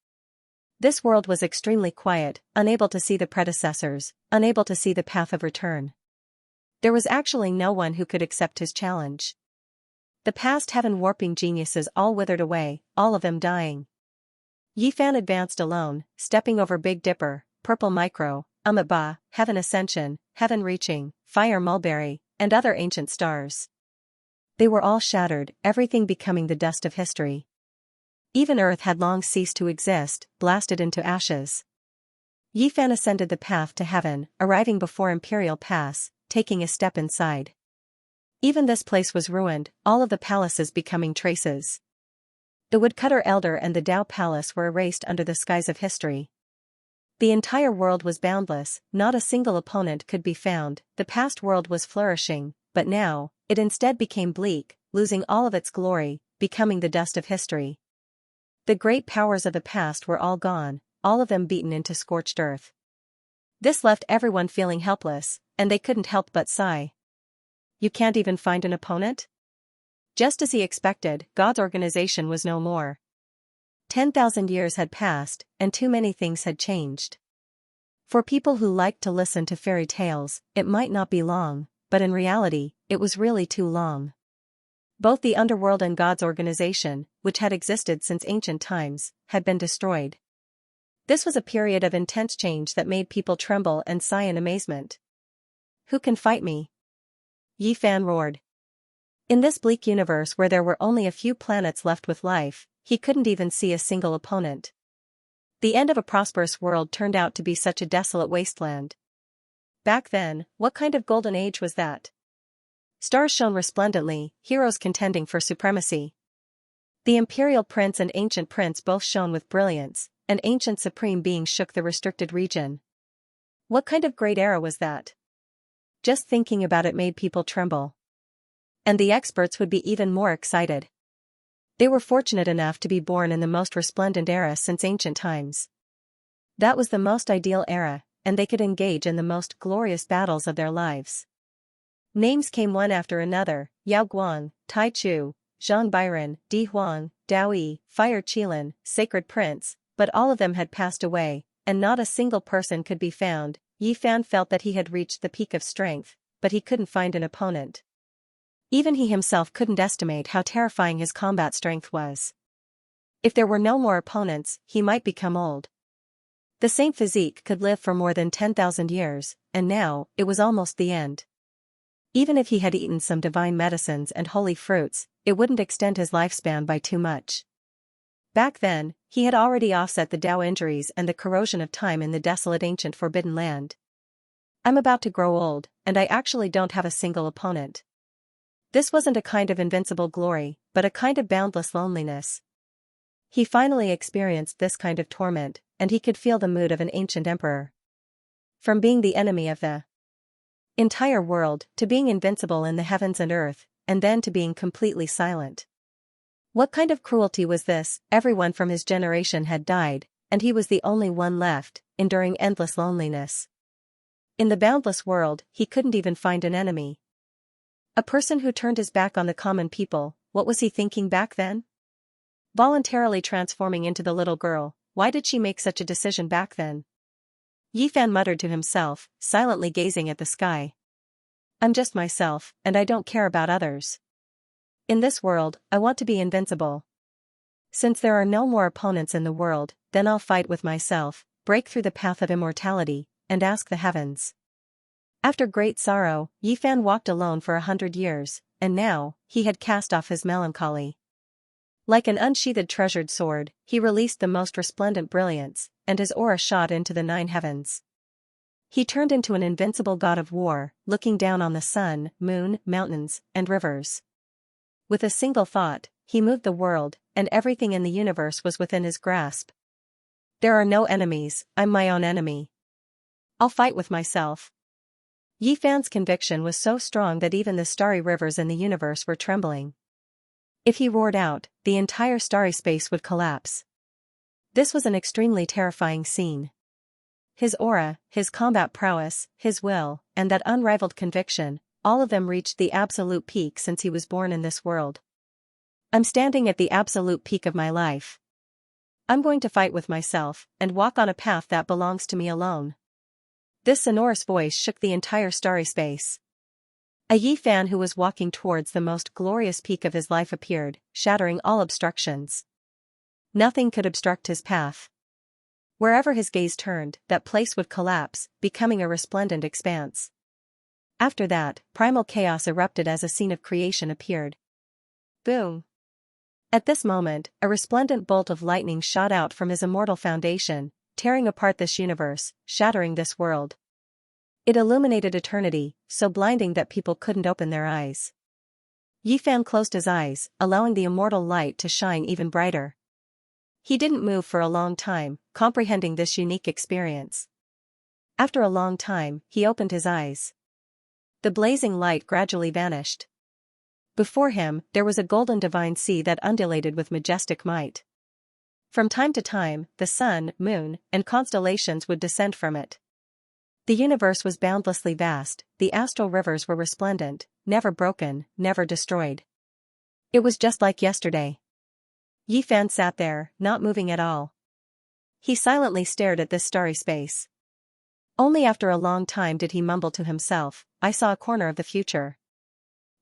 This world was extremely quiet, unable to see the predecessors, unable to see the path of return. There was actually no one who could accept his challenge. The past heaven-warping geniuses all withered away, all of them dying. Yifan advanced alone, stepping over Big Dipper, Purple Micro, Ba, Heaven Ascension, Heaven Reaching, Fire Mulberry, and other ancient stars. They were all shattered, everything becoming the dust of history. Even Earth had long ceased to exist, blasted into ashes. Yifan ascended the path to heaven, arriving before Imperial Pass, taking a step inside. Even this place was ruined, all of the palaces becoming traces. The Woodcutter Elder and the Dao Palace were erased under the skies of history. The entire world was boundless, not a single opponent could be found, the past world was flourishing, but now, it instead became bleak, losing all of its glory, becoming the dust of history. The great powers of the past were all gone, all of them beaten into scorched earth. This left everyone feeling helpless, and they couldn't help but sigh. You can't even find an opponent? Just as he expected, God's organization was no more. 10,000 years had passed, and too many things had changed. For people who liked to listen to fairy tales, it might not be long, but in reality, it was really too long. Both the underworld and God's organization, which had existed since ancient times, had been destroyed. This was a period of intense change that made people tremble and sigh in amazement. Who can fight me? Yifan roared. In this bleak universe where there were only a few planets left with life, he couldn't even see a single opponent. The end of a prosperous world turned out to be such a desolate wasteland. Back then, what kind of golden age was that? Stars shone resplendently, heroes contending for supremacy. The Imperial Prince and Ancient Prince both shone with brilliance, and Ancient Supreme Being shook the restricted region. What kind of great era was that? Just thinking about it made people tremble. And the experts would be even more excited. They were fortunate enough to be born in the most resplendent era since ancient times. That was the most ideal era, and they could engage in the most glorious battles of their lives. Names came one after another: Yao Guang, Tai Chu, Zhang Biren, Di Huang, Dao Yi, Fire Qilin, Sacred Prince, but all of them had passed away, and not a single person could be found. Yi Fan felt that he had reached the peak of strength, but he couldn't find an opponent. Even he himself couldn't estimate how terrifying his combat strength was. If there were no more opponents, he might become old. The Saint physique could live for more than 10,000 years, and now, it was almost the end. Even if he had eaten some divine medicines and holy fruits, it wouldn't extend his lifespan by too much. Back then, he had already offset the Tao injuries and the corrosion of time in the desolate ancient forbidden land. I'm about to grow old, and I actually don't have a single opponent. This wasn't a kind of invincible glory, but a kind of boundless loneliness. He finally experienced this kind of torment, and he could feel the mood of an ancient emperor. From being the enemy of the entire world, to being invincible in the heavens and earth, and then to being completely silent. What kind of cruelty was this? Everyone from his generation had died, and he was the only one left, enduring endless loneliness. In the boundless world, he couldn't even find an enemy. A person who turned his back on the common people. What was he thinking back then? Voluntarily transforming into the little girl, why did she make such a decision back then? Yi Fan muttered to himself, silently gazing at the sky. I'm just myself, and I don't care about others. In this world, I want to be invincible. Since there are no more opponents in the world, then I'll fight with myself, break through the path of immortality, and ask the heavens. After great sorrow, Yi Fan walked alone for 100 years, and now, he had cast off his melancholy. Like an unsheathed treasured sword, he released the most resplendent brilliance, and his aura shot into the 9 heavens. He turned into an invincible god of war, looking down on the sun, moon, mountains, and rivers. With a single thought, he moved the world, and everything in the universe was within his grasp. There are no enemies, I'm my own enemy. I'll fight with myself. Yi Fan's conviction was so strong that even the starry rivers in the universe were trembling. If he roared out, the entire starry space would collapse. This was an extremely terrifying scene. His aura, his combat prowess, his will, and that unrivaled conviction, all of them reached the absolute peak since he was born in this world. I'm standing at the absolute peak of my life. I'm going to fight with myself, and walk on a path that belongs to me alone. This sonorous voice shook the entire starry space. A Yi Fan who was walking towards the most glorious peak of his life appeared, shattering all obstructions. Nothing could obstruct his path. Wherever his gaze turned, that place would collapse, becoming a resplendent expanse. After that, primal chaos erupted as a scene of creation appeared. Boom! At this moment, a resplendent bolt of lightning shot out from his immortal foundation, tearing apart this universe, shattering this world. It illuminated eternity, so blinding that people couldn't open their eyes. Yi Fan closed his eyes, allowing the immortal light to shine even brighter. He didn't move for a long time, comprehending this unique experience. After a long time, he opened his eyes. The blazing light gradually vanished. Before him, there was a golden divine sea that undulated with majestic might. From time to time, the sun, moon, and constellations would descend from it. The universe was boundlessly vast, the astral rivers were resplendent, never broken, never destroyed. It was just like yesterday. Yi Fan sat there, not moving at all. He silently stared at this starry space. Only after a long time did he mumble to himself, I saw a corner of the future.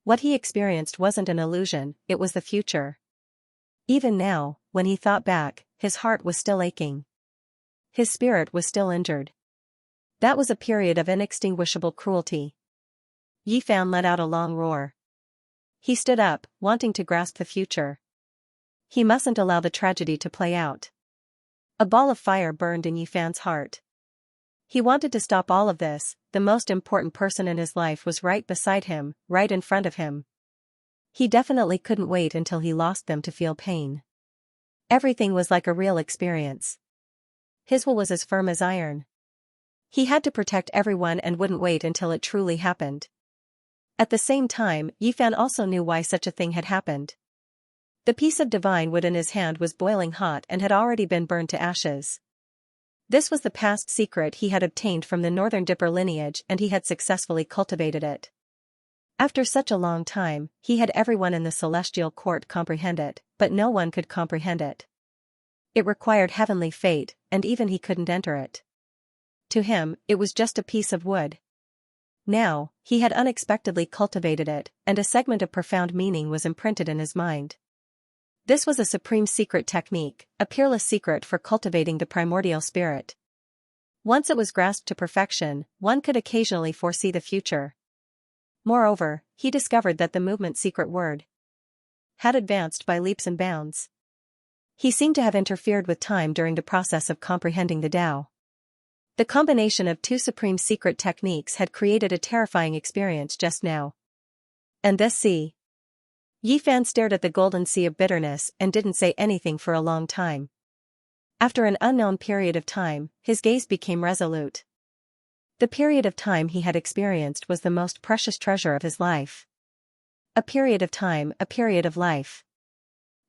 What he experienced wasn't an illusion, it was the future. Even now, when he thought back, his heart was still aching. His spirit was still injured. That was a period of inextinguishable cruelty. Yi Fan let out a long roar. He stood up, wanting to grasp the future. He mustn't allow the tragedy to play out. A ball of fire burned in Yi Fan's heart. He wanted to stop all of this. The most important person in his life was right beside him, right in front of him. He definitely couldn't wait until he lost them to feel pain. Everything was like a real experience. His will was as firm as iron. He had to protect everyone and wouldn't wait until it truly happened. At the same time, Yi Fan also knew why such a thing had happened. The piece of divine wood in his hand was boiling hot and had already been burned to ashes. This was the past secret he had obtained from the Northern Dipper lineage, and he had successfully cultivated it. After such a long time, he had everyone in the celestial court comprehend it, but no one could comprehend it. It required heavenly fate, and even he couldn't enter it. To him, it was just a piece of wood. Now, he had unexpectedly cultivated it, and a segment of profound meaning was imprinted in his mind. This was a supreme secret technique, a peerless secret for cultivating the primordial spirit. Once it was grasped to perfection, one could occasionally foresee the future. Moreover, he discovered that the movement's secret word had advanced by leaps and bounds. He seemed to have interfered with time during the process of comprehending the Tao. The combination of two supreme secret techniques had created a terrifying experience just now. And this sea? Yi Fan stared at the golden sea of bitterness and didn't say anything for a long time. After an unknown period of time, his gaze became resolute. The period of time he had experienced was the most precious treasure of his life. A period of time, a period of life.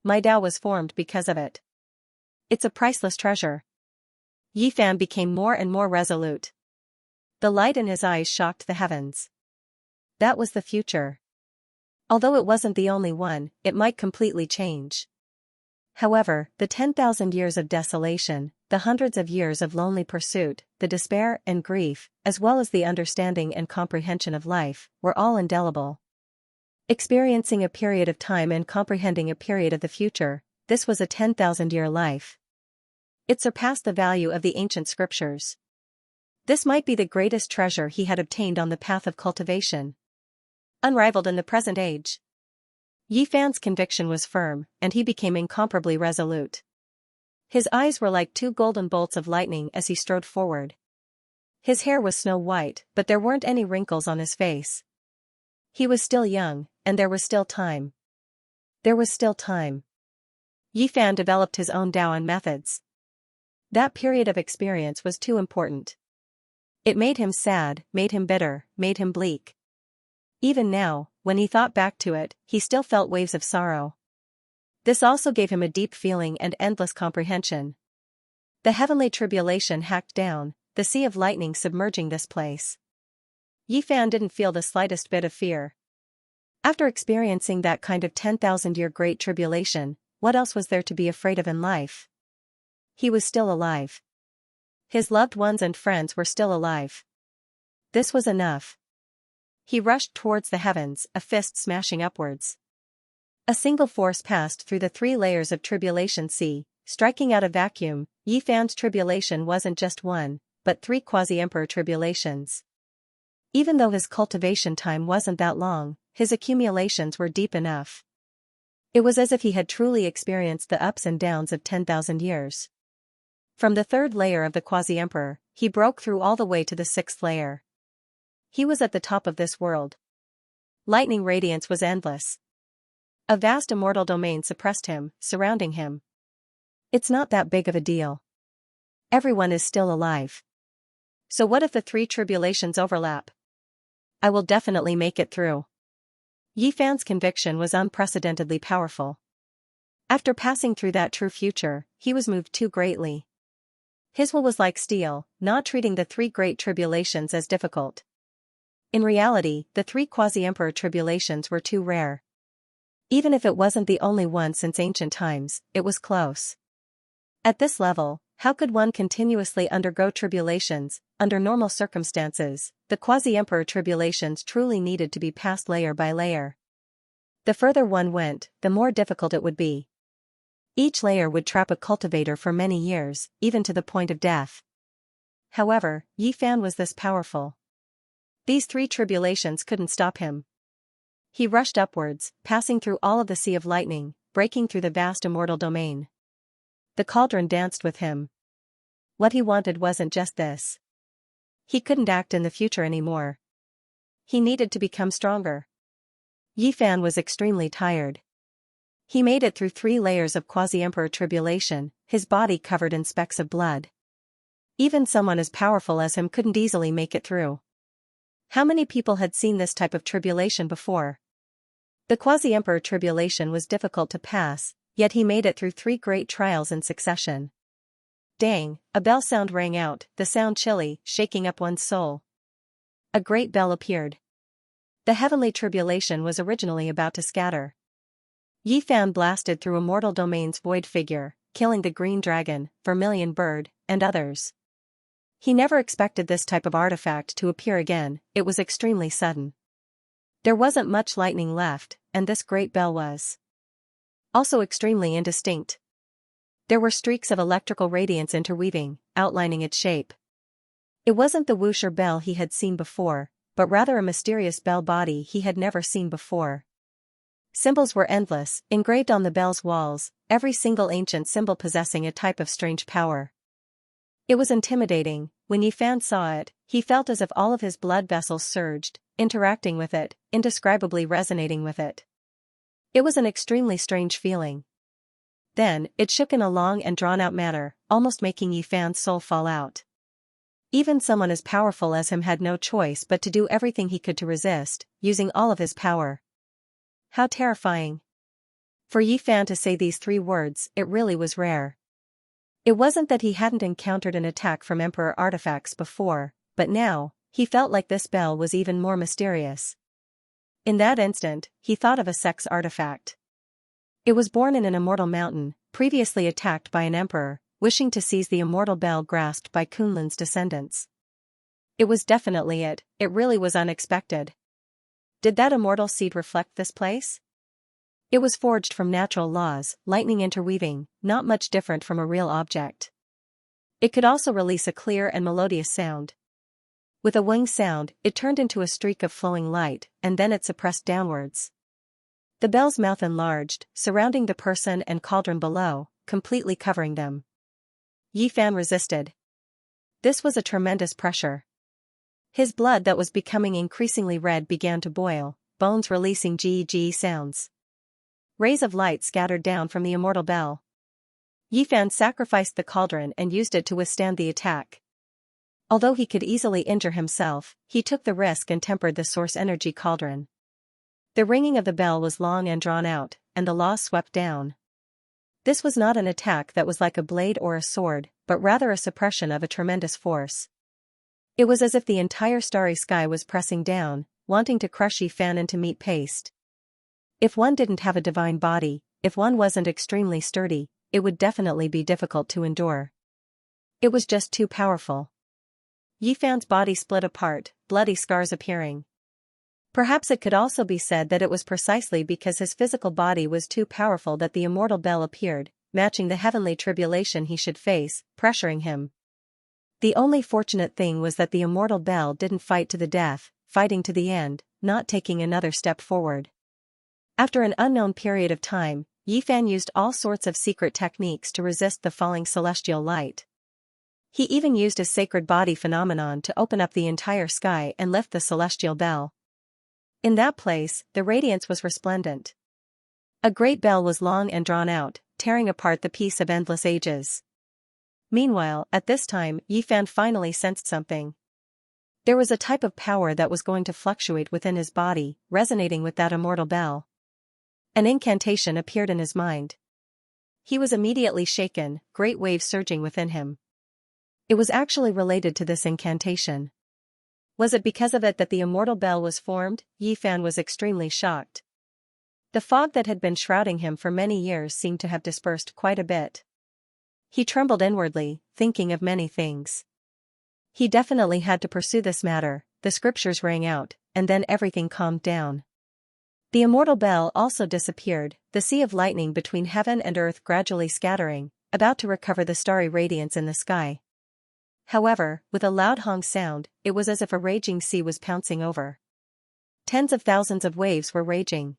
My Tao was formed because of it. It's a priceless treasure. Yi Fan became more and more resolute. The light in his eyes shocked the heavens. That was the future. Although it wasn't the only one, it might completely change. However, the 10,000 years of desolation, the hundreds of years of lonely pursuit, the despair and grief, as well as the understanding and comprehension of life, were all indelible. Experiencing a period of time and comprehending a period of the future, this was a 10,000-year life. It surpassed the value of the ancient scriptures. This might be the greatest treasure he had obtained on the path of cultivation. Unrivaled in the present age. Yi Fan's conviction was firm, and he became incomparably resolute. His eyes were like two golden bolts of lightning as he strode forward. His hair was snow white, but there weren't any wrinkles on his face. He was still young, and there was still time. There was still time. Yi Fan developed his own Daoan methods. That period of experience was too important. It made him sad, made him bitter, made him bleak. Even now, when he thought back to it, he still felt waves of sorrow. This also gave him a deep feeling and endless comprehension. The heavenly tribulation hacked down, the sea of lightning submerging this place. Yi Fan didn't feel the slightest bit of fear. After experiencing that kind of 10,000-year great tribulation, what else was there to be afraid of in life? He was still alive. His loved ones and friends were still alive. This was enough. He rushed towards the heavens, a fist smashing upwards. A single force passed through the 3 layers of tribulation sea, striking out a vacuum. Yi Fan's tribulation wasn't just one, but 3 quasi-emperor tribulations. Even though his cultivation time wasn't that long, his accumulations were deep enough. It was as if he had truly experienced the ups and downs of 10,000 years. From the 3rd layer of the quasi-emperor, he broke through all the way to the 6th layer. He was at the top of this world. Lightning radiance was endless. A vast immortal domain suppressed him, surrounding him. It's not that big of a deal. Everyone is still alive. So what if the 3 tribulations overlap? I will definitely make it through. Yi Fan's conviction was unprecedentedly powerful. After passing through that true future, he was moved too greatly. His will was like steel, not treating the 3 great tribulations as difficult. In reality, the 3 quasi-emperor tribulations were too rare. Even if it wasn't the only one since ancient times, it was close. At this level, how could one continuously undergo tribulations? Under normal circumstances, the quasi-emperor tribulations truly needed to be passed layer by layer. The further one went, the more difficult it would be. Each layer would trap a cultivator for many years, even to the point of death. However, Yi Fan was this powerful. These 3 tribulations couldn't stop him. He rushed upwards, passing through all of the sea of lightning, breaking through the vast immortal domain. The cauldron danced with him. What he wanted wasn't just this. He couldn't act in the future anymore. He needed to become stronger. Yi Fan was extremely tired. He made it through 3 layers of quasi-emperor tribulation, his body covered in specks of blood. Even someone as powerful as him couldn't easily make it through. How many people had seen this type of tribulation before? The quasi-emperor tribulation was difficult to pass, yet he made it through 3 great trials in succession. Dang, a bell sound rang out, the sound chilly, shaking up one's soul. A great bell appeared. The heavenly tribulation was originally about to scatter. Yi Fan blasted through immortal domain's void figure, killing the green dragon, vermilion bird, and others. He never expected this type of artifact to appear again, it was extremely sudden. There wasn't much lightning left, and this great bell was also extremely indistinct. There were streaks of electrical radiance interweaving, outlining its shape. It wasn't the whoosher bell he had seen before, but rather a mysterious bell body he had never seen before. Symbols were endless, engraved on the bell's walls, every single ancient symbol possessing a type of strange power. It was intimidating. When Yi Fan saw it, he felt as if all of his blood vessels surged, interacting with it, indescribably resonating with it. It was an extremely strange feeling. Then, it shook in a long and drawn-out manner, almost making Yi Fan's soul fall out. Even someone as powerful as him had no choice but to do everything he could to resist, using all of his power. How terrifying. For Yi Fan to say these 3 words, it really was rare. It wasn't that he hadn't encountered an attack from Emperor artifacts before, but now, he felt like this bell was even more mysterious. In that instant, he thought of a sex artifact. It was born in an immortal mountain, previously attacked by an emperor, wishing to seize the immortal bell grasped by Kunlun's descendants. It was definitely it really was unexpected. Did that immortal seed reflect this place? It was forged from natural laws, lightning interweaving, not much different from a real object. It could also release a clear and melodious sound. With a wing sound, it turned into a streak of flowing light, and then it suppressed downwards. The bell's mouth enlarged, surrounding the person and cauldron below, completely covering them. Yi Fan resisted. This was a tremendous pressure. His blood that was becoming increasingly red began to boil, bones releasing gee sounds. Rays of light scattered down from the immortal bell. Yi Fan sacrificed the cauldron and used it to withstand the attack. Although he could easily injure himself, he took the risk and tempered the source energy cauldron. The ringing of the bell was long and drawn out, and the laws swept down. This was not an attack that was like a blade or a sword, but rather a suppression of a tremendous force. It was as if the entire starry sky was pressing down, wanting to crush Yi Fan into meat paste. If one didn't have a divine body, if one wasn't extremely sturdy, it would definitely be difficult to endure. It was just too powerful. Yi Fan's body split apart, bloody scars appearing. Perhaps it could also be said that it was precisely because his physical body was too powerful that the immortal bell appeared, matching the heavenly tribulation he should face, pressuring him. The only fortunate thing was that the immortal bell didn't fight to the death, fighting to the end, not taking another step forward. After an unknown period of time, Yi Fan used all sorts of secret techniques to resist the falling celestial light. He even used his sacred body phenomenon to open up the entire sky and lift the celestial bell. In that place, the radiance was resplendent. A great bell was long and drawn out, tearing apart the peace of endless ages. Meanwhile, at this time, Yi Fan finally sensed something. There was a type of power that was going to fluctuate within his body, resonating with that immortal bell. An incantation appeared in his mind. He was immediately shaken, great waves surging within him. It was actually related to this incantation. Was it because of it that the immortal bell was formed? Yi Fan was extremely shocked. The fog that had been shrouding him for many years seemed to have dispersed quite a bit. He trembled inwardly, thinking of many things. He definitely had to pursue this matter. The scriptures rang out, and then everything calmed down. The immortal bell also disappeared, the sea of lightning between heaven and earth gradually scattering, about to recover the starry radiance in the sky. However, with a loud honk sound, it was as if a raging sea was pouncing over. Tens of thousands of waves were raging.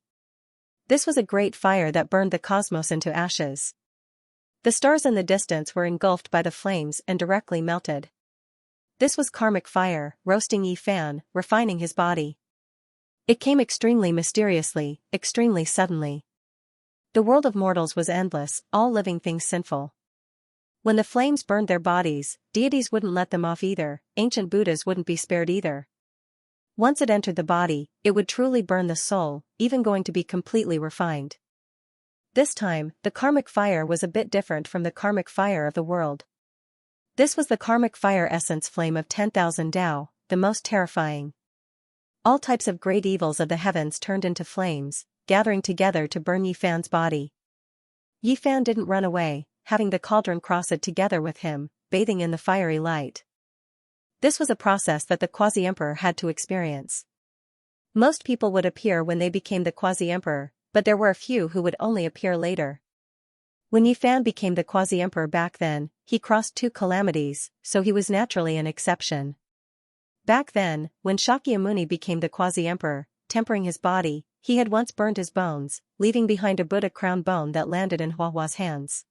This was a great fire that burned the cosmos into ashes. The stars in the distance were engulfed by the flames and directly melted. This was karmic fire, roasting Yi Fan, refining his body. It came extremely mysteriously, extremely suddenly. The world of mortals was endless, all living things sinful. When the flames burned their bodies, deities wouldn't let them off either, ancient Buddhas wouldn't be spared either. Once it entered the body, it would truly burn the soul, even going to be completely refined. This time, the karmic fire was a bit different from the karmic fire of the world. This was the karmic fire essence flame of 10,000 Tao, the most terrifying. All types of great evils of the heavens turned into flames, gathering together to burn Yi Fan's body. Yi Fan didn't run away, having the cauldron crossed together with him, bathing in the fiery light. This was a process that the quasi-emperor had to experience. Most people would appear when they became the quasi-emperor, but there were a few who would only appear later. When Yi Fan became the quasi-emperor back then, he crossed 2 calamities, so he was naturally an exception. Back then, when Shakyamuni became the quasi-emperor, tempering his body, he had once burned his bones, leaving behind a Buddha crown bone that landed in Huahua's hands.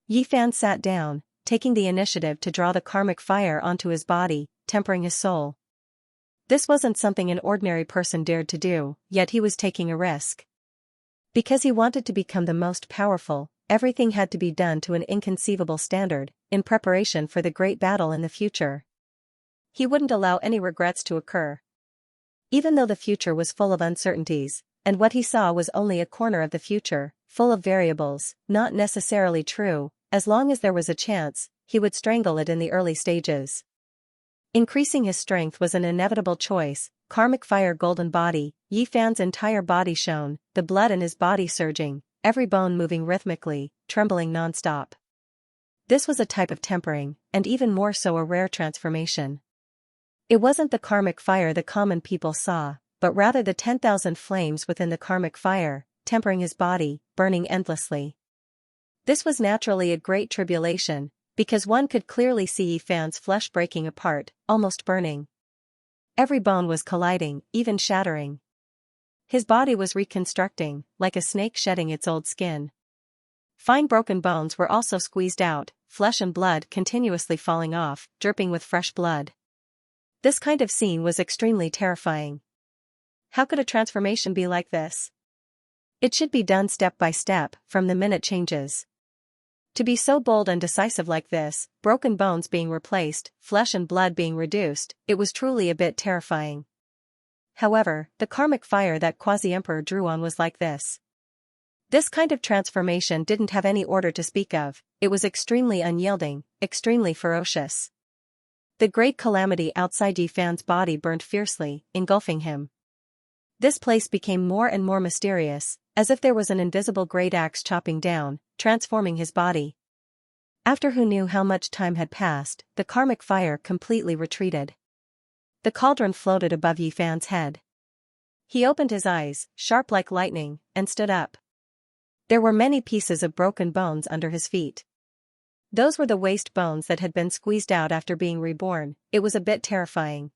Yi Fan sat down, taking the initiative to draw the karmic fire onto his body, tempering his soul. This wasn't something an ordinary person dared to do, yet he was taking a risk. Because he wanted to become the most powerful, everything had to be done to an inconceivable standard, in preparation for the great battle in the future. He wouldn't allow any regrets to occur. Even though the future was full of uncertainties, and what he saw was only a corner of the future, full of variables, not necessarily true, as long as there was a chance, he would strangle it in the early stages. Increasing his strength was an inevitable choice. Karmic fire golden body, Yi Fan's entire body shone, the blood in his body surging, every bone moving rhythmically, trembling non-stop. This was a type of tempering, and even more so a rare transformation. It wasn't the karmic fire the common people saw, but rather the 10,000 flames within the karmic fire, tempering his body, burning endlessly. This was naturally a great tribulation, because one could clearly see Yi Fan's flesh breaking apart, almost burning. Every bone was colliding, even shattering. His body was reconstructing, like a snake shedding its old skin. Fine broken bones were also squeezed out, flesh and blood continuously falling off, dripping with fresh blood. This kind of scene was extremely terrifying. How could a transformation be like this? It should be done step by step, from the minute changes. To be so bold and decisive like this, broken bones being replaced, flesh and blood being reduced, it was truly a bit terrifying. However, the karmic fire that quasi-emperor drew on was like this. This kind of transformation didn't have any order to speak of, it was extremely unyielding, extremely ferocious. The great calamity outside Yi Fan's body burned fiercely, engulfing him. This place became more and more mysterious, as if there was an invisible great axe chopping down, transforming his body. After who knew how much time had passed, the karmic fire completely retreated. The cauldron floated above Yi Fan's head. He opened his eyes, sharp like lightning, and stood up. There were many pieces of broken bones under his feet. Those were the waste bones that had been squeezed out after being reborn. It was a bit terrifying.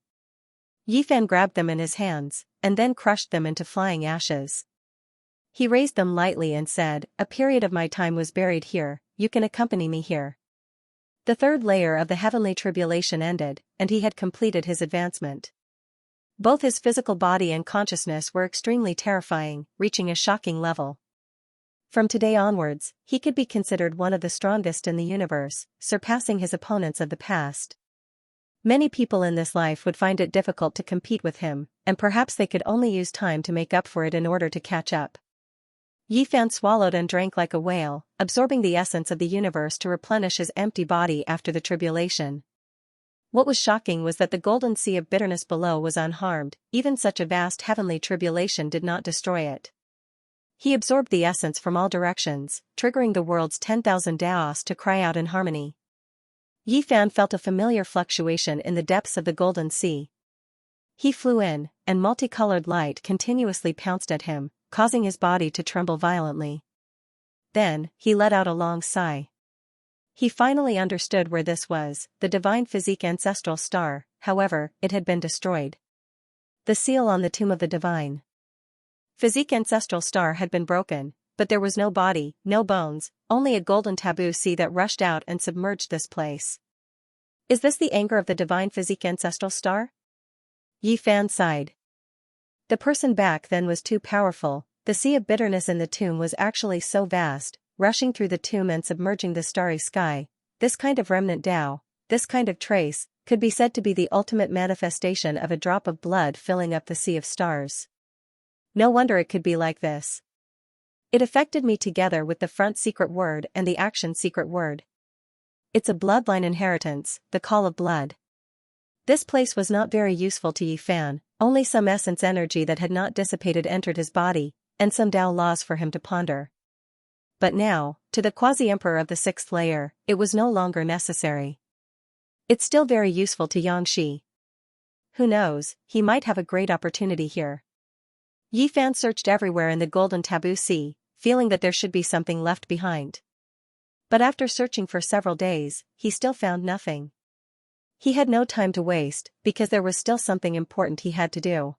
Yi Fan grabbed them in his hands, and then crushed them into flying ashes. He raised them lightly and said, "A period of my time was buried here, you can accompany me here." The third layer of the heavenly tribulation ended, and he had completed his advancement. Both his physical body and consciousness were extremely terrifying, reaching a shocking level. From today onwards, he could be considered one of the strongest in the universe, surpassing his opponents of the past. Many people in this life would find it difficult to compete with him, and perhaps they could only use time to make up for it in order to catch up. Yi Fan swallowed and drank like a whale, absorbing the essence of the universe to replenish his empty body after the tribulation. What was shocking was that the golden sea of bitterness below was unharmed, even such a vast heavenly tribulation did not destroy it. He absorbed the essence from all directions, triggering the world's 10,000 Daos to cry out in harmony. Yi Fan felt a familiar fluctuation in the depths of the golden sea. He flew in, and multicolored light continuously pounced at him, causing his body to tremble violently. Then, he let out a long sigh. He finally understood where this was, the divine physique ancestral star, however, it had been destroyed. The seal on the tomb of the divine physique ancestral star had been broken, but there was no body, no bones, only a golden taboo sea that rushed out and submerged this place. Is this the anger of the divine physique ancestral star? Yi Fan sighed. The person back then was too powerful. The sea of bitterness in the tomb was actually so vast, rushing through the tomb and submerging the starry sky. This kind of remnant Tao, this kind of trace, could be said to be the ultimate manifestation of a drop of blood filling up the sea of stars. No wonder it could be like this. It affected me together with the front secret word and the action secret word. It's a bloodline inheritance, the call of blood. This place was not very useful to Yi Fan, only some essence energy that had not dissipated entered his body, and some Tao laws for him to ponder. But now, to the quasi-emperor of the sixth layer, it was no longer necessary. It's still very useful to Xianxia. Who knows, he might have a great opportunity here. Yi Fan searched everywhere in the golden taboo sea, feeling that there should be something left behind. But after searching for several days, he still found nothing. He had no time to waste, because there was still something important he had to do.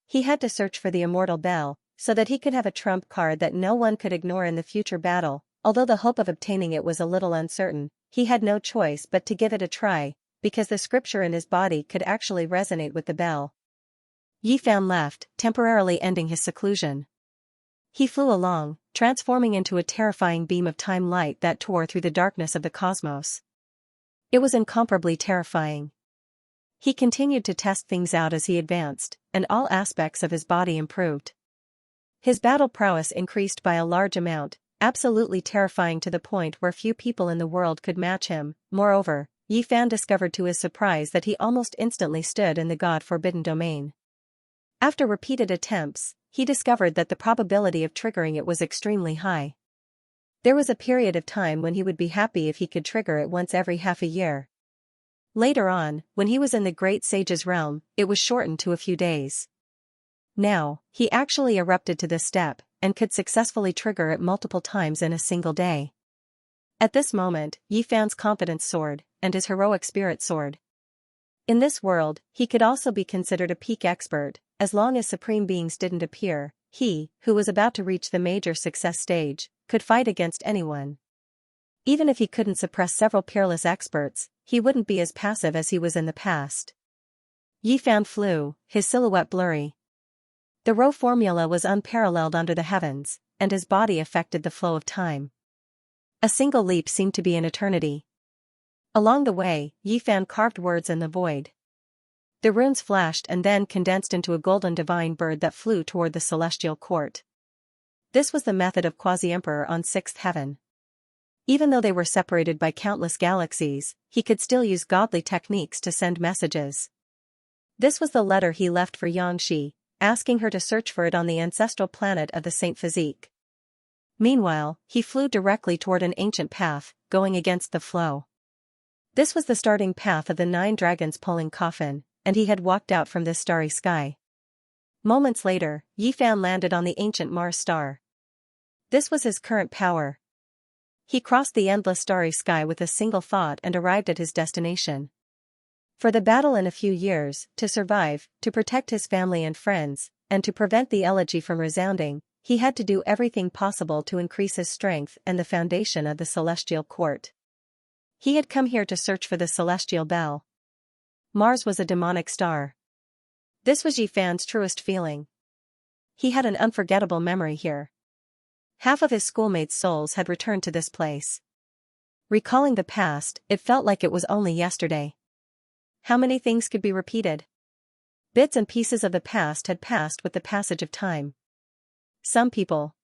He had to search for the immortal bell, so that he could have a trump card that no one could ignore in the future battle. Although the hope of obtaining it was a little uncertain, he had no choice but to give it a try, because the scripture in his body could actually resonate with the bell. Yi Fan left, temporarily ending his seclusion. He flew along, transforming into a terrifying beam of time light that tore through the darkness of the cosmos. It was incomparably terrifying. He continued to test things out as he advanced, and all aspects of his body improved. His battle prowess increased by a large amount, absolutely terrifying to the point where few people in the world could match him. Moreover, Yi Fan discovered to his surprise that he almost instantly stood in the God-forbidden domain. After repeated attempts, he discovered that the probability of triggering it was extremely high. There was a period of time when he would be happy if he could trigger it once every half a year. Later on, when he was in the Great Sage's realm, it was shortened to a few days. Now, he actually erupted to this step, and could successfully trigger it multiple times in a single day. At this moment, Yi Fan's confidence soared, and his heroic spirit soared. In this world, he could also be considered a peak expert. As long as supreme beings didn't appear, he, who was about to reach the major success stage, could fight against anyone. Even if he couldn't suppress several peerless experts, he wouldn't be as passive as he was in the past. Yi Fan flew, his silhouette blurry. The Rho formula was unparalleled under the heavens, and his body affected the flow of time. A single leap seemed to be an eternity. Along the way, Yi Fan carved words in the void. The runes flashed and then condensed into a golden divine bird that flew toward the celestial court. This was the method of quasi-emperor on sixth heaven. Even though they were separated by countless galaxies, he could still use godly techniques to send messages. This was the letter he left for Xianxia, asking her to search for it on the ancestral planet of the Saint Physique. Meanwhile, he flew directly toward an ancient path, going against the flow. This was the starting path of the 9 dragons pulling coffin, and he had walked out from this starry sky. Moments later, Yi Fan landed on the ancient Mars star. This was his current power. He crossed the endless starry sky with a single thought and arrived at his destination. For the battle in a few years, to survive, to protect his family and friends, and to prevent the elegy from resounding, he had to do everything possible to increase his strength and the foundation of the celestial court. He had come here to search for the celestial bell. Mars was a demonic star. This was Yi Fan's truest feeling. He had an unforgettable memory here. Half of his schoolmates' souls had returned to this place. Recalling the past, it felt like it was only yesterday. How many things could be repeated? Bits and pieces of the past had passed with the passage of time. Some people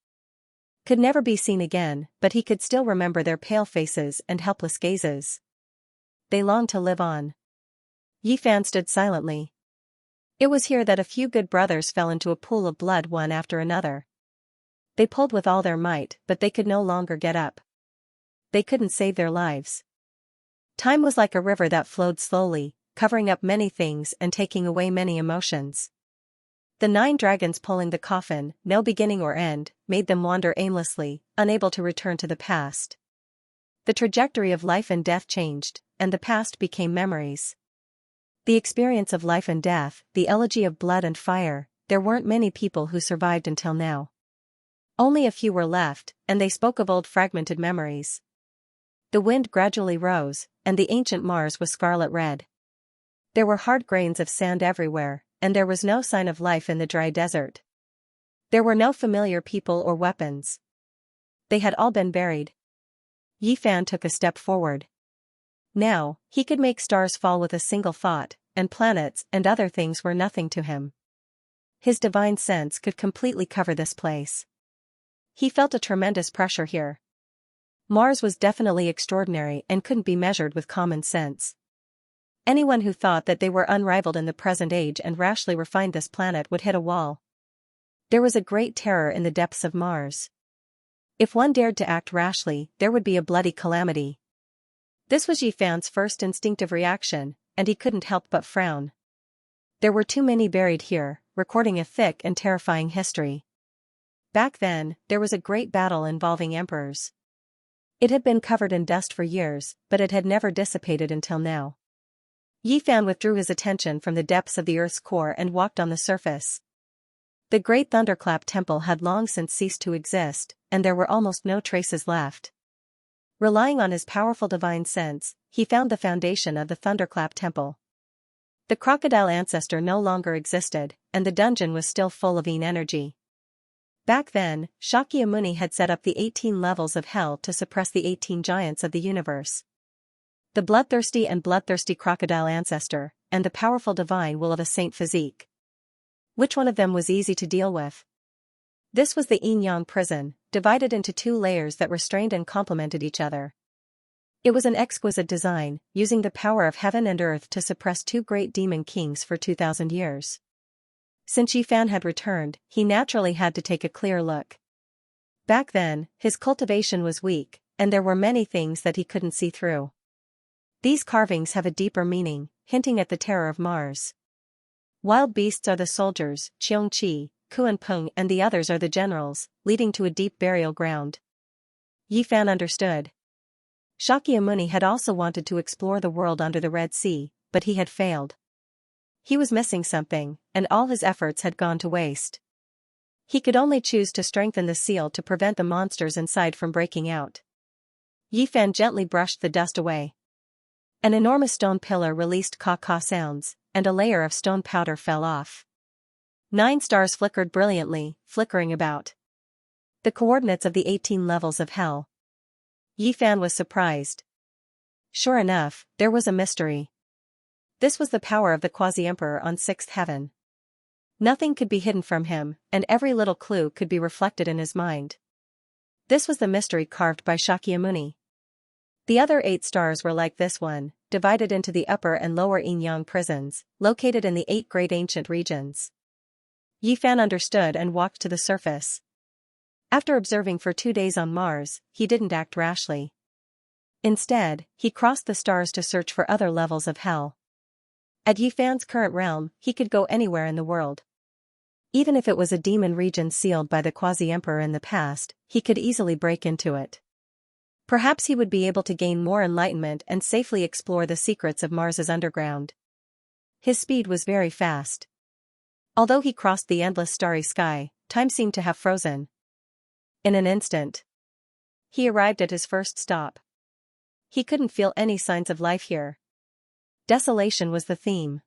could never be seen again, but he could still remember their pale faces and helpless gazes. They longed to live on. Yi Fan stood silently. It was here that a few good brothers fell into a pool of blood one after another. They pulled with all their might, but they could no longer get up. They couldn't save their lives. Time was like a river that flowed slowly, covering up many things and taking away many emotions. The 9 dragons pulling the coffin, no beginning or end, made them wander aimlessly, unable to return to the past. The trajectory of life and death changed, and the past became memories. The experience of life and death, the elegy of blood and fire, there weren't many people who survived until now. Only a few were left, and they spoke of old fragmented memories. The wind gradually rose, and the ancient Mars was scarlet red. There were hard grains of sand everywhere, and there was no sign of life in the dry desert. There were no familiar people or weapons. They had all been buried. Yi Fan took a step forward. Now, he could make stars fall with a single thought, and planets and other things were nothing to him. His divine sense could completely cover this place. He felt a tremendous pressure here. Mars was definitely extraordinary and couldn't be measured with common sense. Anyone who thought that they were unrivaled in the present age and rashly refined this planet would hit a wall. There was a great terror in the depths of Mars. If one dared to act rashly, there would be a bloody calamity. This was Yifan's first instinctive reaction, and he couldn't help but frown. There were too many buried here, recording a thick and terrifying history. Back then, there was a great battle involving emperors. It had been covered in dust for years, but it had never dissipated until now. Yifan withdrew his attention from the depths of the Earth's core and walked on the surface. The great thunderclap temple had long since ceased to exist, and there were almost no traces left. Relying on his powerful divine sense, he found the foundation of the thunderclap temple. The crocodile ancestor no longer existed, and the dungeon was still full of energy. Back then, Xianxia Muni had set up the 18 levels of hell to suppress the 18 giants of the universe. The bloodthirsty crocodile ancestor, and the powerful divine will of a saint physique. Which one of them was easy to deal with? This was the yin-yang prison, divided into 2 layers that restrained and complemented each other. It was an exquisite design, using the power of heaven and earth to suppress 2 great demon kings for 2,000 years. Since Yifan had returned, he naturally had to take a clear look. Back then, his cultivation was weak, and there were many things that he couldn't see through. These carvings have a deeper meaning, hinting at the terror of Mars. Wild beasts are the soldiers, Xianxia, Kuan-peng, and the others are the generals, leading to a deep burial ground. Yifan understood. Shakyamuni had also wanted to explore the world under the Red Sea, but he had failed. He was missing something, and all his efforts had gone to waste. He could only choose to strengthen the seal to prevent the monsters inside from breaking out. Yifan gently brushed the dust away. An enormous stone pillar released caw-caw sounds, and a layer of stone powder fell off. 9 stars flickered brilliantly, flickering about. The coordinates of the 18 levels of hell. Yifan was surprised. Sure enough, there was a mystery. This was the power of the quasi-emperor on 6th heaven. Nothing could be hidden from him, and every little clue could be reflected in his mind. This was the mystery carved by Shakyamuni. The other 8 stars were like this one, divided into the upper and lower yin-yang prisons, located in the 8 great ancient regions. Yifan understood and walked to the surface. After observing for 2 days on Mars, he didn't act rashly. Instead, he crossed the stars to search for other levels of hell. At Yifan's current realm, he could go anywhere in the world. Even if it was a demon region sealed by the quasi-emperor in the past, he could easily break into it. Perhaps he would be able to gain more enlightenment and safely explore the secrets of Mars's underground. His speed was very fast. Although he crossed the endless starry sky, time seemed to have frozen. In an instant, he arrived at his first stop. He couldn't feel any signs of life here. Desolation was the theme.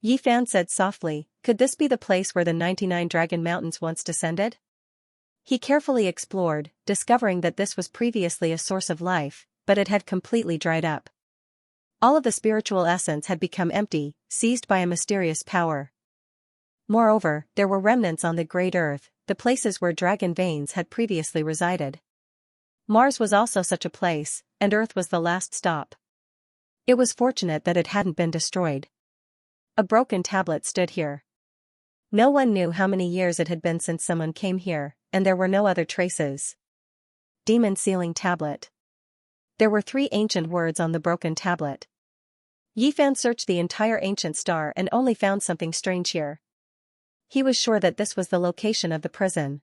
Yifan said softly, "Could this be the place where the 99 Dragon Mountains once descended?" He carefully explored, discovering that this was previously a source of life, but it had completely dried up. All of the spiritual essence had become empty, seized by a mysterious power. Moreover, there were remnants on the great Earth, the places where dragon veins had previously resided. Mars was also such a place, and Earth was the last stop. It was fortunate that it hadn't been destroyed. A broken tablet stood here. No one knew how many years it had been since someone came here, and there were no other traces. Demon Sealing Tablet. There were 3 ancient words on the broken tablet. Yifan searched the entire ancient star and only found something strange here. He was sure that this was the location of the prison.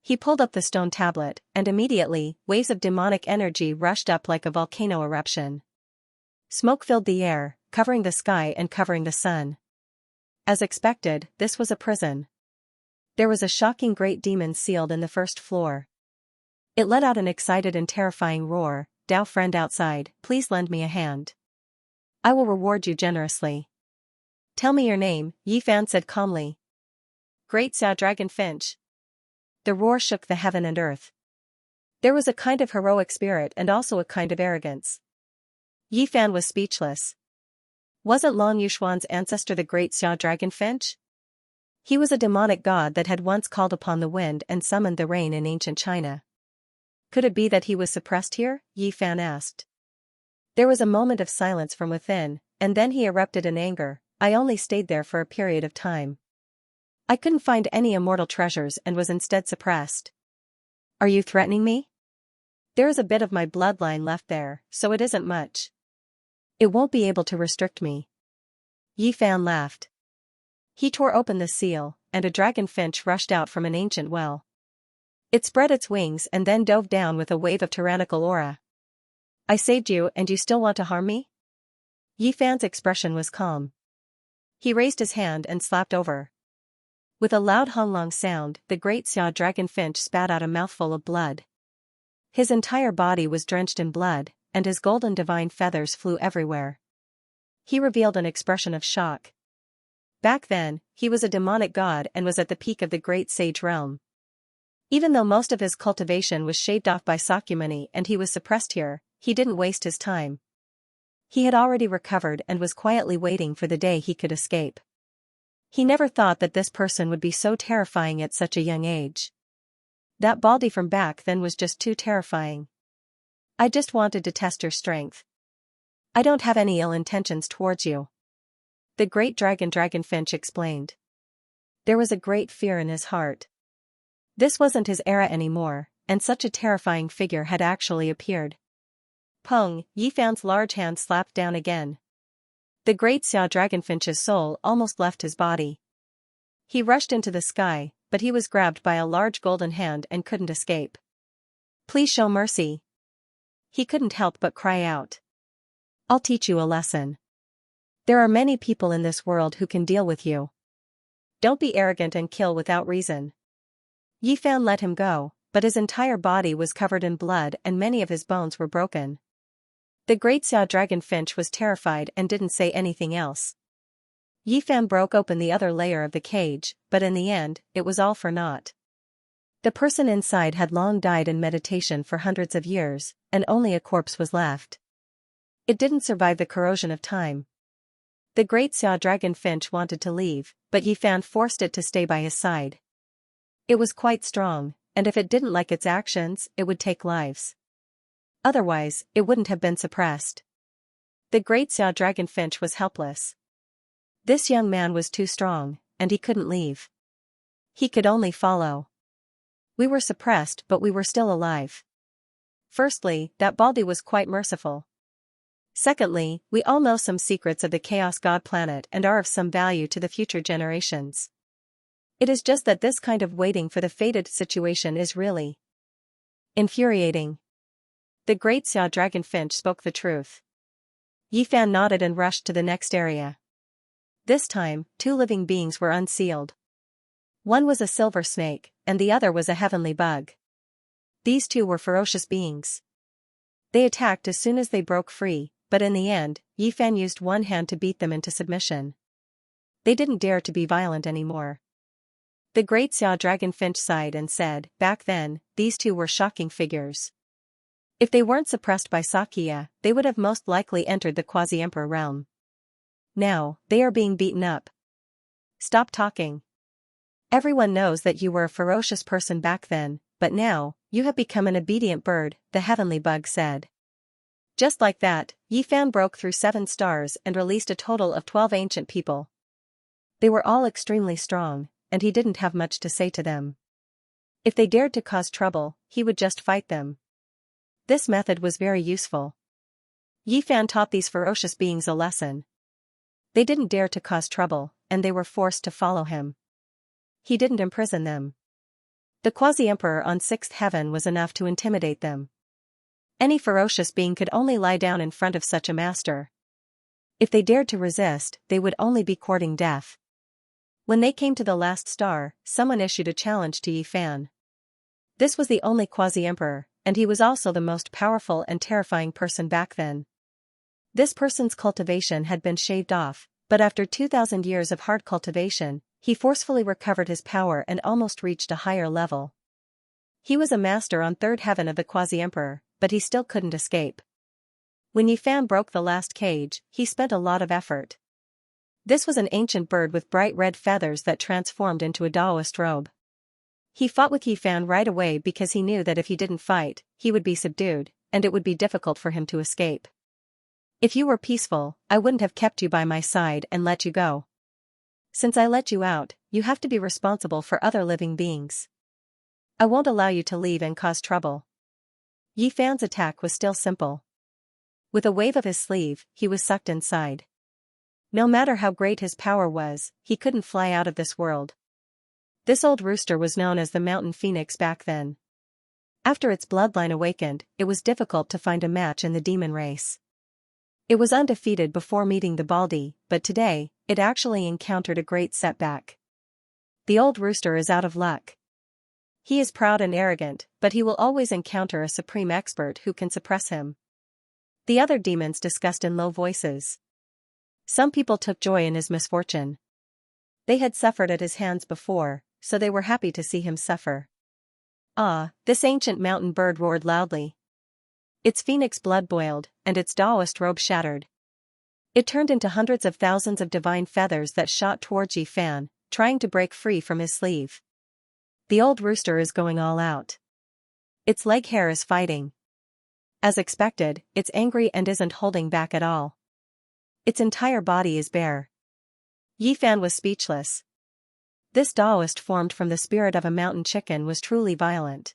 He pulled up the stone tablet, and immediately, waves of demonic energy rushed up like a volcano eruption. Smoke filled the air, covering the sky and covering the sun. As expected, this was a prison. There was a shocking great demon sealed in the first floor. It let out an excited and terrifying roar, "Dao friend outside, please lend me a hand. I will reward you generously." "Tell me your name," Yifan said calmly. "Great Xiao Dragon Finch." The roar shook the heaven and earth. There was a kind of heroic spirit and also a kind of arrogance. Yi Fan was speechless. Wasn't Lan Yushuan's ancestor the great Xia dragonfinch? He was a demonic god that had once called upon the wind and summoned the rain in ancient China. Could it be that he was suppressed here? Yi Fan asked. There was a moment of silence from within, and then he erupted in anger. I only stayed there for a period of time. I couldn't find any immortal treasures and was instead suppressed. Are you threatening me? There is a bit of my bloodline left there, so it isn't much. It won't be able to restrict me. Yi Fan laughed. He tore open the seal, and a dragonfinch rushed out from an ancient well. It spread its wings and then dove down with a wave of tyrannical aura. I saved you and you still want to harm me? Yi Fan's expression was calm. He raised his hand and slapped over. With a loud honglong sound, the great Xia dragonfinch spat out a mouthful of blood. His entire body was drenched in blood, and his golden divine feathers flew everywhere. He revealed an expression of shock. Back then, he was a demonic god and was at the peak of the great sage realm. Even though most of his cultivation was shaved off by Sakyamuni and he was suppressed here, he didn't waste his time. He had already recovered and was quietly waiting for the day he could escape. He never thought that this person would be so terrifying at such a young age. That baldy from back then was just too terrifying. I just wanted to test your strength. I don't have any ill intentions towards you. The great dragonfinch explained. There was a great fear in his heart. This wasn't his era anymore, and such a terrifying figure had actually appeared. Pong, Yi Fan's large hand slapped down again. The great Xia dragonfinch's soul almost left his body. He rushed into the sky, but he was grabbed by a large golden hand and couldn't escape. Please show mercy. He couldn't help but cry out. I'll teach you a lesson. There are many people in this world who can deal with you. Don't be arrogant and kill without reason. Yi Fan let him go, but his entire body was covered in blood and many of his bones were broken. The great Xia dragonfinch was terrified and didn't say anything else. Yi Fan broke open the other layer of the cage, but in the end, it was all for naught. The person inside had long died in meditation for hundreds of years, and only a corpse was left. It didn't survive the corrosion of time. The great Xia dragonfinch wanted to leave, but Yi Fan forced it to stay by his side. It was quite strong, and if it didn't like its actions, it would take lives. Otherwise, it wouldn't have been suppressed. The great Xia dragonfinch was helpless. This young man was too strong, and he couldn't leave. He could only follow. We were suppressed but we were still alive. Firstly, that baldy was quite merciful. Secondly, we all know some secrets of the Chaos God planet and are of some value to the future generations. It is just that this kind of waiting for the fated situation is really infuriating. The great Xia dragonfinch spoke the truth. Yi Fan nodded and rushed to the next area. This time, 2 living beings were unsealed. One was a silver snake, and the other was a heavenly bug. These 2 were ferocious beings. They attacked as soon as they broke free, but in the end, Yi Fan used one hand to beat them into submission. They didn't dare to be violent anymore. The great Xia dragonfinch sighed and said, back then, these 2 were shocking figures. If they weren't suppressed by Xianxia, they would have most likely entered the quasi-emperor realm. Now, they are being beaten up. Stop talking. Everyone knows that you were a ferocious person back then, but now, you have become an obedient bird, the heavenly bug said. Just like that, Yi Fan broke through 7 stars and released a total of 12 ancient people. They were all extremely strong, and he didn't have much to say to them. If they dared to cause trouble, he would just fight them. This method was very useful. Yi Fan taught these ferocious beings a lesson. They didn't dare to cause trouble, and they were forced to follow him. He didn't imprison them. The quasi-emperor on 6th heaven was enough to intimidate them. Any ferocious being could only lie down in front of such a master. If they dared to resist, they would only be courting death. When they came to the last star, someone issued a challenge to Yi Fan. This was the only quasi-emperor, and he was also the most powerful and terrifying person back then. This person's cultivation had been shaved off, but after 2,000 years of hard cultivation, he forcefully recovered his power and almost reached a higher level. He was a master on 3rd heaven of the quasi-emperor, but he still couldn't escape. When Yi Fan broke the last cage, he spent a lot of effort. This was an ancient bird with bright red feathers that transformed into a Taoist robe. He fought with Yi Fan right away because he knew that if he didn't fight, he would be subdued, and it would be difficult for him to escape. If you were peaceful, I wouldn't have kept you by my side and let you go. Since I let you out, you have to be responsible for other living beings. I won't allow you to leave and cause trouble. Yi Fan's attack was still simple. With a wave of his sleeve, he was sucked inside. No matter how great his power was, he couldn't fly out of this world. This old rooster was known as the mountain phoenix back then. After its bloodline awakened, it was difficult to find a match in the demon race. It was undefeated before meeting the Baldi, but today, it actually encountered a great setback. The old rooster is out of luck. He is proud and arrogant, but he will always encounter a supreme expert who can suppress him. The other demons discussed in low voices. Some people took joy in his misfortune. They had suffered at his hands before, so they were happy to see him suffer. Ah, this ancient mountain bird roared loudly. Its phoenix blood boiled, and its Taoist robe shattered. It turned into hundreds of thousands of divine feathers that shot towards Yi Fan, trying to break free from his sleeve. The old rooster is going all out. Its leg hair is fighting. As expected, it's angry and isn't holding back at all. Its entire body is bare. Yi Fan was speechless. This Taoist formed from the spirit of a mountain chicken was truly violent.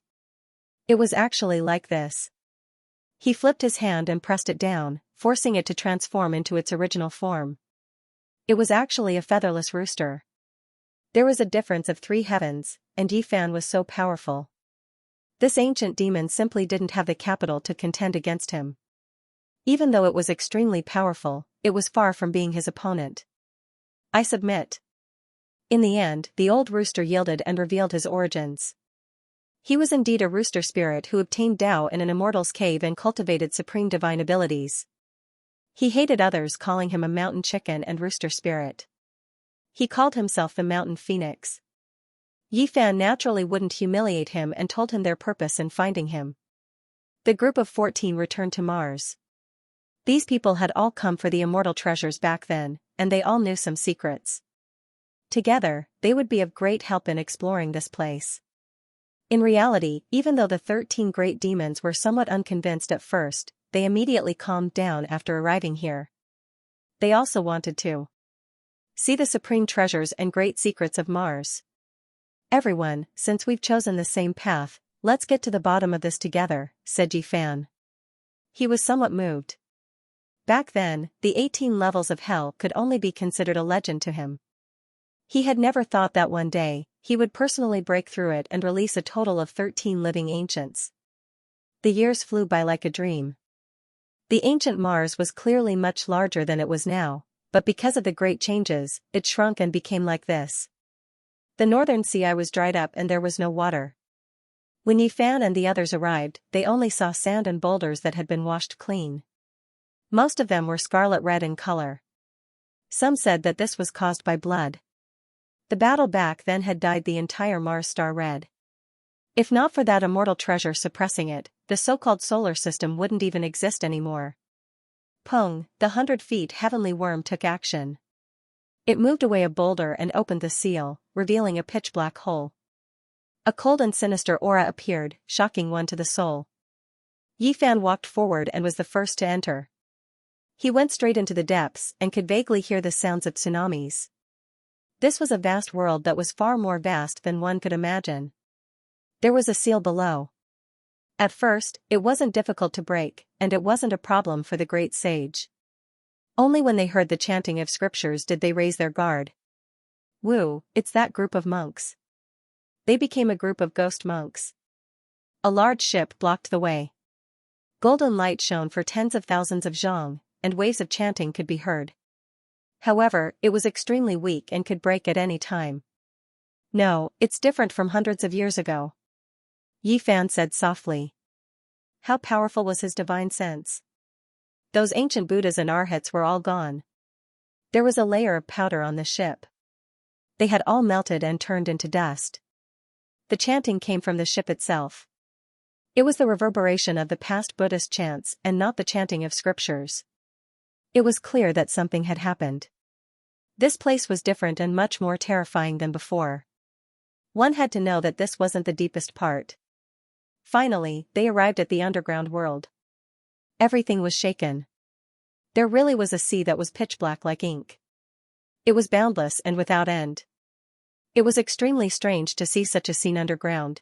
It was actually like this. He flipped his hand and pressed it down, forcing it to transform into its original form. It was actually a featherless rooster. There was a difference of 3 heavens, and Yi Fan was so powerful. This ancient demon simply didn't have the capital to contend against him. Even though it was extremely powerful, it was far from being his opponent. I submit. In the end, the old rooster yielded and revealed his origins. He was indeed a rooster spirit who obtained Tao in an immortal's cave and cultivated supreme divine abilities. He hated others calling him a mountain chicken and rooster spirit. He called himself the mountain phoenix. Yi Fan naturally wouldn't humiliate him and told him their purpose in finding him. The group of 14 returned to Mars. These people had all come for the immortal treasures back then, and they all knew some secrets. Together, they would be of great help in exploring this place. In reality, even though the 13 great demons were somewhat unconvinced at first, they immediately calmed down after arriving here. They also wanted to see the supreme treasures and great secrets of Mars. Everyone, since we've chosen the same path, let's get to the bottom of this together, said Yi Fan. He was somewhat moved. Back then, the 18 levels of hell could only be considered a legend to him. He had never thought that one day, he would personally break through it and release a total of 13 living ancients. The years flew by like a dream. The ancient Mars was clearly much larger than it was now, but because of the great changes, it shrunk and became like this. The northern sea was dried up and there was no water. When Yi Fan and the others arrived, they only saw sand and boulders that had been washed clean. Most of them were scarlet red in color. Some said that this was caused by blood. The battle back then had dyed the entire Mars star red. If not for that immortal treasure suppressing it, the so-called solar system wouldn't even exist anymore. Pung, the 100-feet heavenly worm took action. It moved away a boulder and opened the seal, revealing a pitch-black hole. A cold and sinister aura appeared, shocking one to the soul. Yi Fan walked forward and was the first to enter. He went straight into the depths and could vaguely hear the sounds of tsunamis. This was a vast world that was far more vast than one could imagine. There was a seal below. At first, it wasn't difficult to break, and it wasn't a problem for the great sage. Only when they heard the chanting of scriptures did they raise their guard. Woo, it's that group of monks. They became a group of ghost monks. A large ship blocked the way. Golden light shone for tens of thousands of zhang, and waves of chanting could be heard. However, it was extremely weak and could break at any time. No, it's different from hundreds of years ago. Yi Fan said softly. How powerful was his divine sense? Those ancient Buddhas and Arhats were all gone. There was a layer of powder on the ship. They had all melted and turned into dust. The chanting came from the ship itself. It was the reverberation of the past Buddhist chants and not the chanting of scriptures. It was clear that something had happened. This place was different and much more terrifying than before. One had to know that this wasn't the deepest part. Finally, they arrived at the underground world. Everything was shaken. There really was a sea that was pitch black like ink. It was boundless and without end. It was extremely strange to see such a scene underground.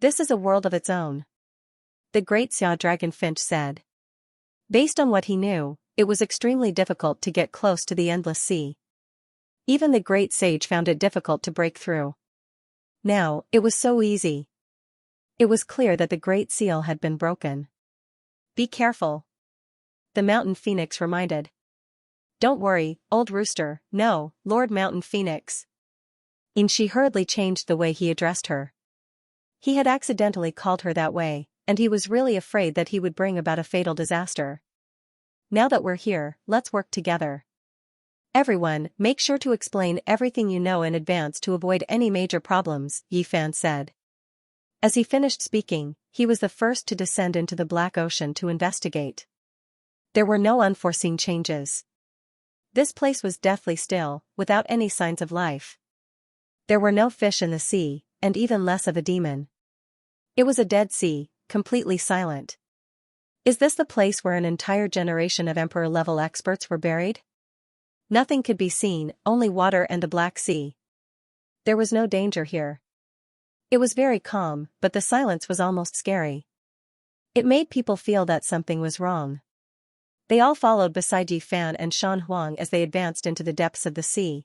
This is a world of its own, the great Xia dragonfinch said. Based on what he knew, it was extremely difficult to get close to the endless sea. Even the great sage found it difficult to break through. Now, it was so easy. It was clear that the great seal had been broken. Be careful, the mountain phoenix reminded. Don't worry, old rooster, no, Lord Mountain Phoenix. Xianxia hurriedly changed the way he addressed her. He had accidentally called her that way, and he was really afraid that he would bring about a fatal disaster. Now that we're here, let's work together. Everyone, make sure to explain everything you know in advance to avoid any major problems, Yifan said. As he finished speaking, he was the first to descend into the Black Ocean to investigate. There were no unforeseen changes. This place was deathly still, without any signs of life. There were no fish in the sea, and even less of a demon. It was a dead sea, completely silent. Is this the place where an entire generation of Emperor-level experts were buried? Nothing could be seen, only water and the Black Sea. There was no danger here. It was very calm, but the silence was almost scary. It made people feel that something was wrong. They all followed beside Yifan and Shan Huang as they advanced into the depths of the sea.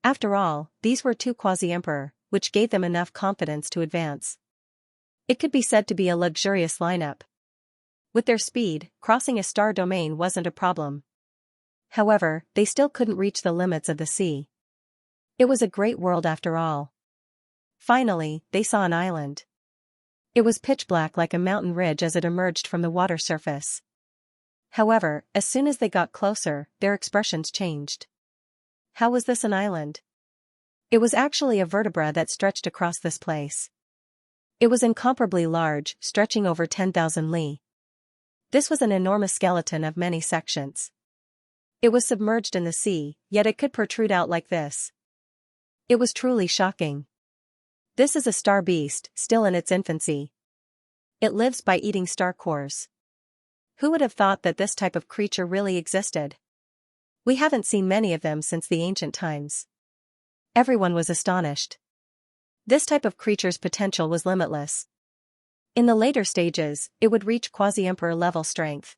After all, these were two quasi-emperor, which gave them enough confidence to advance. It could be said to be a luxurious lineup. With their speed, crossing a star domain wasn't a problem. However, they still couldn't reach the limits of the sea. It was a great world after all. Finally, they saw an island. It was pitch black like a mountain ridge as it emerged from the water surface. However, as soon as they got closer, their expressions changed. How was this an island? It was actually a vertebra that stretched across this place. It was incomparably large, stretching over 10,000 li. This was an enormous skeleton of many sections. It was submerged in the sea, yet it could protrude out like this. It was truly shocking. This is a star beast, still in its infancy. It lives by eating star cores. Who would have thought that this type of creature really existed? We haven't seen many of them since the ancient times. Everyone was astonished. This type of creature's potential was limitless. In the later stages, it would reach quasi-emperor level strength.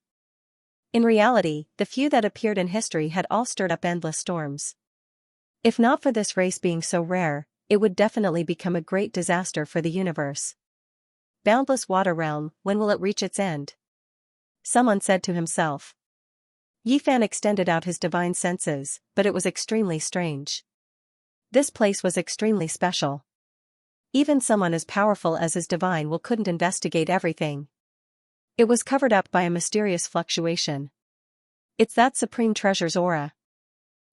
In reality, the few that appeared in history had all stirred up endless storms. If not for this race being so rare, it would definitely become a great disaster for the universe. Boundless water realm, when will it reach its end? Someone said to himself. Yifan extended out his divine senses, but it was extremely strange. This place was extremely special. Even someone as powerful as his divine will couldn't investigate everything. It was covered up by a mysterious fluctuation. It's that supreme treasure's aura.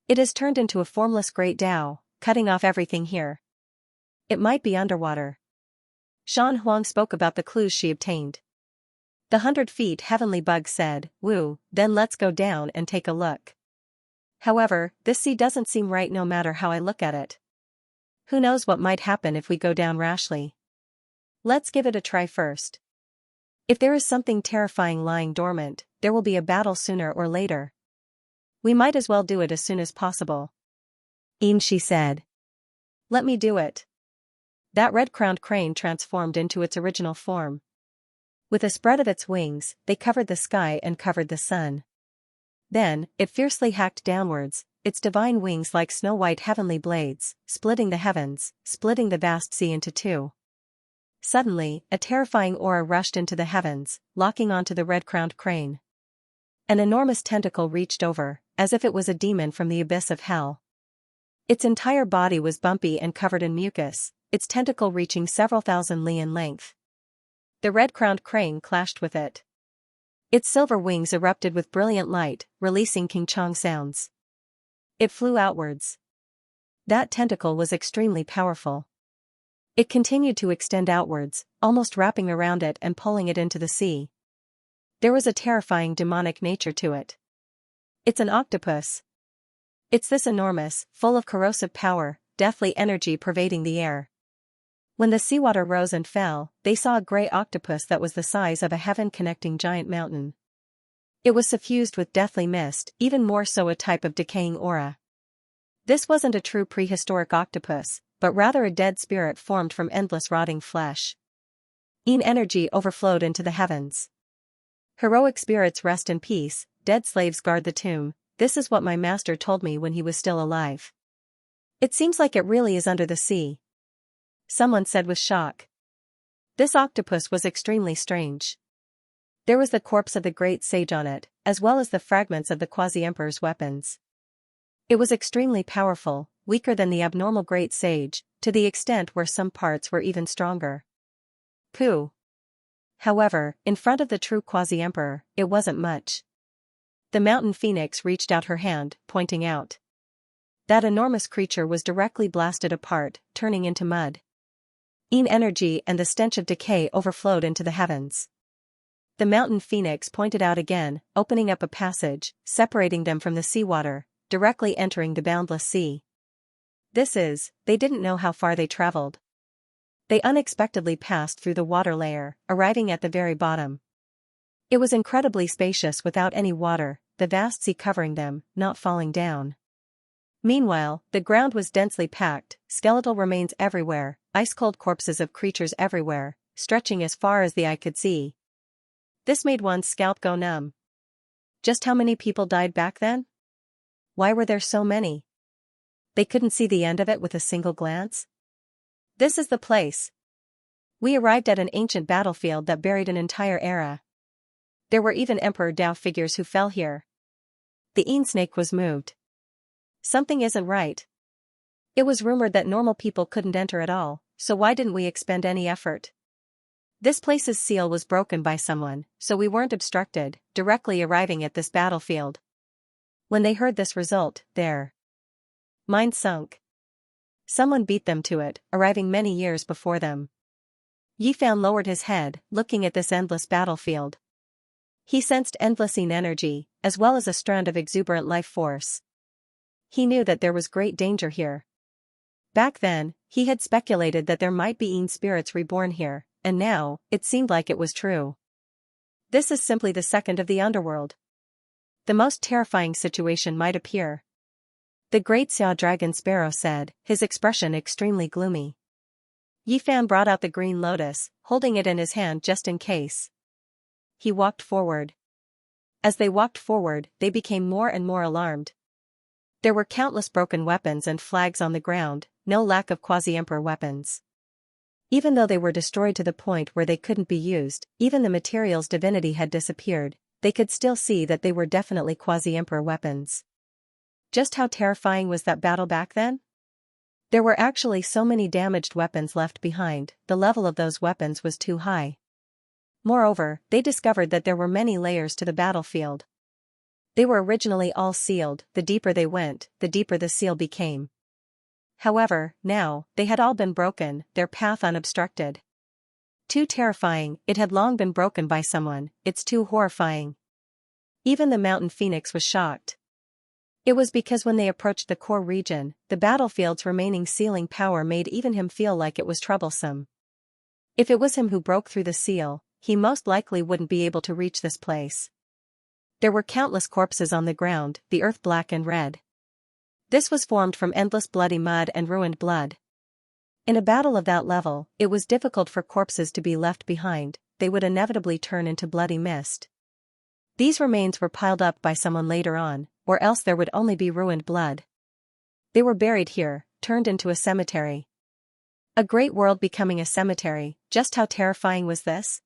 It has turned into a formless great Tao, cutting off everything here. It might be underwater. Shan Huang spoke about the clues she obtained. The 100 feet heavenly bug said, "Woo, then let's go down and take a look." However, this sea doesn't seem right no matter how I look at it. Who knows what might happen if we go down rashly? Let's give it a try first. If there is something terrifying lying dormant, there will be a battle sooner or later. We might as well do it as soon as possible. Xianxia said. Let me do it. That red-crowned crane transformed into its original form. With a spread of its wings, they covered the sky and covered the sun. Then, it fiercely hacked downwards, its divine wings like snow-white heavenly blades, splitting the heavens, splitting the vast sea into two. Suddenly, a terrifying aura rushed into the heavens, locking onto the red-crowned crane. An enormous tentacle reached over, as if it was a demon from the abyss of hell. Its entire body was bumpy and covered in mucus, its tentacle reaching several thousand li in length. The red-crowned crane clashed with it. Its silver wings erupted with brilliant light, releasing king-chong sounds. It flew outwards. That tentacle was extremely powerful. It continued to extend outwards, almost wrapping around it and pulling it into the sea. There was a terrifying demonic nature to it. It's an octopus. It's this enormous, full of corrosive power, deathly energy pervading the air. When the seawater rose and fell, they saw a grey octopus that was the size of a heaven-connecting giant mountain. It was suffused with deathly mist, even more so a type of decaying aura. This wasn't a true prehistoric octopus, but rather a dead spirit formed from endless rotting flesh. Energy overflowed into the heavens. Heroic spirits rest in peace, dead slaves guard the tomb. This is what my master told me when he was still alive. It seems like it really is under the sea, someone said with shock. This octopus was extremely strange. There was the corpse of the great sage on it, as well as the fragments of the quasi-emperor's weapons. It was extremely powerful, weaker than the abnormal great sage, to the extent where some parts were even stronger. Pooh. However, in front of the true quasi-emperor, it wasn't much. The mountain phoenix reached out her hand, pointing out. That enormous creature was directly blasted apart, turning into mud. Energy and the stench of decay overflowed into the heavens. The mountain phoenix pointed out again, opening up a passage, separating them from the seawater, directly entering the boundless sea. They didn't know how far they traveled. They unexpectedly passed through the water layer, arriving at the very bottom. It was incredibly spacious without any water, the vast sea covering them, not falling down. Meanwhile, the ground was densely packed, skeletal remains everywhere, ice-cold corpses of creatures everywhere, stretching as far as the eye could see. This made one's scalp go numb. Just how many people died back then? Why were there so many? They couldn't see the end of it with a single glance? This is the place. We arrived at an ancient battlefield that buried an entire era. There were even Emperor Dao figures who fell here. The snake was moved. Something isn't right. It was rumored that normal people couldn't enter at all, so why didn't we expend any effort? This place's seal was broken by someone, so we weren't obstructed, directly arriving at this battlefield. When they heard this result, their mind sunk. Someone beat them to it, arriving many years before them. Yifan lowered his head, looking at this endless battlefield. He sensed endless energy, as well as a strand of exuberant life force. He knew that there was great danger here. Back then, he had speculated that there might be spirits reborn here, and now, it seemed like it was true. This is simply the second of the underworld. The most terrifying situation might appear. The great Xia dragon sparrow said, his expression extremely gloomy. Yifan brought out the green lotus, holding it in his hand just in case. He walked forward. As they walked forward, they became more and more alarmed. There were countless broken weapons and flags on the ground, no lack of quasi-emperor weapons. Even though they were destroyed to the point where they couldn't be used, even the material's divinity had disappeared, they could still see that they were definitely quasi-emperor weapons. Just how terrifying was that battle back then? There were actually so many damaged weapons left behind, the level of those weapons was too high. Moreover, they discovered that there were many layers to the battlefield. They were originally all sealed, the deeper they went, the deeper the seal became. However, now, they had all been broken, their path unobstructed. Too terrifying, it had long been broken by someone, it's too horrifying. Even the mountain phoenix was shocked. It was because when they approached the core region, the battlefield's remaining sealing power made even him feel like it was troublesome. If it was him who broke through the seal, he most likely wouldn't be able to reach this place. There were countless corpses on the ground, the earth black and red. This was formed from endless bloody mud and ruined blood. In a battle of that level, it was difficult for corpses to be left behind, they would inevitably turn into bloody mist. These remains were piled up by someone later on, or else there would only be ruined blood. They were buried here, turned into a cemetery. A great world becoming a cemetery, just how terrifying was this?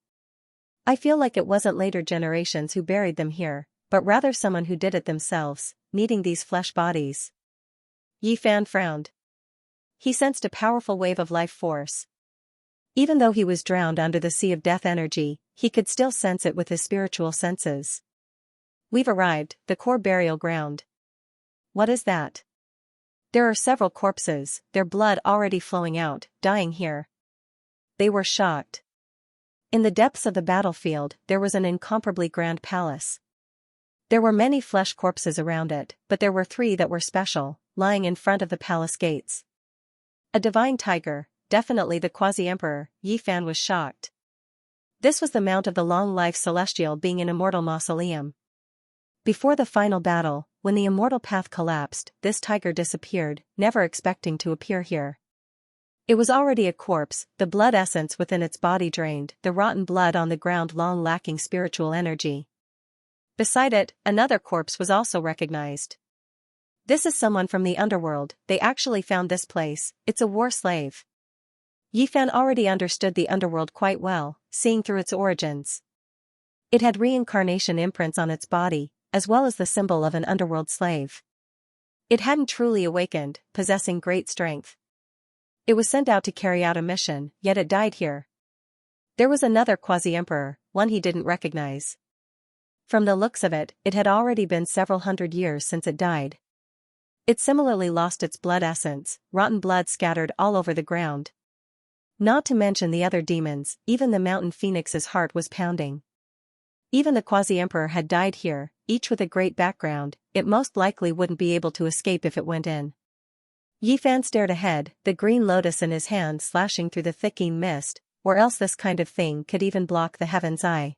I feel like it wasn't later generations who buried them here, but rather someone who did it themselves, needing these flesh bodies. Yifan frowned. He sensed a powerful wave of life force. Even though he was drowned under the sea of death energy, he could still sense it with his spiritual senses. We've arrived, the core burial ground. What is that? There are several corpses, their blood already flowing out, dying here. They were shocked. In the depths of the battlefield, there was an incomparably grand palace. There were many flesh corpses around it, but there were 3 that were special, lying in front of the palace gates. A divine tiger, definitely the quasi-emperor. Yi Fan was shocked. This was the mount of the long-life celestial being in immortal mausoleum. Before the final battle, when the immortal path collapsed, this tiger disappeared, never expecting to appear here. It was already a corpse, the blood essence within its body drained, the rotten blood on the ground long lacking spiritual energy. Beside it, another corpse was also recognized. This is someone from the underworld. They actually found this place. It's a war slave. Yi Fan already understood the underworld quite well, seeing through its origins. It had reincarnation imprints on its body, as well as the symbol of an underworld slave. It hadn't truly awakened, possessing great strength. It was sent out to carry out a mission, yet it died here. There was another quasi-emperor, one he didn't recognize. From the looks of it, it had already been several hundred years since it died. It similarly lost its blood essence, rotten blood scattered all over the ground. Not to mention the other demons, even the mountain phoenix's heart was pounding. Even the quasi-emperor had died here, each with a great background. It most likely wouldn't be able to escape if it went in. Yi Fan stared ahead, the green lotus in his hand slashing through the thickening mist, or else this kind of thing could even block the heaven's eye.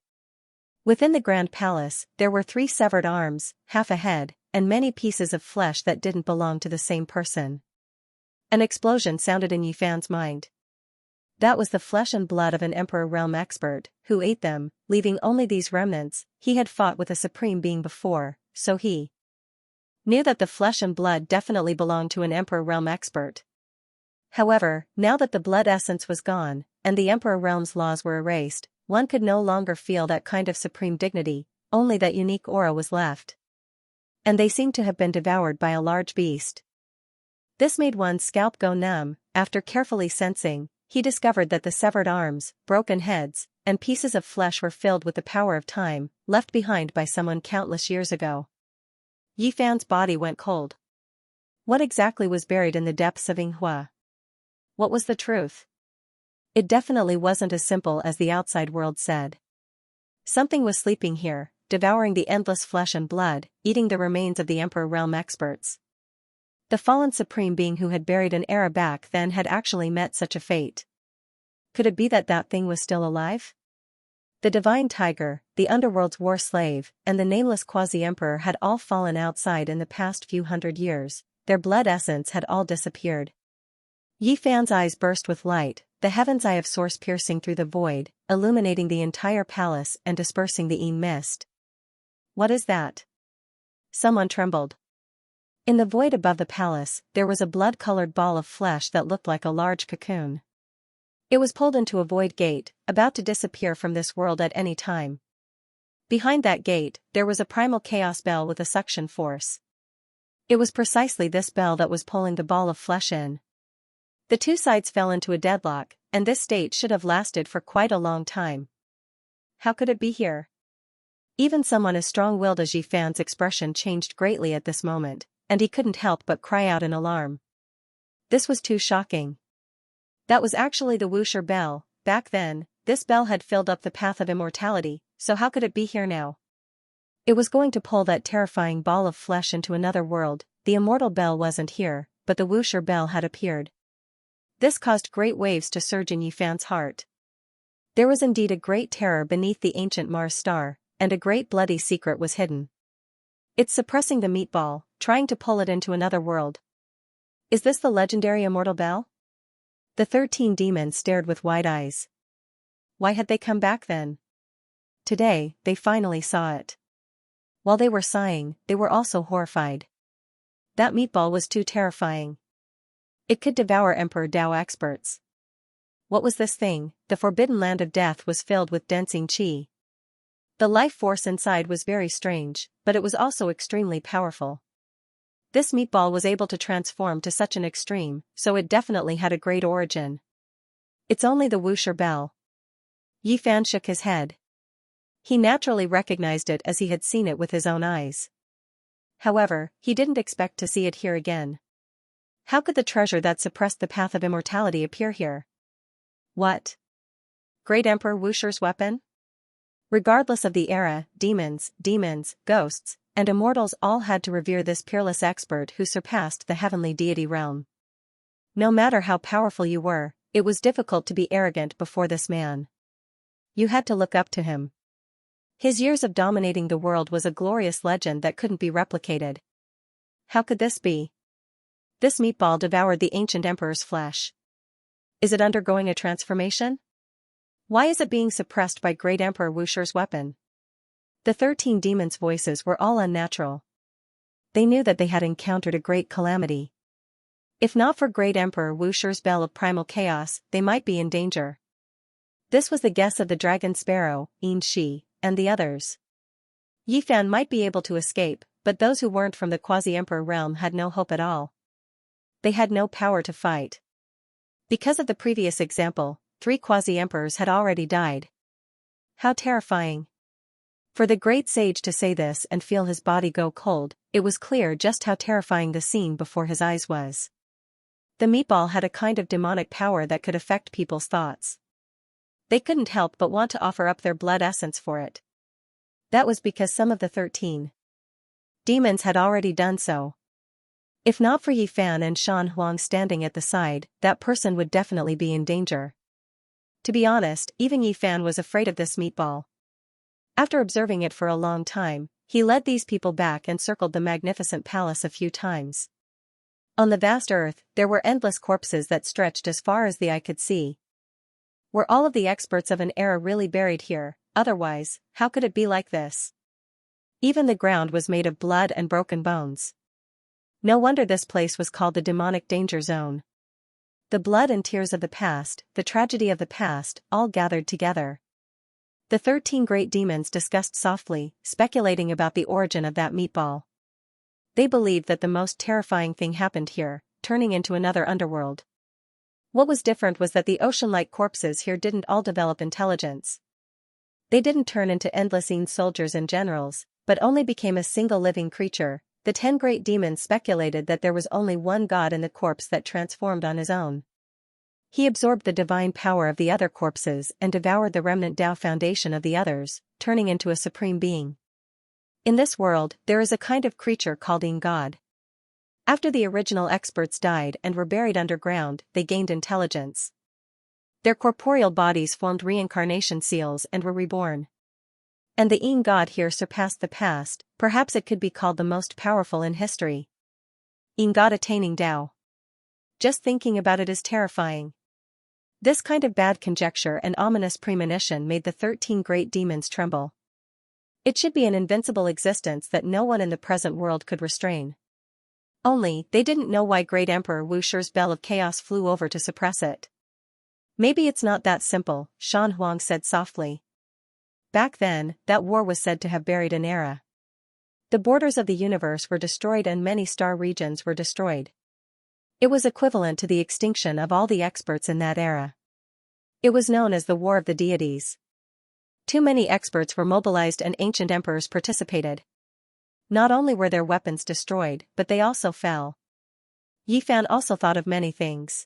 Within the grand palace, there were 3 severed arms, half a head, and many pieces of flesh that didn't belong to the same person. An explosion sounded in Yi Fan's mind. That was the flesh and blood of an Emperor Realm expert, who ate them, leaving only these remnants. He had fought with a supreme being before, so he knew that the flesh and blood definitely belonged to an Emperor Realm expert. However, now that the blood essence was gone, and the Emperor Realm's laws were erased, one could no longer feel that kind of supreme dignity, only that unique aura was left. And they seemed to have been devoured by a large beast. This made one's scalp go numb. After carefully sensing, he discovered that the severed arms, broken heads, and pieces of flesh were filled with the power of time, left behind by someone countless years ago. Yi Fan's body went cold. What exactly was buried in the depths of Yinghua? What was the truth? It definitely wasn't as simple as the outside world said. Something was sleeping here, devouring the endless flesh and blood, eating the remains of the Emperor Realm experts. The fallen supreme being who had buried an era back then had actually met such a fate. Could it be that that thing was still alive? The divine tiger, the underworld's war slave, and the nameless quasi-emperor had all fallen outside in the past few hundred years. Their blood essence had all disappeared. Yi Fan's eyes burst with light, the heaven's eye of source piercing through the void, illuminating the entire palace and dispersing the Yin mist. What is that? Someone trembled. In the void above the palace, there was a blood-colored ball of flesh that looked like a large cocoon. It was pulled into a void gate, about to disappear from this world at any time. Behind that gate, there was a primal chaos bell with a suction force. It was precisely this bell that was pulling the ball of flesh in. The 2 sides fell into a deadlock, and this state should have lasted for quite a long time. How could it be here? Even someone as strong-willed as Yi Fan's expression changed greatly at this moment, and he couldn't help but cry out in alarm. This was too shocking. That was actually the Wuxia bell. Back then, this bell had filled up the path of immortality, so how could it be here now? It was going to pull that terrifying ball of flesh into another world. The immortal bell wasn't here, but the Wuxia bell had appeared. This caused great waves to surge in Yi Fan's heart. There was indeed a great terror beneath the ancient Mars star, and a great bloody secret was hidden. It's suppressing the meatball, trying to pull it into another world. Is this the legendary immortal bell? The 13 demons stared with wide eyes. Why had they come back then? Today, they finally saw it. While they were sighing, they were also horrified. That meatball was too terrifying. It could devour Emperor Dao experts. What was this thing? The forbidden land of death was filled with densing qi. The life force inside was very strange, but it was also extremely powerful. This meatball was able to transform to such an extreme, so it definitely had a great origin. It's only the Wuxia bell. Yi Fan shook his head. He naturally recognized it as he had seen it with his own eyes. However, he didn't expect to see it here again. How could the treasure that suppressed the path of immortality appear here? What? Great Emperor Wusher's weapon? Regardless of the era, demons, ghosts, and immortals all had to revere this peerless expert who surpassed the heavenly deity realm. No matter how powerful you were, it was difficult to be arrogant before this man. You had to look up to him. His years of dominating the world was a glorious legend that couldn't be replicated. How could this be? This meatball devoured the ancient emperor's flesh. Is it undergoing a transformation? Why is it being suppressed by Great Emperor Wusher's weapon? The 13 demons' voices were all unnatural. They knew that they had encountered a great calamity. If not for Great Emperor Wusher's bell of primal chaos, they might be in danger. This was the guess of the dragon sparrow, Xianxia, and the others. Yifan might be able to escape, but those who weren't from the quasi-emperor realm had no hope at all. They had no power to fight. Because of the previous example, 3 quasi-emperors had already died. How terrifying. For the great sage to say this and feel his body go cold, it was clear just how terrifying the scene before his eyes was. The meatball had a kind of demonic power that could affect people's thoughts. They couldn't help but want to offer up their blood essence for it. That was because some of the 13 demons had already done so. If not for Yifan and Shan Huang standing at the side, that person would definitely be in danger. To be honest, even Yifan was afraid of this meatball. After observing it for a long time, he led these people back and circled the magnificent palace a few times. On the vast earth, there were endless corpses that stretched as far as the eye could see. Were all of the experts of an era really buried here? Otherwise, how could it be like this? Even the ground was made of blood and broken bones. No wonder this place was called the demonic danger zone. The blood and tears of the past, the tragedy of the past, all gathered together. The 13 great demons discussed softly, speculating about the origin of that meatball. They believed that the most terrifying thing happened here, turning into another underworld. What was different was that the ocean-like corpses here didn't all develop intelligence. They didn't turn into endless soldiers and generals, but only became a single living creature. The 10 great demons speculated that there was only one god in the corpse that transformed on his own. He absorbed the divine power of the other corpses and devoured the remnant Tao foundation of the others, turning into a supreme being. In this world, there is a kind of creature called God. After the original experts died and were buried underground, they gained intelligence. Their corporeal bodies formed reincarnation seals and were reborn. And the God here surpassed the past, perhaps it could be called the most powerful in history. God attaining Tao. Just thinking about it is terrifying. This kind of bad conjecture and ominous premonition made the 13 great demons tremble. It should be an invincible existence that no one in the present world could restrain. Only, they didn't know why Great Emperor Wusher's bell of chaos flew over to suppress it. Maybe it's not that simple, Shan Huang said softly. Back then, that war was said to have buried an era. The borders of the universe were destroyed and many star regions were destroyed. It was equivalent to the extinction of all the experts in that era. It was known as the War of the Deities. Too many experts were mobilized and ancient emperors participated. Not only were their weapons destroyed, but they also fell. Yifan also thought of many things.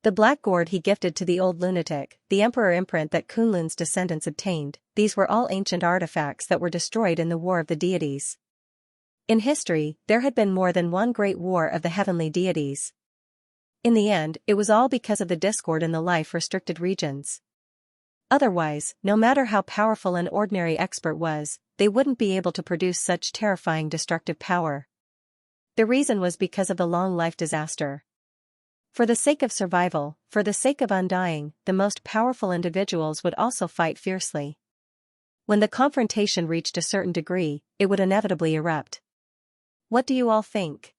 The black gourd he gifted to the old lunatic, the emperor imprint that Kunlun's descendants obtained, these were all ancient artifacts that were destroyed in the War of the Deities. In history, there had been more than one great war of the heavenly deities. In the end, it was all because of the discord in the life-restricted regions. Otherwise, no matter how powerful an ordinary expert was, they wouldn't be able to produce such terrifying destructive power. The reason was because of the long life disaster. For the sake of survival, for the sake of undying, the most powerful individuals would also fight fiercely. When the confrontation reached a certain degree, it would inevitably erupt. What do you all think?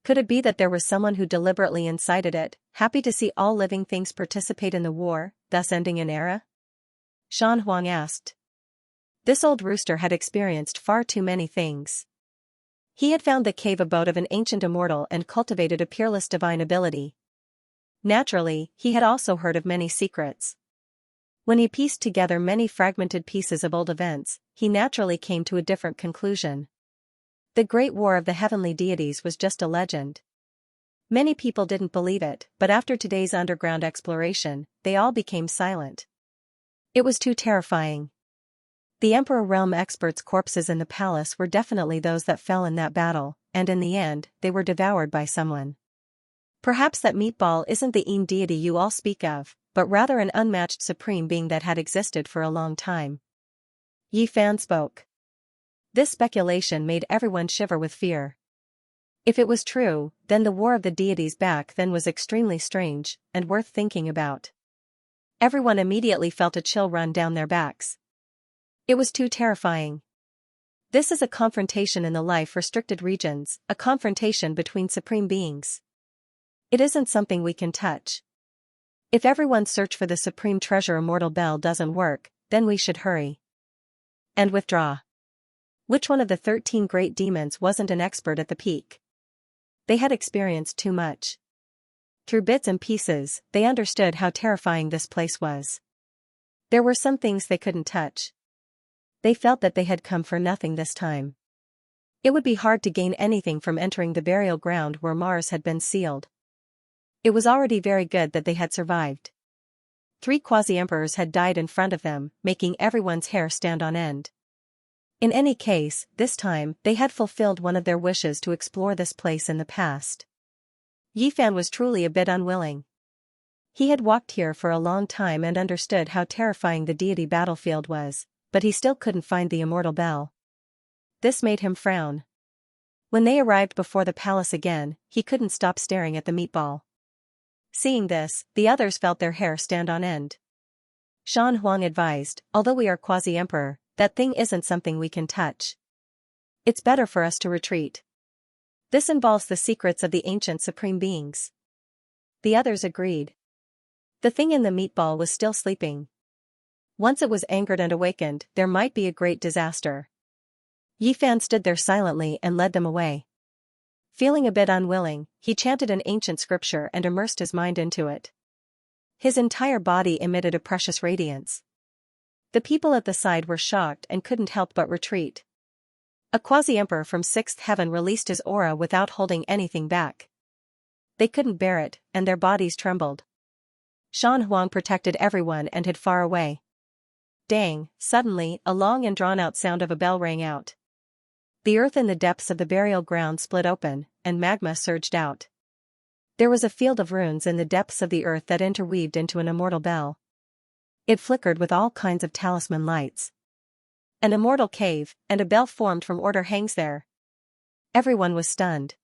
Could it be that there was someone who deliberately incited it, happy to see all living things participate in the war, thus ending an era? Shan Huang asked. This old rooster had experienced far too many things. He had found the cave abode of an ancient immortal and cultivated a peerless divine ability. Naturally, he had also heard of many secrets. When he pieced together many fragmented pieces of old events, he naturally came to a different conclusion. The Great War of the Heavenly Deities was just a legend. Many people didn't believe it, but after today's underground exploration, they all became silent. It was too terrifying. The Emperor Realm experts' corpses in the palace were definitely those that fell in that battle, and in the end, they were devoured by someone. Perhaps that meatball isn't the Een deity you all speak of, but rather an unmatched supreme being that had existed for a long time. Yi Fan spoke. This speculation made everyone shiver with fear. If it was true, then the war of the deities back then was extremely strange, and worth thinking about. Everyone immediately felt a chill run down their backs. It was too terrifying. This is a confrontation in the life-restricted regions, a confrontation between supreme beings. It isn't something we can touch. If everyone's search for the supreme treasure immortal bell doesn't work, then we should hurry and withdraw. Which one of the 13 great demons wasn't an expert at the peak? They had experienced too much. Through bits and pieces, they understood how terrifying this place was. There were some things they couldn't touch. They felt that they had come for nothing this time. It would be hard to gain anything from entering the burial ground where Mars had been sealed. It was already very good that they had survived. 3 quasi-emperors had died in front of them, making everyone's hair stand on end. In any case, this time, they had fulfilled one of their wishes to explore this place in the past. Yi Fan was truly a bit unwilling. He had walked here for a long time and understood how terrifying the deity battlefield was, but he still couldn't find the immortal bell. This made him frown. When they arrived before the palace again, he couldn't stop staring at the meatball. Seeing this, the others felt their hair stand on end. Shan Huang advised, although we are quasi-emperor, that thing isn't something we can touch. It's better for us to retreat. This involves the secrets of the ancient supreme beings. The others agreed. The thing in the meatball was still sleeping. Once it was angered and awakened, there might be a great disaster. Yi Fan stood there silently and led them away. Feeling a bit unwilling, he chanted an ancient scripture and immersed his mind into it. His entire body emitted a precious radiance. The people at the side were shocked and couldn't help but retreat. A quasi-emperor from 6th heaven released his aura without holding anything back. They couldn't bear it, and their bodies trembled. Shan Huang protected everyone and hid far away. Dang, suddenly, a long and drawn-out sound of a bell rang out. The earth in the depths of the burial ground split open, and magma surged out. There was a field of runes in the depths of the earth that interweaved into an immortal bell. It flickered with all kinds of talisman lights. An immortal cave, and a bell formed from order hangs there. Everyone was stunned.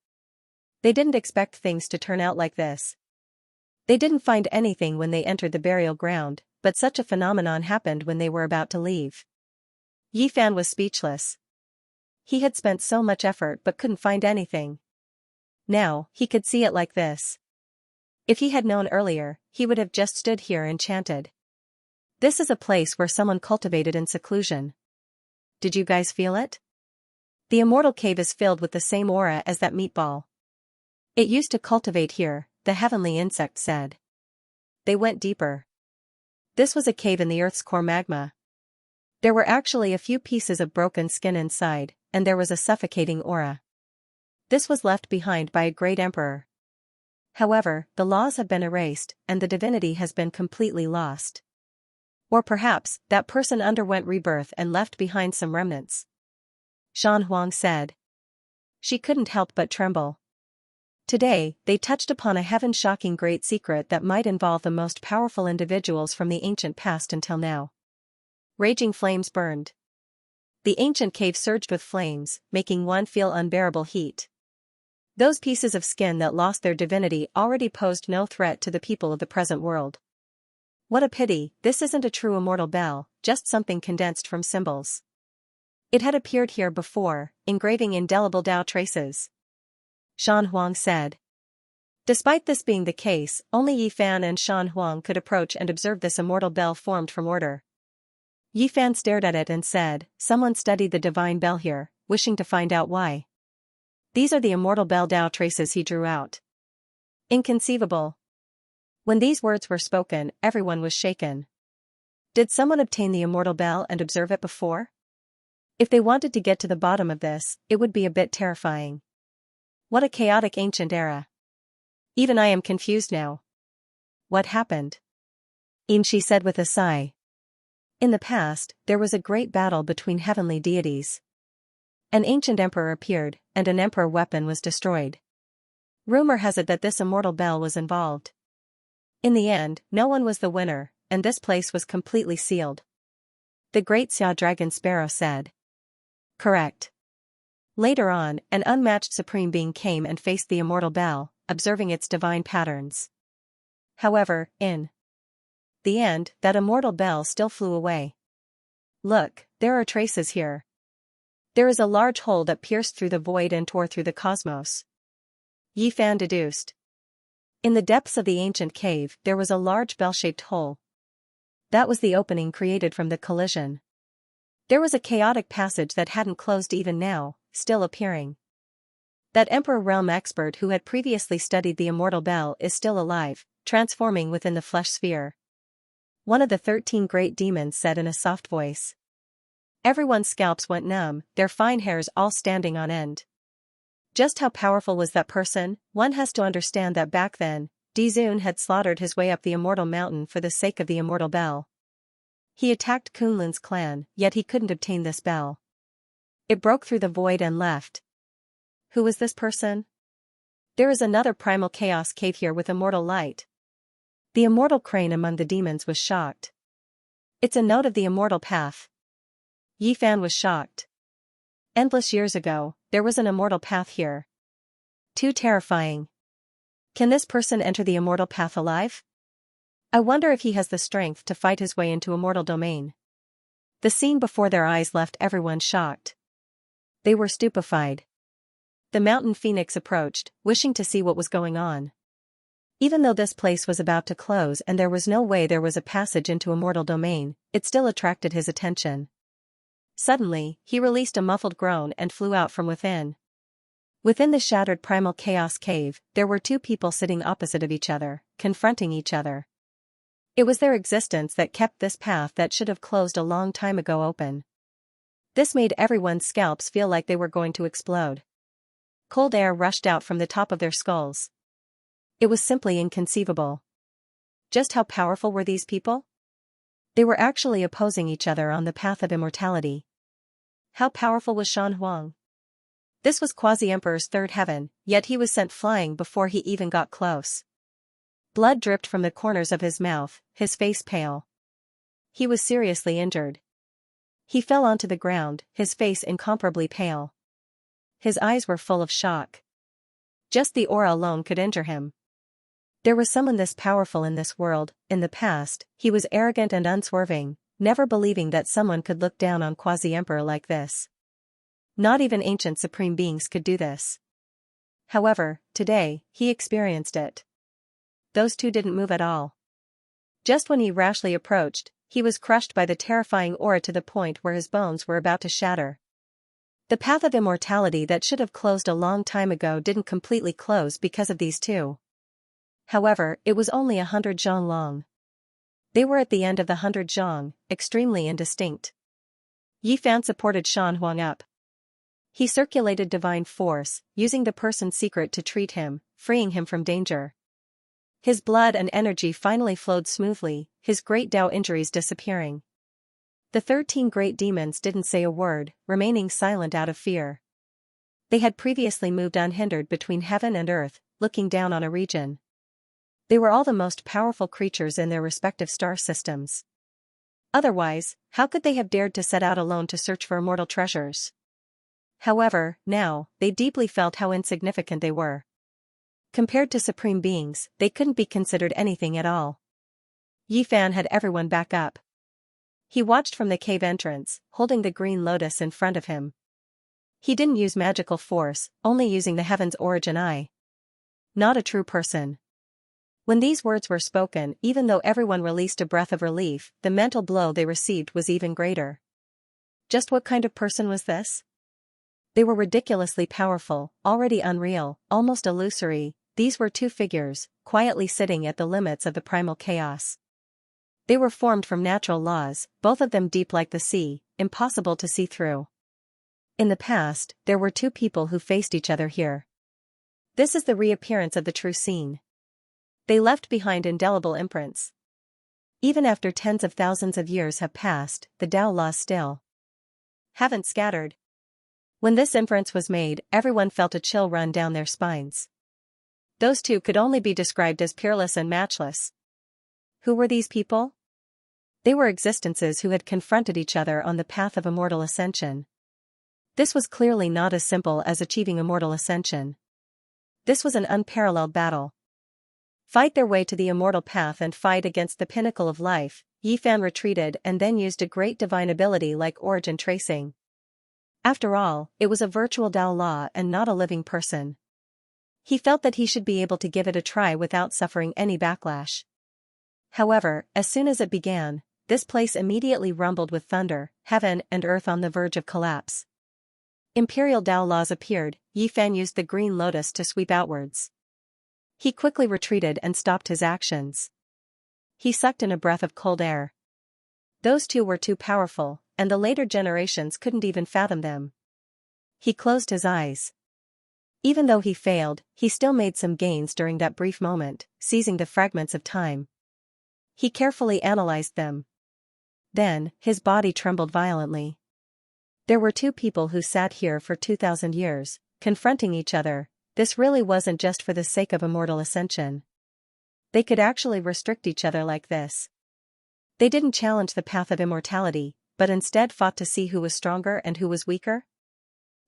They didn't expect things to turn out like this. They didn't find anything when they entered the burial ground, but such a phenomenon happened when they were about to leave. Yi Fan was speechless. He had spent so much effort but couldn't find anything. Now, he could see it like this. If he had known earlier, he would have just stood here enchanted. This is a place where someone cultivated in seclusion. Did you guys feel it? The immortal cave is filled with the same aura as that meatball. It used to cultivate here, the heavenly insect said. They went deeper. This was a cave in the Earth's core magma. There were actually a few pieces of broken skin inside, and there was a suffocating aura. This was left behind by a great emperor. However, the laws have been erased, and the divinity has been completely lost. Or perhaps, that person underwent rebirth and left behind some remnants. Shan Huang said. She couldn't help but tremble. Today, they touched upon a heaven-shocking great secret that might involve the most powerful individuals from the ancient past until now. Raging flames burned. The ancient cave surged with flames, making one feel unbearable heat. Those pieces of skin that lost their divinity already posed no threat to the people of the present world. What a pity, this isn't a true immortal bell, just something condensed from symbols. It had appeared here before, engraving indelible Tao traces. Shan Huang said. Despite this being the case, only Yi Fan and Shan Huang could approach and observe this immortal bell formed from order. Yi Fan stared at it and said, someone studied the divine bell here, wishing to find out why. These are the immortal bell Tao traces he drew out. Inconceivable. When these words were spoken, everyone was shaken. Did someone obtain the immortal bell and observe it before? If they wanted to get to the bottom of this, it would be a bit terrifying. What a chaotic ancient era. Even I am confused now. What happened? Xianxia said with a sigh. In the past, there was a great battle between heavenly deities. An ancient emperor appeared, and an emperor weapon was destroyed. Rumor has it that this immortal bell was involved. In the end, no one was the winner, and this place was completely sealed. The great Xia dragon sparrow said. Correct. Later on, an unmatched supreme being came and faced the immortal bell, observing its divine patterns. However, in the end, that immortal bell still flew away. Look, there are traces here. There is a large hole that pierced through the void and tore through the cosmos. Yi Fan deduced. In the depths of the ancient cave, there was a large bell-shaped hole. That was the opening created from the collision. There was a chaotic passage that hadn't closed even now, still appearing. That Emperor Realm expert who had previously studied the immortal bell is still alive, transforming within the flesh sphere. One of the 13 great demons said in a soft voice. Everyone's scalps went numb, their fine hairs all standing on end. Just how powerful was that person? One has to understand that back then, Dizun had slaughtered his way up the immortal mountain for the sake of the immortal bell. He attacked Kunlun's clan, yet he couldn't obtain this bell. It broke through the void and left. Who was this person? There is another primal chaos cave here with immortal light. The immortal crane among the demons was shocked. It's a note of the immortal path. Yi Fan was shocked. Endless years ago, there was an immortal path here. Too terrifying. Can this person enter the immortal path alive? I wonder if he has the strength to fight his way into immortal domain. The scene before their eyes left everyone shocked. They were stupefied. The mountain phoenix approached, wishing to see what was going on. Even though this place was about to close and there was no way there was a passage into immortal domain, it still attracted his attention. Suddenly, he released a muffled groan and flew out from within. Within the shattered primal chaos cave, there were two people sitting opposite of each other, confronting each other. It was their existence that kept this path that should have closed a long time ago open. This made everyone's scalps feel like they were going to explode. Cold air rushed out from the top of their skulls. It was simply inconceivable. Just how powerful were these people? They were actually opposing each other on the path of immortality. How powerful was Shan Huang? This was Quasi-Emperor's third heaven, yet he was sent flying before he even got close. Blood dripped from the corners of his mouth, his face pale. He was seriously injured. He fell onto the ground, his face incomparably pale. His eyes were full of shock. Just the aura alone could injure him. There was someone this powerful in this world. In the past, he was arrogant and unswerving, never believing that someone could look down on Quasi-Emperor like this. Not even ancient supreme beings could do this. However, today, he experienced it. Those two didn't move at all. Just when he rashly approached, he was crushed by the terrifying aura to the point where his bones were about to shatter. The path of immortality that should have closed a long time ago didn't completely close because of these two. However, it was only 100 zhang long. They were at the end of the 100 zhang, extremely indistinct. Yi Fan supported Shan Huang up. He circulated divine force, using the person's secret to treat him, freeing him from danger. His blood and energy finally flowed smoothly, his great Dao injuries disappearing. The 13 great demons didn't say a word, remaining silent out of fear. They had previously moved unhindered between heaven and earth, looking down on a region. They were all the most powerful creatures in their respective star systems. Otherwise, how could they have dared to set out alone to search for immortal treasures? However, now, they deeply felt how insignificant they were. Compared to supreme beings, they couldn't be considered anything at all. Yi Fan had everyone back up. He watched from the cave entrance, holding the green lotus in front of him. He didn't use magical force, only using the heaven's origin eye. Not a true person. When these words were spoken, even though everyone released a breath of relief, the mental blow they received was even greater. Just what kind of person was this? They were ridiculously powerful, already unreal, almost illusory. These were two figures, quietly sitting at the limits of the primal chaos. They were formed from natural laws, both of them deep like the sea, impossible to see through. In the past, there were two people who faced each other here. This is the reappearance of the true scene. They left behind indelible imprints. Even after tens of thousands of years have passed, the Tao laws still haven't scattered. When this inference was made, everyone felt a chill run down their spines. Those two could only be described as peerless and matchless. Who were these people? They were existences who had confronted each other on the path of immortal ascension. This was clearly not as simple as achieving immortal ascension. This was an unparalleled battle. Fight their way to the immortal path and fight against the pinnacle of life. Yifan retreated and then used a great divine ability like origin tracing. After all, it was a virtual Tao law and not a living person. He felt that he should be able to give it a try without suffering any backlash. However, as soon as it began, this place immediately rumbled with thunder, heaven and earth on the verge of collapse. Imperial Tao laws appeared. Yifan used the green lotus to sweep outwards. He quickly retreated and stopped his actions. He sucked in a breath of cold air. Those two were too powerful, and the later generations couldn't even fathom them. He closed his eyes. Even though he failed, he still made some gains during that brief moment, seizing the fragments of time. He carefully analyzed them. Then, his body trembled violently. There were two people who sat here for 2,000 years, confronting each other. This really wasn't just for the sake of immortal ascension. They could actually restrict each other like this. They didn't challenge the path of immortality, but instead fought to see who was stronger and who was weaker.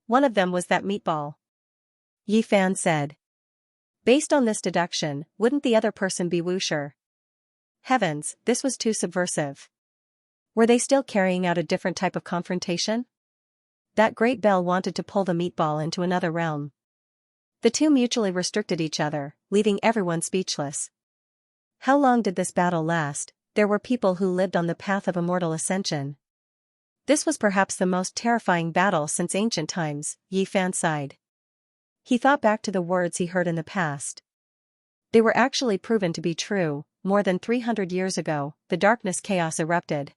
One of them was that meatball. Yifan said. Based on this deduction, wouldn't the other person be Wuxia? Heavens, this was too subversive. Were they still carrying out a different type of confrontation? That great bell wanted to pull the meatball into another realm. The two mutually restricted each other, leaving everyone speechless. How long did this battle last? There were people who lived on the path of immortal ascension. This was perhaps the most terrifying battle since ancient times. Yifan sighed. He thought back to the words he heard in the past. They were actually proven to be true. More than 300 years ago, the darkness chaos erupted.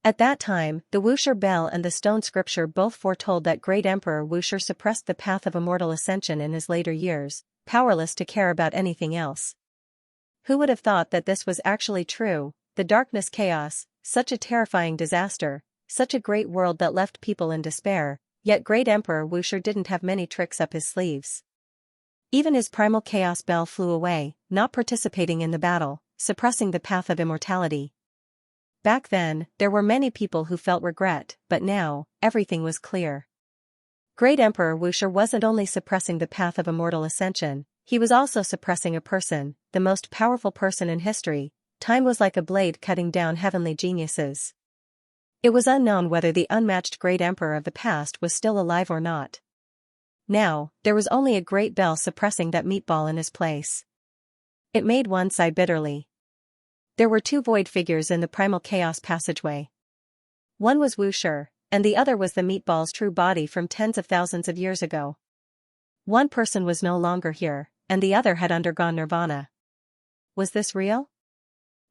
At that time, the Wuxia bell and the stone scripture both foretold that great Emperor Wuxia suppressed the path of immortal ascension in his later years, powerless to care about anything else. Who would have thought that this was actually true? The darkness chaos, such a terrifying disaster, such a great world that left people in despair, yet great Emperor Wuxia didn't have many tricks up his sleeves. Even his primal chaos bell flew away, not participating in the battle, suppressing the path of immortality. Back then, there were many people who felt regret, but now, everything was clear. Great Emperor Wuxia wasn't only suppressing the path of immortal ascension, he was also suppressing a person, the most powerful person in history. Time was like a blade cutting down heavenly geniuses. It was unknown whether the unmatched great emperor of the past was still alive or not. Now, there was only a great bell suppressing that meatball in his place. It made one sigh bitterly. There were two void figures in the primal chaos passageway. One was Wuxia, and the other was the meatball's true body from tens of thousands of years ago. One person was no longer here, and the other had undergone nirvana. Was this real?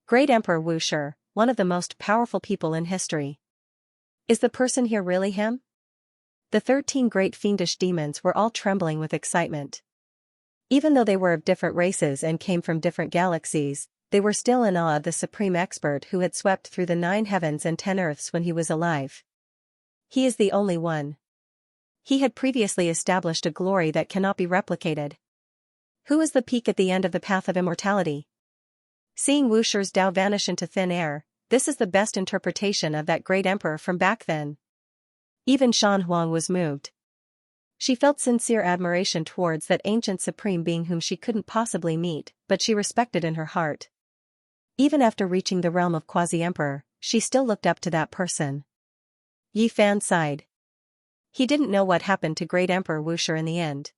Great Emperor Wuxia, one of the most powerful people in history. Is the person here really him? The 13 great fiendish demons were all trembling with excitement. Even though they were of different races and came from different galaxies, they were still in awe of the supreme expert who had swept through the 9 heavens and 10 earths when he was alive. He is the only one. He had previously established a glory that cannot be replicated. Who is the peak at the end of the path of immortality? Seeing Wuxia's Tao vanish into thin air, this is the best interpretation of that great emperor from back then. Even Shan Huang was moved. She felt sincere admiration towards that ancient supreme being whom she couldn't possibly meet, but she respected in her heart. Even after reaching the realm of quasi-emperor, she still looked up to that person. Yifan sighed. He didn't know what happened to great Emperor Wuxia in the end.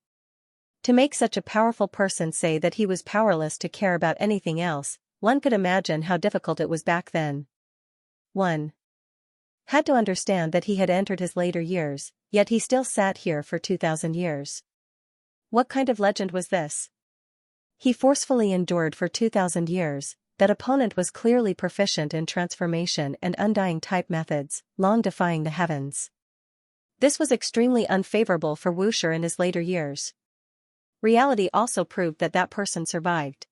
To make such a powerful person say that he was powerless to care about anything else, one could imagine how difficult it was back then. 1. Had to understand that he had entered his later years, yet he still sat here for 2,000 years. What kind of legend was this? He forcefully endured for 2,000 years. That opponent was clearly proficient in transformation and undying type methods, long defying the heavens. This was extremely unfavorable for Wuxia in his later years. Reality also proved that that person survived.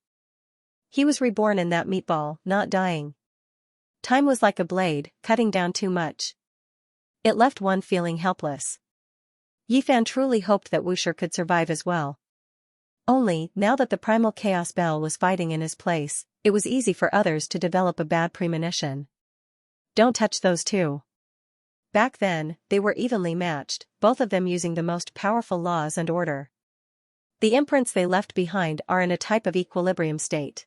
He was reborn in that meatball, not dying. Time was like a blade, cutting down too much. It left one feeling helpless. Yifan truly hoped that Wuxia could survive as well. Only, now that the primal chaos bell was fighting in his place, it was easy for others to develop a bad premonition. Don't touch those two. Back then, they were evenly matched, both of them using the most powerful laws and order. The imprints they left behind are in a type of equilibrium state.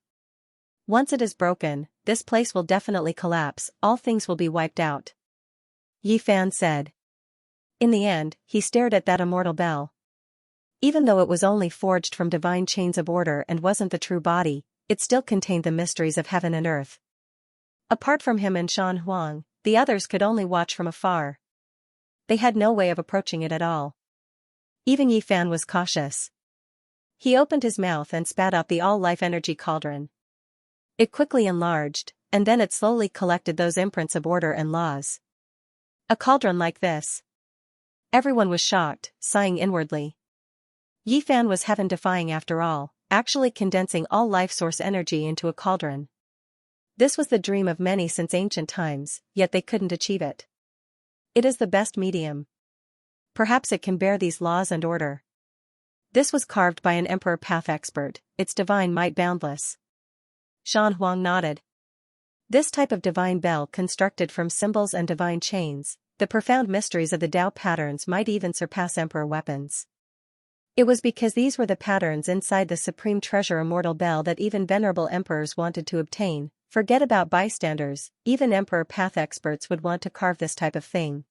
Once it is broken, this place will definitely collapse, all things will be wiped out. Yifan said. In the end, he stared at that immortal bell. Even though it was only forged from divine chains of order and wasn't the true body, it still contained the mysteries of heaven and earth. Apart from him and Shan Huang, the others could only watch from afar. They had no way of approaching it at all. Even Yifan was cautious. He opened his mouth and spat out the all-life energy cauldron. It quickly enlarged, and then it slowly collected those imprints of order and laws. A cauldron like this. Everyone was shocked, sighing inwardly. Yifan was heaven-defying after all, actually condensing all life source energy into a cauldron. This was the dream of many since ancient times, yet they couldn't achieve it. It is the best medium. Perhaps it can bear these laws and order. This was carved by an emperor path expert, its divine might boundless. Shan Huang nodded. This type of divine bell constructed from symbols and divine chains, the profound mysteries of the Tao patterns might even surpass emperor weapons. It was because these were the patterns inside the supreme treasure immortal bell that even venerable emperors wanted to obtain. Forget about bystanders, even emperor path experts would want to carve this type of thing.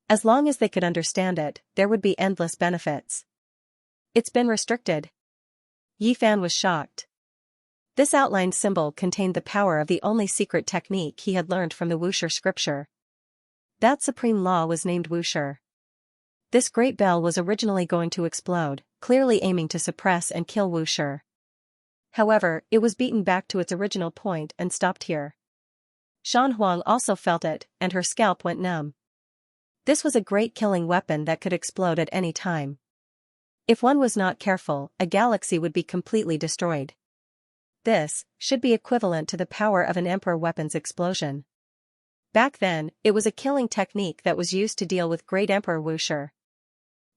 As long as they could understand it, there would be endless benefits. It's been restricted. Yifan was shocked. This outlined symbol contained the power of the only secret technique he had learned from the Wuxia scripture. That supreme law was named Wuxia. This great bell was originally going to explode, clearly aiming to suppress and kill Wuxia. However, it was beaten back to its original point and stopped here. Shan Huang also felt it, and her scalp went numb. This was a great killing weapon that could explode at any time. If one was not careful, a galaxy would be completely destroyed. This should be equivalent to the power of an emperor weapon's explosion. Back then, it was a killing technique that was used to deal with great Emperor Wuxia.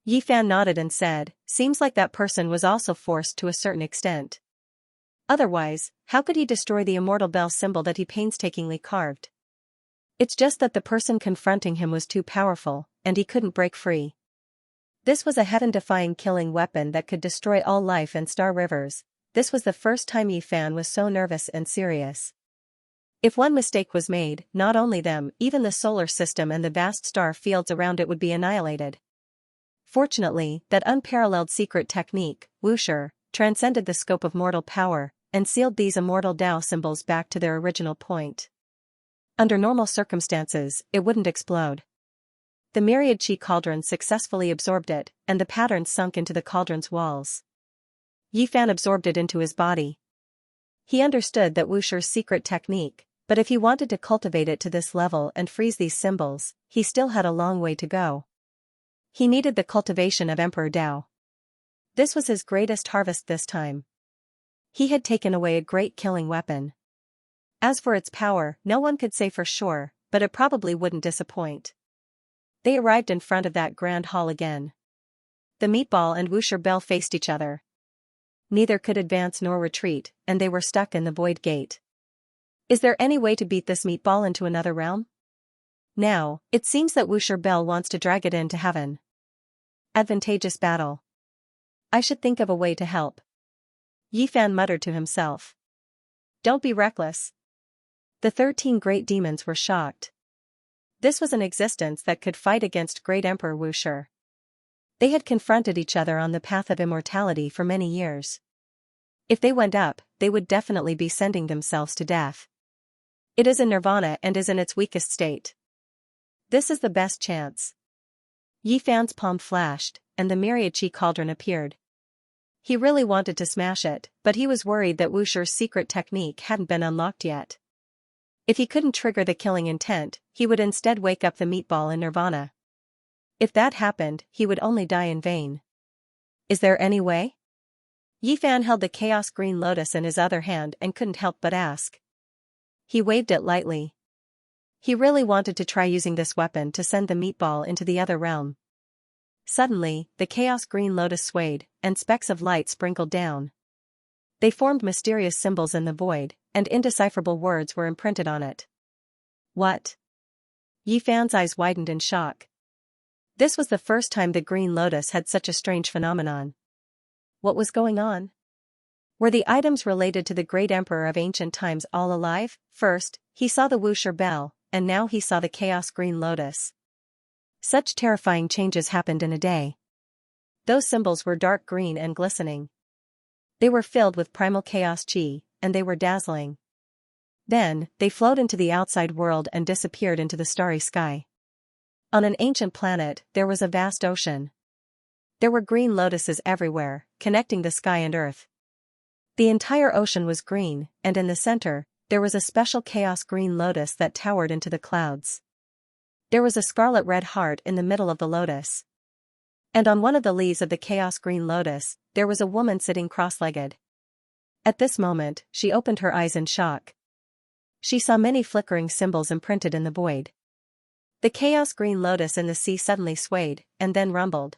Yifan nodded and said, seems like that person was also forced to a certain extent. Otherwise, how could he destroy the immortal bell symbol that he painstakingly carved? It's just that the person confronting him was too powerful, and he couldn't break free. This was a heaven-defying killing weapon that could destroy all life and star rivers. This was the first time Yifan was so nervous and serious. If one mistake was made, not only them, even the solar system and the vast star fields around it would be annihilated. Fortunately, that unparalleled secret technique, Wuxia, transcended the scope of mortal power, and sealed these immortal Tao symbols back to their original point. Under normal circumstances, it wouldn't explode. The myriad chi cauldron successfully absorbed it, and the patterns sunk into the cauldron's walls. Yifan absorbed it into his body. He understood that Wuxia's secret technique, but if he wanted to cultivate it to this level and freeze these symbols, he still had a long way to go. He needed the cultivation of Emperor Tao. This was his greatest harvest this time. He had taken away a great killing weapon. As for its power, no one could say for sure, but it probably wouldn't disappoint. They arrived in front of that grand hall again. The meatball and Wuxia bell faced each other. Neither could advance nor retreat, and they were stuck in the void gate. Is there any way to beat this meatball into another realm? Now, it seems that Wuxia bell wants to drag it into heaven. Advantageous battle. I should think of a way to help. Yifan muttered to himself. Don't be reckless. The 13 great demons were shocked. This was an existence that could fight against great Emperor Wuxia. They had confronted each other on the path of immortality for many years. If they went up, they would definitely be sending themselves to death. It is in nirvana and is in its weakest state. This is the best chance. Yifan's palm flashed, and the myriad chi cauldron appeared. He really wanted to smash it, but he was worried that Wuxia's secret technique hadn't been unlocked yet. If he couldn't trigger the killing intent, he would instead wake up the meatball in nirvana. If that happened, he would only die in vain. Is there any way? Yifan held the chaos green lotus in his other hand and couldn't help but ask. He waved it lightly. He really wanted to try using this weapon to send the meatball into the other realm. Suddenly, the chaos green lotus swayed, and specks of light sprinkled down. They formed mysterious symbols in the void, and indecipherable words were imprinted on it. What? Yi Fan's eyes widened in shock. This was the first time the green lotus had such a strange phenomenon. What was going on? Were the items related to the great emperor of ancient times all alive? First, he saw the Wuxia bell, and now he saw the chaos green lotus. Such terrifying changes happened in a day. Those symbols were dark green and glistening. They were filled with primal chaos chi, and they were dazzling. Then, they flowed into the outside world and disappeared into the starry sky. On an ancient planet, there was a vast ocean. There were green lotuses everywhere, connecting the sky and earth. The entire ocean was green, and in the center, there was a special chaos green lotus that towered into the clouds. There was a scarlet red heart in the middle of the lotus. And on one of the leaves of the chaos green lotus, there was a woman sitting cross-legged. At this moment, she opened her eyes in shock. She saw many flickering symbols imprinted in the void. The chaos green lotus in the sea suddenly swayed, and then rumbled.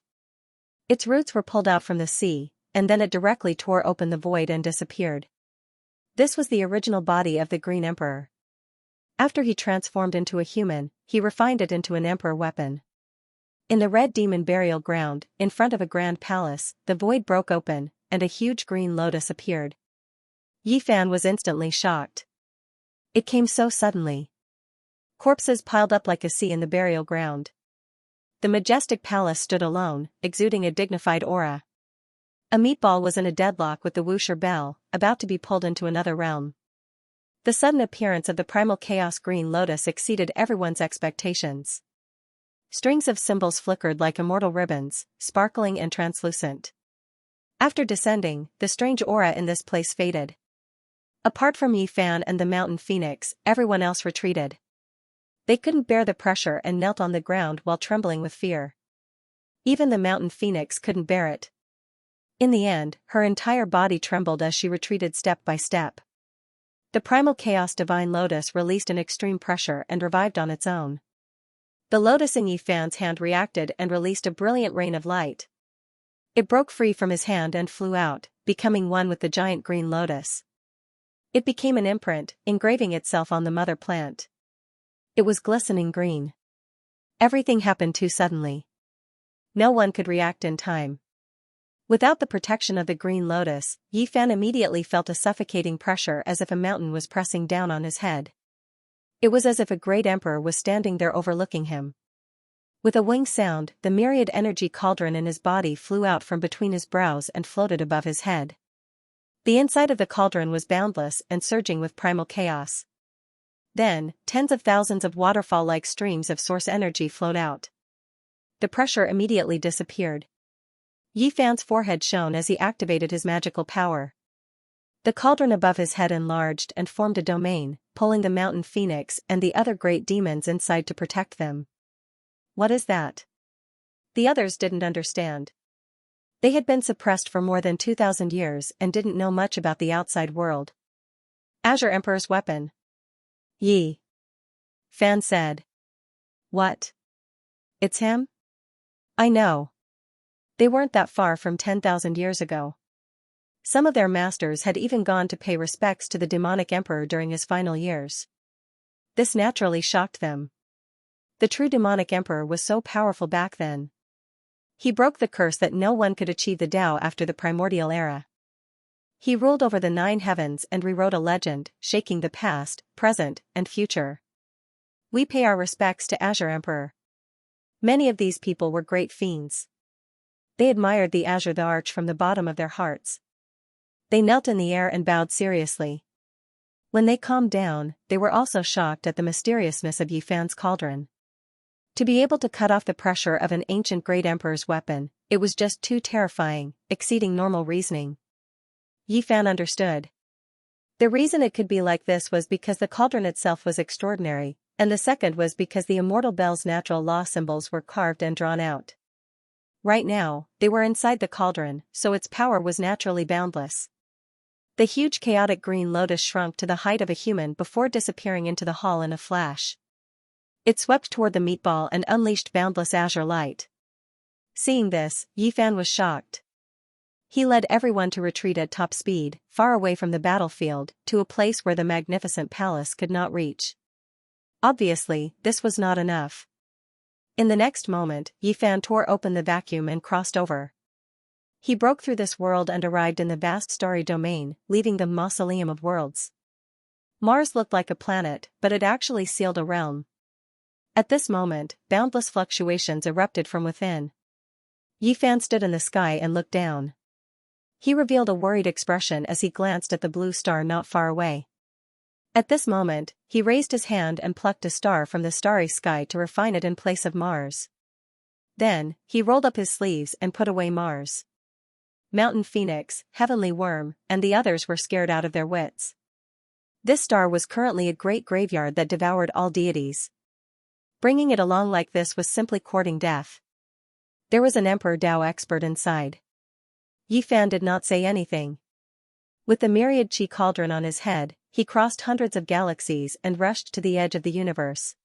Its roots were pulled out from the sea, and then it directly tore open the void and disappeared. This was the original body of the Green Emperor. After he transformed into a human, he refined it into an emperor weapon. In the red demon burial ground, in front of a grand palace, the void broke open, and a huge green lotus appeared. Yi Fan was instantly shocked. It came so suddenly. Corpses piled up like a sea in the burial ground. The majestic palace stood alone, exuding a dignified aura. A meatball was in a deadlock with the Wuxia bell, about to be pulled into another realm. The sudden appearance of the primal chaos green lotus exceeded everyone's expectations. Strings of symbols flickered like immortal ribbons, sparkling and translucent. After descending, the strange aura in this place faded. Apart from Yi Fan and the mountain phoenix, everyone else retreated. They couldn't bear the pressure and knelt on the ground while trembling with fear. Even the mountain phoenix couldn't bear it. In the end, her entire body trembled as she retreated step by step. The primal chaos divine lotus released an extreme pressure and revived on its own. The lotus in Yi Fan's hand reacted and released a brilliant rain of light. It broke free from his hand and flew out, becoming one with the giant green lotus. It became an imprint, engraving itself on the mother plant. It was glistening green. Everything happened too suddenly. No one could react in time. Without the protection of the green lotus, Yi Fan immediately felt a suffocating pressure as if a mountain was pressing down on his head. It was as if a great emperor was standing there overlooking him. With a wing sound, the myriad energy cauldron in his body flew out from between his brows and floated above his head. The inside of the cauldron was boundless and surging with primal chaos. Then, tens of thousands of waterfall-like streams of source energy flowed out. The pressure immediately disappeared. Yi Fan's forehead shone as he activated his magical power. The cauldron above his head enlarged and formed a domain, pulling the mountain phoenix and the other great demons inside to protect them. What is that? The others didn't understand. They had been suppressed for more than 2,000 years and didn't know much about the outside world. Azure Emperor's weapon. Yi Fan said. What? It's him? I know. They weren't that far from 10,000 years ago. Some of their masters had even gone to pay respects to the demonic emperor during his final years. This naturally shocked them. The true demonic emperor was so powerful back then. He broke the curse that no one could achieve the Tao after the primordial era. He ruled over the 9 heavens and rewrote a legend, shaking the past, present, and future. We pay our respects to Azure Emperor. Many of these people were great fiends. They admired the Azure the Arch from the bottom of their hearts. They knelt in the air and bowed seriously. When they calmed down, they were also shocked at the mysteriousness of Yi Fan's cauldron. To be able to cut off the pressure of an ancient great emperor's weapon, it was just too terrifying, exceeding normal reasoning. Yi Fan understood. The reason it could be like this was because the cauldron itself was extraordinary, and the second was because the immortal bell's natural law symbols were carved and drawn out. Right now, they were inside the cauldron, so its power was naturally boundless. The huge chaotic green lotus shrunk to the height of a human before disappearing into the hall in a flash. It swept toward the meatball and unleashed boundless azure light. Seeing this, Yifan was shocked. He led everyone to retreat at top speed, far away from the battlefield, to a place where the magnificent palace could not reach. Obviously, this was not enough. In the next moment, Yifan tore open the vacuum and crossed over. He broke through this world and arrived in the vast starry domain, leaving the mausoleum of worlds. Mars looked like a planet, but it actually sealed a realm. At this moment, boundless fluctuations erupted from within. Yifan stood in the sky and looked down. He revealed a worried expression as he glanced at the blue star not far away. At this moment, he raised his hand and plucked a star from the starry sky to refine it in place of Mars. Then, he rolled up his sleeves and put away Mars. Mountain Phoenix, Heavenly Worm, and the others were scared out of their wits. This star was currently a great graveyard that devoured all deities. Bringing it along like this was simply courting death. There was an Emperor Dao expert inside. Yifan did not say anything. With the myriad chi cauldron on his head, he crossed hundreds of galaxies and rushed to the edge of the universe.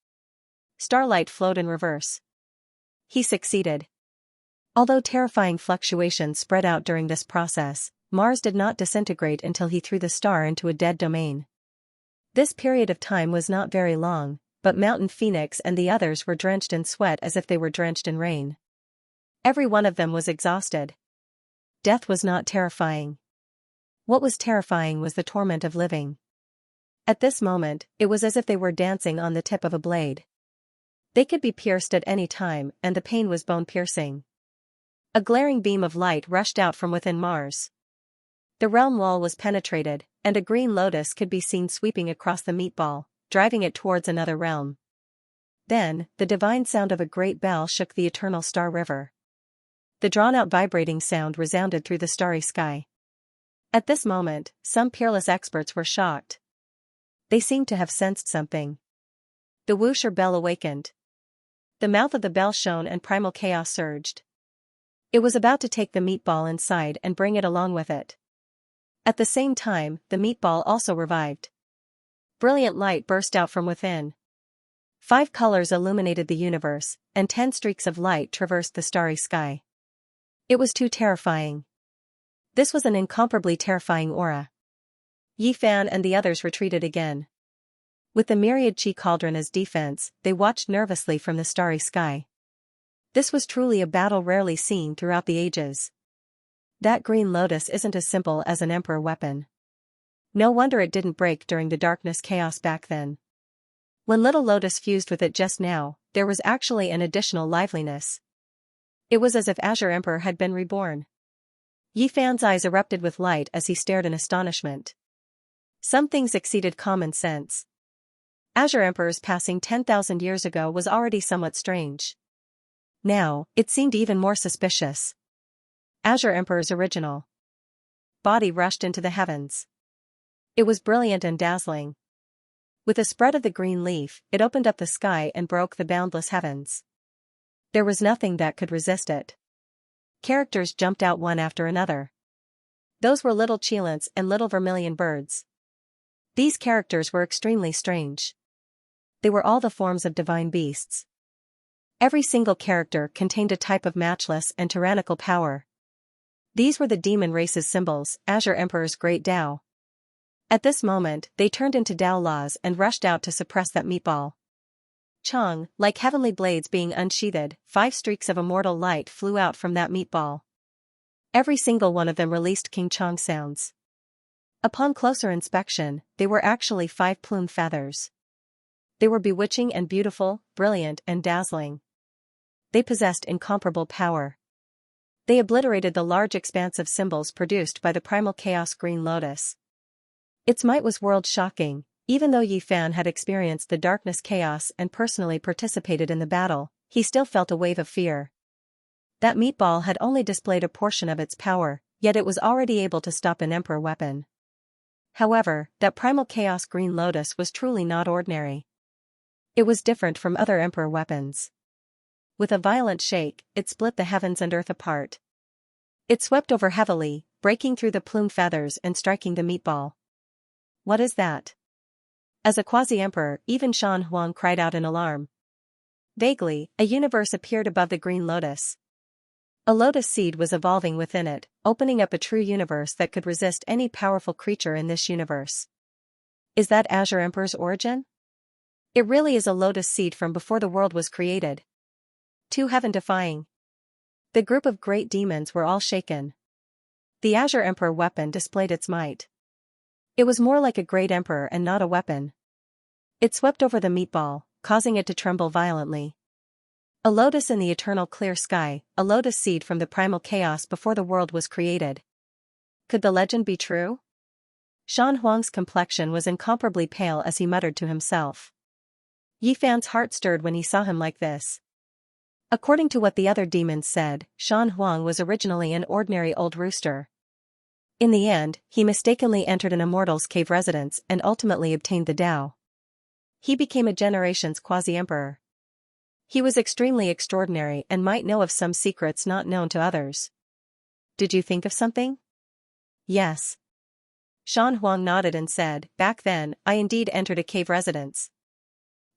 Starlight flowed in reverse. He succeeded. Although terrifying fluctuations spread out during this process, Mars did not disintegrate until he threw the star into a dead domain. This period of time was not very long, but Mountain Phoenix and the others were drenched in sweat as if they were drenched in rain. Every one of them was exhausted. Death was not terrifying. What was terrifying was the torment of living. At this moment, it was as if they were dancing on the tip of a blade. They could be pierced at any time, and the pain was bone-piercing. A glaring beam of light rushed out from within Mars. The realm wall was penetrated, and a green lotus could be seen sweeping across the meatball, driving it towards another realm. Then, the divine sound of a great bell shook the eternal star river. The drawn-out vibrating sound resounded through the starry sky. At this moment, some peerless experts were shocked. They seemed to have sensed something. The whoosher bell awakened. The mouth of the bell shone and primal chaos surged. It was about to take the meatball inside and bring it along with it. At the same time, the meatball also revived. Brilliant light burst out from within. 5 colors illuminated the universe, and 10 streaks of light traversed the starry sky. It was too terrifying. This was an incomparably terrifying aura. Yifan and the others retreated again. With the myriad chi cauldron as defense, they watched nervously from the starry sky. This was truly a battle rarely seen throughout the ages. That green lotus isn't as simple as an emperor weapon. No wonder it didn't break during the darkness chaos back then. When Little Lotus fused with it just now, there was actually an additional liveliness. It was as if Azure Emperor had been reborn. Yifan's eyes erupted with light as he stared in astonishment. Some things exceeded common sense. Azure Emperor's passing 10,000 years ago was already somewhat strange. Now, it seemed even more suspicious. Azure Emperor's original body rushed into the heavens. It was brilliant and dazzling. With a spread of the green leaf, it opened up the sky and broke the boundless heavens. There was nothing that could resist it. Characters jumped out one after another. Those were little cheilants and little vermilion birds. These characters were extremely strange. They were all the forms of divine beasts. Every single character contained a type of matchless and tyrannical power. These were the demon race's symbols, Azure Emperor's great Tao. At this moment, they turned into Tao laws and rushed out to suppress that meatball. Chong, like heavenly blades being unsheathed, 5 streaks of immortal light flew out from that meatball. Every single one of them released King Chong sounds. Upon closer inspection, they were actually 5 plume feathers. They were bewitching and beautiful, brilliant and dazzling. They possessed incomparable power. They obliterated the large expanse of symbols produced by the primal chaos green lotus. Its might was world-shocking. Even though Yifan had experienced the darkness chaos and personally participated in the battle, he still felt a wave of fear. That meatball had only displayed a portion of its power, yet it was already able to stop an emperor weapon. However, that primal chaos green lotus was truly not ordinary. It was different from other emperor weapons. With a violent shake, it split the heavens and earth apart. It swept over heavily, breaking through the plume feathers and striking the meatball. What is that? As a quasi-emperor, even Shan Huang cried out in alarm. Vaguely, a universe appeared above the green lotus. A lotus seed was evolving within it, opening up a true universe that could resist any powerful creature in this universe. Is that Azure Emperor's origin? It really is a lotus seed from before the world was created. Too heaven-defying. The group of great demons were all shaken. The Azure Emperor weapon displayed its might. It was more like a great emperor and not a weapon. It swept over the meatball, causing it to tremble violently. A lotus in the eternal clear sky, a lotus seed from the primal chaos before the world was created. Could the legend be true? Shan Huang's complexion was incomparably pale as he muttered to himself. Yi Fan's heart stirred when he saw him like this. According to what the other demons said, Shan Huang was originally an ordinary old rooster. In the end, he mistakenly entered an immortal's cave residence and ultimately obtained the Tao. He became a generation's quasi-emperor. He was extremely extraordinary and might know of some secrets not known to others. Did you think of something? Yes. Shan Huang nodded and said, back then, I indeed entered a cave residence.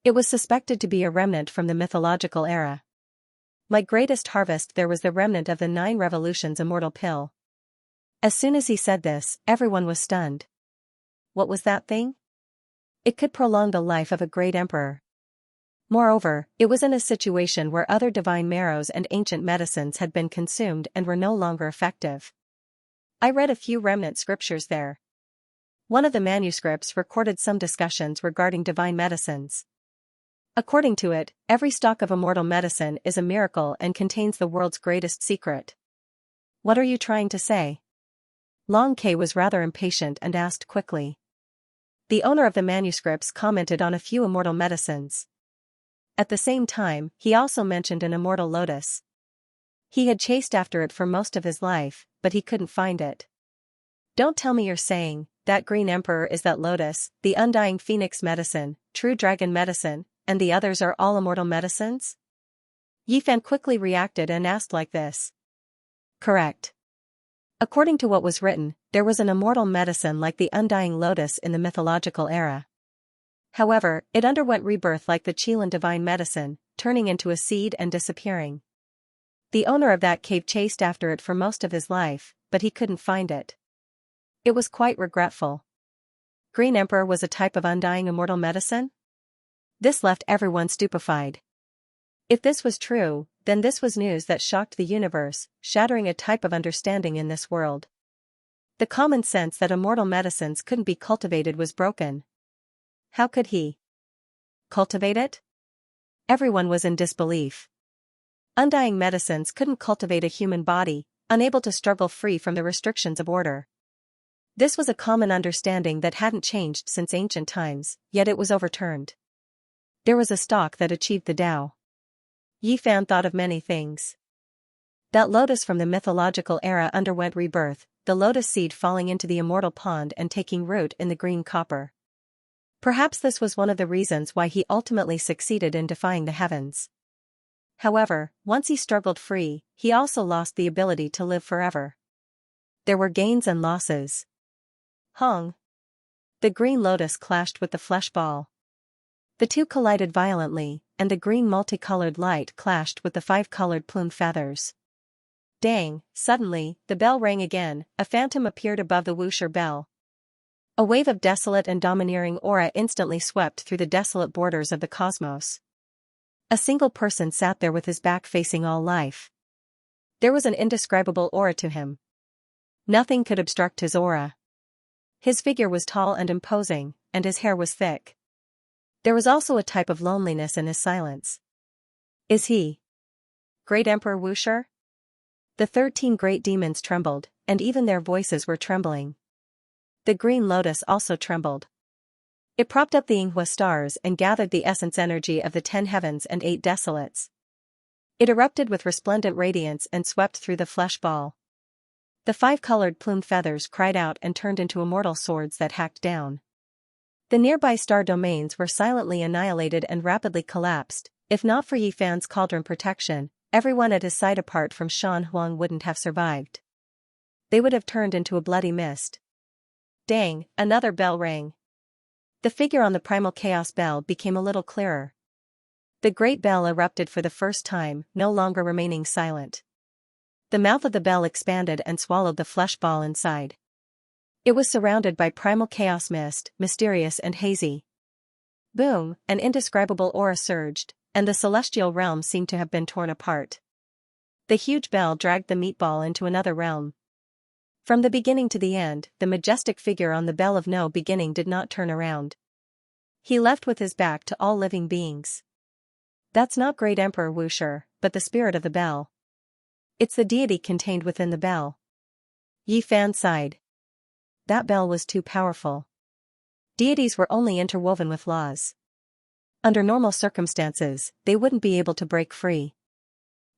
It was suspected to be a remnant from the mythological era. My greatest harvest there was the remnant of the 9 revolutions immortal pill. As soon as he said this, everyone was stunned. What was that thing? It could prolong the life of a great emperor. Moreover, it was in a situation where other divine marrows and ancient medicines had been consumed and were no longer effective. I read a few remnant scriptures there. One of the manuscripts recorded some discussions regarding divine medicines. According to it, every stock of immortal medicine is a miracle and contains the world's greatest secret. What are you trying to say? Long K was rather impatient and asked quickly. The owner of the manuscripts commented on a few immortal medicines. At the same time, he also mentioned an immortal lotus. He had chased after it for most of his life, but he couldn't find it. Don't tell me you're saying, that green emperor is that lotus, the undying phoenix medicine, true dragon medicine, and the others are all immortal medicines? Yi Fan quickly reacted and asked like this. Correct. According to what was written, there was an immortal medicine like the undying lotus in the mythological era. However, it underwent rebirth like the Qilin divine medicine, turning into a seed and disappearing. The owner of that cave chased after it for most of his life, but he couldn't find it. It was quite regretful. Green Emperor was a type of undying immortal medicine? This left everyone stupefied. If this was true, then this was news that shocked the universe, shattering a type of understanding in this world. The common sense that immortal medicines couldn't be cultivated was broken. How could he cultivate it? Everyone was in disbelief. Undying medicines couldn't cultivate a human body, unable to struggle free from the restrictions of order. This was a common understanding that hadn't changed since ancient times, yet it was overturned. There was a stock that achieved the Tao. Yi Fan thought of many things. That lotus from the mythological era underwent rebirth, the lotus seed falling into the immortal pond and taking root in the green copper. Perhaps this was one of the reasons why he ultimately succeeded in defying the heavens. However, once he struggled free, he also lost the ability to live forever. There were gains and losses. Hong. The green lotus clashed with the flesh ball. The two collided violently, and the green multicolored light clashed with the 5-colored plume feathers. Dang, suddenly, the bell rang again, a phantom appeared above the Wuxia bell. A wave of desolate and domineering aura instantly swept through the desolate borders of the cosmos. A single person sat there with his back facing all life. There was an indescribable aura to him. Nothing could obstruct his aura. His figure was tall and imposing, and his hair was thick. There was also a type of loneliness in his silence. Is he Great Emperor Wuxia? The 13 great demons trembled, and even their voices were trembling. The green lotus also trembled. It propped up the Yinghua stars and gathered the essence energy of the 10 heavens and 8 desolates. It erupted with resplendent radiance and swept through the flesh ball. The 5-colored plumed feathers cried out and turned into immortal swords that hacked down. The nearby star domains were silently annihilated and rapidly collapsed. If not for Yi Fan's cauldron protection, everyone at his side apart from Shan Huang wouldn't have survived. They would have turned into a bloody mist. Dang, another bell rang. The figure on the primal chaos bell became a little clearer. The great bell erupted for the first time, no longer remaining silent. The mouth of the bell expanded and swallowed the flesh ball inside. It was surrounded by primal chaos mist, mysterious and hazy. Boom, an indescribable aura surged, and the celestial realm seemed to have been torn apart. The huge bell dragged the meatball into another realm. From the beginning to the end, the majestic figure on the bell of no beginning did not turn around. He left with his back to all living beings. That's not Great Emperor Wuxia, but the spirit of the bell. It's the deity contained within the bell. Yi Fan sighed. That bell was too powerful. Deities were only interwoven with laws. Under normal circumstances, they wouldn't be able to break free.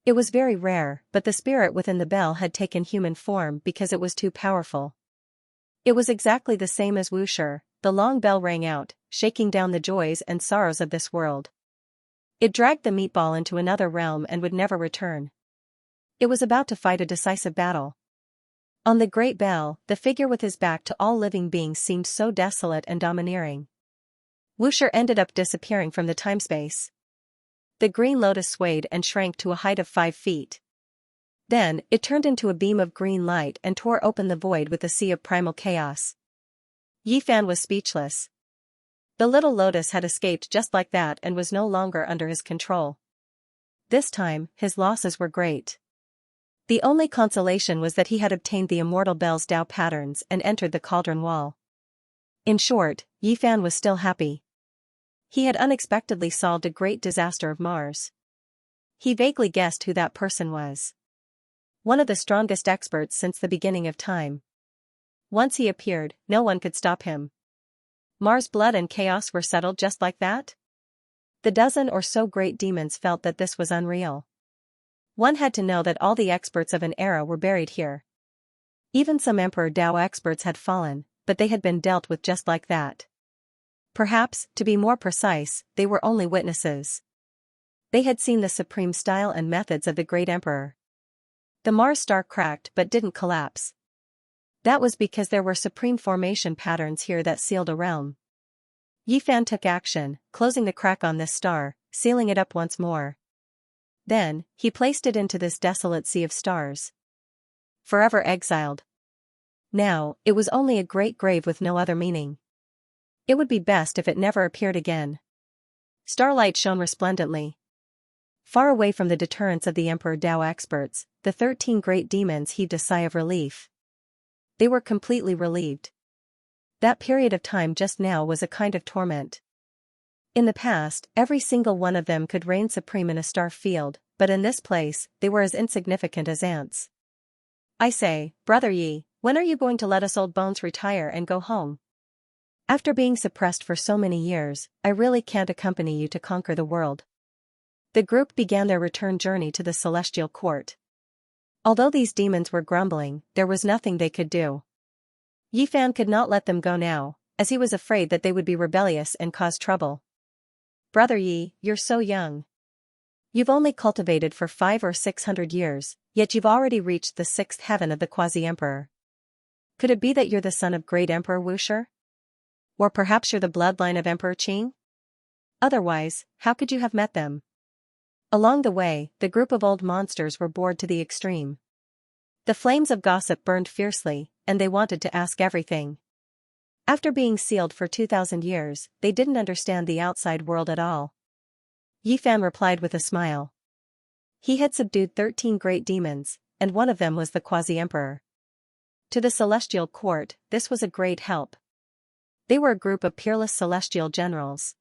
It was very rare, but the spirit within the bell had taken human form because it was too powerful. It was exactly the same as Wuxia. The long bell rang out, shaking down the joys and sorrows of this world. It dragged the meatball into another realm and would never return. It was about to fight a decisive battle. On the great bell, the figure with his back to all living beings seemed so desolate and domineering. Wuxia ended up disappearing from the timespace. The green lotus swayed and shrank to a height of 5 feet. Then, it turned into a beam of green light and tore open the void with a sea of primal chaos. Yi Fan was speechless. The little lotus had escaped just like that and was no longer under his control. This time, his losses were great. The only consolation was that he had obtained the immortal bell's Tao patterns and entered the cauldron wall. In short, Yi Fan was still happy. He had unexpectedly solved a great disaster of Mars. He vaguely guessed who that person was. One of the strongest experts since the beginning of time. Once he appeared, no one could stop him. Mars' blood and chaos were settled just like that? The dozen or so great demons felt that this was unreal. One had to know that all the experts of an era were buried here. Even some Emperor Tao experts had fallen, but they had been dealt with just like that. Perhaps, to be more precise, they were only witnesses. They had seen the supreme style and methods of the great emperor. The Mars star cracked but didn't collapse. That was because there were supreme formation patterns here that sealed a realm. Yi Fan took action, closing the crack on this star, sealing it up once more. Then, he placed it into this desolate sea of stars. Forever exiled. Now, it was only a great grave with no other meaning. It would be best if it never appeared again. Starlight shone resplendently. Far away from the deterrence of the Emperor Tao experts, the 13 great demons heaved a sigh of relief. They were completely relieved. That period of time just now was a kind of torment. In the past, every single one of them could reign supreme in a star field, but in this place, they were as insignificant as ants. I say, Brother Yi, when are you going to let us old bones retire and go home? After being suppressed for so many years, I really can't accompany you to conquer the world. The group began their return journey to the celestial court. Although these demons were grumbling, there was nothing they could do. Yi Fan could not let them go now, as he was afraid that they would be rebellious and cause trouble. Brother Yi, you're so young. You've only cultivated for 500 or 600 years, yet you've already reached the 6th heaven of the quasi-emperor. Could it be that you're the son of great Emperor Wuxia? Or perhaps you're the bloodline of Emperor Qing? Otherwise, how could you have met them? Along the way, the group of old monsters were bored to the extreme. The flames of gossip burned fiercely, and they wanted to ask everything. After being sealed for 2,000 years, they didn't understand the outside world at all. Yi Fan replied with a smile. He had subdued 13 great demons, and one of them was the quasi-emperor. To the celestial court, this was a great help. They were a group of peerless celestial generals.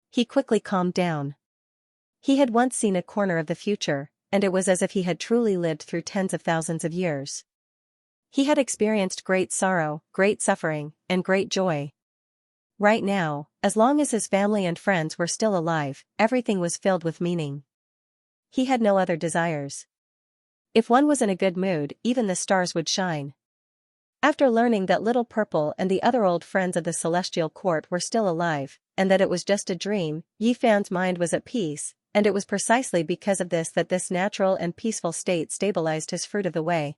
He quickly calmed down. He had once seen a corner of the future, and it was as if he had truly lived through tens of thousands of years. He had experienced great sorrow, great suffering, and great joy. Right now, as long as his family and friends were still alive, everything was filled with meaning. He had no other desires. If one was in a good mood, even the stars would shine. After learning that Little Purple and the other old friends of the celestial court were still alive, and that it was just a dream, Yi Fan's mind was at peace, and it was precisely because of this that this natural and peaceful state stabilized his fruit of the way.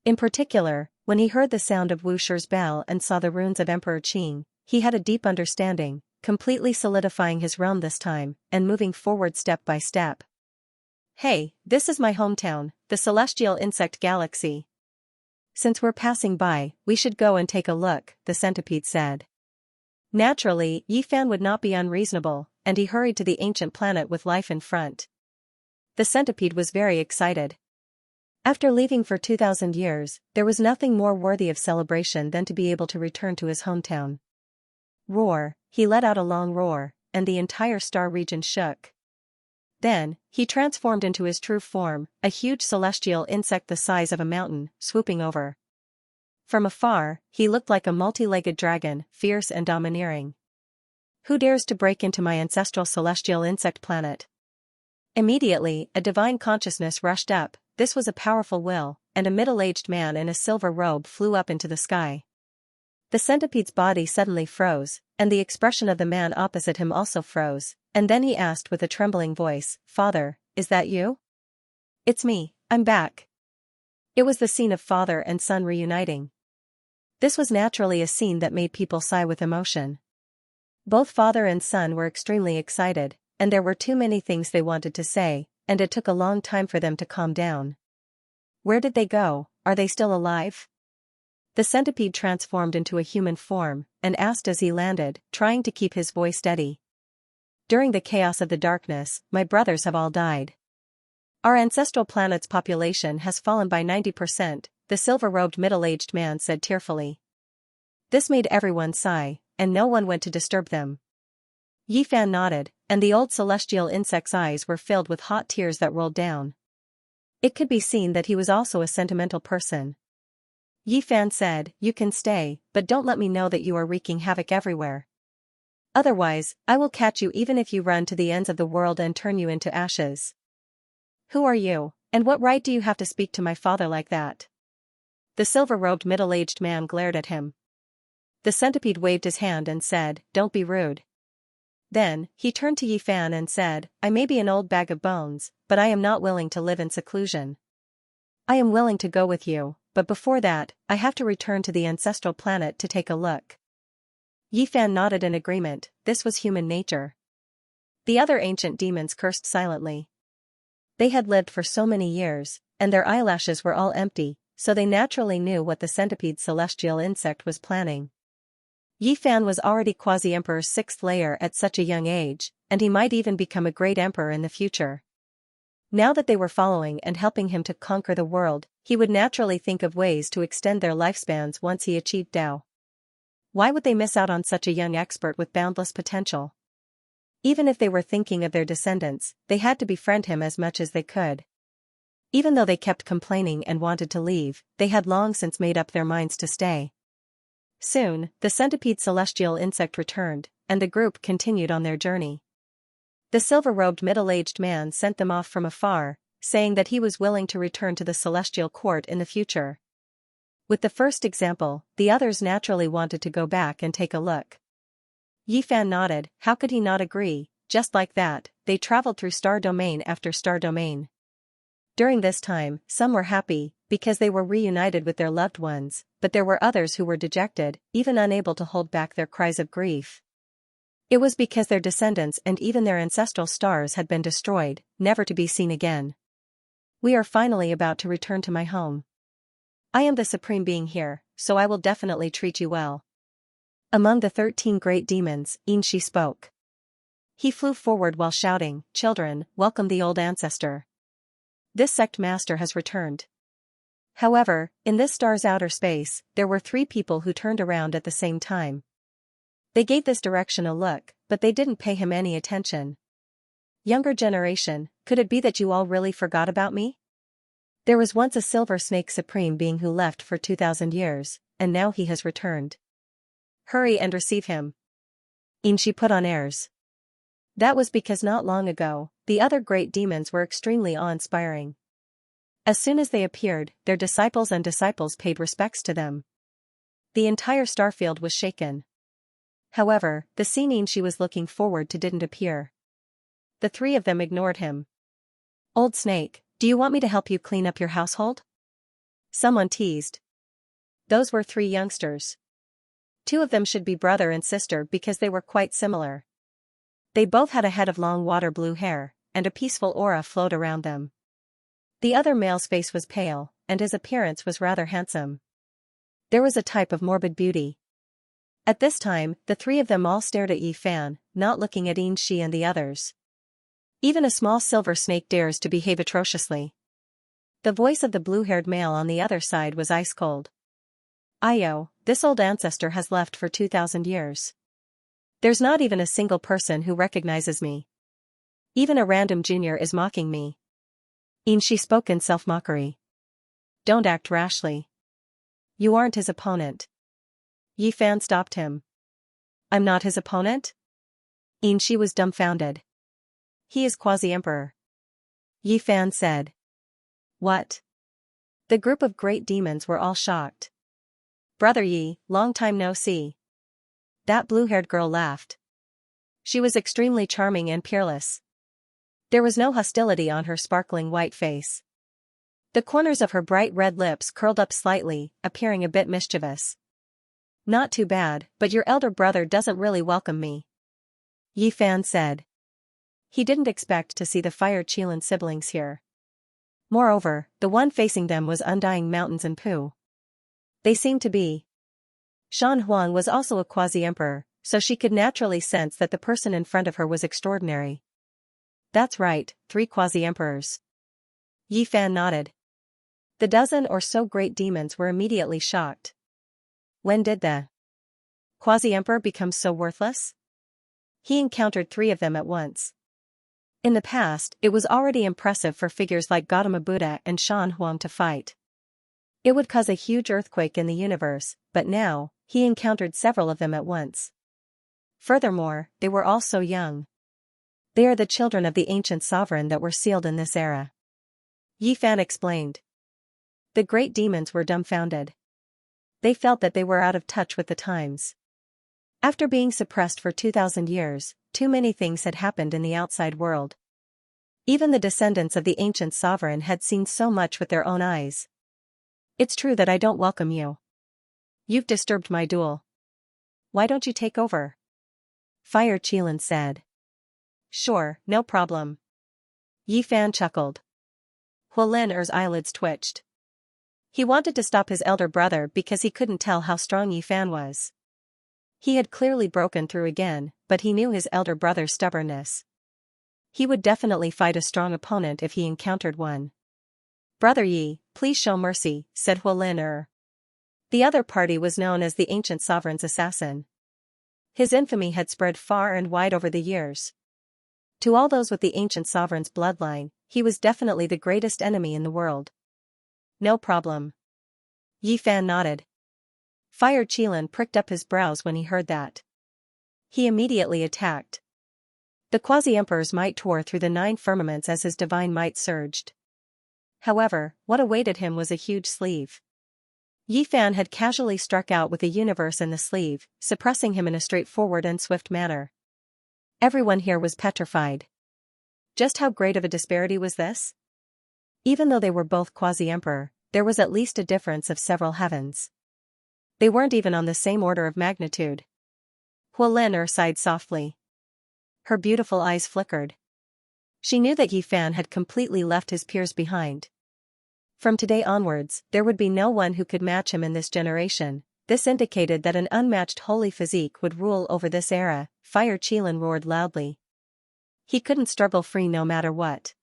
In particular, when he heard the sound of Wuxia's bell and saw the runes of Emperor Qing, he had a deep understanding, completely solidifying his realm this time, and moving forward step by step. Hey, this is my hometown, the celestial insect galaxy. Since we're passing by, we should go and take a look, the centipede said. Naturally, Yifan would not be unreasonable, and he hurried to the ancient planet with life in front. The centipede was very excited. After leaving for 2,000 years, there was nothing more worthy of celebration than to be able to return to his hometown. Roar, he let out a long roar, and the entire star region shook. Then, he transformed into his true form, a huge celestial insect the size of a mountain, swooping over. From afar, he looked like a multi-legged dragon, fierce and domineering. Who dares to break into my ancestral celestial insect planet? Immediately, a divine consciousness rushed up. This was a powerful will, and a middle-aged man in a silver robe flew up into the sky. The centipede's body suddenly froze, and the expression of the man opposite him also froze, and then he asked with a trembling voice, "Father, is that you?" "It's me, I'm back." It was the scene of father and son reuniting. This was naturally a scene that made people sigh with emotion. Both father and son were extremely excited, and there were too many things they wanted to say, and it took a long time for them to calm down. Where did they go? Are they still alive? The centipede transformed into a human form, and asked as he landed, trying to keep his voice steady. During the chaos of the darkness, my brothers have all died. Our ancestral planet's population has fallen by 90%, the silver-robed middle-aged man said tearfully. This made everyone sigh, and no one went to disturb them. Yifan nodded, and the old celestial insect's eyes were filled with hot tears that rolled down. It could be seen that he was also a sentimental person. Yifan said, "You can stay, but don't let me know that you are wreaking havoc everywhere. Otherwise, I will catch you even if you run to the ends of the world and turn you into ashes." "Who are you, and what right do you have to speak to my father like that?" The silver-robed middle-aged man glared at him. The centipede waved his hand and said, "Don't be rude." Then, he turned to Yifan and said, "I may be an old bag of bones, but I am not willing to live in seclusion. I am willing to go with you, but before that, I have to return to the ancestral planet to take a look." Yifan nodded in agreement. This was human nature. The other ancient demons cursed silently. They had lived for so many years, and their eyelashes were all empty, so they naturally knew what the centipede's celestial insect was planning. Yifan was already Quasi-Emperor's 6th layer at such a young age, and he might even become a great emperor in the future. Now that they were following and helping him to conquer the world, he would naturally think of ways to extend their lifespans once he achieved Tao. Why would they miss out on such a young expert with boundless potential? Even if they were thinking of their descendants, they had to befriend him as much as they could. Even though they kept complaining and wanted to leave, they had long since made up their minds to stay. Soon, the centipede celestial insect returned, and the group continued on their journey. The silver-robed middle-aged man sent them off from afar, saying that he was willing to return to the celestial court in the future. With the first example, the others naturally wanted to go back and take a look. Yifan nodded. How could he not agree? Just like that, they traveled through star domain after star domain. During this time, some were happy, because they were reunited with their loved ones, but there were others who were dejected, even unable to hold back their cries of grief. It was because their descendants and even their ancestral stars had been destroyed, never to be seen again. "We are finally about to return to my home. I am the supreme being here, so I will definitely treat you well." Among the 13 great demons, Xianxia spoke. He flew forward while shouting, "Children, welcome the old ancestor. This sect master has returned." However, in this star's outer space, there were 3 people who turned around at the same time. They gave this direction a look, but they didn't pay him any attention. "Younger generation, could it be that you all really forgot about me? There was once a silver snake supreme being who left for 2,000 years, and now he has returned. Hurry and receive him." Xianxia put on airs. That was because not long ago, the other great demons were extremely awe-inspiring. As soon as they appeared, their disciples paid respects to them. The entire starfield was shaken. However, the scene Xianxia was looking forward to didn't appear. The 3 of them ignored him. "Old snake, do you want me to help you clean up your household?" Someone teased. Those were 3 youngsters. Two of them should be brother and sister because they were quite similar. They both had a head of long water blue hair, and a peaceful aura flowed around them. The other male's face was pale, and his appearance was rather handsome. There was a type of morbid beauty. At this time, the three of them all stared at Yi Fan, not looking at Xianxia and the others. Even a small silver snake dares to behave atrociously. The voice of the blue-haired male on the other side was ice cold. Io, this old ancestor has left for 2,000 years. There's not even a single person who recognizes me. Even a random junior is mocking me. Xianxia spoke in self-mockery. Don't act rashly. You aren't his opponent. Yi Fan stopped him. I'm not his opponent? Xianxia was dumbfounded. He is quasi-emperor. Yi Fan said. What? The group of great demons were all shocked. Brother Yi, long time no see. That blue-haired girl laughed. She was extremely charming and peerless. There was no hostility on her sparkling white face. The corners of her bright red lips curled up slightly, appearing a bit mischievous. Not too bad, but your elder brother doesn't really welcome me. Yi Fan said. He didn't expect to see the Fire Qilin siblings here. Moreover, the one facing them was Undying Mountains and Pooh. They seemed to be. Shan Huang was also a quasi-emperor, so she could naturally sense that the person in front of her was extraordinary. That's right, 3 quasi-emperors. Yi Fan nodded. The dozen or so great demons were immediately shocked. When did the quasi-emperor become so worthless? He encountered 3 of them at once. In the past, it was already impressive for figures like Gautama Buddha and Shan Huang to fight. It would cause a huge earthquake in the universe, but now, he encountered several of them at once. Furthermore, they were all so young. They are the children of the ancient sovereign that were sealed in this era. Yi Fan explained. The great demons were dumbfounded. They felt that they were out of touch with the times. After being suppressed for 2,000 years, too many things had happened in the outside world. Even the descendants of the ancient sovereign had seen so much with their own eyes. It's true that I don't welcome you. You've disturbed my duel. Why don't you take over? Fire Qilin said. Sure, no problem. Yi Fan chuckled. Huolin Er's eyelids twitched. He wanted to stop his elder brother because he couldn't tell how strong Yi Fan was. He had clearly broken through again, but he knew his elder brother's stubbornness. He would definitely fight a strong opponent if he encountered one. Brother Yi, please show mercy, said Huolin Er. The other party was known as the ancient sovereign's assassin. His infamy had spread far and wide over the years. To all those with the ancient sovereign's bloodline, he was definitely the greatest enemy in the world. No problem. Yi Fan nodded. Fire Qilin pricked up his brows when he heard that. He immediately attacked. The quasi-emperor's might tore through the 9 firmaments as his divine might surged. However, what awaited him was a huge sleeve. Yi Fan had casually struck out with the universe in the sleeve, suppressing him in a straightforward and swift manner. Everyone here was petrified. Just how great of a disparity was this? Even though they were both quasi-emperor, there was at least a difference of several heavens. They weren't even on the same order of magnitude. Huolin Er sighed softly. Her beautiful eyes flickered. She knew that Yi Fan had completely left his peers behind. From today onwards, there would be no one who could match him in this generation. This indicated that an unmatched holy physique would rule over this era. Fire Qilin roared loudly. He couldn't struggle free no matter what.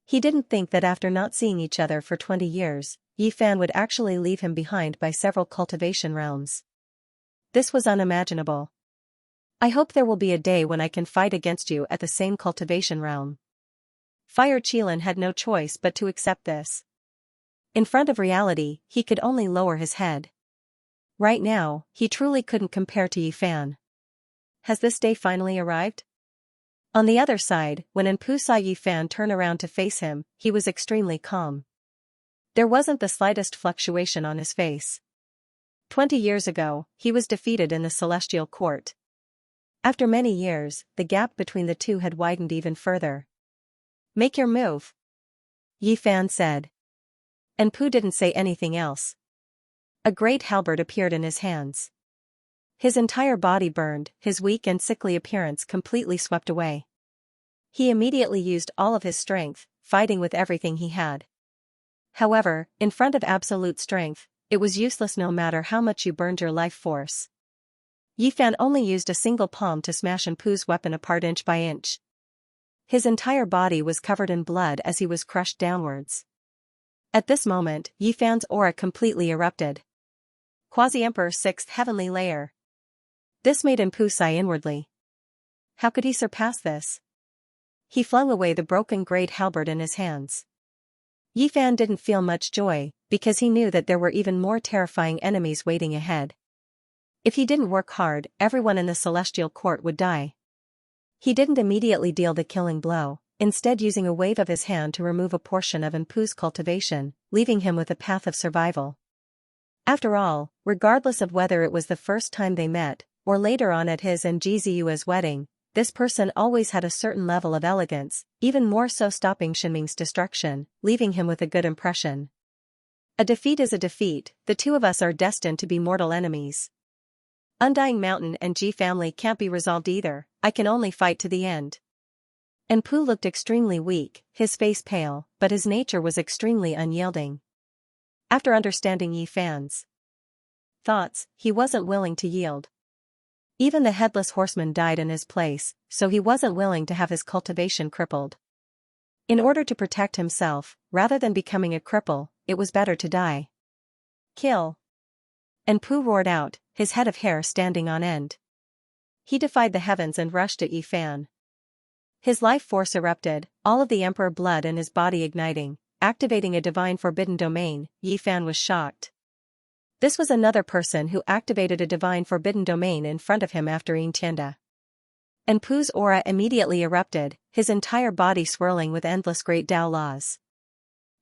He didn't think that after not seeing each other for 20 years, Yi Fan would actually leave him behind by several cultivation realms. This was unimaginable. I hope there will be a day when I can fight against you at the same cultivation realm. Fire Qilin had no choice but to accept this. In front of reality, he could only lower his head. Right now, he truly couldn't compare to Yi Fan. Has this day finally arrived? On the other side, when Enpu saw Yi Fan turn around to face him, he was extremely calm. There wasn't the slightest fluctuation on his face. 20 years ago, he was defeated in the Celestial Court. After many years, the gap between the two had widened even further. Make your move, Yi Fan said. Enpu didn't say anything else. A great halberd appeared in his hands. His entire body burned, his weak and sickly appearance completely swept away. He immediately used all of his strength, fighting with everything he had. However, in front of absolute strength, it was useless no matter how much you burned your life force. Yi Fan only used a single palm to smash Enpu's weapon apart inch by inch. His entire body was covered in blood as he was crushed downwards. At this moment, Yi Fan's aura completely erupted. Quasi-Emperor 6th Heavenly Layer. This made Enpu sigh inwardly. How could he surpass this? He flung away the broken great halberd in his hands. Yi Fan didn't feel much joy, because he knew that there were even more terrifying enemies waiting ahead. If he didn't work hard, everyone in the celestial court would die. He didn't immediately deal the killing blow, instead using a wave of his hand to remove a portion of Enpu's cultivation, leaving him with a path of survival. After all, regardless of whether it was the first time they met, or later on at his and Jiziyua's wedding, this person always had a certain level of elegance, even more so stopping Shinming's destruction, leaving him with a good impression. A defeat is a defeat, the two of us are destined to be mortal enemies. Undying Mountain and Ji family can't be resolved either, I can only fight to the end. Enpu looked extremely weak, his face pale, but his nature was extremely unyielding. After understanding Yi Fan's thoughts, he wasn't willing to yield. Even the headless horseman died in his place, so he wasn't willing to have his cultivation crippled. In order to protect himself, rather than becoming a cripple, it was better to die. Kill! Enpu roared out, his head of hair standing on end. He defied the heavens and rushed at Yi Fan. His life force erupted, all of the emperor blood in his body igniting, activating a divine forbidden domain. Yi Fan was shocked. This was another person who activated a divine forbidden domain in front of him after Xianxia. Enpu's aura immediately erupted, his entire body swirling with endless great Tao laws.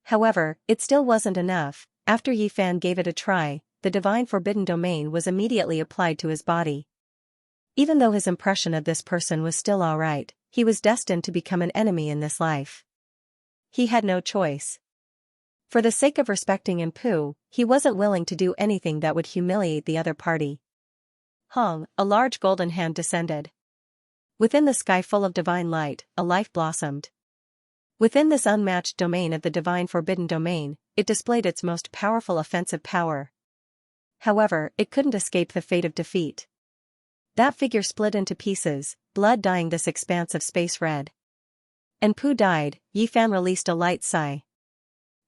However, it still wasn't enough. After Yi Fan gave it a try, the divine forbidden domain was immediately applied to his body. Even though his impression of this person was still alright, he was destined to become an enemy in this life. He had no choice. For the sake of respecting Enpu, he wasn't willing to do anything that would humiliate the other party. Hong, a large golden hand descended. Within the sky full of divine light, a life blossomed. Within this unmatched domain of the divine forbidden domain, it displayed its most powerful offensive power. However, it couldn't escape the fate of defeat. That figure split into pieces, blood dyeing this expanse of space red. Enpu died. Yi Fan released a light sigh.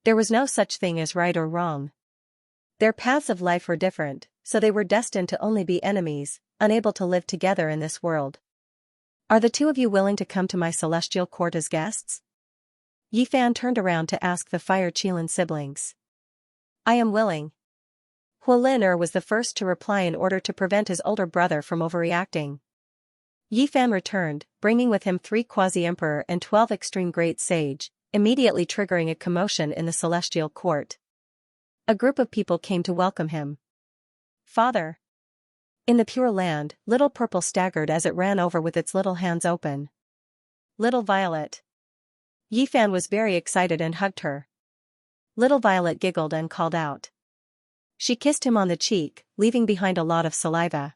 There was no such thing as right or wrong. Their paths of life were different, so they were destined to only be enemies, unable to live together in this world. Are the two of you willing to come to my celestial court as guests? Yi Fan turned around to ask the Fire Qilin siblings. I am willing. Huolin was the first to reply in order to prevent his older brother from overreacting. Yi Fan returned, bringing with him 3 quasi-emperor and 12 extreme great sage, immediately triggering a commotion in the celestial court. A group of people came to welcome him. Father! In the Pure Land, Little Purple staggered as it ran over with its little hands open. Little Violet! Yi Fan was very excited and hugged her. Little Violet giggled and called out. She kissed him on the cheek, leaving behind a lot of saliva.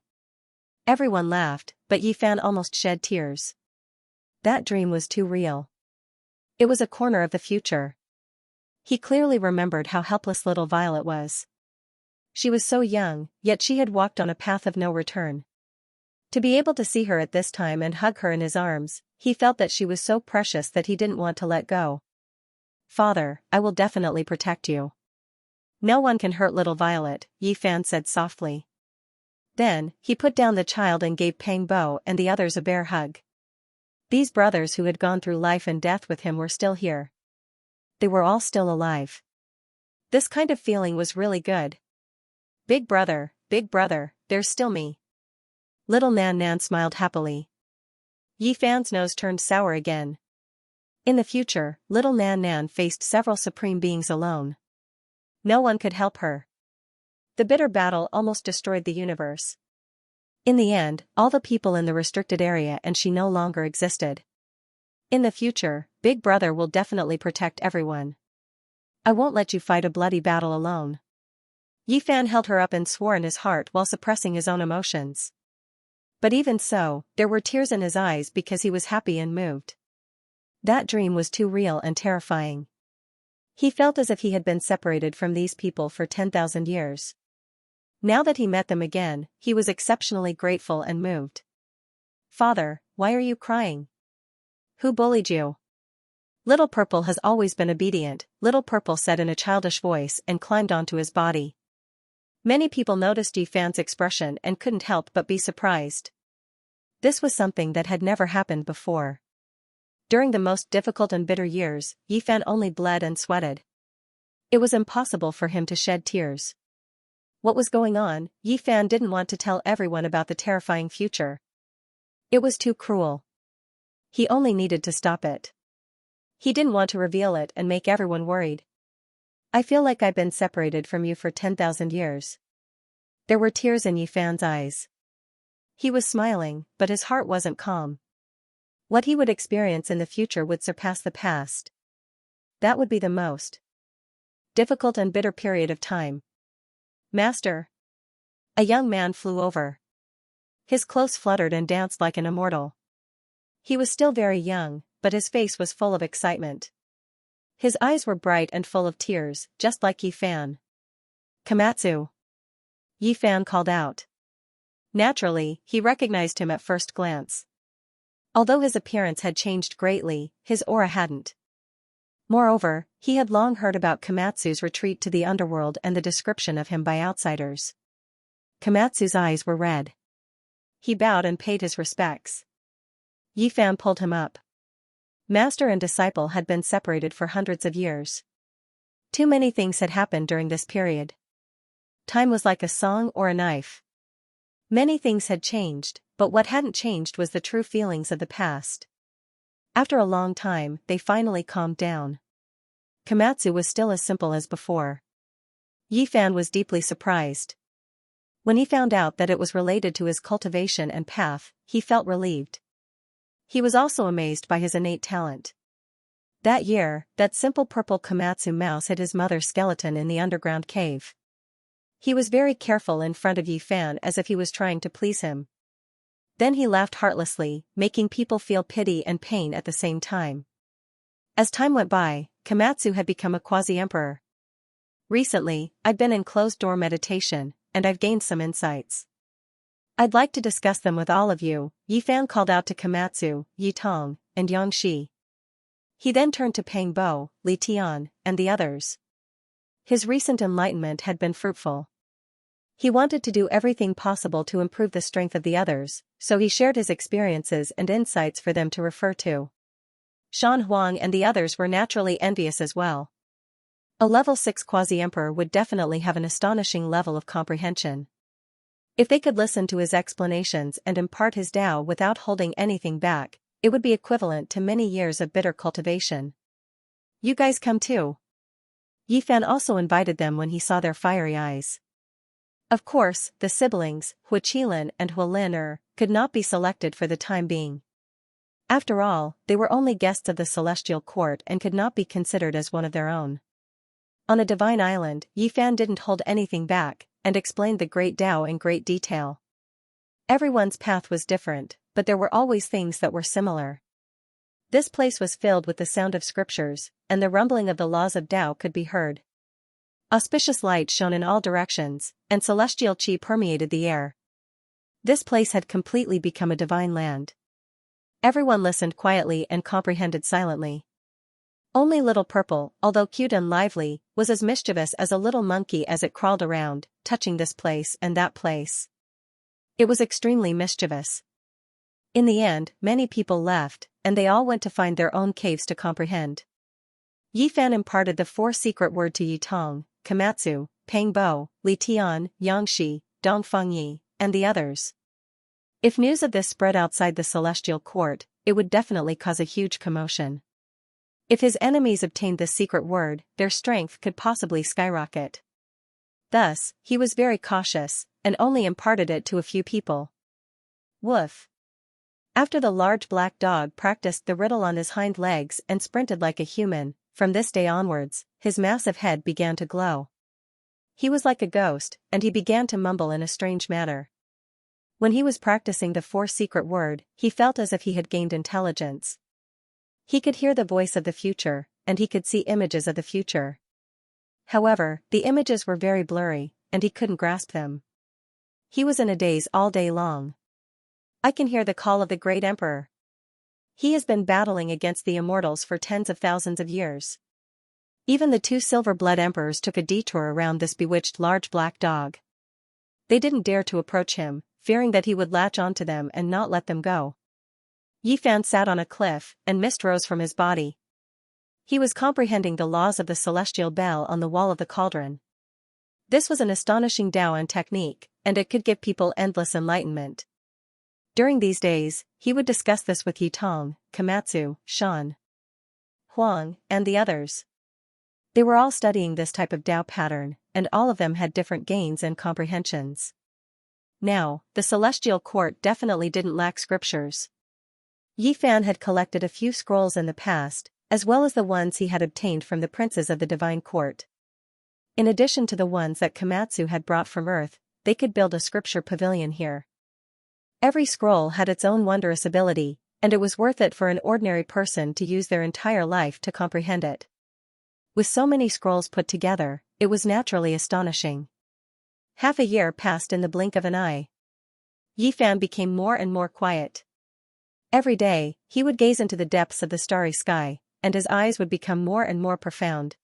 Everyone laughed, but Yi Fan almost shed tears. That dream was too real. It was a corner of the future. He clearly remembered how helpless little Violet was. She was so young, yet she had walked on a path of no return. To be able to see her at this time and hug her in his arms, he felt that she was so precious that he didn't want to let go. Father, I will definitely protect you. No one can hurt little Violet, Yi Fan said softly. Then, he put down the child and gave Pang Bo and the others a bear hug. These brothers who had gone through life and death with him were still here. They were all still alive. This kind of feeling was really good. Big brother, there's still me. Little Nan Nan smiled happily. Yi Fan's nose turned sour again. In the future, little Nan Nan faced several supreme beings alone. No one could help her. The bitter battle almost destroyed the universe. In the end, all the people in the restricted area and she no longer existed. In the future, Big Brother will definitely protect everyone. I won't let you fight a bloody battle alone. Yi Fan held her up and swore in his heart while suppressing his own emotions. But even so, there were tears in his eyes because he was happy and moved. That dream was too real and terrifying. He felt as if he had been separated from these people for 10,000 years. Now that he met them again, he was exceptionally grateful and moved. "Father, why are you crying? Who bullied you?" "Little Purple has always been obedient," Little Purple said in a childish voice and climbed onto his body. Many people noticed Yi Fan's expression and couldn't help but be surprised. This was something that had never happened before. During the most difficult and bitter years, Yi Fan only bled and sweated. It was impossible for him to shed tears. What was going on? Yi Fan didn't want to tell everyone about the terrifying future. It was too cruel. He only needed to stop it. He didn't want to reveal it and make everyone worried. "I feel like I've been separated from you for 10,000 years. There were tears in Yi Fan's eyes. He was smiling, but his heart wasn't calm. What he would experience in the future would surpass the past. That would be the most difficult and bitter period of time. "Master." A young man flew over. His clothes fluttered and danced like an immortal. He was still very young, but his face was full of excitement. His eyes were bright and full of tears, just like Yi Fan. "Komatsu." Yi Fan called out. Naturally, he recognized him at first glance. Although his appearance had changed greatly, his aura hadn't. Moreover, he had long heard about Komatsu's retreat to the underworld and the description of him by outsiders. Komatsu's eyes were red. He bowed and paid his respects. Yi Fan pulled him up. Master and disciple had been separated for hundreds of years. Too many things had happened during this period. Time was like a song or a knife. Many things had changed, but what hadn't changed was the true feelings of the past. After a long time, they finally calmed down. Komatsu was still as simple as before. Yi Fan was deeply surprised. When he found out that it was related to his cultivation and path, he felt relieved. He was also amazed by his innate talent. That year, that simple purple Komatsu mouse hid his mother's skeleton in the underground cave. He was very careful in front of Yi Fan as if he was trying to please him. Then he laughed heartlessly, making people feel pity and pain at the same time. As time went by, Komatsu had become a quasi-emperor. "Recently, I've been in closed-door meditation, and I've gained some insights. I'd like to discuss them with all of you," Yi Fan called out to Komatsu, Yi Tong, and Xianxia. He then turned to Pang Bo, Li Tian, and the others. His recent enlightenment had been fruitful. He wanted to do everything possible to improve the strength of the others, so he shared his experiences and insights for them to refer to. Shan Huang and the others were naturally envious as well. A level 6 quasi-emperor would definitely have an astonishing level of comprehension. If they could listen to his explanations and impart his Tao without holding anything back, it would be equivalent to many years of bitter cultivation. "You guys come too." Yi Fan also invited them when he saw their fiery eyes. Of course, the siblings, Hu Qilin and Hu Lin could not be selected for the time being. After all, they were only guests of the celestial court and could not be considered as one of their own. On a divine island, Yi Fan didn't hold anything back, and explained the great Tao in great detail. Everyone's path was different, but there were always things that were similar. This place was filled with the sound of scriptures, and the rumbling of the laws of Tao could be heard. Auspicious light shone in all directions, and celestial chi permeated the air. This place had completely become a divine land. Everyone listened quietly and comprehended silently. Only Little Purple, although cute and lively, was as mischievous as a little monkey as it crawled around, touching this place and that place. It was extremely mischievous. In the end, many people left, and they all went to find their own caves to comprehend. Yi Fan imparted the 4 secret word to Yi Tong, Komatsu, Pang Bo, Li Tian, Xianxia, Dongfeng Yi, and the others. If news of this spread outside the celestial court, it would definitely cause a huge commotion. If his enemies obtained this secret word, their strength could possibly skyrocket. Thus, he was very cautious, and only imparted it to a few people. Woof. After the large black dog practiced the riddle on his hind legs and sprinted like a human, from this day onwards, his massive head began to glow. He was like a ghost, and he began to mumble in a strange manner. When he was practicing the four secret word, he felt as if he had gained intelligence. He could hear the voice of the future, and he could see images of the future. However, the images were very blurry, and he couldn't grasp them. He was in a daze all day long. I can hear the call of the great emperor. He has been battling against the immortals for tens of thousands of years. Even the two silver blood emperors took a detour around this bewitched large black dog. They didn't dare to approach him, fearing that he would latch onto them and not let them go. Yi Fan sat on a cliff, and mist rose from his body. He was comprehending the laws of the celestial bell on the wall of the cauldron. This was an astonishing Daoan technique, and it could give people endless enlightenment. During these days, he would discuss this with Yi Tong, Komatsu, Shan, Huang, and the others. They were all studying this type of Dao pattern, and all of them had different gains and comprehensions. Now, the celestial court definitely didn't lack scriptures. Yi Fan had collected a few scrolls in the past, as well as the ones he had obtained from the princes of the divine court. In addition to the ones that Komatsu had brought from Earth, they could build a scripture pavilion here. Every scroll had its own wondrous ability, and it was worth it for an ordinary person to use their entire life to comprehend it. With so many scrolls put together, it was naturally astonishing. Half a year passed in the blink of an eye. Yi Fan became more and more quiet. Every day, he would gaze into the depths of the starry sky, and his eyes would become more and more profound.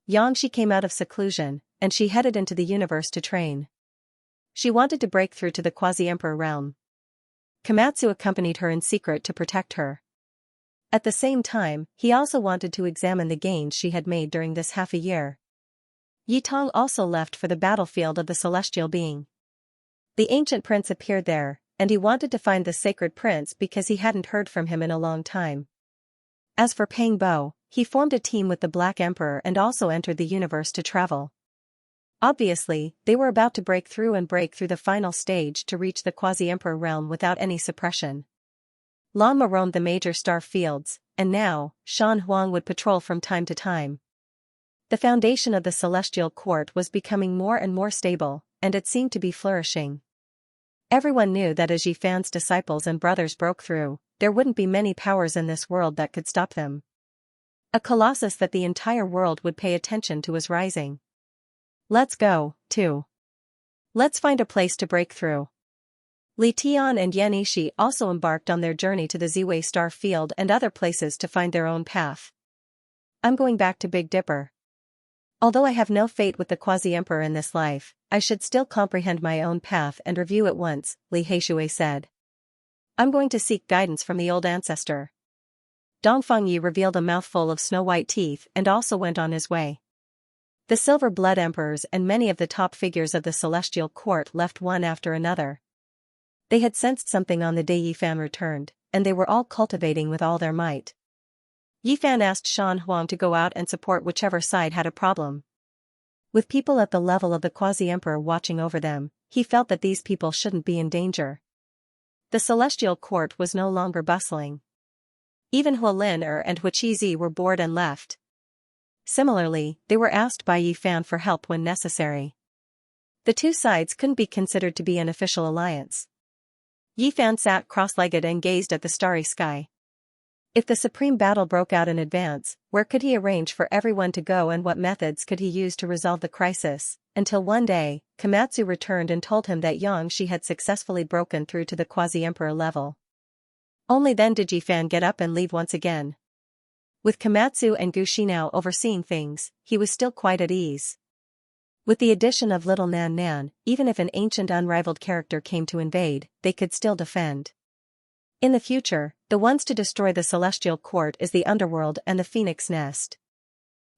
Xianxia came out of seclusion, and she headed into the universe to train. She wanted to break through to the quasi-emperor realm. Komatsu accompanied her in secret to protect her. At the same time, he also wanted to examine the gains she had made during this half a year. Yi Tong also left for the battlefield of the celestial being. The ancient prince appeared there, and he wanted to find the sacred prince because he hadn't heard from him in a long time. As for Pang Bo, he formed a team with the Black Emperor and also entered the universe to travel. Obviously, they were about to break through the final stage to reach the quasi-emperor realm without any suppression. Lanma roamed the major star fields, and now, Shan Huang would patrol from time to time. The foundation of the celestial court was becoming more and more stable, and it seemed to be flourishing. Everyone knew that as Yi Fan's disciples and brothers broke through, there wouldn't be many powers in this world that could stop them. A colossus that the entire world would pay attention to was rising. Let's go, too. Let's find a place to break through. Li Tian and Yan Yishi also embarked on their journey to the Ziwei star field and other places to find their own path. I'm going back to Big Dipper. Although I have no fate with the quasi-emperor in this life, I should still comprehend my own path and review it once, Li Heishui said. I'm going to seek guidance from the old ancestor. Dongfang Yi revealed a mouthful of snow-white teeth and also went on his way. The silver blood emperors and many of the top figures of the celestial court left one after another. They had sensed something on the day Yi Fan returned, and they were all cultivating with all their might. Yi Fan asked Shan Huang to go out and support whichever side had a problem. With people at the level of the quasi-emperor watching over them, he felt that these people shouldn't be in danger. The celestial court was no longer bustling. Even Huolin and Huiqizi were bored and left. Similarly, they were asked by Yi Fan for help when necessary. The two sides couldn't be considered to be an official alliance. Yi Fan sat cross-legged and gazed at the starry sky. If the supreme battle broke out in advance, where could he arrange for everyone to go and what methods could he use to resolve the crisis, until one day, Komatsu returned and told him that Xianxia had successfully broken through to the quasi-emperor level. Only then did Yi Fan get up and leave once again. With Komatsu and Gu Xinao overseeing things, he was still quite at ease. With the addition of little Nan Nan, even if an ancient unrivaled character came to invade, they could still defend. In the future, the ones to destroy the celestial court is the underworld and the phoenix nest.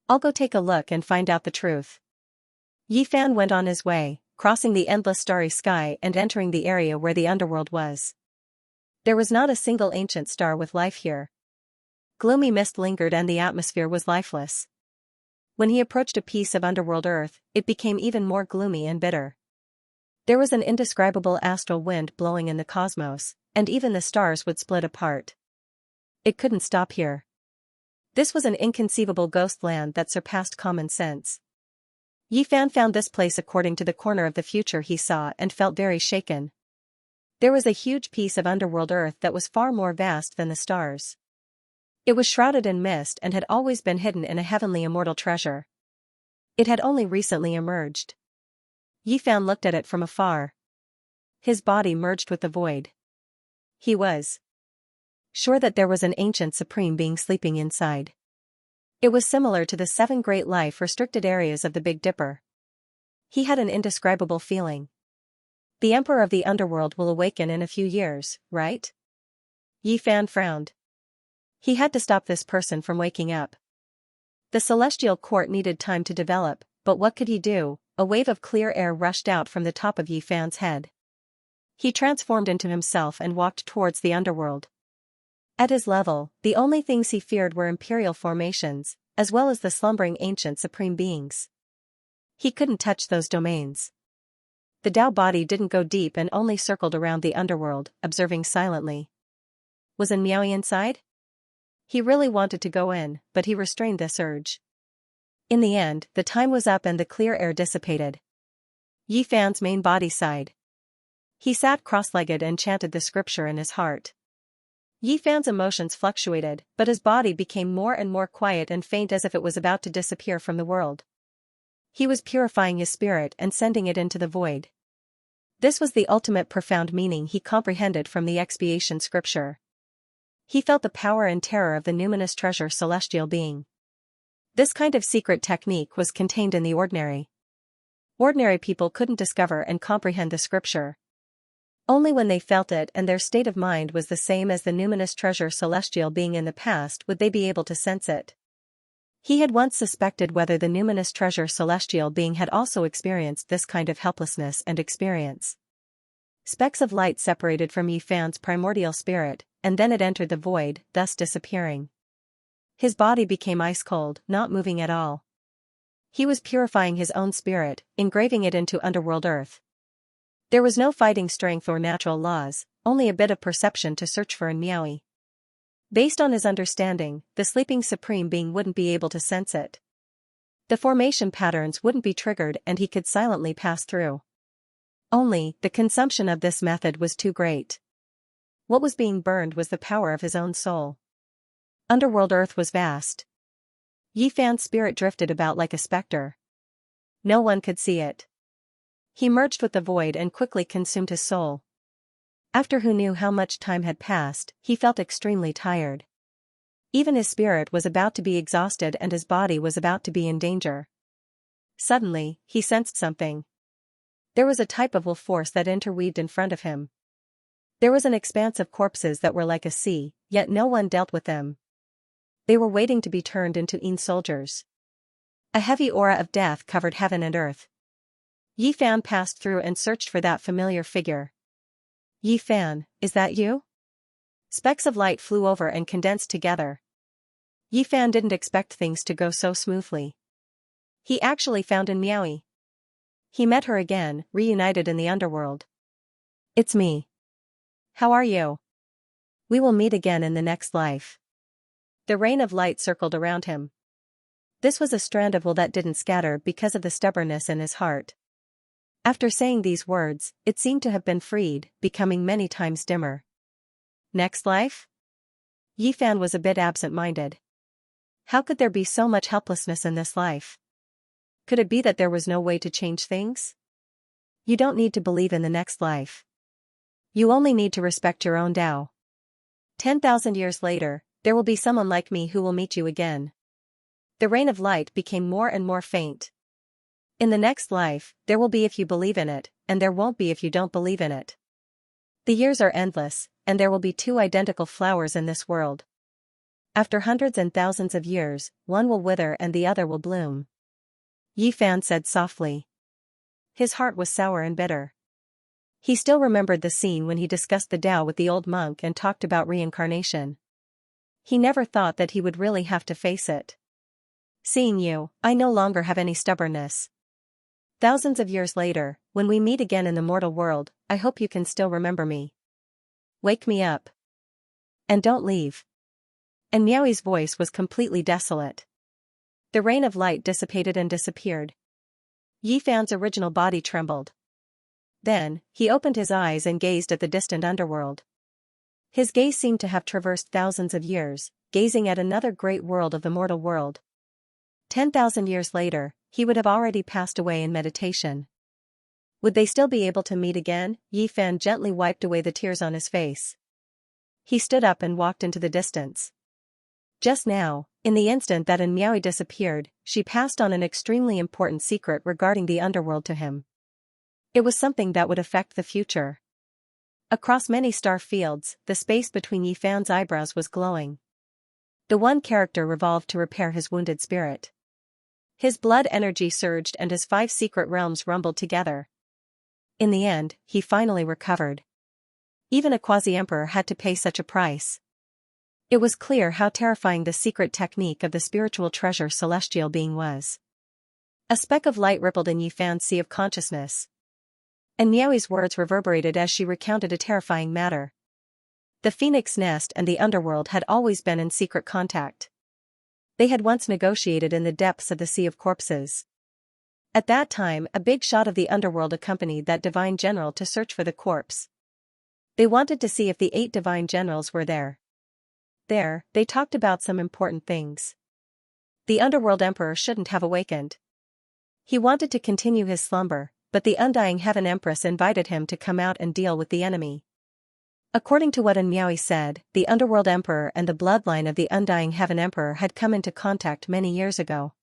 I'll go take a look and find out the truth. Yi Fan went on his way, crossing the endless starry sky and entering the area where the underworld was. There was not a single ancient star with life here. Gloomy mist lingered and the atmosphere was lifeless. When he approached a piece of underworld earth, it became even more gloomy and bitter. There was an indescribable astral wind blowing in the cosmos, and even the stars would split apart. It couldn't stop here. This was an inconceivable ghost land that surpassed common sense. Yi Fan found this place according to the corner of the future he saw and felt very shaken. There was a huge piece of underworld earth that was far more vast than the stars. It was shrouded in mist and had always been hidden in a heavenly immortal treasure. It had only recently emerged. Yi Fan looked at it from afar. His body merged with the void. He was sure that there was an ancient supreme being sleeping inside. It was similar to the 7 great life-restricted areas of the Big Dipper. He had an indescribable feeling. The Emperor of the Underworld will awaken in a few years, right? Yi Fan frowned. He had to stop this person from waking up. The Celestial Court needed time to develop, but what could he do? A wave of clear air rushed out from the top of Yi Fan's head. He transformed into himself and walked towards the underworld. At his level, the only things he feared were imperial formations, as well as the slumbering ancient supreme beings. He couldn't touch those domains. The Tao body didn't go deep and only circled around the underworld, observing silently. Was Miaoyi inside? He really wanted to go in, but he restrained this urge. In the end, the time was up and the clear air dissipated. Yi Fan's main body sighed. He sat cross-legged and chanted the scripture in his heart. Yi Fan's emotions fluctuated, but his body became more and more quiet and faint as if it was about to disappear from the world. He was purifying his spirit and sending it into the void. This was the ultimate profound meaning he comprehended from the expiation scripture. He felt the power and terror of the numinous treasure celestial being. This kind of secret technique was contained in the ordinary. Ordinary people couldn't discover and comprehend the scripture. Only when they felt it and their state of mind was the same as the numinous treasure celestial being in the past would they be able to sense it. He had once suspected whether the numinous treasure celestial being had also experienced this kind of helplessness and experience. Specks of light separated from Yi Fan's primordial spirit, and then it entered the void, thus disappearing. His body became ice-cold, not moving at all. He was purifying his own spirit, engraving it into underworld earth. There was no fighting strength or natural laws, only a bit of perception to search for in Miaoyi. Based on his understanding, the sleeping supreme being wouldn't be able to sense it. The formation patterns wouldn't be triggered and he could silently pass through. Only, the consumption of this method was too great. What was being burned was the power of his own soul. Underworld earth was vast. Yi Fan's spirit drifted about like a specter. No one could see it. He merged with the void and quickly consumed his soul. After who knew how much time had passed, he felt extremely tired. Even his spirit was about to be exhausted and his body was about to be in danger. Suddenly, he sensed something. There was a type of will force that interweaved in front of him. There was an expanse of corpses that were like a sea, yet no one dealt with them. They were waiting to be turned into soldiers. A heavy aura of death covered heaven and earth. Yi Fan passed through and searched for that familiar figure. Yi Fan, is that you? Specks of light flew over and condensed together. Yi Fan didn't expect things to go so smoothly. He actually found in Miaoyi. He met her again, reunited in the underworld. It's me. How are you? We will meet again in the next life. The rain of light circled around him. This was a strand of will that didn't scatter because of the stubbornness in his heart. After saying these words, it seemed to have been freed, becoming many times dimmer. Next life? Yi Fan was a bit absent-minded. How could there be so much helplessness in this life? Could it be that there was no way to change things? You don't need to believe in the next life. You only need to respect your own Tao. 10,000 years later, there will be someone like me who will meet you again. The rain of light became more and more faint. In the next life, there will be if you believe in it, and there won't be if you don't believe in it. The years are endless, and there will be 2 identical flowers in this world. After hundreds and thousands of years, one will wither and the other will bloom. Yi Fan said softly. His heart was sour and bitter. He still remembered the scene when he discussed the Tao with the old monk and talked about reincarnation. He never thought that he would really have to face it. Seeing you, I no longer have any stubbornness. Thousands of years later, when we meet again in the mortal world, I hope you can still remember me. Wake me up. And don't leave. And Miaoyi's voice was completely desolate. The rain of light dissipated and disappeared. Yi Fan's original body trembled. Then, he opened his eyes and gazed at the distant underworld. His gaze seemed to have traversed thousands of years, gazing at another great world of the mortal world. 10,000 years later, he would have already passed away in meditation. Would they still be able to meet again? Yi Fan gently wiped away the tears on his face. He stood up and walked into the distance. Just now, in the instant that Miaoi disappeared, she passed on an extremely important secret regarding the underworld to him. It was something that would affect the future. Across many star fields, the space between Yi Fan's eyebrows was glowing. The one character revolved to repair his wounded spirit. His blood energy surged and his 5 secret realms rumbled together. In the end, he finally recovered. Even a quasi-emperor had to pay such a price. It was clear how terrifying the secret technique of the spiritual treasure celestial being was. A speck of light rippled in Yi Fan's sea of consciousness. And Miaoi's words reverberated as she recounted a terrifying matter. The Phoenix Nest and the underworld had always been in secret contact. They had once negotiated in the depths of the Sea of Corpses. At that time, a big shot of the underworld accompanied that divine general to search for the corpse. They wanted to see if the 8 divine generals were there. There, they talked about some important things. The underworld emperor shouldn't have awakened. He wanted to continue his slumber, but the undying heaven empress invited him to come out and deal with the enemy. According to what Miaoi said, the underworld emperor and the bloodline of the undying heaven emperor had come into contact many years ago.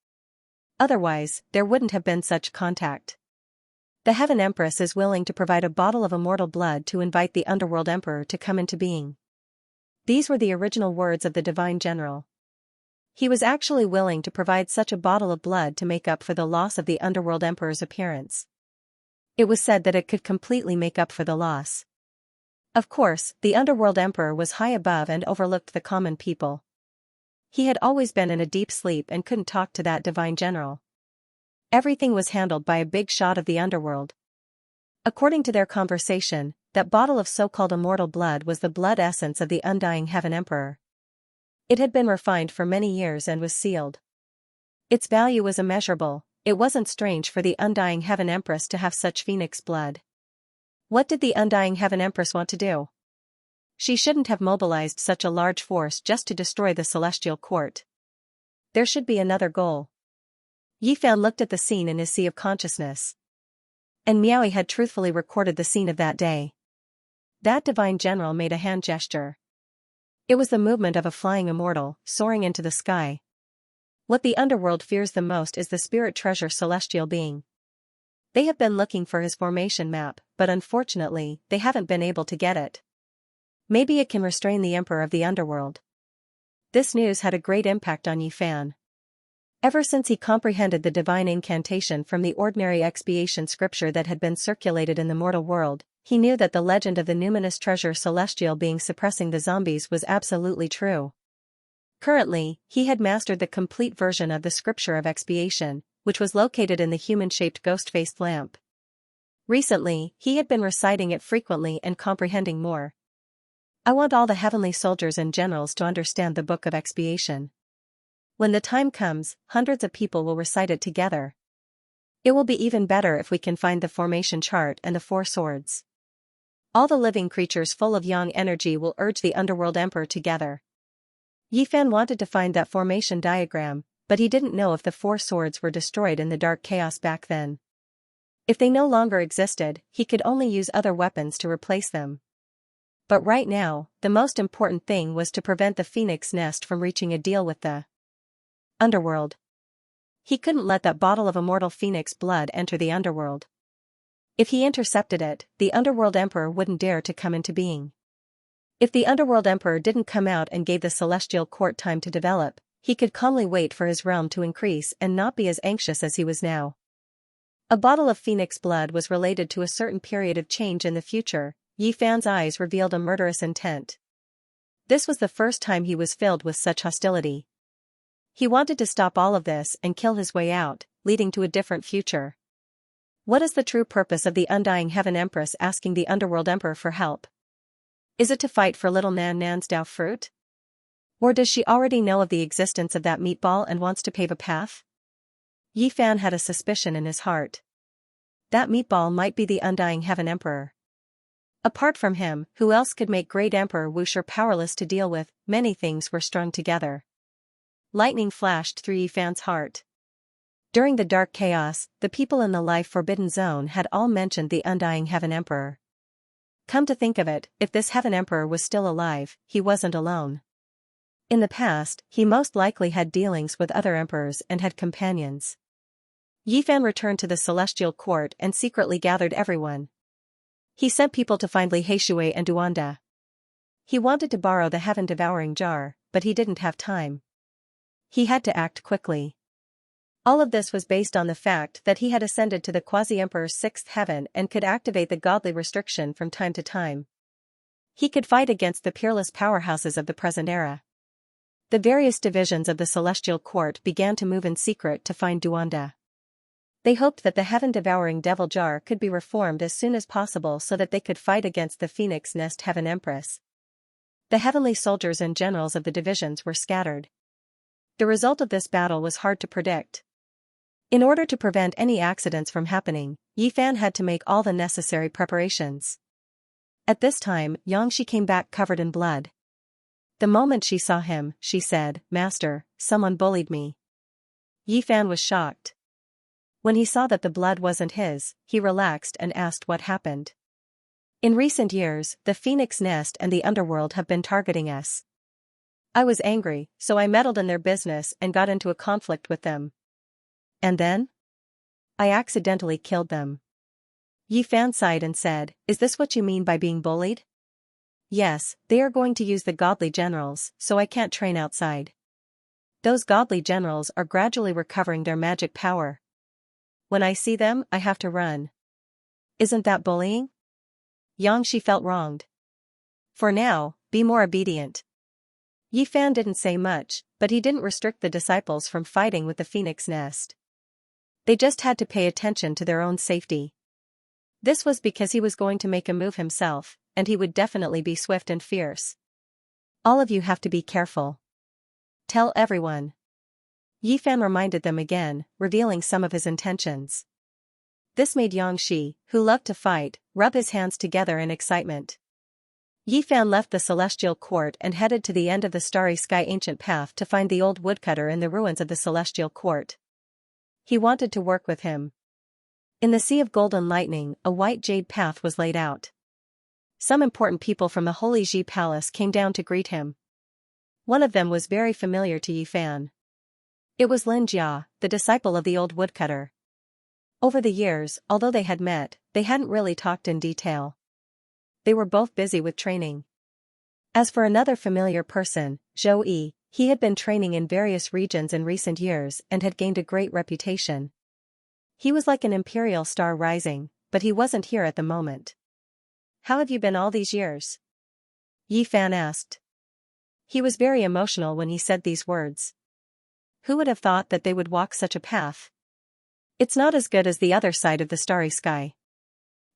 Otherwise, there wouldn't have been such contact. The heaven empress is willing to provide a bottle of immortal blood to invite the underworld emperor to come into being. These were the original words of the divine general. He was actually willing to provide such a bottle of blood to make up for the loss of the underworld emperor's appearance. It was said that it could completely make up for the loss. Of course, the underworld emperor was high above and overlooked the common people. He had always been in a deep sleep and couldn't talk to that divine general. Everything was handled by a big shot of the underworld. According to their conversation, that bottle of so-called immortal blood was the blood essence of the undying heaven emperor. It had been refined for many years and was sealed. Its value was immeasurable. It wasn't strange for the undying heaven empress to have such phoenix blood. What did the undying heaven empress want to do? She shouldn't have mobilized such a large force just to destroy the celestial court. There should be another goal. Yi Fan looked at the scene in his sea of consciousness. And Miaoi had truthfully recorded the scene of that day. That divine general made a hand gesture. It was the movement of a flying immortal, soaring into the sky. What the underworld fears the most is the spirit treasure celestial being. They have been looking for his formation map, but unfortunately, they haven't been able to get it. Maybe it can restrain the emperor of the underworld. This news had a great impact on Yi Fan. Ever since he comprehended the divine incantation from the ordinary expiation scripture that had been circulated in the mortal world, he knew that the legend of the numinous treasure celestial being suppressing the zombies was absolutely true. Currently, he had mastered the complete version of the scripture of expiation, which was located in the human-shaped ghost-faced lamp. Recently, he had been reciting it frequently and comprehending more. I want all the heavenly soldiers and generals to understand the book of expiation. When the time comes, hundreds of people will recite it together. It will be even better if we can find the formation chart and the 4 swords. All the living creatures full of yang energy will urge the underworld emperor together. Yi Fan wanted to find that formation diagram, but he didn't know if the 4 swords were destroyed in the dark chaos back then. If they no longer existed, he could only use other weapons to replace them. But right now, the most important thing was to prevent the Phoenix Nest from reaching a deal with the underworld. He couldn't let that bottle of immortal phoenix blood enter the underworld. If he intercepted it, the underworld emperor wouldn't dare to come into being. If the underworld emperor didn't come out and gave the celestial court time to develop, he could calmly wait for his realm to increase and not be as anxious as he was now. A bottle of phoenix blood was related to a certain period of change in the future. Yi Fan's eyes revealed a murderous intent. This was the first time he was filled with such hostility. He wanted to stop all of this and kill his way out, leading to a different future. What is the true purpose of the undying heaven empress asking the underworld emperor for help? Is it to fight for little Nan Nan's Dao fruit? Or does she already know of the existence of that meatball and wants to pave a path? Yi Fan had a suspicion in his heart. That meatball might be the undying Heaven Emperor. Apart from him, who else could make Great Emperor Wuxia powerless to deal with? Many things were strung together. Lightning flashed through Yifan's heart. During the dark chaos, the people in the life-forbidden zone had all mentioned the undying Heaven Emperor. Come to think of it, if this Heaven Emperor was still alive, he wasn't alone. In the past, he most likely had dealings with other emperors and had companions. Yifan returned to the celestial court and secretly gathered everyone. He sent people to find Li Heishui and Duanda. He wanted to borrow the heaven-devouring jar, but he didn't have time. He had to act quickly. All of this was based on the fact that he had ascended to the quasi-emperor's sixth heaven and could activate the godly restriction from time to time. He could fight against the peerless powerhouses of the present era. The various divisions of the celestial court began to move in secret to find Duanda. They hoped that the heaven-devouring devil jar could be reformed as soon as possible so that they could fight against the Phoenix Nest Heaven Empress. The heavenly soldiers and generals of the divisions were scattered. The result of this battle was hard to predict. In order to prevent any accidents from happening, Yifan had to make all the necessary preparations. At this time, Xianxia came back covered in blood. The moment she saw him, she said, "Master, someone bullied me." Yifan was shocked. When he saw that the blood wasn't his, he relaxed and asked what happened. In recent years, the Phoenix Nest and the underworld have been targeting us. I was angry, so I meddled in their business and got into a conflict with them. And then? I accidentally killed them. Yifan sighed and said, "Is this what you mean by being bullied?" "Yes, they are going to use the godly generals, so I can't train outside. Those godly generals are gradually recovering their magic power. When I see them, I have to run." "Isn't that bullying?" Xianxia felt wronged. "For now, be more obedient." Yifan didn't say much, but he didn't restrict the disciples from fighting with the Phoenix Nest. They just had to pay attention to their own safety. This was because he was going to make a move himself, and he would definitely be swift and fierce. "All of you have to be careful. Tell everyone." Yifan reminded them again, revealing some of his intentions. This made Xianxia, who loved to fight, rub his hands together in excitement. Yifan left the celestial court and headed to the end of the starry sky ancient path to find the old woodcutter in the ruins of the celestial court. He wanted to work with him. In the sea of golden lightning, a white jade path was laid out. Some important people from the Holy Ji Palace came down to greet him. One of them was very familiar to Yifan. It was Xianxia, the disciple of the old woodcutter. Over the years, although they had met, they hadn't really talked in detail. They were both busy with training. As for another familiar person, Zhou Yi, he had been training in various regions in recent years and had gained a great reputation. He was like an imperial star rising, but he wasn't here at the moment. "How have you been all these years?" Yifan asked. He was very emotional when he said these words. Who would have thought that they would walk such a path? "It's not as good as the other side of the starry sky."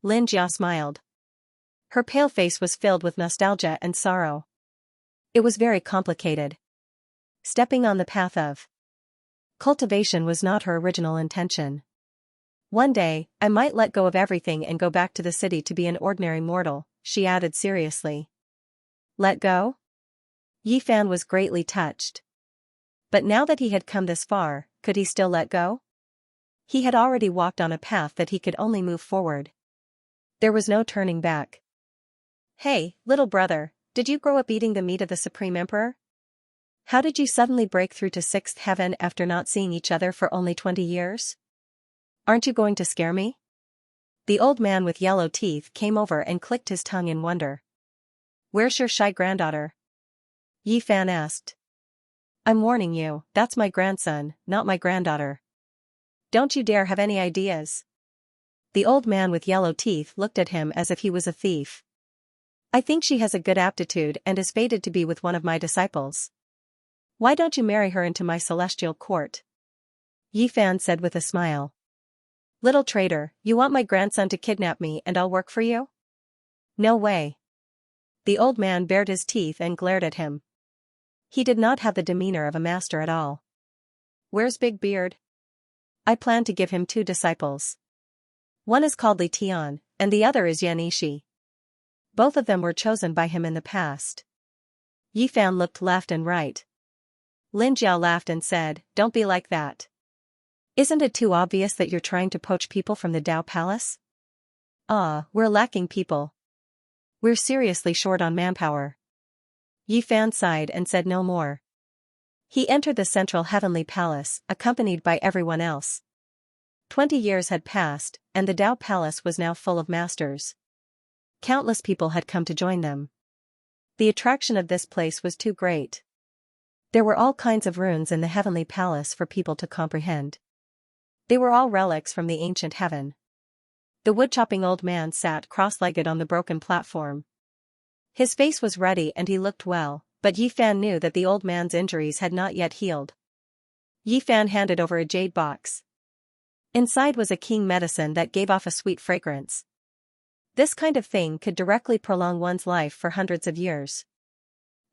Xianxia smiled. Her pale face was filled with nostalgia and sorrow. It was very complicated. Stepping on the path of cultivation was not her original intention. "One day, I might let go of everything and go back to the city to be an ordinary mortal," she added seriously. Let go? Yifan was greatly touched. But now that he had come this far, could he still let go? He had already walked on a path that he could only move forward. There was no turning back. "Hey, little brother, did you grow up eating the meat of the Supreme Emperor? How did you suddenly break through to sixth heaven after not seeing each other for only 20 years? Aren't you going to scare me?" The old man with yellow teeth came over and clicked his tongue in wonder. "Where's your shy granddaughter?" Yifan asked. "I'm warning you, that's my grandson, not my granddaughter. Don't you dare have any ideas." The old man with yellow teeth looked at him as if he was a thief. "I think she has a good aptitude and is fated to be with one of my disciples. Why don't you marry her into my celestial court?" Yifan said with a smile. "Little traitor, you want my grandson to kidnap me and I'll work for you? No way." The old man bared his teeth and glared at him. He did not have the demeanor of a master at all. "Where's Big Beard? I plan to give him 2 disciples." One is called Li Tian, and the other is Xianxia. Both of them were chosen by him in the past. Yi Fan looked left and right. Lin Jiao laughed and said, "Don't be like that. Isn't it too obvious that you're trying to poach people from the Dao Palace?" "Ah, we're lacking people. We're seriously short on manpower." Yi Fan sighed and said no more. He entered the central heavenly palace, accompanied by everyone else. 20 years had passed, and the Dao Palace was now full of masters. Countless people had come to join them. The attraction of this place was too great. There were all kinds of runes in the heavenly palace for people to comprehend. They were all relics from the ancient heaven. The wood-chopping old man sat cross-legged on the broken platform. His face was ruddy and he looked well, but Yi Fan knew that the old man's injuries had not yet healed. Yi Fan handed over a jade box. Inside was a king medicine that gave off a sweet fragrance. This kind of thing could directly prolong one's life for hundreds of years.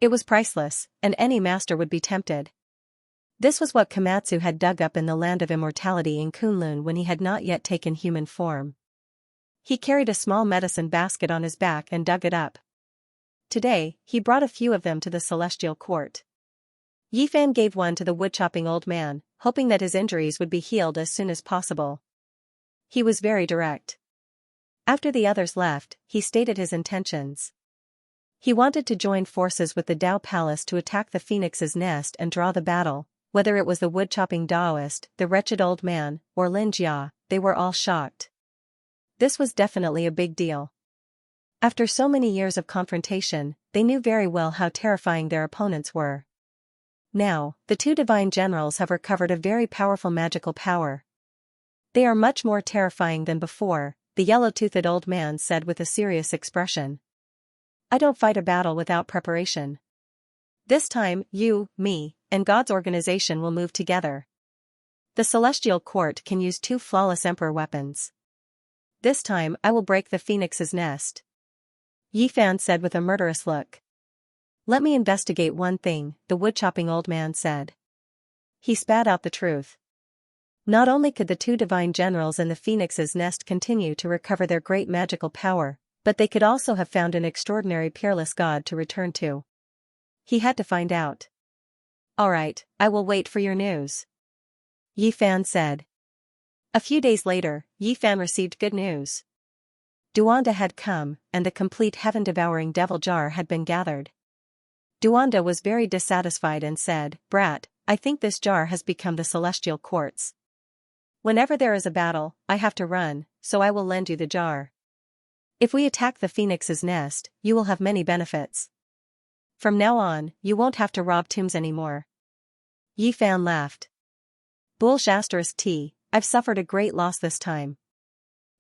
It was priceless, and any master would be tempted. This was what Komatsu had dug up in the land of immortality in Kunlun when he had not yet taken human form. He carried a small medicine basket on his back and dug it up. Today, he brought a few of them to the celestial court. Yi Fan gave one to the wood-chopping old man, hoping that his injuries would be healed as soon as possible. He was very direct. After the others left, he stated his intentions. He wanted to join forces with the Dao Palace to attack the Phoenix's nest and draw the battle. Whether it was the wood-chopping Daoist, the wretched old man, or Lin Jia, they were all shocked. This was definitely a big deal. After so many years of confrontation, they knew very well how terrifying their opponents were. Now, the two divine generals have recovered a very powerful magical power. They are much more terrifying than before, the yellow-toothed old man said with a serious expression. I don't fight a battle without preparation. This time, you, me, and God's organization will move together. The celestial court can use 2 flawless emperor weapons. This time I will break the Phoenix's nest. Yi Fan said with a murderous look. Let me investigate one thing, the wood-chopping old man said. He spat out the truth. Not only could the 2 divine generals in the Phoenix's nest continue to recover their great magical power, but they could also have found an extraordinary peerless god to return to. He had to find out. All right, I will wait for your news. Yi Fan said. A few days later, Yi Fan received good news. Duanda had come, and the complete heaven-devouring devil jar had been gathered. Duanda was very dissatisfied and said, Brat, I think this jar has become the celestial quartz. Whenever there is a battle, I have to run, so I will lend you the jar. If we attack the Phoenix's nest, you will have many benefits. From now on, you won't have to rob tombs anymore. Yi Fan laughed. Bullsh T, I've suffered a great loss this time.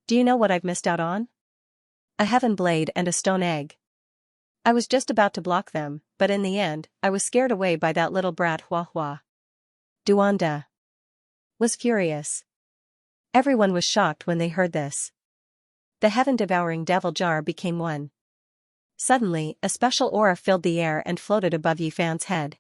Do you know what I've missed out on? A heaven blade and a stone egg. I was just about to block them, but in the end, I was scared away by that little brat Hua Hua. Duanda was furious. Everyone was shocked when they heard this. The heaven-devouring devil jar became one. Suddenly, a special aura filled the air and floated above Yi Fan's head.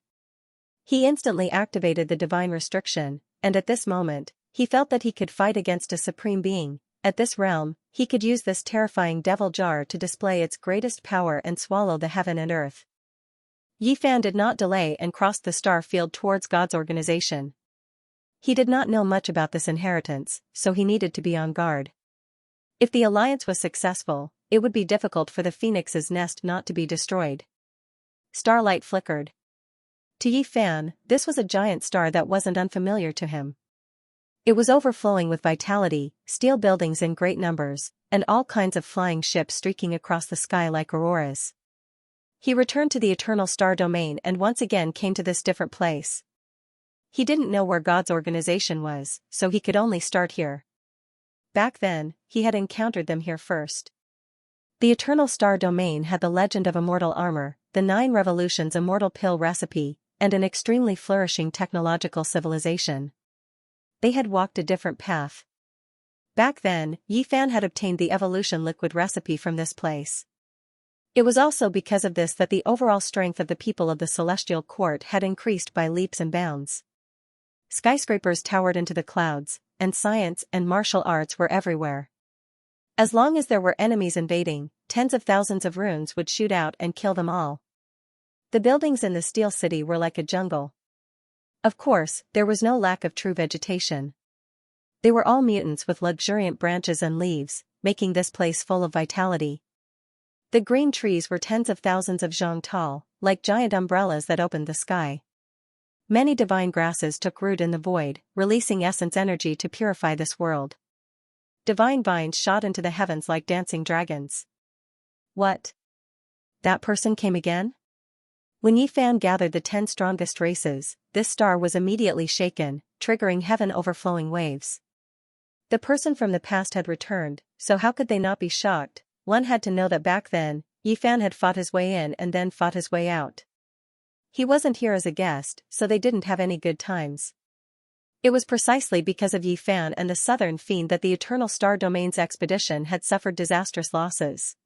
He instantly activated the divine restriction, and at this moment, he felt that he could fight against a supreme being. At this realm, he could use this terrifying devil jar to display its greatest power and swallow the heaven and earth. Yi Fan did not delay and crossed the star field towards God's organization. He did not know much about this inheritance, so he needed to be on guard. If the alliance was successful, it would be difficult for the Phoenix's nest not to be destroyed. Starlight flickered. To Yi Fan, this was a giant star that wasn't unfamiliar to him. It was overflowing with vitality, steel buildings in great numbers, and all kinds of flying ships streaking across the sky like auroras. He returned to the eternal star domain and once again came to this different place. He didn't know where God's organization was, so he could only start here. Back then, he had encountered them here first. The eternal star domain had the legend of immortal armor, the 9 revolutions immortal pill recipe, and an extremely flourishing technological civilization. They had walked a different path. Back then, Yi Fan had obtained the evolution liquid recipe from this place. It was also because of this that the overall strength of the people of the celestial court had increased by leaps and bounds. Skyscrapers towered into the clouds, and science and martial arts were everywhere. As long as there were enemies invading, tens of thousands of runes would shoot out and kill them all. The buildings in the Steel City were like a jungle. Of course, there was no lack of true vegetation. They were all mutants with luxuriant branches and leaves, making this place full of vitality. The green trees were tens of thousands of zhang tall, like giant umbrellas that opened the sky. Many divine grasses took root in the void, releasing essence energy to purify this world. Divine vines shot into the heavens like dancing dragons. What? That person came again? When Yi Fan gathered the 10 strongest races, this star was immediately shaken, triggering heaven overflowing waves. The person from the past had returned, so how could they not be shocked? One had to know that back then, Yi Fan had fought his way in and then fought his way out. He wasn't here as a guest, so they didn't have any good times. It was precisely because of Yi Fan and the Southern Fiend that the Eternal Star Domain's expedition had suffered disastrous losses.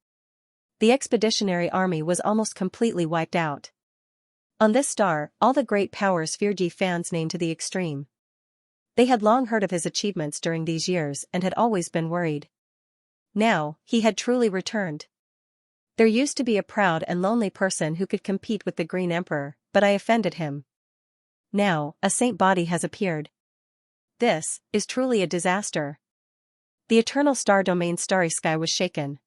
The expeditionary army was almost completely wiped out. On this star, all the great powers feared Yi Fan's name to the extreme. They had long heard of his achievements during these years and had always been worried. Now, he had truly returned. There used to be a proud and lonely person who could compete with the Green Emperor, but I offended him. Now, a saint body has appeared. This is truly a disaster. The Eternal Star Domain's starry sky was shaken.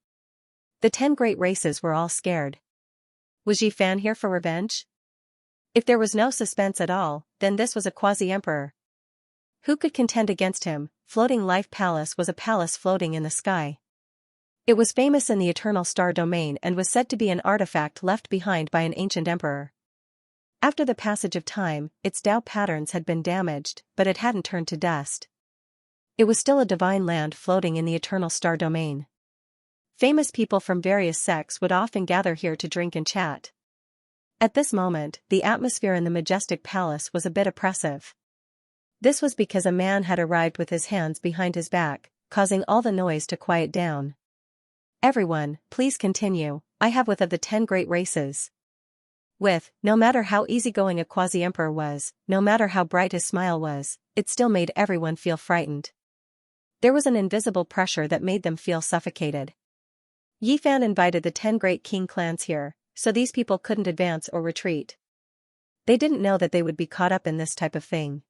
The 10 great races were all scared. Was Yi Fan here for revenge? If there was no suspense at all, then this was a quasi-emperor. Who could contend against him? Floating Life Palace was a palace floating in the sky. It was famous in the Eternal Star Domain and was said to be an artifact left behind by an ancient emperor. After the passage of time, its Tao patterns had been damaged, but it hadn't turned to dust. It was still a divine land floating in the Eternal Star Domain. Famous people from various sects would often gather here to drink and chat. At this moment, the atmosphere in the majestic palace was a bit oppressive. This was because a man had arrived with his hands behind his back, causing all the noise to quiet down. Everyone, please continue. I have with of the 10 great races. No matter how easygoing a quasi-emperor was, no matter how bright his smile was, it still made everyone feel frightened. There was an invisible pressure that made them feel suffocated. Yi Fan invited the 10 great king clans here, so these people couldn't advance or retreat. They didn't know that they would be caught up in this type of thing.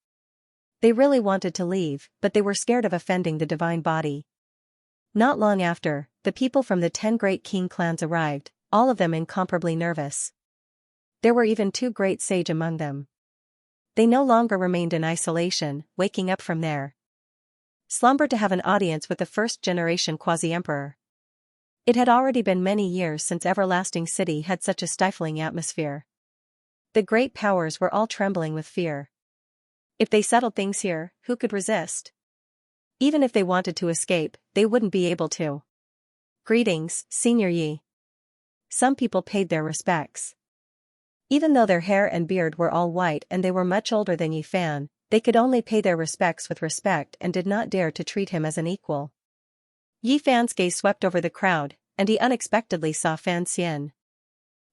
They really wanted to leave, but they were scared of offending the divine body. Not long after, the people from the 10 great king clans arrived, all of them incomparably nervous. There were even 2 great sage among them. They no longer remained in isolation, waking up from their slumber to have an audience with the first-generation quasi-emperor. It had already been many years since Everlasting City had such a stifling atmosphere. The great powers were all trembling with fear. If they settled things here, who could resist? Even if they wanted to escape, they wouldn't be able to. Greetings, Senior Yi. Some people paid their respects. Even though their hair and beard were all white and they were much older than Yi Fan, they could only pay their respects with respect and did not dare to treat him as an equal. Yi Fan's gaze swept over the crowd, and he unexpectedly saw Fan Xian.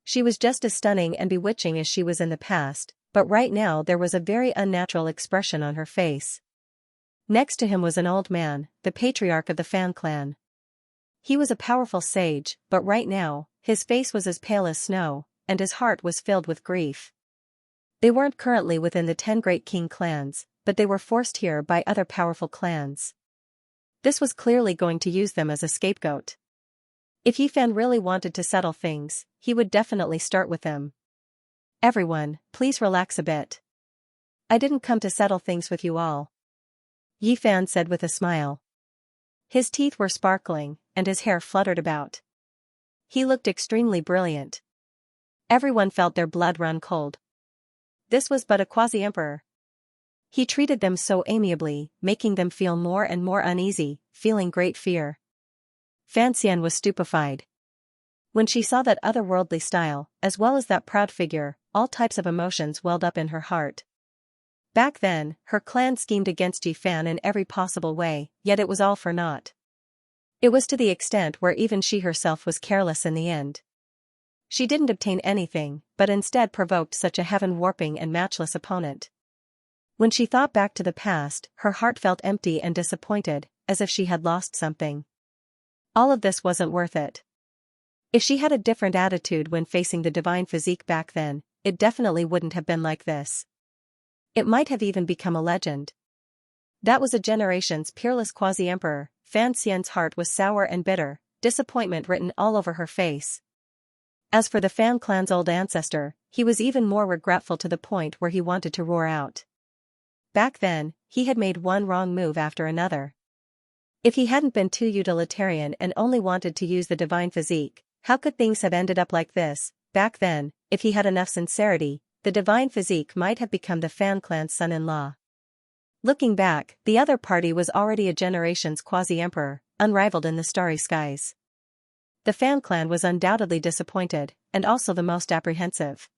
She was just as stunning and bewitching as she was in the past, but right now there was a very unnatural expression on her face. Next to him was an old man, the patriarch of the Fan clan. He was a powerful sage, but right now, his face was as pale as snow, and his heart was filled with grief. They weren't currently within the 10 great king clans, but they were forced here by other powerful clans. This was clearly going to use them as a scapegoat. If Yi Fan really wanted to settle things, he would definitely start with them. Everyone, please relax a bit. I didn't come to settle things with you all. Yi Fan said with a smile. His teeth were sparkling, and his hair fluttered about. He looked extremely brilliant. Everyone felt their blood run cold. This was but a quasi-emperor. He treated them so amiably, making them feel more and more uneasy, feeling great fear. Fan Xian was stupefied. When she saw that otherworldly style, as well as that proud figure, all types of emotions welled up in her heart. Back then, her clan schemed against Yi Fan in every possible way, yet it was all for naught. It was to the extent where even she herself was careless in the end. She didn't obtain anything, but instead provoked such a heaven-warping and matchless opponent. When she thought back to the past, her heart felt empty and disappointed, as if she had lost something. All of this wasn't worth it. If she had a different attitude when facing the divine physique back then, it definitely wouldn't have been like this. It might have even become a legend. That was a generation's peerless quasi-emperor. Fan Xian's heart was sour and bitter, disappointment written all over her face. As for the Fan clan's old ancestor, he was even more regretful to the point where he wanted to roar out. Back then, he had made one wrong move after another. If he hadn't been too utilitarian and only wanted to use the divine physique, how could things have ended up like this? Back then, if he had enough sincerity, the divine physique might have become the Fan clan's son-in-law. Looking back, the other party was already a generation's quasi-emperor, unrivaled in the starry skies. The Fan clan was undoubtedly disappointed, and also the most apprehensive.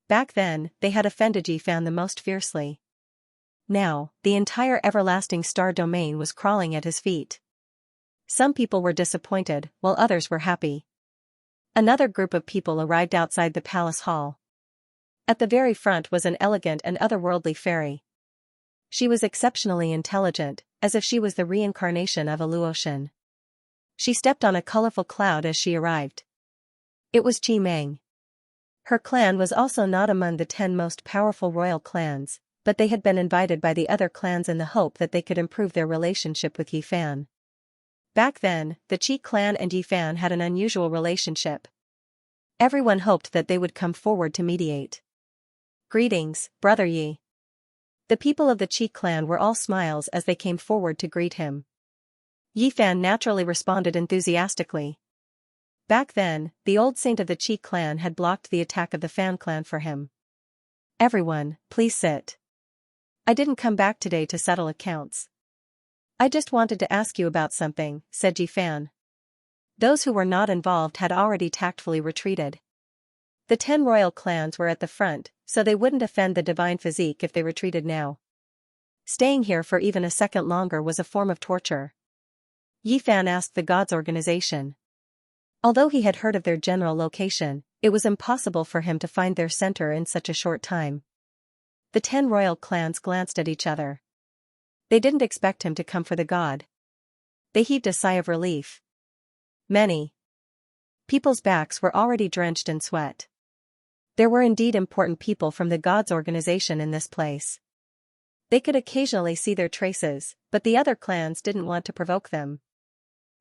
Back then, they had offended Yi Fan the most fiercely. Now, the entire everlasting star domain was crawling at his feet. Some people were disappointed, while others were happy. Another group of people arrived outside the palace hall. At the very front was an elegant and otherworldly fairy. She was exceptionally intelligent, as if she was the reincarnation of a Luotian. She stepped on a colorful cloud as she arrived. It was Qi Meng. Her clan was also not among the 10 most powerful royal clans, but they had been invited by the other clans in the hope that they could improve their relationship with Yi Fan. Back then, the Qi clan and Yi Fan had an unusual relationship. Everyone hoped that they would come forward to mediate. "Greetings, Brother Yi." The people of the Qi clan were all smiles as they came forward to greet him. Yi Fan naturally responded enthusiastically. Back then, the old saint of the Qi clan had blocked the attack of the Fan clan for him. "Everyone, please sit. I didn't come back today to settle accounts. I just wanted to ask you about something," said Yi Fan. Those who were not involved had already tactfully retreated. The 10 royal clans were at the front, so they wouldn't offend the divine physique if they retreated now. Staying here for even a second longer was a form of torture. Yi Fan asked the gods' organization. Although he had heard of their general location, it was impossible for him to find their center in such a short time. The 10 royal clans glanced at each other. They didn't expect him to come for the god. They heaved a sigh of relief. Many people's backs were already drenched in sweat. There were indeed important people from the gods' organization in this place. They could occasionally see their traces, but the other clans didn't want to provoke them.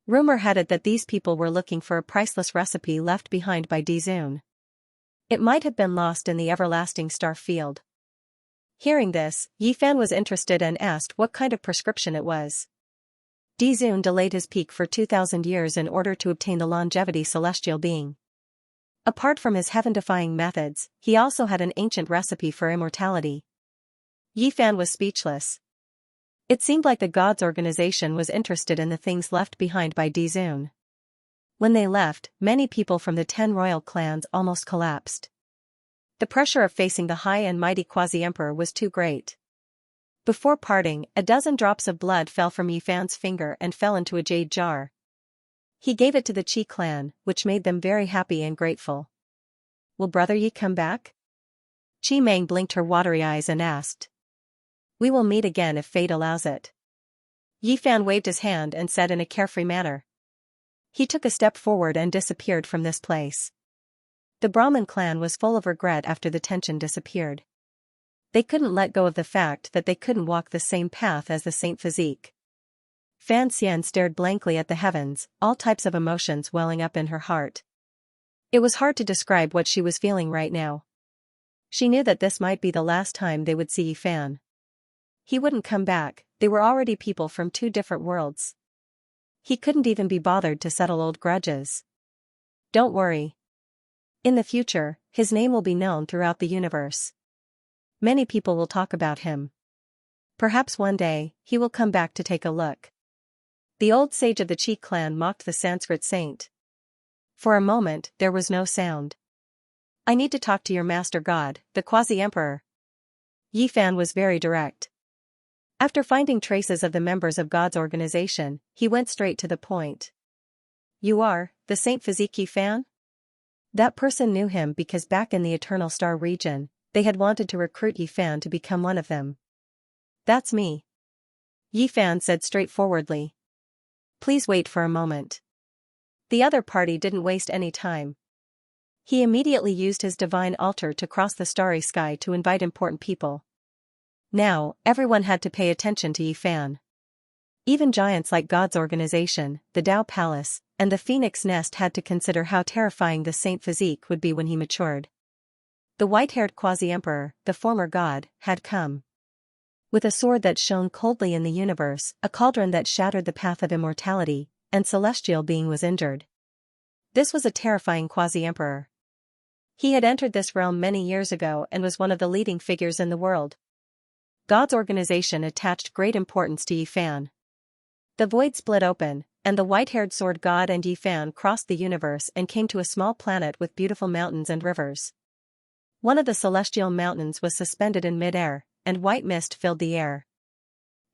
Rumor had it that these people were looking for a priceless recipe left behind by Dizun. It might have been lost in the everlasting star field. Hearing this, Yi Fan was interested and asked what kind of prescription it was. Dizun delayed his peak for 2,000 years in order to obtain the longevity celestial being. Apart from his heaven-defying methods, he also had an ancient recipe for immortality. Yi Fan was speechless. It seemed like the gods' organization was interested in the things left behind by Dizun. When they left, many people from the 10 royal clans almost collapsed. The pressure of facing the high and mighty quasi-emperor was too great. Before parting, a dozen drops of blood fell from Yi Fan's finger and fell into a jade jar. He gave it to the Qi clan, which made them very happy and grateful. "Will Brother Yi come back?" Qi Meng blinked her watery eyes and asked. "We will meet again if fate allows it." Yi Fan waved his hand and said in a carefree manner. He took a step forward and disappeared from this place. The Brahmin clan was full of regret after the tension disappeared. They couldn't let go of the fact that they couldn't walk the same path as the Saint Physique. Fan Xian stared blankly at the heavens, all types of emotions welling up in her heart. It was hard to describe what she was feeling right now. She knew that this might be the last time they would see Yi Fan. He wouldn't come back, they were already people from 2 different worlds. He couldn't even be bothered to settle old grudges. Don't worry. In the future, his name will be known throughout the universe. Many people will talk about him. Perhaps one day, he will come back to take a look. The old sage of the Qi clan mocked the Sanskrit saint. For a moment, there was no sound. "I need to talk to your master god, the quasi-emperor." Yi Fan was very direct. After finding traces of the members of God's organization, he went straight to the point. "You are, the Saint Physique Yi Fan?" That person knew him because back in the Eternal Star region, they had wanted to recruit Yi Fan to become one of them. "That's me," Yi Fan said straightforwardly. "Please wait for a moment." The other party didn't waste any time. He immediately used his divine altar to cross the starry sky to invite important people. Now, everyone had to pay attention to Yifan. Even giants like God's organization, the Tao Palace, and the Phoenix Nest had to consider how terrifying the saint physique would be when he matured. The white-haired quasi-emperor, the former god, had come. With a sword that shone coldly in the universe, a cauldron that shattered the path of immortality, and celestial being was injured. This was a terrifying quasi-emperor. He had entered this realm many years ago and was one of the leading figures in the world. God's organization attached great importance to Yifan. The void split open, and the white-haired sword god and Yifan crossed the universe and came to a small planet with beautiful mountains and rivers. One of the celestial mountains was suspended in mid-air, and white mist filled the air.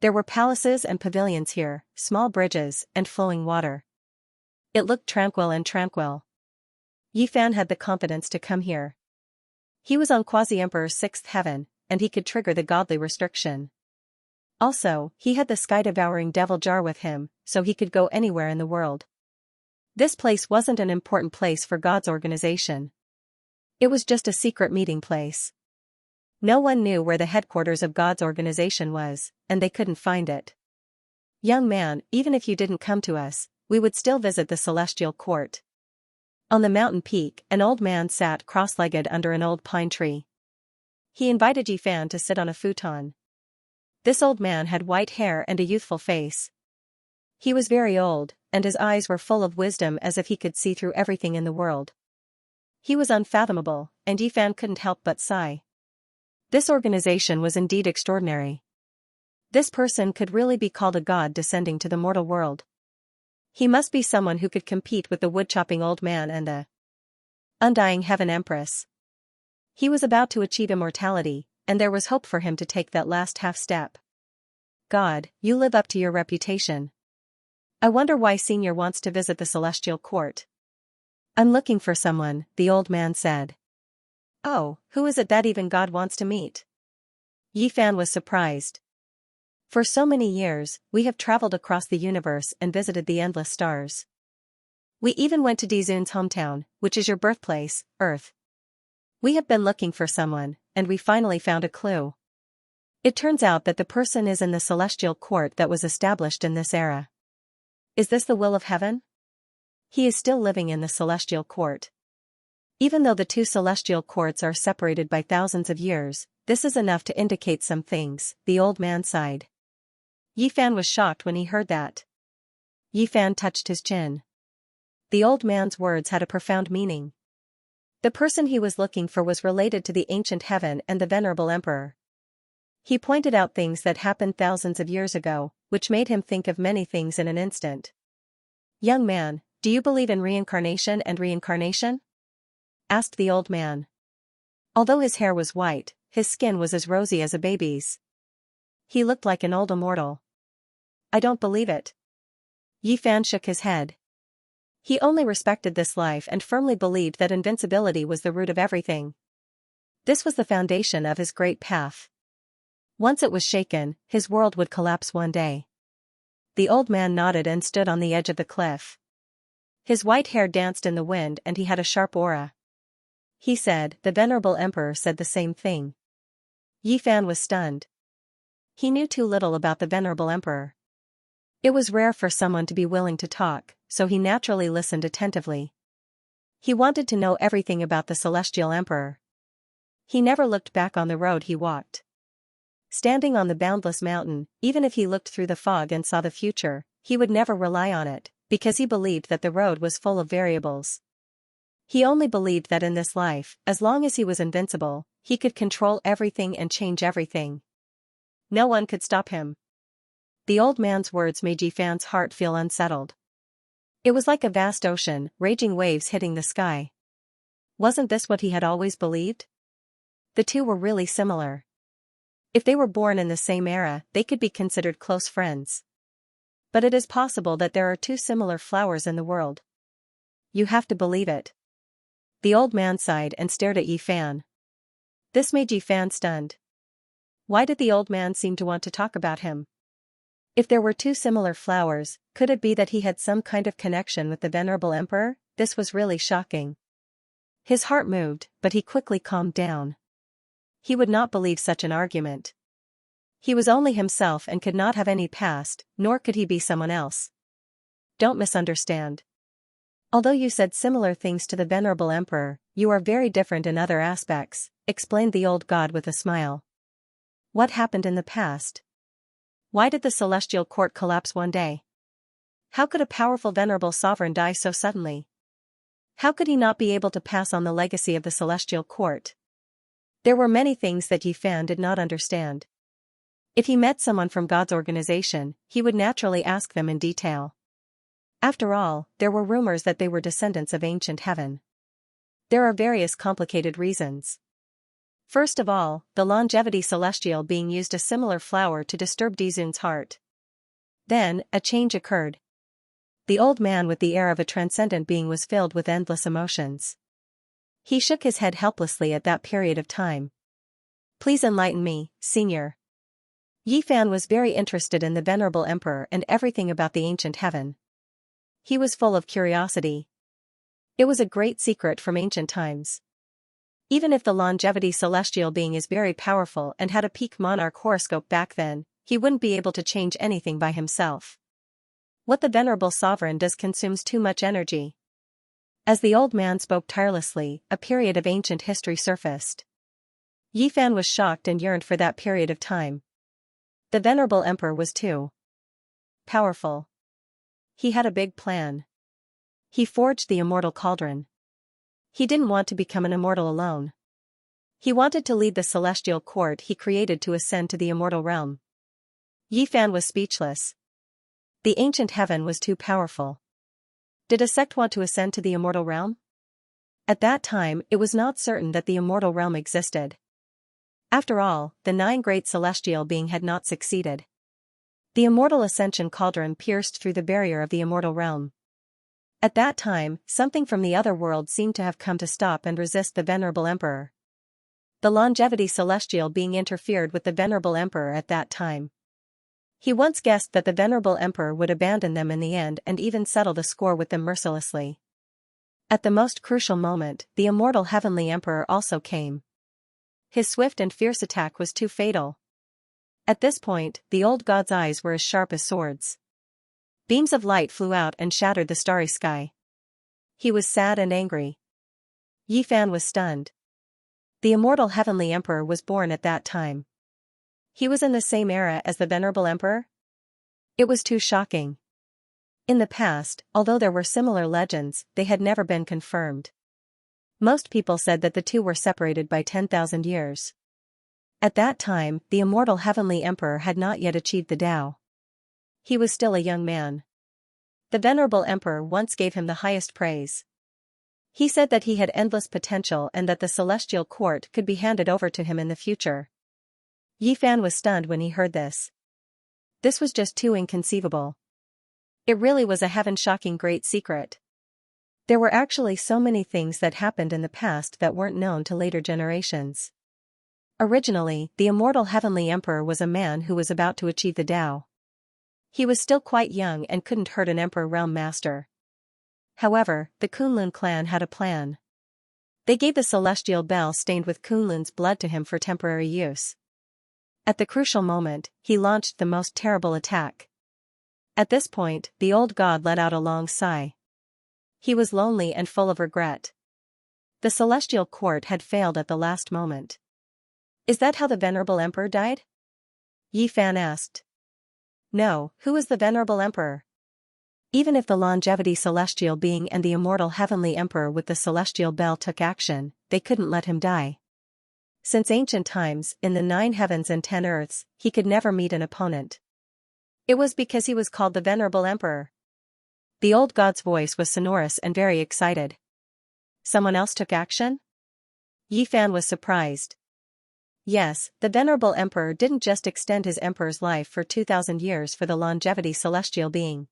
There were palaces and pavilions here, small bridges, and flowing water. It looked tranquil. Yifan had the confidence to come here. He was on Quasi-Emperor's sixth heaven, and he could trigger the godly restriction. Also, he had the sky-devouring devil jar with him, so he could go anywhere in the world. This place wasn't an important place for God's organization. It was just a secret meeting place. No one knew where the headquarters of God's organization was, and they couldn't find it. Young man, even if you didn't come to us, we would still visit the celestial court. On the mountain peak, an old man sat cross-legged under an old pine tree. He invited Yifan to sit on a futon. This old man had white hair and a youthful face. He was very old, and his eyes were full of wisdom as if he could see through everything in the world. He was unfathomable, and Yifan couldn't help but sigh. This organization was indeed extraordinary. This person could really be called a god descending to the mortal world. He must be someone who could compete with the wood-chopping old man and the undying heaven empress. He was about to achieve immortality, and there was hope for him to take that last half-step. God, you live up to your reputation. I wonder why Senior wants to visit the celestial court. I'm looking for someone, the old man said. Oh, who is it that even God wants to meet? Yifan was surprised. For so many years, we have traveled across the universe and visited the endless stars. We even went to Dizun's hometown, which is your birthplace, Earth. We have been looking for someone, and we finally found a clue. It turns out that the person is in the celestial court that was established in this era. Is this the will of heaven? He is still living in the celestial court. Even though the two celestial courts are separated by thousands of years, this is enough to indicate some things, the old man sighed. Yifan was shocked when he heard that. Yifan touched his chin. The old man's words had a profound meaning. The person he was looking for was related to the ancient heaven and the venerable emperor. He pointed out things that happened thousands of years ago, which made him think of many things in an instant. Young man, do you believe in reincarnation and reincarnation? Asked the old man. Although his hair was white, his skin was as rosy as a baby's. He looked like an old immortal. I don't believe it. Yifan shook his head. He only respected this life and firmly believed that invincibility was the root of everything. This was the foundation of his great path. Once it was shaken, his world would collapse one day. The old man nodded and stood on the edge of the cliff. His white hair danced in the wind and he had a sharp aura. He said, the venerable emperor said the same thing. Yifan was stunned. He knew too little about the venerable emperor. It was rare for someone to be willing to talk, so he naturally listened attentively. He wanted to know everything about the celestial emperor. He never looked back on the road he walked. Standing on the boundless mountain, even if he looked through the fog and saw the future, he would never rely on it, because he believed that the road was full of variables. He only believed that in this life, as long as he was invincible, he could control everything and change everything. No one could stop him. The old man's words made Yifan's heart feel unsettled. It was like a vast ocean, raging waves hitting the sky. Wasn't this what he had always believed? The two were really similar. If they were born in the same era, they could be considered close friends. But it is possible that there are two similar flowers in the world. You have to believe it. The old man sighed and stared at Yifan. This made Yifan stunned. Why did the old man seem to want to talk about him? If there were two similar flowers, could it be that he had some kind of connection with the venerable emperor? This was really shocking. His heart moved, but he quickly calmed down. He would not believe such an argument. He was only himself and could not have any past, nor could he be someone else. Don't misunderstand. Although you said similar things to the venerable emperor, you are very different in other aspects, explained the old god with a smile. What happened in the past? Why did the celestial court collapse one day? How could a powerful venerable sovereign die so suddenly? How could he not be able to pass on the legacy of the celestial court? There were many things that Yi Fan did not understand. If he met someone from God's organization, he would naturally ask them in detail. After all, there were rumors that they were descendants of ancient heaven. There are various complicated reasons. First of all, the longevity celestial being used a similar flower to disturb Dizun's heart. Then, a change occurred. The old man with the air of a transcendent being was filled with endless emotions. He shook his head helplessly at that period of time. Please enlighten me, senior. Yi Fan was very interested in the venerable emperor and everything about the ancient heaven. He was full of curiosity. It was a great secret from ancient times. Even if the longevity celestial being is very powerful and had a peak monarch horoscope back then, he wouldn't be able to change anything by himself. What the venerable sovereign does consumes too much energy. As the old man spoke tirelessly, a period of ancient history surfaced. Yi Fan was shocked and yearned for that period of time. The venerable emperor was too powerful. He had a big plan. He forged the immortal cauldron. He didn't want to become an immortal alone. He wanted to lead the celestial court he created to ascend to the immortal realm. Yi Fan was speechless. The ancient heaven was too powerful. Did a sect want to ascend to the immortal realm? At that time, it was not certain that the immortal realm existed. After all, the 9 great celestial being had not succeeded. The immortal ascension cauldron pierced through the barrier of the immortal realm. At that time, something from the other world seemed to have come to stop and resist the venerable emperor. The longevity celestial being interfered with the venerable emperor at that time. He once guessed that the venerable emperor would abandon them in the end and even settle the score with them mercilessly. At the most crucial moment, the immortal heavenly emperor also came. His swift and fierce attack was too fatal. At this point, the old god's eyes were as sharp as swords. Beams of light flew out and shattered the starry sky. He was sad and angry. Yi Fan was stunned. The immortal heavenly emperor was born at that time. He was in the same era as the venerable emperor? It was too shocking. In the past, although there were similar legends, they had never been confirmed. Most people said that the two were separated by 10,000 years. At that time, the immortal heavenly emperor had not yet achieved the Tao. He was still a young man. The venerable emperor once gave him the highest praise. He said that he had endless potential and that the celestial court could be handed over to him in the future. Yi Fan was stunned when he heard this. This was just too inconceivable. It really was a heaven-shocking great secret. There were actually so many things that happened in the past that weren't known to later generations. Originally, the immortal heavenly emperor was a man who was about to achieve the Tao. He was still quite young and couldn't hurt an emperor realm master. However, the Kunlun clan had a plan. They gave the celestial bell stained with Kunlun's blood to him for temporary use. At the crucial moment, he launched the most terrible attack. At this point, the old god let out a long sigh. He was lonely and full of regret. The celestial court had failed at the last moment. Is that how the venerable emperor died? Yi Fan asked. No, who is the venerable emperor? Even if the longevity celestial being and the immortal heavenly emperor with the celestial bell took action, they couldn't let him die. Since ancient times, in the 9 heavens and 10 earths, he could never meet an opponent. It was because he was called the venerable emperor. The old god's voice was sonorous and very excited. Someone else took action? Yi Fan was surprised. Yes, the venerable emperor didn't just extend his emperor's life for 2,000 years for the longevity celestial being.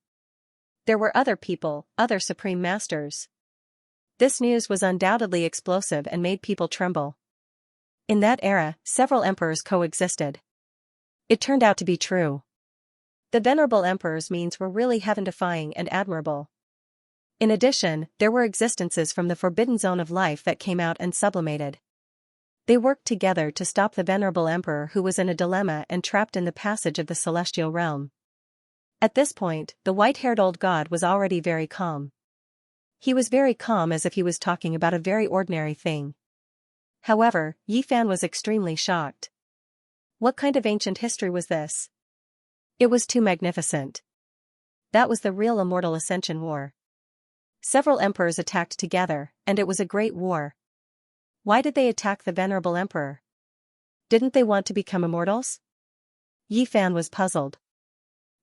There were other people, other supreme masters. This news was undoubtedly explosive and made people tremble. In that era, several emperors coexisted. It turned out to be true. The venerable emperor's means were really heaven-defying and admirable. In addition, there were existences from the forbidden zone of life that came out and sublimated. They worked together to stop the venerable emperor who was in a dilemma and trapped in the passage of the celestial realm. At this point, the white-haired old god was already very calm. He was very calm, as if he was talking about a very ordinary thing. However, Yi Fan was extremely shocked. What kind of ancient history was this? It was too magnificent. That was the real Immortal Ascension War. Several emperors attacked together, and it was a great war. Why did they attack the venerable emperor? Didn't they want to become immortals? Yi Fan was puzzled.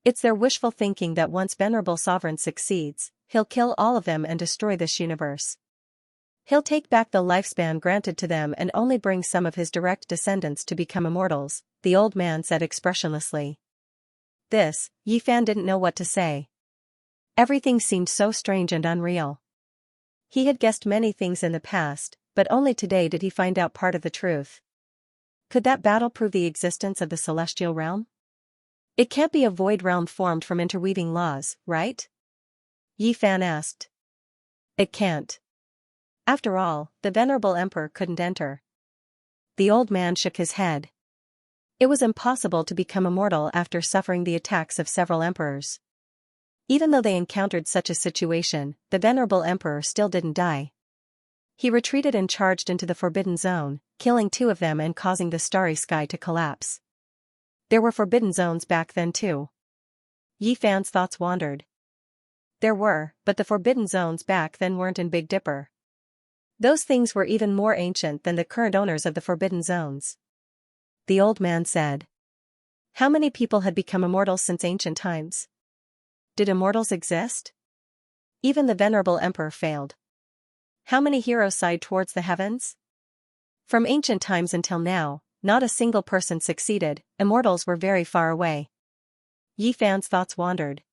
It's their wishful thinking that once venerable sovereign succeeds, he'll kill all of them and destroy this universe. He'll take back the lifespan granted to them and only bring some of his direct descendants to become immortals, the old man said expressionlessly. This, Yi Fan didn't know what to say. Everything seemed so strange and unreal. He had guessed many things in the past, but only today did he find out part of the truth. Could that battle prove the existence of the celestial realm? It can't be a void realm formed from interweaving laws, right? Yi Fan asked. It can't. After all, the venerable emperor couldn't enter. The old man shook his head. It was impossible to become immortal after suffering the attacks of several emperors. Even though they encountered such a situation, the venerable emperor still didn't die. He retreated and charged into the forbidden zone, killing 2 of them and causing the starry sky to collapse. There were forbidden zones back then too. Yi Fan's thoughts wandered. There were, but the forbidden zones back then weren't in Big Dipper. Those things were even more ancient than the current owners of the forbidden zones. The old man said. How many people had become immortals since ancient times? Did immortals exist? Even the venerable emperor failed. How many heroes sighed towards the heavens? From ancient times until now, not a single person succeeded. Immortals were very far away. Yi Fan's thoughts wandered.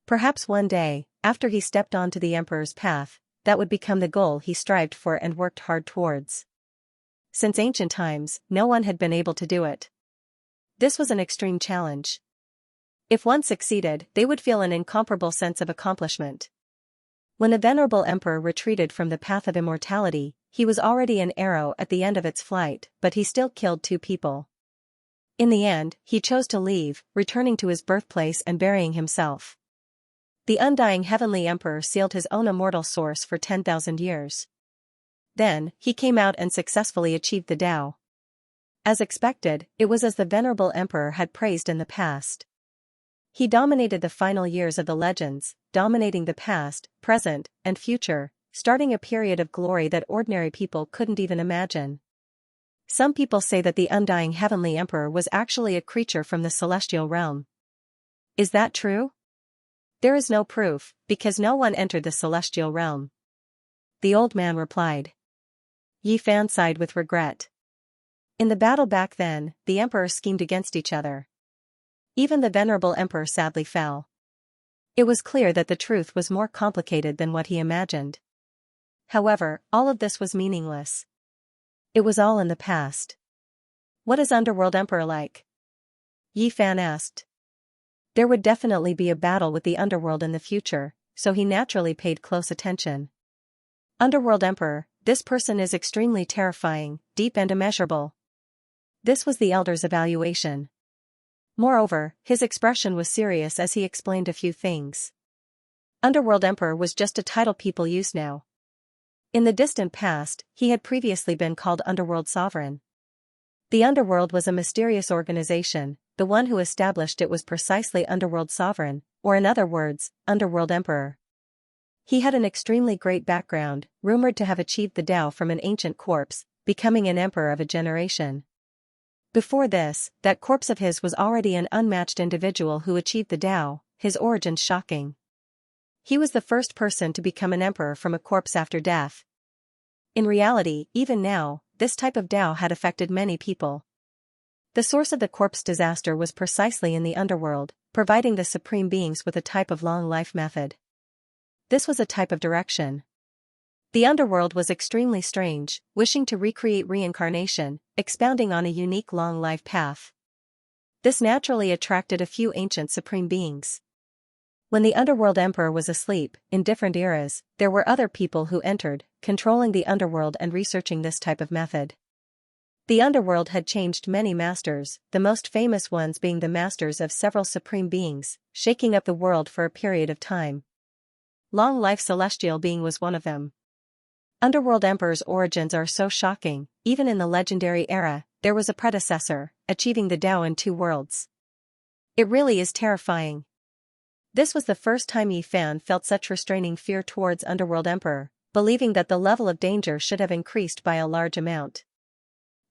Perhaps one day, after he stepped onto the emperor's path, that would become the goal he strived for and worked hard towards. Since ancient times, no one had been able to do it. This was an extreme challenge. If one succeeded, they would feel an incomparable sense of accomplishment. When the venerable emperor retreated from the path of immortality, he was already an arrow at the end of its flight, but he still killed 2 people. In the end, he chose to leave, returning to his birthplace and burying himself. The undying heavenly emperor sealed his own immortal source for 10,000 years. Then, he came out and successfully achieved the Tao. As expected, it was as the venerable emperor had praised in the past. He dominated the final years of the legends, dominating the past, present, and future, starting a period of glory that ordinary people couldn't even imagine. Some people say that the undying heavenly emperor was actually a creature from the celestial realm. Is that true? There is no proof, because no one entered the celestial realm. The old man replied. Yi Fan sighed with regret. In the battle back then, the emperors schemed against each other. Even the venerable emperor sadly fell. It was clear that the truth was more complicated than what he imagined. However, all of this was meaningless. It was all in the past. What is Underworld Emperor like? Yi Fan asked. There would definitely be a battle with the Underworld in the future, so he naturally paid close attention. Underworld Emperor, this person is extremely terrifying, deep and immeasurable. This was the elder's evaluation. Moreover, his expression was serious as he explained a few things. Underworld Emperor was just a title people use now. In the distant past, he had previously been called Underworld Sovereign. The Underworld was a mysterious organization, the one who established it was precisely Underworld Sovereign, or in other words, Underworld Emperor. He had an extremely great background, rumored to have achieved the Tao from an ancient corpse, becoming an emperor of a generation. Before this, that corpse of his was already an unmatched individual who achieved the Tao, his origins shocking. He was the first person to become an emperor from a corpse after death. In reality, even now, this type of Tao had affected many people. The source of the corpse disaster was precisely in the underworld, providing the supreme beings with a type of long life method. This was a type of direction. The underworld was extremely strange, wishing to recreate reincarnation, expounding on a unique long life path. This naturally attracted a few ancient supreme beings. When the underworld emperor was asleep, in different eras, there were other people who entered, controlling the underworld and researching this type of method. The underworld had changed many masters, the most famous ones being the masters of several supreme beings, shaking up the world for a period of time. Long Life Celestial Being was one of them. Underworld Emperor's origins are so shocking. Even in the legendary era, there was a predecessor, achieving the Tao in 2 worlds. It really is terrifying. This was the first time Yi Fan felt such restraining fear towards Underworld Emperor, believing that the level of danger should have increased by a large amount.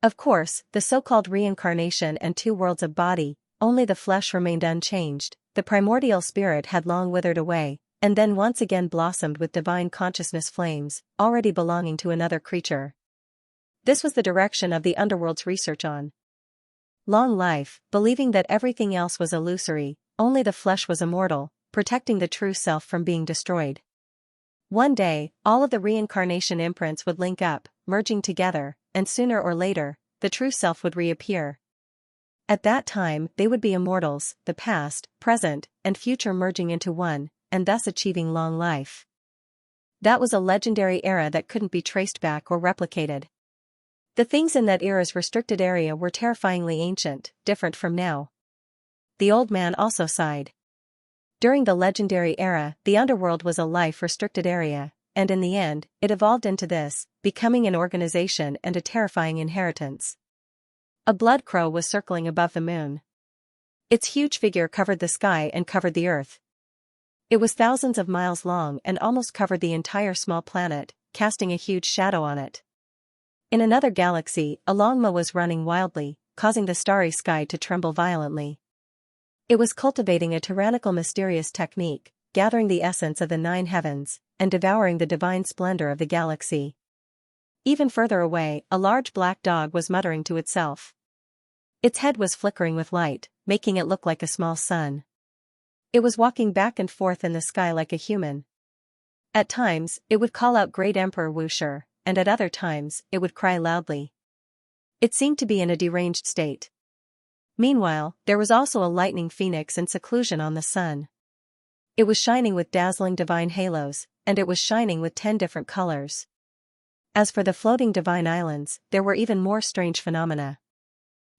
Of course, the so-called reincarnation and 2 worlds of body, only the flesh remained unchanged, the primordial spirit had long withered away, and then once again blossomed with divine consciousness flames, already belonging to another creature. This was the direction of the underworld's research on long life, believing that everything else was illusory, only the flesh was immortal, protecting the true self from being destroyed. One day, all of the reincarnation imprints would link up, merging together, and sooner or later, the true self would reappear. At that time, they would be immortals, the past, present, and future merging into one, and thus achieving long life. That was a legendary era that couldn't be traced back or replicated. The things in that era's restricted area were terrifyingly ancient, different from now. The old man also sighed. During the legendary era, the underworld was a life-restricted area, and in the end, it evolved into this, becoming an organization and a terrifying inheritance. A blood crow was circling above the moon. Its huge figure covered the sky and covered the earth. It was thousands of miles long and almost covered the entire small planet, casting a huge shadow on it. In another galaxy, a longma was running wildly, causing the starry sky to tremble violently. It was cultivating a tyrannical mysterious technique, gathering the essence of the 9 heavens, and devouring the divine splendor of the galaxy. Even further away, a large black dog was muttering to itself. Its head was flickering with light, making it look like a small sun. It was walking back and forth in the sky like a human. At times, it would call out Great Emperor Wuxia, and at other times, it would cry loudly. It seemed to be in a deranged state. Meanwhile, there was also a lightning phoenix in seclusion on the sun. It was shining with dazzling divine halos, and it was shining with 10 different colors. As for the floating divine islands, there were even more strange phenomena.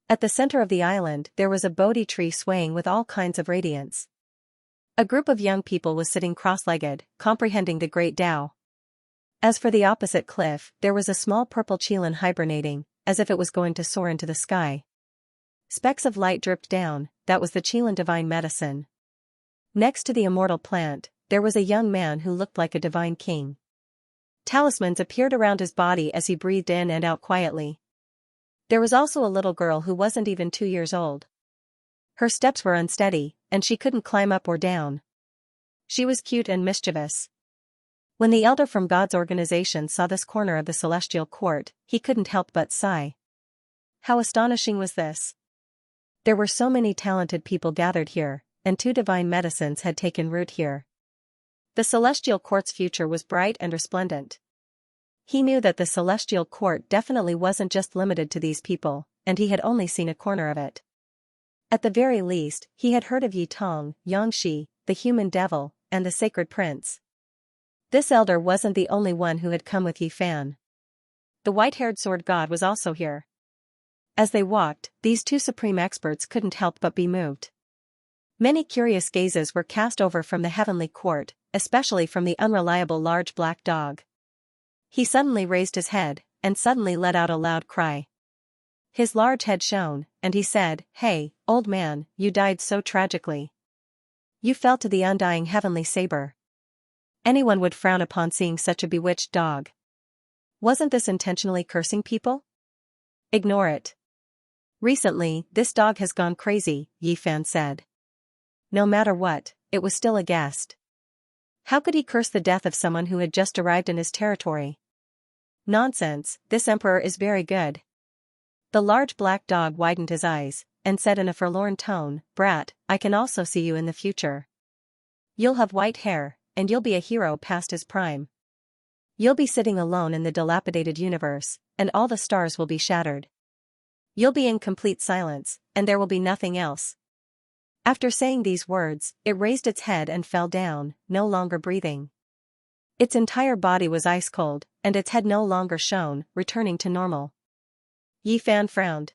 At the center of the island, there was a Bodhi tree swaying with all kinds of radiance. A group of young people was sitting cross-legged, comprehending the great Tao. As for the opposite cliff, there was a small purple qilin hibernating, as if it was going to soar into the sky. Specks of light dripped down, that was the qilin divine medicine. Next to the immortal plant, there was a young man who looked like a divine king. Talismans appeared around his body as he breathed in and out quietly. There was also a little girl who wasn't even 2 years old. Her steps were unsteady, and she couldn't climb up or down. She was cute and mischievous. When the elder from God's organization saw this corner of the celestial court, he couldn't help but sigh. How astonishing was this? There were so many talented people gathered here, and 2 divine medicines had taken root here. The celestial court's future was bright and resplendent. He knew that the celestial court definitely wasn't just limited to these people, and he had only seen a corner of it. At the very least, he had heard of Yi Tong, Xianxia, the human devil, and the sacred prince. This elder wasn't the only one who had come with Yi Fan. The white-haired sword god was also here. As they walked, these 2 supreme experts couldn't help but be moved. Many curious gazes were cast over from the heavenly court, especially from the unreliable large black dog. He suddenly raised his head, and suddenly let out a loud cry. His large head shone, and he said, "Hey, old man, you died so tragically. You fell to the undying heavenly saber." Anyone would frown upon seeing such a bewitched dog. Wasn't this intentionally cursing people? Ignore it. Recently, this dog has gone crazy, Yi Fan said. No matter what, it was still a guest. How could he curse the death of someone who had just arrived in his territory? Nonsense, this emperor is very good. The large black dog widened his eyes, and said in a forlorn tone, "Brat, I can also see you in the future. You'll have white hair, and you'll be a hero past his prime. You'll be sitting alone in the dilapidated universe, and all the stars will be shattered. You'll be in complete silence, and there will be nothing else. After saying these words, it raised its head and fell down, no longer breathing. Its entire body was ice cold, and its head no longer shone, returning to normal. Yi Fan frowned.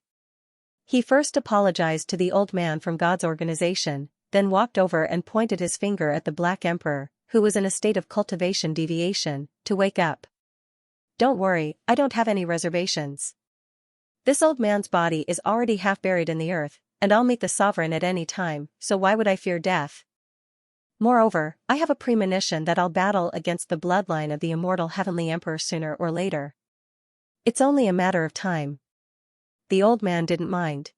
He first apologized to the old man from God's organization, then walked over and pointed his finger at the Black Emperor, who was in a state of cultivation deviation, to wake up. Don't worry, I don't have any reservations. This old man's body is already half buried in the earth, and I'll meet the sovereign at any time, so why would I fear death? Moreover, I have a premonition that I'll battle against the bloodline of the immortal Heavenly Emperor sooner or later. It's only a matter of time. The old man didn't mind.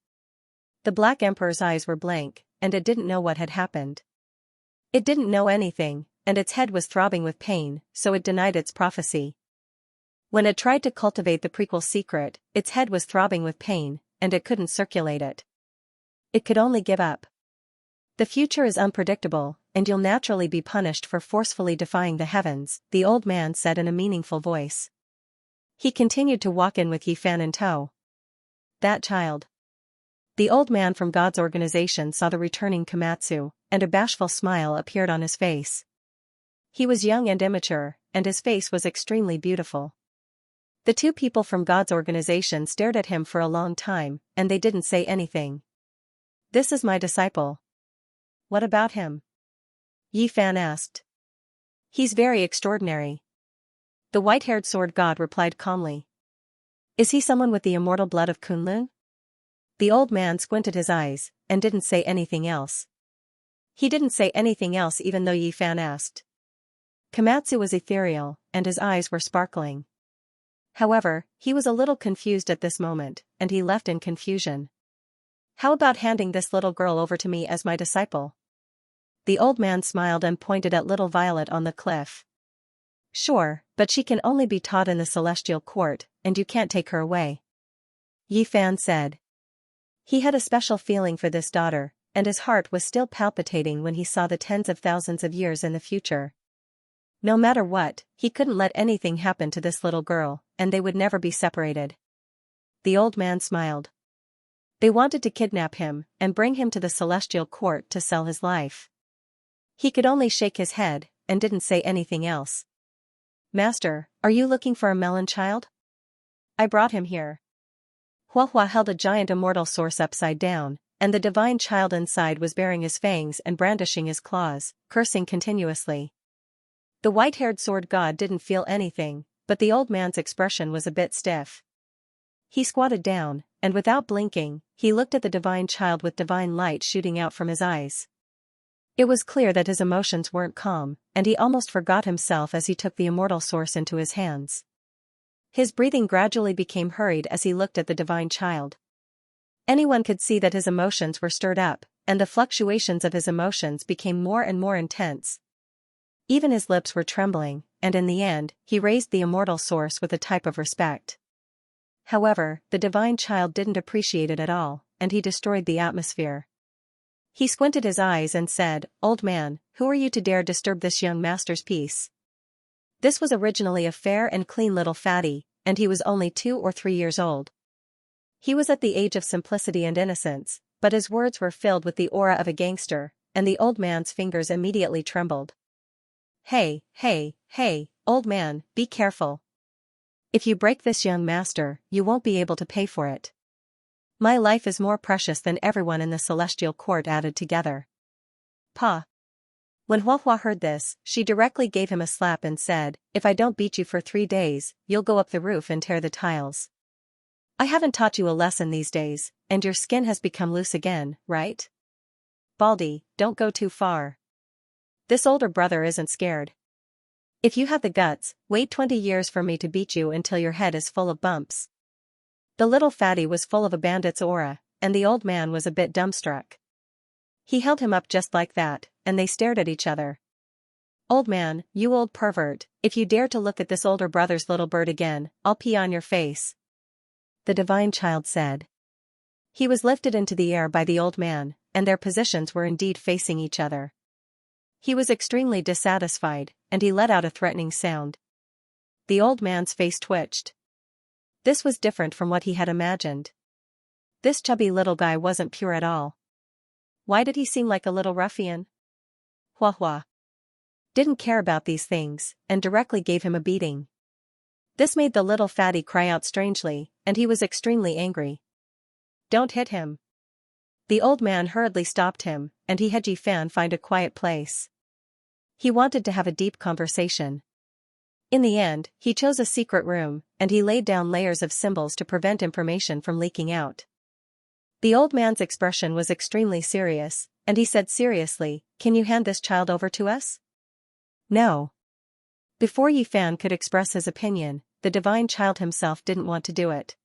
The Black Emperor's eyes were blank, and it didn't know what had happened. It didn't know anything, and its head was throbbing with pain, so it denied its prophecy. When it tried to cultivate the prequel secret, its head was throbbing with pain, and it couldn't circulate it. It could only give up. The future is unpredictable, and you'll naturally be punished for forcefully defying the heavens, the old man said in a meaningful voice. He continued to walk in with Yi Fan in tow. That child. The old man from God's organization saw the returning Komatsu, and a bashful smile appeared on his face. He was young and immature, and his face was extremely beautiful. The two people from God's organization stared at him for a long time, and they didn't say anything. This is my disciple. What about him? Yi Fan asked. He's very extraordinary. The white-haired sword god replied calmly. Is he someone with the immortal blood of Kunlun? The old man squinted his eyes, and didn't say anything else. He didn't say anything else even though Yi Fan asked. Komatsu was ethereal, and his eyes were sparkling. However, he was a little confused at this moment, and he left in confusion. How about handing this little girl over to me as my disciple? The old man smiled and pointed at little Violet on the cliff. Sure, but she can only be taught in the celestial court, and you can't take her away. Yi Fan said. He had a special feeling for this daughter, and his heart was still palpitating when he saw the tens of thousands of years in the future. No matter what, he couldn't let anything happen to this little girl, and they would never be separated. The old man smiled. They wanted to kidnap him and bring him to the celestial court to sell his life. He could only shake his head, and didn't say anything else. Master, are you looking for a melon child? I brought him here. Huahua held a giant immortal source upside down, and the divine child inside was baring his fangs and brandishing his claws, cursing continuously. The white-haired sword god didn't feel anything, but the old man's expression was a bit stiff. He squatted down, and without blinking, he looked at the divine child with divine light shooting out from his eyes. It was clear that his emotions weren't calm, and he almost forgot himself as he took the immortal source into his hands. His breathing gradually became hurried as he looked at the divine child. Anyone could see that his emotions were stirred up, and the fluctuations of his emotions became more and more intense. Even his lips were trembling, and in the end, he raised the immortal source with a type of respect. However, the divine child didn't appreciate it at all, and he destroyed the atmosphere. He squinted his eyes and said, Old man, who are you to dare disturb this young master's peace? This was originally a fair and clean little fatty, and he was only 2 or 3 years old. He was at the age of simplicity and innocence, but his words were filled with the aura of a gangster, and the old man's fingers immediately trembled. Hey, old man, be careful. If you break this young master, you won't be able to pay for it. My life is more precious than everyone in the celestial court added together. Pa. When Huahua heard this, she directly gave him a slap and said, If I don't beat you for 3 days, you'll go up the roof and tear the tiles. I haven't taught you a lesson these days, and your skin has become loose again, right? Baldy, don't go too far. This older brother isn't scared. If you have the guts, wait 20 years for me to beat you until your head is full of bumps. The little fatty was full of a bandit's aura, and the old man was a bit dumbstruck. He held him up just like that, and they stared at each other. Old man, you old pervert, if you dare to look at this older brother's little bird again, I'll pee on your face. The divine child said. He was lifted into the air by the old man, and their positions were indeed facing each other. He was extremely dissatisfied, and he let out a threatening sound. The old man's face twitched. This was different from what he had imagined. This chubby little guy wasn't pure at all. Why did he seem like a little ruffian? Hua Hua didn't care about these things, and directly gave him a beating. This made the little fatty cry out strangely, and he was extremely angry. Don't hit him. The old man hurriedly stopped him, and he had Yi Fan find a quiet place. He wanted to have a deep conversation. In the end, he chose a secret room, and he laid down layers of symbols to prevent information from leaking out. The old man's expression was extremely serious, and he said seriously, "Can you hand this child over to us?" No. Before Yi Fan could express his opinion, the divine child himself didn't want to do it.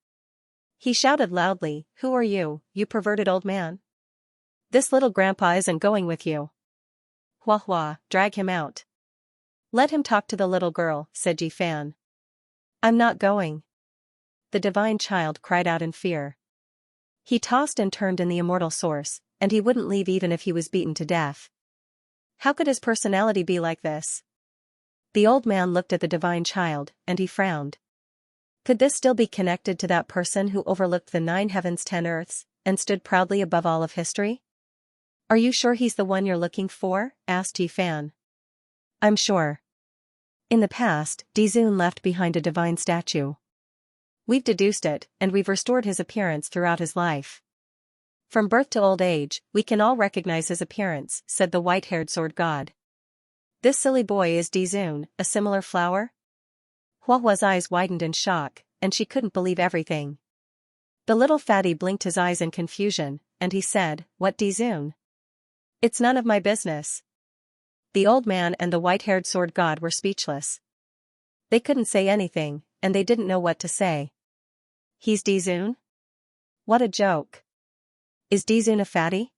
He shouted loudly, "Who are you, you perverted old man? This little grandpa isn't going with you. Hua Hua, drag him out." "Let him talk to the little girl," said Yi Fan. "I'm not going." The divine child cried out in fear. He tossed and turned in the immortal source, and he wouldn't leave even if he was beaten to death. How could his personality be like this? The old man looked at the divine child, and he frowned. Could this still be connected to that person who overlooked the 9 heavens 10 earths, and stood proudly above all of history? "Are you sure he's the one you're looking for?" asked Yi Fan. "I'm sure. In the past, Dizun left behind a divine statue. We've deduced it, and we've restored his appearance throughout his life. From birth to old age, we can all recognize his appearance," said the white-haired sword god. "This silly boy is Dizun, a similar flower?" Hua Hua's eyes widened in shock, and she couldn't believe everything. The little fatty blinked his eyes in confusion, and he said, "What Dizun? It's none of my business." The old man and the white-haired sword god were speechless. They couldn't say anything, and they didn't know what to say. "He's Dizun? What a joke. Is Dizun a fatty?"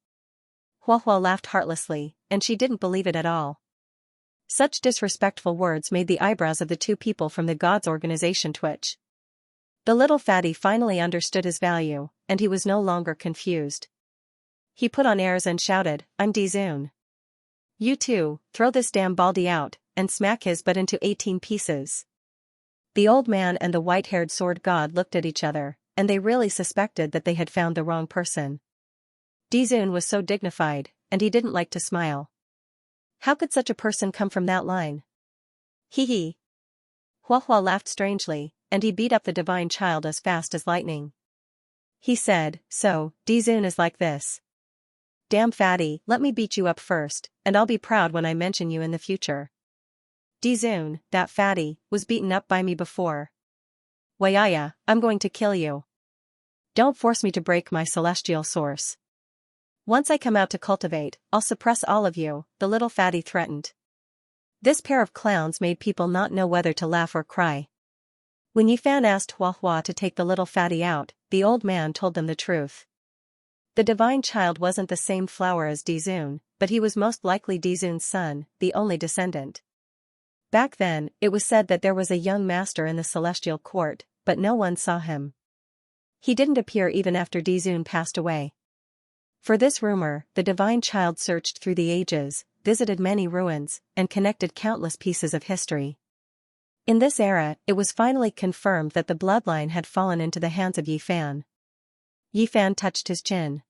Hua Hua laughed heartlessly, and she didn't believe it at all. Such disrespectful words made the eyebrows of the two people from the gods' organization twitch. The little fatty finally understood his value, and he was no longer confused. He put on airs and shouted, "I'm Dizun. You two, throw this damn baldy out, and smack his butt into 18 pieces. The old man and the white-haired sword god looked at each other, and they really suspected that they had found the wrong person. Dizun was so dignified, and he didn't like to smile. How could such a person come from that line? Hee hee. Hua Hua laughed strangely, and he beat up the divine child as fast as lightning. He said, "So, Dizun is like this. Damn fatty, let me beat you up first, and I'll be proud when I mention you in the future. Dizun, that fatty, was beaten up by me before. Wayaya, I'm going to kill you. Don't force me to break my celestial source. Once I come out to cultivate, I'll suppress all of you," the little fatty threatened. This pair of clowns made people not know whether to laugh or cry. When Yi Fan asked Hua Hua to take the little fatty out, the old man told them the truth. The divine child wasn't the same flower as Dizun, but he was most likely Dizun's son, the only descendant. Back then, it was said that there was a young master in the celestial court, but no one saw him. He didn't appear even after Dizun passed away. For this rumor, the divine child searched through the ages, visited many ruins, and connected countless pieces of history. In this era, it was finally confirmed that the bloodline had fallen into the hands of Yi Fan. Yi Fan touched his chin.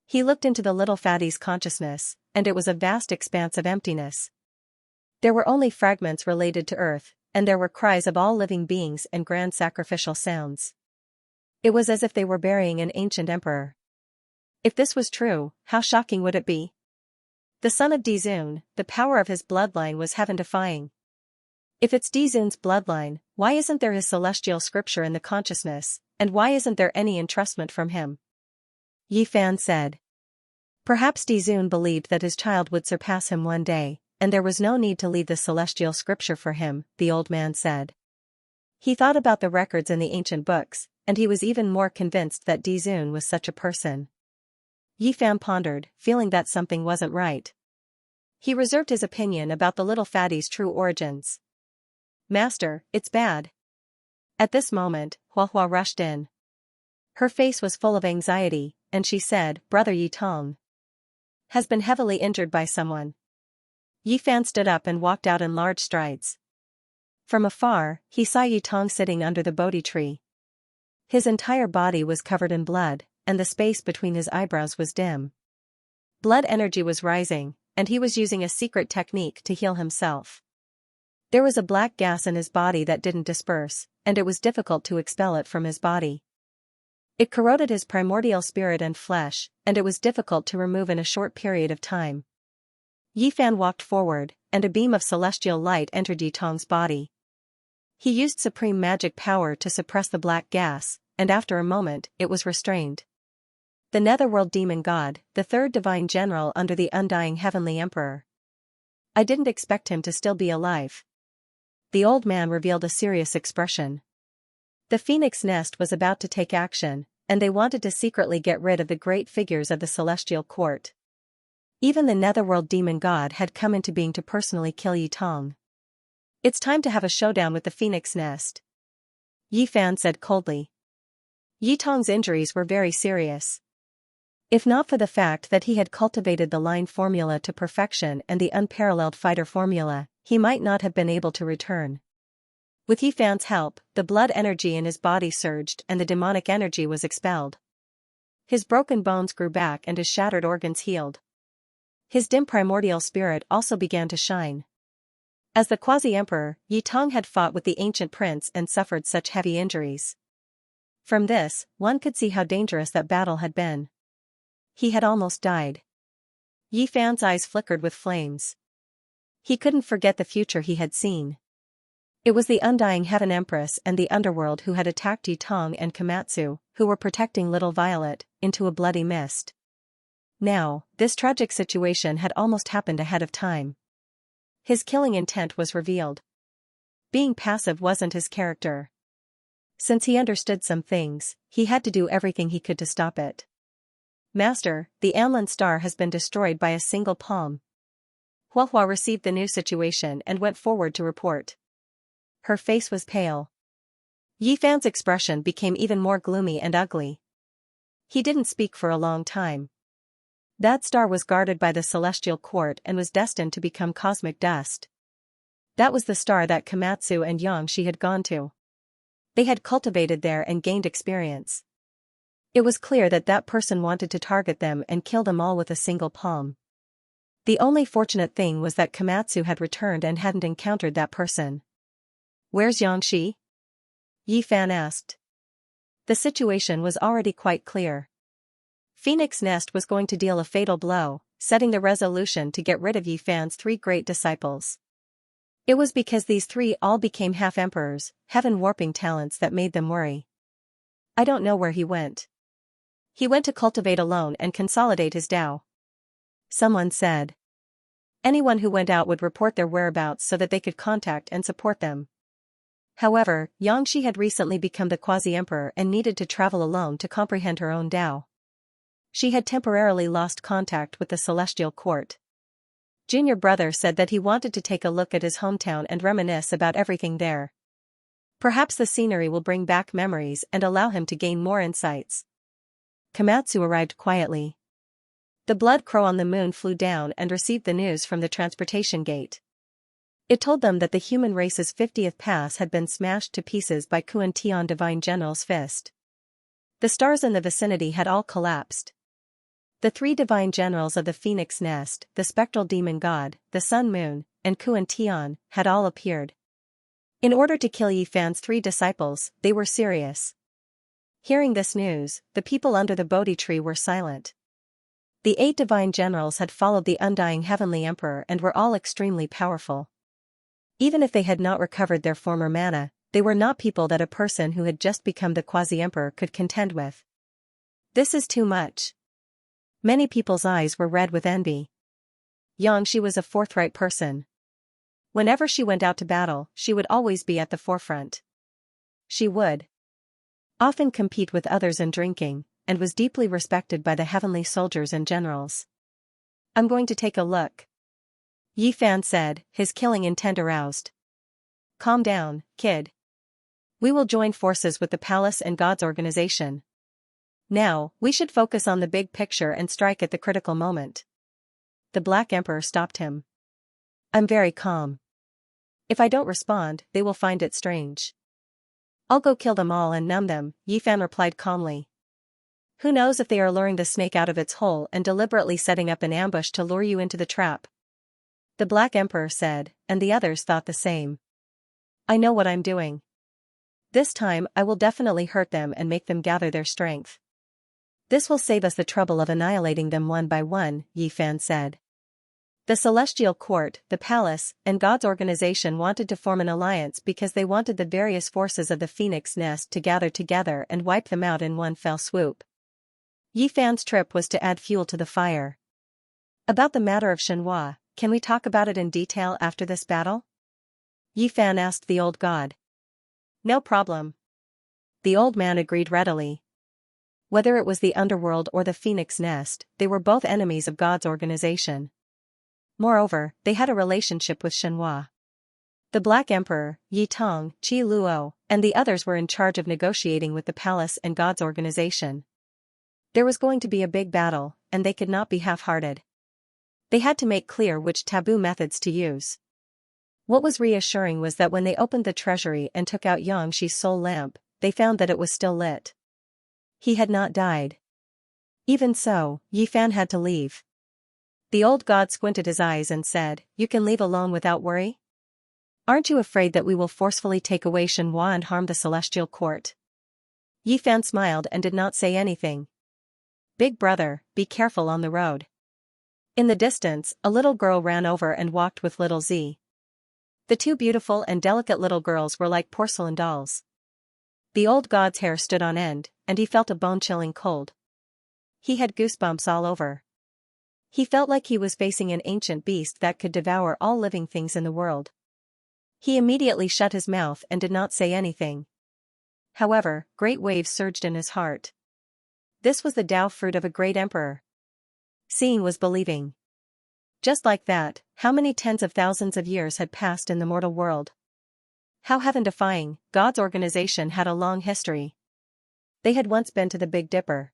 He looked into the little fatty's consciousness, and it was a vast expanse of emptiness. There were only fragments related to Earth, and there were cries of all living beings and grand sacrificial sounds. It was as if they were burying an ancient emperor. If this was true, how shocking would it be? The son of Dizun, the power of his bloodline was heaven-defying. If it's Dizun's bloodline, why isn't there his celestial scripture in the consciousness, and why isn't there any entrustment from him? Yi Fan said. Perhaps Dizun believed that his child would surpass him one day, and there was no need to leave the celestial scripture for him, the old man said. He thought about the records in the ancient books, and he was even more convinced that Dizun was such a person. Yi Fan pondered, feeling that something wasn't right. He reserved his opinion about the little fatty's true origins. "Master, it's bad." At this moment, Hua Hua rushed in. Her face was full of anxiety, and she said, "Brother Yi Tong has been heavily injured by someone." Yi Fan stood up and walked out in large strides. From afar, he saw Yi Tong sitting under the Bodhi tree. His entire body was covered in blood, and the space between his eyebrows was dim. Blood energy was rising, and he was using a secret technique to heal himself. There was a black gas in his body that didn't disperse, and it was difficult to expel it from his body. It corroded his primordial spirit and flesh, and it was difficult to remove in a short period of time. Yifan walked forward, and a beam of celestial light entered Yitong's body. He used supreme magic power to suppress the black gas, and after a moment, it was restrained. The Netherworld Demon God, the third divine general under the undying Heavenly Emperor. I didn't expect him to still be alive. The old man revealed a serious expression. The Phoenix Nest was about to take action, and they wanted to secretly get rid of the great figures of the Celestial Court. Even the Netherworld Demon God had come into being to personally kill Yitong. It's time to have a showdown with the Phoenix Nest, Yifan said coldly. Yitong's injuries were very serious. If not for the fact that he had cultivated the line formula to perfection and the unparalleled fighter formula, he might not have been able to return. With Yifan's help, the blood energy in his body surged and the demonic energy was expelled. His broken bones grew back and his shattered organs healed. His dim primordial spirit also began to shine. As the quasi-emperor, Yitong had fought with the ancient prince and suffered such heavy injuries. From this, one could see how dangerous that battle had been. He had almost died. Yifan's eyes flickered with flames. He couldn't forget the future he had seen. It was the undying Heaven Empress and the underworld who had attacked Yitong and Komatsu, who were protecting little Violet, into a bloody mist. Now, this tragic situation had almost happened ahead of time. His killing intent was revealed. Being passive wasn't his character. Since he understood some things, he had to do everything he could to stop it. Master, the Anlin star has been destroyed by a single palm. Huahua received the new situation and went forward to report. Her face was pale. Yifan's expression became even more gloomy and ugly. He didn't speak for a long time. That star was guarded by the Celestial Court and was destined to become cosmic dust. That was the star that Komatsu and Xianxia had gone to. They had cultivated there and gained experience. It was clear that that person wanted to target them and kill them all with a single palm. The only fortunate thing was that Komatsu had returned and hadn't encountered that person. Where's Xianxia? Yifan asked. The situation was already quite clear. Phoenix Nest was going to deal a fatal blow, setting the resolution to get rid of Yifan's three great disciples. It was because these three all became half-emperors, heaven-warping talents that made them worry. I don't know where he went. He went to cultivate alone and consolidate his Tao. Someone said. Anyone who went out would report their whereabouts so that they could contact and support them. However, Xianxia had recently become the quasi-emperor and needed to travel alone to comprehend her own Tao. She had temporarily lost contact with the Celestial Court. Junior brother said that he wanted to take a look at his hometown and reminisce about everything there. Perhaps the scenery will bring back memories and allow him to gain more insights. Komatsu arrived quietly. The blood crow on the moon flew down and received the news from the transportation gate. It told them that the human race's 50th pass had been smashed to pieces by Kuan Tian Divine General's fist. The stars in the vicinity had all collapsed. The three divine generals of the Phoenix Nest, the spectral demon god, the sun moon, and Kuan Tian, had all appeared. In order to kill Yifan's three disciples, they were serious. Hearing this news, the people under the Bodhi tree were silent. The 8 divine generals had followed the undying Heavenly Emperor and were all extremely powerful. Even if they had not recovered their former mana, they were not people that a person who had just become the quasi-emperor could contend with. This is too much. Many people's eyes were red with envy. Xianxia was a forthright person. Whenever she went out to battle, she would always be at the forefront. She would often compete with others in drinking, and was deeply respected by the heavenly soldiers and generals. I'm going to take a look, Yifan said, his killing intent aroused. Calm down, kid. We will join forces with the palace and God's organization. Now, we should focus on the big picture and strike at the critical moment. The Black Emperor stopped him. I'm very calm. If I don't respond, they will find it strange. I'll go kill them all and numb them, Yifan replied calmly. Who knows if they are luring the snake out of its hole and deliberately setting up an ambush to lure you into the trap? The Black Emperor said, and the others thought the same. I know what I'm doing. This time I will definitely hurt them and make them gather their strength. This will save us the trouble of annihilating them one by one, Yi Fan said. The Celestial Court, the Palace, and God's organization wanted to form an alliance because they wanted the various forces of the Phoenix Nest to gather together and wipe them out in one fell swoop. Yi Fan's trip was to add fuel to the fire. About the matter of Xianxia, can we talk about it in detail after this battle? Yi Fan asked the old god. No problem. The old man agreed readily. Whether it was the underworld or the Phoenix Nest, they were both enemies of God's organization. Moreover, they had a relationship with Xianxia. The Black Emperor, Yi Tong, Qi Luo, and the others were in charge of negotiating with the palace and God's organization. There was going to be a big battle, and they could not be half-hearted. They had to make clear which taboo methods to use. What was reassuring was that when they opened the treasury and took out Xianxia's soul lamp, they found that it was still lit. He had not died. Even so, Yi Fan had to leave. The old god squinted his eyes and said, You can leave alone without worry? Aren't you afraid that we will forcefully take away Xianxia and harm the Celestial Court? Yi Fan smiled and did not say anything. Big brother, be careful on the road. In the distance, a little girl ran over and walked with little Z. The two beautiful and delicate little girls were like porcelain dolls. The old god's hair stood on end, and he felt a bone-chilling cold. He had goosebumps all over. He felt like he was facing an ancient beast that could devour all living things in the world. He immediately shut his mouth and did not say anything. However, great waves surged in his heart. This was the Tao fruit of a great emperor. Seeing was believing. Just like that, how many tens of thousands of years had passed in the mortal world? How heaven-defying, God's organization had a long history. They had once been to the Big Dipper.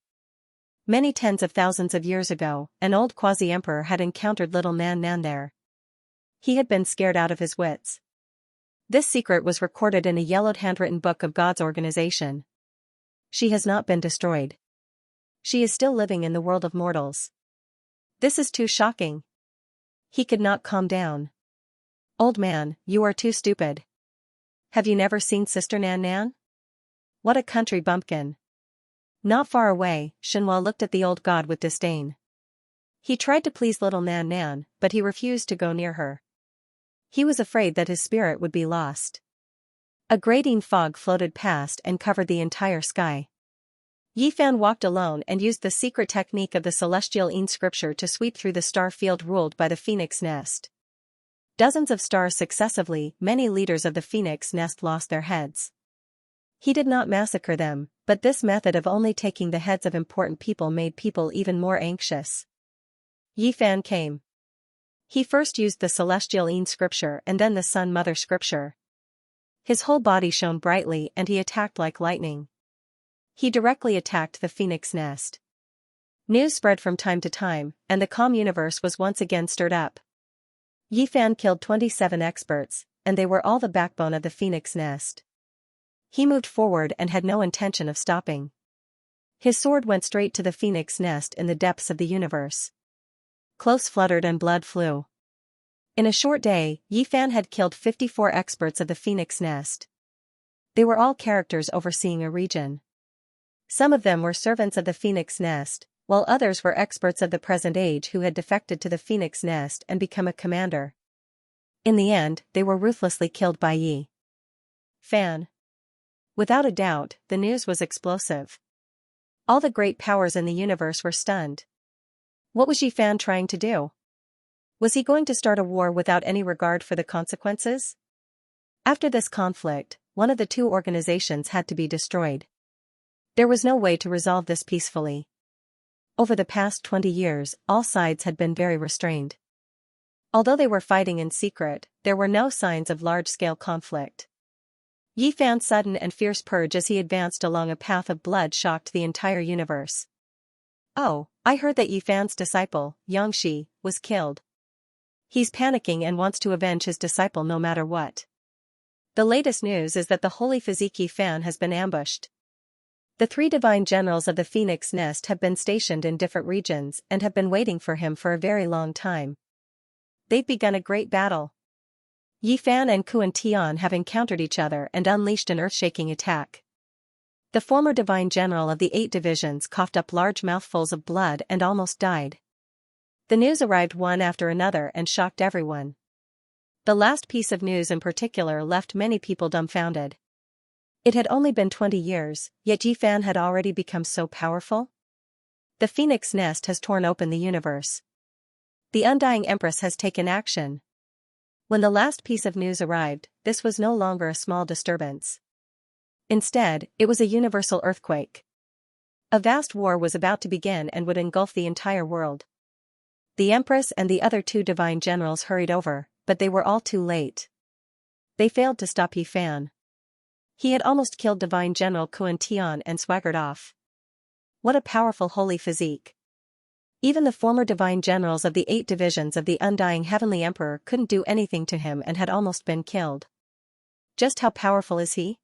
Many tens of thousands of years ago, an old quasi-emperor had encountered little Nan Nan there. He had been scared out of his wits. This secret was recorded in a yellowed handwritten book of God's organization. She has not been destroyed. She is still living in the world of mortals. This is too shocking. He could not calm down. Old man, you are too stupid. Have you never seen Sister Nan Nan? What a country bumpkin. Not far away, Xianxia looked at the old god with disdain. He tried to please little Nan Nan, but he refused to go near her. He was afraid that his spirit would be lost. A grating fog floated past and covered the entire sky. Yi Fan walked alone and used the secret technique of the celestial inscripture to sweep through the star field ruled by the Phoenix Nest. Dozens of stars successively, many leaders of the Phoenix Nest lost their heads. He did not massacre them, but this method of only taking the heads of important people made people even more anxious. Yi Fan came. He first used the celestial inscripture and then the Sun Mother scripture. His whole body shone brightly and he attacked like lightning. He directly attacked the Phoenix Nest. News spread from time to time, and the calm universe was once again stirred up. Yi Fan killed 27 experts, and they were all the backbone of the Phoenix Nest. He moved forward and had no intention of stopping. His sword went straight to the Phoenix Nest in the depths of the universe. Clothes fluttered and blood flew. In a short day, Yi Fan had killed 54 experts of the Phoenix Nest. They were all characters overseeing a region. Some of them were servants of the Phoenix Nest, while others were experts of the present age who had defected to the Phoenix Nest and become a commander. In the end, they were ruthlessly killed by Yi Fan. Without a doubt, the news was explosive. All the great powers in the universe were stunned. What was Yi Fan trying to do? Was he going to start a war without any regard for the consequences? After this conflict, one of the two organizations had to be destroyed. There was no way to resolve this peacefully. Over the past 20 years, all sides had been very restrained. Although they were fighting in secret, there were no signs of large-scale conflict. Yi Fan's sudden and fierce purge as he advanced along a path of blood shocked the entire universe. Oh, I heard that Yi Fan's disciple, Xianxia, was killed. He's panicking and wants to avenge his disciple no matter what. The latest news is that the holy physique Yi Fan has been ambushed. The 3 divine generals of the Phoenix Nest have been stationed in different regions and have been waiting for him for a very long time. They've begun a great battle. Yifan and Kuan Tian have encountered each other and unleashed an earth-shaking attack. The former divine general of the 8 divisions coughed up large mouthfuls of blood and almost died. The news arrived one after another and shocked everyone. The last piece of news in particular left many people dumbfounded. It had only been 20 years, yet Yifan had already become so powerful. The Phoenix Nest has torn open the universe. The Undying Empress has taken action. When the last piece of news arrived, this was no longer a small disturbance. Instead, it was a universal earthquake. A vast war was about to begin and would engulf the entire world. The Empress and the other 2 divine generals hurried over, but they were all too late. They failed to stop Yifan. He had almost killed Divine General Kuan Tian and swaggered off. What a powerful holy physique. Even the former divine generals of the 8 divisions of the Undying Heavenly Emperor couldn't do anything to him and had almost been killed. Just how powerful is he?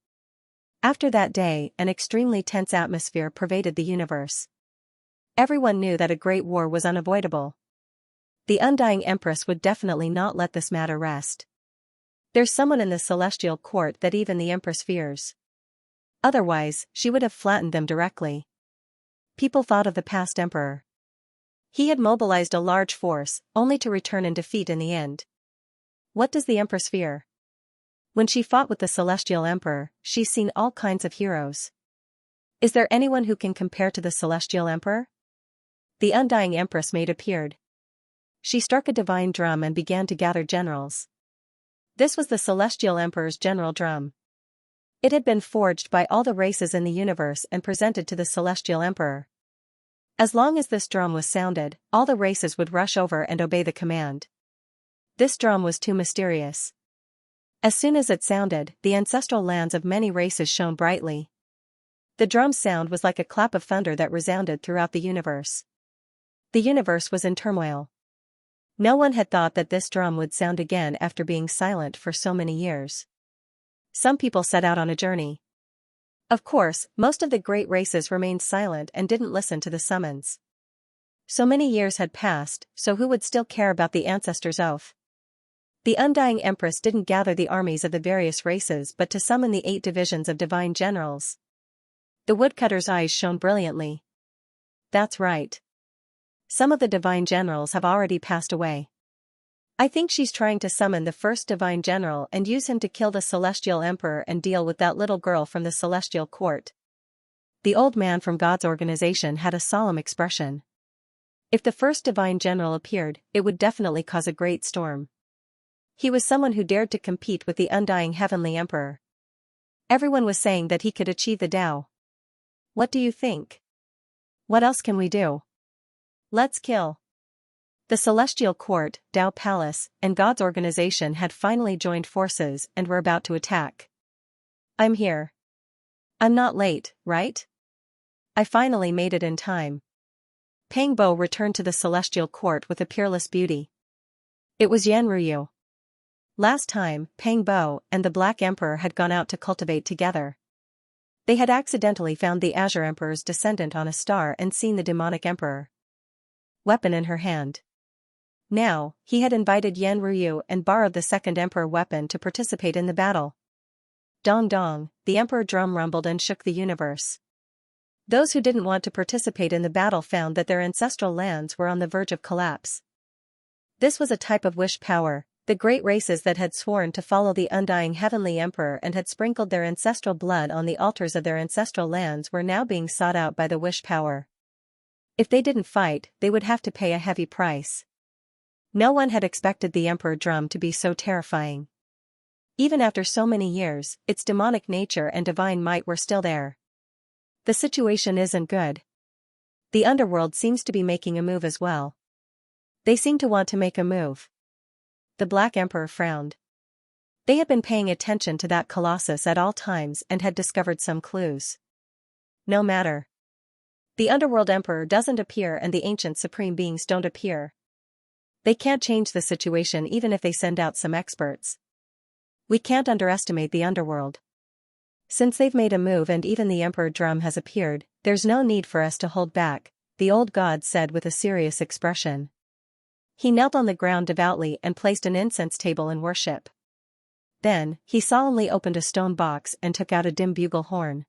After that day, an extremely tense atmosphere pervaded the universe. Everyone knew that a great war was unavoidable. The Undying Empress would definitely not let this matter rest. There's someone in the celestial court that even the Empress fears. Otherwise, she would have flattened them directly. People thought of the past emperor. He had mobilized a large force, only to return in defeat in the end. What does the Empress fear? When she fought with the celestial emperor, she's seen all kinds of heroes. Is there anyone who can compare to the celestial emperor? The Undying Empress maid appeared. She struck a divine drum and began to gather generals. This was the Celestial Emperor's general drum. It had been forged by all the races in the universe and presented to the Celestial Emperor. As long as this drum was sounded, all the races would rush over and obey the command. This drum was too mysterious. As soon as it sounded, the ancestral lands of many races shone brightly. The drum's sound was like a clap of thunder that resounded throughout the universe. The universe was in turmoil. No one had thought that this drum would sound again after being silent for so many years. Some people set out on a journey. Of course, most of the great races remained silent and didn't listen to the summons. So many years had passed, so who would still care about the ancestors' oath? The Undying Empress didn't gather the armies of the various races but to summon the 8 divisions of divine generals. The woodcutter's eyes shone brilliantly. That's right. Some of the divine generals have already passed away. I think she's trying to summon the first divine general and use him to kill the celestial emperor and deal with that little girl from the celestial court. The old man from God's organization had a solemn expression. If the first divine general appeared, it would definitely cause a great storm. He was someone who dared to compete with the Undying Heavenly Emperor. Everyone was saying that he could achieve the Tao. What do you think? What else can we do? Let's kill. The Celestial Court, Tao Palace, and God's organization had finally joined forces and were about to attack. I'm here. I'm not late, right? I finally made it in time. Pang Bo returned to the Celestial Court with a peerless beauty. It was Yan Ruyu. Last time, Pang Bo and the Black Emperor had gone out to cultivate together. They had accidentally found the Azure Emperor's descendant on a star and seen the demonic emperor. Weapon in her hand. Now, he had invited Yan Ruyu and borrowed the second emperor weapon to participate in the battle. Dong dong, the emperor drum rumbled and shook the universe. Those who didn't want to participate in the battle found that their ancestral lands were on the verge of collapse. This was a type of wish power. The great races that had sworn to follow the Undying Heavenly Emperor and had sprinkled their ancestral blood on the altars of their ancestral lands were now being sought out by the wish power. If they didn't fight, they would have to pay a heavy price. No one had expected the Emperor drum to be so terrifying. Even after so many years, its demonic nature and divine might were still there. The situation isn't good. The underworld seems to be making a move as well. They seem to want to make a move. The Black Emperor frowned. They had been paying attention to that colossus at all times and had discovered some clues. No matter. The Underworld Emperor doesn't appear and the ancient supreme beings don't appear. They can't change the situation even if they send out some experts. We can't underestimate the underworld. Since they've made a move and even the Emperor Drum has appeared, there's no need for us to hold back, the old god said with a serious expression. He knelt on the ground devoutly and placed an incense table in worship. Then, he solemnly opened a stone box and took out a dim bugle horn.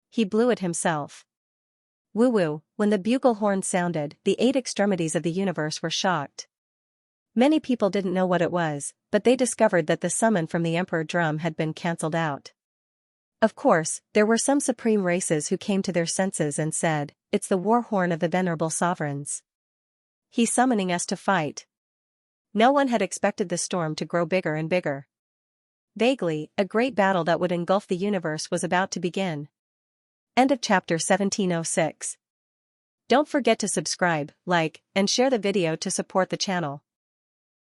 He blew it himself. Woo-woo, when the bugle horn sounded, the 8 extremities of the universe were shocked. Many people didn't know what it was, but they discovered that the summon from the Emperor Drum had been cancelled out. Of course, there were some supreme races who came to their senses and said, "It's the war horn of the venerable sovereigns. He's summoning us to fight." No one had expected the storm to grow bigger and bigger. Vaguely, a great battle that would engulf the universe was about to begin. End of chapter 1706. Don't forget to subscribe, like, and share the video to support the channel.